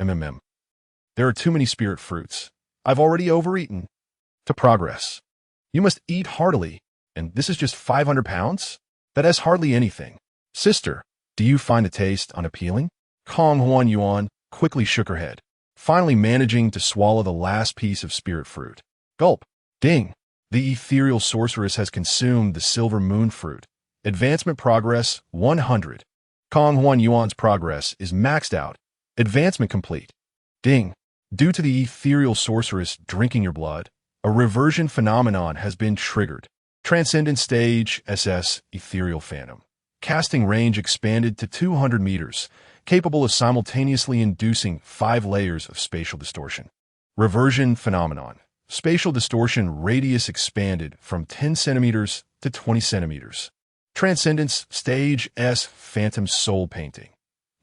There are too many spirit fruits. I've already overeaten. To progress. You must eat heartily, and this is just 500 pounds? That is hardly anything. Sister, do you find the taste unappealing? Kong Huan Yuan quickly shook her head, finally managing to swallow the last piece of spirit fruit. Gulp. Ding. The ethereal sorceress has consumed the silver moon fruit. Advancement progress 100. Kong Huan Yuan's progress is maxed out. Advancement complete. Ding. Due to the ethereal sorceress drinking your blood, a reversion phenomenon has been triggered. Transcendent stage SS Ethereal Phantom. Casting range expanded to 200 meters, capable of simultaneously inducing 5 layers of spatial distortion. Reversion phenomenon. Spatial distortion radius expanded from 10 centimeters to 20 centimeters. Transcendence Stage S Phantom Soul Painting.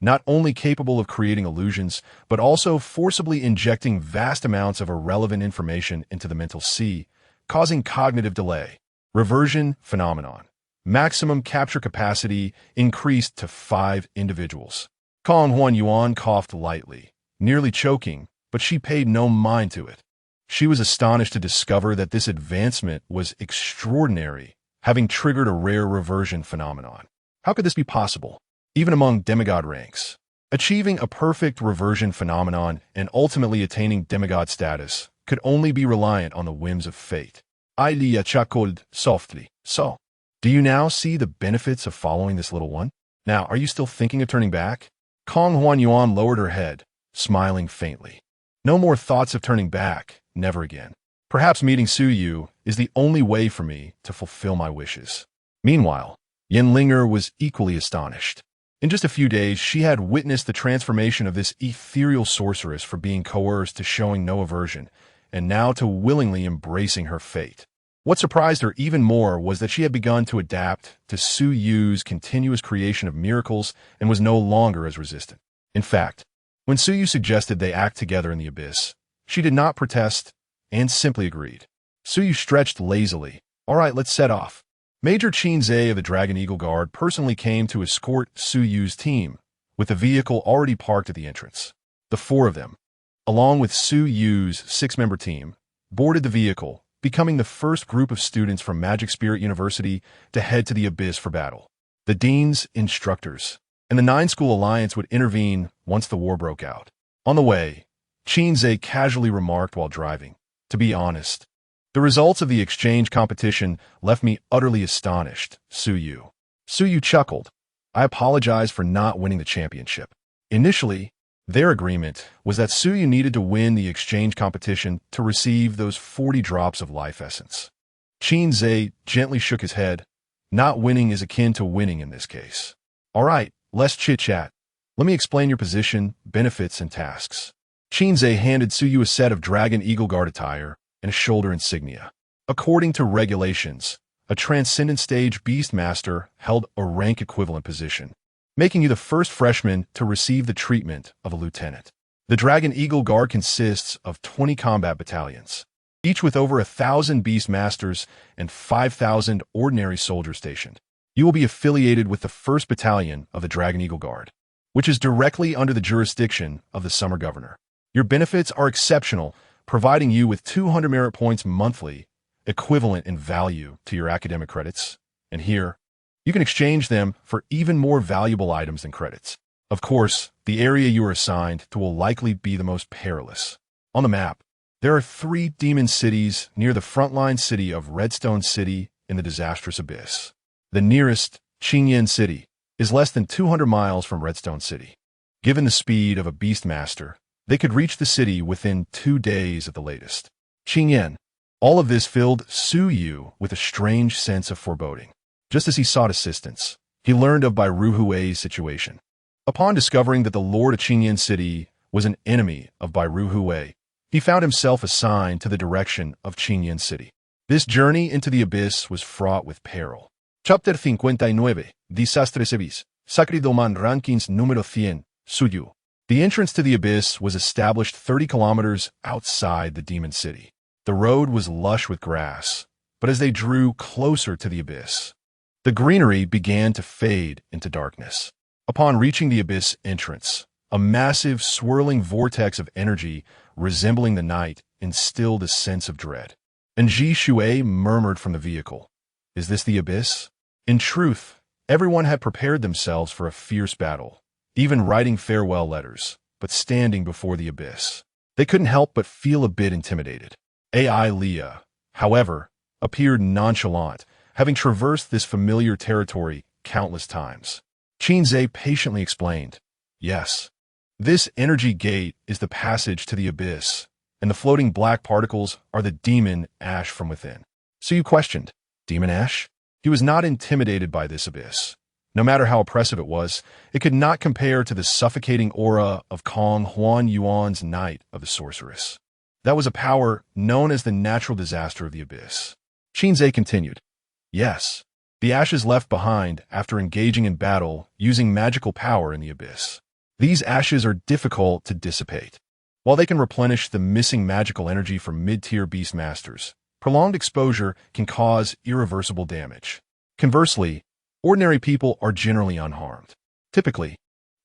Not only capable of creating illusions, but also forcibly injecting vast amounts of irrelevant information into the mental sea, causing cognitive delay. Reversion phenomenon. Maximum capture capacity increased to 5 individuals. Kong Huan Yuan coughed lightly, nearly choking, but she paid no mind to it. She was astonished to discover that this advancement was extraordinary, having triggered a rare reversion phenomenon. How could this be possible, even among demigod ranks? Achieving a perfect reversion phenomenon and ultimately attaining demigod status could only be reliant on the whims of fate. Ilia chuckled softly. So, do you now see the benefits of following this little one? Now, are you still thinking of turning back? Kong Huan Yuan lowered her head, smiling faintly. No more thoughts of turning back, never again. Perhaps meeting Su Yu is the only way for me to fulfill my wishes. Meanwhile, Yenlinger was equally astonished. In just a few days, she had witnessed the transformation of this ethereal sorceress from being coerced to showing no aversion, and now to willingly embracing her fate. What surprised her even more was that she had begun to adapt to Su Yu's continuous creation of miracles and was no longer as resistant. In fact, when Su Yu suggested they act together in the abyss, she did not protest and simply agreed. Su Yu stretched lazily. All right, let's set off. Major Qin Zhe of the Dragon Eagle Guard personally came to escort Su Yu's team, with the vehicle already parked at the entrance. The four of them, along with Su Yu's six-member team, boarded the vehicle, becoming the first group of students from Magic Spirit University to head to the abyss for battle. The deans, instructors, and the Nine-School Alliance would intervene once the war broke out. On the way, Qin Zhe casually remarked while driving, "To be honest, the results of the exchange competition left me utterly astonished, Su Yu." Su Yu chuckled. "I apologize for not winning the championship." Initially, their agreement was that Su Yu needed to win the exchange competition to receive those 40 drops of life essence. Qin Zhe gently shook his head. Not winning is akin to winning in this case. All right, less chit-chat. Let me explain your position, benefits, and tasks. Qin Zhe handed Su Yu a set of Dragon Eagle Guard attire and a shoulder insignia. According to regulations, a Transcendent Stage Beastmaster held a rank equivalent position, making you the first freshman to receive the treatment of a lieutenant. The Dragon Eagle Guard consists of 20 combat battalions, each with over 1,000 Beastmasters and 5,000 ordinary soldiers stationed. You will be affiliated with the 1st Battalion of the Dragon Eagle Guard, which is directly under the jurisdiction of the Summer Governor. Your benefits are exceptional, providing you with 200 merit points monthly, equivalent in value to your academic credits. And here, you can exchange them for even more valuable items than credits. Of course, the area you are assigned to will likely be the most perilous. On the map, there are 3 demon cities near the frontline city of Redstone City in the disastrous abyss. The nearest, Qingyan City, is less than 200 miles from Redstone City. Given the speed of a Beastmaster, they could reach the city within 2 days at the latest. Qingyan. All of this filled Su Yu with a strange sense of foreboding. Just as he sought assistance, he learned of Bairu Hui's situation. Upon discovering that the Lord of Qingyan City was an enemy of Bairu Hui, he found himself assigned to the direction of Qingyan City. This journey into the abyss was fraught with peril. Chapter 59. Desastres Abyss. Sacridoman Rankings número 100. Su Yu. The entrance to the abyss was established 30 kilometers outside the demon city. The road was lush with grass, but as they drew closer to the abyss, the greenery began to fade into darkness. Upon reaching the abyss entrance, a massive swirling vortex of energy resembling the night instilled a sense of dread. And Ji Shui murmured from the vehicle, "Is this the abyss?" In truth, everyone had prepared themselves for a fierce battle, even writing farewell letters, but standing before the abyss, they couldn't help but feel a bit intimidated. AI Leah, however, appeared nonchalant, having traversed this familiar territory countless times. Qin Zhe patiently explained, "Yes, this energy gate is the passage to the abyss, and the floating black particles are the demon ash from within." So you questioned, demon ash? He was not intimidated by this abyss. No matter how oppressive it was, it could not compare to the suffocating aura of Kong Huan Yuan's Night of the Sorceress. That was a power known as the natural disaster of the abyss. Qin Zhe continued, "Yes, the ashes left behind after engaging in battle using magical power in the abyss. These ashes are difficult to dissipate. While they can replenish the missing magical energy from mid-tier Beastmasters, prolonged exposure can cause irreversible damage. Conversely, ordinary people are generally unharmed. Typically,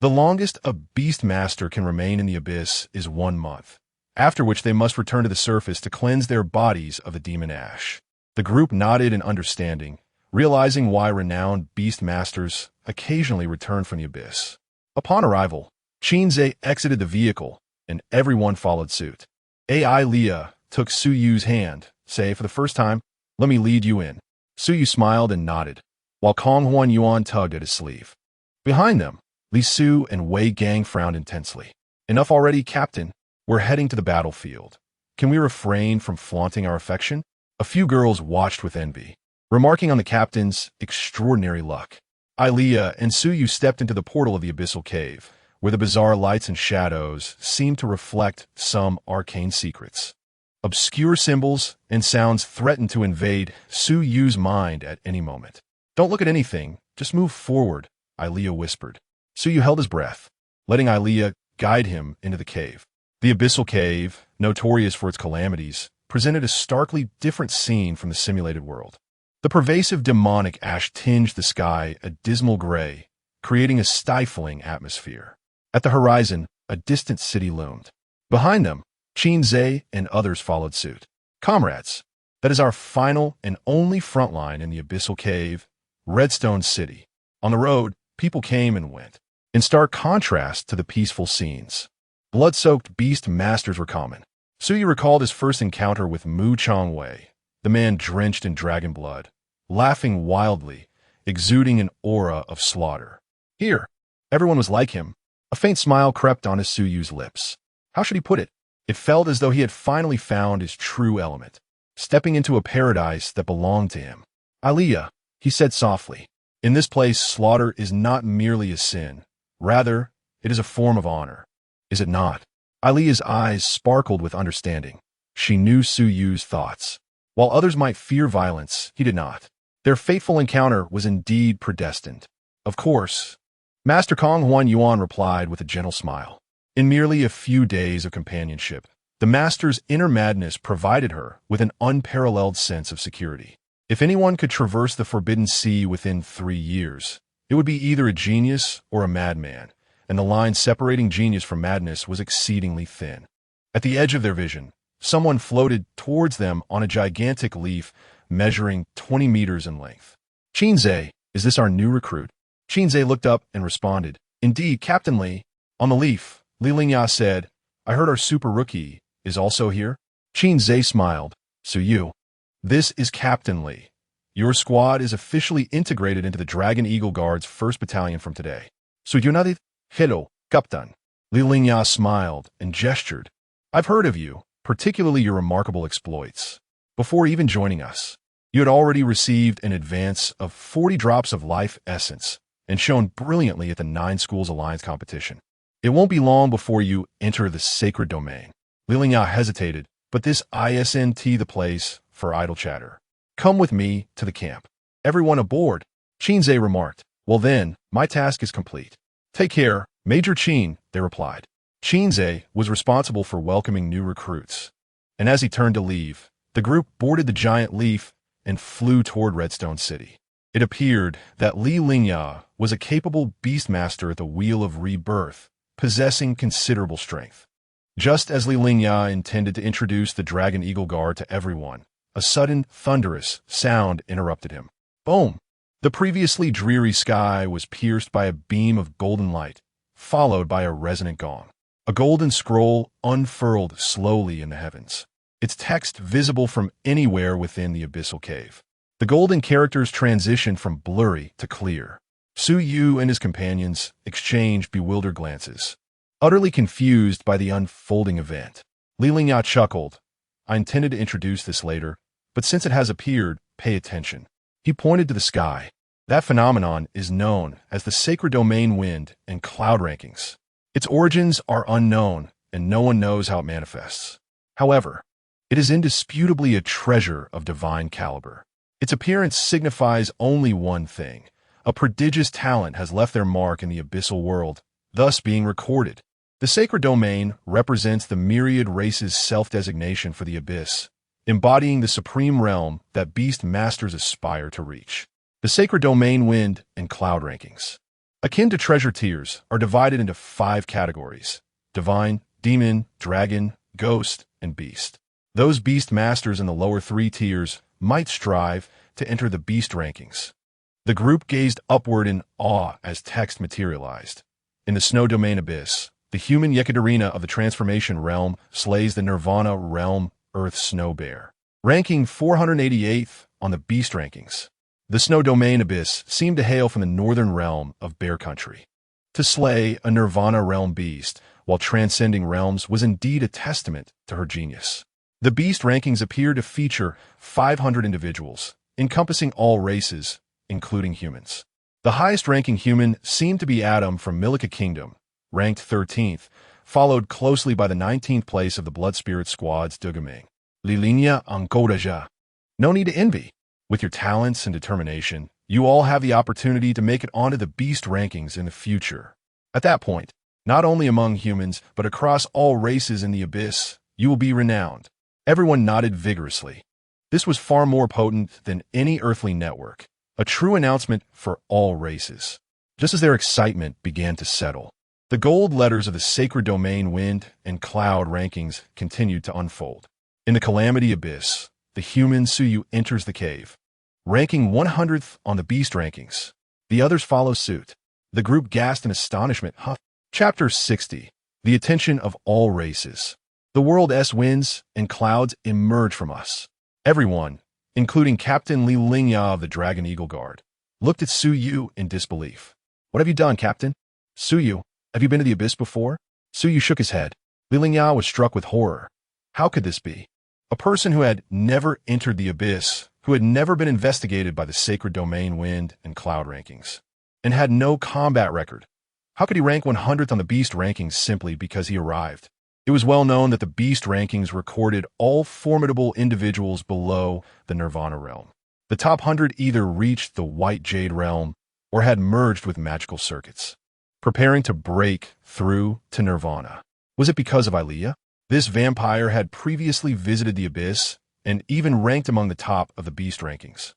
The longest a beast master can remain in the abyss is 1 month, after which they must return to the surface to cleanse their bodies of the demon ash. The group nodded in understanding, realizing why renowned beast masters occasionally return from the abyss. Upon arrival, Qinze exited the vehicle, and everyone followed suit. Ai Leah took Su Yu's hand, saying for the first time, "Let me lead you in." Su Yu smiled and nodded, while Kong Huan Yuan tugged at his sleeve. Behind them, Li Su and Wei Gang frowned intensely. "Enough already, Captain. We're heading to the battlefield. Can we refrain from flaunting our affection?" A few girls watched with envy, remarking on the captain's extraordinary luck. Ilea and Su Yu stepped into the portal of the abyssal cave, where the bizarre lights and shadows seemed to reflect some arcane secrets. Obscure symbols and sounds threatened to invade Su Yu's mind at any moment. "Don't look at anything, just move forward," Ilea whispered. Su Yu held his breath, letting Ilea guide him into the cave. The abyssal cave, notorious for its calamities, presented a starkly different scene from the simulated world. The pervasive demonic ash tinged the sky a dismal gray, creating a stifling atmosphere. At the horizon, a distant city loomed. Behind them, Qinze and others followed suit. "Comrades, that is our final and only front line in the abyssal cave, Redstone City." On the road, people came and went, in stark contrast to the peaceful scenes. Blood-soaked beast masters were common. Su Yu recalled his first encounter with Mu Changwei, the man drenched in dragon blood, laughing wildly, exuding an aura of slaughter. Here, everyone was like him. A faint smile crept onto Su Yu's lips. How should he put it? It felt as though he had finally found his true element, stepping into a paradise that belonged to him. "Aliyah," he said softly, "in this place, slaughter is not merely a sin. Rather, it is a form of honor. Is it not?" Aliyah's eyes sparkled with understanding. She knew Su Yu's thoughts. While others might fear violence, he did not. Their fateful encounter was indeed predestined. "Of course," Master Kong Huan Yuan replied with a gentle smile. In merely a few days of companionship, the Master's inner madness provided her with an unparalleled sense of security. If anyone could traverse the Forbidden Sea within 3 years, it would be either a genius or a madman, and the line separating genius from madness was exceedingly thin. At the edge of their vision, someone floated towards them on a gigantic leaf measuring 20 meters in length. "Qinze, is this our new recruit?" Qinze looked up and responded, "Indeed, Captain Li." On the leaf, Li Lingya said, "I heard our super rookie is also here." Qinze smiled. "So you. This is Captain Li. Your squad is officially integrated into the Dragon Eagle Guard's 1st Battalion from today." "So you know, hello, Captain." Li Lingya smiled and gestured. "I've heard of you, particularly your remarkable exploits. Before even joining us, you had already received an advance of 40 drops of life essence and shone brilliantly at the 9 Schools Alliance competition. It won't be long before you enter the sacred domain." Li Lingya hesitated, but this isn't the place for idle chatter. "Come with me to the camp." "Everyone aboard," Qinze remarked. "Well then, my task is complete." "Take care, Major Qin," they replied. Qinze was responsible for welcoming new recruits, and as he turned to leave, the group boarded the giant leaf and flew toward Redstone City. It appeared that Li Lingya was a capable beastmaster at the Wheel of Rebirth, possessing considerable strength. Just as Li Lingya intended to introduce the Dragon Eagle Guard to everyone, a sudden, thunderous sound interrupted him. Boom! The previously dreary sky was pierced by a beam of golden light, followed by a resonant gong. A golden scroll unfurled slowly in the heavens, its text visible from anywhere within the abyssal cave. The golden characters transitioned from blurry to clear. Su Yu and his companions exchanged bewildered glances, utterly confused by the unfolding event. Li Lingya chuckled. "I intended to introduce this later, but since it has appeared, pay attention." He pointed to the sky. That phenomenon is known as the Sacred Domain Wind and Cloud Rankings. Its origins are unknown, and no one knows how it manifests. However, it is indisputably a treasure of divine caliber. Its appearance signifies only one thing: a prodigious talent has left their mark in the abyssal world, thus being recorded. The sacred domain represents the myriad race's self-designation for the abyss, embodying the supreme realm that beast masters aspire to reach. The sacred domain wind and cloud rankings. akin to treasure tiers, are divided into 5 categories: divine, demon, dragon, ghost, and beast. Those beast masters in the lower 3 tiers might strive to enter the beast rankings. The group gazed upward in awe as text materialized. In the snow domain abyss, the human Yekaterina of the transformation realm slays the Nirvana realm Earth Snow Bear, ranking 488th on the beast rankings. The snow domain abyss seemed to hail from the northern realm of Bear Country. To slay a Nirvana realm beast while transcending realms was indeed a testament to her genius. The beast rankings appear to feature 500 individuals, encompassing all races, including humans. The highest-ranking human seemed to be Adam from Milika Kingdom, ranked 13th, followed closely by the 19th place of the Blood Spirit Squad's Dugaming. Lilinya Ankodaja. No need to envy. With your talents and determination, you all have the opportunity to make it onto the beast rankings in the future. At that point, not only among humans, but across all races in the abyss, you will be renowned. Everyone nodded vigorously. This was far more potent than any earthly network, a true announcement for all races. Just as their excitement began to settle, the gold letters of the sacred domain wind and cloud rankings continued to unfold. In the Calamity Abyss, the human Suyu enters the cave, ranking 100th on the beast rankings. The others follow suit. The group gasped in astonishment. Chapter 60. The attention of all races. The world's winds and clouds emerge from us. Everyone, including Captain Li Lingya of the Dragon Eagle Guard, looked at Suyu in disbelief. What have you done, Captain? Suyu, have you been to the abyss before? Suyu shook his head. Li Lingya was struck with horror. How could this be? A person who had never entered the abyss, who had never been investigated by the sacred domain wind and cloud rankings, and had no combat record. How could he rank 100th on the beast rankings simply because he arrived? It was well known that the beast rankings recorded all formidable individuals below the Nirvana realm. The top 100 either reached the White Jade realm or had merged with magical circuits, preparing to break through to Nirvana. Was it because of Ilea? This vampire had previously visited the abyss and even ranked among the top of the beast rankings.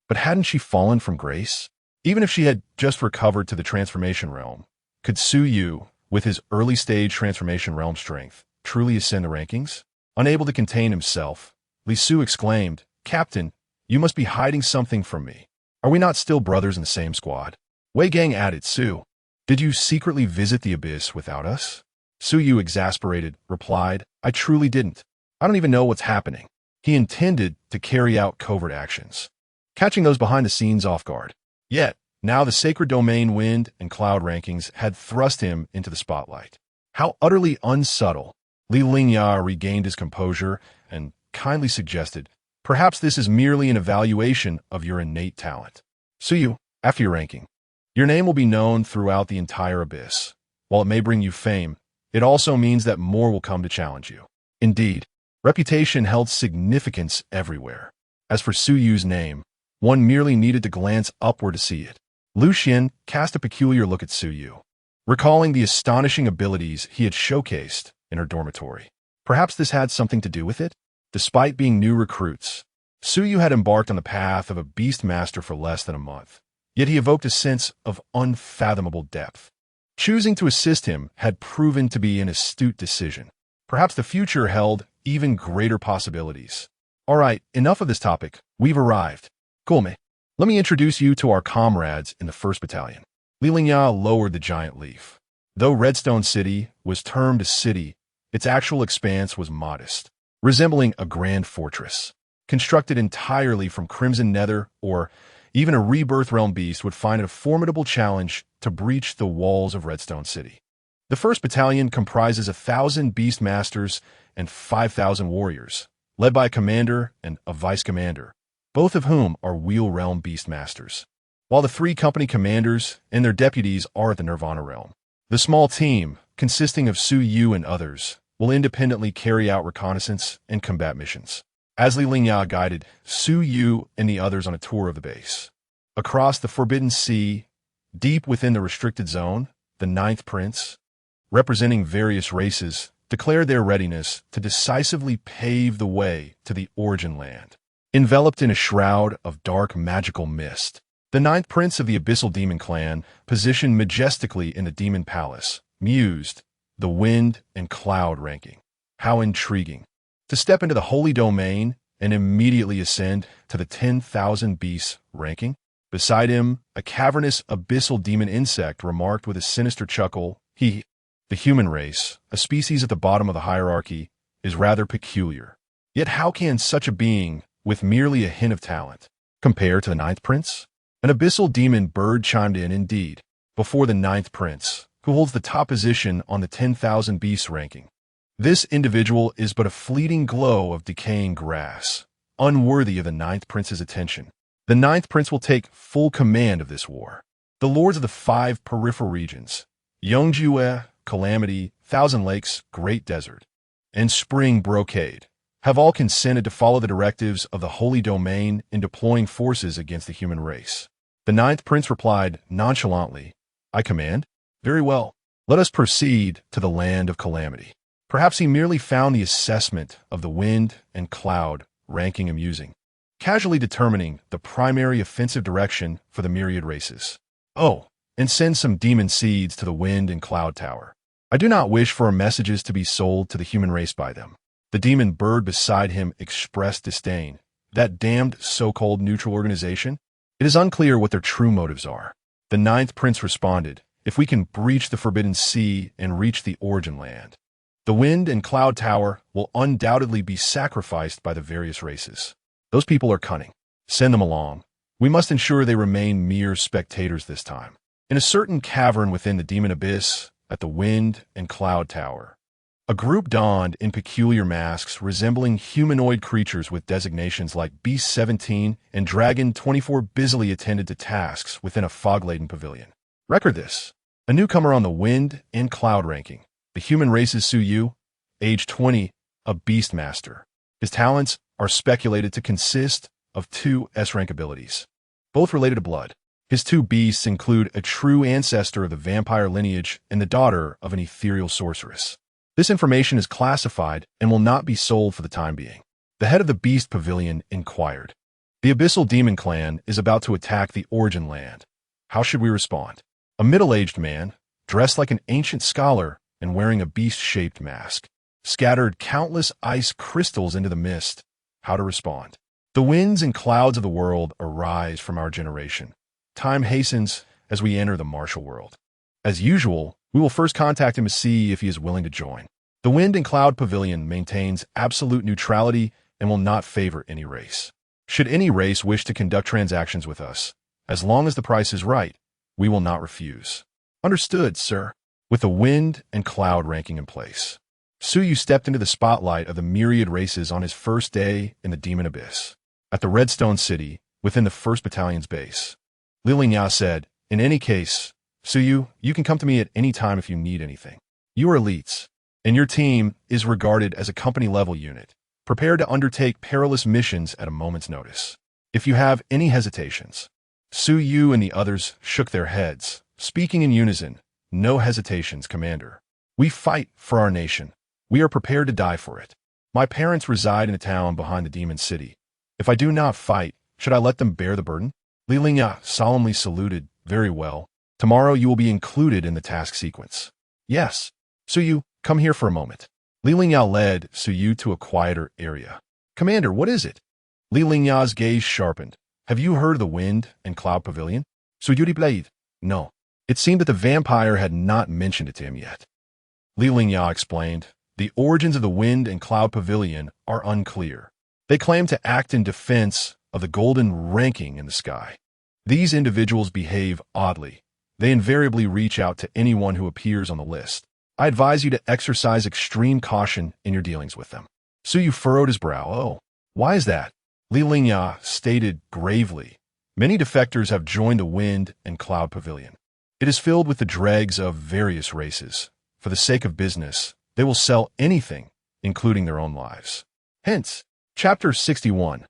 But hadn't she fallen from grace? Even if she had just recovered to the transformation realm, could Suyu, with his early-stage transformation realm strength, truly ascend the rankings? Unable to contain himself, Li Su exclaimed, "Captain, you must be hiding something from me. Are we not still brothers in the same squad?" Wei Gang added, "Su, did you secretly visit the abyss without us?" Suyu, exasperated, replied, "I truly didn't. I don't even know what's happening." He intended to carry out covert actions, catching those behind the scenes off guard. Yet, now the sacred domain wind and cloud rankings had thrust him into the spotlight. How utterly unsubtle. Li Lingya regained his composure and kindly suggested, "Perhaps this is merely an evaluation of your innate talent. Suyu, after your ranking, your name will be known throughout the entire abyss. While it may bring you fame, it also means that more will come to challenge you." Indeed, reputation held significance everywhere. As for Suyu's name, one merely needed to glance upward to see it. Lu Xian cast a peculiar look at Suyu, recalling the astonishing abilities he had showcased in her dormitory. Perhaps this had something to do with it? Despite being new recruits, Suyu had embarked on the path of a beast master for less than a month, yet he evoked a sense of unfathomable depth. Choosing to assist him had proven to be an astute decision. Perhaps the future held even greater possibilities. All right, enough of this topic. We've arrived. Gulme, let me introduce you to our comrades in the 1st Battalion. Li Lingya lowered the giant leaf. Though Redstone City was termed a city, its actual expanse was modest, resembling a grand fortress. Constructed entirely from crimson nether, or even a rebirth realm beast would find it a formidable challenge to breach the walls of Redstone City. The 1st Battalion comprises 1,000 beast masters and 5,000 warriors, led by a commander and a vice commander, both of whom are Wheel Realm beast masters, while the 3 company commanders and their deputies are at the Nirvana realm. The small team, consisting of Suyu and others, will independently carry out reconnaissance and combat missions. As Li Lingya guided Suyu and the others on a tour of the base. Across the Forbidden Sea, deep within the restricted zone, the 9th Prince, representing various races, declared their readiness to decisively pave the way to the origin land. Enveloped in a shroud of dark magical mist, The ninth prince of the Abyssal Demon clan, positioned majestically in the Demon Palace, mused, the wind and cloud ranking. How intriguing. To step into the holy domain and immediately ascend to the 10,000 beasts ranking. Beside him, a cavernous abyssal demon insect remarked with a sinister chuckle, the human race, a species at the bottom of the hierarchy, is rather peculiar. Yet how can such a being, with merely a hint of talent, compare to the ninth prince? An abyssal demon bird chimed in indeed, before the ninth prince, who holds the top position on the 10,000 beasts ranking. This individual is but a fleeting glow of decaying grass, unworthy of the ninth prince's attention. The ninth prince will take full command of this war. The lords of the 5 peripheral regions, Yongjue, Calamity, Thousand Lakes, Great Desert, and Spring Brocade, have all consented to follow the directives of the Holy Domain in deploying forces against the human race. The ninth prince replied nonchalantly, I command. Very well. Let us proceed to the land of Calamity. Perhaps he merely found the assessment of the wind and cloud ranking amusing, casually determining the primary offensive direction for the myriad races. Oh, and send some demon seeds to the wind and cloud tower. I do not wish for our messages to be sold to the human race by them. The demon bird beside him expressed disdain. That damned so-called neutral organization? It is unclear what their true motives are. The ninth prince responded, if we can breach the forbidden sea and reach the origin land, the wind and cloud tower will undoubtedly be sacrificed by the various races. Those people are cunning. Send them along. We must ensure they remain mere spectators this time. In a certain cavern within the demon abyss, at the wind and cloud tower, a group donned in peculiar masks resembling humanoid creatures with designations like Beast 17 and Dragon 24 busily attended to tasks within a fog-laden pavilion. Record this. A newcomer on the wind and cloud ranking. The human race is Suyu, age 20, a beast master. His talents are speculated to consist of 2 S-rank abilities, both related to blood. His 2 beasts include a true ancestor of the vampire lineage and the daughter of an ethereal sorceress. This information is classified and will not be sold for the time being. The head of the beast pavilion inquired. The Abyssal Demon clan is about to attack the origin land. How should we respond? A middle-aged man, dressed like an ancient scholar and wearing a beast-shaped mask, scattered countless ice crystals into the mist. How to respond? The winds and clouds of the world arise from our generation. Time hastens as we enter the martial world. As usual, we will first contact him to see if he is willing to join. The Wind and Cloud Pavilion maintains absolute neutrality and will not favor any race. Should any race wish to conduct transactions with us, as long as the price is right, we will not refuse. Understood, sir. With the wind and cloud ranking in place, Suyu stepped into the spotlight of the myriad races on his first day in the Demon Abyss. At the Redstone City, within the 1st Battalion's base, Lilia said, in any case, Suyu, you can come to me at any time if you need anything. You are elites, and your team is regarded as a company-level unit, prepared to undertake perilous missions at a moment's notice. If you have any hesitations, Suyu and the others shook their heads, speaking in unison, no hesitations, Commander. We fight for our nation. We are prepared to die for it. My parents reside in a town behind the Demon City. If I do not fight, should I let them bear the burden? Lilia solemnly saluted. Very well. Tomorrow you will be included in the task sequence. Yes. Suyu, come here for a moment. Lilia led Suyu to a quieter area. Commander, what is it? Lilia's gaze sharpened. Have you heard of the Wind and Cloud Pavilion? Suyu Blade. No. It seemed that the vampire had not mentioned it to him yet. Lilia explained, the origins of the Wind and Cloud Pavilion are unclear. They claim to act in defense of the golden ranking in the sky. These individuals behave oddly. They invariably reach out to anyone who appears on the list. I advise you to exercise extreme caution in your dealings with them. Suyu furrowed his brow. Oh, why is that? Lilia stated gravely. Many defectors have joined the Wind and Cloud Pavilion. It is filled with the dregs of various races. For the sake of business, they will sell anything, including their own lives. Hence, Chapter 61,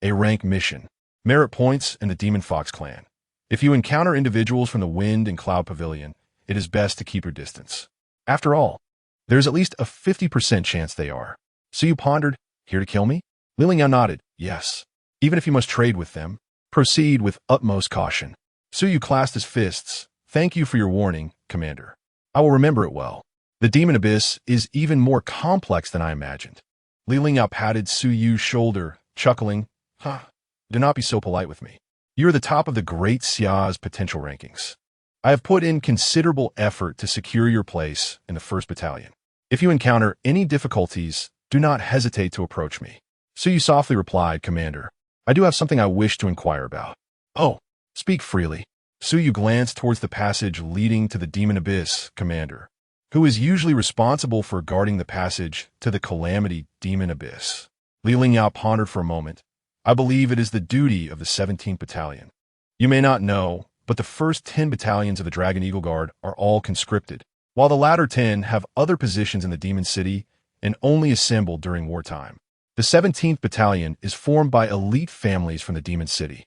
A Rank Mission, Merit Points in the Demon Fox Clan. If you encounter individuals from the Wind and Cloud Pavilion, it is best to keep your distance. After all, there is at least a 50% chance they are. So you pondered, here to kill me? Lilia nodded, yes. Even if you must trade with them, Proceed with utmost caution. Su Yu clasped his fists. Thank you for your warning, Commander. I will remember it well. The demon abyss is even more complex than I imagined. Li Lingyao patted Su Yu's shoulder, chuckling. Do not be so polite with me. You are the top of the Great Xia's potential rankings. I have put in considerable effort to secure your place in the 1st Battalion. If you encounter any difficulties, do not hesitate to approach me. Su Yu softly replied, Commander, I do have something I wish to inquire about. Oh, speak freely. Su Yu glanced towards the passage leading to the demon abyss, Commander, who is usually responsible for guarding the passage to the calamity demon abyss. Li Lingyao pondered for a moment. I believe it is the duty of the 17th Battalion. You may not know, but the first 10 battalions of the Dragon Eagle Guard are all conscripted, while the latter 10 have other positions in the Demon City and only assemble during wartime. The 17th Battalion is formed by elite families from the Demon City.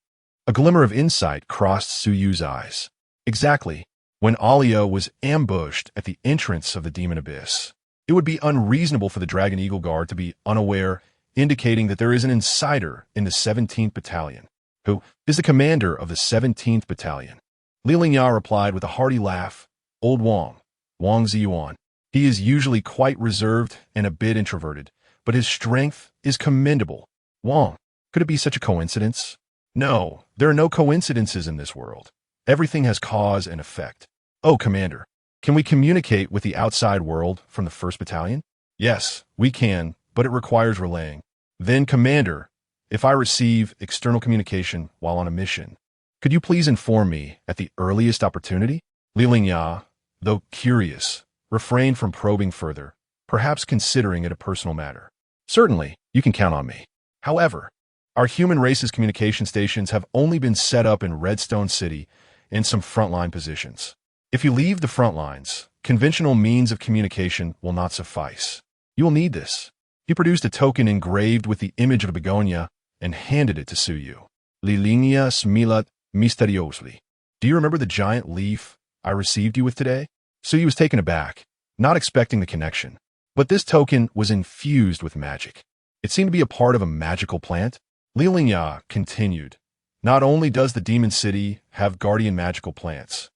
A glimmer of insight crossed Su Yu's eyes. Exactly. When Alia was ambushed at the entrance of the Demon Abyss, it would be unreasonable for the Dragon Eagle Guard to be unaware, indicating that there is an insider in the 17th Battalion, who is the commander of the 17th Battalion. Li Lingyao replied with a hearty laugh, Old Wang Ziyuan. He is usually quite reserved and a bit introverted, but his strength is commendable. Wang, could it be such a coincidence? No, there are no coincidences in this world. Everything has cause and effect. Oh, Commander, can we communicate with the outside world from the 1st Battalion? Yes, we can, but it requires relaying. Then, Commander, if I receive external communication while on a mission, could you please inform me at the earliest opportunity? Li Lingyao, though curious, refrained from probing further, perhaps considering it a personal matter. Certainly, you can count on me. However, our human race's communication stations have only been set up in Redstone City in some frontline positions. If you leave the front lines, conventional means of communication will not suffice. You will need this. He produced a token engraved with the image of a begonia and handed it to Su Yu. Li Lingyao smilat misteriously. Do you remember the giant leaf I received you with today? Su Yu was taken aback, not expecting the connection. But this token was infused with magic. It seemed to be a part of a magical plant. Li Lingyao continued, not only does the Demon City have guardian magical plants,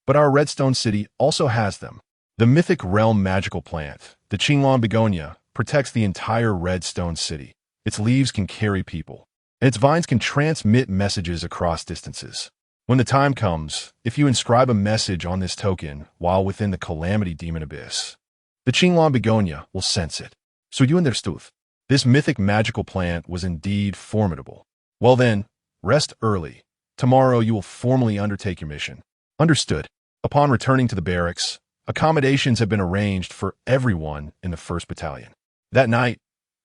but our Redstone City also has them. The mythic realm magical plant, the Qinglong begonia, protects the entire Redstone City. Its leaves can carry people, and its vines can transmit messages across distances. When the time comes, if you inscribe a message on this token while within the Calamity Demon Abyss, the Qinglong begonia will sense it. So you understood. This mythic magical plant was indeed formidable. Well then, rest early. Tomorrow you will formally undertake your mission. Understood. Upon returning to the barracks, accommodations have been arranged for everyone in the 1st Battalion. That night,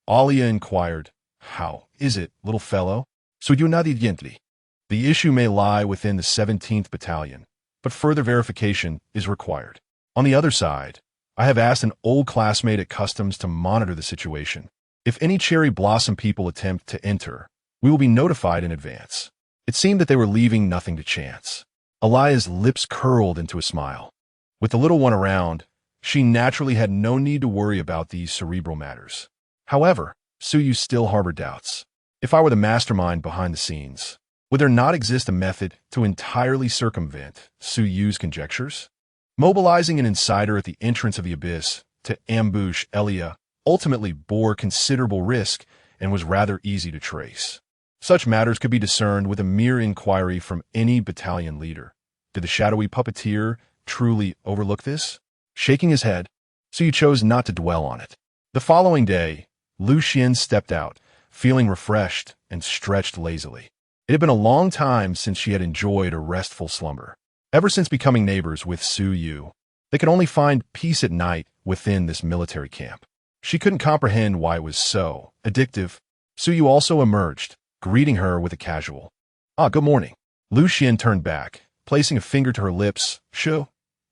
Alia inquired, How is it, little fellow? So you nodded gently. The issue may lie within the 17th Battalion, but further verification is required. On the other side, I have asked an old classmate at Customs to monitor the situation. If any cherry blossom people attempt to enter, we will be notified in advance. It seemed that they were leaving nothing to chance. Alia's lips curled into a smile. With the little one around, she naturally had no need to worry about these cerebral matters. However, Su Yu still harbored doubts. If I were the mastermind behind the scenes, would there not exist a method to entirely circumvent Su Yu's conjectures? Mobilizing an insider at the entrance of the abyss to ambush Elia ultimately bore considerable risk and was rather easy to trace. Such matters could be discerned with a mere inquiry from any battalion leader. Did the shadowy puppeteer truly overlook this? Shaking his head, Su Yu chose not to dwell on it. The following day, Lu Xian stepped out, feeling refreshed and stretched lazily. It had been a long time since she had enjoyed a restful slumber. Ever since becoming neighbors with Su Yu, they could only find peace at night within this military camp. She couldn't comprehend why it was so addictive. Su Yu also emerged, greeting her with a casual, good morning. Lu Xian turned back, placing a finger to her lips. Sure.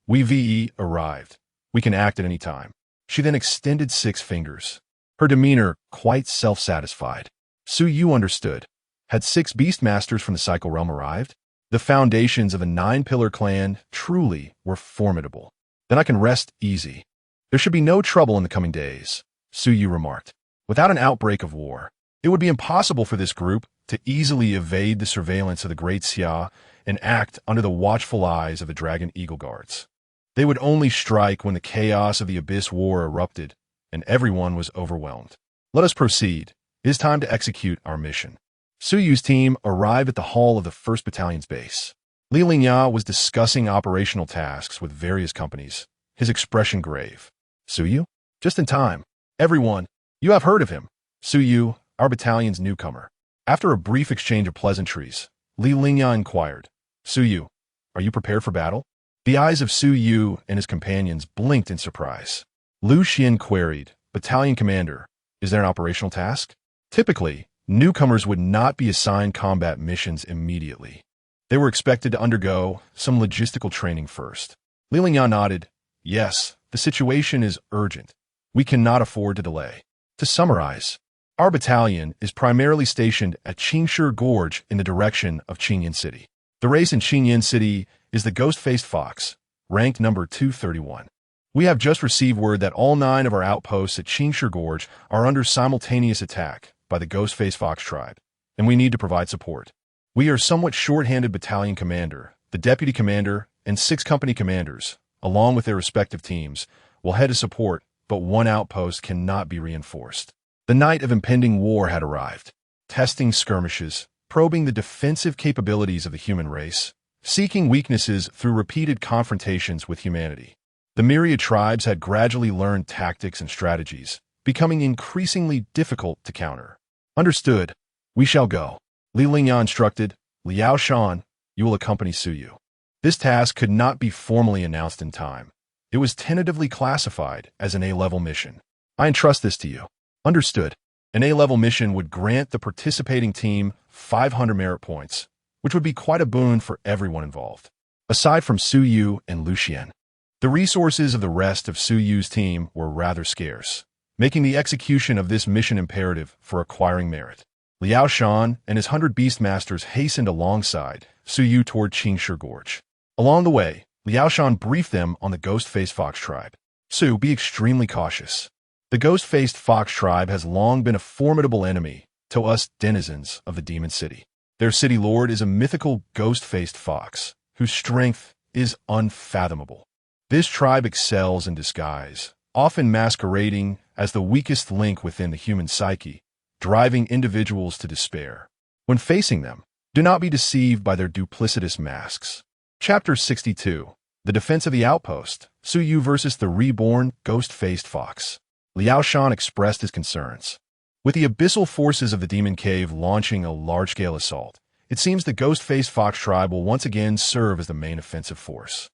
We arrived. We can act at any time. She then extended 6 fingers. Her demeanor quite self-satisfied. Su Yu understood. Had 6 Beastmasters from the Cycle Realm arrived? The foundations of a 9-pillar clan truly were formidable. Then I can rest easy. There should be no trouble in the coming days, Su Yu remarked. Without an outbreak of war, It would be impossible for this group to easily evade the surveillance of the Great Xia and act under the watchful eyes of the Dragon Eagle Guards. They would only strike when the chaos of the Abyss War erupted and everyone was overwhelmed. Let us proceed. It is time to execute our mission. Su Yu's team arrived at the hall of the 1st Battalion's base. Li Lingya was discussing operational tasks with various companies, his expression grave. Su Yu? Just in time. Everyone, you have heard of him. Su Yu, our battalion's newcomer. After a brief exchange of pleasantries, Li Lingya inquired, Su Yu, are you prepared for battle? The eyes of Su Yu and his companions blinked in surprise. Lu Xian queried, Battalion Commander, is there an operational task? Typically, newcomers would not be assigned combat missions immediately. They were expected to undergo some logistical training first. Li Lingya nodded, yes, the situation is urgent. We cannot afford to delay. To summarize, our battalion is primarily stationed at Qingshi Gorge in the direction of Qingyan City. The race in Qingyan City is the ghost-faced fox, ranked number 231. We have just received word that all 9 of our outposts at Qingshi Gorge are under simultaneous attack by the ghost-faced fox tribe, and we need to provide support. We are somewhat short-handed battalion commander, the deputy commander, and 6 company commanders, along with their respective teams, will head to support, but one outpost cannot be reinforced. The night of impending war had arrived, testing skirmishes, probing the defensive capabilities of the human race, seeking weaknesses through repeated confrontations with humanity. The myriad tribes had gradually learned tactics and strategies, becoming increasingly difficult to counter. Understood. We shall go. Li Lingya instructed, Liao Shan, you will accompany Su Yu. This task could not be formally announced in time. It was tentatively classified as an A-level mission. I entrust this to you. Understood. An A-level mission would grant the participating team 500 merit points, which would be quite a boon for everyone involved. Aside from Su Yu and Lu Xian, the resources of the rest of Su Yu's team were rather scarce, making the execution of this mission imperative for acquiring merit. Liao Shan and his 100 Beastmasters hastened alongside Su Yu toward Qingshi Gorge. Along the way, Liao Shan briefed them on the ghost-faced fox tribe. Su, be extremely cautious. The ghost-faced fox tribe has long been a formidable enemy to us denizens of the Demon City. Their city lord is a mythical ghost-faced fox, whose strength is unfathomable. This tribe excels in disguise, often masquerading as the weakest link within the human psyche, driving individuals to despair. When facing them, do not be deceived by their duplicitous masks. Chapter 62. The Defense of the Outpost, Su Yu versus the reborn ghost-faced fox. Liao Shan expressed his concerns. With the abyssal forces of the Demon Cave launching a large-scale assault, it seems the ghost-faced fox tribe will once again serve as the main offensive force.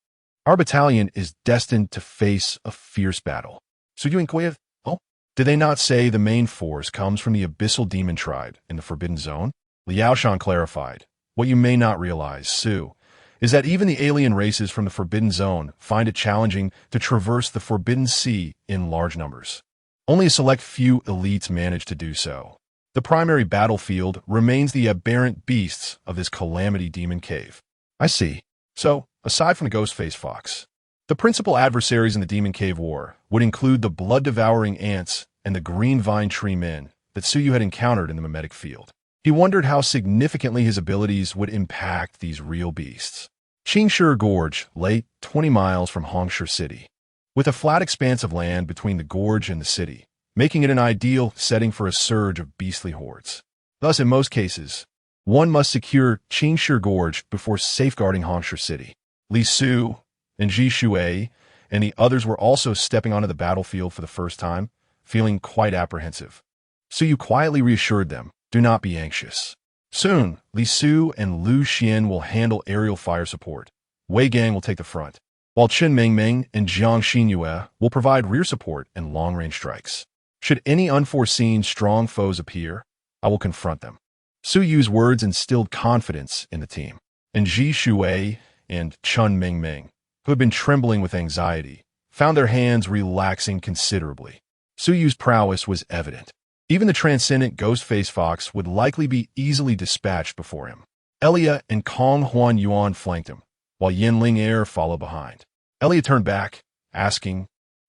Our battalion is destined to face a fierce battle. Su Yu inquired, oh, did they not say the main force comes from the abyssal demon tribe in the Forbidden Zone? Liao Shan clarified, what you may not realize, Su, is that even the alien races from the Forbidden Zone find it challenging to traverse the Forbidden Sea in large numbers. Only a select few elites manage to do so. The primary battlefield remains the aberrant beasts of this calamity demon cave. I see. So, aside from the ghost-faced fox, the principal adversaries in the Demon Cave War would include the blood-devouring ants and the green vine tree men that Su Yu had encountered in the mimetic field. He wondered how significantly his abilities would impact these real beasts. Qingshi Gorge lay 20 miles from Hongshi City, with a flat expanse of land between the gorge and the city, making it an ideal setting for a surge of beastly hordes. Thus, in most cases, one must secure Qingshi Gorge before safeguarding Hongshi City. Li Su and Ji Shuai and the others were also stepping onto the battlefield for the first time, feeling quite apprehensive. Su Yu quietly reassured them, do not be anxious. Soon, Li Su and Lu Xian will handle aerial fire support. Wei Gang will take the front, while Chen Mengmeng and Jiang Xinyue will provide rear support and long-range strikes. Should any unforeseen strong foes appear, I will confront them. Su Yu's words instilled confidence in the team, and Ji Shuai and Chen Mengmeng, who had been trembling with anxiety, found their hands relaxing considerably. Su Yu's prowess was evident. Even the transcendent ghost-faced fox would likely be easily dispatched before him. Elia and Kong Huan Yuan flanked him, while Yin Ling Er followed behind. Elia turned back, asking,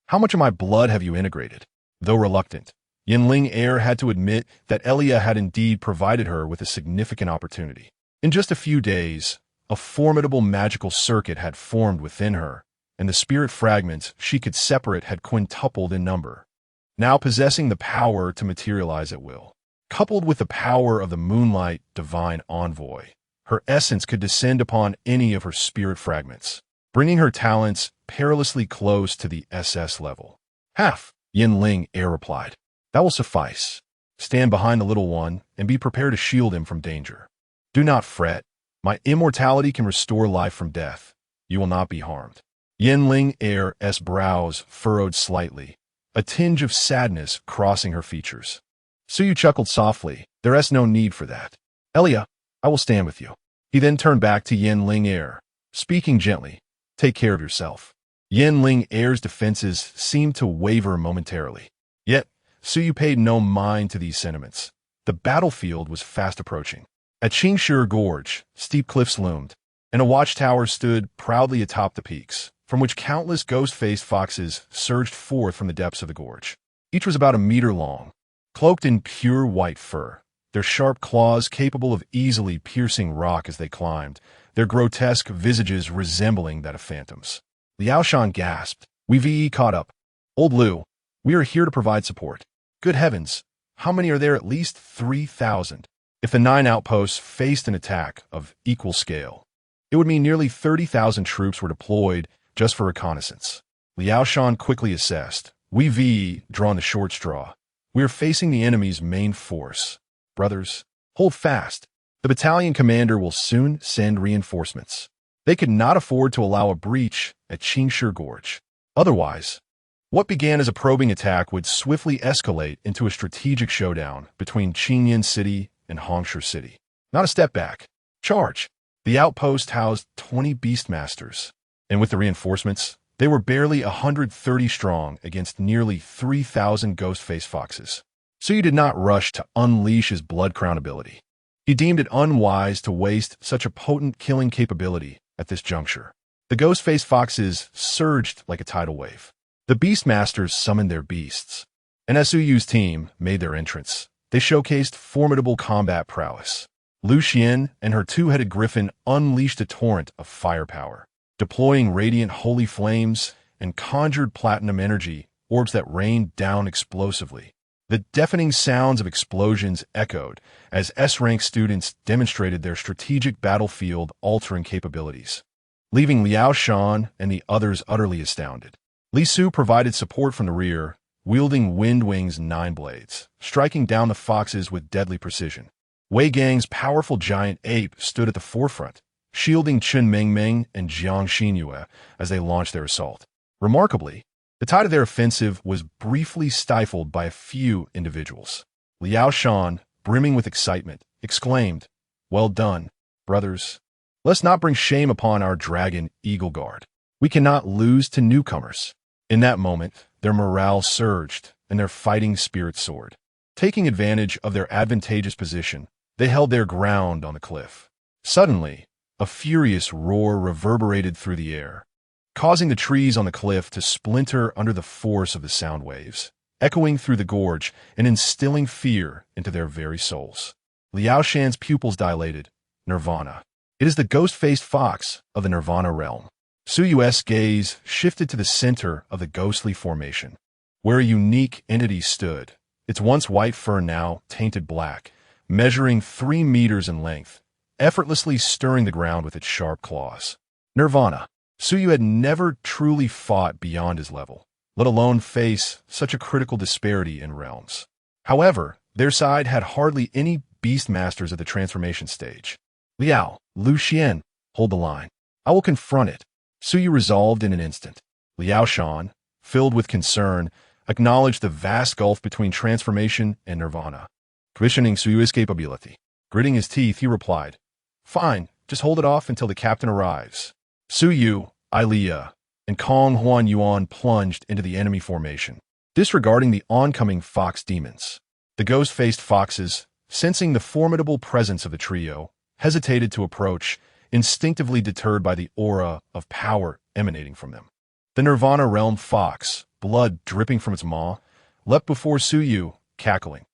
how much of my blood have you integrated? Though reluctant, Yinling heir had to admit that Elia had indeed provided her with a significant opportunity. In just a few days, a formidable magical circuit had formed within her, and the spirit fragments she could separate had quintupled in number, now possessing the power to materialize at will. Coupled with the power of the moonlight divine envoy, her essence could descend upon any of her spirit fragments, bringing her talents perilously close to the SS level. Half, Yinling heir replied. That will suffice. Stand behind the little one and be prepared to shield him from danger. Do not fret. My immortality can restore life from death. You will not be harmed. Yinling heir's brows furrowed slightly, a tinge of sadness crossing her features. Suyu chuckled softly. There is no need for that. Elia, I will stand with you. He then turned back to Yinling heir, speaking gently. Take care of yourself. Yinling heir's defenses seemed to waver momentarily. Yet, Suyu paid no mind to these sentiments. The battlefield was fast approaching. At Qingshi Gorge, steep cliffs loomed, and a watchtower stood proudly atop the peaks, from which countless ghost-faced foxes surged forth from the depths of the gorge. Each was about a meter long, cloaked in pure white fur, their sharp claws capable of easily piercing rock as they climbed, their grotesque visages resembling that of phantoms. Liao Shan gasped. We've caught up. Old Liu, we are here to provide support. Good heavens, how many are there? At least 3,000. If the 9 outposts faced an attack of equal scale, it would mean nearly 30,000 troops were deployed just for reconnaissance. Liao Shan quickly assessed. We've drawn the short straw. We are facing the enemy's main force. Brothers, hold fast. The battalion commander will soon send reinforcements. They could not afford to allow a breach at Qingshi Gorge. Otherwise, what began as a probing attack would swiftly escalate into a strategic showdown between Qingyan City and Hongshu City. Not a step back. Charge. The outpost housed 20 beastmasters, and with the reinforcements, they were barely 130 strong against nearly 3,000 ghost-faced foxes. Suyu did not rush to unleash his blood-crown ability. He deemed it unwise to waste such a potent killing capability at this juncture. The ghost-faced foxes surged like a tidal wave. The beastmasters summoned their beasts, and as Suyu's team made their entrance, they showcased formidable combat prowess. Lu Xian and her two-headed griffin unleashed a torrent of firepower, deploying radiant holy flames and conjured platinum energy, orbs that rained down explosively. The deafening sounds of explosions echoed as S-rank students demonstrated their strategic battlefield-altering capabilities, leaving Liao Shan and the others utterly astounded. Li Su provided support from the rear, wielding Wind Wing's 9 blades, striking down the foxes with deadly precision. Wei Gang's powerful giant ape stood at the forefront, shielding Chen Mengmeng and Jiang Xinyue as they launched their assault. Remarkably, the tide of their offensive was briefly stifled by a few individuals. Liao Shan, brimming with excitement, exclaimed, "Well done, brothers. Let's not bring shame upon our dragon Eagle Guard. We cannot lose to newcomers." In that moment, their morale surged and their fighting spirit soared. Taking advantage of their advantageous position, they held their ground on the cliff. Suddenly, a furious roar reverberated through the air, causing the trees on the cliff to splinter under the force of the sound waves, echoing through the gorge and instilling fear into their very souls. Liao Shan's pupils dilated. Nirvana. It is the ghost-faced fox of the Nirvana realm. Suyu's gaze shifted to the center of the ghostly formation, where a unique entity stood, its once white fur now tainted black, measuring 3 meters in length, effortlessly stirring the ground with its sharp claws. Nirvana. Suyu had never truly fought beyond his level, let alone face such a critical disparity in realms. However, their side had hardly any beastmasters at the transformation stage. Liao, Lu Xian, hold the line. I will confront it. Suyu resolved in an instant. Liao Shan, filled with concern, acknowledged the vast gulf between transformation and nirvana, questioning Suyu's capability. Gritting his teeth, he replied, "Fine, just hold it off until the captain arrives." Suyu, Ilea, and Kong Huan Yuan plunged into the enemy formation, disregarding the oncoming fox demons. The ghost-faced foxes, sensing the formidable presence of the trio, hesitated to approach, instinctively deterred by the aura of power emanating from them. The Nirvana realm fox, blood dripping from its maw, leapt before Suyu, cackling.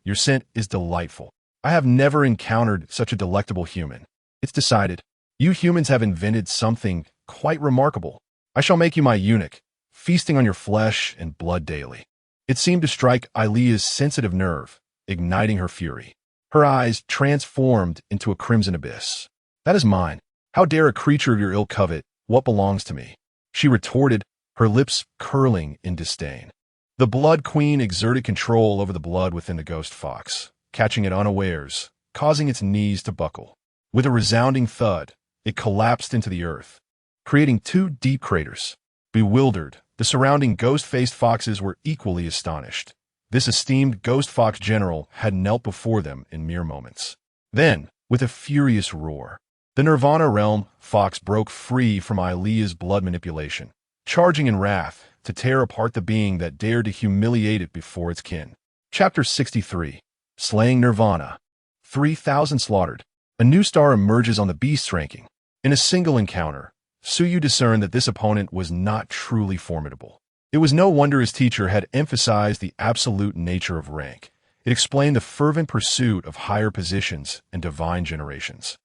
Your scent is delightful. I have never encountered such a delectable human. It's decided. You humans have invented something quite remarkable. I shall make you my eunuch, feasting on your flesh and blood daily. It seemed to strike Ailea's sensitive nerve, igniting her fury. Her eyes transformed into a crimson abyss. That is mine. How dare a creature of your ill covet what belongs to me? She retorted, her lips curling in disdain. The Blood Queen exerted control over the blood within the ghost fox, catching it unawares, causing its knees to buckle. With a resounding thud, it collapsed into the earth, creating 2 deep craters. Bewildered, the surrounding ghost-faced foxes were equally astonished. This esteemed ghost fox general had knelt before them in mere moments. Then, with a furious roar, the Nirvana realm fox broke free from Ailea's blood manipulation, charging in wrath to tear apart the being that dared to humiliate it before its kin. Chapter 63. Slaying Nirvana. 3,000 slaughtered. A new star emerges on the beast's ranking. In a single encounter, Suyu discerned that this opponent was not truly formidable. It was no wonder his teacher had emphasized the absolute nature of rank. It explained the fervent pursuit of higher positions and divine generations.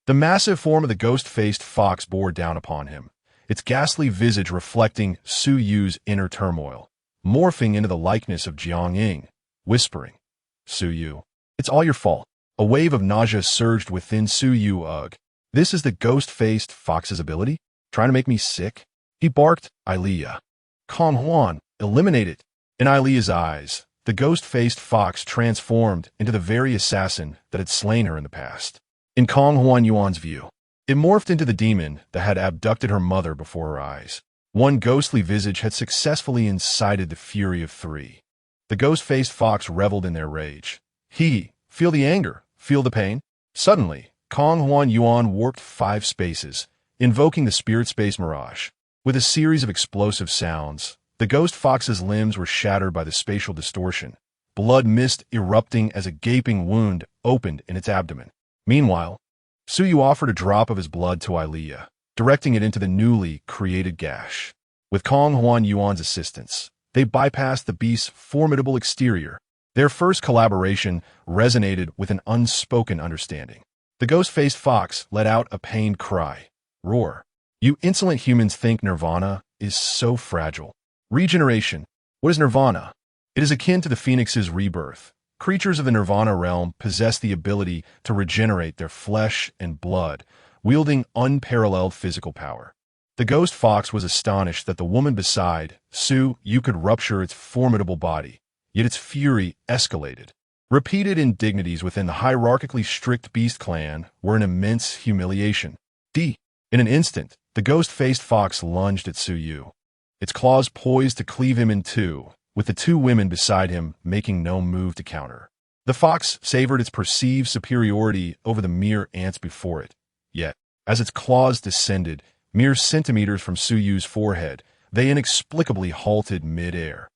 The massive form of the ghost-faced fox bore down upon him, its ghastly visage reflecting Suyu's inner turmoil, morphing into the likeness of Jiang Ying, whispering, "Suyu, it's all your fault." A wave of nausea surged within Suyu. Ugh. This is the ghost-faced fox's ability? Trying to make me sick? He barked, Ailea. Kong Huan, eliminate it. In Ailea's eyes, the ghost-faced fox transformed into the very assassin that had slain her in the past. In Kong Huan Yuan's view, it morphed into the demon that had abducted her mother before her eyes. One ghostly visage had successfully incited the fury of 3. The ghost-faced fox reveled in their rage. Feel the anger, feel the pain. Suddenly, Kong Huan Yuan warped 5 spaces, invoking the spirit space mirage. With a series of explosive sounds, the ghost fox's limbs were shattered by the spatial distortion, blood mist erupting as a gaping wound opened in its abdomen. Meanwhile, Suyu offered a drop of his blood to Ailea, directing it into the newly created gash. With Kong Huan Yuan's assistance, they bypassed the beast's formidable exterior. Their first collaboration resonated with an unspoken understanding. The ghost-faced fox let out a pained cry. Roar. You insolent humans think Nirvana is so fragile. Regeneration. What is Nirvana? It is akin to the phoenix's rebirth. Creatures of the Nirvana realm possess the ability to regenerate their flesh and blood, wielding unparalleled physical power. The ghost fox was astonished that the woman beside Suyu could rupture its formidable body, yet its fury escalated. Repeated indignities within the hierarchically strict beast clan were an immense humiliation. In an instant, the ghost-faced fox lunged at Suyu, its claws poised to cleave him in 2, with the 2 women beside him making no move to counter. The fox savored its perceived superiority over the mere ants before it. Yet, as its claws descended, mere centimeters from Suyu's forehead, they inexplicably halted mid-air.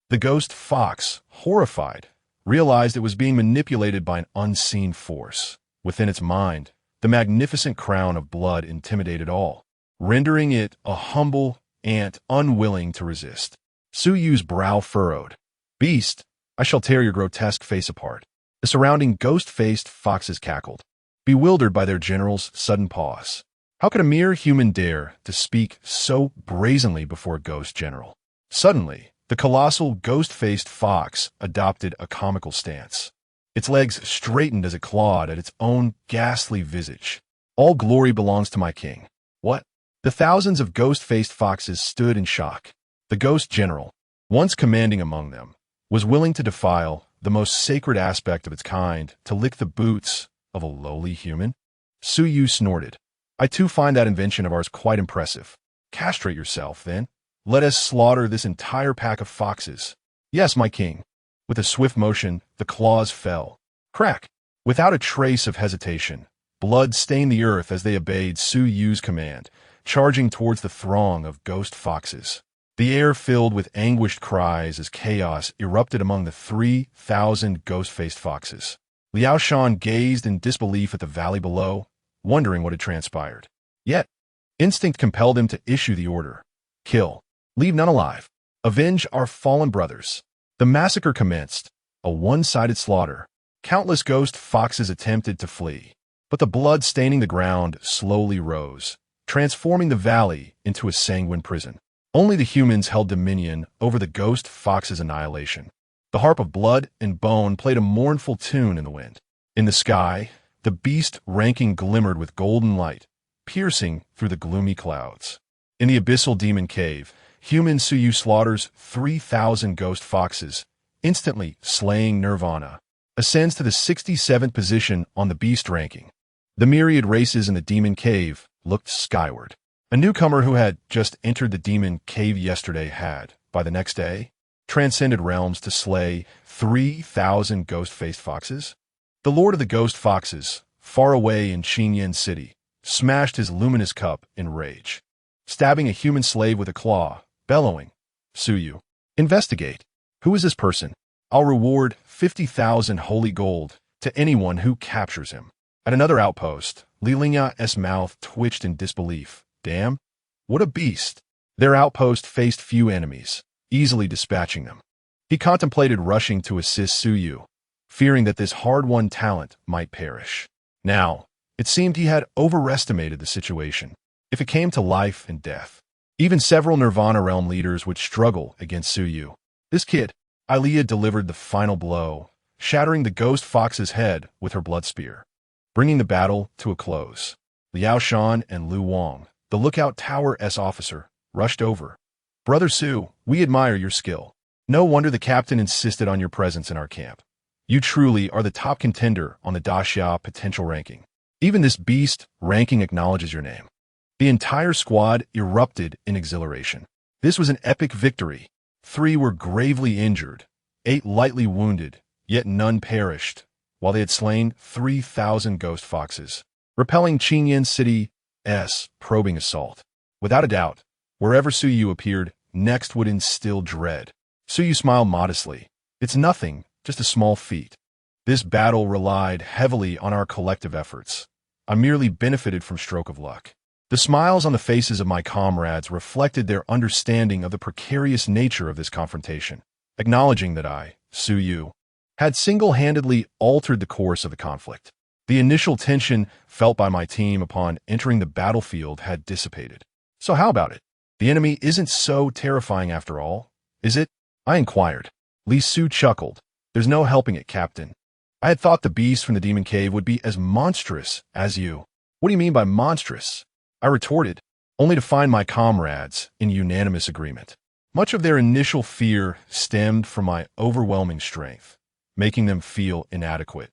The ghost fox, horrified, realized it was being manipulated by an unseen force. Within its mind, the magnificent crown of blood intimidated all, rendering it a humble ant unwilling to resist. Suyu's brow furrowed. Beast, I shall tear your grotesque face apart. The surrounding ghost-faced foxes cackled, bewildered by their general's sudden pause. How could a mere human dare to speak so brazenly before a ghost general? Suddenly, the colossal ghost-faced fox adopted a comical stance. Its legs straightened as it clawed at its own ghastly visage. All glory belongs to my king. What? The thousands of ghost-faced foxes stood in shock. The ghost general, once commanding among them, was willing to defile the most sacred aspect of its kind to lick the boots of a lowly human? Suyu snorted. I too find that invention of ours quite impressive. Castrate yourself, then. Let us slaughter this entire pack of foxes. Yes, my king. With a swift motion, the claws fell. Crack! Without a trace of hesitation, blood stained the earth as they obeyed Suyu's command, charging towards the throng of ghost foxes. The air filled with anguished cries as chaos erupted among the 3,000 ghost-faced foxes. Liao Shan gazed in disbelief at the valley below, wondering what had transpired. Yet, instinct compelled him to issue the order. Kill. Leave none alive. Avenge our fallen brothers. The massacre commenced, a one-sided slaughter. Countless ghost foxes attempted to flee, but the blood staining the ground slowly rose, transforming the valley into a sanguine prison. Only the humans held dominion over the ghost fox's annihilation. The harp of blood and bone played a mournful tune in the wind. In the sky, the beast ranking glimmered with golden light, piercing through the gloomy clouds. In the abyssal demon cave, human Suyu slaughters 3,000 ghost foxes, instantly slaying Nirvana, ascends to the 67th position on the beast ranking. The myriad races in the demon cave looked skyward. A newcomer who had just entered the demon cave yesterday had, by the next day, transcended realms to slay 3,000 ghost-faced foxes. The lord of the ghost foxes, far away in Qinyan City, smashed his luminous cup in rage, stabbing a human slave with a claw, bellowing, "Suyu, investigate. Who is this person? I'll reward 50,000 holy gold to anyone who captures him." At another outpost, Li Lingya's mouth twitched in disbelief. Damn, what a beast! Their outpost faced few enemies, easily dispatching them. He contemplated rushing to assist Suyu, fearing that this hard-won talent might perish. Now, it seemed he had overestimated the situation. If it came to life and death, even several Nirvana realm leaders would struggle against Suyu. This kid, Ilea, delivered the final blow, shattering the ghost fox's head with her blood spear, bringing the battle to a close. Liao Shan and Lu Wang, the lookout tower's officer, rushed over. "Brother Su, we admire your skill. No wonder the captain insisted on your presence in our camp. You truly are the top contender on the Daxia potential ranking. Even this beast ranking acknowledges your name." The entire squad erupted in exhilaration. This was an epic victory. 3 were gravely injured, 8 lightly wounded, yet none perished, while they had slain 3,000 ghost foxes, repelling Qinyan City's probing assault. Without a doubt, wherever Suyu appeared, next would instill dread. Suyu smiled modestly. "It's nothing, just a small feat. This battle relied heavily on our collective efforts. I merely benefited from stroke of luck." The smiles on the faces of my comrades reflected their understanding of the precarious nature of this confrontation, acknowledging that I, Suyu, had single-handedly altered the course of the conflict. The initial tension felt by my team upon entering the battlefield had dissipated. "So how about it? The enemy isn't so terrifying after all, is it?" I inquired. Li Su chuckled. "There's no helping it, Captain. I had thought the beast from the demon cave would be as monstrous as you." "What do you mean by monstrous?" I retorted, only to find my comrades in unanimous agreement. Much of their initial fear stemmed from my overwhelming strength, making them feel inadequate,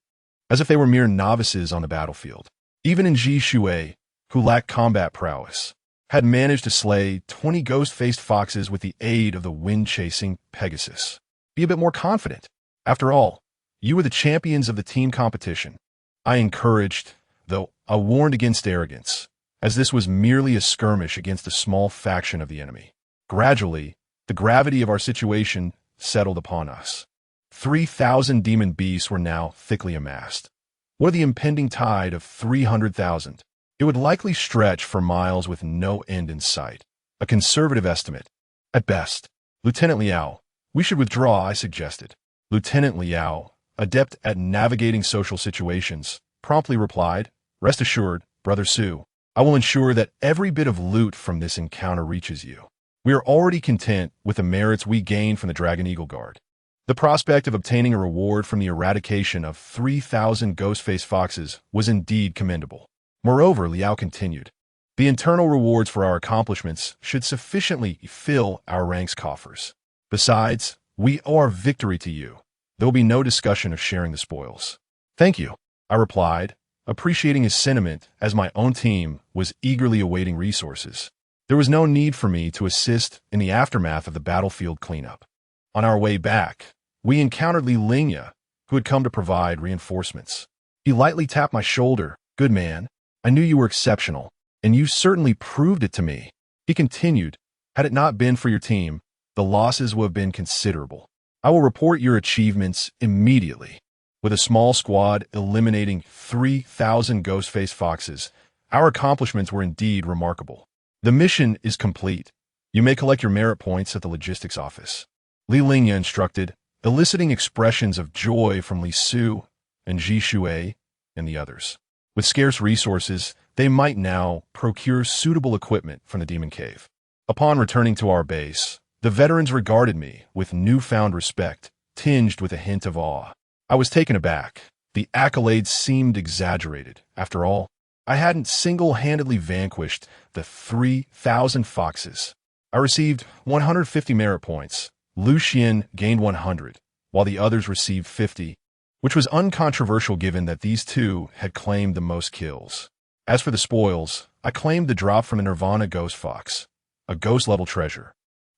as if they were mere novices on the battlefield. Even in Ji Shui, who lacked combat prowess, had managed to slay 20 ghost-faced foxes with the aid of the wind-chasing Pegasus. Be a bit more confident. After all, you were the champions of the team competition. I encouraged, though I warned against arrogance, as this was merely a skirmish against a small faction of the enemy. Gradually, the gravity of our situation settled upon us. 3,000 demon beasts were now thickly amassed. What the impending tide of 300,000? It would likely stretch for miles with no end in sight. A conservative estimate. At best. "Lieutenant Liao, we should withdraw," I suggested. Lieutenant Liao, adept at navigating social situations, promptly replied, "Rest assured, Brother Su, I will ensure that every bit of loot from this encounter reaches you. We are already content with the merits we gained from the Dragon Eagle Guard." The prospect of obtaining a reward from the eradication of 3,000 ghost-faced foxes was indeed commendable. Moreover, Liao continued, "The internal rewards for our accomplishments should sufficiently fill our ranks coffers. Besides, we owe our victory to you. There will be no discussion of sharing the spoils." "Thank you," I replied, appreciating his sentiment as my own team was eagerly awaiting resources. There was no need for me to assist in the aftermath of the battlefield cleanup. On our way back, we encountered Li Lingya, who had come to provide reinforcements. He lightly tapped my shoulder. "Good man, I knew you were exceptional, and you certainly proved it to me." He continued, "Had it not been for your team, the losses would have been considerable. I will report your achievements immediately." With a small squad eliminating 3,000 ghost-faced foxes, our accomplishments were indeed remarkable. "The mission is complete. You may collect your merit points at the logistics office." Li Lingya instructed, eliciting expressions of joy from Li Su and Ji Shui and the others. With scarce resources, they might now procure suitable equipment from the demon cave. Upon returning to our base, the veterans regarded me with newfound respect, tinged with a hint of awe. I was taken aback. The accolades seemed exaggerated. After all, I hadn't single-handedly vanquished the 3,000 foxes. I received 150 merit points. Lu Xian gained 100, while the others received 50, which was uncontroversial given that these two had claimed the most kills. As for the spoils, I claimed the drop from a Nirvana ghost fox, a ghost-level treasure.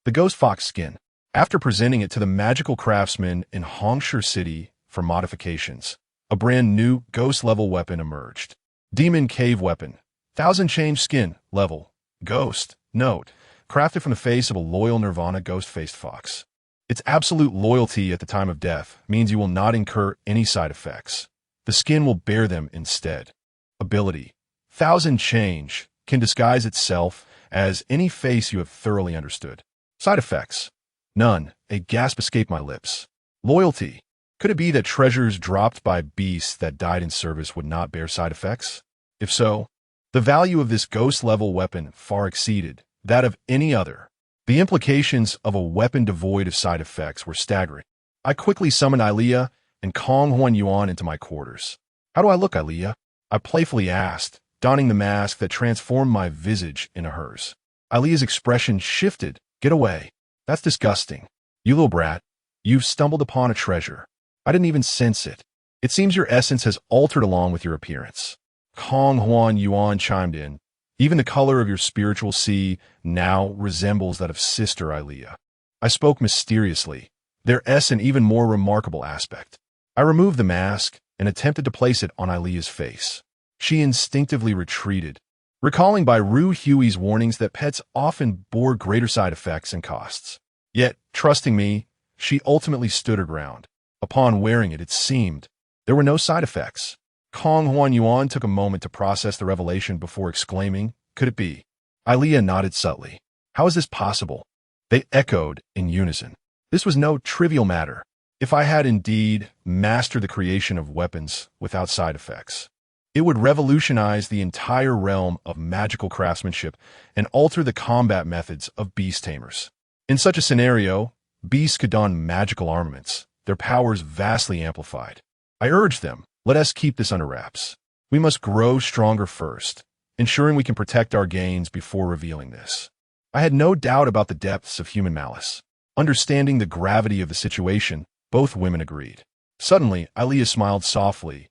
The ghost fox skin. After presenting it to the magical craftsman in Hongshu City for modifications, a brand new ghost-level weapon emerged. Demon Cave Weapon. 1000 change skin. Level. Ghost. Note. Crafted from the face of a loyal Nirvana ghost-faced fox. Its absolute loyalty at the time of death means you will not incur any side effects. The skin will bear them instead. Ability. 1000 change can disguise itself as any face you have thoroughly understood. Side effects. None. A gasp escaped my lips. Loyalty. Could it be that treasures dropped by beasts that died in service would not bear side effects? If so, the value of this ghost-level weapon far exceeded that of any other. The implications of a weapon devoid of side effects were staggering. I quickly summoned Ilea and Kong Huan Yuan into my quarters. "How do I look, Ilea?" I playfully asked, donning the mask that transformed my visage into hers. Ilea's expression shifted. "Get away. That's disgusting. You little brat. You've stumbled upon a treasure. I didn't even sense it. It seems your essence has altered along with your appearance." Kong Huan Yuan chimed in. "Even the color of your spiritual sea now resembles that of Sister Ilea." I spoke mysteriously. "There is an even more remarkable aspect." I removed the mask and attempted to place it on Ilea's face. She instinctively retreated, recalling by Ru Hui's warnings that pets often bore greater side effects and costs. Yet, trusting me, she ultimately stood her ground. Upon wearing it, it seemed there were no side effects. Kong Huan Yuan took a moment to process the revelation before exclaiming, "Could it be?" Ilea nodded subtly. "How is this possible?" They echoed in unison. This was no trivial matter. If I had indeed mastered the creation of weapons without side effects, it would revolutionize the entire realm of magical craftsmanship and alter the combat methods of beast tamers. In such a scenario, beasts could don magical armaments, their powers vastly amplified. I urged them, "Let us keep this under wraps. We must grow stronger first, ensuring we can protect our gains before revealing this." I had no doubt about the depths of human malice. Understanding the gravity of the situation, both women agreed. Suddenly, Ilea smiled softly.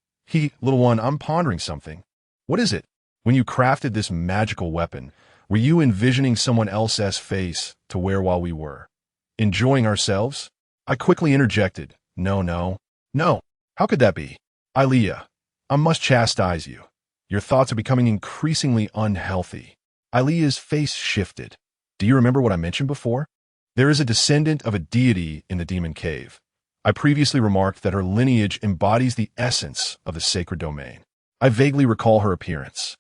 "Little one, I'm pondering something." "What is it?" "When you crafted this magical weapon, were you envisioning someone else's face to wear while we were enjoying ourselves?" I quickly interjected, No. How could that be?" "Ilea, I must chastise you. Your thoughts are becoming increasingly unhealthy." Ilea's face shifted. "Do you remember what I mentioned before? There is a descendant of a deity in the demon cave. I previously remarked that her lineage embodies the essence of the sacred domain. I vaguely recall her appearance.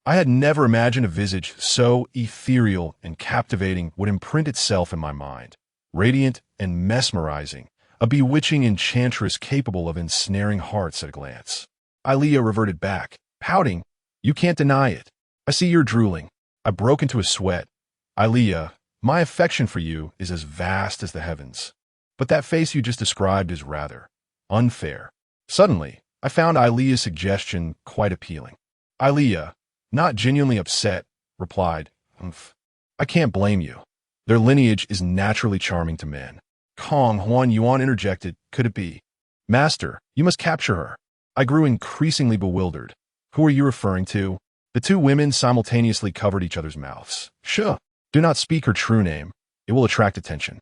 I had never imagined a visage so ethereal and captivating would imprint itself in my mind. Radiant and mesmerizing, a bewitching enchantress capable of ensnaring hearts at a glance. Ilea reverted back, pouting. "You can't deny it. I see you're drooling." I broke into a sweat. "Ilea, my affection for you is as vast as the heavens. But that face you just described is rather unfair." Suddenly, I found Ilea's suggestion quite appealing. Ilea, not genuinely upset, replied, "I can't blame you. Their lineage is naturally charming to men." Kong Huan Yuan interjected, "Could it be?" "Master, you must capture her." I grew increasingly bewildered. "Who are you referring to?" The two women simultaneously covered each other's mouths. "Shh! Do not speak her true name. It will attract attention."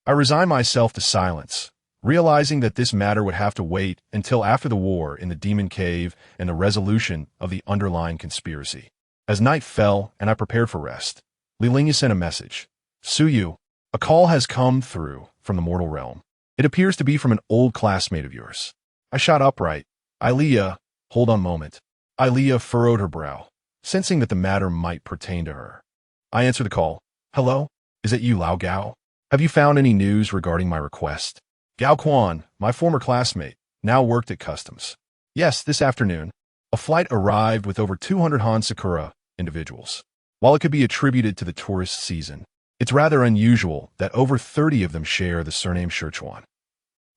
I resigned myself to silence, realizing that this matter would have to wait until after the war in the demon cave and the resolution of the underlying conspiracy. As night fell and I prepared for rest, Lilinga sent a message. "Suyu, a call has come through from the mortal realm. It appears to be from an old classmate of yours." I shot upright. "Ilea, hold on a moment." Ilea furrowed her brow, sensing that the matter might pertain to her. I answered the call. "Hello? Is it you, Lao Gao? Have you found any news regarding my request?" Gao Quan, my former classmate, now worked at customs. Yes, this afternoon, a flight arrived with over 200 Han Sakura individuals. While it could be attributed to the tourist season, it's rather unusual that over 30 of them share the surname Sichuan.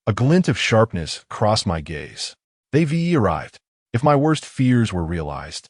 A glint of sharpness crossed my gaze. They VE arrived. If my worst fears were realized,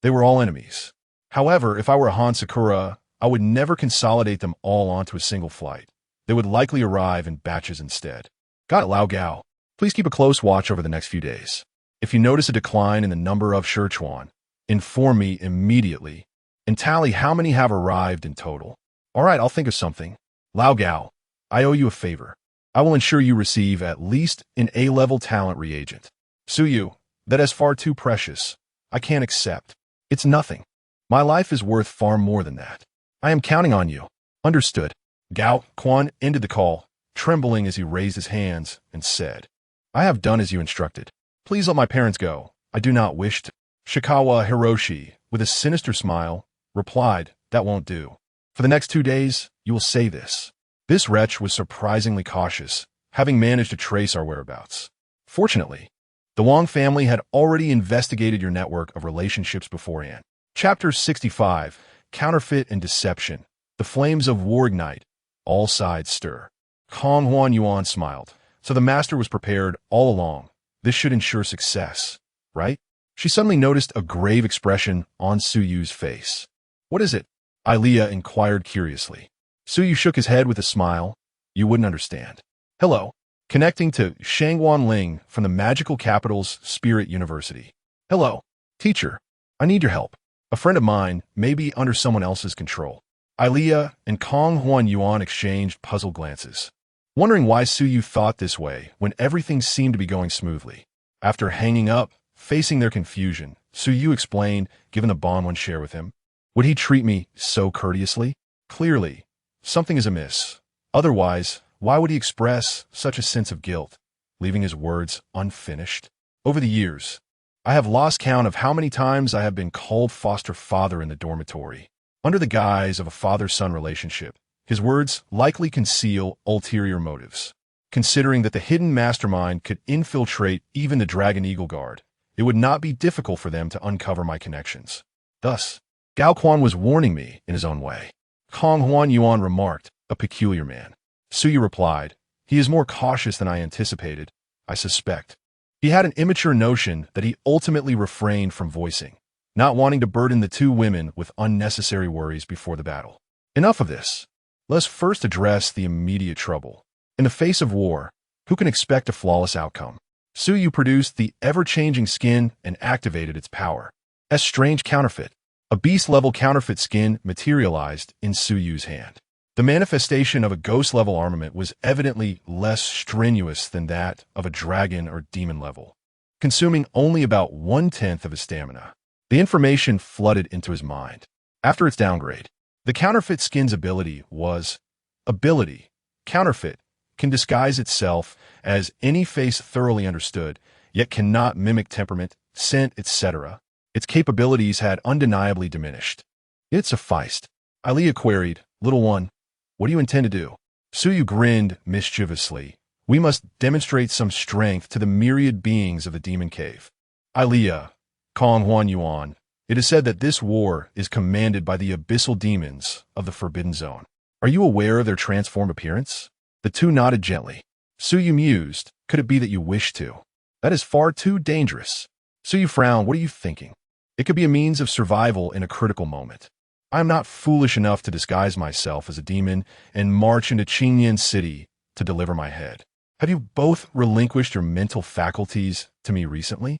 they were all enemies. However, if I were a Han Sakura, I would never consolidate them all onto a single flight. They would likely arrive in batches instead. Got it, Lao Gao. Please keep a close watch over the next few days. If you notice a decline in the number of Sichuan, inform me immediately and tally how many have arrived in total. All right, I'll think of something. Lao Gao, I owe you a favor. I will ensure you receive at least an A-level talent reagent. Suyu, that is far too precious. I can't accept. It's nothing. My life is worth far more than that. I am counting on you. Understood. Gao Quan ended the call, trembling as he raised his hands and said, I have done as you instructed. Please let my parents go. I do not wish to. Shikawa Hiroshi, with a sinister smile, replied, that won't do. For the next 2 days, you will say this. This wretch was surprisingly cautious, having managed to trace our whereabouts. Fortunately, the Wang family had already investigated your network of relationships beforehand. Chapter 65, Counterfeit and Deception. The flames of war ignite. All sides stir. Kong Huan Yuan smiled. So the master was prepared all along. This should ensure success, right? She suddenly noticed a grave expression on Suyu's face. What is it? Ilea inquired curiously. Suyu shook his head with a smile. You wouldn't understand. Hello. Connecting to Shangwan Ling from the magical capital's Spirit University. Hello. Teacher, I need your help. A friend of mine may be under someone else's control. Ilea and Kong Huan Yuan exchanged puzzled glances, wondering why Suyu thought this way when everything seemed to be going smoothly. After hanging up, facing their confusion, Suyu explained, given the bond one shared with him. Would he treat me so courteously? Clearly, something is amiss. Otherwise, why would he express such a sense of guilt, leaving his words unfinished? Over the years, I have lost count of how many times I have been called foster father in the dormitory. Under the guise of a father-son relationship, his words likely conceal ulterior motives. Considering that the hidden mastermind could infiltrate even the Dragon Eagle Guard, it would not be difficult for them to uncover my connections. Thus, Gao Quan was warning me in his own way. Kong Huan Yuan remarked, a peculiar man. Suyu replied, he is more cautious than I anticipated, I suspect. He had an immature notion that he ultimately refrained from voicing, not wanting to burden the two women with unnecessary worries before the battle. Enough of this. Let's first address the immediate trouble. In the face of war, who can expect a flawless outcome? Suyu produced the ever-changing skin and activated its power. A strange counterfeit. A beast-level counterfeit skin materialized in Suyu's hand. The manifestation of a ghost-level armament was evidently less strenuous than that of a dragon or demon level, consuming only about 1/10 of his stamina. The information flooded into his mind. After its downgrade, the counterfeit skin's ability was ability. Counterfeit can disguise itself as any face thoroughly understood, yet cannot mimic temperament, scent, etc. Its capabilities had undeniably diminished. It sufficed. Ilea queried, Little one, what do you intend to do? Suyu grinned mischievously. We must demonstrate some strength to the myriad beings of the demon cave. Ilea, Kong Huan Yuan, it is said that this war is commanded by the abyssal demons of the Forbidden Zone. Are you aware of their transformed appearance? The two nodded gently. Suyu mused, could it be that you wish to? That is far too dangerous. Suyu frowned, what are you thinking? It could be a means of survival in a critical moment. I am not foolish enough to disguise myself as a demon and march into Qingyan City to deliver my head. Have you both relinquished your mental faculties to me recently?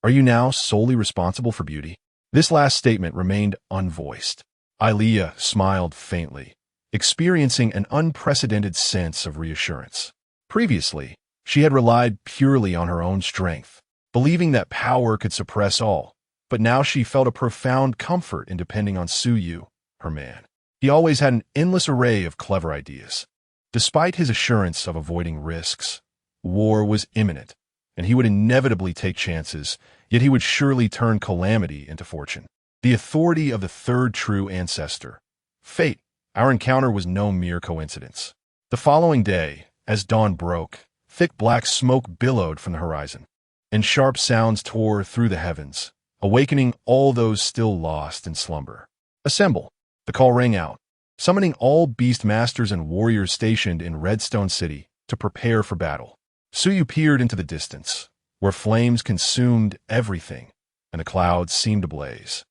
Are you now solely responsible for beauty? This last statement remained unvoiced. Ilea smiled faintly, experiencing an unprecedented sense of reassurance. Previously, she had relied purely on her own strength, believing that power could suppress all. But now she felt a profound comfort in depending on Suyu, her man. He always had an endless array of clever ideas. Despite his assurance of avoiding risks, war was imminent, and he would inevitably take chances, yet he would surely turn calamity into fortune. The authority of the third true ancestor. Fate. Our encounter was no mere coincidence. The following day, as dawn broke, Thick black smoke billowed from the horizon, and sharp sounds tore through the heavens, awakening all those still lost in slumber. Assemble! The call rang out, summoning all beast masters and warriors stationed in Redstone City to prepare for battle. Suyu peered into the distance, where flames consumed everything, and the clouds seemed ablaze,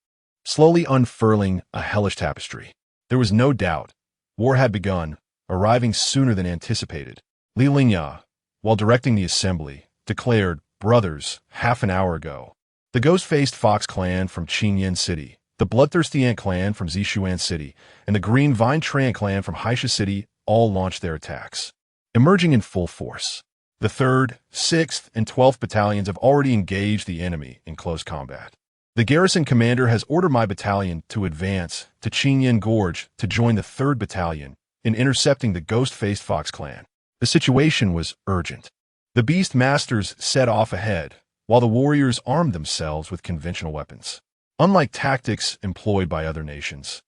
slowly unfurling a hellish tapestry. There was no doubt. War had begun, arriving sooner than anticipated. Li Lingya, while directing the assembly, declared, "Brothers, half an hour ago, the ghost-faced fox clan from Qingyan City, the bloodthirsty ant clan from Zishuan City, and the green vine tree ant clan from Haisha City all launched their attacks, emerging in full force. The 3rd, 6th, and 12th battalions have already engaged the enemy in close combat. The garrison commander has ordered my battalion to advance to Qingyan Gorge to join the 3rd battalion in intercepting the ghost-faced fox clan." The situation was urgent. The beast masters set off ahead, while the warriors armed themselves with conventional weapons. Unlike tactics employed by other nations,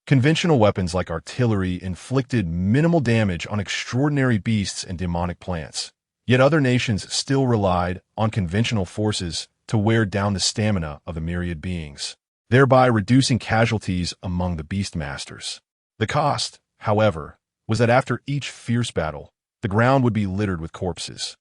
conventional weapons like artillery inflicted minimal damage on extraordinary beasts and demonic plants. Yet other nations still relied on conventional forces to wear down the stamina of the myriad beings, thereby reducing casualties among the beast masters. The cost, however, was that after each fierce battle, the ground would be littered with corpses.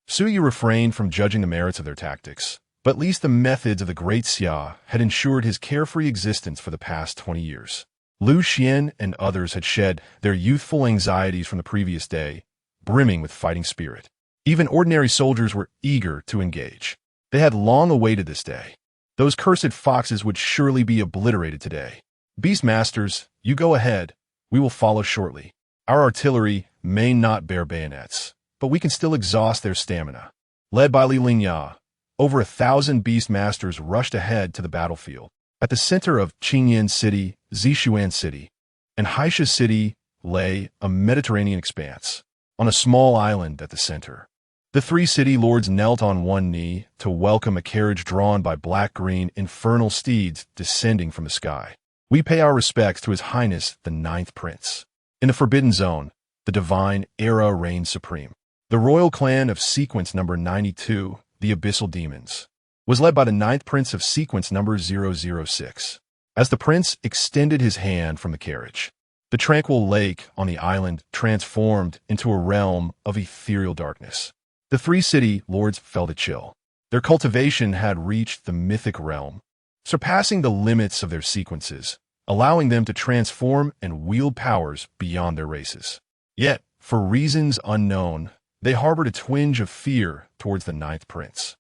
Suyu refrained from judging the merits of their tactics, but at least the methods of the great Xia had ensured his carefree existence for the past 20 years. Lu Xian and others had shed their youthful anxieties from the previous day, brimming with fighting spirit. Even ordinary soldiers were eager to engage. They had long awaited this day. Those cursed foxes would surely be obliterated today. "Beast masters, you go ahead. We will follow shortly. Our artillery may not bear bayonets, but we can still exhaust their stamina." Led by Li Lingya, over 1,000 beast masters rushed ahead to the battlefield. At the center of Qingyan City, Zishuan City, and Haisha City lay a Mediterranean expanse, on a small island at the center. The 3 city lords knelt on one knee to welcome a carriage drawn by black-green infernal steeds descending from the sky. "We pay our respects to His Highness the 9th Prince." In the Forbidden Zone, the divine era reigned supreme. The royal clan of sequence number 92, the Abyssal Demons, was led by the 9th Prince of sequence number 006. As the prince extended his hand from the carriage, the tranquil lake on the island transformed into a realm of ethereal darkness. The 3 city lords felt a chill. Their cultivation had reached the mythic realm, surpassing the limits of their sequences, allowing them to transform and wield powers beyond their races. Yet, for reasons unknown, they harbored a twinge of fear towards the 9th Prince,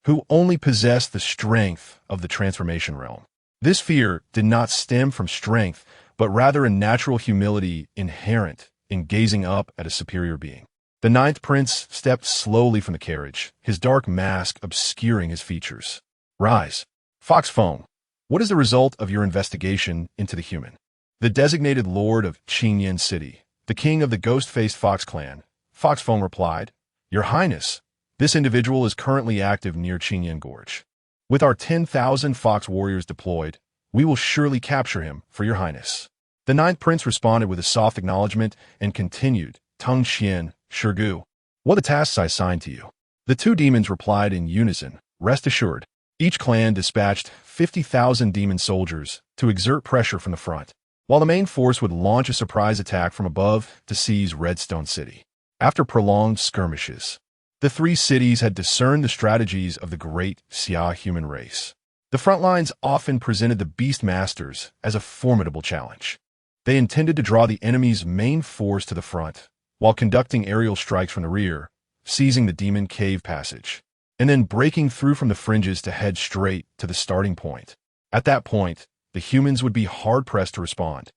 who only possessed the strength of the transformation realm. This fear did not stem from strength, but rather a natural humility inherent in gazing up at a superior being. The 9th Prince stepped slowly from the carriage, his dark mask obscuring his features. "Rise. Foxfong, what is the result of your investigation into the human?" The designated lord of Qingyan City, the king of the ghost-faced fox clan, Foxfong replied, "Your Highness, this individual is currently active near Qingyan Gorge. With our 10,000 fox warriors deployed, we will surely capture him for your Highness." The 9th Prince responded with a soft acknowledgement and continued, "Tung Xian, Shirgu, what are the tasks I assigned to you?" The 2 demons replied in unison, "Rest assured." Each clan dispatched 50,000 demon soldiers to exert pressure from the front, while the main force would launch a surprise attack from above to seize Redstone City. After prolonged skirmishes, the 3 cities had discerned the strategies of the great Xia human race. The front lines often presented the beast masters as a formidable challenge. They intended to draw the enemy's main force to the front, while conducting aerial strikes from the rear, seizing the demon cave passage, and then breaking through from the fringes to head straight to the starting point. At that point, the humans would be hard-pressed to respond,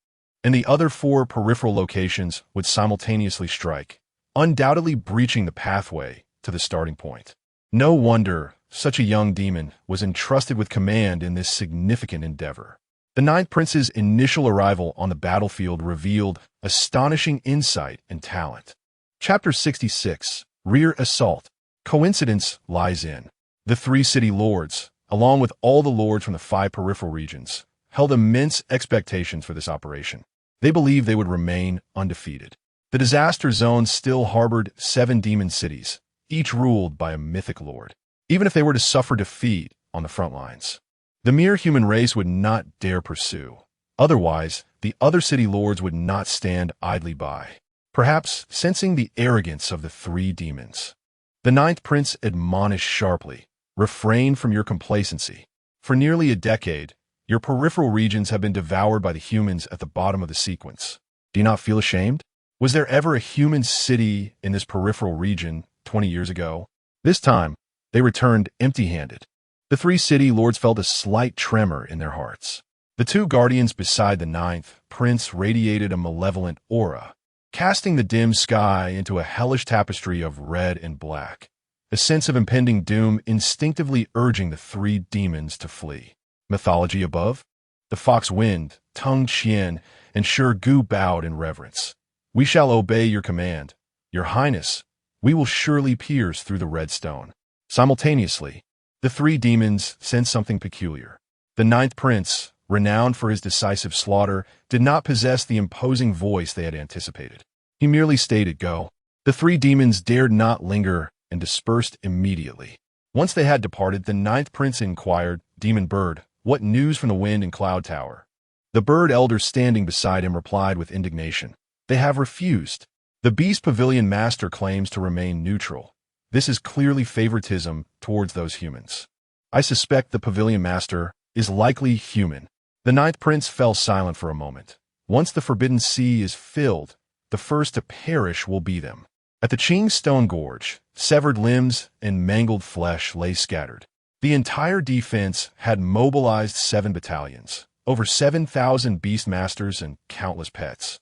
and the other 4 peripheral locations would simultaneously strike, undoubtedly breaching the pathway to the starting point. No wonder such a young demon was entrusted with command in this significant endeavor. The 9th Prince's initial arrival on the battlefield revealed astonishing insight and talent. Chapter 66, Rear Assault. Coincidence lies in. The 3 city lords, along with all the lords from the 5 peripheral regions, held immense expectations for this operation. They believed they would remain undefeated. The disaster zone still harbored 7 demon cities, each ruled by a mythic lord. Even if they were to suffer defeat on the front lines, the mere human race would not dare pursue. Otherwise, the other city lords would not stand idly by. Perhaps sensing the arrogance of the three demons, the ninth prince admonished sharply, "Refrain from your complacency. For nearly a decade, your peripheral regions have been devoured by the humans at the bottom of the sequence. Do you not feel ashamed? Was there ever a human city in this peripheral region 20 years ago?" This time, they returned empty-handed. The three city lords felt a slight tremor in their hearts. The two guardians beside the ninth prince radiated a malevolent aura, casting the dim sky into a hellish tapestry of red and black, a sense of impending doom instinctively urging the three demons to flee. Mythology above? The fox wind, tongue Qian, and Sure Gu bowed in reverence. "We shall obey your command. Your Highness, we will surely pierce through the red stone." Simultaneously, the three demons sensed something peculiar. The ninth prince, renowned for his decisive slaughter, did not possess the imposing voice they had anticipated. He merely stated, "Go." The three demons dared not linger and dispersed immediately. Once they had departed, the ninth prince inquired, "Demon bird, what news from the wind and cloud tower?" The bird elder standing beside him replied with indignation, "They have refused. The beast pavilion master claims to remain neutral. This is clearly favoritism towards those humans. I suspect the pavilion master is likely human." The ninth prince fell silent for a moment. Once the forbidden sea is filled, the first to perish will be them. At the Qing Stone Gorge, severed limbs and mangled flesh lay scattered. The entire defense had mobilized 7 battalions, over 7,000 beast masters and countless pets,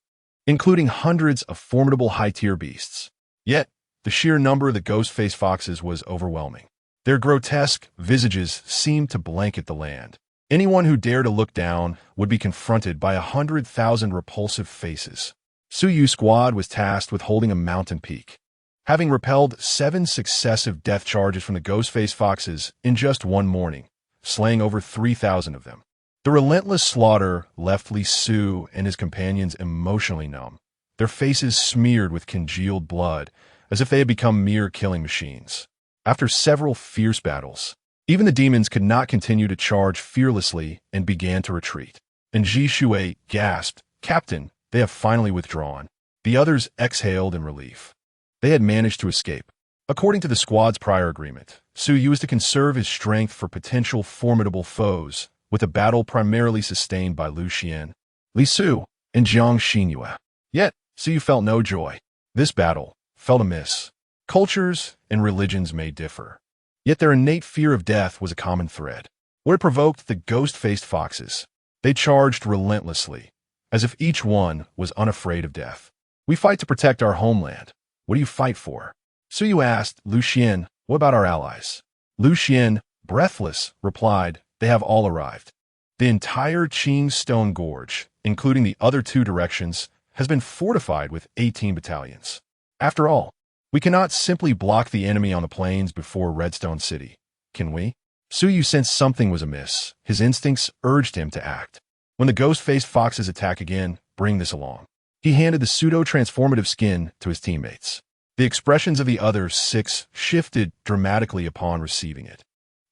including hundreds of formidable high-tier beasts. Yet, the sheer number of the ghost-faced foxes was overwhelming. Their grotesque visages seemed to blanket the land. Anyone who dared to look down would be confronted by 100,000 repulsive faces. Su Yu's squad was tasked with holding a mountain peak, having repelled 7 successive death charges from the ghost-faced foxes in just one morning, slaying over 3,000 of them. The relentless slaughter left Li Su and his companions emotionally numb, their faces smeared with congealed blood, as if they had become mere killing machines. After several fierce battles, even the demons could not continue to charge fearlessly and began to retreat. And Ji Shui gasped, "Captain, they have finally withdrawn." The others exhaled in relief. They had managed to escape. According to the squad's prior agreement, Su Yu was to conserve his strength for potential formidable foes, with the battle primarily sustained by Lu Xian, Li Su, and Jiang Xinyue. Yet, Su Yu felt no joy. This battle felt amiss. Cultures and religions may differ, yet their innate fear of death was a common thread. What it provoked the ghost-faced foxes. They charged relentlessly, as if each one was unafraid of death. "We fight to protect our homeland. What do you fight for?" Su Yu asked Lu Xian, "What about our allies?" Lu Xian, breathless, replied, "They have all arrived. The entire Qing Stone Gorge, including the other 2 directions, has been fortified with 18 battalions. After all, we cannot simply block the enemy on the plains before Redstone City, can we?" Su Yu sensed something was amiss. His instincts urged him to act. "When the ghost-faced foxes attack again, bring this along." He handed the pseudo-transformative skin to his teammates. The expressions of the other 6 shifted dramatically upon receiving it.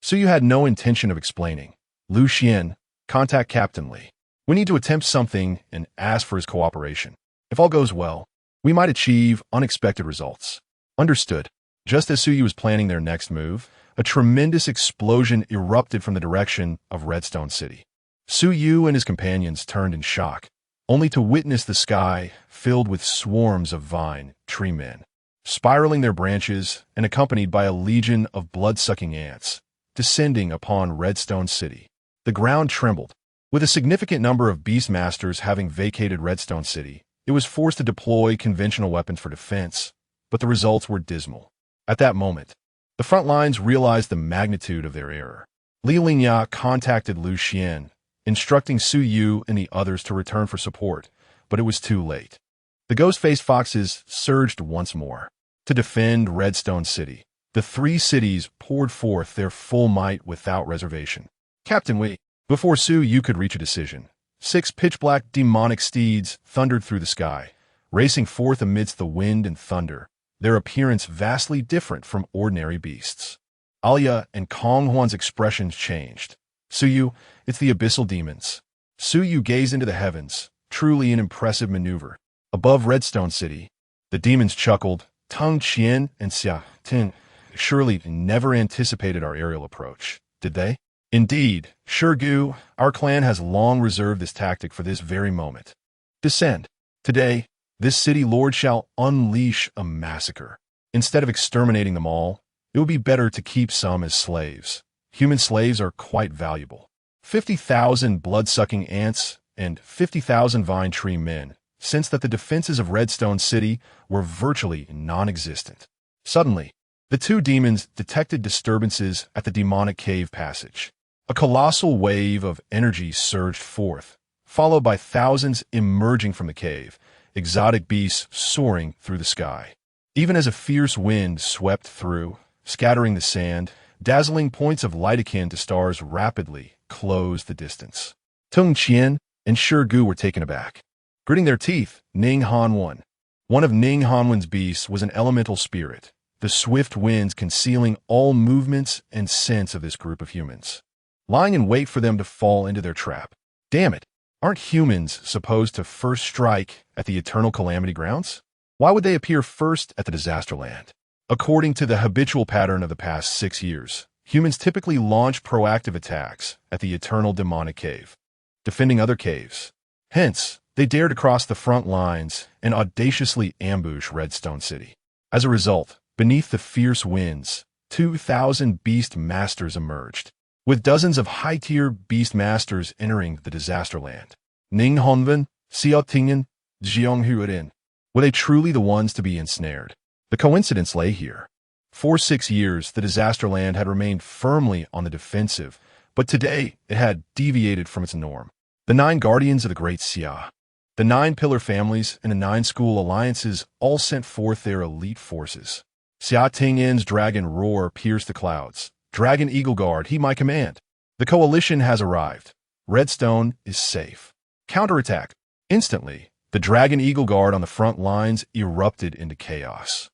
Su Yu had no intention of explaining. "Lu Xian, contact Captain Li. We need to attempt something and ask for his cooperation. If all goes well, we might achieve unexpected results." Understood. Just as Su Yu was planning their next move, a tremendous explosion erupted from the direction of Redstone City. Su Yu and his companions turned in shock, only to witness the sky filled with swarms of vine tree men, spiraling their branches and accompanied by a legion of blood-sucking ants, descending upon Redstone City. The ground trembled. With a significant number of beastmasters having vacated Redstone City, it was forced to deploy conventional weapons for defense, but the results were dismal. At that moment, the front lines realized the magnitude of their error. Li Lingya contacted Lu Xian, instructing Su Yu and the others to return for support, but it was too late. The ghost-faced foxes surged once more. To defend Redstone City, the 3 cities poured forth their full might without reservation. "Captain Wei." Before Su Yu could reach a decision, 6 pitch-black demonic steeds thundered through the sky, racing forth amidst the wind and thunder, their appearance vastly different from ordinary beasts. Alia and Kong Huan's expressions changed. Suyu, it's the abyssal demons. Suyu gazed into the heavens, truly an impressive maneuver. Above Redstone City, the demons chuckled. Tang Qian and Xia Ting surely never anticipated our aerial approach, did they? Indeed, Shurgu, our clan has long reserved this tactic for this very moment. Descend. Today, this city lord shall unleash a massacre. Instead of exterminating them all, it would be better to keep some as slaves. Human slaves are quite valuable. 50,000 blood-sucking ants and 50,000 vine tree men sensed that the defenses of Redstone City were virtually non-existent. Suddenly, the two demons detected disturbances at the demonic cave passage. A colossal wave of energy surged forth, followed by thousands emerging from the cave, exotic beasts soaring through the sky. Even as a fierce wind swept through, scattering the sand, dazzling points of light akin to stars rapidly closed the distance. Tung Qian and Shurgu were taken aback. Gritting their teeth, Ning Hanwan. One of Ning Hanwan's beasts was an elemental spirit, the swift winds concealing all movements and sense of this group of humans, lying in wait for them to fall into their trap. Damn it, aren't humans supposed to first strike at the eternal calamity grounds? Why would they appear first at the disaster land? According to the habitual pattern of the past 6 years, humans typically launch proactive attacks at the eternal demonic cave, defending other caves. Hence, they dare to cross the front lines and audaciously ambush Redstone City. As a result, beneath the fierce winds, 2,000 beast masters emerged, with dozens of high-tier beast masters entering the disaster land. Ning Honven, Xiao Tingen, Jiang Huadin. Were they truly the ones to be ensnared? The coincidence lay here. For 6 years, the disaster land had remained firmly on the defensive, but today it had deviated from its norm. The 9 guardians of the Great Xia, the 9 pillar families, and the 9 school alliances all sent forth their elite forces. Xia Tingin's dragon roar pierced the clouds. Dragon Eagle Guard, he my command. The coalition has arrived. Redstone is safe. Counterattack. Instantly, the Dragon Eagle Guard on the front lines erupted into chaos,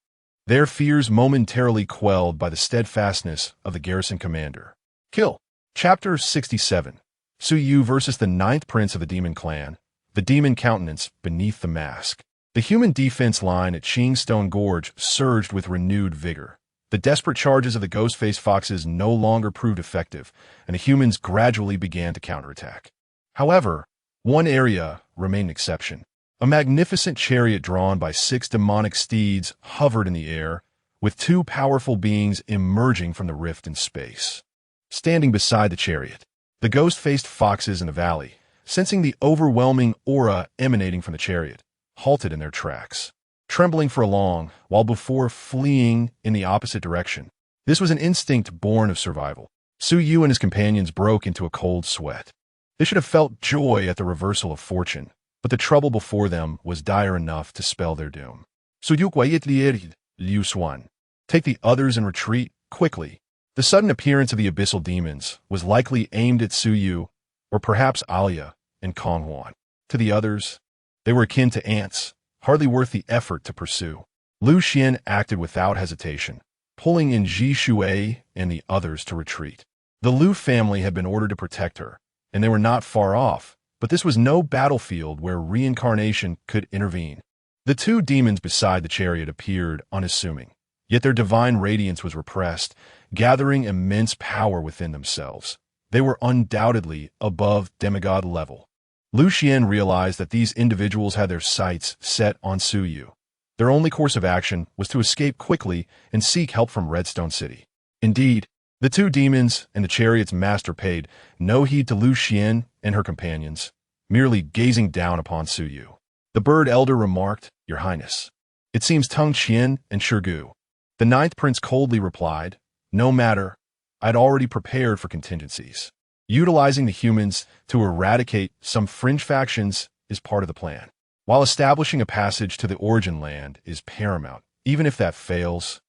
their fears momentarily quelled by the steadfastness of the garrison commander. Kill. Chapter 67. Suyu versus the 9th Prince of the Demon Clan, the demon countenance beneath the mask. The human defense line at Qingstone Gorge surged with renewed vigor. The desperate charges of the ghost-faced foxes no longer proved effective, and the humans gradually began to counterattack. However, one area remained an exception. A magnificent chariot drawn by 6 demonic steeds hovered in the air, with 2 powerful beings emerging from the rift in space. Standing beside the chariot, the ghost-faced foxes in the valley, sensing the overwhelming aura emanating from the chariot, halted in their tracks, trembling for a long while before fleeing in the opposite direction. This was an instinct born of survival. Suyu and his companions broke into a cold sweat. They should have felt joy at the reversal of fortune, but the trouble before them was dire enough to spell their doom. Liu Xuan. Take the others and retreat quickly. The sudden appearance of the abyssal demons was likely aimed at Suyu, or perhaps Alia and Kong Huan. To the others, they were akin to ants, hardly worth the effort to pursue. Lu Xian acted without hesitation, pulling in Ji Shuai and the others to retreat. The Lu family had been ordered to protect her, and they were not far off, but this was no battlefield where reincarnation could intervene. The 2 demons beside the chariot appeared unassuming, yet their divine radiance was repressed, gathering immense power within themselves. They were undoubtedly above demigod level. Lu Xian realized that these individuals had their sights set on Suyu. Their only course of action was to escape quickly and seek help from Redstone City. Indeed, the 2 demons and the chariot's master paid no heed to Lu Xian and her companions, merely gazing down upon Suyu. The bird elder remarked, "Your Highness." It seems Tung Qian and Shurgu. The 9th Prince coldly replied, "No matter, I'd already prepared for contingencies. Utilizing the humans to eradicate some fringe factions is part of the plan, while establishing a passage to the origin land is paramount. Even if that fails,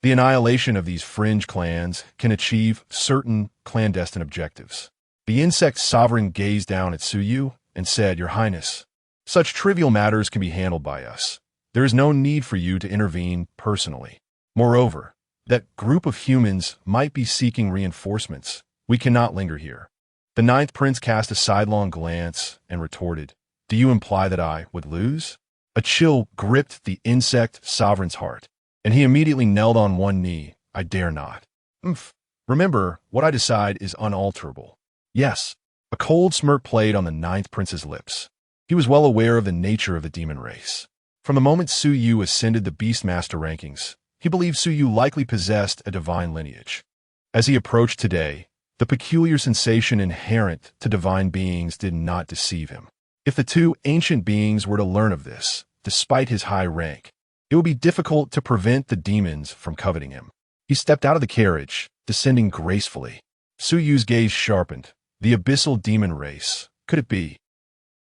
the annihilation of these fringe clans can achieve certain clandestine objectives." The insect sovereign gazed down at Suyu and said, "Your Highness, such trivial matters can be handled by us. There is no need for you to intervene personally. Moreover, that group of humans might be seeking reinforcements. We cannot linger here. The ninth prince cast a sidelong glance and retorted, "Do you imply that I would lose?" A chill gripped the insect sovereign's heart, and he immediately knelt on one knee. "I dare not. Remember, what I decide is unalterable." Yes, a cold smirk played on the ninth prince's lips. He was well aware of the nature of the demon race. From the moment Su Yu ascended the Beastmaster rankings, he believed Su Yu likely possessed a divine lineage. As he approached today, the peculiar sensation inherent to divine beings did not deceive him. If the two ancient beings were to learn of this, despite his high rank, it would be difficult to prevent the demons from coveting him. He stepped out of the carriage, descending gracefully. Su Yu's gaze sharpened. The abyssal demon race. Could it be?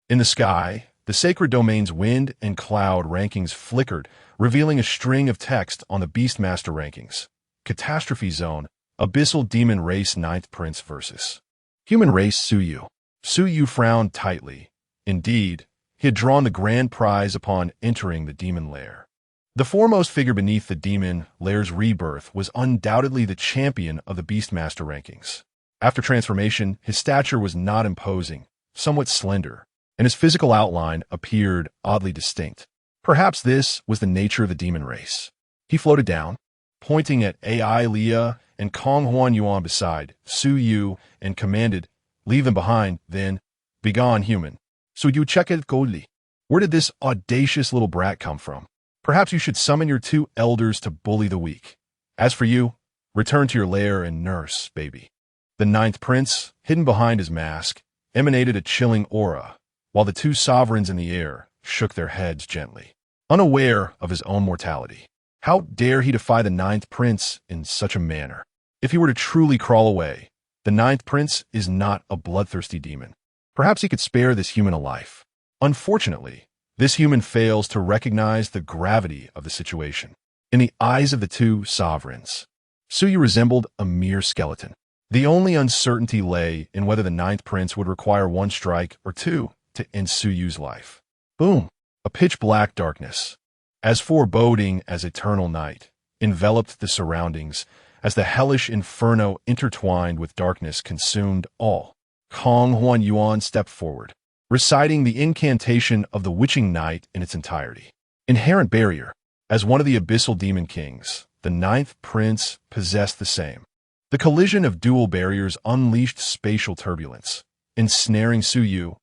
In the sky, the sacred domain's wind and cloud rankings flickered, revealing a string of text on the Beastmaster rankings. Catastrophe Zone, Abyssal Demon Race Ninth Prince versus Human Race Su Yu. Su Yu frowned tightly. Indeed, he had drawn the grand prize upon entering the demon lair. The foremost figure beneath the demon lair's rebirth was undoubtedly the champion of the Beastmaster rankings. After transformation, his stature was not imposing, somewhat slender, and his physical outline appeared oddly distinct. Perhaps this was the nature of the demon race. He floated down, pointing at Ai Leah and Kong Huan Yuan beside Su Yu, and commanded, "Leave them behind, then. Begone, human." Su Yu checked coldly. Where did this audacious little brat come from? Perhaps you should summon your two elders to bully the weak. As for you, return to your lair and nurse, baby. The ninth prince, hidden behind his mask, emanated a chilling aura, while the two sovereigns in the air shook their heads gently, unaware of his own mortality. How dare he defy the ninth prince in such a manner? If he were to truly crawl away, the ninth prince is not a bloodthirsty demon. Perhaps he could spare this human a life. Unfortunately, this human fails to recognize the gravity of the situation. In the eyes of the two sovereigns, Su Yu resembled a mere skeleton. The only uncertainty lay in whether the ninth prince would require one strike or two to end Su Yu's life. Boom! A pitch-black darkness, as foreboding as eternal night, enveloped the surroundings as the hellish inferno intertwined with darkness consumed all. Kong Huan Yuan stepped forward, reciting the incantation of the witching night in its entirety. Inherent barrier. As one of the abyssal demon kings, the ninth prince possessed the same. The collision of dual barriers unleashed spatial turbulence, ensnaring Su Yu,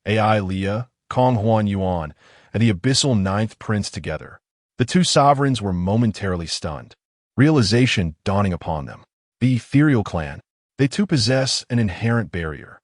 Ai Leah, Kong Huan Yuan, and the abyssal ninth prince together. The two sovereigns were momentarily stunned, realization dawning upon them. The ethereal clan. They too possess an inherent barrier.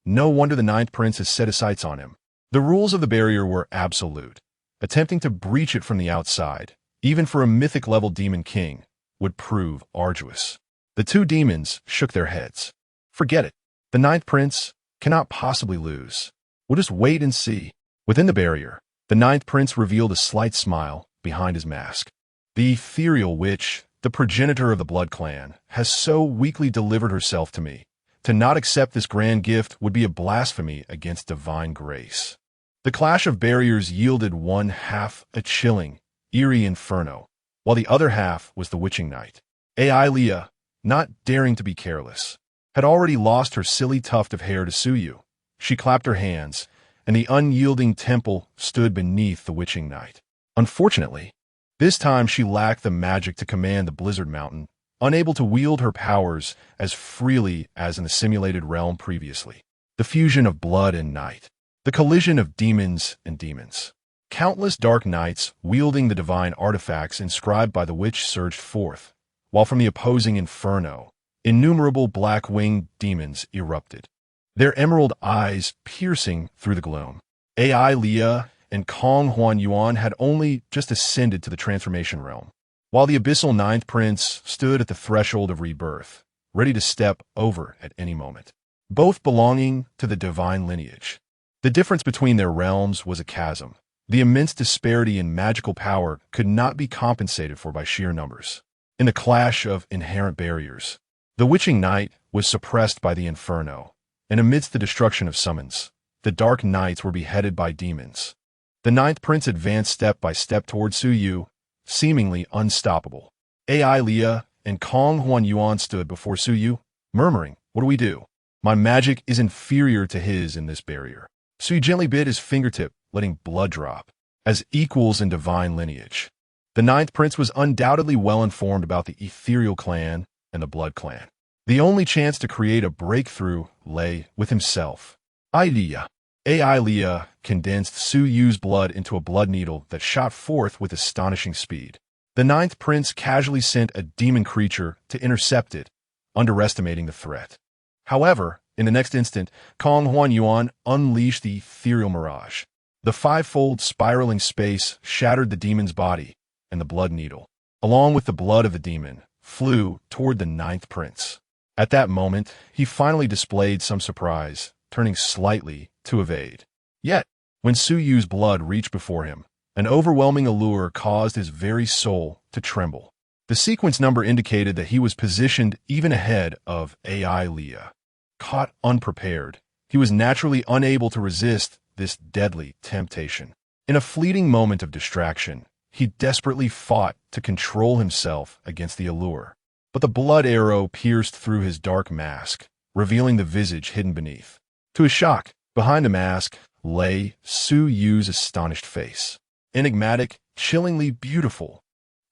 No wonder the ninth prince has set his sights on him. The rules of the barrier were absolute. Attempting to breach it from the outside, even for a mythic-level demon king, would prove arduous. The two demons shook their heads. Forget it. The ninth prince cannot possibly lose. We'll just wait and see. Within the barrier, the ninth prince revealed a slight smile behind his mask. The ethereal witch, the progenitor of the blood clan, has so weakly delivered herself to me. To not accept this grand gift would be a blasphemy against divine grace. The clash of barriers yielded one half a chilling, eerie inferno, while the other half was the witching night. Ai Leah, not daring to be careless, had already lost her silly tuft of hair to Su Yu. She clapped her hands, and the unyielding temple stood beneath the witching night. Unfortunately, this time she lacked the magic to command the Blizzard Mountain, unable to wield her powers as freely as in the simulated realm previously. The fusion of blood and night. The collision of demons and demons. Countless dark knights wielding the divine artifacts inscribed by the witch surged forth, while from the opposing inferno, innumerable black-winged demons erupted, their emerald eyes piercing through the gloom. Ai Leah and Kong Huan Yuan had only just ascended to the transformation realm, while the abyssal ninth prince stood at the threshold of rebirth, ready to step over at any moment, both belonging to the divine lineage. The difference between their realms was a chasm. The immense disparity in magical power could not be compensated for by sheer numbers. In the clash of inherent barriers, the witching night was suppressed by the inferno, and amidst the destruction of summons, the dark knights were beheaded by demons. The ninth prince advanced step by step toward Su Yu, seemingly unstoppable. AI Leah and Kong Huan Yuan stood before Su Yu, murmuring, "What do we do? My magic is inferior to his in this barrier." Su Yu gently bit his fingertip, letting blood drop, as equals in divine lineage. The ninth prince was undoubtedly well informed about the ethereal clan and the blood clan. The only chance to create a breakthrough lay with himself. Idea. AI Leah condensed Su Yu's blood into a blood needle that shot forth with astonishing speed. The ninth prince casually sent a demon creature to intercept it, underestimating the threat. However, in the next instant, Kong Huan Yuan unleashed the ethereal mirage. The fivefold spiraling space shattered the demon's body, and the blood needle, along with the blood of the demon, flew toward the ninth prince. At that moment, he finally displayed some surprise, turning slightly to evade. Yet, when Su Yu's blood reached before him, an overwhelming allure caused his very soul to tremble. The sequence number indicated that he was positioned even ahead of AI Leah. Caught unprepared, he was naturally unable to resist this deadly temptation. In a fleeting moment of distraction, he desperately fought to control himself against the allure. But the blood arrow pierced through his dark mask, revealing the visage hidden beneath. To his shock, behind the mask lay Su Yu's astonished face. Enigmatic, chillingly beautiful.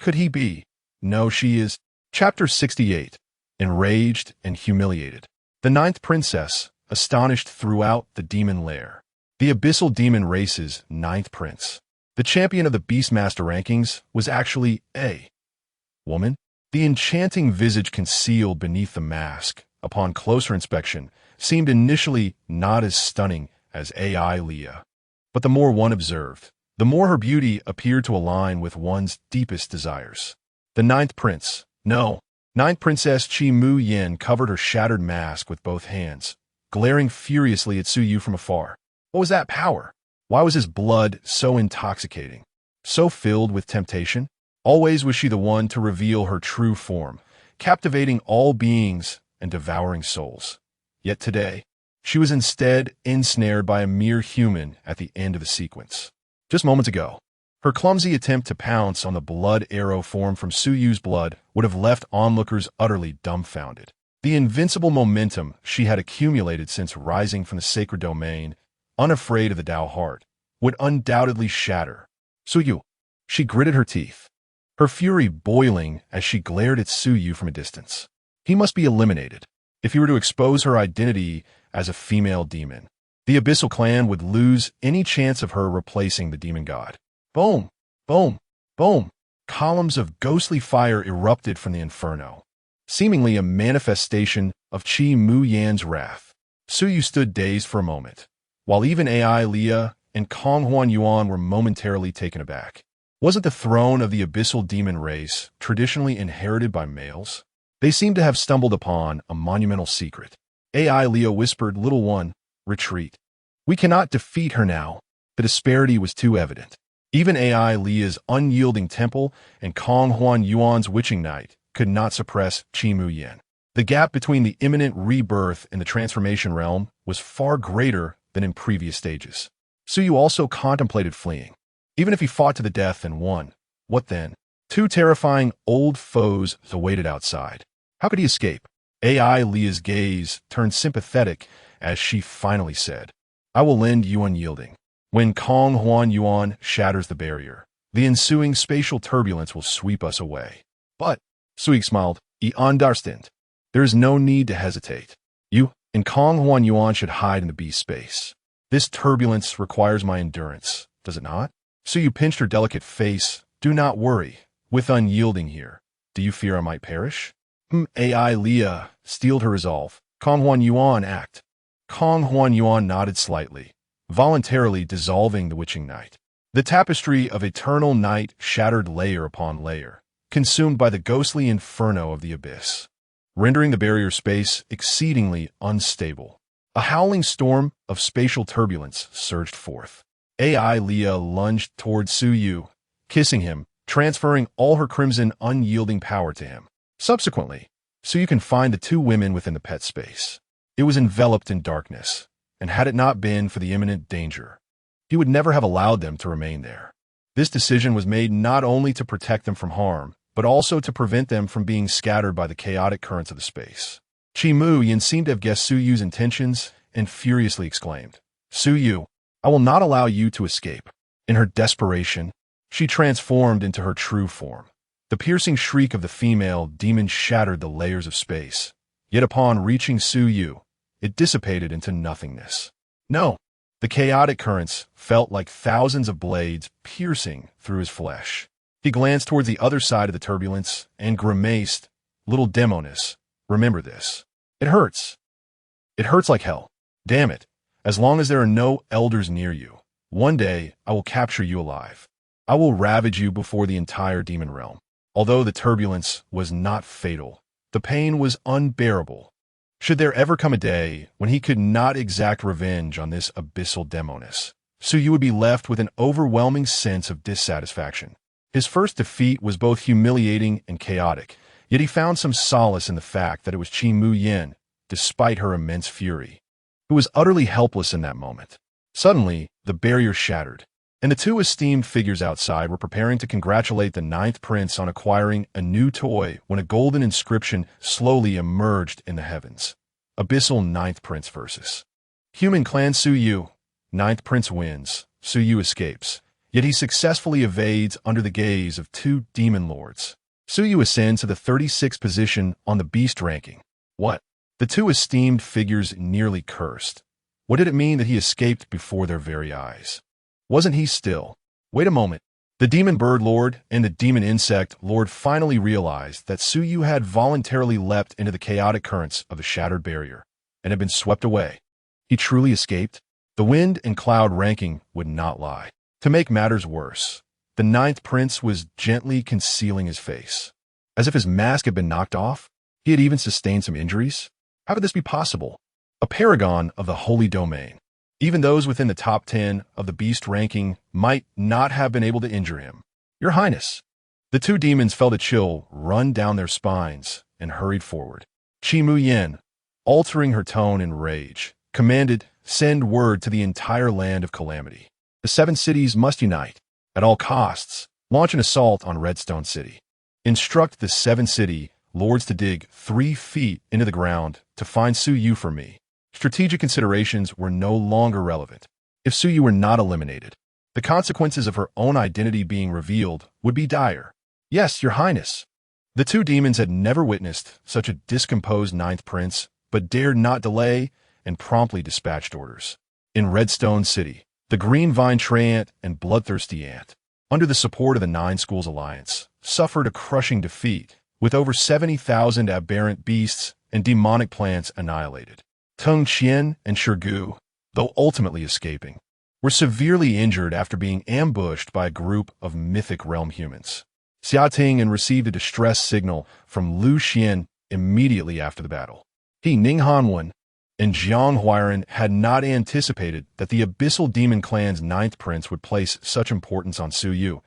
Could he be? No, she is. Chapter 68. Enraged and humiliated. The ninth princess, astonished throughout the demon lair. The abyssal demon race's ninth prince. The champion of the Beastmaster rankings was actually a woman. The enchanting visage concealed beneath the mask, upon closer inspection, seemed initially not as stunning as AI Leah. But the more one observed, the more her beauty appeared to align with one's deepest desires. The ninth prince, no, ninth princess Qi Mu Yin covered her shattered mask with both hands, glaring furiously at Su Yu from afar. What was that power? Why was his blood so intoxicating, so filled with temptation? Always was she the one to reveal her true form, captivating all beings and devouring souls. Yet today, she was instead ensnared by a mere human at the end of the sequence. Just moments ago, her clumsy attempt to pounce on the blood arrow formed from Su Yu's blood would have left onlookers utterly dumbfounded. The invincible momentum she had accumulated since rising from the sacred domain, unafraid of the Tao heart, would undoubtedly shatter. Su Yu. She gritted her teeth, her fury boiling as she glared at Su Yu from a distance. He must be eliminated. If he were to expose her identity as a female demon, the Abyssal clan would lose any chance of her replacing the demon god. Boom! Boom! Boom! Columns of ghostly fire erupted from the inferno, seemingly a manifestation of Qi Mu Yan's wrath. Su Yu stood dazed for a moment, while even AI Leah and Kong Huan Yuan were momentarily taken aback. Wasn't the throne of the abyssal demon race traditionally inherited by males? They seemed to have stumbled upon a monumental secret. AI Leah whispered, "Little one, retreat. We cannot defeat her now." The disparity was too evident. Even AI Leah's unyielding temple and Kong Huan Yuan's witching knight could not suppress Qi Mu Yan. The gap between the imminent rebirth in the transformation realm was far greater than in previous stages. Su Yu also contemplated fleeing. Even if he fought to the death and won, what then? Two terrifying old foes awaited outside. How could he escape? AI Leah's gaze turned sympathetic as she finally said, "I will lend you unyielding. When Kong Huan Yuan shatters the barrier, the ensuing spatial turbulence will sweep us away." But, Su Yu smiled, "I understand. There is no need to hesitate. You and Kong Huan Yuan should hide in the beast space. This turbulence requires my endurance, does it not?" Su Yu pinched her delicate face. "Do not worry. With unyielding here, do you fear I might perish?" AI Leah steeled her resolve. Kong Huan Yuan act. Kong Huan Yuan nodded slightly, voluntarily dissolving the witching night. The tapestry of eternal night shattered layer upon layer, consumed by the ghostly inferno of the abyss, rendering the barrier space exceedingly unstable. A howling storm of spatial turbulence surged forth. AI Leah lunged toward Su Yu, kissing him, transferring all her crimson unyielding power to him. Subsequently, Su Yu confined the two women within the pet space. It was enveloped in darkness, and had it not been for the imminent danger, he would never have allowed them to remain there. This decision was made not only to protect them from harm, but also to prevent them from being scattered by the chaotic currents of the space. Qi Mu Yin seemed to have guessed Su Yu's intentions and furiously exclaimed, "Su Yu, I will not allow you to escape." In her desperation, she transformed into her true form. The piercing shriek of the female demon shattered the layers of space. Yet upon reaching Su Yu, it dissipated into nothingness. No, the chaotic currents felt like thousands of blades piercing through his flesh. He glanced towards the other side of the turbulence and grimaced, "Little demoness, remember this. It hurts. It hurts like hell. Damn it, as long as there are no elders near you, one day I will capture you alive. I will ravage you before the entire demon realm." Although the turbulence was not fatal, the pain was unbearable. Should there ever come a day when he could not exact revenge on this abyssal demoness, Su Yu would be left with an overwhelming sense of dissatisfaction. His first defeat was both humiliating and chaotic, yet he found some solace in the fact that it was Qi Mu Yin, despite her immense fury, who was utterly helpless in that moment. Suddenly, the barrier shattered, and the two esteemed figures outside were preparing to congratulate the ninth prince on acquiring a new toy when a golden inscription slowly emerged in the heavens. Abyssal Ninth Prince versus Human Clan Su Yu. Ninth Prince wins. Su Yu escapes, yet he successfully evades under the gaze of two demon lords. Su Yu ascends to the 36th position on the beast ranking. What? The two esteemed figures nearly cursed. What did it mean that he escaped before their very eyes? Wasn't he still? Wait a moment. The demon bird lord and the demon insect lord finally realized that Su Yu had voluntarily leapt into the chaotic currents of the shattered barrier and had been swept away. He truly escaped? The wind and cloud ranking would not lie. To make matters worse, the ninth prince was gently concealing his face, as if his mask had been knocked off. He had even sustained some injuries. How could this be possible? A paragon of the holy domain. Even those within the top 10 of the beast ranking might not have been able to injure him. Your Highness. The two demons felt a chill run down their spines and hurried forward. Qi Mu Yin, altering her tone in rage, commanded, "Send word to the entire land of calamity. The 7 cities must unite. At all costs, launch an assault on Redstone City. Instruct the 7 city lords to dig 3 feet into the ground to find Su Yu for me." Strategic considerations were no longer relevant. If Su Yu were not eliminated, the consequences of her own identity being revealed would be dire. Yes, Your Highness. The two demons had never witnessed such a discomposed ninth prince, but dared not delay and promptly dispatched orders. In Redstone City, the Green Vine Treant and Bloodthirsty Ant, under the support of the Nine Schools Alliance, suffered a crushing defeat, with over 70,000 aberrant beasts and demonic plants annihilated. Tung Qian and Shirgu, though ultimately escaping, were severely injured after being ambushed by a group of mythic realm humans. Xia Ting received a distress signal from Lu Xian immediately after the battle. He, Ning Hanwen, and Jiang Huiran had not anticipated that the Abyssal Demon Clan's ninth prince would place such importance on Su Yu,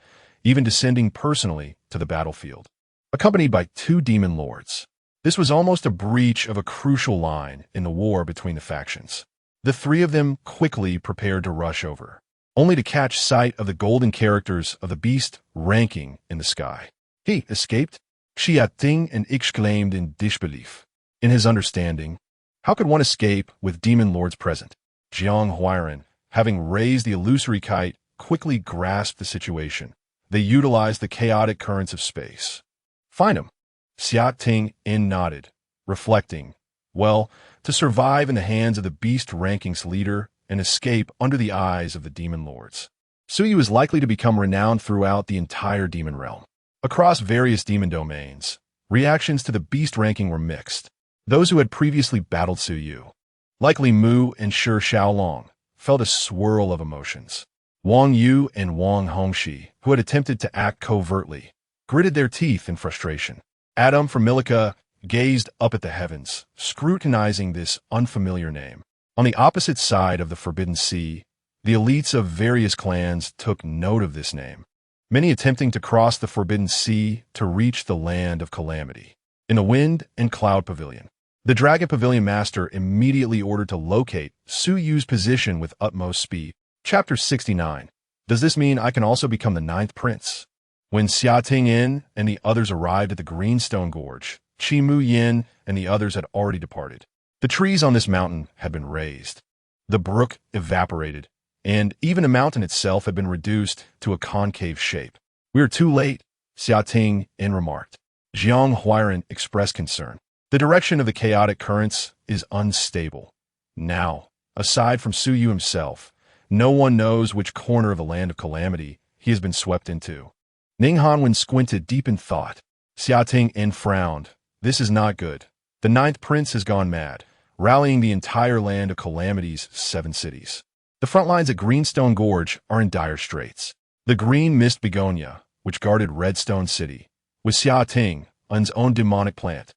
even descending personally to the battlefield, accompanied by 2 demon lords. This was almost a breach of a crucial line in the war between the factions. The 3 of them quickly prepared to rush over, only to catch sight of the golden characters of the beast ranking in the sky. He escaped? Xia Ting and exclaimed in disbelief. In his understanding, how could one escape with demon lords present? Jiang Huiran, having raised the illusory kite, quickly grasped the situation. They utilized the chaotic currents of space. Find him. Xia Ting nodded, reflecting, well, to survive in the hands of the beast rankings leader and escape under the eyes of the demon lords, Su Yu is likely to become renowned throughout the entire demon realm. Across various demon domains, reactions to the beast ranking were mixed. Those who had previously battled Su Yu, like Li Mu and Shi Xiaolong, felt a swirl of emotions. Wang Yu and Wang Hongxi, who had attempted to act covertly, gritted their teeth in frustration. Adam from Milica gazed up at the heavens, scrutinizing this unfamiliar name. On the opposite side of the Forbidden Sea, the elites of various clans took note of this name, many attempting to cross the Forbidden Sea to reach the land of calamity. In the Wind and Cloud Pavilion, the Dragon Pavilion Master immediately ordered to locate Su Yu's position with utmost speed. Chapter 69. Does this mean I can also become the ninth prince? When Xia Tingyin and the others arrived at the Greenstone Gorge, Qi Mu Yin and the others had already departed. The trees on this mountain had been raised. The brook evaporated, and even the mountain itself had been reduced to a concave shape. "We are too late," Xia Tingyin remarked. Jiang Huairan expressed concern. "The direction of the chaotic currents is unstable. Now, aside from Su Yu himself, no one knows which corner of the land of calamity he has been swept into." Ning Hanwen squinted deep in thought. Xia Tingyin frowned. "This is not good. The ninth prince has gone mad, rallying the entire land of calamity's 7 cities. The front lines at Greenstone Gorge are in dire straits. The green mist begonia, which guarded Redstone City, was Xia Ting's own demonic plant,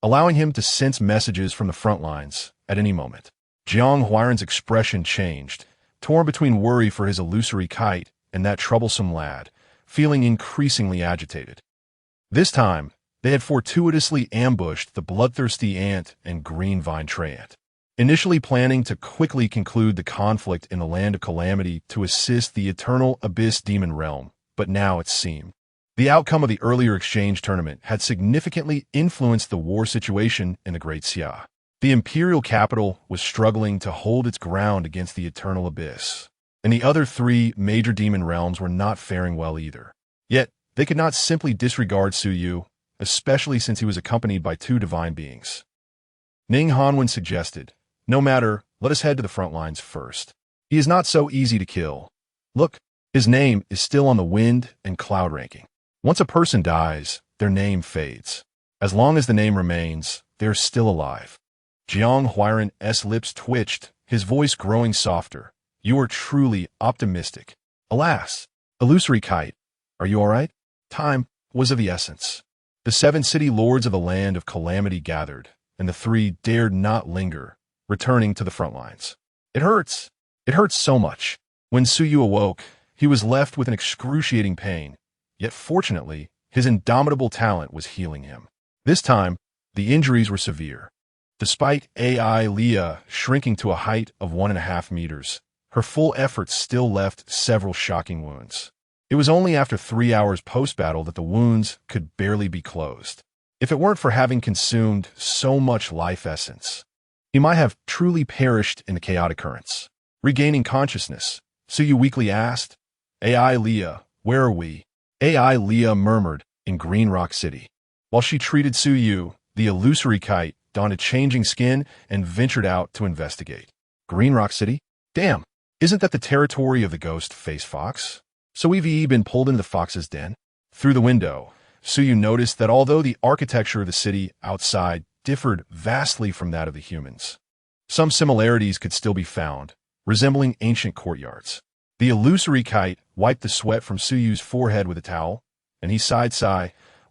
allowing him to sense messages from the front lines at any moment." Jiang Huairan's expression changed, torn between worry for his illusory kite and that troublesome lad, feeling increasingly agitated. This time, they had fortuitously ambushed the bloodthirsty ant and green vine treant, initially planning to quickly conclude the conflict in the land of calamity to assist the eternal abyss demon realm, but now it seemed the outcome of the earlier exchange tournament had significantly influenced the war situation in the Great Xia. The imperial capital was struggling to hold its ground against the eternal abyss, and the other 3 major demon realms were not faring well either. Yet, they could not simply disregard Su Yu, especially since he was accompanied by 2 divine beings. Ning Hanwen suggested, "No matter, let us head to the front lines first. He is not so easy to kill. Look, his name is still on the wind and cloud ranking. Once a person dies, their name fades. As long as the name remains, they are still alive." Jiang Huairan's lips twitched, his voice growing softer. "You are truly optimistic. Alas, illusory kite, are you all right?" Time was of the essence. The 7 city lords of the land of calamity gathered, and the 3 dared not linger, returning to the front lines. "It hurts. It hurts so much." When Su Yu awoke, he was left with an excruciating pain, yet fortunately, his indomitable talent was healing him. This time, the injuries were severe. Despite AI Leah shrinking to a height of 1.5 meters, her full efforts still left several shocking wounds. It was only after 3 hours post-battle that the wounds could barely be closed. If it weren't for having consumed so much life essence, he might have truly perished in the chaotic currents. Regaining consciousness, Su Yu weakly asked, "AI Leah, where are we?" AI Leah murmured, "In Green Rock City." While she treated Su Yu, the illusory kite donned a changing skin and ventured out to investigate. "Green Rock City? Damn, isn't that the territory of the ghost-faced fox? So we've been pulled into the fox's den?" Through the window, Su Yu noticed that although the architecture of the city outside differed vastly from that of the humans, some similarities could still be found, resembling ancient courtyards. The illusory kite wiped the sweat from Su Yu's forehead with a towel, and he sighed,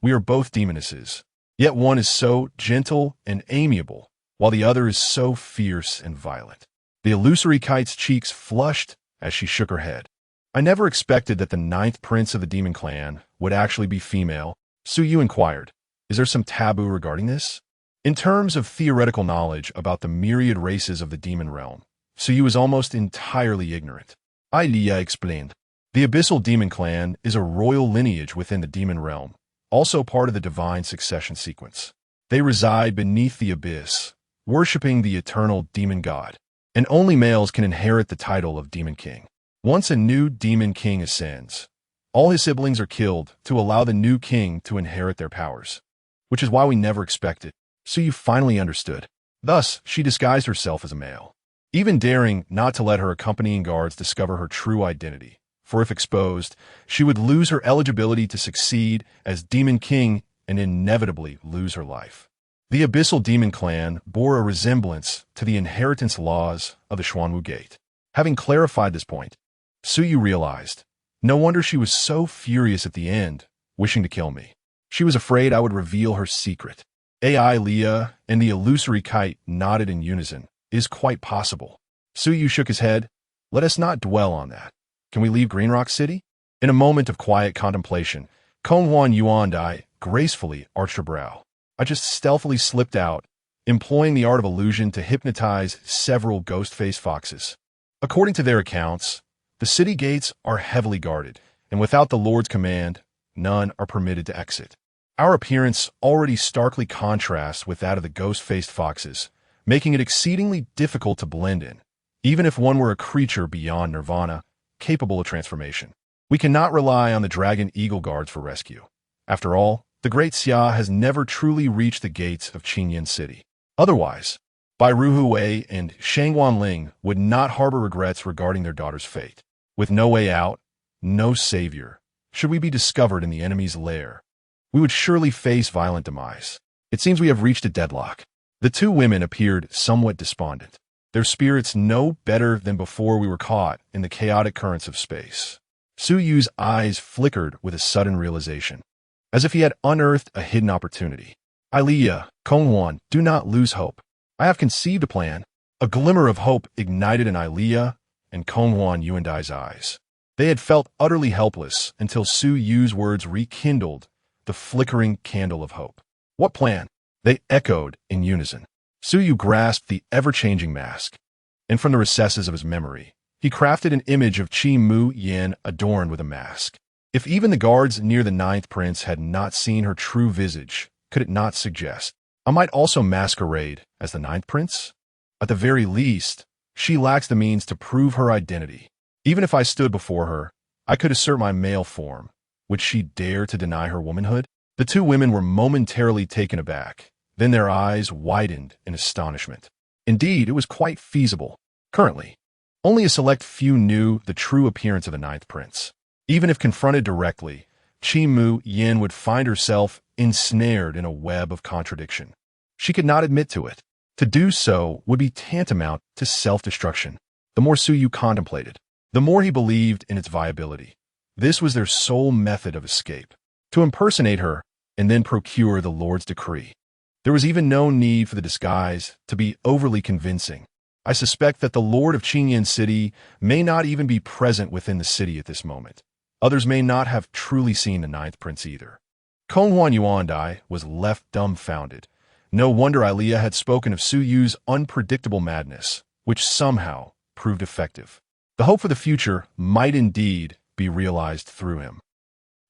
"We are both demonesses. Yet one is so gentle and amiable, while the other is so fierce and violent." The illusory kite's cheeks flushed as she shook her head. "I never expected that the 9th prince of the demon clan would actually be female," Su Yu inquired. "Is there some taboo regarding this?" In terms of theoretical knowledge about the myriad races of the demon realm, Su Yu is almost entirely ignorant. Leah explained. The Abyssal Demon Clan is a royal lineage within the demon realm, also part of the divine succession sequence. They reside beneath the abyss, worshipping the eternal demon god, and only males can inherit the title of Demon King. Once a new demon king ascends, all his siblings are killed to allow the new king to inherit their powers, which is why we never expect it. So you finally understood. Thus, she disguised herself as a male, even daring not to let her accompanying guards discover her true identity, for if exposed, she would lose her eligibility to succeed as Demon King and inevitably lose her life. The Abyssal Demon Clan bore a resemblance to the inheritance laws of the Xuanwu Gate. Having clarified this point, Su Yu realized, no wonder she was so furious at the end, wishing to kill me. She was afraid I would reveal her secret. AI Leah and the illusory kite nodded in unison. It is quite possible. Su Yu shook his head. Let us not dwell on that. Can we leave Green Rock City? In a moment of quiet contemplation, Konghuan Yuandai gracefully arched her brow. I just stealthily slipped out, employing the art of illusion to hypnotize several ghost-faced foxes. According to their accounts, The city gates are heavily guarded, and without the Lord's command, none are permitted to exit. Our appearance already starkly contrasts with that of the ghost-faced foxes, making it exceedingly difficult to blend in, even if one were a creature beyond nirvana, capable of transformation. We cannot rely on the dragon eagle guards for rescue. After all, the Great Xia has never truly reached the gates of Qingyan City. Otherwise, Bai Ruhui and Shang Wanling would not harbor regrets regarding their daughter's fate. With no way out, no savior, should we be discovered in the enemy's lair, we would surely face violent demise. It seems we have reached a deadlock. The two women appeared somewhat despondent, their spirits no better than before we were caught in the chaotic currents of space. Su Yu's eyes flickered with a sudden realization, as if he had unearthed a hidden opportunity. Ilea, Konghuan, do not lose hope. I have conceived a plan. A glimmer of hope ignited in Ilea and Konghuan Yuandai's eyes. They had felt utterly helpless until Su Yu's words rekindled the flickering candle of hope. What plan? They echoed in unison. Su Yu grasped the ever-changing mask, and from the recesses of his memory, he crafted an image of Qi Mu Yan adorned with a mask. If even the guards near the ninth prince had not seen her true visage, could it not suggest I might also masquerade as the ninth prince? At the very least, she lacks the means to prove her identity. Even if I stood before her, I could assert my male form. Would she dare to deny her womanhood? The two women were momentarily taken aback. Then their eyes widened in astonishment. Indeed, it was quite feasible. Currently, only a select few knew the true appearance of the ninth prince. Even if confronted directly, Qi Mu Yin would find herself ensnared in a web of contradiction. She could not admit to it. To do so would be tantamount to self-destruction. The more Su Yu contemplated, the more he believed in its viability. This was their sole method of escape, to impersonate her and then procure the Lord's decree. There was even no need for the disguise to be overly convincing. I suspect that the Lord of Qingyan City may not even be present within the city at this moment. Others may not have truly seen the ninth prince either. Konghuan Yuandai was left dumbfounded. No wonder Ilea had spoken of Su Yu's unpredictable madness, which somehow proved effective. The hope for the future might indeed be realized through him.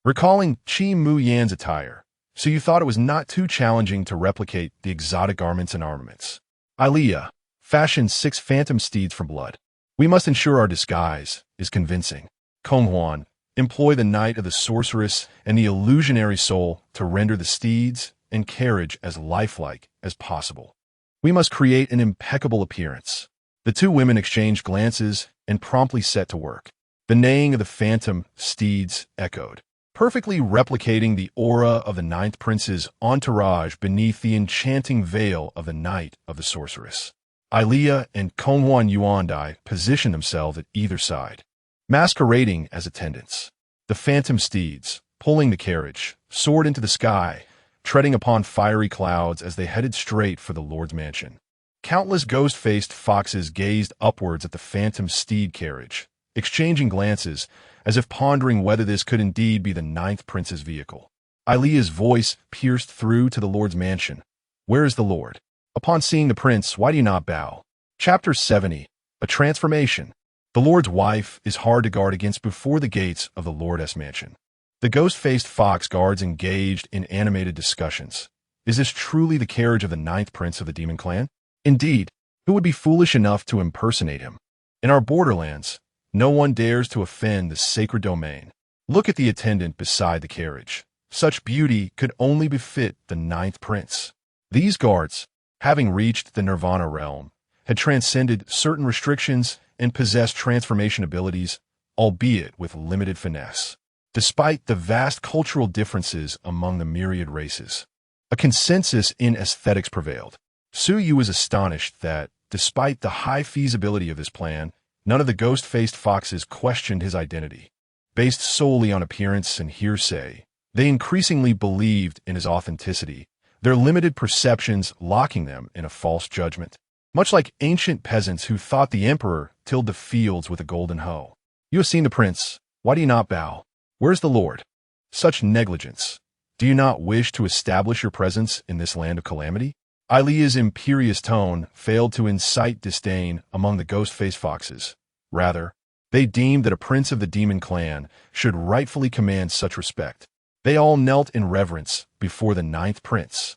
Recalling Qi Mu Yan's attire, Su Yu thought it was not too challenging to replicate the exotic garments and armaments. Ilea, fashion 6 phantom steeds from blood. We must ensure our disguise is convincing. Konghuan, employ the night of the sorceress and the illusionary soul to render the steeds and carriage as lifelike as possible. We must create an impeccable appearance. The two women exchanged glances and promptly set to work. The neighing of the phantom steeds echoed, perfectly replicating the aura of the ninth prince's entourage beneath the enchanting veil of the night of the sorceress. Ilea and Konghuan Yuandai positioned themselves at either side, masquerading as attendants. The phantom steeds, pulling the carriage, soared into the sky, treading upon fiery clouds as they headed straight for the Lord's mansion. Countless ghost-faced foxes gazed upwards at the phantom steed carriage, exchanging glances as if pondering whether this could indeed be the ninth prince's vehicle. Ilea's voice pierced through to the Lord's mansion. Where is the Lord? Upon seeing the prince, why do you not bow? Chapter 70. A Transformation. The Lord's wife is hard to guard against before the gates of the Lord's mansion. The ghost-faced fox guards engaged in animated discussions. Is this truly the carriage of the ninth prince of the demon clan? Indeed, who would be foolish enough to impersonate him? In our borderlands, no one dares to offend the sacred domain. Look at the attendant beside the carriage. Such beauty could only befit the ninth prince. These guards, having reached the nirvana realm, had transcended certain restrictions and possessed transformation abilities, albeit with limited finesse. Despite the vast cultural differences among the myriad races, a consensus in aesthetics prevailed. Su Yu was astonished that, despite the high feasibility of this plan, none of the ghost-faced foxes questioned his identity. Based solely on appearance and hearsay, they increasingly believed in his authenticity, their limited perceptions locking them in a false judgment. Much like ancient peasants who thought the emperor tilled the fields with a golden hoe. You have seen the prince. Why do you not bow? Where's the Lord? Such negligence. Do you not wish to establish your presence in this land of calamity? Ilea's imperious tone failed to incite disdain among the ghost-faced foxes. Rather, They deemed that a prince of the demon clan should rightfully command such respect. They all knelt in reverence before the ninth prince.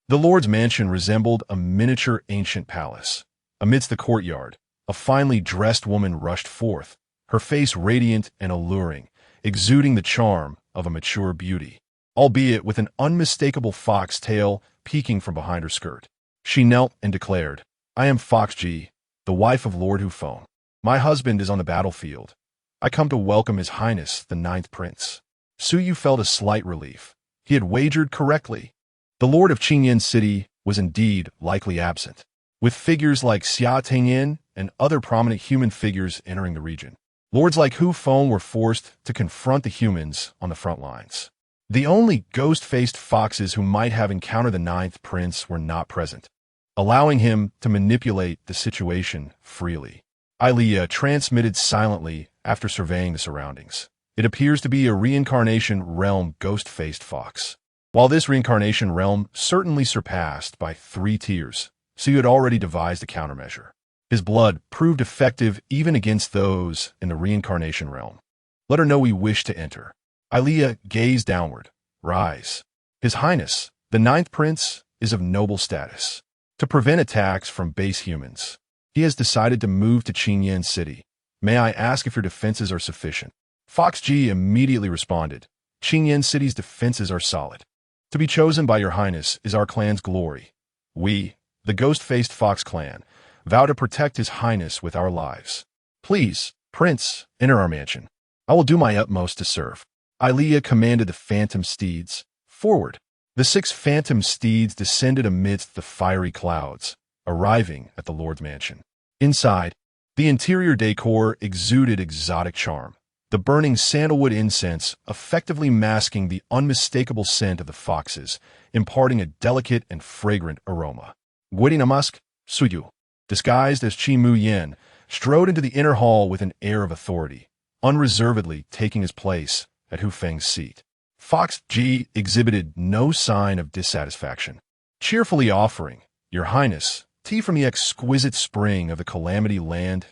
The lord's mansion resembled a miniature ancient palace. Amidst the courtyard, a finely dressed woman rushed forth, her face radiant and alluring, exuding the charm of a mature beauty, albeit with an unmistakable fox tail peeking from behind her skirt. She knelt and declared, "I am Fox G, the wife of Lord Hufone. My husband is on the battlefield. I come to welcome His Highness, the ninth prince." Suyu felt a slight relief. He had wagered correctly. The lord of Qingyan City was indeed likely absent, with figures like Xia Tengyin and other prominent human figures entering the region. Lords like Hufone were forced to confront the humans on the front lines. The only ghost-faced foxes who might have encountered the ninth prince were not present, allowing him to manipulate the situation freely. Ilea transmitted silently after surveying the surroundings. It appears to be a reincarnation realm ghost-faced fox. While this reincarnation realm certainly surpassed by 3 tiers, Suyu had already devised a countermeasure. His blood proved effective even against those in the reincarnation realm. Let her know we wish to enter. Ilea gazed downward. Rise. His Highness, the ninth prince, is of noble status. To prevent attacks from base humans, he has decided to move to Qingyan City. May I ask if your defenses are sufficient? Fox G immediately responded, "Qingyan City's defenses are solid. To be chosen by your highness is our clan's glory. We, the ghost-faced fox clan, vow to protect his highness with our lives. Please, prince, enter our mansion. I will do my utmost to serve." Ilea commanded the phantom steeds, "Forward." The 6 phantom steeds descended amidst the fiery clouds, arriving at the lord's mansion. Inside, the interior decor exuded exotic charm, the burning sandalwood incense effectively masking the unmistakable scent of the foxes, imparting a delicate and fragrant aroma. Guiding a musk, Suyu, disguised as Qi Mu Yen, strode into the inner hall with an air of authority, unreservedly taking his place at Hu Feng's seat. Fox G exhibited no sign of dissatisfaction, cheerfully offering, "Your Highness, tea from the exquisite spring of the Calamity Land's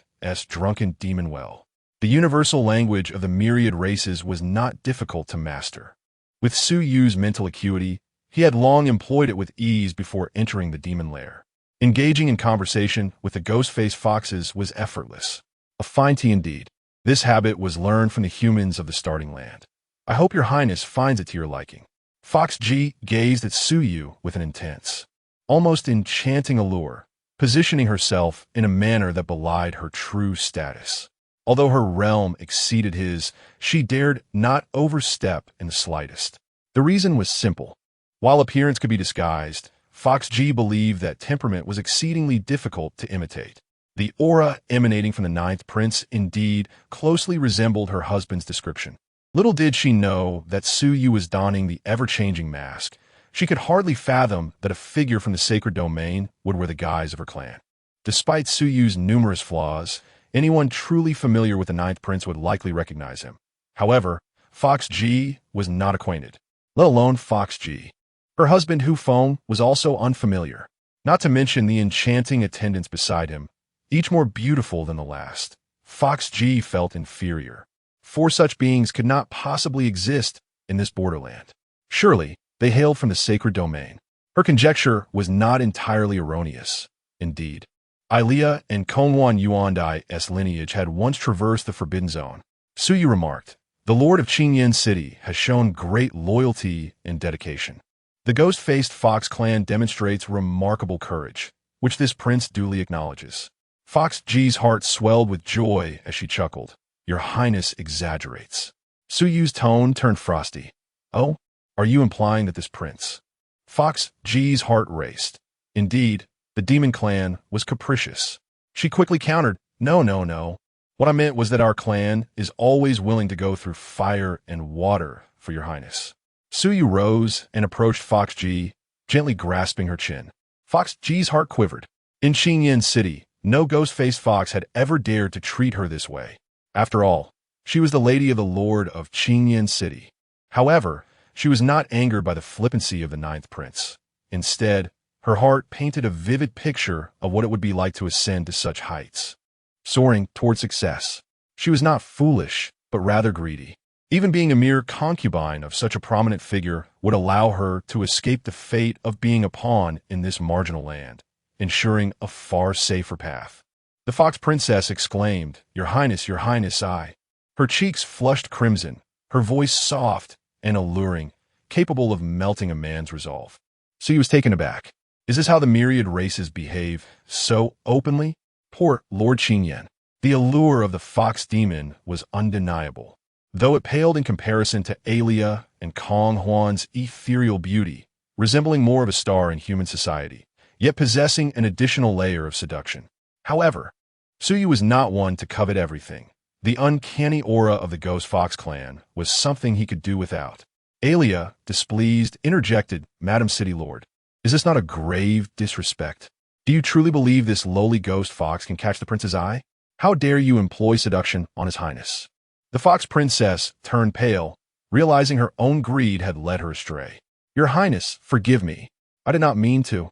drunken demon well." The universal language of the myriad races was not difficult to master. With Su Yu's mental acuity, he had long employed it with ease before entering the demon lair. Engaging in conversation with the ghost-faced foxes was effortless. A fine tea indeed. This habit was learned from the humans of the starting land. "I hope your highness finds it to your liking." Fox G gazed at Su Yu with an intense, almost enchanting allure, positioning herself in a manner that belied her true status. Although her realm exceeded his, she dared not overstep in the slightest. The reason was simple. While appearance could be disguised, Fox G believed that temperament was exceedingly difficult to imitate. The aura emanating from the ninth prince indeed closely resembled her husband's description. Little did she know that Su Yu was donning the ever-changing mask. She could hardly fathom that a figure from the sacred domain would wear the guise of her clan. Despite Su Yu's numerous flaws, anyone truly familiar with the ninth prince would likely recognize him. However, Fox G was not acquainted, let alone Fox G. Her husband Hu Feng was also unfamiliar, not to mention the enchanting attendants beside him, each more beautiful than the last. Fox G felt inferior. 4 such beings could not possibly exist in this borderland. Surely, they hailed from the sacred domain. Her conjecture was not entirely erroneous. Indeed, Ilea and Kongwan Yuandai's lineage had once traversed the Forbidden Zone. Suyu remarked, "The Lord of Qingyan City has shown great loyalty and dedication. The ghost-faced Fox clan demonstrates remarkable courage, which this prince duly acknowledges." Fox G's heart swelled with joy as she chuckled. "Your Highness exaggerates." Suyu's tone turned frosty. "Oh, are you implying that this prince?" Fox G's heart raced. Indeed, the demon clan was capricious. She quickly countered, No. What I meant was that our clan is always willing to go through fire and water for your highness." Suyu rose and approached Fox G, gently grasping her chin. Fox G's heart quivered. In Qingyan City, no ghost-faced fox had ever dared to treat her this way. After all, she was the lady of the Lord of Qingyan City. However, she was not angered by the flippancy of the ninth prince. Instead, her heart painted a vivid picture of what it would be like to ascend to such heights. Soaring toward success. She was not foolish, but rather greedy. Even being a mere concubine of such a prominent figure would allow her to escape the fate of being a pawn in this marginal land, ensuring a far safer path. The Fox Princess exclaimed, Your Highness, I. Her cheeks flushed crimson, her voice soft and alluring, capable of melting a man's resolve. So he was taken aback. Is this how the myriad races behave, so openly? Poor Lord Qingyan. The allure of the fox demon was undeniable, though it paled in comparison to Alia and Kong Huan's ethereal beauty, resembling more of a star in human society, yet possessing an additional layer of seduction. However, Suyu was not one to covet everything. The uncanny aura of the Ghost Fox clan was something he could do without. Alia, displeased, interjected, Madam City Lord, is this not a grave disrespect? Do you truly believe this lowly ghost fox can catch the prince's eye? How dare you employ seduction on his highness? The Fox Princess turned pale, realizing her own greed had led her astray. Your Highness, forgive me. I did not mean to.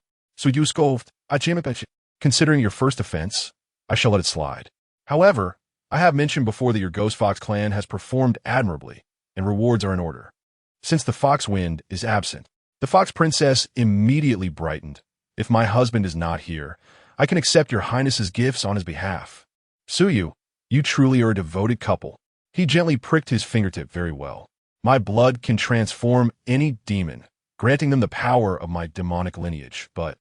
Considering your first offense, I shall let it slide. However, I have mentioned before that your Ghost Fox clan has performed admirably, and rewards are in order. Since the Fox Wind is absent, the Fox Princess immediately brightened. If my husband is not here, I can accept your Highness's gifts on his behalf. Suyu, you truly are a devoted couple. He gently pricked his fingertip very well. My blood can transform any demon, granting them the power of my demonic lineage, but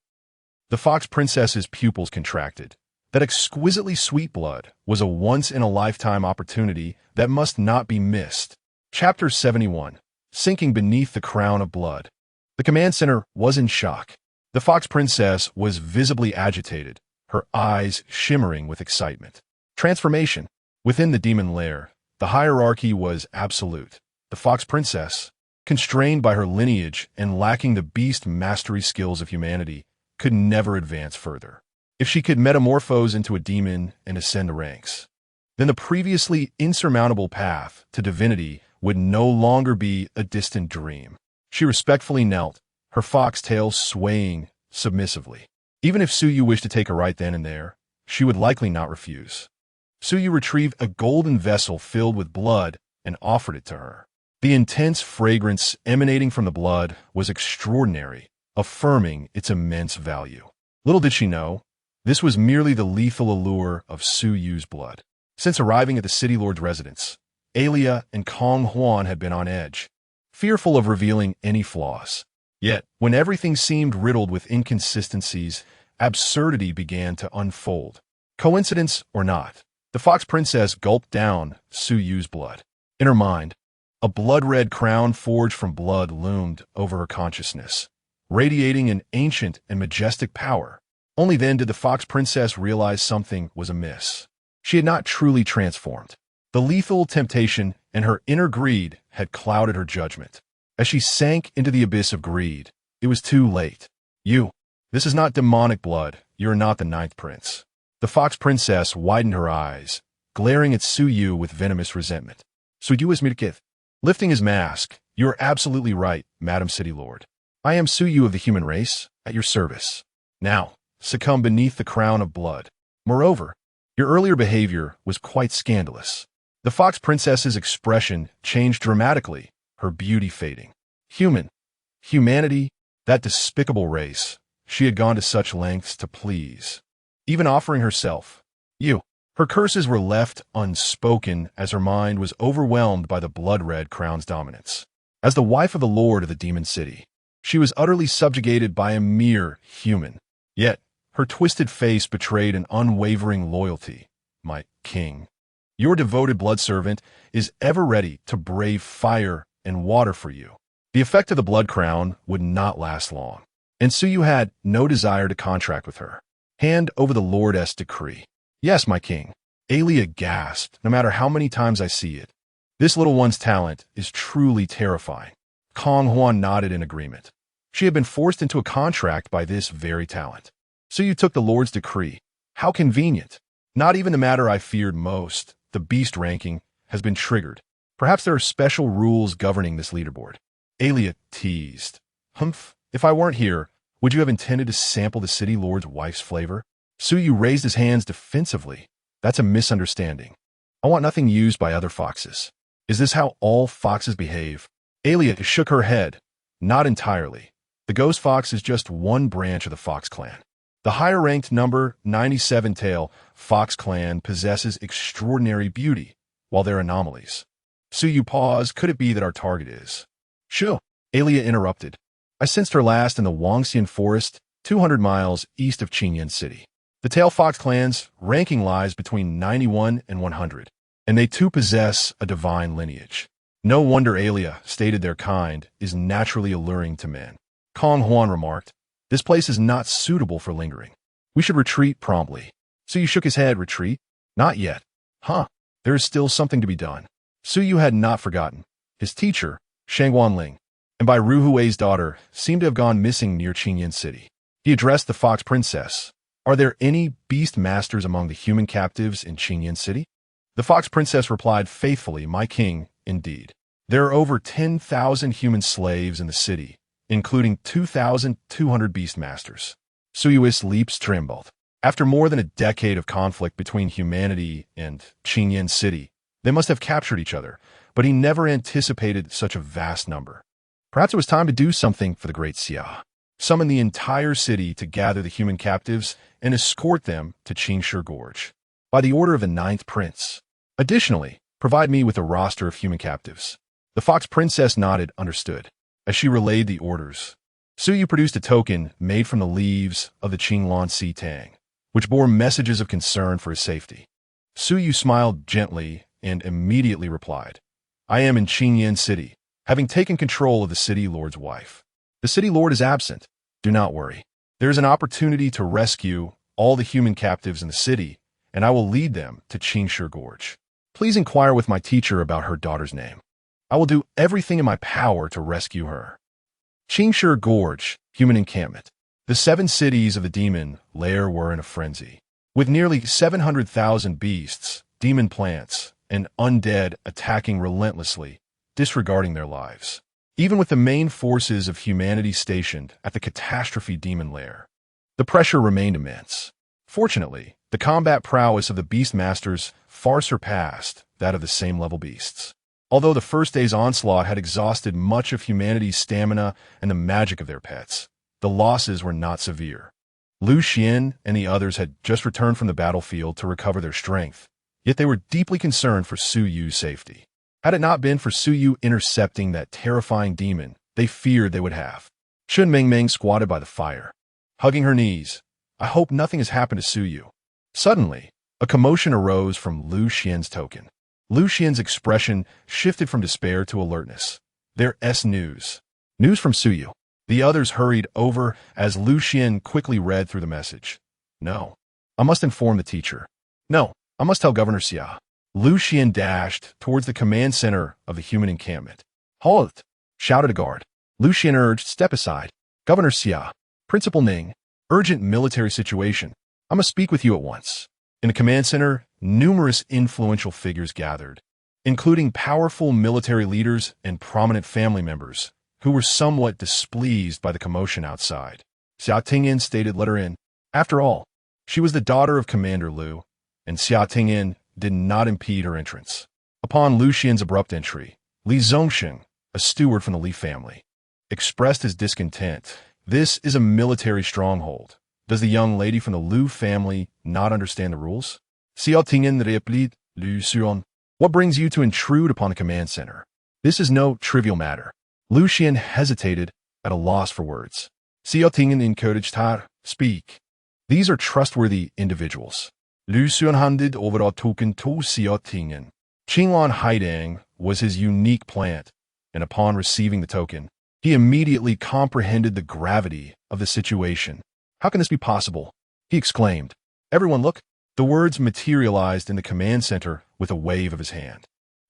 the Fox Princess's pupils contracted. That exquisitely sweet blood was a once-in-a-lifetime opportunity that must not be missed. Chapter 71. Sinking beneath the crown of blood. The command center was in shock. The Fox Princess was visibly agitated, her eyes shimmering with excitement. Transformation. Within the demon lair, the hierarchy was absolute. The Fox Princess, constrained by her lineage and lacking the beast mastery skills of humanity, could never advance further. If she could metamorphose into a demon and ascend the ranks, then the previously insurmountable path to divinity would no longer be a distant dream. She respectfully knelt, her foxtail swaying submissively. Even if Suyu wished to take her right then and there, she would likely not refuse. Suyu retrieved a golden vessel filled with blood and offered it to her. The intense fragrance emanating from the blood was extraordinary, affirming its immense value. Little did she know, this was merely the lethal allure of Suyu's blood. Since arriving at the city lord's residence, Alia and Kong Huan had been on edge, fearful of revealing any flaws. Yet, when everything seemed riddled with inconsistencies, absurdity began to unfold. Coincidence or not, the Fox Princess gulped down Suyu's blood. In her mind, a blood-red crown forged from blood loomed over her consciousness, radiating an ancient and majestic power. Only then did the Fox Princess realize something was amiss. She had not truly transformed. The lethal temptation and her inner greed had clouded her judgment. As she sank into the abyss of greed, it was too late. This is not demonic blood. You are not the ninth prince. The Fox Princess widened her eyes, glaring at Suyu with venomous resentment. Suyu is Mirkith. Lifting his mask, you are absolutely right, Madam City Lord. I am Suyu of the human race, at your service. Now, succumb beneath the crown of blood. Moreover, your earlier behavior was quite scandalous. The Fox Princess's expression changed dramatically, her beauty fading. Humanity, that despicable race, she had gone to such lengths to please, even offering herself. Her curses were left unspoken as her mind was overwhelmed by the blood-red crown's dominance. As the wife of the lord of the demon city, she was utterly subjugated by a mere human. Yet, her twisted face betrayed an unwavering loyalty. My king, your devoted blood servant is ever ready to brave fire and water for you. The effect of the blood crown would not last long, and Suyu had no desire to contract with her. Hand over the Lord's decree. Yes, my king. Alia gasped, no matter how many times I see it. This little one's talent is truly terrifying. Kong Huan nodded in agreement. She had been forced into a contract by this very talent. Suyu took the Lord's decree. How convenient. Not even the matter I feared most, the beast ranking, has been triggered. Perhaps there are special rules governing this leaderboard. Alia teased. Humph, if I weren't here, would you have intended to sample the city lord's wife's flavor? Suyu raised his hands defensively. That's a misunderstanding. I want nothing used by other foxes. Is this how all foxes behave? Alia shook her head. Not entirely. The ghost fox is just one branch of the fox clan. The higher-ranked number 97 tail fox clan possesses extraordinary beauty, while they're anomalies. Suyu paused. Could it be that our target is? Sure. Alia interrupted. I sensed her last in the Wangxian forest, 200 miles east of Qingyan City. The tail fox clan's ranking lies between 91 and 100, and they too possess a divine lineage. No wonder Alia stated their kind is naturally alluring to men. Kong Huan remarked, this place is not suitable for lingering. We should retreat promptly. Suyu shook his head. Retreat? Not yet. Huh. There is still something to be done. Suyu had not forgotten. His teacher, Shangguan Ling, and by Ruhui's daughter, seemed to have gone missing near Qingyan City. He addressed the fox princess. Are there any beast masters among the human captives in Qingyan City? The fox princess replied faithfully, my king, indeed. There are over 10,000 human slaves in the city, including 2,200 beast masters. Suyu's lips trembled. After more than a decade of conflict between humanity and Qingyan City, they must have captured each other, but he never anticipated such a vast number. Perhaps it was time to do something for the great Xia. Summon the entire city to gather the human captives and escort them to Qingshi Gorge, by the order of the 9th prince. Additionally, provide me with a roster of human captives. The fox princess nodded, understood. As she relayed the orders, Suyu produced a token made from the leaves of the Qinglan Sea Tang, which bore messages of concern for his safety. Suyu smiled gently and immediately replied, I am in Qingyan City, having taken control of the city lord's wife. The city lord is absent. Do not worry. There is an opportunity to rescue all the human captives in the city, and I will lead them to Qingshi Gorge. Please inquire with my teacher about her daughter's name. I will do everything in my power to rescue her. Qingshi Gorge, human encampment. The 7 cities of the demon lair were in a frenzy. With nearly 700,000 beasts, demon plants, and undead attacking relentlessly, disregarding their lives. Even with the main forces of humanity stationed at the catastrophe demon lair, the pressure remained immense. Fortunately, the combat prowess of the beast masters far surpassed that of the same level beasts. Although the first day's onslaught had exhausted much of humanity's stamina and the magic of their pets, the losses were not severe. Lu Xian and the others had just returned from the battlefield to recover their strength, yet they were deeply concerned for Suyu's safety. Had it not been for Suyu intercepting that terrifying demon they feared they would have. Chun Mingming squatted by the fire, hugging her knees. I hope nothing has happened to Suyu. Suddenly, a commotion arose from Lu Xian's token. Lu Xian's expression shifted from despair to alertness. There's news. News from Suyu. The others hurried over as Lu Xian quickly read through the message. No. I must inform the teacher. No. I must tell Governor Xia. Lu Xian dashed towards the command center of the human encampment. Halt! Shouted a guard. Lu Xian urged, step aside. Governor Xia. Principal Ning. Urgent military situation. I must speak with you at once. In the command center, numerous influential figures gathered, including powerful military leaders and prominent family members, who were somewhat displeased by the commotion outside. Xia Tingyan stated, let her in. After all, she was the daughter of Commander Lu, and Xia Tingyan did not impede her entrance. Upon Lu Xian's abrupt entry, Li Zongsheng, a steward from the Li family, expressed his discontent. This is a military stronghold. Does the young lady from the Lu family not understand the rules? Xia Tingyan replied, Lu Xian, what brings you to intrude upon the command center? This is no trivial matter. Lu Xian hesitated, at a loss for words. Xia Tingyan encouraged her, speak. These are trustworthy individuals. Lu Xian handed over a token to Xia Tingyan. Qinglan Haidang was his unique plant, and upon receiving the token, he immediately comprehended the gravity of the situation. How can this be possible? He exclaimed. Everyone look. The words materialized in the command center with a wave of his hand.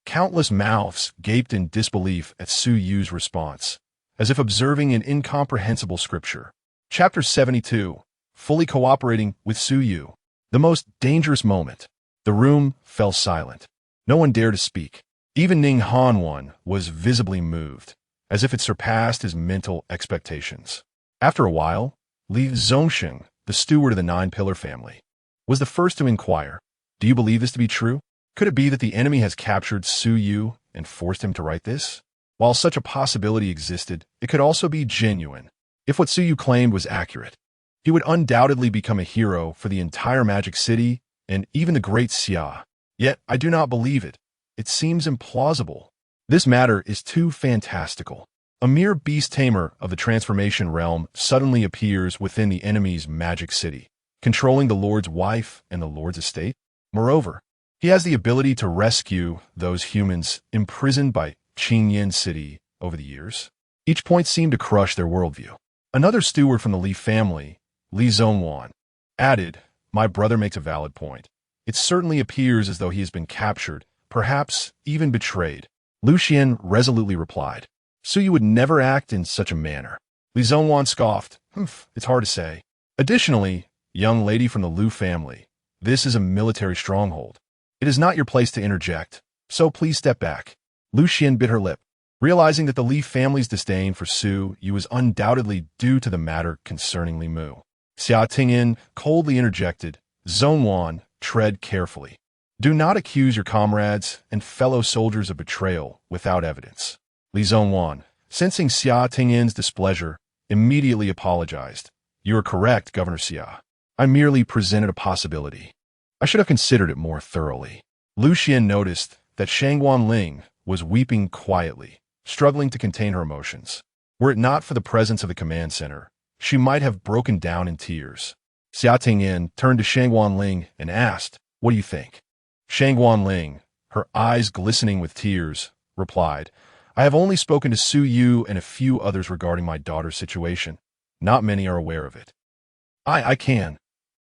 Countless mouths gaped in disbelief at Suyu's response, as if observing an incomprehensible scripture. Chapter 72. Fully cooperating with Suyu. The most dangerous moment. The room fell silent. No one dared to speak. Even Ning Hanwan was visibly moved, as if it surpassed his mental expectations. After a while, Li Zongsheng, the steward of the 9-pillar family, was the first to inquire, do you believe this to be true? Could it be that the enemy has captured Su Yu and forced him to write this? While such a possibility existed, it could also be genuine. If what Su Yu claimed was accurate, he would undoubtedly become a hero for the entire Magic City and even the Great Xia. Yet, I do not believe it. It seems implausible. This matter is too fantastical. A mere beast tamer of the transformation realm suddenly appears within the enemy's Magic City, controlling the Lord's wife and the Lord's estate. Moreover, he has the ability to rescue those humans imprisoned by Qingyan City over the years. Each point seemed to crush their worldview. Another steward from the Li family, Li Zhongwan, added, "My brother makes a valid point. It certainly appears as though he has been captured, perhaps even betrayed." Lu Xian resolutely replied, "Su Yu would never act in such a manner." Li Zhongwan scoffed, "It's hard to say." Additionally, young lady from the Lu family, this is a military stronghold. It is not your place to interject, so please step back. Lu Xian bit her lip, realizing that the Li family's disdain for Su Yu was undoubtedly due to the matter concerning Li Mu. Xia Tingyan coldly interjected, "Zhongwan, tread carefully. Do not accuse your comrades and fellow soldiers of betrayal without evidence." Li Zhongwan, sensing Xia Tingyan's displeasure, immediately apologized. "You are correct, Governor Xia. I merely presented a possibility. I should have considered it more thoroughly." Lu Xian noticed that Shangguan Ling was weeping quietly, struggling to contain her emotions. Were it not for the presence of the command center, she might have broken down in tears. Xia Tingyan turned to Shangguan Ling and asked, "What do you think?" Shangguan Ling, her eyes glistening with tears, replied, "I have only spoken to Su Yu and a few others regarding my daughter's situation. Not many are aware of it." I can."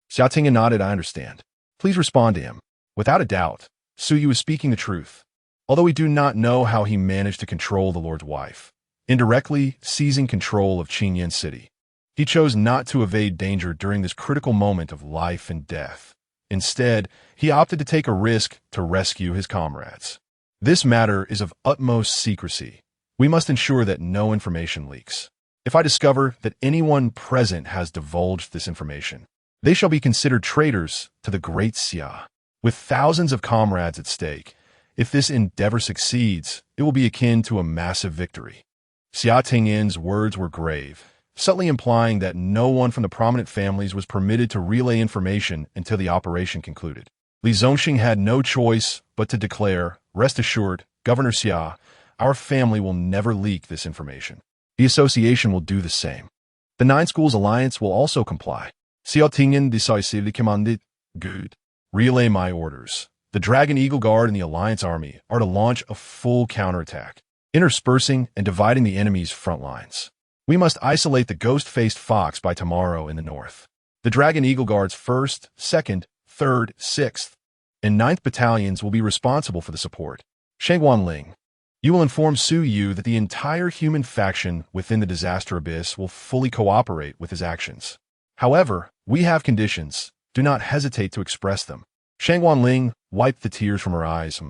Xia Tingyan nodded, "I understand. Please respond to him." Without a doubt, Su Yu is speaking the truth. Although we do not know how he managed to control the Lord's wife, indirectly seizing control of Qingyan City, he chose not to evade danger during this critical moment of life and death. Instead, he opted to take a risk to rescue his comrades. This matter is of utmost secrecy. We must ensure that no information leaks. If I discover that anyone present has divulged this information, they shall be considered traitors to the Great Xia. With thousands of comrades at stake, if this endeavor succeeds, it will be akin to a massive victory. Xia Tingyan's words were grave, subtly implying that no one from the prominent families was permitted to relay information until the operation concluded. Li Zongxing had no choice but to declare, "Rest assured, Governor Xia, our family will never leak this information. The association will do the same. The Nine Schools Alliance will also comply." Xia Tingyan decisively commanded, "Good. Relay my orders. The Dragon Eagle Guard and the Alliance Army are to launch a full counterattack, interspersing and dividing the enemy's front lines. We must isolate the ghost-faced fox by tomorrow in the north. The Dragon Eagle Guard's 1st, 2nd, 3rd, 6th, and 9th battalions will be responsible for the support. Shangguan Ling, you will inform Su Yu that the entire human faction within the disaster abyss will fully cooperate with his actions. However, we have conditions. Do not hesitate to express them." Shangguan Ling wiped the tears from her eyes.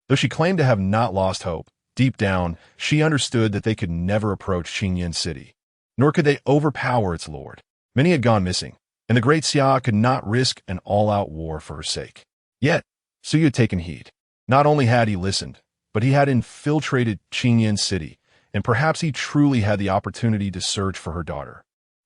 Though she claimed to have not lost hope, deep down, she understood that they could never approach Qingyan City, nor could they overpower its lord. Many had gone missing, and the Great Xia could not risk an all-out war for her sake. Yet, Su Yu had taken heed. Not only had he listened, but he had infiltrated Qingyan City, and perhaps he truly had the opportunity to search for her daughter.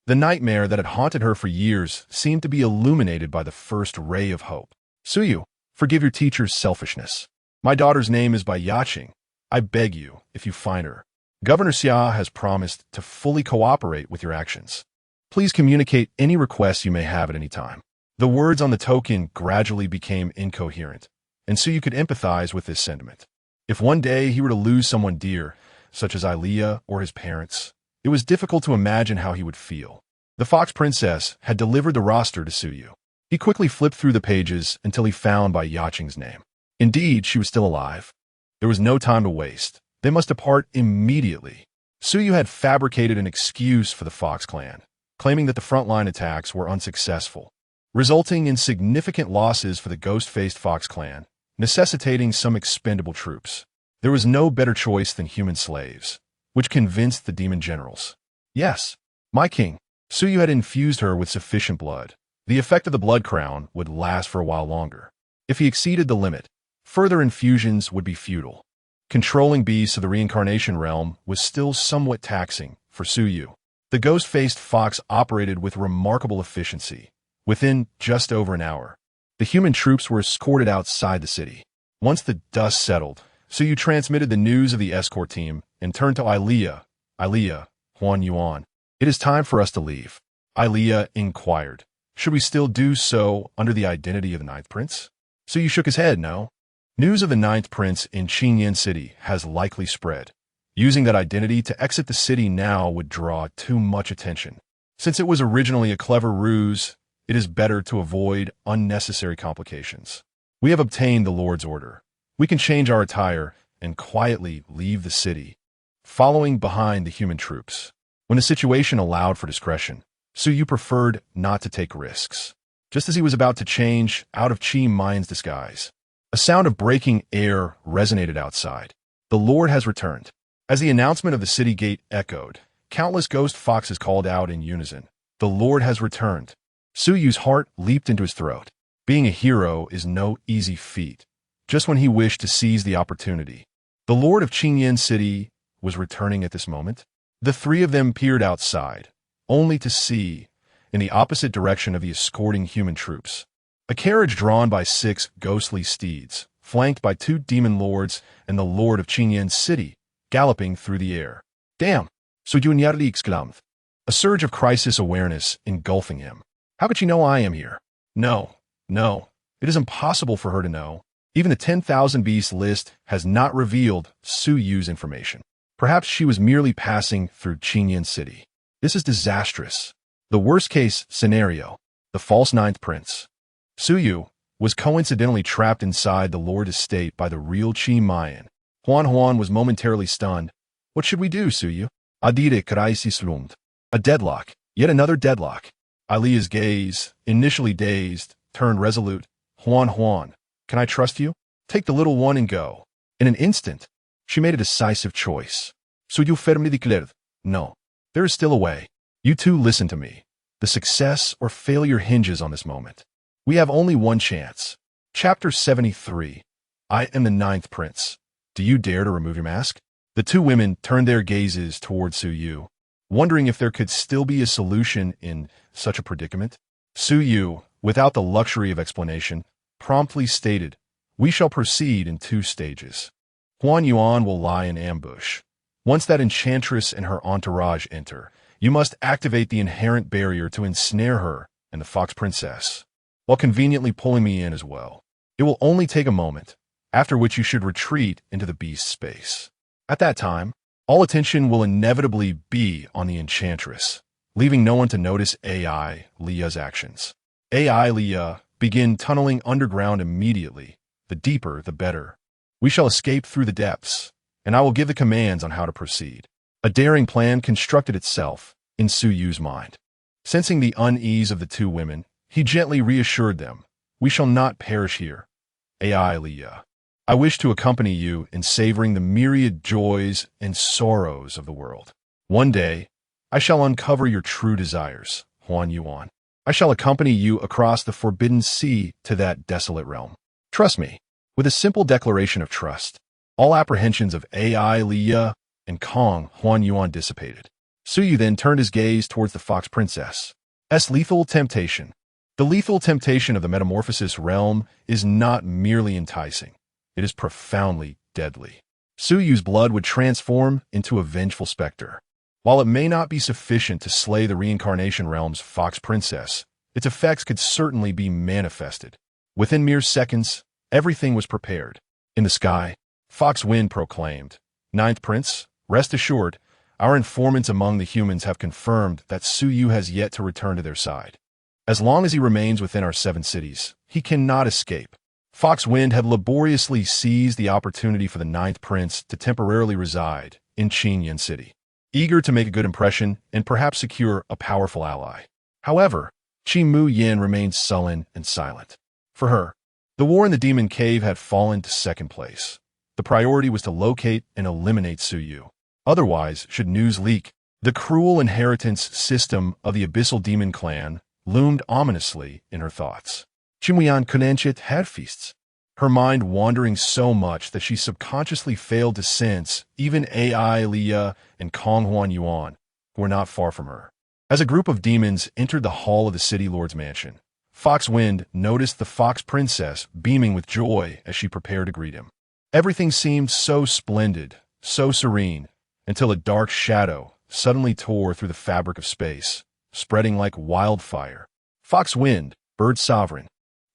The nightmare that had haunted her for years seemed to be illuminated by the first ray of hope. "Su Yu, forgive your teacher's selfishness. My daughter's name is by Yaqing. I beg you, if you find her, Governor Xia has promised to fully cooperate with your actions. Please communicate any requests you may have at any time." The words on the token gradually became incoherent, and Su Yu could empathize with this sentiment. If one day he were to lose someone dear, such as Ilea or his parents, it was difficult to imagine how he would feel. The Fox Princess had delivered the roster to Su Yu. He quickly flipped through the pages until he found by Yaqing's name. Indeed, she was still alive. There was no time to waste. They must depart immediately. Su Yu had fabricated an excuse for the Fox clan, claiming that the frontline attacks were unsuccessful, resulting in significant losses for the ghost-faced Fox clan, necessitating some expendable troops. There was no better choice than human slaves, which convinced the demon generals. "Yes, my king." Su Yu had infused her with sufficient blood. The effect of the blood crown would last for a while longer. If he exceeded the limit, Further infusions would be futile. Controlling beasts of the reincarnation realm was still somewhat taxing for Suyu. The ghost-faced fox operated with remarkable efficiency. Within just over an hour, the human troops were escorted outside the city. Once the dust settled, Suyu transmitted the news of the escort team and turned to Ilea, Huan Yuan. "It is time for us to leave." Ilea inquired, "Should we still do so under the identity of the Ninth Prince?" Suyu shook his head, "No. News of the Ninth Prince in Qingyan City has likely spread. Using that identity to exit the city now would draw too much attention. Since it was originally a clever ruse, it is better to avoid unnecessary complications. We have obtained the Lord's order. We can change our attire and quietly leave the city, following behind the human troops." When the situation allowed for discretion, Suyu preferred not to take risks. Just as he was about to change out of Qi Mayan's disguise, a sound of breaking air resonated outside. "The Lord has returned." As the announcement of the city gate echoed, countless ghost foxes called out in unison, "The Lord has returned." Suyu's heart leaped into his throat. Being a hero is no easy feat. Just when he wished to seize the opportunity, the Lord of Qingyan City was returning at this moment. The three of them peered outside, only to see, in the opposite direction of the escorting human troops, a carriage drawn by 6 ghostly steeds, flanked by 2 demon lords and the Lord of Qingyan City, galloping through the air. "Damn!" Suyu nearly exclaimed, a surge of crisis awareness engulfing him. "How could she know I am here?" No, it is impossible for her to know. Even the 10,000 beast list has not revealed Suyu's information. Perhaps she was merely passing through Qingyan City. This is disastrous. The worst-case scenario, the false Ninth Prince, Suyu, was coincidentally trapped inside the Lord estate by the real Qi Mayan. Huan was momentarily stunned. "What should we do, Suyu?" "Adire kraisi slumd." A deadlock. Yet another deadlock. Ilea's gaze, initially dazed, turned resolute. Huan, can I trust you? Take the little one and go." In an instant, she made a decisive choice. Suyu firmly declared, "No, there is still a way. You two listen to me. The success or failure hinges on this moment. We have only one chance." Chapter 73. I am the Ninth Prince. Do you dare to remove your mask? The two women turned their gazes toward Suyu, wondering if there could still be a solution in such a predicament. Suyu, without the luxury of explanation, promptly stated, "We shall proceed in 2 stages. Huan Yuan will lie in ambush. Once that enchantress and her entourage enter, you must activate the inherent barrier to ensnare her and the Fox Princess, while conveniently pulling me in as well. It will only take a moment, after which you should retreat into the beast space. At that time, all attention will inevitably be on the enchantress, leaving no one to notice AI Lea's actions. AI Leah begin tunneling underground immediately. The deeper, the better. We shall escape through the depths, and I will give the commands on how to proceed." A daring plan constructed itself in Suyu's mind. Sensing the unease of the two women, he gently reassured them, "We shall not perish here. AI Leah, I wish to accompany you in savoring the myriad joys and sorrows of the world. One day, I shall uncover your true desires, Huan Yuan. I shall accompany you across the forbidden sea to that desolate realm. Trust me." With a simple declaration of trust, all apprehensions of AI Leah and Kong Huan Yuan dissipated. Suyu then turned his gaze towards the Fox Princess. Lethal temptation. The lethal temptation of the metamorphosis realm is not merely enticing. It is profoundly deadly. Suyu's blood would transform into a vengeful specter. While it may not be sufficient to slay the reincarnation realm's Fox Princess, its effects could certainly be manifested. Within mere seconds, everything was prepared. In the sky, Fox Wind proclaimed, "Ninth Prince, rest assured, our informants among the humans have confirmed that Suyu has yet to return to their side. As long as he remains within our 7 cities, he cannot escape." Fox Wind had laboriously seized the opportunity for the Ninth Prince to temporarily reside in Qingyan City, eager to make a good impression and perhaps secure a powerful ally. However, Qi Mu Yin remained sullen and silent. For her, the war in the Demon Cave had fallen to second place. The priority was to locate and eliminate Suyu. Otherwise, should news leak, the cruel inheritance system of the Abyssal Demon clan loomed ominously in her thoughts. Qingyan Kunanchit had feasts. her mind wandering so much that she subconsciously failed to sense even Ai Liya and Kong Huan Yuan, who were not far from her. As a group of demons entered the hall of the city lord's mansion, Fox Wind noticed the Fox Princess beaming with joy as she prepared to greet him. Everything seemed so splendid, so serene, until a dark shadow suddenly tore through the fabric of space, spreading like wildfire. Fox Wind, Bird Sovereign,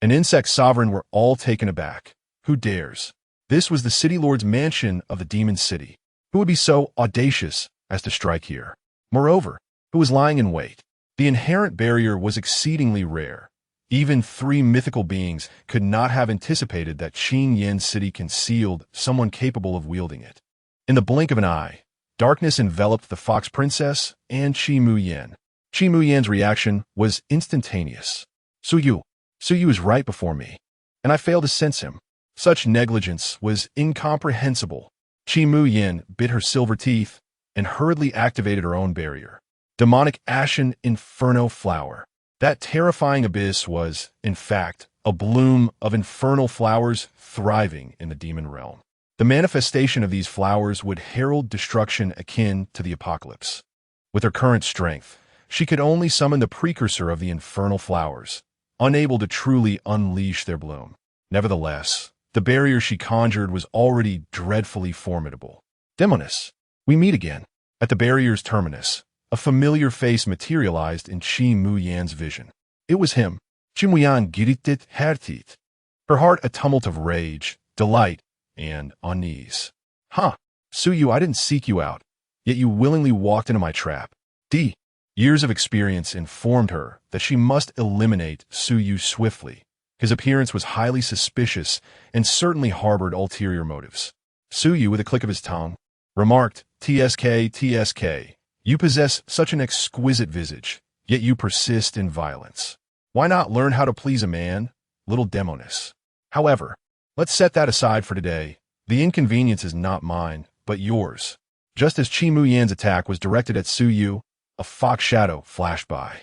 and Insect Sovereign were all taken aback. Who dares? This was the city lord's mansion of the demon city. Who would be so audacious as to strike here? Moreover, who was lying in wait? The inherent barrier was exceedingly rare. Even 3 mythical beings could not have anticipated that Qin Yin City concealed someone capable of wielding it. In the blink of an eye, darkness enveloped the Fox Princess and Qi Mu Yin. Qi Mu Yin's reaction was instantaneous. Suyu is right before me, and I failed to sense him. Such negligence was incomprehensible. Qi Mu Yin bit her silver teeth and hurriedly activated her own barrier. Demonic Ashen Inferno Flower. That terrifying abyss was, in fact, a bloom of infernal flowers thriving in the demon realm. The manifestation of these flowers would herald destruction akin to the apocalypse. With her current strength, she could only summon the precursor of the infernal flowers, unable to truly unleash their bloom. Nevertheless, the barrier she conjured was already dreadfully formidable. Demoness, we meet again. At the barrier's terminus, a familiar face materialized in Qi Mu Yan's vision. It was him. Qi Mu Yan giritit hertit. Her heart a tumult of rage, delight, and unease. Huh, Suyu, I didn't seek you out, yet you willingly walked into my trap. Years of experience informed her that she must eliminate Suyu swiftly. His appearance was highly suspicious and certainly harbored ulterior motives. Suyu, with a click of his tongue, remarked, TSK, you possess such an exquisite visage, yet you persist in violence. Why not learn how to please a man, little demoness? However, let's set that aside for today. The inconvenience is not mine, but yours. Just as Qi Mu Yan's attack was directed at Suyu, a fox shadow flashed by.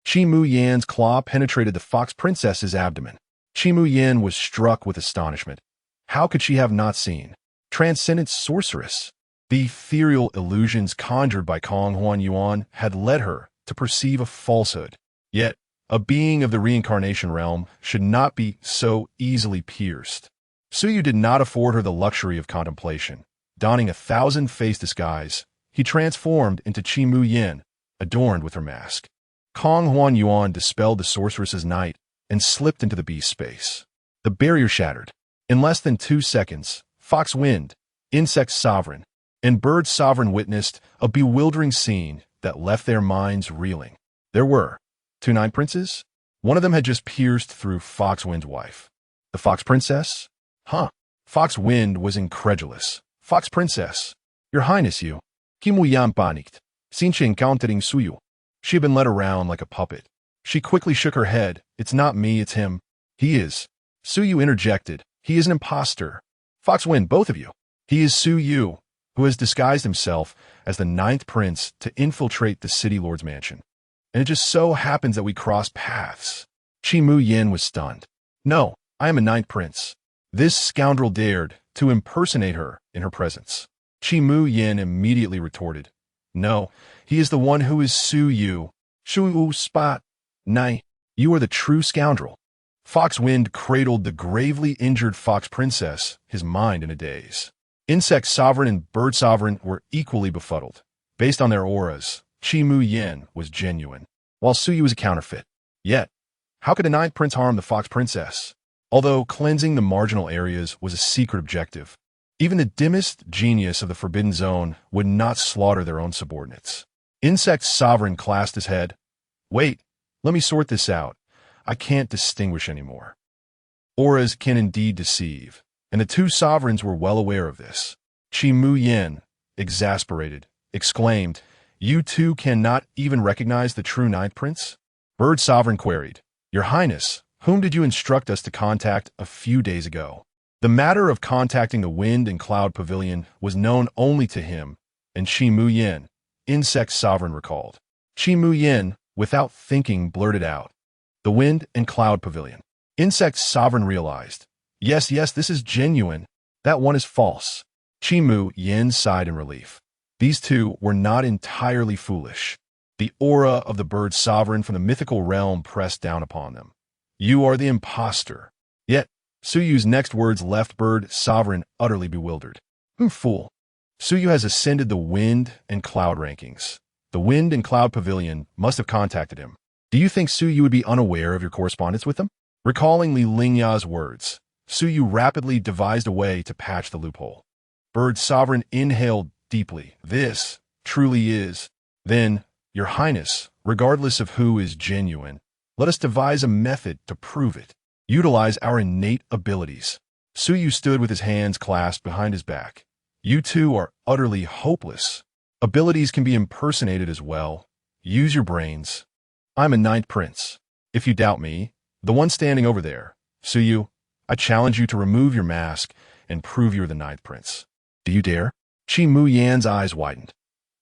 Qi Mu Yan's claw penetrated the Fox Princess's abdomen. Qi Mu Yan was struck with astonishment. How could she have not seen? Transcendent sorceress. The ethereal illusions conjured by Kong Huan Yuan had led her to perceive a falsehood. Yet, a being of the reincarnation realm should not be so easily pierced. Suyu did not afford her the luxury of contemplation. Donning a 1,000-face disguise, he transformed into Qi Mu Yin, adorned with her mask. Kong Huan Yuan dispelled the sorceress's night and slipped into the beast's space. The barrier shattered. In less than 2 seconds, Fox Wind, Insect Sovereign, and Bird Sovereign witnessed a bewildering scene that left their minds reeling. There were 2 Night Princes. One of them had just pierced through Fox Wind's wife. The Fox Princess? Huh. Fox Wind was incredulous. Fox Princess, Your Highness, you. Kimu Yan panicked. Sinche encountering Suyu. She had been led around like a puppet. She quickly shook her head. It's not me, it's him. He is. Suyu interjected. He is an imposter. Fox Wind, both of you. He is Suyu, who has disguised himself as the 9th prince to infiltrate the city lord's mansion. And it just so happens that we cross paths. Qi Mu Yin was stunned. No, I am a 9th prince. This scoundrel dared to impersonate her in her presence. Qi Mu Yin immediately retorted. No, he is the one who is Suyu. Shuyu spot. Nay, you are the true scoundrel. Fox Wind cradled the gravely injured Fox Princess, his mind in a daze. Insect Sovereign and Bird Sovereign were equally befuddled. Based on their auras, Qi Mu Yin was genuine, while Suyu was a counterfeit. Yet, how could a 9th prince harm the Fox Princess? Although cleansing the marginal areas was a secret objective, even the dimmest genius of the Forbidden Zone would not slaughter their own subordinates. Insect Sovereign clasped his head. Wait, let me sort this out. I can't distinguish anymore. Auras can indeed deceive, and the 2 sovereigns were well aware of this. Qi Mu Yin, exasperated, exclaimed, You 2 cannot even recognize the true 9th prince? Bird Sovereign queried, Your Highness, whom did you instruct us to contact a few days ago? The matter of contacting the Wind and Cloud Pavilion was known only to him, and Qi Mu Yin, Insect Sovereign, recalled. Qi Mu Yin, without thinking, blurted out, The Wind and Cloud Pavilion. Insect Sovereign realized, Yes, yes, this is genuine. That one is false. Chi Yin sighed in relief. These two were not entirely foolish. The aura of the bird sovereign from the mythical realm pressed down upon them. You are the imposter. Yet, Suyu's next words left bird sovereign utterly bewildered. Fool. Suyu has ascended the wind and cloud rankings. The wind and cloud pavilion must have contacted him. Do you think Suyu would be unaware of your correspondence with them? Recalling Li Lingya's words, Suyu rapidly devised a way to patch the loophole. Bird sovereign inhaled deeply. This truly is. Then, Your Highness, regardless of who is genuine, let us devise a method to prove it. Utilize our innate abilities. Suyu stood with his hands clasped behind his back. You two are utterly hopeless. Abilities can be impersonated as well. Use your brains. I'm a ninth prince. If you doubt me, the one standing over there, Suyu, I challenge you to remove your mask and prove you're the ninth prince. Do you dare? Chi Mu Yan's eyes widened.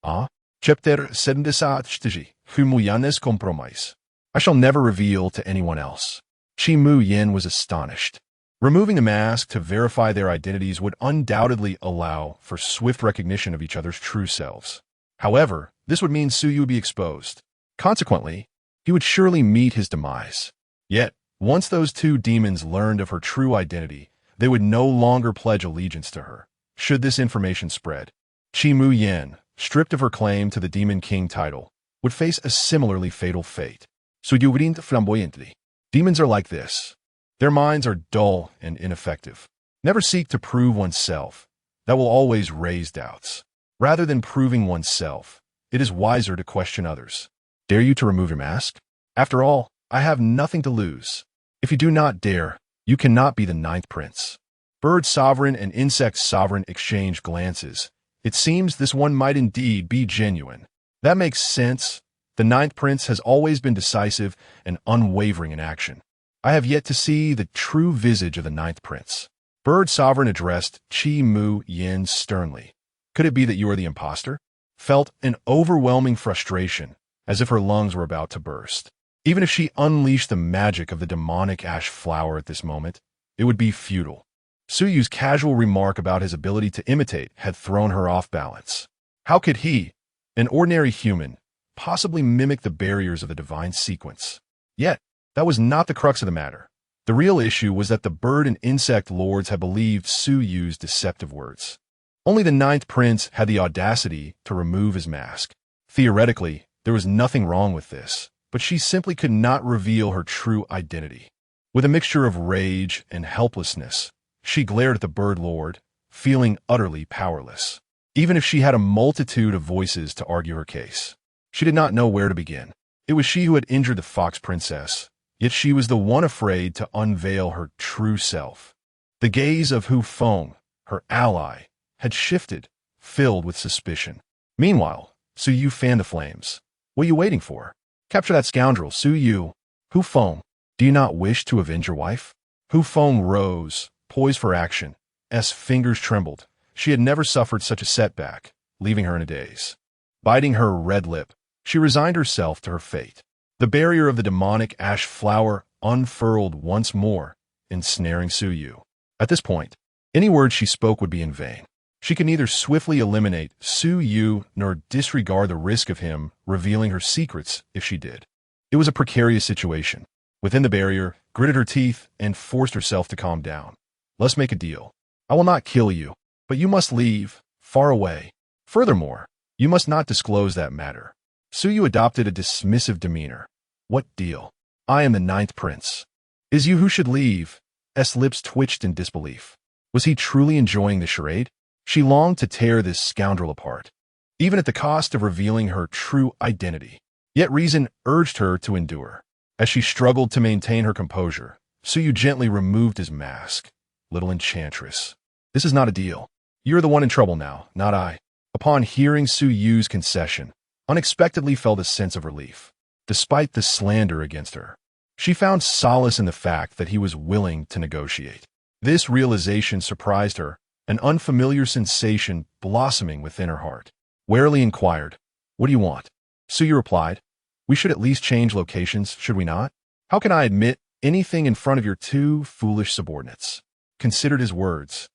Ah? Chepter sedendesatstiji, humuyanes compromise. I shall never reveal to anyone else. Chi Mu Yin was astonished. Removing the mask to verify their identities would undoubtedly allow for swift recognition of each other's true selves. However, this would mean Suyu would be exposed. Consequently, he would surely meet his demise. Yet, once those two demons learned of her true identity, they would no longer pledge allegiance to her. Should this information spread, Chi Mu Yin, stripped of her claim to the Demon King title, would face a similarly fatal fate. Suyu grinned flamboyantly. Demons are like this. Their minds are dull and ineffective. Never seek to prove oneself. That will always raise doubts. Rather than proving oneself, it is wiser to question others. Dare you to remove your mask? After all, I have nothing to lose. If you do not dare, you cannot be the ninth prince. Bird sovereign and insect sovereign exchanged glances. It seems this one might indeed be genuine. That makes sense. The ninth prince has always been decisive and unwavering in action. I have yet to see the true visage of the ninth prince. Bird sovereign addressed Chi Mu Yin sternly. Could it be that you are the imposter? Felt an overwhelming frustration, as if her lungs were about to burst. Even if she unleashed the magic of the demonic ash flower at this moment, it would be futile. Suyu's casual remark about his ability to imitate had thrown her off balance. How could he, an ordinary human, possibly mimic the barriers of the divine sequence? Yet, that was not the crux of the matter. The real issue was that the bird and insect lords had believed Suyu's deceptive words. Only the ninth prince had the audacity to remove his mask. Theoretically, there was nothing wrong with this, but she simply could not reveal her true identity. With a mixture of rage and helplessness, she glared at the bird lord, feeling utterly powerless. Even if she had a multitude of voices to argue her case, she did not know where to begin. It was she who had injured the fox princess, yet she was the one afraid to unveil her true self. The gaze of Hu Feng, her ally, had shifted, filled with suspicion. Meanwhile, Suyu fanned the flames. What are you waiting for? Capture that scoundrel, Suyu. Hu Feng, do you not wish to avenge your wife? Hu Feng rose, poised for action. S fingers trembled. She had never suffered such a setback, leaving her in a daze. Biting her red lip, she resigned herself to her fate. The barrier of the demonic ash flower unfurled once more, ensnaring Suyu. At this point, any word she spoke would be in vain. She could neither swiftly eliminate Suyu nor disregard the risk of him revealing her secrets if she did. It was a precarious situation. Within the barrier, gritted her teeth and forced herself to calm down. Let's make a deal. I will not kill you, but you must leave, far away. Furthermore, you must not disclose that matter. Suyu adopted a dismissive demeanor. What deal? I am the ninth prince. Is you who should leave? S lips twitched in disbelief. Was he truly enjoying the charade? She longed to tear this scoundrel apart, even at the cost of revealing her true identity. Yet reason urged her to endure. As she struggled to maintain her composure, Suyu gently removed his mask. Little enchantress. This is not a deal. You're the one in trouble now, not I. Upon hearing Suyu's concession, unexpectedly felt a sense of relief. Despite the slander against her, she found solace in the fact that he was willing to negotiate. This realization surprised her, an unfamiliar sensation blossoming within her heart. Warily inquired, "What do you want?" Suyu replied, "We should at least change locations, should we not? How can I admit anything in front of your two foolish subordinates?" considered his words,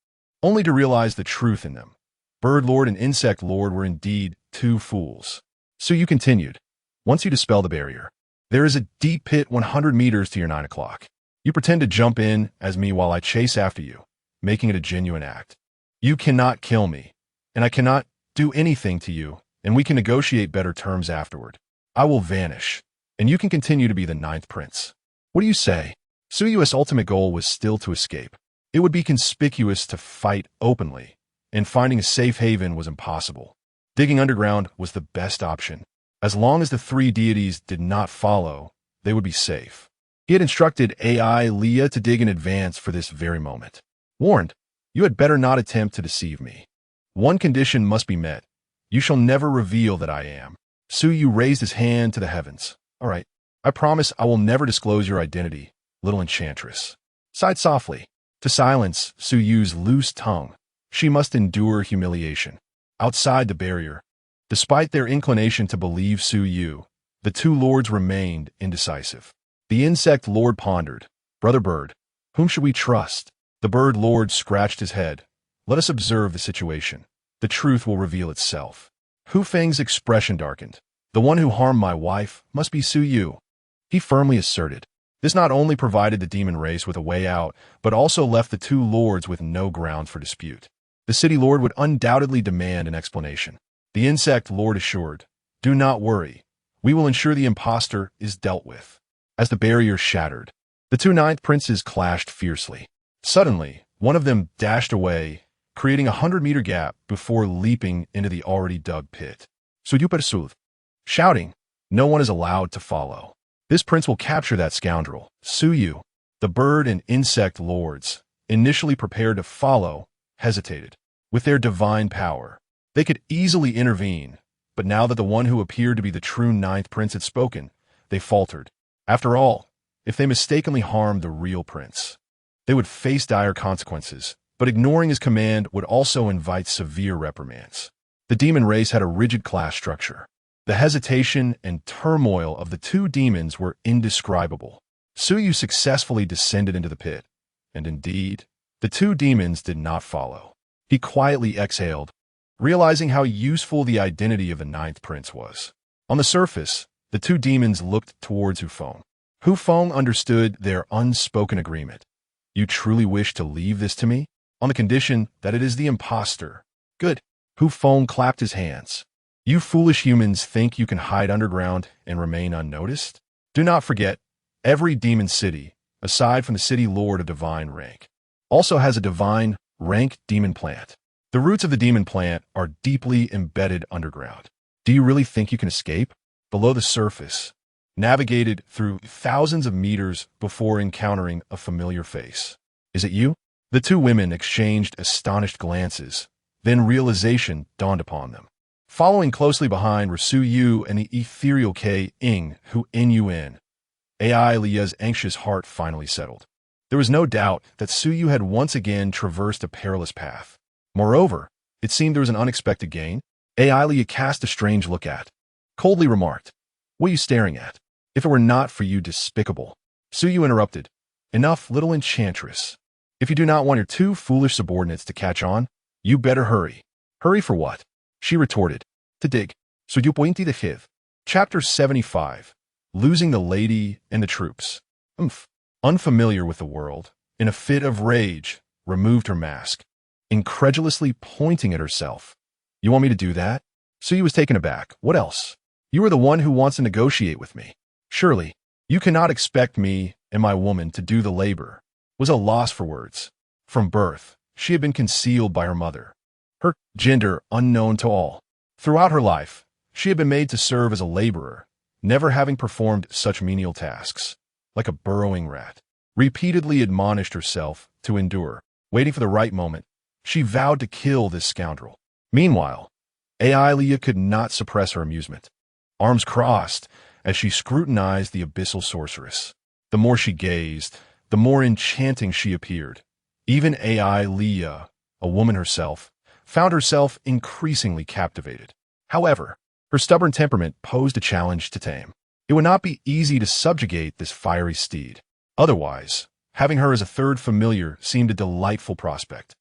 only to realize the truth in them. Bird Lord and Insect Lord were indeed two fools. So you continued. Once you dispel the barrier, there is a deep pit 100 meters to your 9 o'clock. You pretend to jump in as me while I chase after you, making it a genuine act. You cannot kill me, and I cannot do anything to you, and we can negotiate better terms afterward. I will vanish, and you can continue to be the 9th prince. What do you say? Suyu's ultimate goal was still to escape. It would be conspicuous to fight openly, and finding a safe haven was impossible. Digging underground was the best option. As long as the 3 deities did not follow, they would be safe. He had instructed AI Leah to dig in advance for this very moment. Warned, you had better not attempt to deceive me. One condition must be met. You shall never reveal that I am. Suyu raised his hand to the heavens. All right, I promise I will never disclose your identity, little enchantress. Sighed softly. To silence Suyu's loose tongue, she must endure humiliation. Outside the barrier, despite their inclination to believe Suyu, the 2 lords remained indecisive. The Insect Lord pondered. Brother Bird, whom should we trust? The Bird Lord scratched his head. Let us observe the situation. The truth will reveal itself. Hu Feng's expression darkened. The one who harmed my wife must be Suyu. He firmly asserted. This not only provided the demon race with a way out, but also left the 2 lords with no grounds for dispute. The City Lord would undoubtedly demand an explanation. The Insect Lord assured, do not worry. We will ensure the impostor is dealt with. As the barrier shattered, the 2 9th princes clashed fiercely. Suddenly, one of them dashed away, creating a 100-meter gap before leaping into the already dug pit. Suyupersuth, shouting, no one is allowed to follow. This prince will capture that scoundrel. Suyu, the bird and insect lords, initially prepared to follow, hesitated. With their divine power, they could easily intervene, but now that the one who appeared to be the true 9th prince had spoken, they faltered. After all, if they mistakenly harmed the real prince, they would face dire consequences, but ignoring his command would also invite severe reprimands. The demon race had a rigid class structure. The hesitation and turmoil of the 2 demons were indescribable. Suyu successfully descended into the pit, and indeed, the 2 demons did not follow. He quietly exhaled, realizing how useful the identity of the 9th prince was. On the surface, the 2 demons looked towards Hu Feng. Hu Feng understood their unspoken agreement. You truly wish to leave this to me? On the condition that it is the impostor. Good. Hu Feng clapped his hands. You foolish humans think you can hide underground and remain unnoticed? Do not forget, every demon city, aside from the city lord of divine rank, also has a divine rank demon plant. The roots of the demon plant are deeply embedded underground. Do you really think you can escape? Below the surface, navigated through thousands of meters before encountering a familiar face. Is it you? The 2 women exchanged astonished glances, then realization dawned upon them. Following closely behind were Suyu and the ethereal K-Ing, who N-U-N. AI Leah's anxious heart finally settled. There was no doubt that Suyu had once again traversed a perilous path. Moreover, it seemed there was an unexpected gain. AI Leah cast a strange look at. Coldly remarked, what are you staring at? If it were not for you despicable. Suyu interrupted. Enough, little enchantress. If you do not want your 2 foolish subordinates to catch on, you better hurry. Hurry for what? She retorted. To dig. Suyu pointy de hiv. Chapter 75. Losing the lady and the troops. Unfamiliar with the world, in a fit of rage, removed her mask, incredulously pointing at herself. You want me to do that? Suyu was taken aback. What else? You are the one who wants to negotiate with me. Surely, you cannot expect me and my woman to do the labor. Was a loss for words. From birth, she had been concealed by her mother. Her gender unknown to all. Throughout her life, she had been made to serve as a laborer, never having performed such menial tasks. Like a burrowing rat, repeatedly admonished herself to endure. Waiting for the right moment, she vowed to kill this scoundrel. Meanwhile, AI Leah could not suppress her amusement. Arms crossed as she scrutinized the abyssal sorceress. The more she gazed, the more enchanting she appeared. Even AI Leah, a woman herself, found herself increasingly captivated. However, her stubborn temperament posed a challenge to tame. It would not be easy to subjugate this fiery steed. Otherwise, Having her as a third familiar seemed a delightful prospect.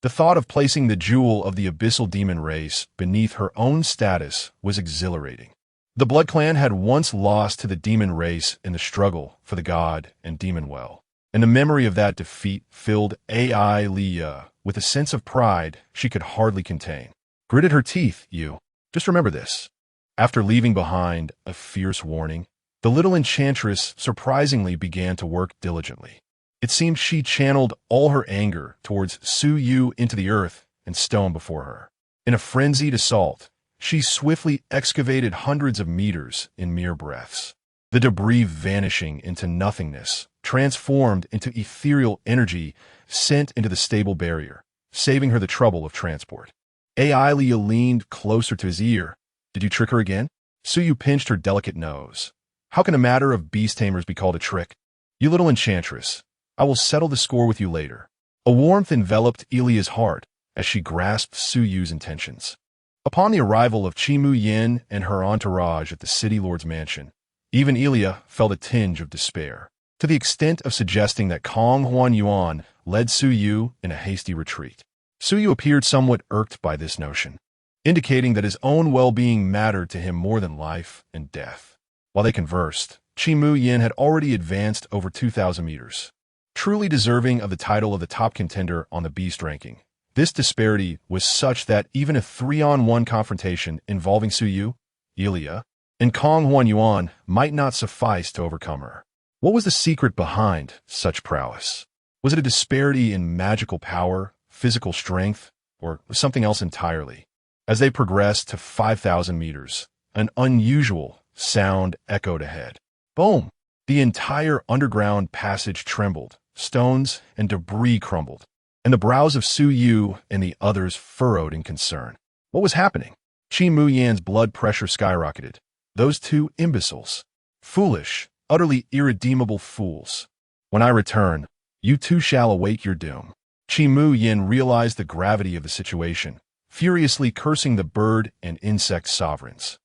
The thought of placing the jewel of the abyssal demon race beneath her own status was exhilarating. The Blood Clan had once lost to the demon race in the struggle for the god and demon well, and the memory of that defeat filled Leah with a sense of pride she could hardly contain. Gritted her teeth, you. Just remember this. After leaving behind a fierce warning, the little enchantress surprisingly began to work diligently. It seemed she channeled all her anger towards Su Yu into the earth and stone before her. In a frenzied assault, she swiftly excavated hundreds of meters in mere breaths. The debris vanishing into nothingness, transformed into ethereal energy sent into the stable barrier, saving her the trouble of transport. Leah leaned closer to his ear. Did you trick her again? Su Yu pinched her delicate nose. How can a matter of beast tamers be called a trick? You little enchantress. I will settle the score with you later. A warmth enveloped Elia's heart as she grasped Su Yu's intentions. Upon the arrival of Chi Mu Yin and her entourage at the city lord's mansion, even Elia felt a tinge of despair, to the extent of suggesting that Kong Huan Yuan led Su Yu in a hasty retreat. Su Yu appeared somewhat irked by this notion, indicating that his own well-being mattered to him more than life and death. While they conversed, Chi Mu Yin had already advanced over 2,000 meters. Truly deserving of the title of the top contender on the beast ranking, this disparity was such that even a 3-on-1 confrontation involving Su Yu, Elia, and Kong Huan Yuan might not suffice to overcome her. What was the secret behind such prowess? Was it a disparity in magical power, physical strength, or something else entirely? As they progressed to 5,000 meters, an unusual sound echoed ahead. Boom! The entire underground passage trembled. Stones and debris crumbled, and the brows of Su Yu and the others furrowed in concern. What was happening? Chi Mu Yan's blood pressure skyrocketed. Those two imbeciles. Foolish, utterly irredeemable fools. When I return, you too shall await your doom. Chi Mu Yin realized the gravity of the situation, furiously cursing the bird and insect sovereigns.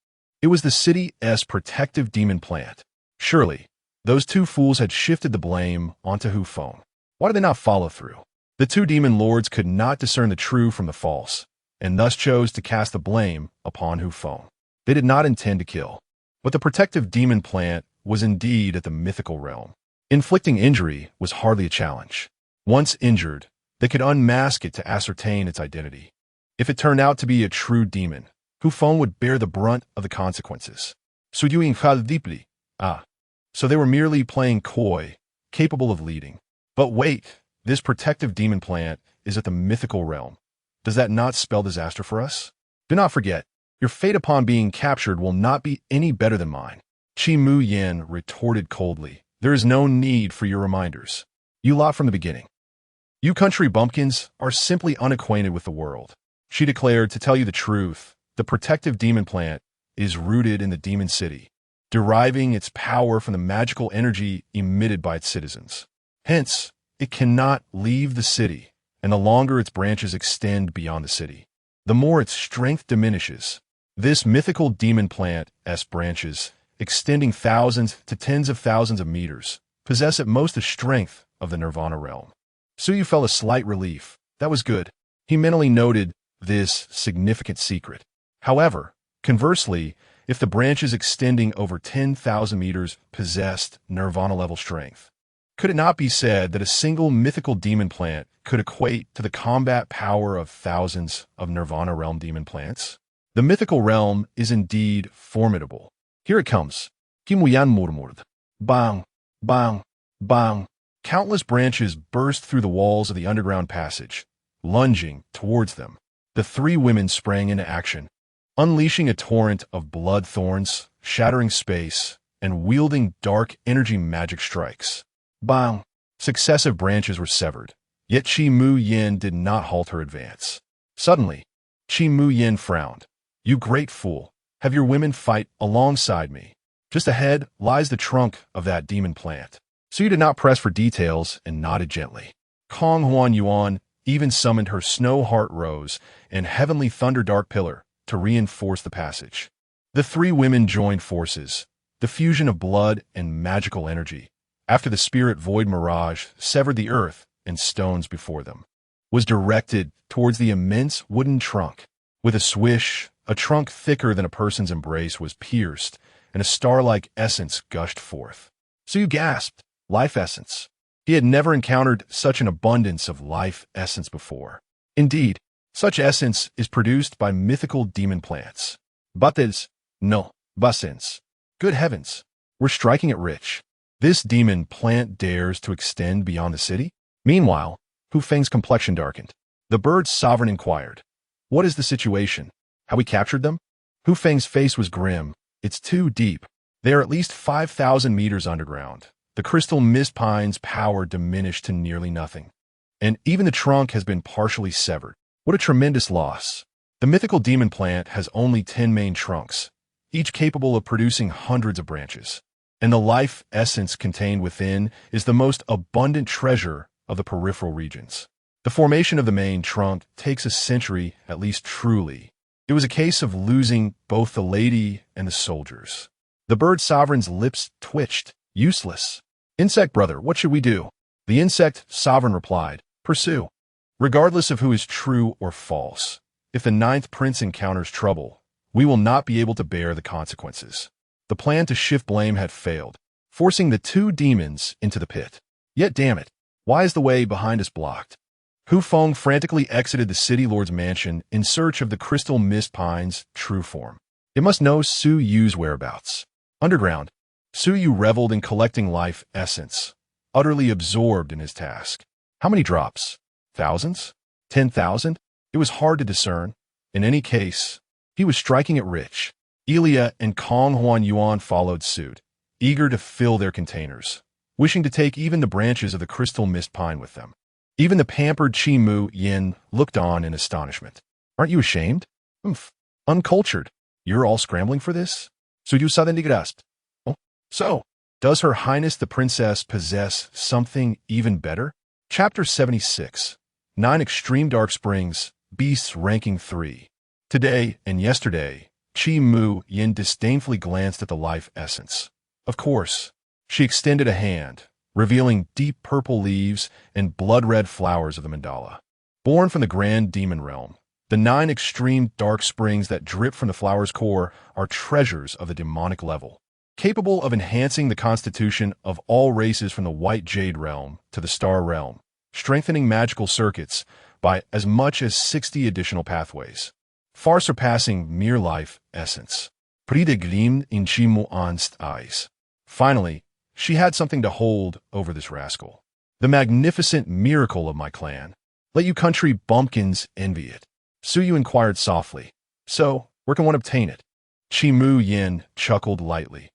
It was the city's protective demon plant. Surely, those two fools had shifted the blame onto Hu Feng. Why did they not follow through? The two demon lords could not discern the true from the false, and thus chose to cast the blame upon Hu Feng. They did not intend to kill, but the protective demon plant was indeed at the mythical realm. Inflicting injury was hardly a challenge. Once injured, they could unmask it to ascertain its identity. If it turned out to be a true demon, Hu Feng would bear the brunt of the consequences. Deeply. So they were merely playing coy, capable of leading. But wait, this protective demon plant is at the mythical realm. Does that not spell disaster for us? Do not forget, your fate upon being captured will not be any better than mine. Chi Mu Yin retorted coldly. There is no need for your reminders. You lot from the beginning. You country bumpkins are simply unacquainted with the world. She declared, to tell you the truth, the protective demon plant is rooted in the demon city, deriving its power from the magical energy emitted by its citizens. Hence, it cannot leave the city, and the longer its branches extend beyond the city, the more its strength diminishes. This mythical demon plant's branches, extending thousands to tens of thousands of meters, possess at most the strength of the Nirvana realm. Su Yu felt a slight relief. That was good. He mentally noted this significant secret. However, conversely, if the branches extending over 10,000 meters possessed Nirvana-level strength, could it not be said that a single mythical demon plant could equate to the combat power of thousands of Nirvana realm demon plants? The mythical realm is indeed formidable. Here it comes. Kimuyan murmured. Bang, bang, bang. Countless branches burst through the walls of the underground passage, lunging towards them. The three women sprang into action, unleashing a torrent of blood thorns, shattering space, and wielding dark energy magic strikes. Bang! Successive branches were severed, yet Chi Mu Yin did not halt her advance. Suddenly, Chi Mu Yin frowned. You great fool, have your women fight alongside me. Just ahead lies the trunk of that demon plant. So you did not press for details and nodded gently. Kong Huan Yuan even summoned her snow heart rose and heavenly thunder dark pillar to reinforce the passage. The three women joined forces, the fusion of blood and magical energy, after the spirit void mirage severed the earth and stones before them, was directed towards the immense wooden trunk. With a swish, a trunk thicker than a person's embrace was pierced, and a star-like essence gushed forth. Suyu gasped. Life essence. He had never encountered such an abundance of life essence before. Indeed, such essence is produced by mythical demon plants. Bates, no, basins. Good heavens, we're striking it rich. This demon plant dares to extend beyond the city? Meanwhile, Hu Feng's complexion darkened. The bird's sovereign inquired, "What is the situation? Have we captured them?" Hu Feng's face was grim. "It's too deep. They are at least 5,000 meters underground. The crystal mist pine's power diminished to nearly nothing. And even the trunk has been partially severed. What a tremendous loss. The mythical demon plant has only 10 main trunks, each capable of producing hundreds of branches. And the life essence contained within is the most abundant treasure of the peripheral regions. The formation of the main trunk takes a century, at least truly. It was a case of losing both the lady and the soldiers." The bird sovereign's lips twitched. "Useless. Insect brother, what should we do?" The insect sovereign replied, "Pursue. Regardless of who is true or false, if the ninth prince encounters trouble, we will not be able to bear the consequences." The plan to shift blame had failed, forcing the two demons into the pit. Yet damn it, why is the way behind us blocked? Hu Feng frantically exited the city lord's mansion in search of the crystal mist pine's true form. It must know Su Yu's whereabouts. Underground, Su Yu reveled in collecting life essence, utterly absorbed in his task. How many drops? Thousands? 10,000? It was hard to discern. In any case, he was striking it rich. Elia and Kong Huan Yuan followed suit, eager to fill their containers, wishing to take even the branches of the crystal mist pine with them. Even the pampered Chi Mu Yin looked on in astonishment. "Aren't you ashamed? Oomph. Uncultured. You're all scrambling for this? Oh, so, does Her Highness the Princess possess something even better?" Chapter 76. 9 Extreme Dark Springs, Beasts Ranking 3. Today and yesterday, Chi Mu Yin disdainfully glanced at the life essence. Of course, she extended a hand, revealing deep purple leaves and blood-red flowers of the mandala. Born from the grand demon realm, the 9 extreme dark springs that drip from the flower's core are treasures of the demonic level, capable of enhancing the constitution of all races from the white jade realm to the star realm, strengthening magical circuits by as much as 60 additional pathways, far surpassing mere life essence. Pride gleamed in Chi Mu An's eyes. Finally, she had something to hold over this rascal. The magnificent miracle of my clan. Let you country bumpkins envy it. Su Yu inquired softly. So, where can one obtain it? Chi Mu Yin chuckled lightly.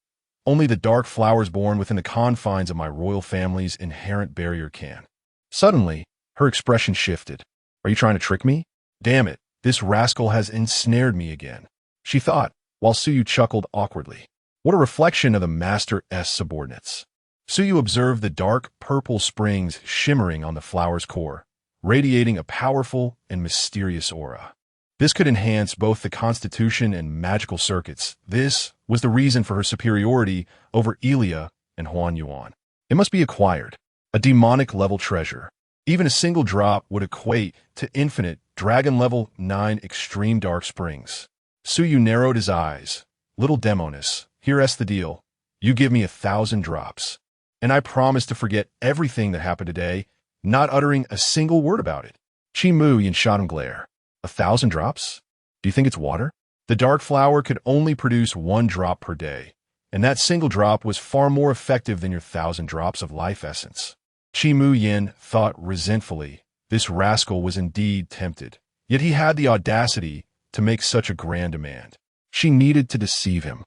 Only the dark flowers born within the confines of my royal family's inherent barrier can. Suddenly, her expression shifted. Are you trying to trick me? Damn it, this rascal has ensnared me again, she thought, while Su Yu chuckled awkwardly. What a reflection of the Master-S subordinates. Su Yu observed the dark purple springs shimmering on the flower's core, radiating a powerful and mysterious aura. This could enhance both the constitution and magical circuits. This was the reason for her superiority over Elia and Huan Yuan. It must be acquired, a demonic-level treasure. Even a single drop would equate to infinite dragon-level 9 extreme dark springs. Su Yu narrowed his eyes. Little Demonis, here's the deal. You give me 1,000 drops, and I promise to forget everything that happened today, not uttering a single word about it. Chi Mu Yin shot him glare. 1,000 drops? Do you think it's water? The dark flower could only produce 1 drop per day, and that single drop was far more effective than your 1,000 drops of life essence. Chi Mu Yin thought resentfully. This rascal was indeed tempted, yet he had the audacity to make such a grand demand. She needed to deceive him.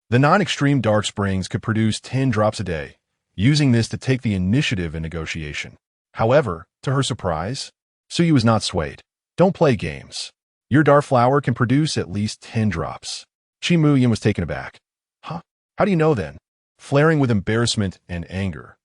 The 9 extreme dark springs could produce 10 drops a day, using this to take the initiative in negotiation. However, to her surprise, Su Yu was not swayed. Don't play games. Your dark flower can produce at least 10 drops. Chi Mu Yin was taken aback. Huh? How do you know then? Flaring with embarrassment and anger.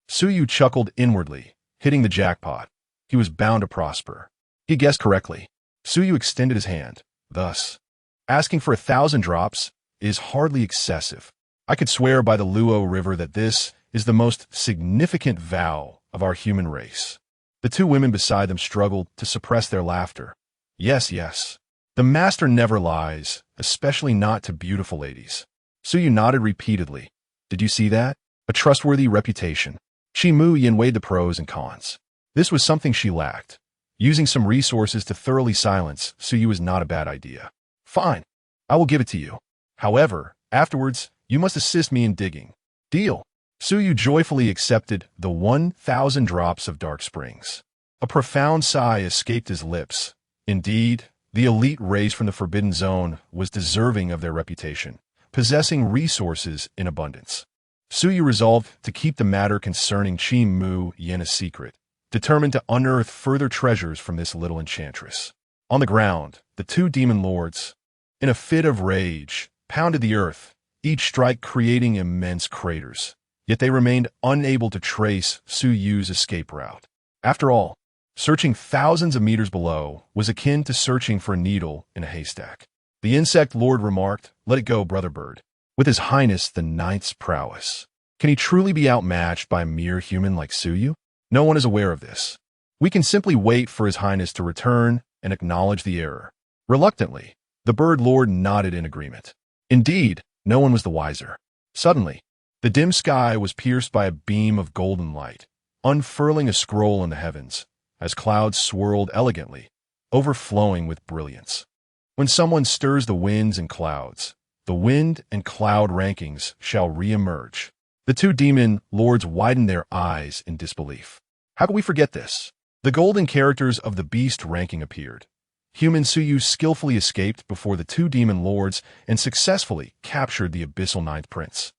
Su Yu chuckled inwardly, hitting the jackpot. He was bound to prosper. He guessed correctly. Su Yu extended his hand. Thus, asking for 1,000 drops is hardly excessive. I could swear by the Luo River that this is the most significant vow of our human race. The two women beside them struggled to suppress their laughter. Yes, yes. The master never lies, especially not to beautiful ladies. Suyu nodded repeatedly. Did you see that? A trustworthy reputation. Mu Yin weighed the pros and cons. This was something she lacked. Using some resources to thoroughly silence Suyu was not a bad idea. Fine. I will give it to you. However, afterwards, you must assist me in digging. Deal. Suyu joyfully accepted the 1,000 drops of dark springs. A profound sigh escaped his lips. Indeed, the elite race from the Forbidden Zone was deserving of their reputation, possessing resources in abundance. Suyu resolved to keep the matter concerning Mu Yin a secret, determined to unearth further treasures from this little enchantress. On the ground, the two demon lords, in a fit of rage, pounded the earth, each strike creating immense craters. Yet they remained unable to trace Suyu's escape route. After all, searching thousands of meters below was akin to searching for a needle in a haystack. The insect lord remarked, "Let it go, brother bird. With his highness the ninth's prowess. Can he truly be outmatched by a mere human like Suyu? No one is aware of this. We can simply wait for his highness to return and acknowledge the error." Reluctantly, the bird lord nodded in agreement. Indeed, no one was the wiser. Suddenly, the dim sky was pierced by a beam of golden light, unfurling a scroll in the heavens, as clouds swirled elegantly, overflowing with brilliance. When someone stirs the winds and clouds, the wind and cloud rankings shall re-emerge. The two demon lords widened their eyes in disbelief. How could we forget this? The golden characters of the beast ranking appeared. Human Suyu skillfully escaped before the two demon lords and successfully captured the abyssal ninth prince.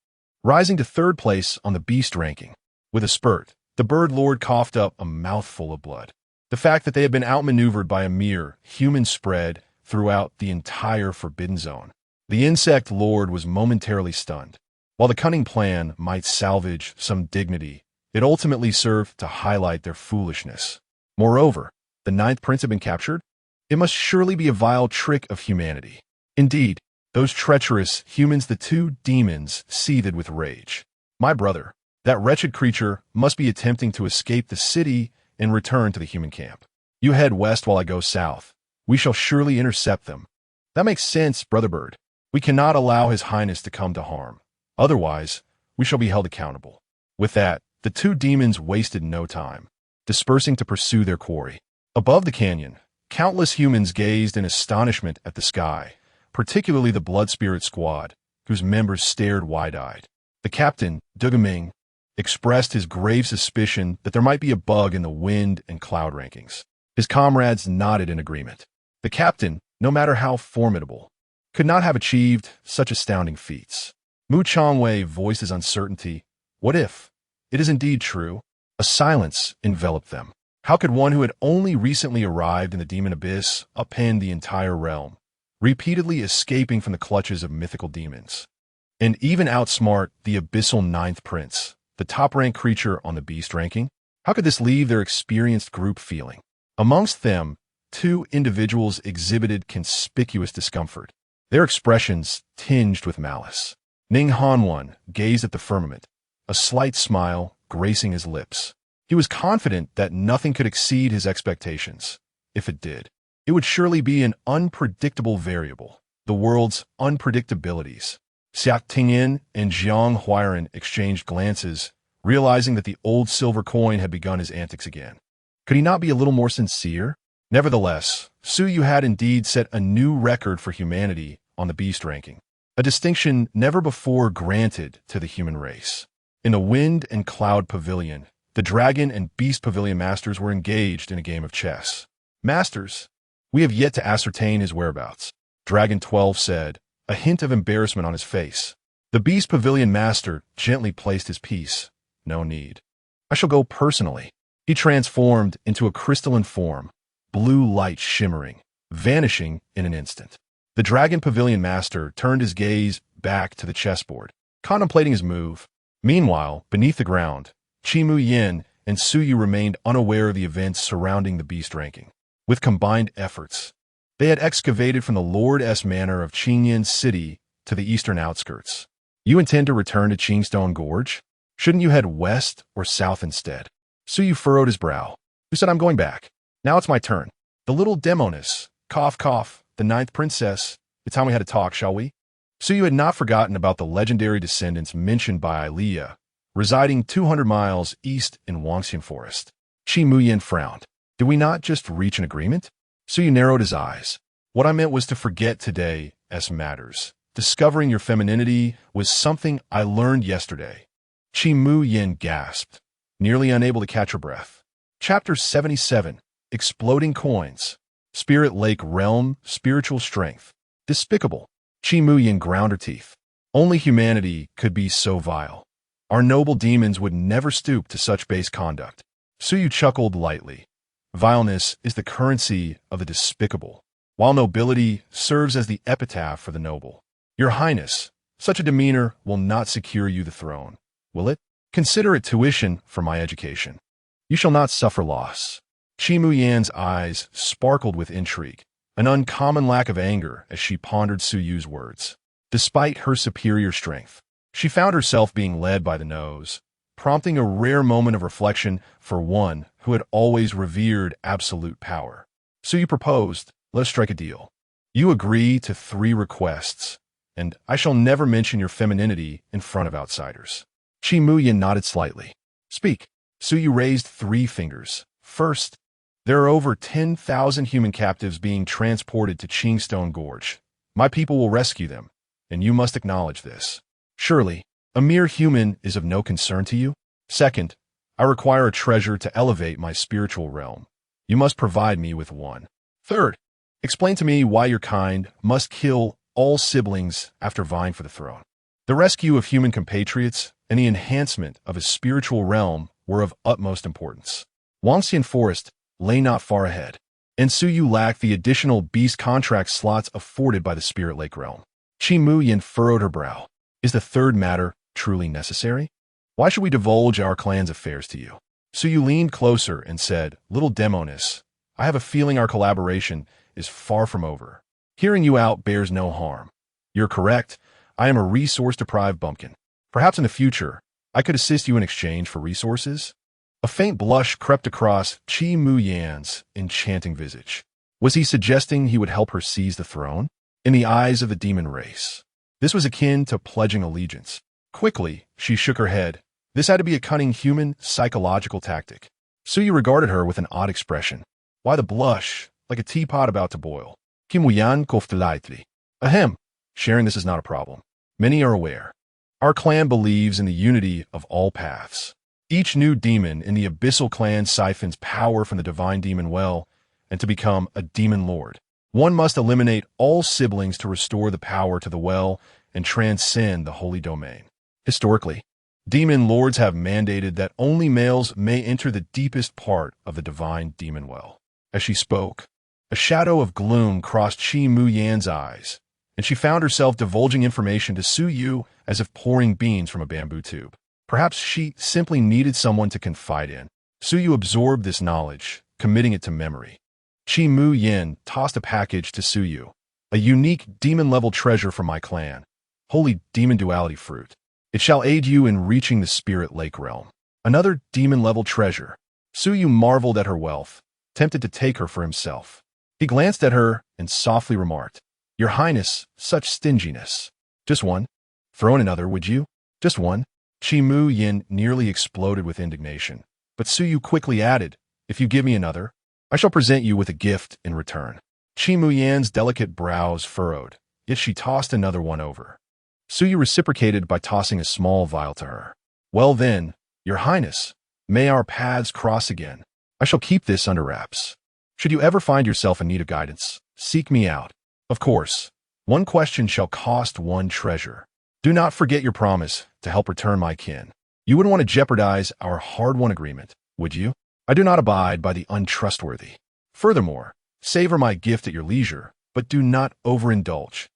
Rising to third place on the beast ranking. With a spurt, the bird lord coughed up a mouthful of blood. The fact that they had been outmaneuvered by a mere human spread throughout the entire Forbidden Zone. The insect lord was momentarily stunned. While the cunning plan might salvage some dignity, it ultimately served to highlight their foolishness. Moreover, the ninth prince had been captured? It must surely be a vile trick of humanity. Indeed, those treacherous humans, the two demons, seethed with rage. My brother, that wretched creature must be attempting to escape the city and return to the human camp. You head west while I go south. We shall surely intercept them. That makes sense, brother bird. We cannot allow his highness to come to harm. Otherwise, we shall be held accountable. With that, the two demons wasted no time, dispersing to pursue their quarry. Above the canyon, countless humans gazed in astonishment at the sky, particularly the Blood Spirit Squad, whose members stared wide-eyed. The captain, Dugaming, expressed his grave suspicion that there might be a bug in the wind and cloud rankings. His comrades nodded in agreement. The captain, no matter how formidable, could not have achieved such astounding feats. Mu Changwei voiced his uncertainty. What if it is indeed true? A silence enveloped them. How could one who had only recently arrived in the demon abyss upend the entire realm, repeatedly escaping from the clutches of mythical demons, and even outsmart the abyssal ninth prince, the top-ranked creature on the beast ranking? How could this leave their experienced group feeling? Amongst them, two individuals exhibited conspicuous discomfort, their expressions tinged with malice. Ning Hanwan gazed at the firmament, a slight smile gracing his lips. He was confident that nothing could exceed his expectations. If it did, it would surely be an unpredictable variable, the world's unpredictabilities. Xiao Tingyin and Jiang Huairan exchanged glances, realizing that the old silver coin had begun his antics again. Could he not be a little more sincere? Nevertheless, Suyu had indeed set a new record for humanity on the beast ranking, a distinction never before granted to the human race. In the Wind and Cloud Pavilion, the Dragon and Beast Pavilion masters were engaged in a game of chess. Masters, we have yet to ascertain his whereabouts, Dragon 12 said, a hint of embarrassment on his face. The Beast Pavilion master gently placed his piece. No need. I shall go personally. He transformed into a crystalline form, blue light shimmering, vanishing in an instant. The Dragon Pavilion master turned his gaze back to the chessboard, contemplating his move. Meanwhile, beneath the ground, Mu Yin and Suyu remained unaware of the events surrounding the beast ranking. With combined efforts, they had excavated from the Lord S Manor of Qingyan City to the eastern outskirts. You intend to return to Qingstone Gorge? Shouldn't you head west or south instead? Suyu furrowed his brow. Who said I'm going back? Now it's my turn. The little demoness, cough cough, the ninth princess. It's time we had a talk, shall we? Suyu had not forgotten about the legendary descendants mentioned by Ailia, residing 200 miles east in Wangxian Forest. Qi Muyin frowned. Did we not just reach an agreement? Suyu narrowed his eyes. What I meant was to forget today as matters. Discovering your femininity was something I learned yesterday. Qi Muyin gasped, nearly unable to catch her breath. Chapter 77, Exploding Coins. Spirit Lake Realm, Spiritual Strength. Despicable. Qi Muyin ground her teeth. Only humanity could be so vile. Our noble demons would never stoop to such base conduct. Suyu chuckled lightly. Vileness is the currency of the despicable, while nobility serves as the epitaph for the noble. Your Highness, such a demeanor will not secure you the throne, will it? Consider it tuition for my education. You shall not suffer loss. Qi Muyin's eyes sparkled with intrigue, an uncommon lack of anger as she pondered Suyu's words. Despite her superior strength, she found herself being led by the nose, prompting a rare moment of reflection for one who had always revered absolute power. Suyu proposed, let's strike a deal. You agree to 3 requests, and I shall never mention your femininity in front of outsiders. Qi Muyin nodded slightly. Speak. Suyu raised 3 fingers. First, there are over 10,000 human captives being transported to Qingstone Gorge. My people will rescue them, and you must acknowledge this. Surely, a mere human is of no concern to you? Second, I require a treasure to elevate my spiritual realm. You must provide me with one. Third, explain to me why your kind must kill all siblings after vying for the throne. The rescue of human compatriots and the enhancement of his spiritual realm were of utmost importance. Wangxian Forest lay not far ahead, and Suyu lacked the additional beast contract slots afforded by the Spirit Lake realm. Qi Muyin furrowed her brow. Is the third matter truly necessary? Why should we divulge our clan's affairs to you? Suyu leaned closer and said, Little demoness, I have a feeling our collaboration is far from over. Hearing you out bears no harm. You're correct. I am a resource-deprived bumpkin. Perhaps in the future, I could assist you in exchange for resources? A faint blush crept across Qi Muyin's enchanting visage. Was he suggesting he would help her seize the throne? In the eyes of the demon race, this was akin to pledging allegiance. Quickly, she shook her head. This had to be a cunning human psychological tactic. Suyu regarded her with an odd expression. Why the blush, like a teapot about to boil? Kim Wuyan koftalightly. Ahem. Sharing this is not a problem. Many are aware. Our clan believes in the unity of all paths. Each new demon in the abyssal clan siphons power from the divine demon well, and to become a demon lord, one must eliminate all siblings to restore the power to the well and transcend the holy domain. Historically, demon lords have mandated that only males may enter the deepest part of the divine demon well. As she spoke, a shadow of gloom crossed Qi Muyin's eyes, and she found herself divulging information to Suyu as if pouring beans from a bamboo tube. Perhaps she simply needed someone to confide in. Suyu absorbed this knowledge, committing it to memory. Qi Muyin tossed a package to Suyu. A unique demon-level treasure from my clan. Holy demon duality fruit. It shall aid you in reaching the Spirit Lake realm. Another demon-level treasure. Suyu marveled at her wealth, tempted to take her for himself. He glanced at her and softly remarked, Your Highness, such stinginess. Just one. Throw in another, would you? Just one. Qi Muyin nearly exploded with indignation, but Suyu quickly added, If you give me another, I shall present you with a gift in return. Qi Muyin's delicate brows furrowed, yet she tossed another one over. Suyu reciprocated by tossing a small vial to her. Well then, Your Highness, may our paths cross again. I shall keep this under wraps. Should you ever find yourself in need of guidance, seek me out. Of course, one question shall cost one treasure. Do not forget your promise to help return my kin. You wouldn't want to jeopardize our hard-won agreement, would you? I do not abide by the untrustworthy. Furthermore, savor my gift at your leisure, but do not overindulge.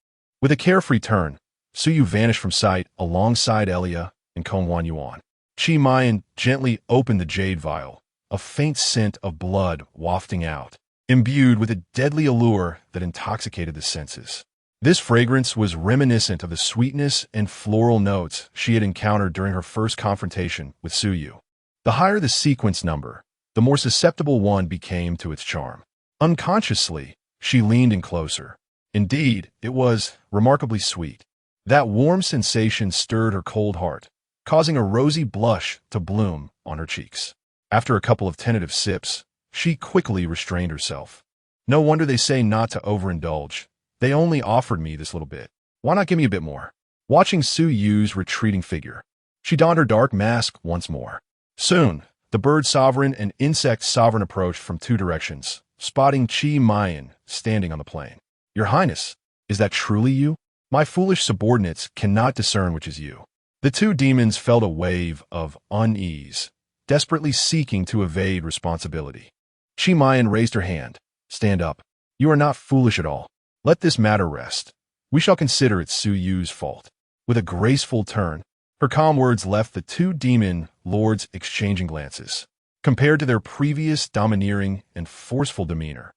With a carefree turn, Suyu vanished from sight alongside Elia and Kongwan Yuan. Qi Muyin gently opened the jade vial, a faint scent of blood wafting out, imbued with a deadly allure that intoxicated the senses. This fragrance was reminiscent of the sweetness and floral notes she had encountered during her first confrontation with Suyu. The higher the sequence number, the more susceptible one became to its charm. Unconsciously, she leaned in closer. Indeed, it was remarkably sweet. That warm sensation stirred her cold heart, causing a rosy blush to bloom on her cheeks. After a couple of tentative sips, she quickly restrained herself. No wonder they say not to overindulge. They only offered me this little bit. Why not give me a bit more? Watching Su Yu's retreating figure, she donned her dark mask once more. Soon, the bird sovereign and insect sovereign approached from two directions, spotting Chi Mayan standing on the plain. Your Highness, is that truly you? My foolish subordinates cannot discern which is you. The two demons felt a wave of unease, desperately seeking to evade responsibility. Chi Mayan raised her hand. Stand up. You are not foolish at all. Let this matter rest. We shall consider it Su Yu's fault. With a graceful turn, her calm words left the two demon lords exchanging glances. Compared to their previous domineering and forceful demeanor,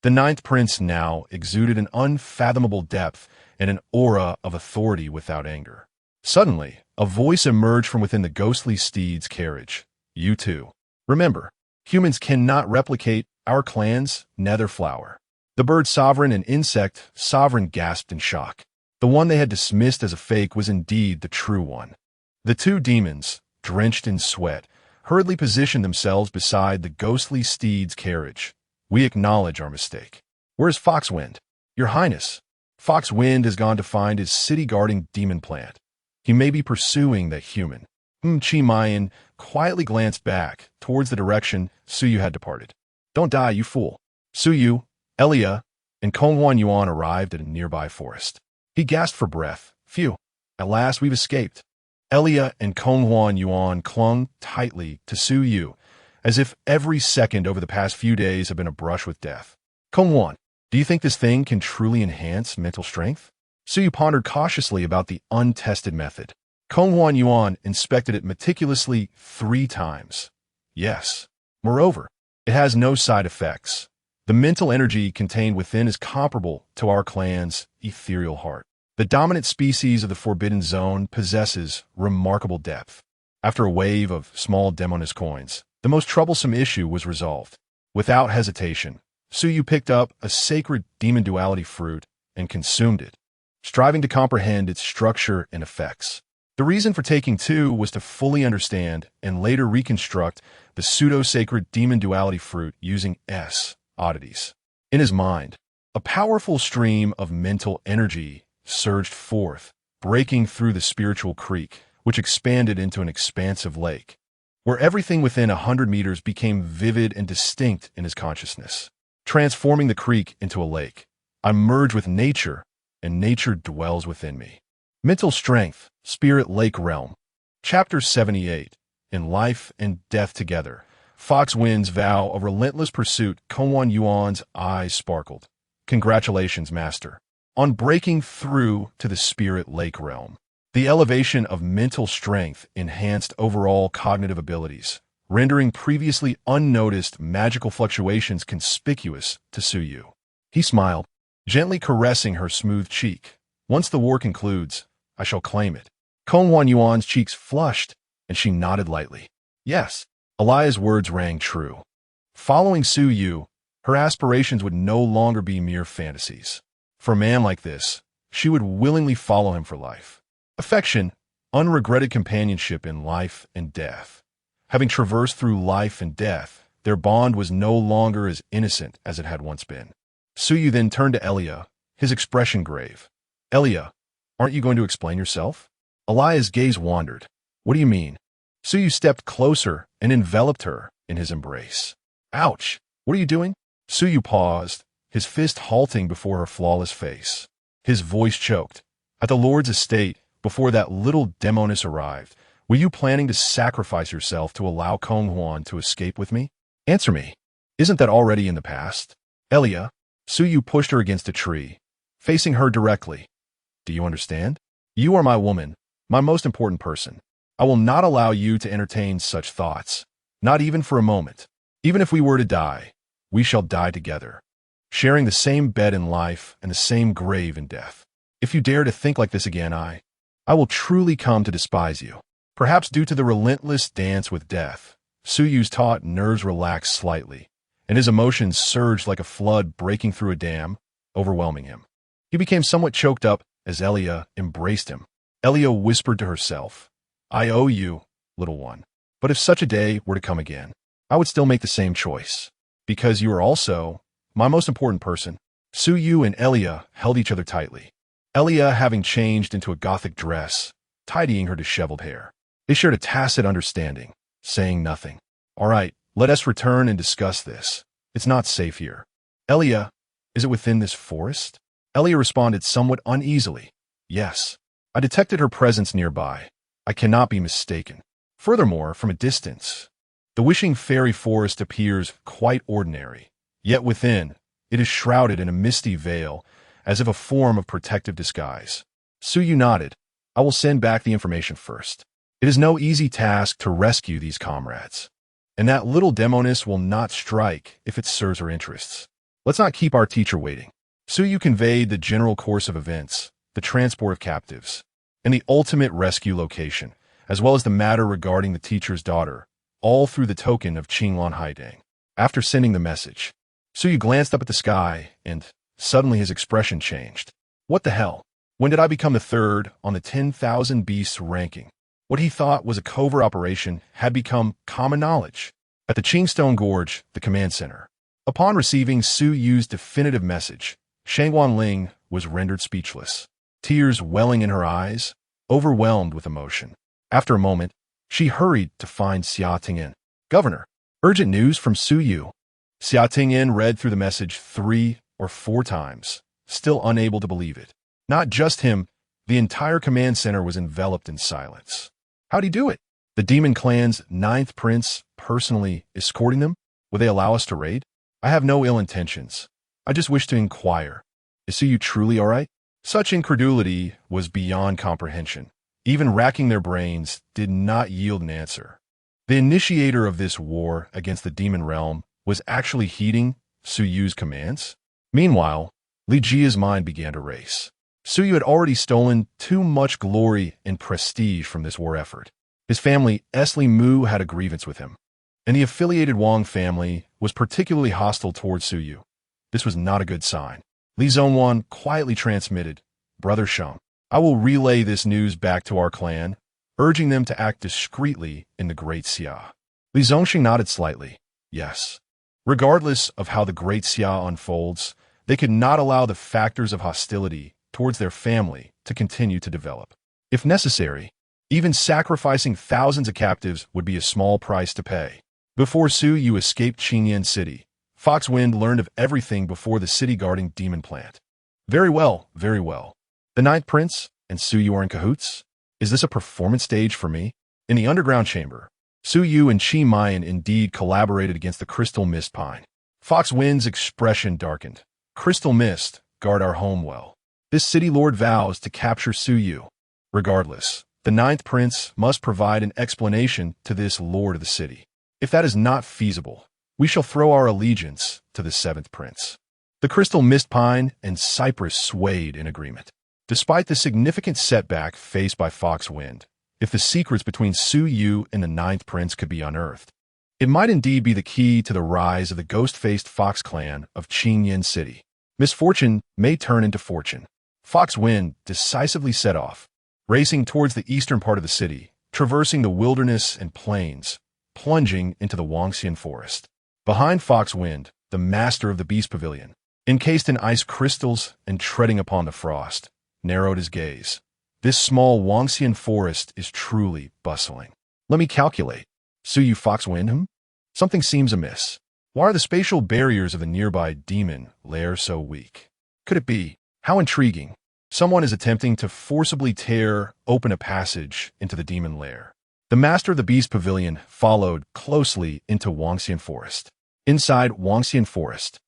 the ninth prince now exuded an unfathomable depth and an aura of authority without anger. Suddenly, a voice emerged from within the ghostly steed's carriage. You too. Remember, humans cannot replicate our clan's nether flower. The bird sovereign and insect sovereign gasped in shock. The one they had dismissed as a fake was indeed the true one. The two demons, drenched in sweat, hurriedly positioned themselves beside the ghostly steed's carriage. We acknowledge our mistake. Where is Foxwind? Your Highness, Foxwind has gone to find his city-guarding demon plant. He may be pursuing that human. Chi Mayan quietly glanced back towards the direction Suyu had departed. Don't die, you fool. Suyu, Elia, and Konghuan Yuan arrived at a nearby forest. He gasped for breath. Phew, at last we've escaped. Elia and Konghuan Yuan clung tightly to Suyu, as if every second over the past few days had been a brush with death. Konghuan, do you think this thing can truly enhance mental strength? Suyu pondered cautiously about the untested method. Konghuan Yuan inspected it meticulously 3 times. Yes. Moreover, it has no side effects. The mental energy contained within is comparable to our clan's ethereal heart. The dominant species of the Forbidden Zone possesses remarkable depth. After a wave of small demoness coins, the most troublesome issue was resolved. Without hesitation, Suyu picked up a sacred demon duality fruit and consumed it, striving to comprehend its structure and effects. The reason for taking 2 was to fully understand and later reconstruct the pseudo-sacred demon duality fruit using oddities. In his mind, a powerful stream of mental energy surged forth, breaking through the spiritual creek, which expanded into an expansive lake, where everything within 100 meters became vivid and distinct in his consciousness. Transforming the creek into a lake, I merge with nature, and nature dwells within me. Mental Strength, Spirit Lake Realm. Chapter 78. In Life and Death Together. Foxwind's vow of relentless pursuit. Konghuan Yuan's eyes sparkled. Congratulations, Master, on breaking through to the Spirit Lake Realm. The elevation of mental strength enhanced overall cognitive abilities, rendering previously unnoticed magical fluctuations conspicuous to Suyu. He smiled, gently caressing her smooth cheek. Once the war concludes, I shall claim it. Konghuan Yuan's cheeks flushed, and she nodded lightly. Yes, Elia's words rang true. Following Suyu, her aspirations would no longer be mere fantasies. For a man like this, she would willingly follow him for life. Affection, unregretted companionship in life and death. Having traversed through life and death, their bond was no longer as innocent as it had once been. Suyu then turned to Elia, his expression grave. Elia, aren't you going to explain yourself? Elia's gaze wandered. What do you mean? Suyu stepped closer and enveloped her in his embrace. Ouch! What are you doing? Suyu paused, his fist halting before her flawless face. His voice choked. At the Lord's estate, before that little demoness arrived, were you planning to sacrifice yourself to allow Konghuan to escape with me? Answer me. Isn't that already in the past? Elia, Suyu pushed her against a tree, facing her directly. Do you understand? You are my woman, my most important person. I will not allow you to entertain such thoughts, not even for a moment. Even if we were to die, we shall die together, sharing the same bed in life and the same grave in death. If you dare to think like this again, I will truly come to despise you. Perhaps due to the relentless dance with death, Su Yu's taut nerves relaxed slightly, and his emotions surged like a flood breaking through a dam, overwhelming him. He became somewhat choked up as Elia embraced him. Elia whispered to herself, I owe you, little one. But if such a day were to come again, I would still make the same choice. Because you are also my most important person. Su Yu and Elia held each other tightly. Elia having changed into a gothic dress, tidying her disheveled hair. They shared a tacit understanding, saying nothing. All right, let us return and discuss this. It's not safe here. Elia, is it within this forest? Elia responded somewhat uneasily. Yes. I detected her presence nearby. I cannot be mistaken. Furthermore, from a distance, the wishing fairy forest appears quite ordinary. Yet within, it is shrouded in a misty veil, as if a form of protective disguise. Su Yu nodded. I will send back the information first. It is no easy task to rescue these comrades. And that little demoness will not strike if it serves her interests. Let's not keep our teacher waiting. Su Yu conveyed the general course of events, the transport of captives, and the ultimate rescue location, as well as the matter regarding the teacher's daughter, all through the token of Qinglan Haidang. After sending the message, Su Yu glanced up at the sky, and suddenly his expression changed. What the hell? When did I become the third on the 10,000 beasts ranking? What he thought was a covert operation had become common knowledge. At the Qingstone Gorge, the command center. Upon receiving Su Yu's definitive message, Shangguan Ling was rendered speechless, tears welling in her eyes, overwhelmed with emotion. After a moment, she hurried to find Xia Tingyan. Governor, urgent news from Su Yu. Xia Tingyan read through the message 3 or 4 times, still unable to believe it. Not just him, the entire command center was enveloped in silence. How'd he do it? The demon clan's 9th prince personally escorting them? Will they allow us to raid? I have no ill intentions. I just wish to inquire. Is Su Yu truly all right? Such incredulity was beyond comprehension. Even racking their brains did not yield an answer. The initiator of this war against the demon realm was actually heeding Su Yu's commands? Meanwhile, Li Jia's mind began to race. Su Yu had already stolen too much glory and prestige from this war effort. His family, Esli Mu, had a grievance with him, and the affiliated Wang family was particularly hostile towards Su Yu. This was not a good sign. Li Zhongwan quietly transmitted, Brother Sheng, I will relay this news back to our clan, urging them to act discreetly in the Great Xia. Li Zongxing nodded slightly. Yes. Regardless of how the Great Xia unfolds, they could not allow the factors of hostility towards their family to continue to develop. If necessary, even sacrificing thousands of captives would be a small price to pay. Before Su Yu escaped Qingyan City, Foxwind learned of everything before the city-guarding demon plant. Very well, very well. The 9th prince and Su Yu are in cahoots? Is this a performance stage for me? In the underground chamber, Su Yu and Qi Mayan indeed collaborated against the Crystal Mist Pine. Foxwind's expression darkened. Crystal Mist, guard our home well. This city lord vows to capture Su Yu. Regardless, the 9th prince must provide an explanation to this lord of the city. If that is not feasible, we shall throw our allegiance to the 7th prince. The Crystal Mist Pine and Cypress swayed in agreement. Despite the significant setback faced by Foxwind, if the secrets between Su Yu and the 9th prince could be unearthed, it might indeed be the key to the rise of the ghost-faced Fox clan of Qingyan City. Misfortune may turn into fortune. Foxwind decisively set off, racing towards the eastern part of the city, traversing the wilderness and plains, plunging into the Wangxian forest. Behind Foxwind, the master of the Beast Pavilion, encased in ice crystals and treading upon the frost, narrowed his gaze. This small Wangxian forest is truly bustling. Let me calculate. Su Yu Foxwind? Something seems amiss. Why are the spatial barriers of the nearby demon lair so weak? Could it be? How intriguing. Someone is attempting to forcibly tear open a passage into the demon lair. The master of the Beast Pavilion followed closely into Wangxian Forest. Inside Wangxian Forest,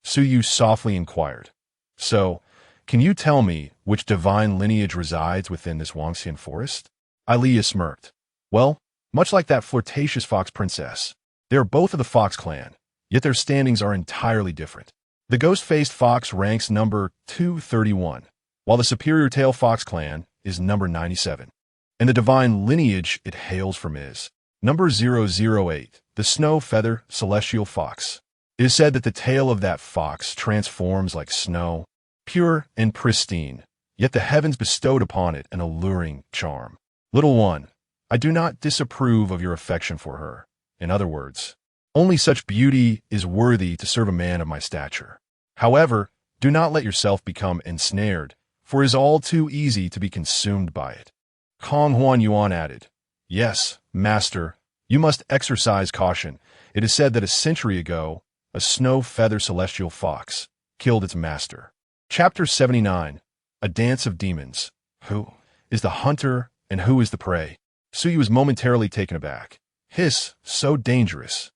Su Yu softly inquired, So, can you tell me which divine lineage resides within this Wangxian Forest? Alia smirked. Well, much like that flirtatious fox princess, they are both of the Fox clan, yet their standings are entirely different. The ghost-faced fox ranks number 231, while the superior tail fox clan is number 97. And the divine lineage it hails from is number 008, the snow feather celestial fox. It is said that the tail of that fox transforms like snow, pure and pristine, yet the heavens bestowed upon it an alluring charm. Little one, I do not disapprove of your affection for her. In other words, only such beauty is worthy to serve a man of my stature. However, do not let yourself become ensnared, for it is all too easy to be consumed by it. Kong Huan Yuan added, Yes, master, you must exercise caution. It is said that a century ago, a snow feather celestial fox killed its master. Chapter 79, A Dance of Demons. Who is the hunter and who is the prey? Suyu was momentarily taken aback. Hiss, so dangerous.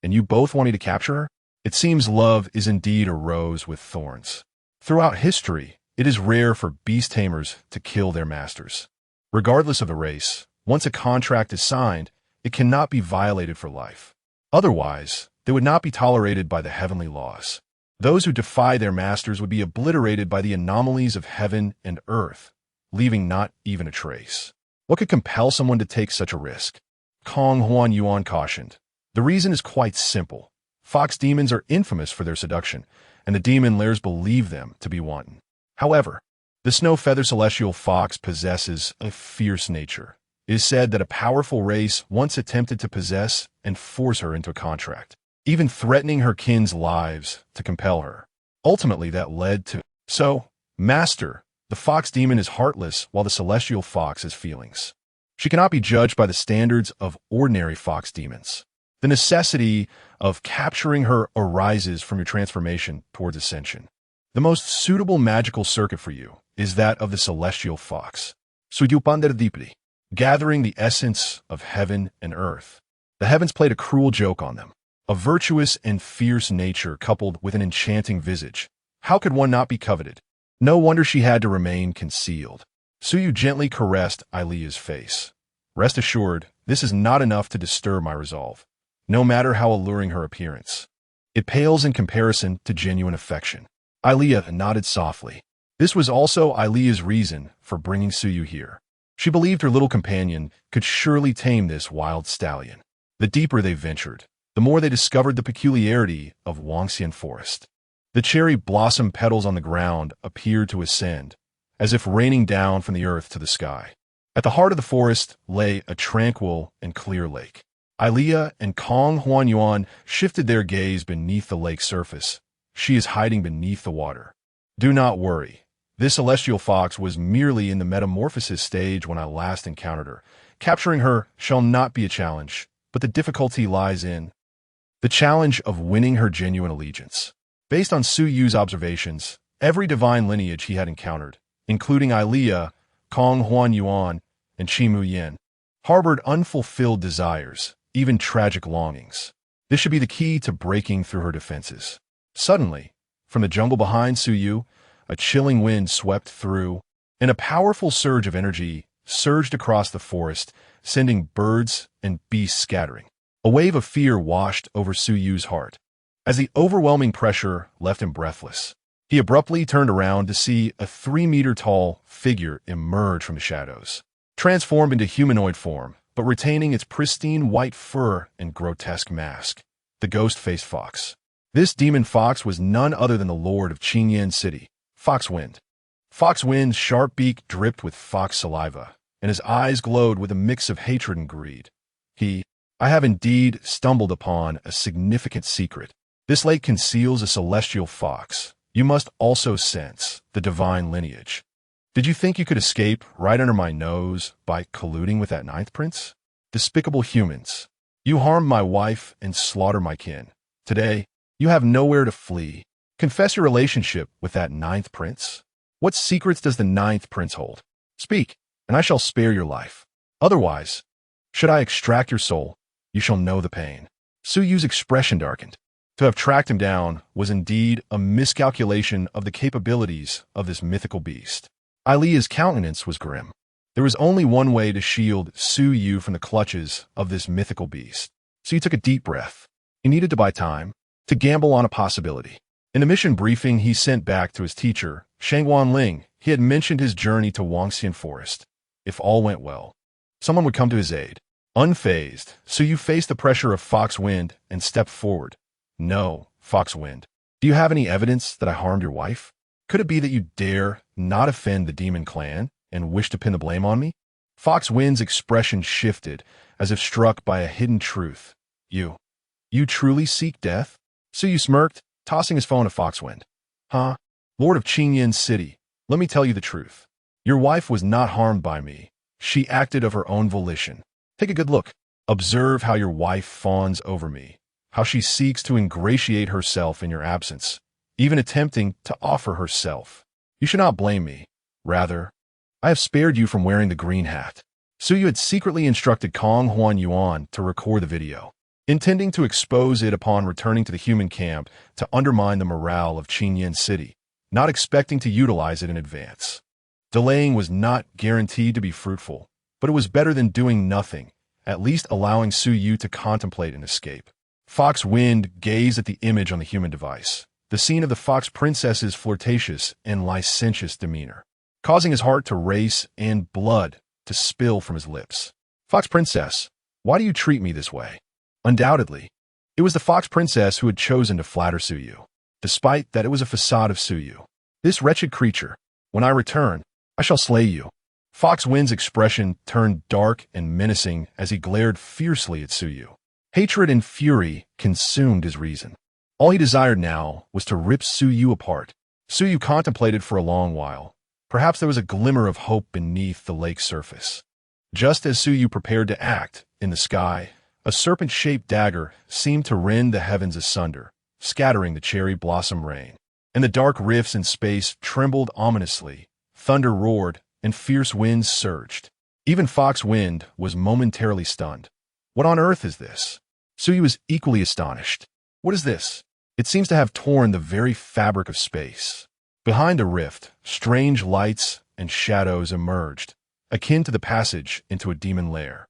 And you both want me to capture her? It seems love is indeed a rose with thorns. Throughout history, it is rare for beast tamers to kill their masters. Regardless of the race, once a contract is signed, it cannot be violated for life. Otherwise, they would not be tolerated by the heavenly laws. Those who defy their masters would be obliterated by the anomalies of heaven and earth, leaving not even a trace. What could compel someone to take such a risk? Kong Huan Yuan cautioned. The reason is quite simple. Fox demons are infamous for their seduction, and the demon lairs believe them to be wanton. However, the snow feather celestial fox possesses a fierce nature. It is said that a powerful race once attempted to possess and force her into a contract, even threatening her kin's lives to compel her. Ultimately, that led to... So, master, the fox demon is heartless while the celestial fox has feelings. She cannot be judged by the standards of ordinary fox demons. The necessity of capturing her arises from your transformation towards ascension. The most suitable magical circuit for you is that of the celestial fox, Suyupanderdipri, gathering the essence of heaven and earth. The heavens played a cruel joke on them. A virtuous and fierce nature coupled with an enchanting visage. How could one not be coveted? No wonder she had to remain concealed. Suyu gently caressed Ailea's face. Rest assured, this is not enough to disturb my resolve, no matter how alluring her appearance. It pales in comparison to genuine affection. Ailea nodded softly. This was also Ailea's reason for bringing Suyu here. She believed her little companion could surely tame this wild stallion. The deeper they ventured, the more they discovered the peculiarity of Wangxian Forest. The cherry blossom petals on the ground appeared to ascend, as if raining down from the earth to the sky. At the heart of the forest lay a tranquil and clear lake. Ailea and Kong Huan Yuan shifted their gaze beneath the lake's surface. She is hiding beneath the water. Do not worry. This celestial fox was merely in the metamorphosis stage when I last encountered her. Capturing her shall not be a challenge, but the difficulty lies in the challenge of winning her genuine allegiance. Based on Su Yu's observations, every divine lineage he had encountered, including Ailea, Kong Huan Yuan, and Qimu Yin, harbored unfulfilled desires, even tragic longings. This should be the key to breaking through her defenses. Suddenly, from the jungle behind Su Yu, a chilling wind swept through, and a powerful surge of energy surged across the forest, sending birds and beasts scattering. A wave of fear washed over Su Yu's heart. As the overwhelming pressure left him breathless, he abruptly turned around to see a 3-meter-tall figure emerge from the shadows, transformed into humanoid form, but retaining its pristine white fur and grotesque mask. The ghost-faced fox. This demon fox was none other than the lord of Qingyan City, Foxwind. Foxwind's sharp beak dripped with fox saliva, and his eyes glowed with a mix of hatred and greed. I have indeed stumbled upon a significant secret. This lake conceals a celestial fox. You must also sense the divine lineage. Did you think you could escape right under my nose by colluding with that ninth prince? Despicable humans. You harmed my wife and slaughtered my kin. Today, you have nowhere to flee. Confess your relationship with that ninth prince. What secrets does the ninth prince hold? Speak, and I shall spare your life. Otherwise, should I extract your soul, you shall know the pain. Su Yu's expression darkened. To have tracked him down was indeed a miscalculation of the capabilities of this mythical beast. Ailea's countenance was grim. There was only one way to shield Su Yu from the clutches of this mythical beast. So he took a deep breath. He needed to buy time, to gamble on a possibility. In the mission briefing he sent back to his teacher, Shangwan Ling, He had mentioned his journey to Wangxian Forest. If all went well, someone would come to his aid. Unfazed, Su Yu faced the pressure of Fox Wind and stepped forward. No, Fox Wind. Do you have any evidence that I harmed your wife? Could it be that you dare not offend the demon clan and wish to pin the blame on me? Fox Wind's expression shifted, as if struck by a hidden truth. You truly seek death? Su Yu smirked, tossing his phone to Fox Wind. Huh? Lord of Qingyan City, let me tell you the truth. Your wife was not harmed by me. She acted of her own volition. Take a good look. Observe how your wife fawns over me, how she seeks to ingratiate herself in your absence, even attempting to offer herself. You should not blame me. Rather, I have spared you from wearing the green hat. Su Yu had secretly instructed Kong Huan Yuan to record the video, intending to expose it upon returning to the human camp to undermine the morale of Qingyan City, not expecting to utilize it in advance. Delaying was not guaranteed to be fruitful, but it was better than doing nothing, at least allowing Su Yu to contemplate an escape. Fox Wind gazed at the image on the human device, the scene of the Fox Princess's flirtatious and licentious demeanor, causing his heart to race and blood to spill from his lips. Fox Princess, why do you treat me this way? Undoubtedly, it was the Fox Princess who had chosen to flatter Su Yu, despite that it was a facade of Su Yu. This wretched creature, when I return, I shall slay you. Fox Wind's expression turned dark and menacing as he glared fiercely at Su Yu. Hatred and fury consumed his reason. All he desired now was to rip Su Yu apart. Su Yu contemplated for a long while. Perhaps there was a glimmer of hope beneath the lake's surface. Just as Su Yu prepared to act, in the sky, a serpent-shaped dagger seemed to rend the heavens asunder, scattering the cherry blossom rain. And the dark rifts in space trembled ominously. Thunder roared, and fierce winds surged. Even Fox Wind was momentarily stunned. What on earth is this? Su Yu was equally astonished. What is this? It seems to have torn the very fabric of space. Behind a rift, strange lights and shadows emerged, akin to the passage into a demon lair.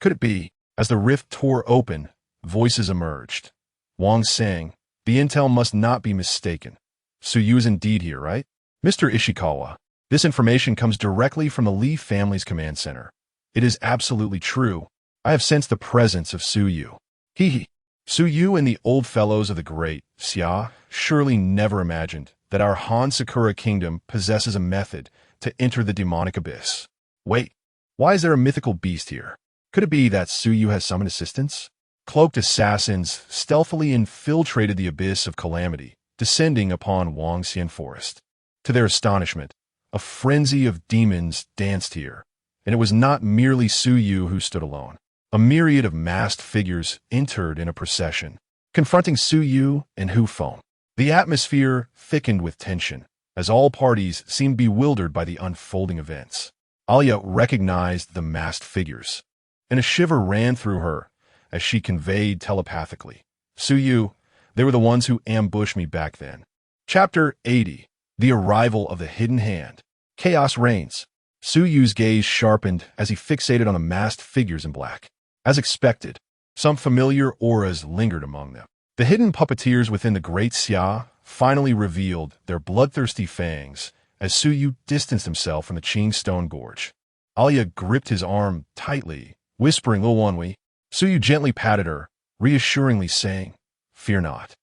Could it be, as the rift tore open, voices emerged? Wang sang, the intel must not be mistaken. Su Yu is indeed here, right? Mr. Ishikawa, this information comes directly from the Li family's command center. It is absolutely true. I have sensed the presence of Su Yu. Hee. Su Yu and the old fellows of the great Xia surely never imagined that our Han Sakura kingdom possesses a method to enter the demonic abyss. Wait, why is there a mythical beast here? Could it be that Su Yu has summoned assistance? Cloaked assassins stealthily infiltrated the abyss of calamity, descending upon Wangxian Forest. To their astonishment, a frenzy of demons danced here, and it was not merely Su Yu who stood alone. A myriad of masked figures entered in a procession, confronting Su Yu and Hu Feng. The atmosphere thickened with tension, as all parties seemed bewildered by the unfolding events. Alia recognized the masked figures, and a shiver ran through her as she conveyed telepathically. Su Yu, they were the ones who ambushed me back then. Chapter 80. The Arrival of the Hidden Hand. Chaos reigns. Su Yu's gaze sharpened as he fixated on the masked figures in black. As expected, some familiar auras lingered among them. The hidden puppeteers within the great Xia finally revealed their bloodthirsty fangs as Su Yu distanced himself from the Qing Stone Gorge. Alia gripped his arm tightly, whispering, "Little Wanwi." Su Yu gently patted her, reassuringly saying, "Fear not."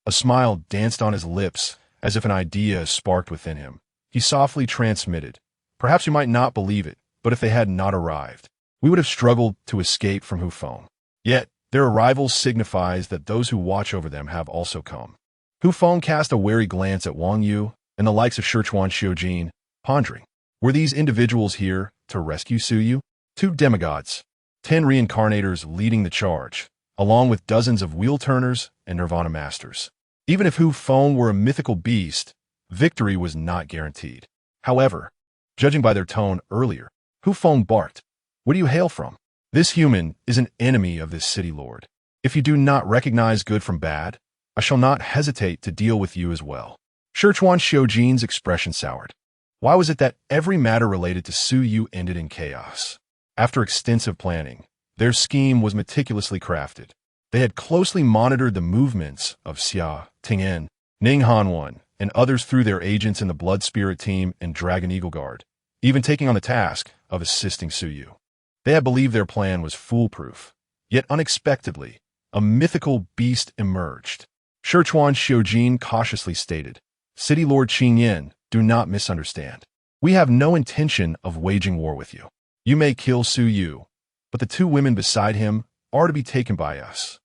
A smile danced on his lips as if an idea sparked within him. He softly transmitted, "Perhaps you might not believe it, but if they had not arrived, we would have struggled to escape from Hu Feng. Yet, their arrival signifies that those who watch over them have also come." Hu Feng cast a wary glance at Wang Yu and the likes of Sichuan Xiujin, pondering, were these individuals here to rescue Su Yu? 2 demigods, 10 reincarnators leading the charge, along with dozens of wheel-turners and nirvana masters. Even if Hu Feng were a mythical beast, victory was not guaranteed. However, judging by their tone earlier, Hu Feng barked, "Where do you hail from? This human is an enemy of this city lord. If you do not recognize good from bad, I shall not hesitate to deal with you as well." Sichuan Xiujin's expression soured. Why was it that every matter related to Su Yu ended in chaos? After extensive planning, their scheme was meticulously crafted. They had closely monitored the movements of Xia, Ting'en, Ning Hanwan, and others threw their agents in the Blood Spirit team and Dragon Eagle Guard, even taking on the task of assisting Su Yu. They had believed their plan was foolproof, yet unexpectedly, a mythical beast emerged. Sichuan Xiujin cautiously stated, "City Lord Qing Yin, do not misunderstand. We have no intention of waging war with you. You may kill Su Yu, but the two women beside him are to be taken by us."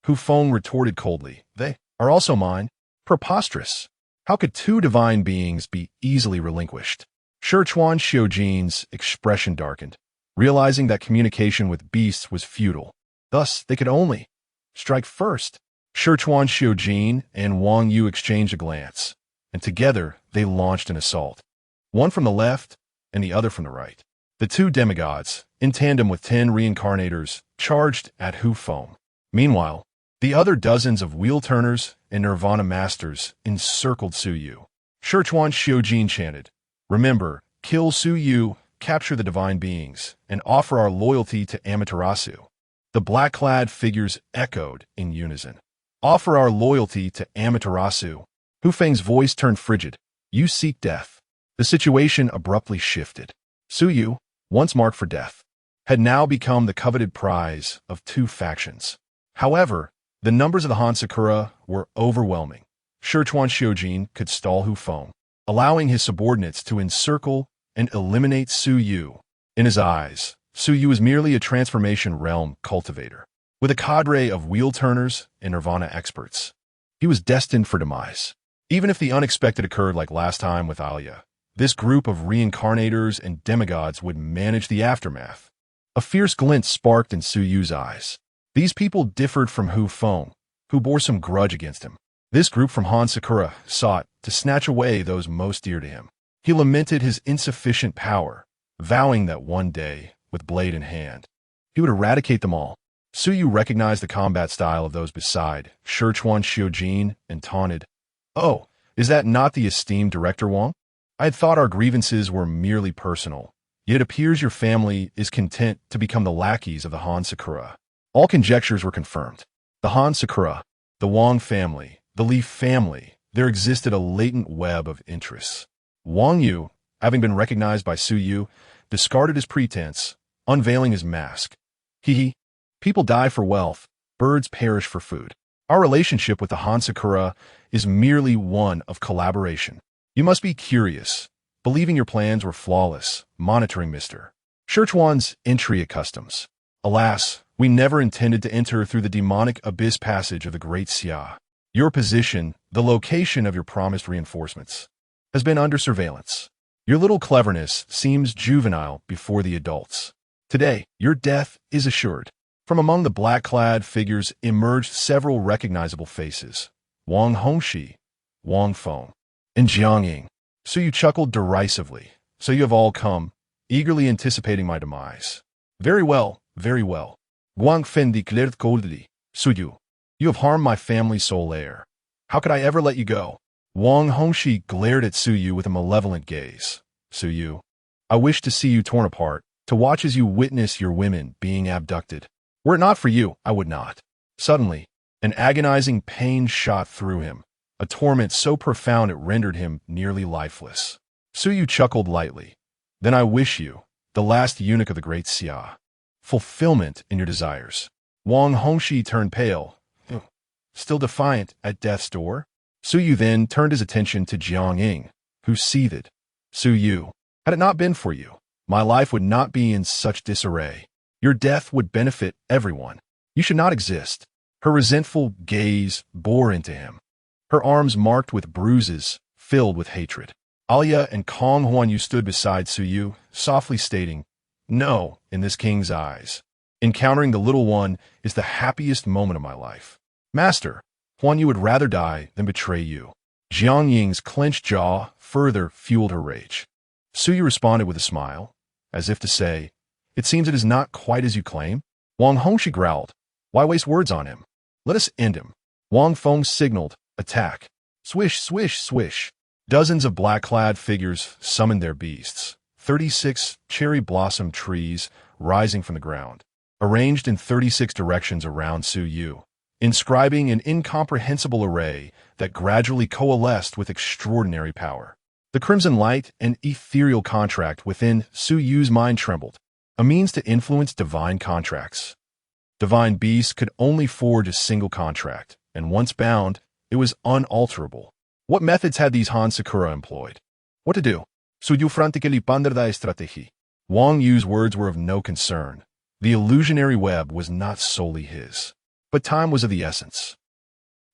Hu Feng retorted coldly, "They are also mine." Preposterous. How could two divine beings be easily relinquished? Sichuan Xiujin's expression darkened, realizing that communication with beasts was futile. Thus, they could only strike first. Sichuan Xiujin and Wang Yu exchanged a glance, and together they launched an assault. One from the left and the other from the right. The two demigods, in tandem with 10 reincarnators, charged at Hu Feng. Meanwhile, the other dozens of wheel-turners and nirvana masters encircled Su Yu. Sichuan Xiujin chanted, "Remember, kill Su Yu, capture the divine beings, and offer our loyalty to Amaterasu." The black-clad figures echoed in unison. "Offer our loyalty to Amaterasu." Hu Feng's voice turned frigid. "You seek death." The situation abruptly shifted. Su Yu, once marked for death, had now become the coveted prize of two factions. However, the numbers of the Han Sakura were overwhelming. Sichuan Xiujin could stall Hu Feng, allowing his subordinates to encircle and eliminate Su Yu. In his eyes, Su Yu was merely a transformation realm cultivator, with a cadre of wheel-turners and nirvana experts. He was destined for demise. Even if the unexpected occurred like last time with Alia, this group of reincarnators and demigods would manage the aftermath. A fierce glint sparked in Su Yu's eyes. These people differed from Hu Feng, who bore some grudge against him. This group from Han Sakura sought to snatch away those most dear to him. He lamented his insufficient power, vowing that one day, with blade in hand, he would eradicate them all. Su Yu recognized the combat style of those beside Sichuan Xiujin and taunted, "Oh, is that not the esteemed Director Wang? I had thought our grievances were merely personal, yet it appears your family is content to become the lackeys of the Han Sakura." All conjectures were confirmed. The Han Sakura, the Wang family, the Li family, there existed a latent web of interests. Wang Yu, having been recognized by Su Yu, discarded his pretense, unveiling his mask. Hee. People die for wealth, birds perish for food. Our relationship with the Han Sakura is merely one of collaboration. You must be curious, believing your plans were flawless, monitoring Mr. Sichuan's entry customs. Alas, we never intended to enter through the demonic abyss passage of the Great Xia. Your position, the location of your promised reinforcements, has been under surveillance. Your little cleverness seems juvenile before the adults. Today, your death is assured. From among the black-clad figures emerged several recognizable faces. Wang Hongxi, Wang Feng, and Jiang Ying. Su Yu chuckled derisively. "So you have all come, eagerly anticipating my demise. Very well, very well. Guang Fen declared coldly, Su Yu, you have harmed my family's sole heir. How could I ever let you go?" Wang Hongxi glared at Su Yu with a malevolent gaze. "Su Yu, I wish to see you torn apart, to watch as you witness your women being abducted. Were it not for you, I would not." Suddenly, an agonizing pain shot through him, a torment so profound it rendered him nearly lifeless. Su Yu chuckled lightly. "Then I wish you, the last eunuch of the Great Xia, fulfillment in your desires." Wang Hongxi turned pale, still defiant at death's door. Su Yu then turned his attention to Jiang Ying, who seethed. "Su Yu, had it not been for you, my life would not be in such disarray. Your death would benefit everyone. You should not exist." Her resentful gaze bore into him, her arms marked with bruises, filled with hatred. Alia and Kong Huanyu stood beside Su Yu, softly stating, "No," in this king's eyes. "Encountering the little one is the happiest moment of my life. Master, Huanyu would rather die than betray you." Jiang Ying's clenched jaw further fueled her rage. Su Yu responded with a smile, as if to say, "It seems it is not quite as you claim." Wang Hongxi growled, "Why waste words on him? Let us end him." Wang Feng signaled, "Attack." Swish, swish, swish. Dozens of black-clad figures summoned their beasts. 36 cherry blossom trees rising from the ground, arranged in 36 directions around Su Yu, inscribing an incomprehensible array that gradually coalesced with extraordinary power. The crimson light and ethereal contract within Su Yu's mind trembled, a means to influence divine contracts. Divine beasts could only forge a single contract, and once bound, it was unalterable. What methods had these Han Sakura employed? What to do? Su Yu frantically pondered a strategy. Wang Yu's words were of no concern. The illusionary web was not solely his. But time was of the essence.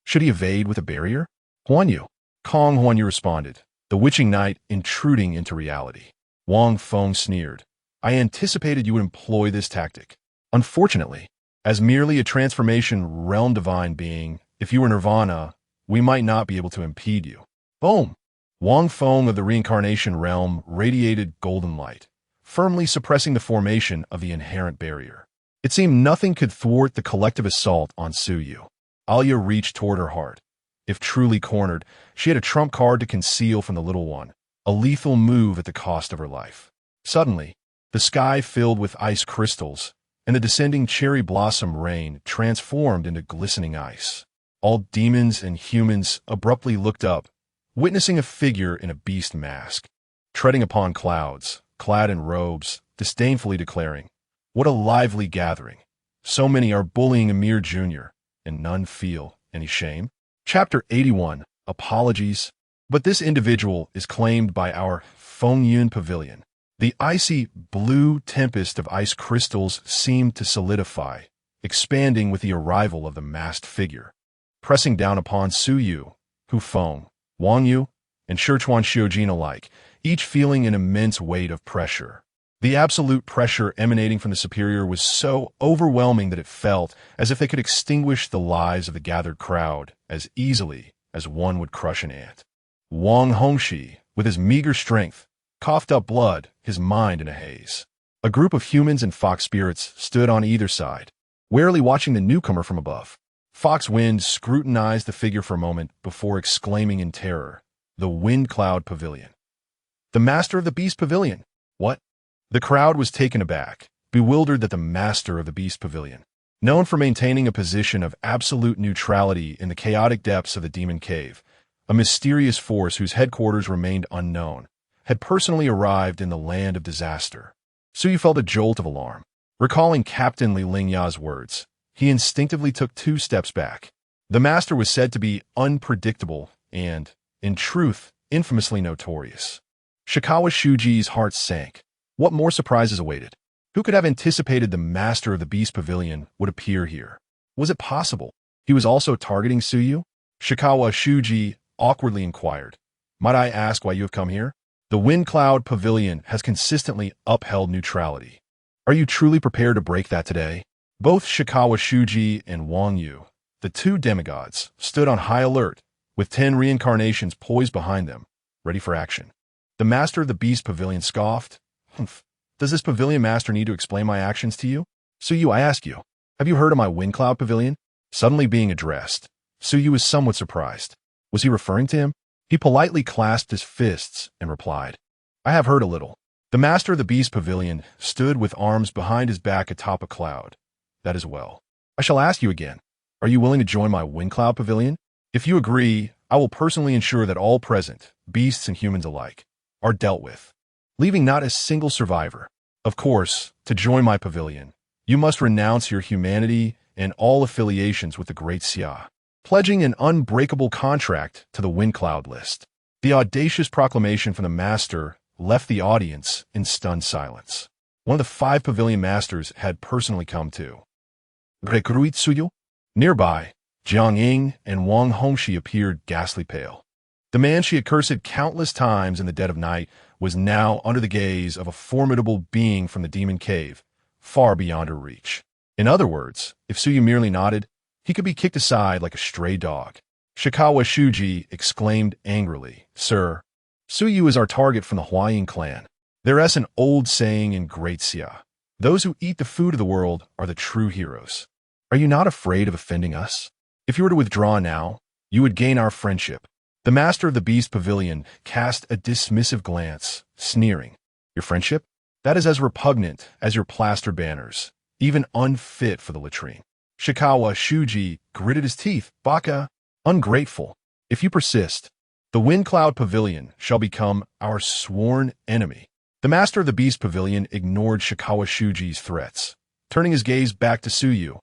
Should he evade with a barrier? Huan Yu. Kong Huan Yu responded, the witching night intruding into reality. Wang Feng sneered. I anticipated you would employ this tactic. Unfortunately, as merely a transformation realm divine being, if you were Nirvana, we might not be able to impede you. Boom! Wang Feng of the reincarnation realm radiated golden light, firmly suppressing the formation of the inherent barrier. It seemed nothing could thwart the collective assault on Su Yu. Alia reached toward her heart. If truly cornered, she had a trump card to conceal from the little one, a lethal move at the cost of her life. Suddenly, the sky filled with ice crystals, and the descending cherry blossom rain transformed into glistening ice. All demons and humans abruptly looked up, witnessing a figure in a beast mask, treading upon clouds, clad in robes, disdainfully declaring, "What a lively gathering! So many are bullying Amir Jr., and none feel any shame." Chapter 81, Apologies. But this individual is claimed by our Fengyun Pavilion. The icy blue tempest of ice crystals seemed to solidify, expanding with the arrival of the masked figure, pressing down upon Su Yu, Hu Feng, Wang Yu, and Shichuan Xiujin alike, each feeling an immense weight of pressure. The absolute pressure emanating from the superior was so overwhelming that it felt as if they could extinguish the lives of the gathered crowd as easily as one would crush an ant. Wang Hongxi, with his meager strength, coughed up blood, his mind in a haze. A group of humans and fox spirits stood on either side, warily watching the newcomer from above. Fox Wind scrutinized the figure for a moment before exclaiming in terror, "The Wind Cloud Pavilion. The Master of the Beast Pavilion? What?" The crowd was taken aback, bewildered that the Master of the Beast Pavilion, known for maintaining a position of absolute neutrality in the chaotic depths of the Demon Cave, a mysterious force whose headquarters remained unknown, had personally arrived in the land of disaster. Su Yu felt a jolt of alarm. Recalling Captain Li Lingya's words, he instinctively took 2 steps back. The Master was said to be unpredictable and, in truth, infamously notorious. Shikawa Shuji's heart sank. What more surprises awaited? Who could have anticipated the Master of the Beast Pavilion would appear here? Was it possible he was also targeting Su Yu? Shikawa Shuji awkwardly inquired, "Might I ask why you have come here?" The Wind Cloud Pavilion has consistently upheld neutrality. Are you truly prepared to break that today? Both Shikawa Shuji and Wang Yu, the 2 demigods, stood on high alert, with 10 reincarnations poised behind them, ready for action. The Master of the Beast Pavilion scoffed, "Humph. Does this Pavilion Master need to explain my actions to you? Su Yu, I ask you, have you heard of my Wind Cloud Pavilion?" Suddenly being addressed, Su Yu was somewhat surprised. Was he referring to him? He politely clasped his fists and replied, "I have heard a little." The Master of the Beast Pavilion stood with arms behind his back atop a cloud. "That is well. I shall ask you again. Are you willing to join my Wind Cloud Pavilion? If you agree, I will personally ensure that all present, beasts and humans alike, are dealt with, leaving not a single survivor. Of course, to join my pavilion, you must renounce your humanity and all affiliations with the Great Xia, pledging an unbreakable contract to the Wind Cloud list." The audacious proclamation from the Master left the audience in stunned silence. One of the 5 pavilion masters had personally come to recruit Su Yu. Nearby, Jiang Ying and Wang Hongxi appeared ghastly pale. The man she had cursed countless times in the dead of night was now under the gaze of a formidable being from the demon cave, far beyond her reach. In other words, if Su Yu merely nodded, he could be kicked aside like a stray dog. Shikawa Shuji exclaimed angrily, "Sir, Su Yu is our target from the Huayin clan. There is an old saying in Great Xia, those who eat the food of the world are the true heroes. Are you not afraid of offending us? If you were to withdraw now, you would gain our friendship." The Master of the Beast Pavilion cast a dismissive glance, sneering, "Your friendship? That is as repugnant as your plaster banners, even unfit for the latrine." Shikawa Shuji gritted his teeth. Baka, ungrateful. If you persist, the Wind Cloud Pavilion shall become our sworn enemy. The master of the Beast Pavilion ignored Shikawa Shuji's threats, turning his gaze back to Suyu.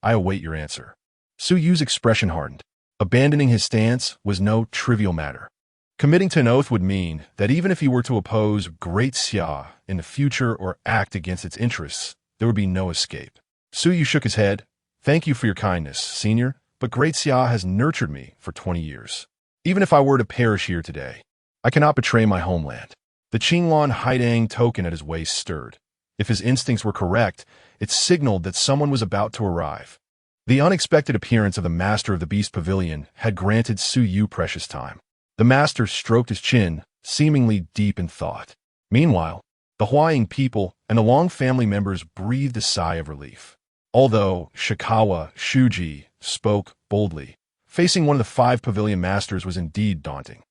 I await your answer. Suyu's expression hardened. Abandoning his stance was no trivial matter. Committing to an oath would mean that even if he were to oppose Great Xia in the future or act against its interests, there would be no escape. Suyu shook his head. Thank you for your kindness, senior, but Great Xia has nurtured me for 20 years. Even if I were to perish here today, I cannot betray my homeland. The Qinglan Haidang token at his waist stirred. If his instincts were correct, it signaled that someone was about to arrive. The unexpected appearance of the master of the Beast Pavilion had granted Suyu precious time. The master stroked his chin, seemingly deep in thought. Meanwhile, the Huaying people and the Long family members breathed a sigh of relief. Although Shikawa Shuji spoke boldly, facing one of the 5 pavilion masters was indeed daunting.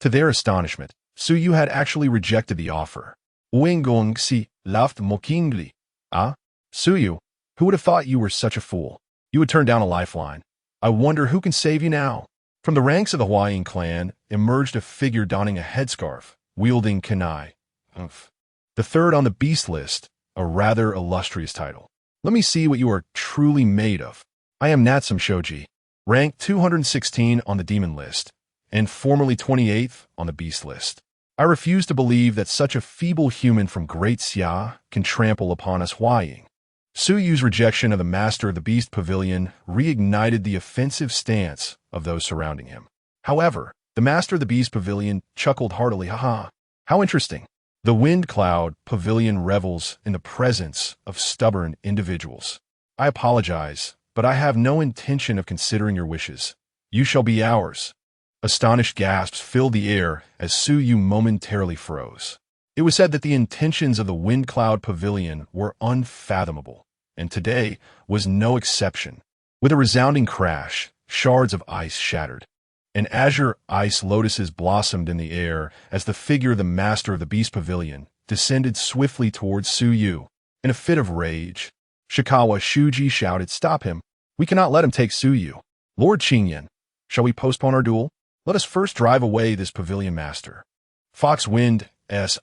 To their astonishment, Suyu had actually rejected the offer. Uengong si laughed mockingly. Ah, Suyu, who would have thought you were such a fool? You would turn down a lifeline. I wonder who can save you now. From the ranks of the Huaying clan emerged a figure donning a headscarf, wielding kunai. The third on the beast list, a rather illustrious title. Let me see what you are truly made of. I am Natsum Shoji, ranked 216 on the demon list, and formerly 28th on the beast list. I refuse to believe that such a feeble human from Great Xia can trample upon us Huaying. Suyu's rejection of the master of the Beast Pavilion reignited the offensive stance of those surrounding him. However, the master of the Beast Pavilion chuckled heartily. Haha, how interesting. The Wind Cloud Pavilion revels in the presence of stubborn individuals. I apologize, but I have no intention of considering your wishes. You shall be ours. Astonished gasps filled the air as Suyu momentarily froze. It was said that the intentions of the Wind Cloud Pavilion were unfathomable, and today was no exception. With a resounding crash, shards of ice shattered, and azure ice lotuses blossomed in the air as the figure of the master of the Beast Pavilion descended swiftly towards Suyu. In a fit of rage, Shikawa Shuji shouted, "Stop him! We cannot let him take Suyu. Lord Qingyan, shall we postpone our duel? Let us first drive away this pavilion master." Fox Wind's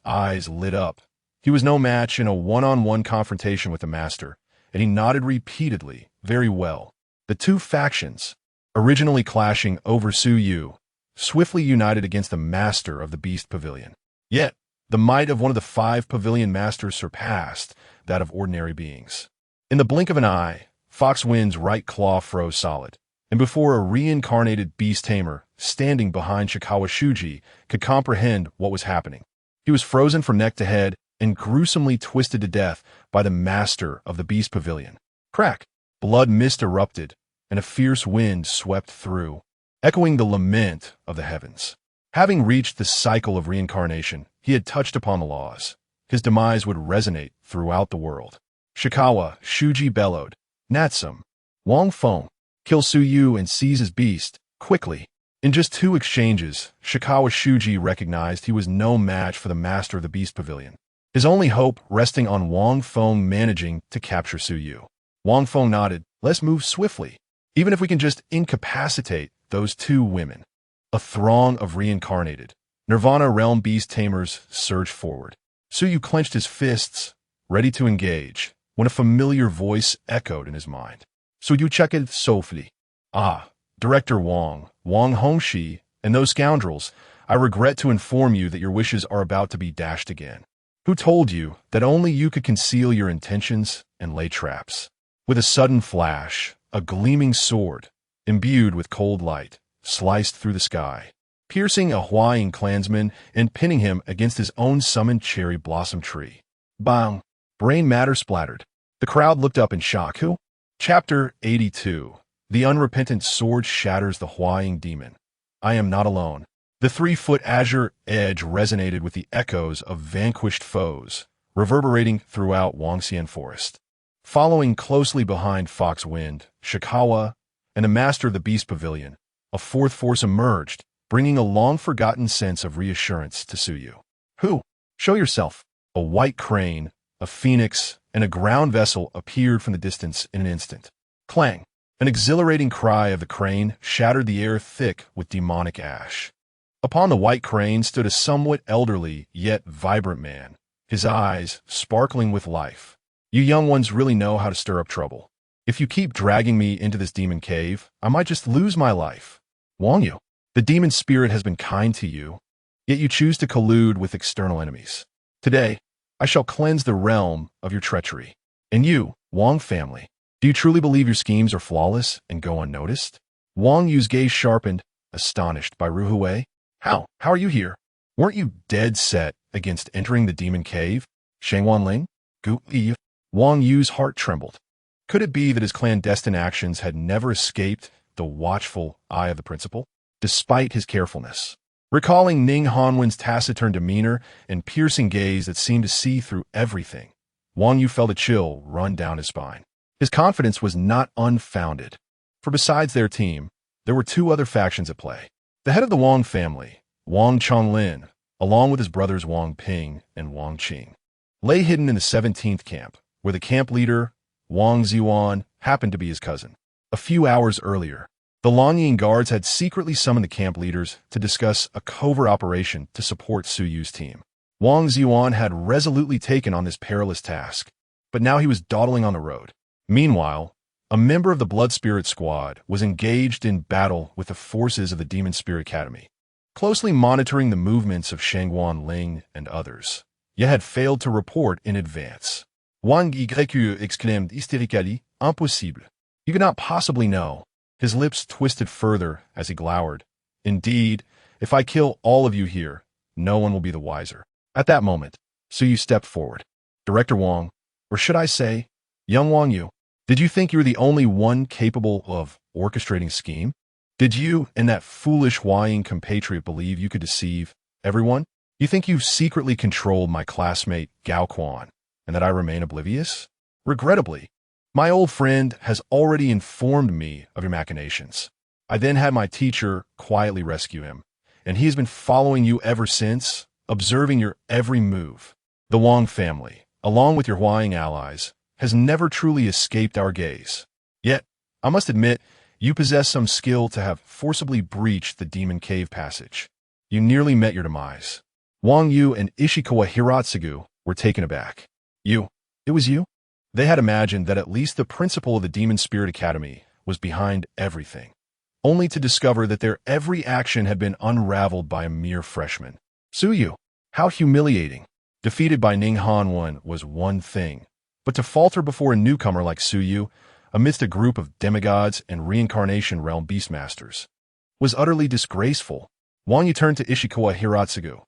eyes lit up. He was no match in a one-on-one confrontation with the master, and he nodded repeatedly. Very well. The two factions, originally clashing over Suyu, swiftly united against the master of the Beast Pavilion. Yet, the might of one of the 5 pavilion masters surpassed that of ordinary beings. In the blink of an eye, Fox Wind's right claw froze solid, and before a reincarnated beast tamer standing behind Shikawa Shuji could comprehend what was happening, he was frozen from neck to head and gruesomely twisted to death by the master of the Beast Pavilion. Crack! Blood mist erupted, and a fierce wind swept through, echoing the lament of the heavens. Having reached the cycle of reincarnation, he had touched upon the laws. His demise would resonate throughout the world. Shikawa Shuji bellowed, "Natsum, Wang Feng, kill Suyu and seize his beast, quickly." In just 2 exchanges, Shikawa Shuji recognized he was no match for the master of the Beast Pavilion, his only hope resting on Wang Feng managing to capture Suyu. Wang Feng nodded, "Let's move swiftly, even if we can just incapacitate those 2 women." A throng of reincarnated, Nirvana realm beast tamers surged forward. Suyu clenched his fists, ready to engage, when a familiar voice echoed in his mind. "Suyu check it softly." "Ah, Director Wang Hongxi, and those scoundrels, I regret to inform you that your wishes are about to be dashed again. Who told you that only you could conceal your intentions and lay traps?" With a sudden flash, a gleaming sword, imbued with cold light, sliced through the sky, piercing a Huaying clansman and pinning him against his own summoned cherry blossom tree. Bang! Brain matter splattered. The crowd looked up in shock. Who? Chapter 82. The unrepentant sword shatters the Huaying demon. I am not alone. The 3-foot azure edge resonated with the echoes of vanquished foes, reverberating throughout Wangxian Forest. Following closely behind Fox Wind, Shikawa, and the master of the Beast Pavilion, a 4th force emerged, bringing a long-forgotten sense of reassurance to Suyu. Who? Show yourself. A white crane, a phoenix, and a ground vessel appeared from the distance in an instant. Clang! An exhilarating cry of the crane shattered the air thick with demonic ash. Upon the white crane stood a somewhat elderly yet vibrant man, his eyes sparkling with life. You young ones really know how to stir up trouble. If you keep dragging me into this demon cave, I might just lose my life. Wang Yu, the demon spirit has been kind to you, yet you choose to collude with external enemies. Today, I shall cleanse the realm of your treachery. And you, Wang family, do you truly believe your schemes are flawless and go unnoticed? Wang Yu's gaze sharpened, astonished by Ruhui. How are you here? Weren't you dead set against entering the demon cave? Shangwanling? Gu Yi? Wang Yu's heart trembled. Could it be that his clandestine actions had never escaped the watchful eye of the principal, despite his carefulness? Recalling Ning Hanwen's taciturn demeanor and piercing gaze that seemed to see through everything, Wang Yu felt a chill run down his spine. His confidence was not unfounded, for besides their team, there were two other factions at play. The head of the Wang family, Wang Chonglin, along with his brothers Wang Ping and Wang Qing, lay hidden in the 17th camp, where the camp leader, Wang Ziyuan, happened to be his cousin. A few hours earlier, the Longying guards had secretly summoned the camp leaders to discuss a covert operation to support Su Yu's team. Wang Ziyuan had resolutely taken on this perilous task, but now he was dawdling on the road. Meanwhile, a member of the Blood Spirit Squad was engaged in battle with the forces of the Demon Spirit Academy, closely monitoring the movements of Shangwan Ling and others, yet had failed to report in advance. Wang Yigeku exclaimed hysterically, Impossible. You could not possibly know. His lips twisted further as he glowered. Indeed, if I kill all of you here, no one will be the wiser. At that moment, Su Yu stepped forward. Director Wang, or should I say, young Wang Yu, did you think you were the only one capable of orchestrating a scheme? Did you and that foolish Huaying compatriot believe you could deceive everyone? You think you've secretly controlled my classmate Gao Quan, and that I remain oblivious? Regrettably, my old friend has already informed me of your machinations. I then had my teacher quietly rescue him, and he has been following you ever since, observing your every move. The Wang family, along with your Huaying allies, has never truly escaped our gaze. Yet, I must admit, you possess some skill to have forcibly breached the demon cave passage. You nearly met your demise. Wang Yu and Ishikawa Hiratsugu were taken aback. It was you? They had imagined that at least the principal of the Demon Spirit Academy was behind everything, only to discover that their every action had been unraveled by a mere freshman. Su Yu, how humiliating. Defeated by Ning Hanwen was one thing, but to falter before a newcomer like Su Yu, amidst a group of demigods and reincarnation realm beastmasters, was utterly disgraceful. Wang Yu turned to Ishikawa Hiratsugu.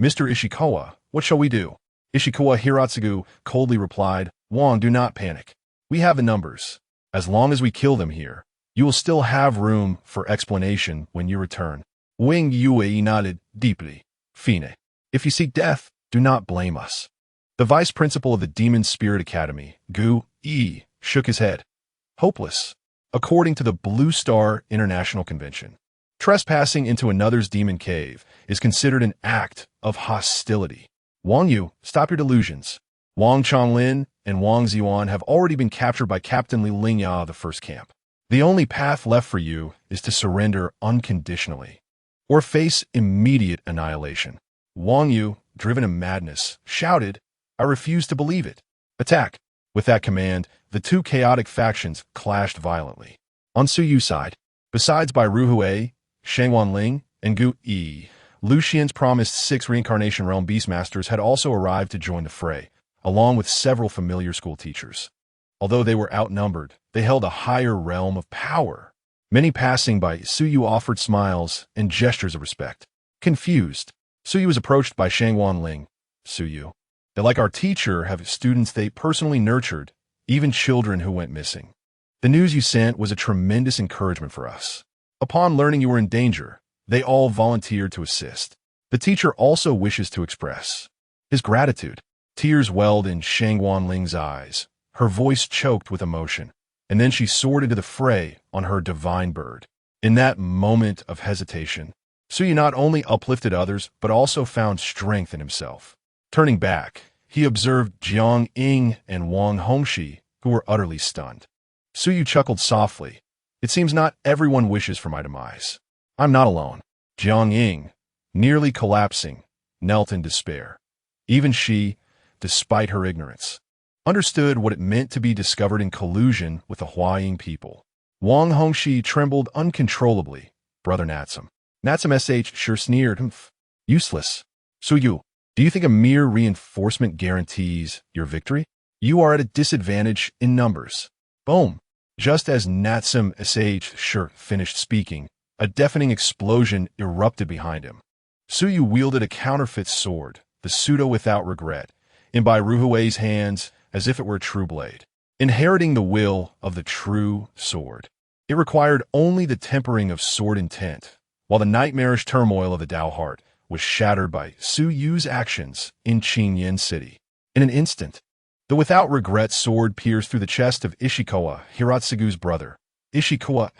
Mr. Ishikawa, what shall we do? Ishikawa Hiratsugu coldly replied, Wang, do not panic. We have the numbers. As long as we kill them here, you will still have room for explanation when you return. Wang Yue nodded deeply. Fine. If you seek death, do not blame us. The vice principal of the Demon Spirit Academy, Gu Yi, shook his head. Hopeless. According to the Blue Star International Convention, trespassing into another's demon cave is considered an act of hostility. Wang Yu, stop your delusions. Wang Chonglin and Wang Ziyuan have already been captured by Captain Li Lingya of the first camp. The only path left for you is to surrender unconditionally, or face immediate annihilation. Wang Yu, driven to madness, shouted, I refuse to believe it. Attack. With that command, the two chaotic factions clashed violently. On Su Yu's side, besides by Ruhui, Shangwan Ling, and Gu Yi, Lucian's promised 6 Reincarnation Realm Beastmasters had also arrived to join the fray, along with several familiar school teachers. Although they were outnumbered, they held a higher realm of power. Many passing by, Su Yu offered smiles and gestures of respect. Confused, Su Yu was approached by Shangwan Ling. Su Yu, they, like our teacher, have students they personally nurtured, even children who went missing. The news you sent was a tremendous encouragement for us. Upon learning you were in danger, they all volunteered to assist. The teacher also wishes to express his gratitude. Tears welled in Shangwan Ling's eyes. Her voice choked with emotion, and then she soared into the fray on her divine bird. In that moment of hesitation, Su Yu not only uplifted others, but also found strength in himself. Turning back, he observed Jiang Ying and Wang Hongxi, who were utterly stunned. Suyu chuckled softly. It seems not everyone wishes for my demise. I'm not alone. Jiang Ying, nearly collapsing, knelt in despair. Even she, despite her ignorance, understood what it meant to be discovered in collusion with the Huaying people. Wang Hongxi trembled uncontrollably. Brother Natsum. Natsum sure sneered. Useless. Suyu, do you think a mere reinforcement guarantees your victory? You are at a disadvantage in numbers. Boom. Just as Natsum sure finished speaking, a deafening explosion erupted behind him. Suyu wielded a counterfeit sword, the pseudo without regret, in Bai Ruhui's hands as if it were a true blade. Inheriting the will of the true sword, it required only the tempering of sword intent, while the nightmarish turmoil of the Dao heart was shattered by Suyu's actions in Qingyan City. In an instant, the without regret sword pierced through the chest of Ishikawa, Hiratsugu's brother, Ishikawa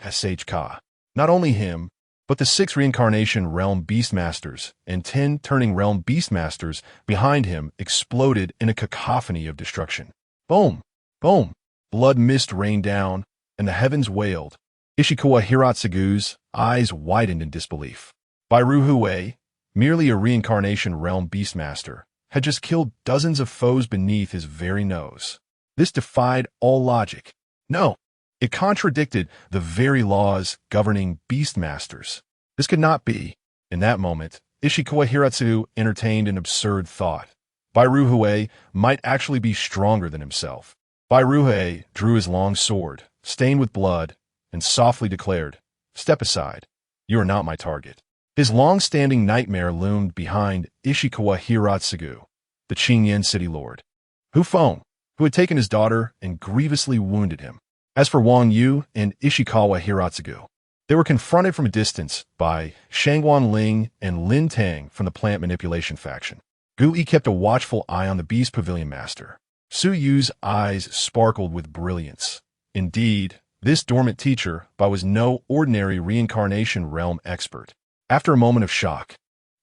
Ka. Not only him, but the 6 reincarnation realm beastmasters and 10 turning realm beastmasters behind him exploded in a cacophony of destruction. Boom! Boom! Blood mist rained down, and the heavens wailed. Ishikawa Hiratsugu's eyes widened in disbelief. Bai Ruhui, merely a reincarnation realm beastmaster, had just killed dozens of foes beneath his very nose. This defied all logic. No, it contradicted the very laws governing beastmasters. This could not be. In that moment, Ishikawa Hiratsugu entertained an absurd thought. Bai Ruhui might actually be stronger than himself. Bai Ruhui drew his long sword, stained with blood, and softly declared, "Step aside. You are not my target." His long-standing nightmare loomed behind Ishikawa Hiratsugu, the Qingyan city lord, Hu Feng, who had taken his daughter and grievously wounded him. As for Wang Yu and Ishikawa Hiratsugu, they were confronted from a distance by Shangguan Ling and Lin Tang from the plant manipulation faction. Gu Yi kept a watchful eye on the beast pavilion master. Su Yu's eyes sparkled with brilliance. Indeed, this dormant teacher was no ordinary reincarnation realm expert. After a moment of shock,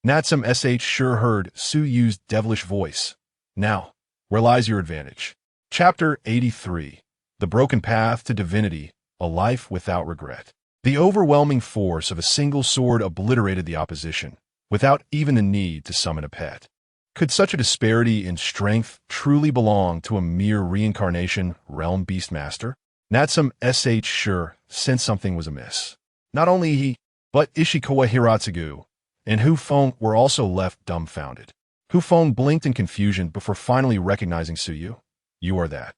Natsum sure heard Su Yu's devilish voice. Now, where lies your advantage? Chapter 83. The Broken Path to Divinity, a Life Without Regret. The overwhelming force of a single sword obliterated the opposition, without even the need to summon a pet. Could such a disparity in strength truly belong to a mere reincarnation realm beastmaster? Natsum sure sensed something was amiss. Not only he, but Ishikawa Hiratsugu and Hu Feng were also left dumbfounded. Hu Feng blinked in confusion before finally recognizing Suyu. You are that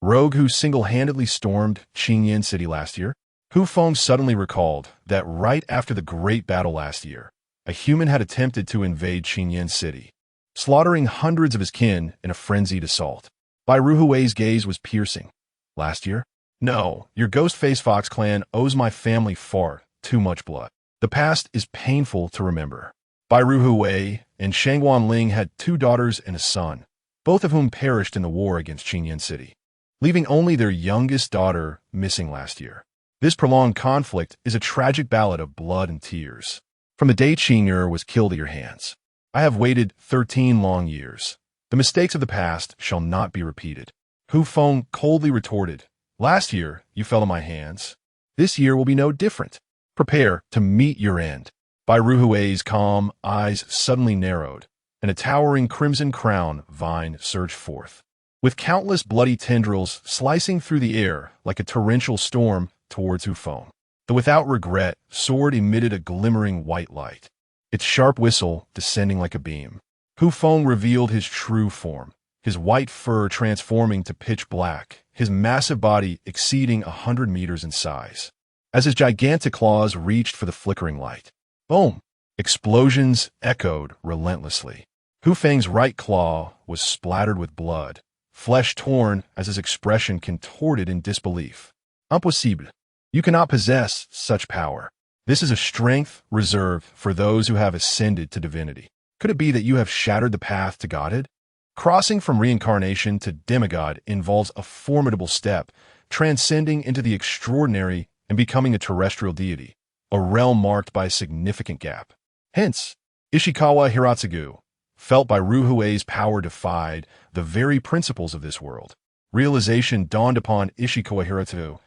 rogue who single-handedly stormed Qingyan City last year? Hu Feng suddenly recalled that right after the great battle last year, a human had attempted to invade Qingyan City, slaughtering hundreds of his kin in a frenzied assault. Bai Ruhui's gaze was piercing. Last year? No, your ghost-faced fox clan owes my family far too much blood. The past is painful to remember. Bai Ruhui and Shangguan Ling had 2 daughters and a son, both of whom perished in the war against Qingyan City, leaving only their youngest daughter missing last year. This prolonged conflict is a tragic ballad of blood and tears. From the day Qing'er was killed at your hands, I have waited 13 long years. The mistakes of the past shall not be repeated. Hu Feng coldly retorted, Last year you fell in my hands. This year will be no different. Prepare to meet your end. Bai Ruhui's calm eyes suddenly narrowed, and a towering crimson crown vine surged forth, with countless bloody tendrils slicing through the air like a torrential storm towards Hu Feng. The without regret sword emitted a glimmering white light, its sharp whistle descending like a beam. Hu Feng revealed his true form, his white fur transforming to pitch black, his massive body exceeding 100 meters in size. As his gigantic claws reached for the flickering light, boom! Explosions echoed relentlessly. Hu Feng's right claw was splattered with blood, flesh torn as his expression contorted in disbelief. Impossible. You cannot possess such power. This is a strength reserved for those who have ascended to divinity. Could it be that you have shattered the path to godhood? Crossing from reincarnation to demigod involves a formidable step, transcending into the extraordinary and becoming a terrestrial deity, a realm marked by a significant gap. Hence, Ishikawa Hiratsugu felt Bai Ruhui's power defied the very principles of this world. Realization dawned upon Ishikawa Hiratsugu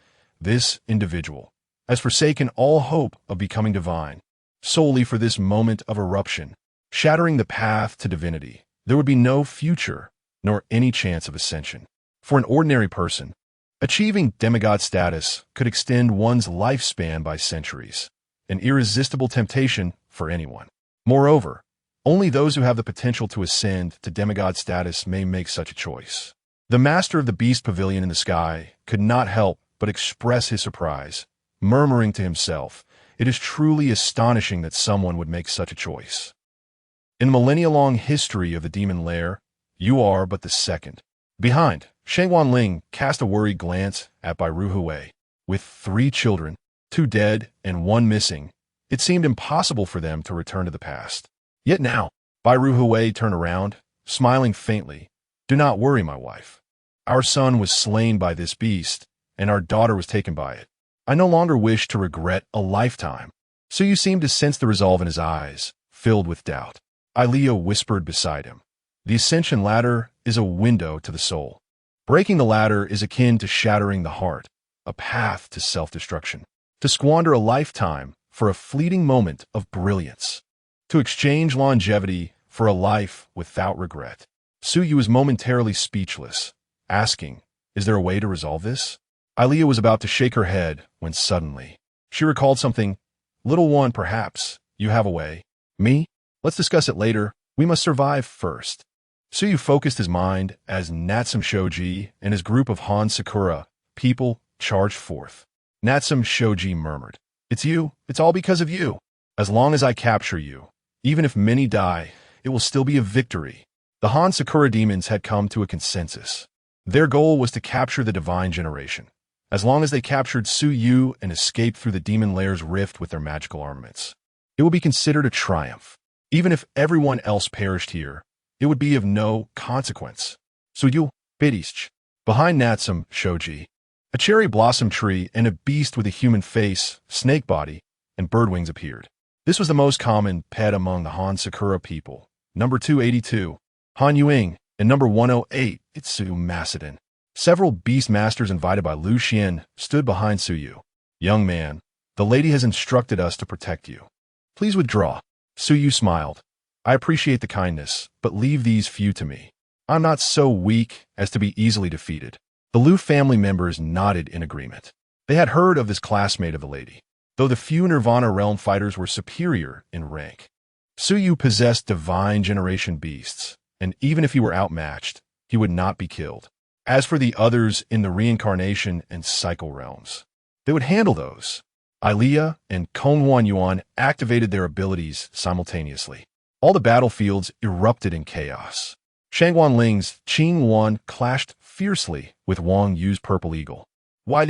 This individual has forsaken all hope of becoming divine, solely for this moment of eruption, shattering the path to divinity. There would be no future, nor any chance of ascension. For an ordinary person, achieving demigod status could extend one's lifespan by centuries, an irresistible temptation for anyone. Moreover, only those who have the potential to ascend to demigod status may make such a choice. The master of the beast pavilion in the sky could not help but express his surprise, murmuring to himself, "It is truly astonishing that someone would make such a choice." In the millennia-long history of the demon lair, you are but the second. Behind, Shangwan Ling cast a worried glance at Bai Ruhui. With 3 children, 2 dead and 1 missing, it seemed impossible for them to return to the past. Yet now, Bai Ruhui turned around, smiling faintly. "Do not worry, my wife. Our son was slain by this beast, and our daughter was taken by it. I no longer wish to regret a lifetime." So you seemed to sense the resolve in his eyes, filled with doubt. Ilea whispered beside him, "The ascension ladder is a window to the soul. Breaking the ladder is akin to shattering the heart, a path to self-destruction. To squander a lifetime for a fleeting moment of brilliance. To exchange longevity for a life without regret." Suyu was momentarily speechless, asking, "Is there a way to resolve this?" Ilea was about to shake her head when suddenly she recalled something. "Little one, perhaps you have a way." "Me? Let's discuss it later. We must survive first." Suyu focused his mind as Natsum Shoji and his group of Han Sakura people charged forth. Natsum Shoji murmured, "It's you. It's all because of you. As long as I capture you, even if many die, it will still be a victory." The Han Sakura demons had come to a consensus. Their goal was to capture the divine generation. As long as they captured Suyu and escaped through the demon lair's rift with their magical armaments, it would be considered a triumph. Even if everyone else perished here, it would be of no consequence. Suyu, Bedisch. Behind Natsum Shoji, a cherry blossom tree and a beast with a human face, snake body, and bird wings appeared. This was the most common pet among the Han Sakura people. Number 282, Han Yuing, and number 108, Itsu Macedon. Several beast masters invited by Lu Xian stood behind Suyu. "Young man, the lady has instructed us to protect you. Please withdraw." Suyu smiled. "I appreciate the kindness, but leave these few to me. I'm not so weak as to be easily defeated." The Lu family members nodded in agreement. They had heard of this classmate of the lady, though the few Nirvana realm fighters were superior in rank. Suyu possessed divine generation beasts, and even if he were outmatched, he would not be killed. As for the others in the reincarnation and cycle realms, they would handle those. Ilea and Kongwan Yuan activated their abilities simultaneously. All the battlefields erupted in chaos. Shangwan Ling's Qing Wan clashed fiercely with Wang Yu's Purple Eagle. Bai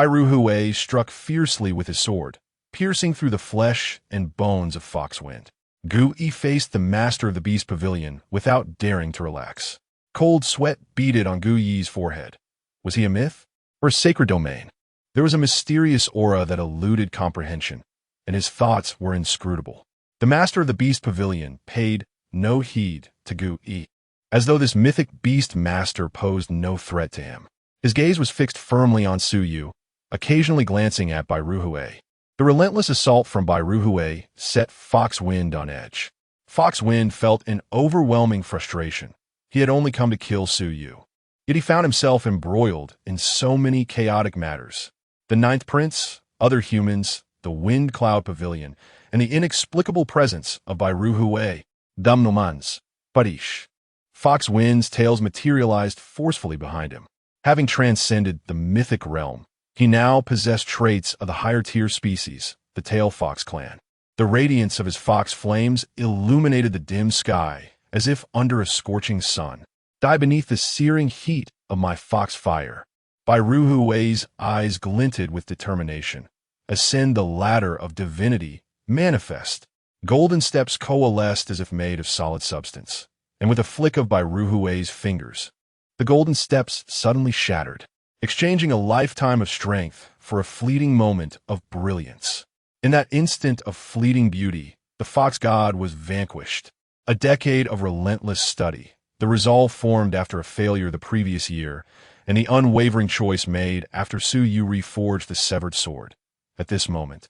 Ruhui struck fiercely with his sword, piercing through the flesh and bones of Foxwind. Gu Yi faced the master of the beast pavilion without daring to relax. Cold sweat beaded on Gu Yi's forehead. Was he a myth or a sacred domain? There was a mysterious aura that eluded comprehension, and his thoughts were inscrutable. The master of the beast pavilion paid no heed to Gu Yi, as though this mythic beast master posed no threat to him. His gaze was fixed firmly on Suyu, occasionally glancing at Bai Ruhui. The relentless assault from Bai Ruhui set Foxwind on edge. Foxwind felt an overwhelming frustration. He had only come to kill Suyu, yet he found himself embroiled in so many chaotic matters. The Ninth Prince, other humans, the Wind Cloud Pavilion, and the inexplicable presence of Bai Ruhui, Dumnomans, Badish. Foxwind's tales materialized forcefully behind him. Having transcended the mythic realm, he now possessed traits of the higher-tier species, the Tail Fox clan. The radiance of his fox flames illuminated the dim sky as if under a scorching sun. "Die beneath the searing heat of my fox fire." Bai Ruhui's eyes glinted with determination. "Ascend the ladder of divinity, manifest." Golden steps coalesced as if made of solid substance, and with a flick of Bai Ruhui's fingers, the golden steps suddenly shattered, exchanging a lifetime of strength for a fleeting moment of brilliance. In that instant of fleeting beauty, the fox god was vanquished. A decade of relentless study, The resolve formed after a failure the previous year, and the unwavering choice made after Su Yu reforged the severed sword. At this moment,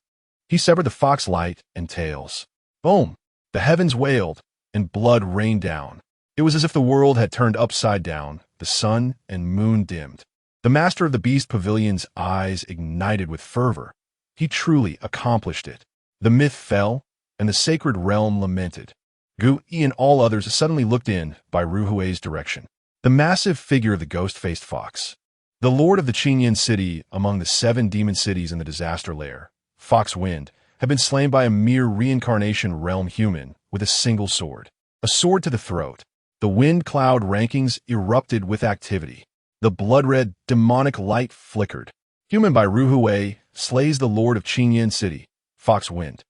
he severed the fox light and tails. Boom! The heavens wailed, and blood rained down. It was as if the world had turned upside down, the sun and moon dimmed. The master of the beast pavilion's eyes ignited with fervor. He truly accomplished it. The myth fell, and the sacred realm lamented. Gu Yi and all others suddenly looked in by Ruhui's direction. The massive figure of the ghost-faced fox, the lord of the Qingyan city among the 7 demon cities in the disaster lair, Fox Wind, had been slain by a mere reincarnation realm human with a single sword. A sword to the throat. The wind cloud rankings erupted with activity. The blood-red, demonic light flickered. Human by Ruhui slays the lord of Qingyan city, Fox Wind,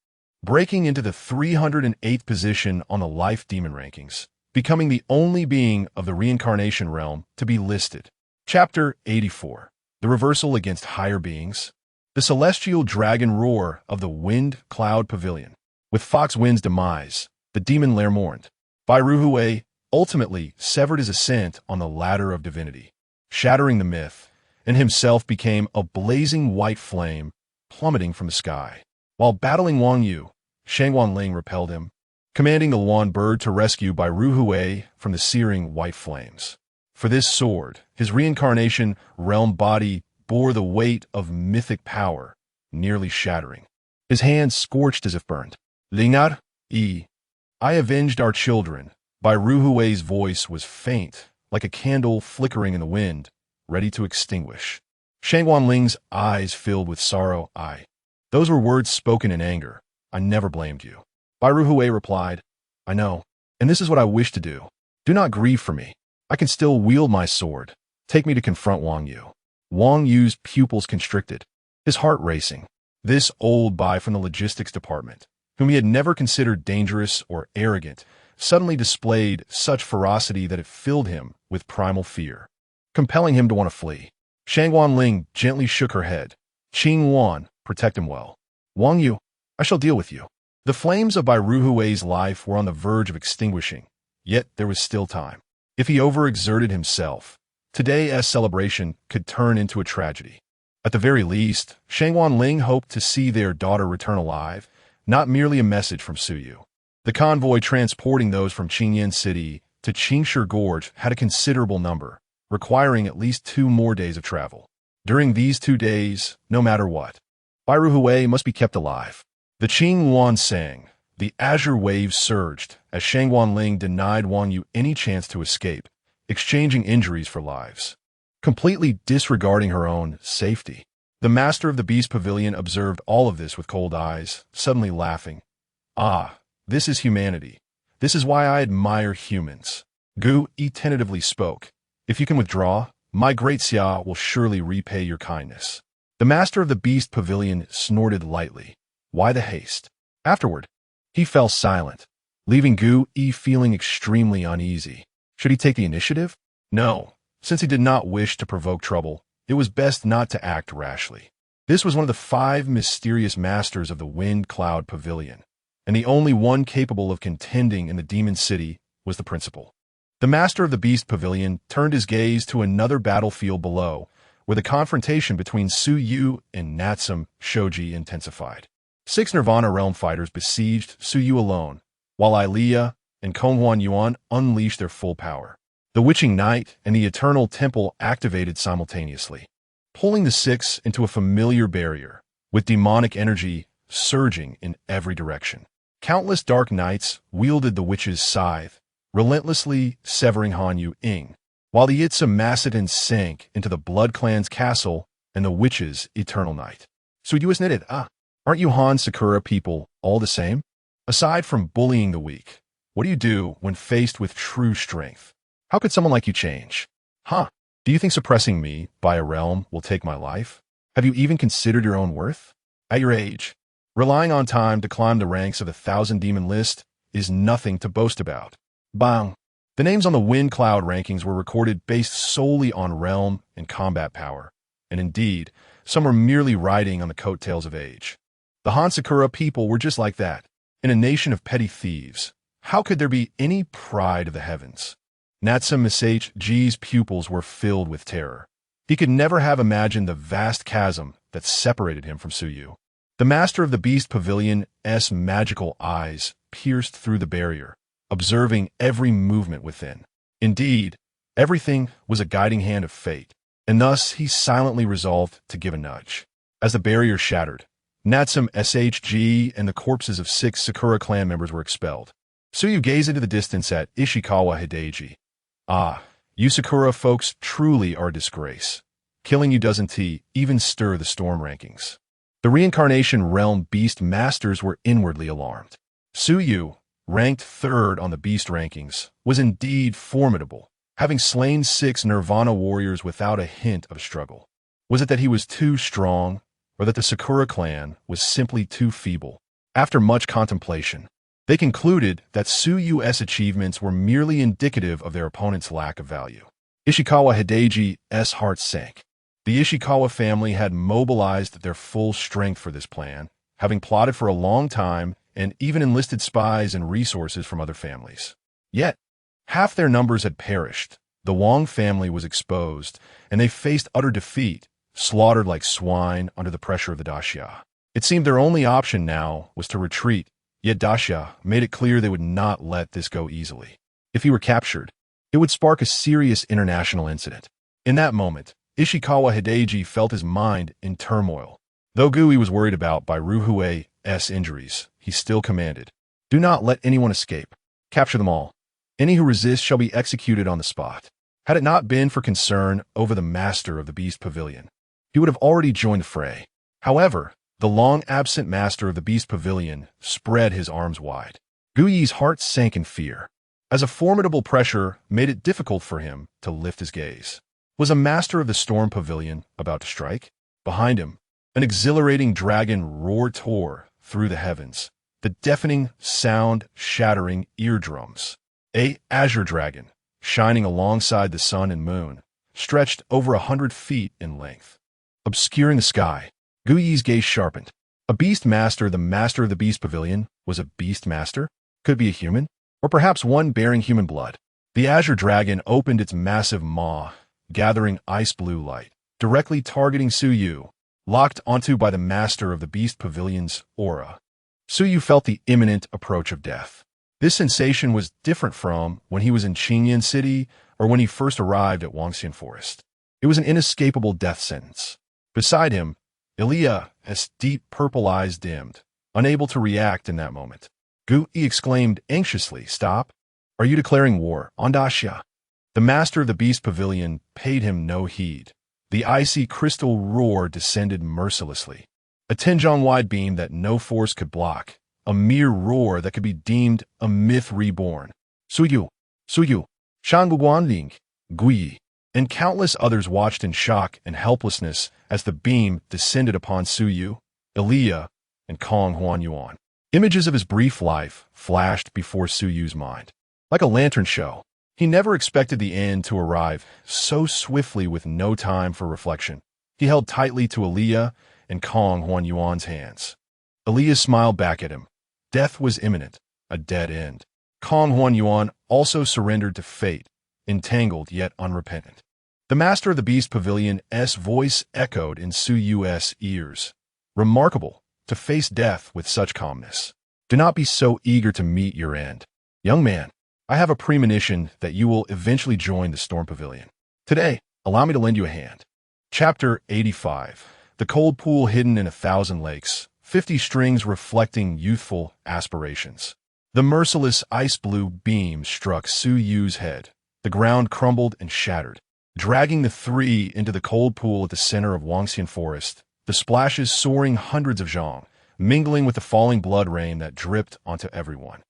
breaking into the 308th position on the life demon rankings, becoming the only being of the reincarnation realm to be listed. Chapter 84. The Reversal Against Higher Beings. The celestial dragon roar of the Wind Cloud Pavilion. With Fox Wind's demise, the demon lair mourned. By Ruhui ultimately severed his ascent on the ladder of divinity, shattering the myth, and himself became a blazing white flame plummeting from the sky. While battling Wang Yu, Shangwan Ling repelled him, commanding the Luan bird to rescue by Ruhui from the searing white flames. For this sword, his reincarnation realm body bore the weight of mythic power, nearly shattering. His hands scorched as if burned. Lingar, I avenged our children. By Ruhui's voice was faint, like a candle flickering in the wind, ready to extinguish. Shangwan Ling's eyes filled with sorrow. Those were words spoken in anger. I never blamed you. Bai Ruhui replied, I know, and this is what I wish to do. Do not grieve for me. I can still wield my sword. Take me to confront Wang Yu. Wang Yu's pupils constricted, his heart racing. This old Bai from the logistics department, whom he had never considered dangerous or arrogant, suddenly displayed such ferocity that it filled him with primal fear, compelling him to want to flee. Shangwan Ling gently shook her head. Qing Wan, protect him well. Wang Yu, I shall deal with you. The flames of Bai Ruhui's life were on the verge of extinguishing, yet there was still time. If he overexerted himself, today's celebration could turn into a tragedy. At the very least, Shangwan Ling hoped to see their daughter return alive, not merely a message from Su Yu. The convoy transporting those from Qingyan City to Qingshi Gorge had a considerable number, requiring at least 2 more days of travel. During these 2 days, no matter what, Bai Ruhui must be kept alive. The Qing Wan sang. The azure waves surged as Shangwan Ling denied Wang Yu any chance to escape, exchanging injuries for lives, completely disregarding her own safety. The master of the Beast Pavilion observed all of this with cold eyes, suddenly laughing. This is humanity. This is why I admire humans. Gu Yi tentatively spoke. If you can withdraw, my great Xia will surely repay your kindness. The master of the Beast Pavilion snorted lightly. Why the haste? Afterward, he fell silent, leaving Gu Yi feeling extremely uneasy. Should he take the initiative? No. Since he did not wish to provoke trouble, it was best not to act rashly. This was one of the 5 mysterious masters of the Wind Cloud Pavilion, and the only one capable of contending in the Demon City was the principal. The master of the Beast Pavilion turned his gaze to another battlefield below, where the confrontation between Su Yu and Natsum Shoji intensified. 6 Nirvana realm fighters besieged Su Yu alone, while Ilea and Konghuan Yuan unleashed their full power. The Witching Knight and the Eternal Temple activated simultaneously, pulling the 6 into a familiar barrier, with demonic energy surging in every direction. Countless dark knights wielded the witch's scythe, relentlessly severing Hanyu Ying, while the Itza Macedon sank into the Blood Clan's castle and the witch's eternal night. So you was knitted, aren't you Han Sakura people all the same? Aside from bullying the weak, what do you do when faced with true strength? How could someone like you change? Do you think suppressing me by a realm will take my life? Have you even considered your own worth? At your age, relying on time to climb the ranks of the 1,000 demon list is nothing to boast about. Bang! The names on the Wind Cloud rankings were recorded based solely on realm and combat power, and indeed, some were merely riding on the coattails of age. The Hansakura people were just like that, in a nation of petty thieves. How could there be any pride of the heavens? Natsum Mish's pupils were filled with terror. He could never have imagined the vast chasm that separated him from Suyu. The master of the Beast Pavilion's magical eyes pierced through the barrier, observing every movement within. Indeed, everything was a guiding hand of fate, and thus he silently resolved to give a nudge. As the barrier shattered, Natsum Shg and the corpses of 6 Sakura clan members were expelled. Suyu gazed into the distance at Ishikawa Hideji. Ah, you Sakura folks truly are a disgrace. Killing you doesn't even stir the storm rankings. The reincarnation realm beast masters were inwardly alarmed. Suyu, ranked 3rd on the beast rankings, was indeed formidable, having slain 6 Nirvana warriors without a hint of struggle. Was it that he was too strong, or that the Sakura clan was simply too feeble? After much contemplation, they concluded that Suyu's achievements were merely indicative of their opponent's lack of value. Ishikawa Hideji's heart sank. The Ishikawa family had mobilized their full strength for this plan, having plotted for a long time and even enlisted spies and resources from other families. Yet, half their numbers had perished, the Wang family was exposed, and they faced utter defeat, slaughtered like swine under the pressure of the Daxia. It seemed their only option now was to retreat, yet Daxia made it clear they would not let this go easily. If he were captured, it would spark a serious international incident. In that moment, Ishikawa Hideji felt his mind in turmoil. Though Gui was worried about by Ruhue's injuries, he still commanded, "Do not let anyone escape. Capture them all. Any who resist shall be executed on the spot." Had it not been for concern over the master of the Beast Pavilion, he would have already joined the fray. However, the long-absent master of the Beast Pavilion spread his arms wide. Gui's heart sank in fear, as a formidable pressure made it difficult for him to lift his gaze. Was a master of the Storm Pavilion about to strike? Behind him, an exhilarating dragon roared tore through the heavens, the deafening sound shattering eardrums. A azure dragon, shining alongside the sun and moon, stretched over 100 feet in length. Obscuring the sky, Gui's gaze sharpened. A beast master, the master of the Beast Pavilion, was a beast master? Could it be a human? Or perhaps one bearing human blood? The azure dragon opened its massive maw, gathering ice blue light, directly targeting Suyu, locked onto by the master of the Beast Pavilion's aura. Suyu felt the imminent approach of death. This sensation was different from when he was in Qingyan City or when he first arrived at Wangxian Forest. It was an inescapable death sentence. Beside him, Ilia's deep purple eyes dimmed, unable to react in that moment. Gui exclaimed anxiously, "Stop! Are you declaring war on Daxia?" The master of the Beast Pavilion paid him no heed. The icy crystal roar descended mercilessly. A 10-jong-wide beam that no force could block. A mere roar that could be deemed a myth reborn. Suyu, Shangguanling, Gui, and countless others watched in shock and helplessness as the beam descended upon Suyu, Ilia, and Kong Huanyuan. Images of his brief life flashed before Suyu's mind. Like a lantern show, he never expected the end to arrive so swiftly with no time for reflection. He held tightly to Ilia and Kong Huanyuan's hands. Ilia smiled back at him. Death was imminent, a dead end. Kong Huanyuan also surrendered to fate, entangled yet unrepentant. The master of the Beast Pavilion's voice echoed in Suyu's ears. Remarkable, to face death with such calmness. Do not be so eager to meet your end. Young man, I have a premonition that you will eventually join the Storm Pavilion. Today, allow me to lend you a hand. Chapter 85. The cold pool hidden in 1,000 lakes, 50 strings reflecting youthful aspirations. The merciless ice blue beam struck Suyu's head. The ground crumbled and shattered, dragging the three into the cold pool at the center of Wangxian Forest, the splashes soaring hundreds of zhong, mingling with the falling blood rain that dripped onto everyone.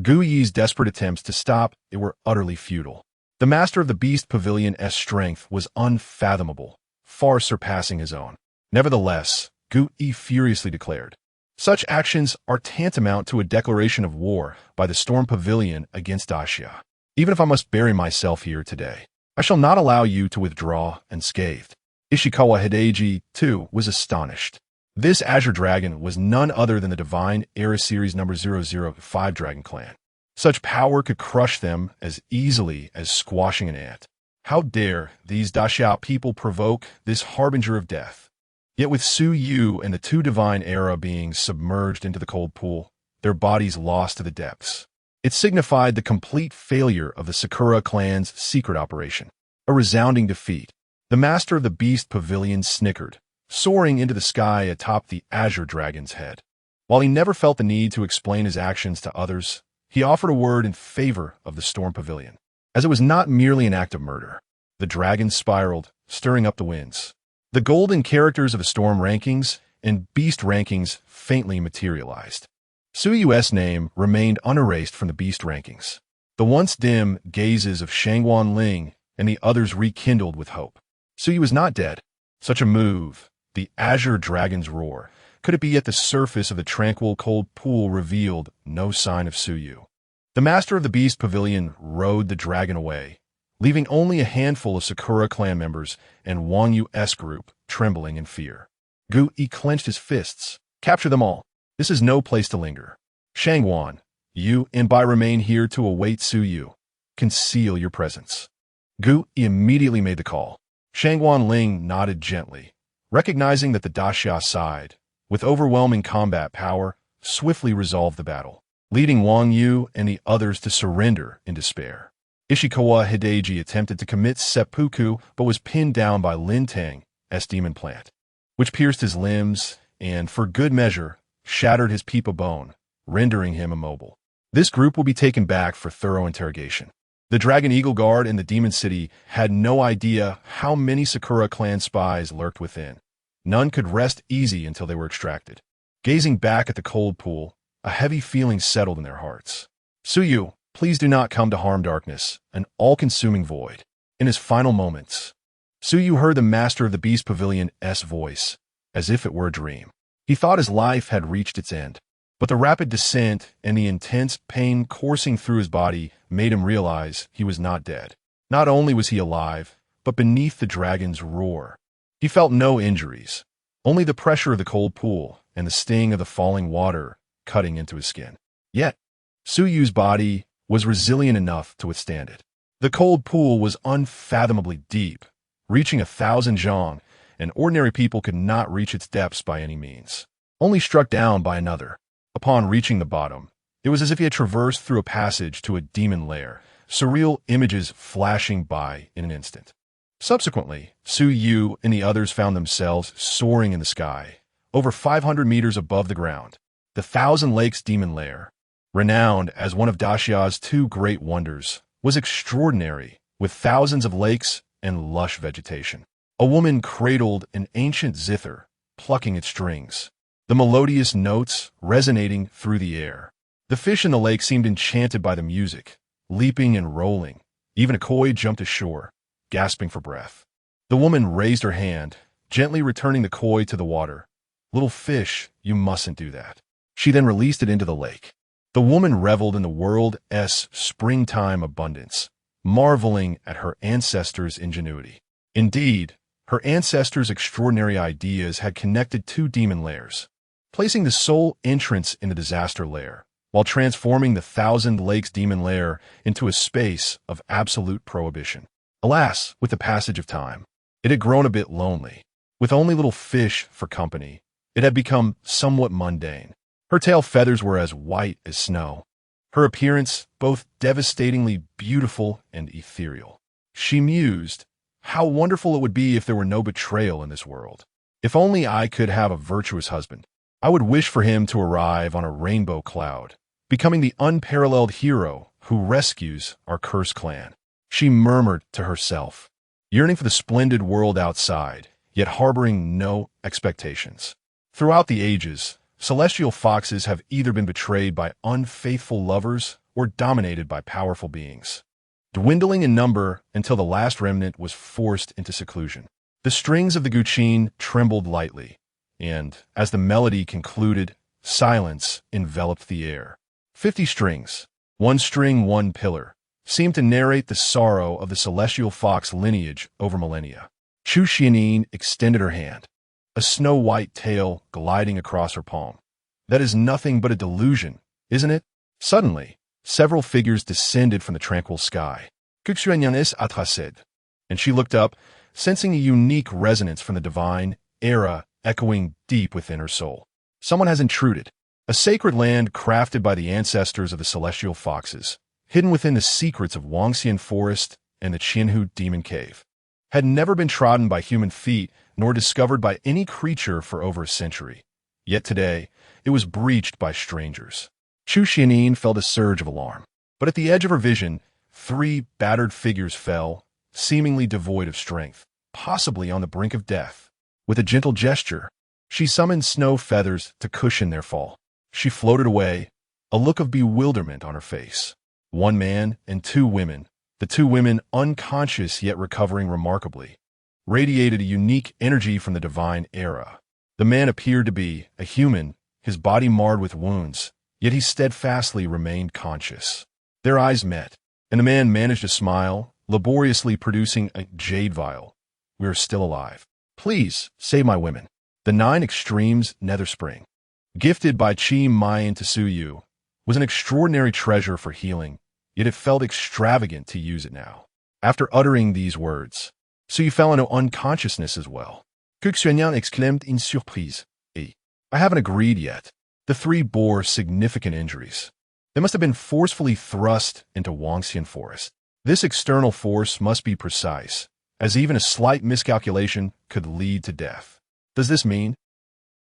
Gui's desperate attempts to stop it were utterly futile. The master of the Beast Pavilion's strength was unfathomable, far surpassing his own. Nevertheless, Gui furiously declared, "Such actions are tantamount to a declaration of war by the Storm Pavilion against Daxia. Even if I must bury myself here today, I shall not allow you to withdraw unscathed." Ishikawa Hideji, too, was astonished. This azure dragon was none other than the divine Era Series number 005 Dragon Clan. Such power could crush them as easily as squashing an ant. How dare these Daxiao people provoke this harbinger of death? Yet with Su Yu and the two divine era beings submerged into the cold pool, their bodies lost to the depths. It signified the complete failure of the Sakura clan's secret operation. A resounding defeat. The master of the beast pavilion snickered, soaring into the sky atop the azure dragon's head. While he never felt the need to explain his actions to others, he offered a word in favor of the storm pavilion, as it was not merely an act of murder. The dragon spiraled, stirring up the winds. The golden characters of the storm rankings and beast rankings faintly materialized. Su Yu's name remained unerased from the beast rankings. The once dim gazes of Shangwan Ling and the others rekindled with hope. Su Yu was not dead. Such a move, the azure dragon's roar, could it be at the surface of the tranquil cold pool revealed no sign of Su Yu. The master of the beast pavilion rode the dragon away, leaving only a handful of Sakura clan members and Wang Yu's group trembling in fear. Gu Yi clenched his fists. Capture them all. This is no place to linger. Shangwan, you and Bai remain here to await Su Yu. Conceal your presence. Gu Yi immediately made the call. Shangwan Ling nodded gently, recognizing that the Daxia side, with overwhelming combat power, swiftly resolved the battle, leading Wang Yu and the others to surrender in despair. Ishikawa Hideji attempted to commit seppuku but was pinned down by Lin Tang's demon plant, which pierced his limbs and, for good measure, shattered his peepa bone, rendering him immobile. This group will be taken back for thorough interrogation. The Dragon Eagle Guard in the Demon City had no idea how many Sakura clan spies lurked within. None could rest easy until they were extracted. Gazing back at the cold pool, a heavy feeling settled in their hearts. Su Yu, please do not come to harm darkness, an all-consuming void. In his final moments, Su Yu heard the master of the Beast Pavilion's voice, as if it were a dream. He thought his life had reached its end, but the rapid descent and the intense pain coursing through his body made him realize he was not dead. Not only was he alive, but beneath the dragon's roar. He felt no injuries, only the pressure of the cold pool and the sting of the falling water cutting into his skin. Yet, Su Yu's body was resilient enough to withstand it. The cold pool was unfathomably deep, reaching 1,000 zhang, and ordinary people could not reach its depths by any means, only struck down by another. Upon reaching the bottom, it was as if he had traversed through a passage to a demon lair, surreal images flashing by in an instant. Subsequently, Su Yu and the others found themselves soaring in the sky, over 500 meters above the ground. The Thousand Lakes Demon Lair, renowned as one of Daxia's two great wonders, was extraordinary, with thousands of lakes and lush vegetation. A woman cradled an ancient zither, plucking its strings, the melodious notes resonating through the air. The fish in the lake seemed enchanted by the music, leaping and rolling. Even a koi jumped ashore, gasping for breath. The woman raised her hand, gently returning the koi to the water. "Little fish, you mustn't do that." She then released it into the lake. The woman reveled in the world's springtime abundance, marveling at her ancestors' ingenuity. Indeed, her ancestors' extraordinary ideas had connected two demon lairs, placing the sole entrance in the disaster lair, while transforming the Thousand Lakes Demon Lair into a space of absolute prohibition. Alas, with the passage of time, it had grown a bit lonely. With only little fish for company, it had become somewhat mundane. Her tail feathers were as white as snow, her appearance both devastatingly beautiful and ethereal. She mused, how wonderful it would be if there were no betrayal in this world. If only I could have a virtuous husband. I would wish for him to arrive on a rainbow cloud, becoming the unparalleled hero who rescues our cursed clan. She murmured to herself, yearning for the splendid world outside, yet harboring no expectations. Throughout the ages, celestial foxes have either been betrayed by unfaithful lovers or dominated by powerful beings, dwindling in number until the last remnant was forced into seclusion. The strings of the guqin trembled lightly, and, as the melody concluded, silence enveloped the air. 50 strings, one string, one pillar, seemed to narrate the sorrow of the celestial fox lineage over millennia. Chu Xianin extended her hand, a snow-white tail gliding across her palm. That is nothing but a delusion, isn't it? Suddenly, several figures descended from the tranquil sky. And she looked up, sensing a unique resonance from the divine era echoing deep within her soul. Someone has intruded. A sacred land crafted by the ancestors of the celestial foxes, hidden within the secrets of Wangxian Forest and the Qianhu Demon Cave, had never been trodden by human feet nor discovered by any creature for over a century. Yet today, it was breached by strangers. Chu Xianin felt a surge of alarm. But at the edge of her vision, 3 battered figures fell, seemingly devoid of strength, possibly on the brink of death. With a gentle gesture, she summoned snow feathers to cushion their fall. She floated away, a look of bewilderment on her face. 1 man and 2 women, the 2 women unconscious yet recovering remarkably, radiated a unique energy from the divine era. The man appeared to be a human, his body marred with wounds, yet he steadfastly remained conscious. Their eyes met, and the man managed a smile, laboriously producing a jade vial. "We are still alive. Please, save my women." The 9 Extremes Nether Spring, gifted by Qi Mayan to Su Yu, was an extraordinary treasure for healing, yet it felt extravagant to use it now. After uttering these words, Su Yu fell into unconsciousness as well. Xuanyan exclaimed in surprise. I haven't agreed yet. The 3 bore significant injuries. They must have been forcefully thrust into Wangxian Forest. This external force must be precise, as even a slight miscalculation could lead to death. Does this mean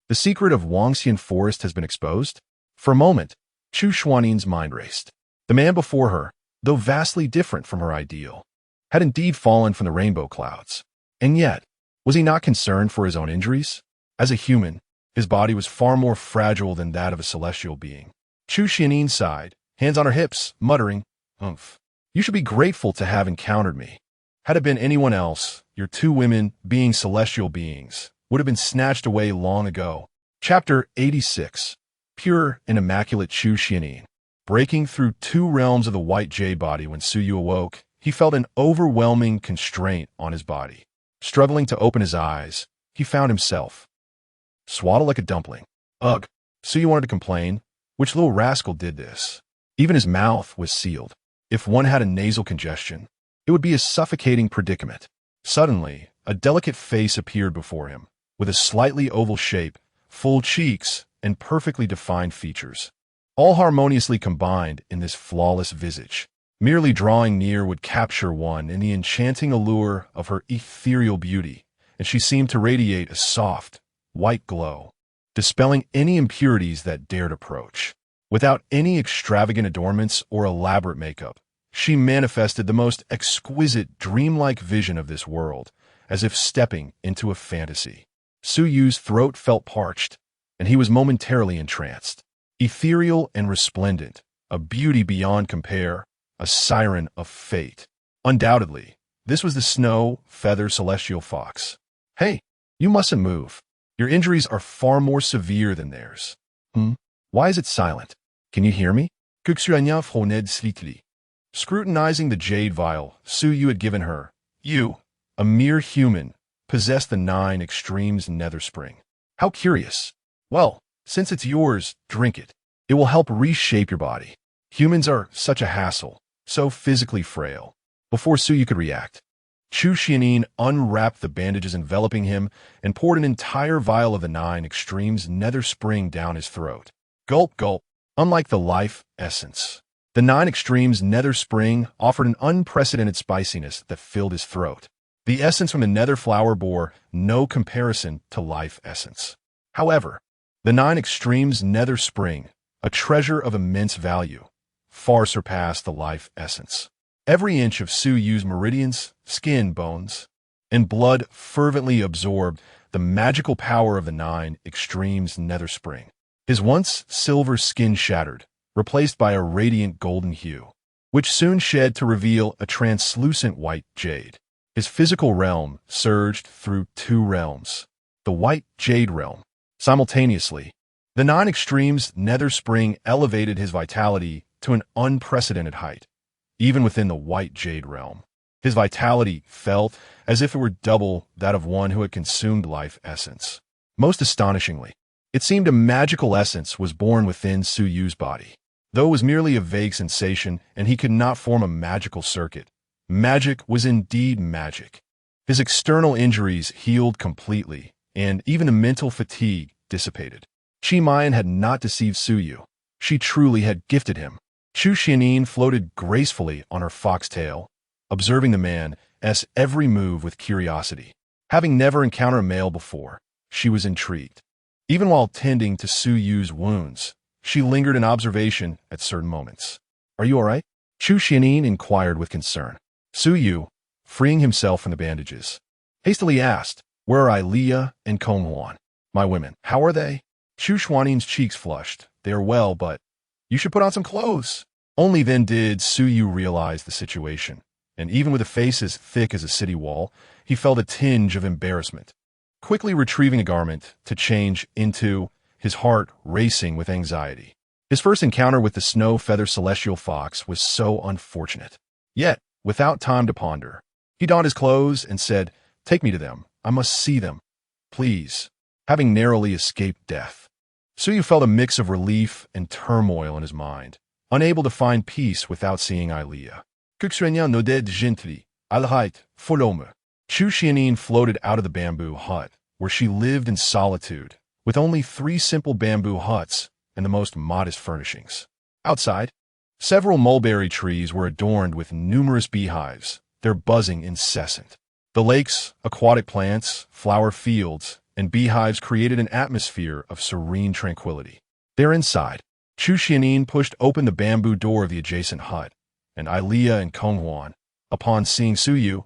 the secret of Wangxian Forest has been exposed? For a moment, Chu Xuanin's mind raced. The man before her, though vastly different from her ideal, had indeed fallen from the rainbow clouds. And yet, was he not concerned for his own injuries? As a human, his body was far more fragile than that of a celestial being. Chu Xianin sighed, hands on her hips, muttering, "Umph. You should be grateful to have encountered me. Had it been anyone else, your 2 women, being celestial beings, would have been snatched away long ago." Chapter 86. Pure and immaculate Chu Xianin. Breaking through 2 realms of the white jade body when Su Yu awoke, he felt an overwhelming constraint on his body. Struggling to open his eyes, he found himself swaddled like a dumpling. Ugh! Su Yu wanted to complain. Which little rascal did this? Even his mouth was sealed. If one had a nasal congestion, it would be a suffocating predicament. Suddenly, a delicate face appeared before him, with a slightly oval shape, full cheeks, and perfectly defined features, all harmoniously combined in this flawless visage. Merely drawing near would capture one in the enchanting allure of her ethereal beauty, and she seemed to radiate a soft, white glow, dispelling any impurities that dared approach. Without any extravagant adornments or elaborate makeup, she manifested the most exquisite, dreamlike vision of this world, as if stepping into a fantasy. Su Yu's throat felt parched, and he was momentarily entranced. Ethereal and resplendent, a beauty beyond compare, a siren of fate. Undoubtedly, this was the snow feather celestial fox. "Hey, you mustn't move. Your injuries are far more severe than theirs." Why is it silent? Can you hear me? Xuanyan froned slightly. Scrutinizing the jade vial Su Yu had given her, "You, a mere human, possess the 9 Extremes Nether Spring. How curious. Well, since it's yours, drink it. It will help reshape your body." Humans are such a hassle, so physically frail. Before Su Yu could react, Chu Xianin unwrapped the bandages enveloping him and poured an entire vial of the 9 Extremes Nether Spring down his throat. Gulp, gulp. Unlike the life essence, the 9 Extremes Nether Spring offered an unprecedented spiciness that filled his throat. The essence from the nether flower bore no comparison to life essence. However, the 9 Extremes Nether Spring, a treasure of immense value, far surpassed the life essence. Every inch of Su Yu's meridians, skin, bones, and blood fervently absorbed the magical power of the 9 Extremes Nether Spring. His once silver skin shattered, replaced by a radiant golden hue, which soon shed to reveal a translucent white jade. His physical realm surged through 2 realms, the white jade realm. Simultaneously, the 9 Extremes Nether Spring elevated his vitality to an unprecedented height. Even within the white jade realm, his vitality felt as if it were double that of one who had consumed life essence. Most astonishingly, it seemed a magical essence was born within Su Yu's body. Though it was merely a vague sensation and he could not form a magical circuit, magic was indeed magic. His external injuries healed completely, and even the mental fatigue dissipated. Qi Mian had not deceived Suyu. She truly had gifted him. Chu Xianin floated gracefully on her foxtail, observing the man's every move with curiosity. Having never encountered a male before, she was intrigued. Even while tending to Suyu's wounds, she lingered in observation at certain moments. "Are you all right?" Chu Xianin inquired with concern. Suyu, freeing himself from the bandages, hastily asked, "Where are Ilea and Konghuan? My women, how are they?" Chu Xuanin's cheeks flushed. "They are well, but you should put on some clothes." Only then did Suyu realize the situation, and even with a face as thick as a city wall, he felt a tinge of embarrassment. Quickly retrieving a garment to change into, his heart racing with anxiety. His first encounter with the snow-feather celestial fox was so unfortunate. Yet, without time to ponder, he donned his clothes and said, "Take me to them. I must see them. Please." Having narrowly escaped death, Suyu felt a mix of relief and turmoil in his mind, unable to find peace without seeing Ilea. "Kuxrenya no de gently, alhait, folome." Chu Xianin floated out of the bamboo hut, where she lived in solitude, with only 3 simple bamboo huts and the most modest furnishings. Outside, several mulberry trees were adorned with numerous beehives, their buzzing incessant. The lakes, aquatic plants, flower fields, and beehives created an atmosphere of serene tranquility. There inside, Chu Xianin pushed open the bamboo door of the adjacent hut, and Ilea and Konghuan, upon seeing Suyu,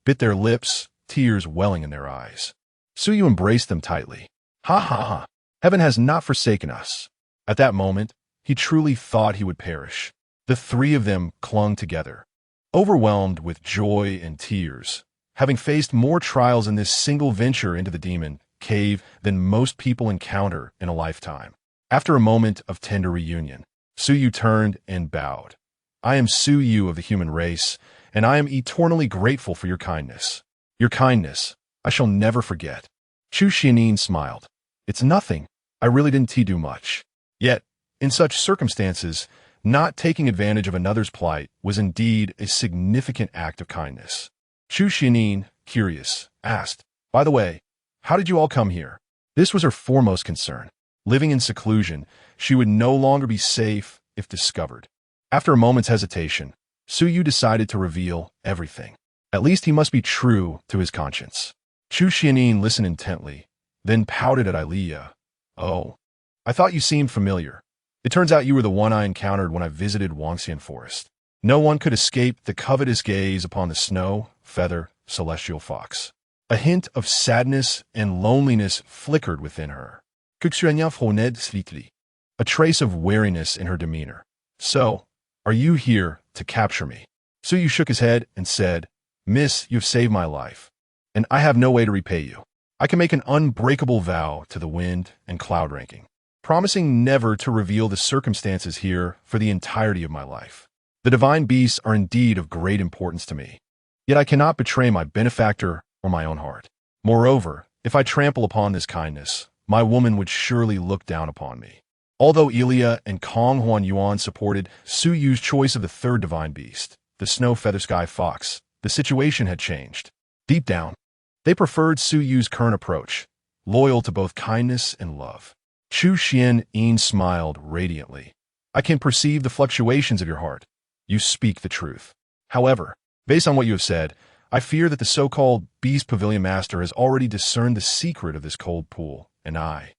bit their lips, tears welling in their eyes. Suyu embraced them tightly. "Ha ha ha! Heaven has not forsaken us." At that moment, he truly thought he would perish. The 3 of them clung together, overwhelmed with joy and tears, having faced more trials in this single venture into the demon cave than most people encounter in a lifetime. After a moment of tender reunion, Suyu turned and bowed. "I am Suyu of the human race, and I am eternally grateful for your kindness. Your kindness, I shall never forget." Chu Xianin smiled. "It's nothing. I really didn't do much." Yet, in such circumstances, not taking advantage of another's plight was indeed a significant act of kindness. Chu Xianin, curious, asked, "By the way, how did you all come here?" This was her foremost concern. Living in seclusion, she would no longer be safe if discovered. After a moment's hesitation, Suyu decided to reveal everything. At least he must be true to his conscience. Chu Xianin listened intently, then pouted at Ilea. "Oh, I thought you seemed familiar. It turns out you were the one I encountered when I visited Wangxian Forest." No one could escape the covetous gaze upon the snow, feather, celestial fox. A hint of sadness and loneliness flickered within her. A trace of weariness in her demeanor. "So, are you here to capture me?" Suyu shook his head and said, "Miss, you have saved my life, and I have no way to repay you. I can make an unbreakable vow to the wind and cloud ranking, promising never to reveal the circumstances here for the entirety of my life. The divine beasts are indeed of great importance to me, yet I cannot betray my benefactor or my own heart. Moreover, if I trample upon this kindness, my woman would surely look down upon me." Although Ilea and Konghuan Yuan supported Suyu's choice of the 3rd divine beast, the snow feather sky fox, the situation had changed. Deep down, they preferred Suyu's current approach, loyal to both kindness and love. Chu Xianin smiled radiantly. "I can perceive the fluctuations of your heart. You speak the truth. However, based on what you have said, I fear that the so-called Beast Pavilion Master has already discerned the secret of this cold pool, and I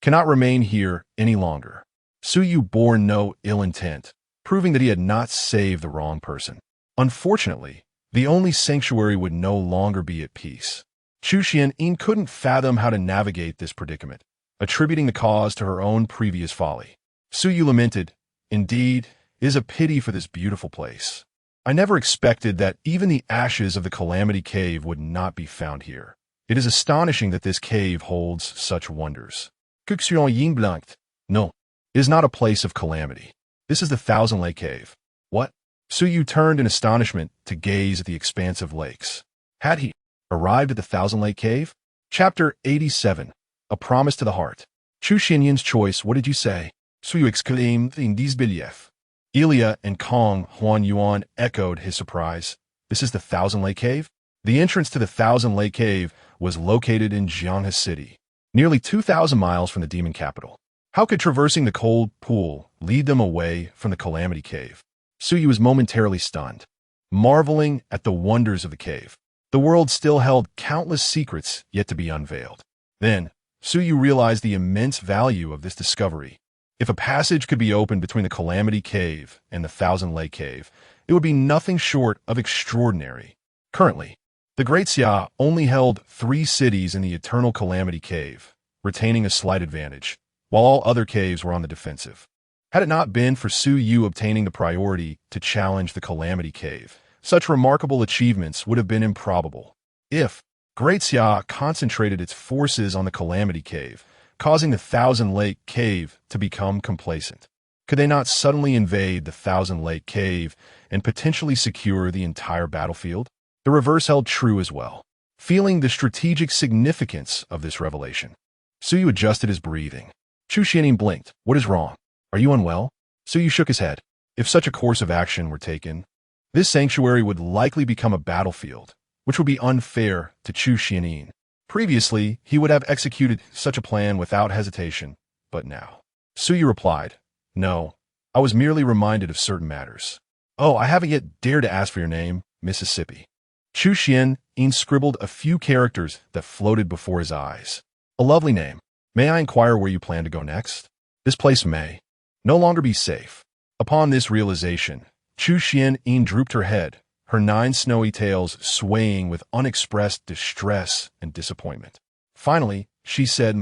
cannot remain here any longer." Suyu bore no ill intent, proving that he had not saved the wrong person. Unfortunately, the only sanctuary would no longer be at peace. Chu Xianin couldn't fathom how to navigate this predicament, attributing the cause to her own previous folly. Suyu lamented, "Indeed, it is a pity for this beautiful place. I never expected that even the ashes of the Calamity Cave would not be found here. It is astonishing that this cave holds such wonders." Yin blanked. "No, it is not a place of calamity. This is the Thousand Lake Cave." "What?" Suyu turned in astonishment to gaze at the expansive lakes. Had he arrived at the Thousand Lake Cave? Chapter 87. A Promise to the Heart. Chu Xinyin's choice, what did you say? Suyu exclaimed in disbelief. Ilya and Kong Huan Yuan echoed his surprise. This is the Thousand Lake Cave? The entrance to the Thousand Lake Cave was located in Jianghe City, nearly 2,000 miles from the demon capital. How could traversing the cold pool lead them away from the Calamity Cave? Suyu was momentarily stunned, marveling at the wonders of the cave. The world still held countless secrets yet to be unveiled. Then, Suyu realized the immense value of this discovery. If a passage could be opened between the Calamity Cave and the Thousand Lake Cave, it would be nothing short of extraordinary. Currently, the Great Xia only held 3 cities in the Eternal Calamity Cave, retaining a slight advantage, while all other caves were on the defensive. Had it not been for Suyu obtaining the priority to challenge the Calamity Cave, such remarkable achievements would have been improbable. If Great Xia concentrated its forces on the Calamity Cave, causing the Thousand Lake Cave to become complacent, could they not suddenly invade the Thousand Lake Cave and potentially secure the entire battlefield? The reverse held true as well. Feeling the strategic significance of this revelation, Suyu adjusted his breathing. Chu Xiaoning blinked. What is wrong? Are you unwell? Suyu shook his head. If such a course of action were taken, this sanctuary would likely become a battlefield, which would be unfair to Chu Xiaoning. Previously, he would have executed such a plan without hesitation, but now. Suyu replied, No, I was merely reminded of certain matters. Oh, I haven't yet dared to ask for your name, Mississippi. Chu Xiaoning scribbled a few characters that floated before his eyes. A lovely name. May I inquire where you plan to go next? This place may no longer be safe. Upon this realization, Chu Xiaoning drooped her head, her 9 snowy tails swaying with unexpressed distress and disappointment. Finally, she said,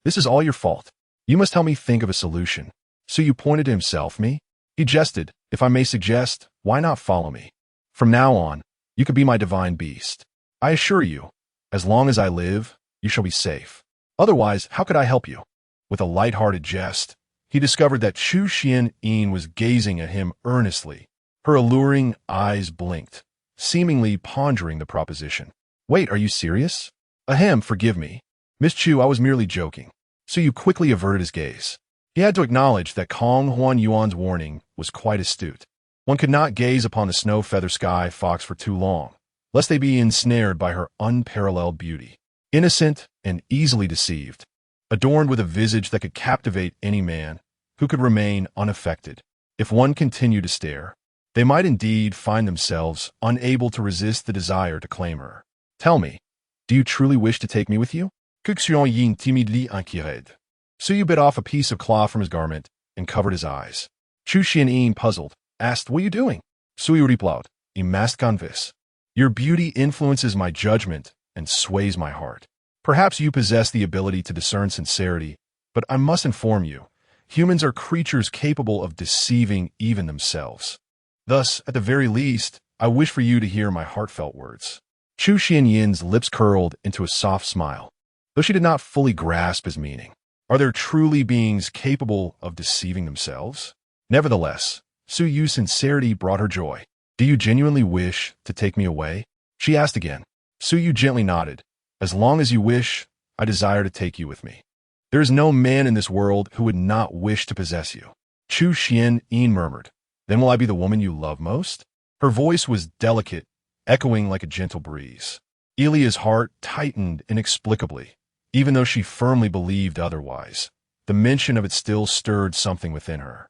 This is all your fault. You must help me think of a solution. Suyu pointed to himself, me? He jested, If I may suggest, why not follow me? From now on, you could be my divine beast. I assure you, as long as I live, you shall be safe. Otherwise, how could I help you? With a light-hearted jest, he discovered that Chu Xiaoning was gazing at him earnestly. Her alluring eyes blinked, seemingly pondering the proposition. Wait, are you serious? Ahem, forgive me. Miss Chu, I was merely joking. Suyu quickly averted his gaze. He had to acknowledge that Kong Huan Yuan's warning was quite astute. One could not gaze upon the snow-feather sky fox for too long, lest they be ensnared by her unparalleled beauty. Innocent and easily deceived, adorned with a visage that could captivate any man, who could remain unaffected. If one continued to stare, they might indeed find themselves unable to resist the desire to claim her. Tell me, do you truly wish to take me with you? Yin timidly inquired. Suyu bit off a piece of cloth from his garment and covered his eyes. Chu Xiaoning, puzzled, asked, What are you doing? Suyu replied, Imaskanvis. Your beauty influences my judgment and sways my heart. Perhaps you possess the ability to discern sincerity, but I must inform you, humans are creatures capable of deceiving even themselves. Thus, at the very least, I wish for you to hear my heartfelt words. Chu Xianyin's lips curled into a soft smile, though she did not fully grasp his meaning. Are there truly beings capable of deceiving themselves? Nevertheless, Suyu's sincerity brought her joy. Do you genuinely wish to take me away? She asked again. Suyu gently nodded. As long as you wish, I desire to take you with me. There is no man in this world who would not wish to possess you. Chu Xiaoning murmured. Then will I be the woman you love most? Her voice was delicate, echoing like a gentle breeze. Ilya's heart tightened inexplicably, even though she firmly believed otherwise. The mention of it still stirred something within her.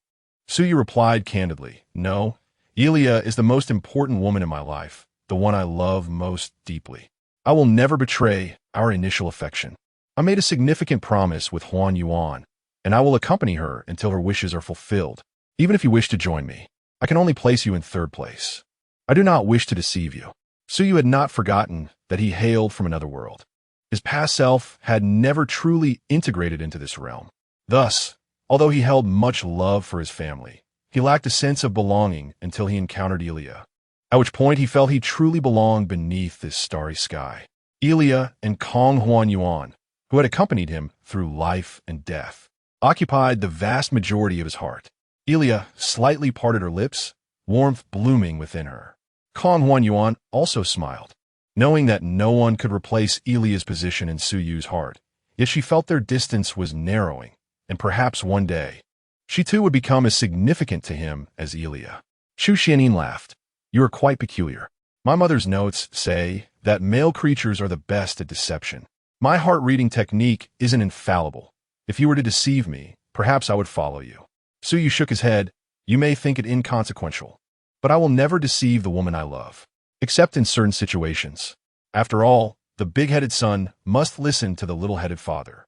Suyu replied candidly, No, Ilya is the most important woman in my life, the one I love most deeply. I will never betray our initial affection. I made a significant promise with Huan Yuan, and I will accompany her until her wishes are fulfilled. Even if you wish to join me, I can only place you in 3rd place. I do not wish to deceive you. Suyu had not forgotten that he hailed from another world. His past self had never truly integrated into this realm. Thus, although he held much love for his family, he lacked a sense of belonging until he encountered Ilya, at which point he felt he truly belonged beneath this starry sky. Ilya and Kong Huan Yuan, who had accompanied him through life and death, occupied the vast majority of his heart. Ilya slightly parted her lips, warmth blooming within her. Kong Huan Yuan also smiled, knowing that no one could replace Ilya's position in Suyu's heart, yet she felt their distance was narrowing, and perhaps one day, she too would become as significant to him as Elia. Chu Xianin laughed. You are quite peculiar. My mother's notes say that male creatures are the best at deception. My heart-reading technique isn't infallible. If you were to deceive me, perhaps I would follow you. Su Yu shook his head. You may think it inconsequential, but I will never deceive the woman I love, except in certain situations. After all, the big-headed son must listen to the little-headed father.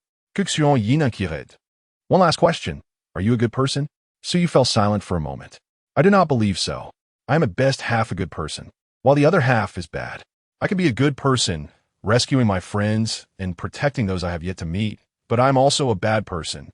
One last question. Are you a good person? Su Yu fell silent for a moment. I do not believe so. I am at best half a good person, while the other half is bad. I can be a good person, rescuing my friends and protecting those I have yet to meet, but I am also a bad person,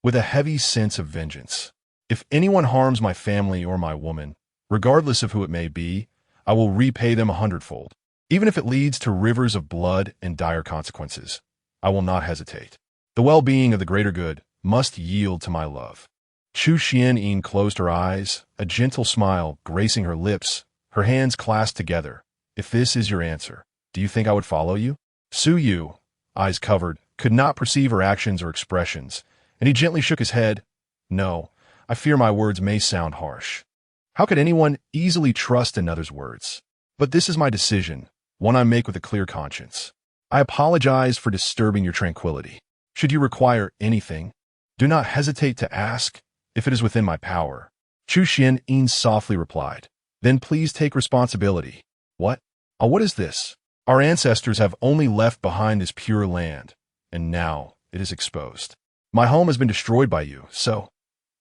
with a heavy sense of vengeance. If anyone harms my family or my woman, regardless of who it may be, I will repay them 100-fold. Even if it leads to rivers of blood and dire consequences, I will not hesitate. The well-being of the greater good must yield to my love. Chu Xianyin closed her eyes, a gentle smile gracing her lips, her hands clasped together. If this is your answer, do you think I would follow you? Su Yu, eyes covered, could not perceive her actions or expressions, and he gently shook his head. No, I fear my words may sound harsh. How could anyone easily trust another's words? But this is my decision, one I make with a clear conscience. I apologize for disturbing your tranquility. Should you require anything, do not hesitate to ask if it is within my power. Chu Xianyin softly replied. Then please take responsibility. What? What is this? Our ancestors have only left behind this pure land, and now it is exposed. My home has been destroyed by you, so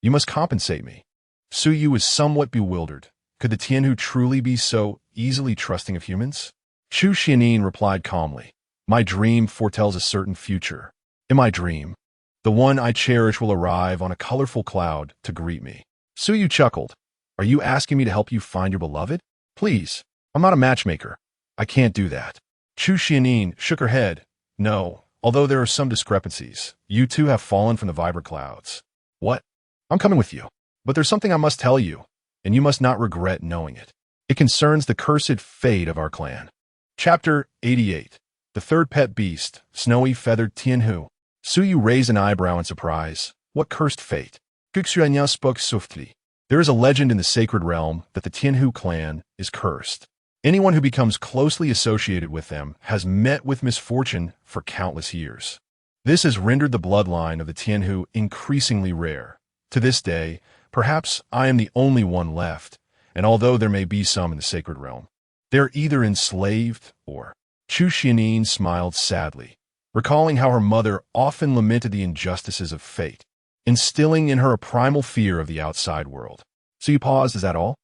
you must compensate me. Su Yu was somewhat bewildered. Could the Tianhu truly be so easily trusting of humans? Chu Xianyin replied calmly. My dream foretells a certain future. In my dream, the one I cherish will arrive on a colorful cloud to greet me. Su Yu chuckled. Are you asking me to help you find your beloved? Please, I'm not a matchmaker. I can't do that. Chu Xianyin shook her head. No, although there are some discrepancies, you too have fallen from the vibrant clouds. What? I'm coming with you. But there's something I must tell you, and you must not regret knowing it. It concerns the cursed fate of our clan. Chapter 88. The third pet beast, snowy feathered Tianhu. Su Yu raised an eyebrow in surprise. What cursed fate? Xuanyang spoke softly. There is a legend in the sacred realm that the Tianhu clan is cursed. Anyone who becomes closely associated with them has met with misfortune for countless years. This has rendered the bloodline of the Tianhu increasingly rare. To this day, perhaps I am the only one left, and although there may be some in the sacred realm, they're either enslaved or... Chu Xianyin smiled sadly, recalling how her mother often lamented the injustices of fate, instilling in her a primal fear of the outside world. So you paused, is that all?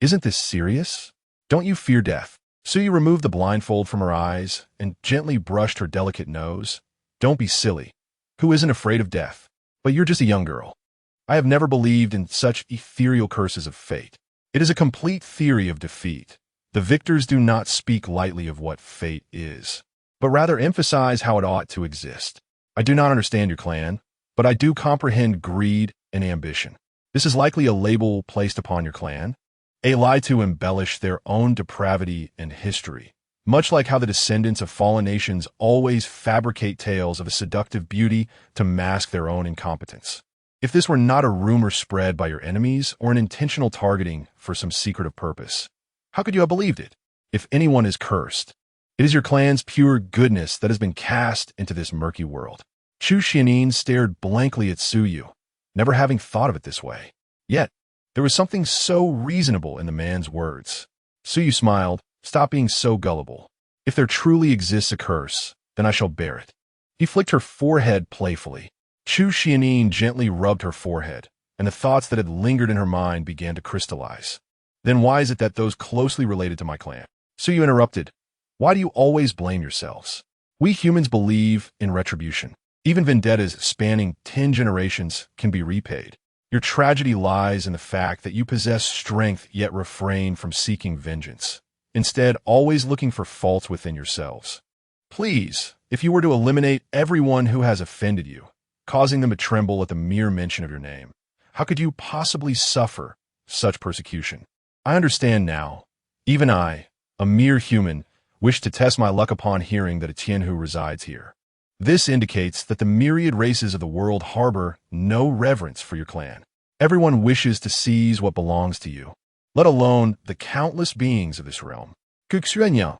Isn't this serious? Don't you fear death? Su Yu removed the blindfold from her eyes and gently brushed her delicate nose. Don't be silly. Who isn't afraid of death? But you're just a young girl. I have never believed in such ethereal curses of fate. It is a complete theory of defeat. The victors do not speak lightly of what fate is, but rather emphasize how it ought to exist. I do not understand your clan, but I do comprehend greed and ambition. This is likely a label placed upon your clan, a lie to embellish their own depravity and history, much like how the descendants of fallen nations always fabricate tales of a seductive beauty to mask their own incompetence. If this were not a rumor spread by your enemies or an intentional targeting for some secretive purpose, how could you have believed it? If anyone is cursed, it is your clan's pure goodness that has been cast into this murky world. Chu Xianyin stared blankly at Su Yu, never having thought of it this way. Yet, there was something so reasonable in the man's words. Su Yu smiled. Stop being so gullible. If there truly exists a curse, then I shall bear it. He flicked her forehead playfully. Chu Xianyin gently rubbed her forehead, and the thoughts that had lingered in her mind began to crystallize. Then why is it that those closely related to my clan? Su Yu interrupted. Why do you always blame yourselves? We humans believe in retribution. Even vendettas spanning 10 generations can be repaid. Your tragedy lies in the fact that you possess strength yet refrain from seeking vengeance, instead always looking for faults within yourselves. Please, if you were to eliminate everyone who has offended you, causing them to tremble at the mere mention of your name, how could you possibly suffer such persecution? I understand now. Even I, a mere human, wish to test my luck upon hearing that a Tianhu resides here. This indicates that the myriad races of the world harbor no reverence for your clan. Everyone wishes to seize what belongs to you, let alone the countless beings of this realm. Kuxuenya,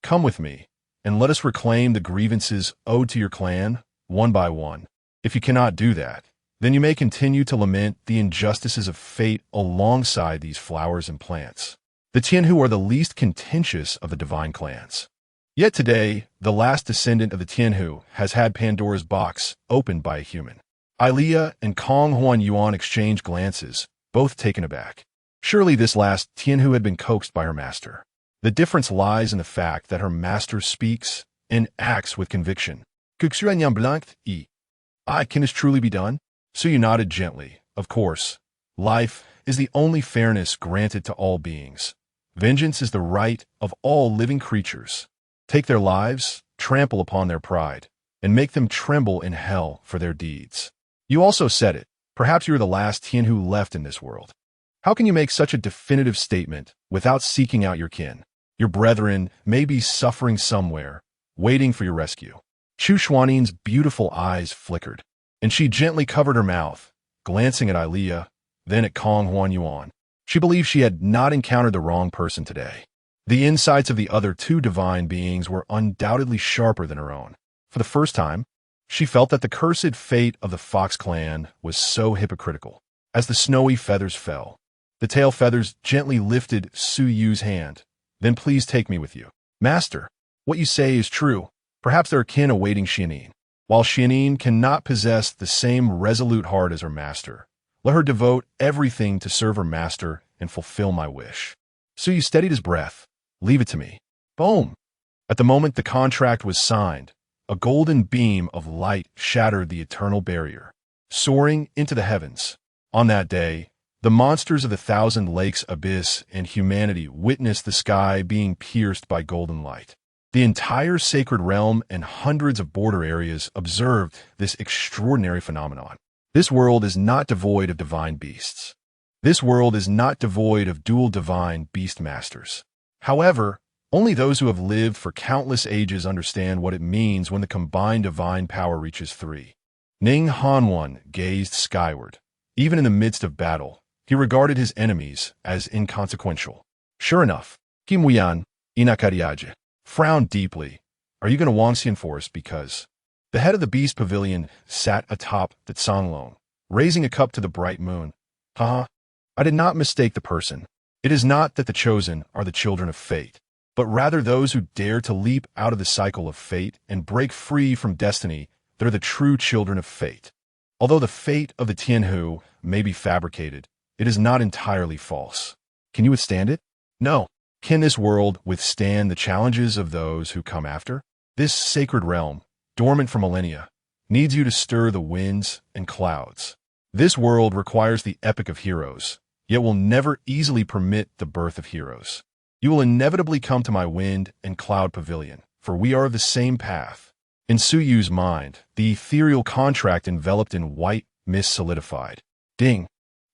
come with me, and let us reclaim the grievances owed to your clan, one by one. If you cannot do that, then you may continue to lament the injustices of fate alongside these flowers and plants. The Tianhu are the least contentious of the divine clans. Yet today, the last descendant of the Tianhu has had Pandora's box opened by a human. Ilea and Kong Huan Yuan exchange glances, both taken aback. Surely this last Tianhu had been coaxed by her master. The difference lies in the fact that her master speaks and acts with conviction. Kuxuanyang blanked e. Can this truly be done? Suyu nodded gently. Of course. Life is the only fairness granted to all beings. Vengeance is the right of all living creatures. Take their lives, trample upon their pride, and make them tremble in hell for their deeds. You also said it. Perhaps you are the last Tianhu left in this world. How can you make such a definitive statement without seeking out your kin? Your brethren may be suffering somewhere, waiting for your rescue. Chu Xuanin's beautiful eyes flickered, and she gently covered her mouth, glancing at Ilea, then at Kong Huan Yuan. She believed she had not encountered the wrong person today. The insights of the other two divine beings were undoubtedly sharper than her own. For the first time, she felt that the cursed fate of the Fox clan was so hypocritical. As the snowy feathers fell, the tail feathers gently lifted Su Yu's hand. Then please take me with you. Master, what you say is true. Perhaps there are kin awaiting Xianin. While Xianin cannot possess the same resolute heart as her master, let her devote everything to serve her master and fulfill my wish. Su Yu steadied his breath. Leave it to me. Boom! At the moment the contract was signed, a golden beam of light shattered the eternal barrier, soaring into the heavens. On that day, the monsters of the Thousand Lakes Abyss and humanity witnessed the sky being pierced by golden light. The entire sacred realm and hundreds of border areas observed this extraordinary phenomenon. This world is not devoid of divine beasts. This world is not devoid of dual divine beast masters. However, only those who have lived for countless ages understand what it means when the combined divine power reaches 3. Ning Hanwan gazed skyward. Even in the midst of battle, he regarded his enemies as inconsequential. Sure enough, Kim Wuyan, Inakariaje, frowned deeply. Are you going to Wangxian Forest? Because the head of the beast pavilion sat atop the Tsanglong, raising a cup to the bright moon. Haha, I did not mistake the person. It is not that the chosen are the children of fate, but rather those who dare to leap out of the cycle of fate and break free from destiny that are the true children of fate. Although the fate of the Tianhu may be fabricated, it is not entirely false. Can you withstand it? No. Can this world withstand the challenges of those who come after? This sacred realm, dormant for millennia, needs you to stir the winds and clouds. This world requires the epic of heroes, yet will never easily permit the birth of heroes. You will inevitably come to my wind and cloud pavilion, for we are of the same path. In Su Yu's mind, the ethereal contract enveloped in white mist solidified. Ding!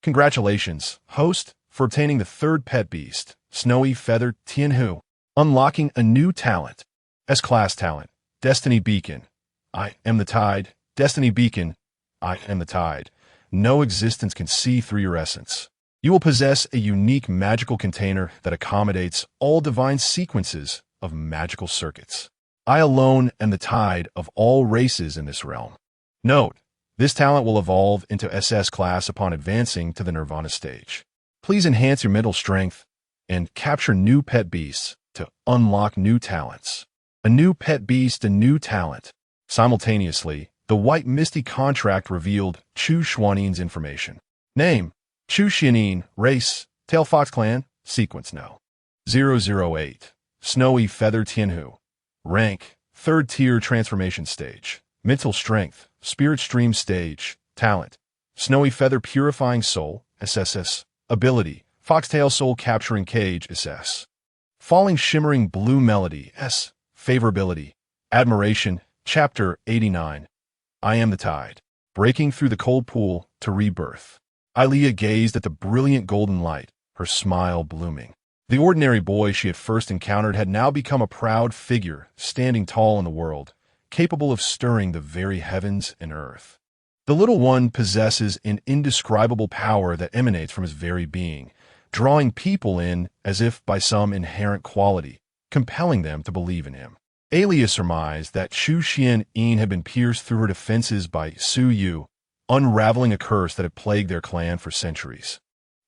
Congratulations, host, for obtaining the third pet beast, Snowy Feathered Tianhu, unlocking a new talent. S-class talent, Destiny Beacon. I am the tide. Destiny Beacon. I am the tide. No existence can see through your essence. You will possess a unique magical container that accommodates all divine sequences of magical circuits. I alone am the tide of all races in this realm. Note, this talent will evolve into SS class upon advancing to the Nirvana stage. Please enhance your mental strength and capture new pet beasts to unlock new talents. A new pet beast, a new talent. Simultaneously, the white misty contract revealed Chu Xuanin's information. Name, Chu Xianin, race, Tail Fox Clan, sequence no. 008, Snowy Feather Tianhu. Rank, 3rd tier transformation stage. Mental strength, Spirit Stream stage. Talent, Snowy Feather Purifying Soul, SSS. Ability, Foxtail Soul Capturing Cage, SS. Falling Shimmering Blue Melody, S. Favorability, Admiration, Chapter 89. I am the tide. Breaking through the cold pool to rebirth. Ilea gazed at the brilliant golden light, her smile blooming. The ordinary boy she had first encountered had now become a proud figure, standing tall in the world, capable of stirring the very heavens and earth. The little one possesses an indescribable power that emanates from his very being, drawing people in as if by some inherent quality, compelling them to believe in him. Alia surmised that Chu Xian-yin had been pierced through her defenses by Su Yu, unraveling a curse that had plagued their clan for centuries.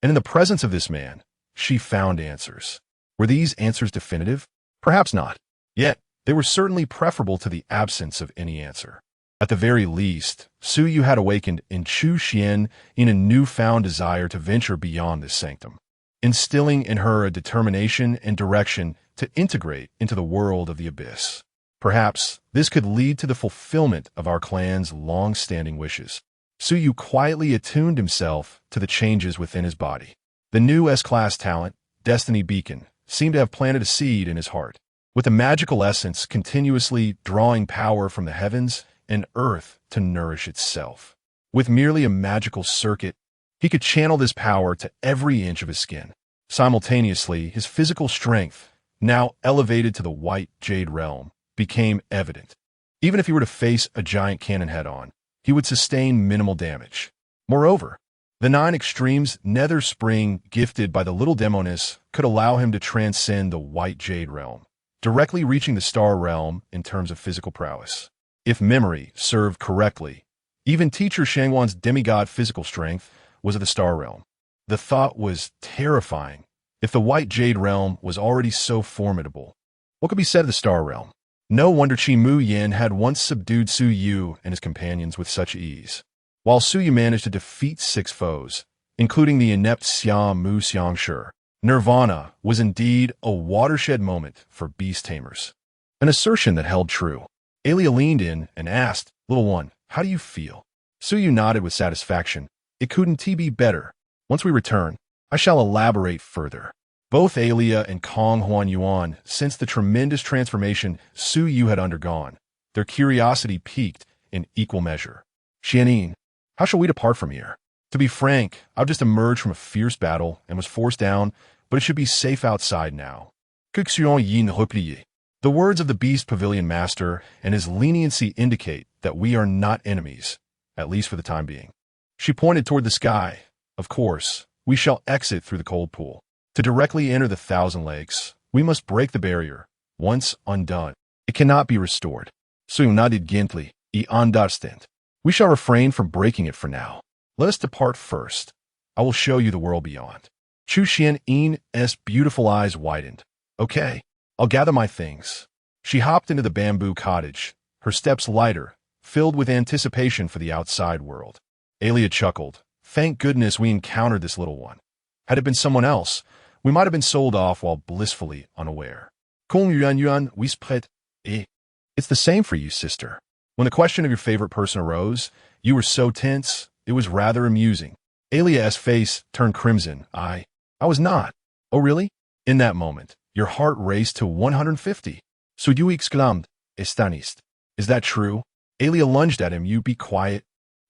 And in the presence of this man, she found answers. Were these answers definitive? Perhaps not. Yet, they were certainly preferable to the absence of any answer. At the very least, Su Yu had awakened in Chu Xian in a newfound desire to venture beyond this sanctum, instilling in her a determination and direction to integrate into the world of the abyss. Perhaps this could lead to the fulfillment of our clan's long-standing wishes. Su Yu quietly attuned himself to the changes within his body. The new S-class talent, Destiny Beacon, seemed to have planted a seed in his heart, with the magical essence continuously drawing power from the heavens and earth to nourish itself. With merely a magical circuit, he could channel this power to every inch of his skin. Simultaneously, his physical strength, now elevated to the white jade realm, became evident. Even if he were to face a giant cannon head-on, he would sustain minimal damage. Moreover, the 9 extremes nether spring gifted by the little demoness could allow him to transcend the white jade realm, directly reaching the star realm in terms of physical prowess. If memory served correctly, even teacher Shangwan's demigod physical strength was of the star realm. The thought was terrifying. If the white jade realm was already so formidable, what could be said of the star realm? No wonder Qi Mu Yin had once subdued Su Yu and his companions with such ease. While Su Yu managed to defeat 6 foes, including the inept Xiang Mu Xiangshi, Nirvana was indeed a watershed moment for beast tamers. An assertion that held true. Alia leaned in and asked, "Little one, how do you feel?" Su Yu nodded with satisfaction. "It couldn't be better. Once we return, I shall elaborate further." Both Alia and Kong Huan Yuan sensed the tremendous transformation Su Yu had undergone. Their curiosity piqued in equal measure. "Xianin, how shall we depart from here? To be frank, I've just emerged from a fierce battle and was forced down, but it should be safe outside now." The words of the Beast Pavilion Master and his leniency indicate that we are not enemies, at least for the time being. She pointed toward the sky. "Of course, we shall exit through the cold pool. To directly enter the Thousand Lakes, we must break the barrier. Once undone, it cannot be restored. So you nodded gently. I understand. We shall refrain from breaking it for now. Let us depart first. I will show you the world beyond." Chu Xian-in's beautiful eyes widened. "Okay, I'll gather my things." She hopped into the bamboo cottage, her steps lighter, filled with anticipation for the outside world. Alia chuckled. "Thank goodness we encountered this little one. Had it been someone else, we might have been sold off while blissfully unaware." Kong Yuan Yuan whispered, "Eh." "It's the same for you, sister. When the question of your favorite person arose, you were so tense, it was rather amusing." Alia's face turned crimson. I was not." "Oh, really?" In that moment, your heart raced to 150. "So you exclaimed, Estanist. Is that true?" Alia lunged at him. "You be quiet."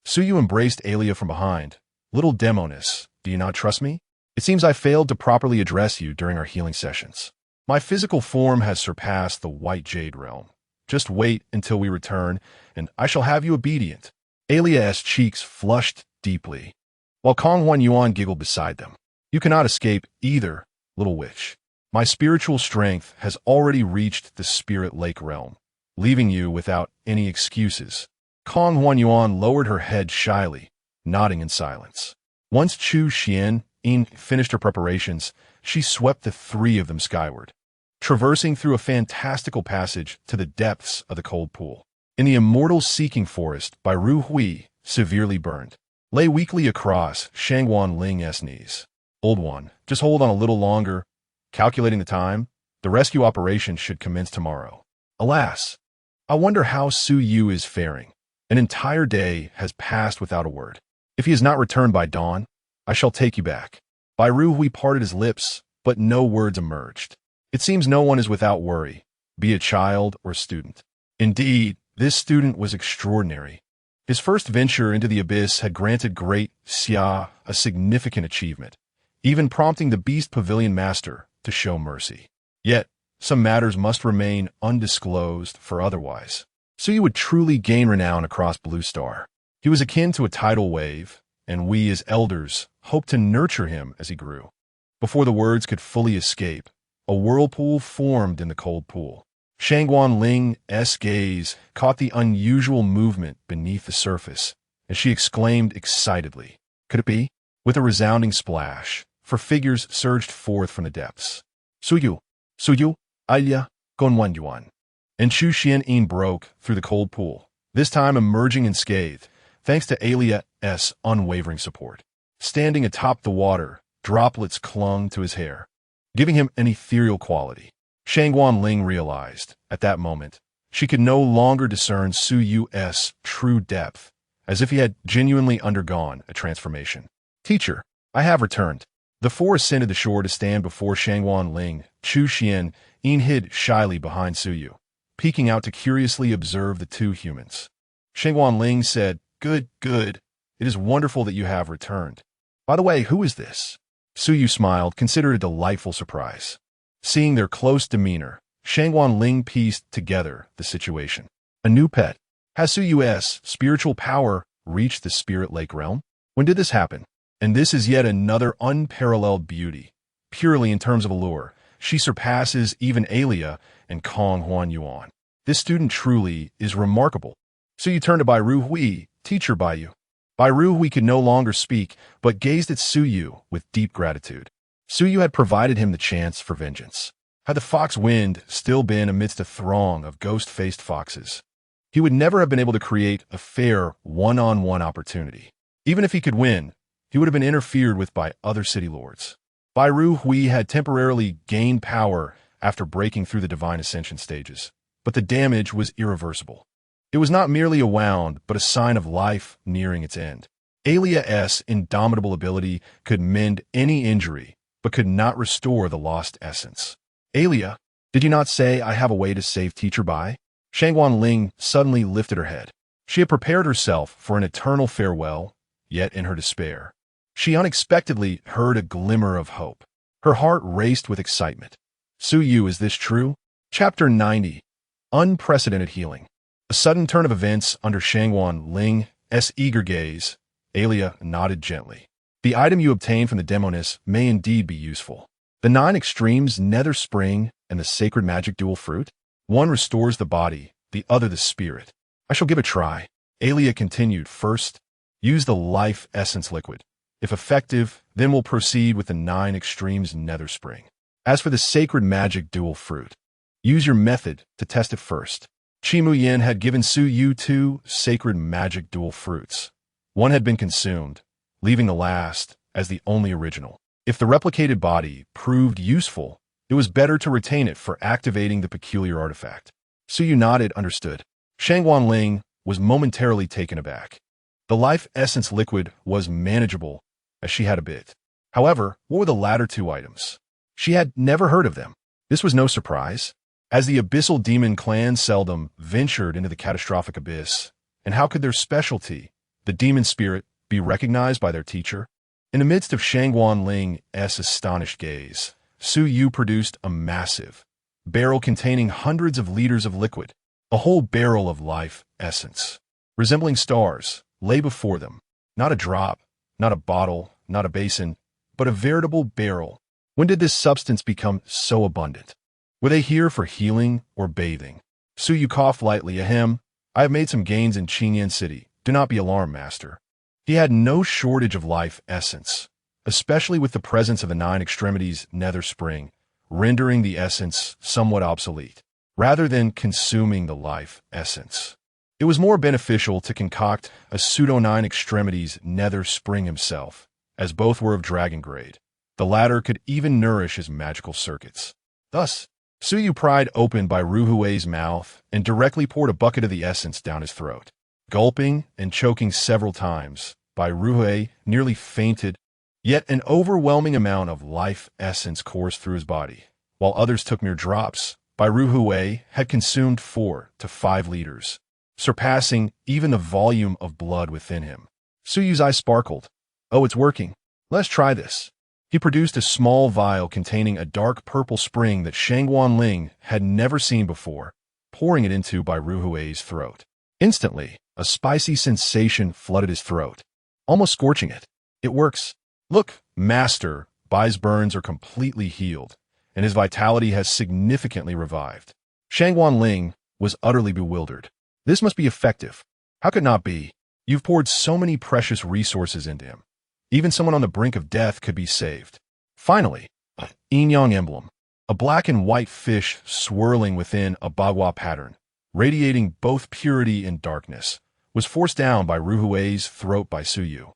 Su Yu embraced Alia from behind. "Little demoness, do you not trust me? It seems I failed to properly address you during our healing sessions. My physical form has surpassed the white jade realm. Just wait until we return, and I shall have you obedient." Alia's cheeks flushed deeply, while Kong Huan Yuan giggled beside them. "You cannot escape either, little witch. My spiritual strength has already reached the spirit lake realm, leaving you without any excuses." Kong Huan Yuan lowered her head shyly, nodding in silence. Once Chu Xian-in finished her preparations, she swept the 3 of them skyward, traversing through a fantastical passage to the depths of the cold pool. In the immortal seeking forest by Ru Hui, severely burned, lay weakly across Shangwan Ling's knees. "Old one, just hold on a little longer. Calculating the time, the rescue operation should commence tomorrow." Alas, I wonder how Su Yu is faring. An entire day has passed without a word. If he has not returned by dawn, I shall take you back. Bai Ru Hui parted his lips, but no words emerged. It seems no one is without worry, be it child or student. Indeed, this student was extraordinary. His first venture into the abyss had granted great Xia a significant achievement, even prompting the Beast Pavilion Master to show mercy. Yet, some matters must remain undisclosed, for otherwise Suyu would truly gain renown across Blue Star. He was akin to a tidal wave, and we as elders hoped to nurture him as he grew. Before the words could fully escape, a whirlpool formed in the cold pool. Shangguan Ling's gaze caught the unusual movement beneath the surface, and she exclaimed excitedly, "Could it be?" With a resounding splash, four figures surged forth from the depths. Suyu, Aya, Gonwan Yuan. And Chu Xian broke through the cold pool, this time emerging unscathed, thanks to Alia's unwavering support. Standing atop the water, droplets clung to his hair, giving him an ethereal quality. Shangguan Ling realized, at that moment, she could no longer discern Suyu's true depth, as if he had genuinely undergone a transformation. "Teacher, I have returned." The four ascended the shore to stand before Shangguan Ling. Chu Xian hid shyly behind Suyu, peeking out to curiously observe the two humans. Shangguan Ling said, Good. It is wonderful that you have returned. By the way, who is this?" Suyu smiled, considered a delightful surprise. Seeing their close demeanor, Shangguan Ling pieced together the situation. A new pet. Has Suyu's spiritual power reached the Spirit Lake realm? When did this happen? And this is yet another unparalleled beauty. Purely in terms of allure, she surpasses even Alia and Kong Huan Yuan. This student truly is remarkable. Suyu turned to Bairu Hui, "Teacher Baiyu." Bairu Hui could no longer speak, but gazed at Suyu with deep gratitude. Suyu had provided him the chance for vengeance. Had the fox wind still been amidst a throng of ghost-faced foxes, he would never have been able to create a fair one-on-one opportunity. Even if he could win, he would have been interfered with by other city lords. Bairu Hui had temporarily gained power after breaking through the divine ascension stages, but the damage was irreversible. It was not merely a wound, but a sign of life nearing its end. Alia's indomitable ability could mend any injury, but could not restore the lost essence. "Alia, did you not say I have a way to save Teacher Bai?" Shangguan Ling suddenly lifted her head. She had prepared herself for an eternal farewell, yet in her despair, she unexpectedly heard a glimmer of hope. Her heart raced with excitement. "Suyu, is this true?" Chapter 90. Unprecedented Healing. A sudden turn of events under Shangguan Ling's eager gaze. Alia nodded gently. "The item you obtained from the demoness may indeed be useful. The 9 extremes nether spring and the sacred magic dual fruit. One restores the body, the other the spirit. I shall give a try." Alia continued. "First, use the life essence liquid. If effective, then we'll proceed with the 9 extremes nether spring. As for the sacred magic dual fruit, use your method to test it first." Qi Muyin had given Suyu 2 sacred magic dual fruits. One had been consumed, leaving the last as the only original. If the replicated body proved useful, it was better to retain it for activating the peculiar artifact. Suyu nodded, understood. Shangguan Ling was momentarily taken aback. The life essence liquid was manageable, as she had a bit. However, what were the latter 2 items? She had never heard of them. This was no surprise, as the abyssal demon clan seldom ventured into the catastrophic abyss, and how could their specialty, the demon spirit, be recognized by their teacher? In the midst of Shangguan Ling's astonished gaze, Suyu produced a massive barrel containing hundreds of liters of liquid. A whole barrel of life essence, resembling stars, lay before them. Not a drop, not a bottle, not a basin, but a veritable barrel. When did this substance become so abundant? Were they here for healing or bathing? Suyu coughed lightly. "Ahem, I have made some gains in Qinyan City. Do not be alarmed, master." He had no shortage of life essence, especially with the presence of the 9 extremities nether spring, rendering the essence somewhat obsolete. Rather than consuming the life essence, it was more beneficial to concoct a pseudo 9 extremities nether spring himself, as both were of dragon grade. The latter could even nourish his magical circuits. Thus, Suyu pried open Bairu Hui's mouth and directly poured a bucket of the essence down his throat. Gulping and choking several times, Bairu Hui nearly fainted, yet an overwhelming amount of life essence coursed through his body. While others took mere drops, Bairu Hui had consumed 4 to 5 liters, surpassing even the volume of blood within him. Suyu's eyes sparkled. "Oh, it's working. Let's try this." He produced a small vial containing a dark purple spring that Shangguan Ling had never seen before, pouring it into Bai Ruhui's throat. Instantly, a spicy sensation flooded his throat, almost scorching it. It works. Look, Master, Bai's burns are completely healed, and his vitality has significantly revived. Shangguan Ling was utterly bewildered. This must be effective. How could it not be? You've poured so many precious resources into him. Even someone on the brink of death could be saved. Finally, yin-yang emblem, a black and white fish swirling within a bagua pattern, radiating both purity and darkness, was forced down by Ruhui's throat by Suyu.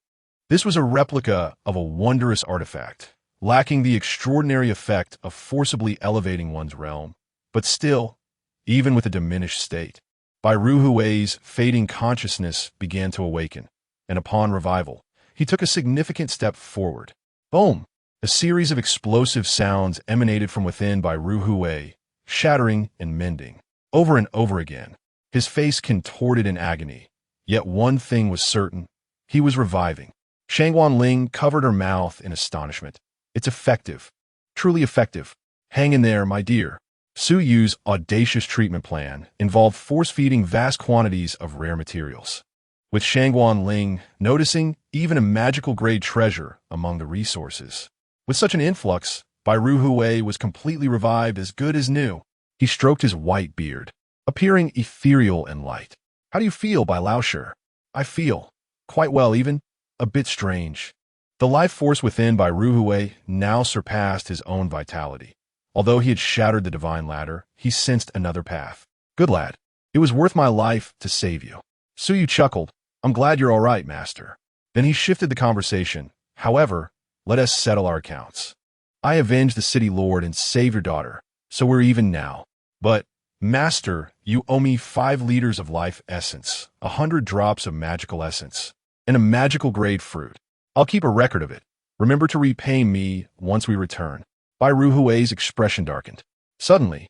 This was a replica of a wondrous artifact, lacking the extraordinary effect of forcibly elevating one's realm, but still, even with a diminished state. Bai Ruhui's fading consciousness began to awaken, and upon revival, he took a significant step forward. Boom! A series of explosive sounds emanated from within Bai Ruhui, shattering and mending. Over and over again, his face contorted in agony. Yet one thing was certain, he was reviving. Shangguan Ling covered her mouth in astonishment. It's effective. Truly effective. Hang in there, my dear. Su Yu's audacious treatment plan involved force-feeding vast quantities of rare materials, with Shangguan Ling noticing even a magical-grade treasure among the resources. With such an influx, Bai Ruhui was completely revived as good as new. He stroked his white beard, appearing ethereal and light. How do you feel, Bai Laoshi? I feel quite well, even a bit strange. The life force within Bai Ruhui now surpassed his own vitality. Although he had shattered the divine ladder, he sensed another path. Good lad. It was worth my life to save you. Su Yu chuckled. I'm glad you're all right, master. Then he shifted the conversation. However, let us settle our accounts. I avenged the city lord and saved your daughter, so we're even now. But, master, you owe me 5 liters of life essence, 100 drops of magical essence, and a magical grade fruit. I'll keep a record of it. Remember to repay me once we return. Bai Ruhui's expression darkened. Suddenly,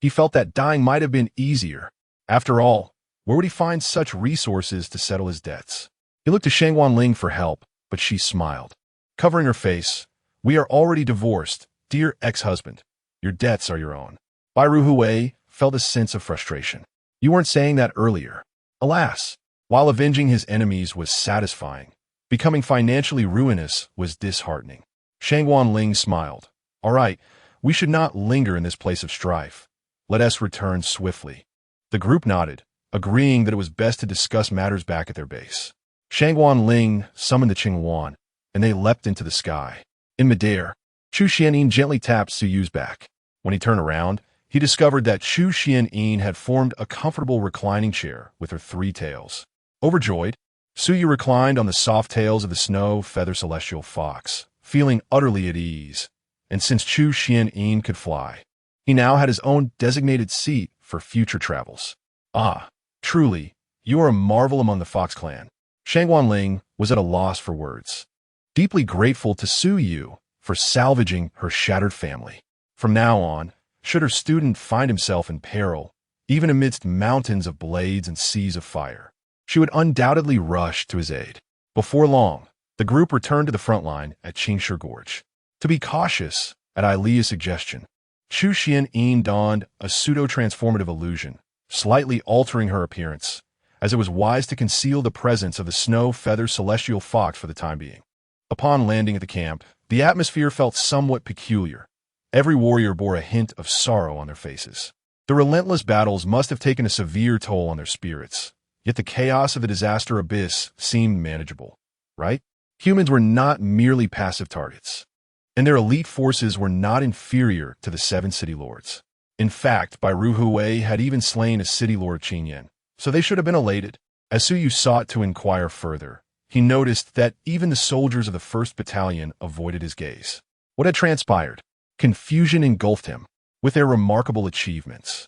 he felt that dying might have been easier. After all, where would he find such resources to settle his debts? He looked to Shangguan Ling for help, but she smiled. Covering her face, we are already divorced, dear ex-husband. Your debts are your own. Bai Ruhui felt a sense of frustration. You weren't saying that earlier. Alas, while avenging his enemies was satisfying, becoming financially ruinous was disheartening. Shangguan Ling smiled. All right, we should not linger in this place of strife. Let us return swiftly. The group nodded, agreeing that it was best to discuss matters back at their base. Shangguan Ling summoned the Qinghuan, and they leapt into the sky. In midair, Chu Xianyin gently tapped Su Yu's back. When he turned around, he discovered that Chu Xianyin had formed a comfortable reclining chair with her 3 tails. Overjoyed, Su Yu reclined on the soft tails of the snow feather celestial fox, feeling utterly at ease. And since Chu Xianyin could fly, he now had his own designated seat for future travels. Ah, truly, you are a marvel among the Fox clan. Shangguan Ling was at a loss for words. Deeply grateful to Su Yu for salvaging her shattered family. From now on, should her student find himself in peril, even amidst mountains of blades and seas of fire, she would undoubtedly rush to his aid. Before long, the group returned to the front line at Qingshi Gorge. To be cautious, at Ailea's suggestion, Chu Xianyin donned a pseudo-transformative illusion, slightly altering her appearance, as it was wise to conceal the presence of the snow-feather celestial fox for the time being. Upon landing at the camp, the atmosphere felt somewhat peculiar. Every warrior bore a hint of sorrow on their faces. The relentless battles must have taken a severe toll on their spirits, yet the chaos of the disaster abyss seemed manageable, right? Humans were not merely passive targets, and their elite forces were not inferior to the 7 city lords. In fact, Bai Ruhui had even slain a city lord Qingyan, so they should have been elated. As Su Yu sought to inquire further, he noticed that even the soldiers of the 1st Battalion avoided his gaze. What had transpired? Confusion engulfed him. With their remarkable achievements,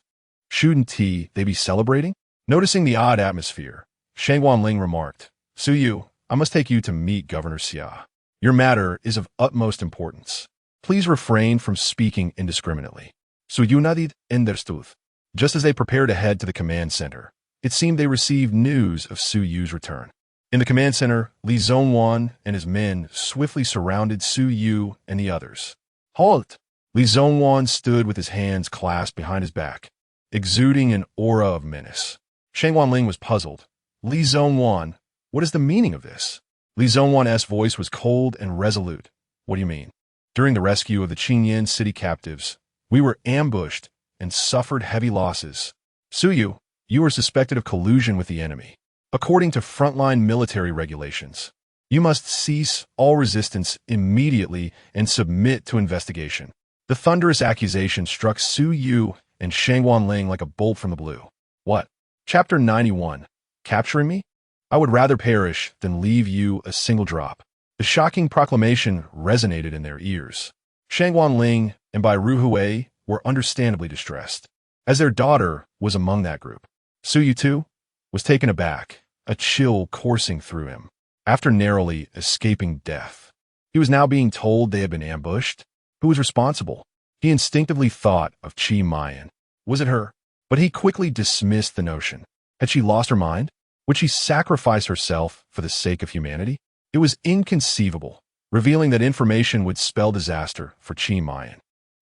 shouldn't they be celebrating? Noticing the odd atmosphere, Shangguan Ling remarked, Su Yu, I must take you to meet Governor Xia. Your matter is of utmost importance. Please refrain from speaking indiscriminately. Su Yu nodded understood. Just as they prepared to head to the command center, it seemed they received news of Su Yu's return. In the command center, Li Zhongwan and his men swiftly surrounded Su Yu and the others. Halt! Li Zhongwan stood with his hands clasped behind his back. exuding an aura of menace. Shang Wanling was puzzled. Li Zhongwan, what is the meaning of this? Li Zhongwan's voice was cold and resolute. What do you mean? During the rescue of the Qingyan city captives, we were ambushed and suffered heavy losses. Suyu, you were suspected of collusion with the enemy. According to frontline military regulations, you must cease all resistance immediately and submit to investigation. The thunderous accusation struck Su Yu and Shang Wanling like a bolt from the blue. What? Chapter 91. Capturing me? I would rather perish than leave you a single drop. The shocking proclamation resonated in their ears. Shang Wanling and Bai Ruhui were understandably distressed, as their daughter was among that group. Su Yu, too, was taken aback, a chill coursing through him. After narrowly escaping death, he was now being told they had been ambushed. Who was responsible? He instinctively thought of Qi Mayan. Was it her? But he quickly dismissed the notion. Had she lost her mind? Would she sacrifice herself for the sake of humanity? It was inconceivable, revealing that information would spell disaster for Qi Mayan.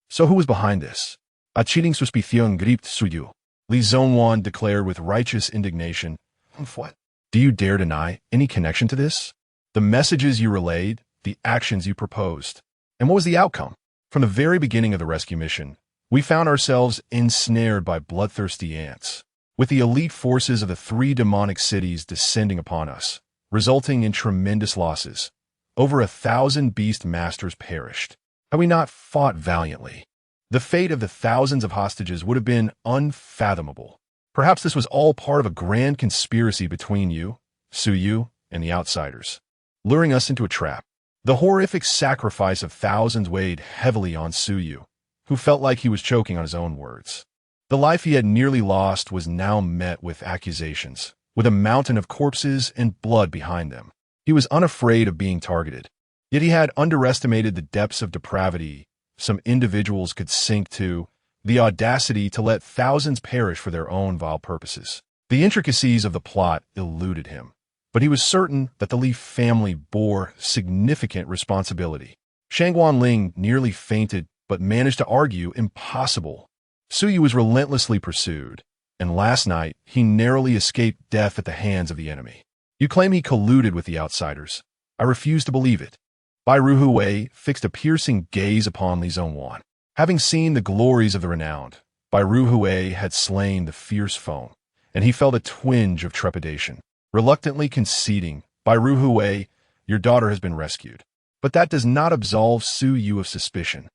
So who was behind this? A cheating suspicion gripped Suyu. Li Zhongwan declared with righteous indignation. What? Do you dare deny any connection to this? The messages you relayed, the actions you proposed. And what was the outcome? From the very beginning of the rescue mission, we found ourselves ensnared by bloodthirsty ants, with the elite forces of the 3 demonic cities descending upon us, resulting in tremendous losses. Over 1,000 beast masters perished. Had we not fought valiantly, the fate of the thousands of hostages would have been unfathomable. Perhaps this was all part of a grand conspiracy between you, Su Yu, and the outsiders, luring us into a trap. The horrific sacrifice of thousands weighed heavily on Su Yu, who felt like he was choking on his own words. The life he had nearly lost was now met with accusations, with a mountain of corpses and blood behind them. He was unafraid of being targeted, yet he had underestimated the depths of depravity some individuals could sink to, the audacity to let thousands perish for their own vile purposes. The intricacies of the plot eluded him, but he was certain that the Li family bore significant responsibility. Shang Wanling nearly fainted but managed to argue impossible. Su Yu was relentlessly pursued, and last night he narrowly escaped death at the hands of the enemy. You claim he colluded with the outsiders. I refuse to believe it. Bai Ruhui fixed a piercing gaze upon Li Zhongwan. Having seen the glories of the renowned, Bai Ruhui had slain the fierce foe, and he felt a twinge of trepidation. Reluctantly conceding, Bai Ruhui, your daughter has been rescued. But that does not absolve Su Yu of suspicion.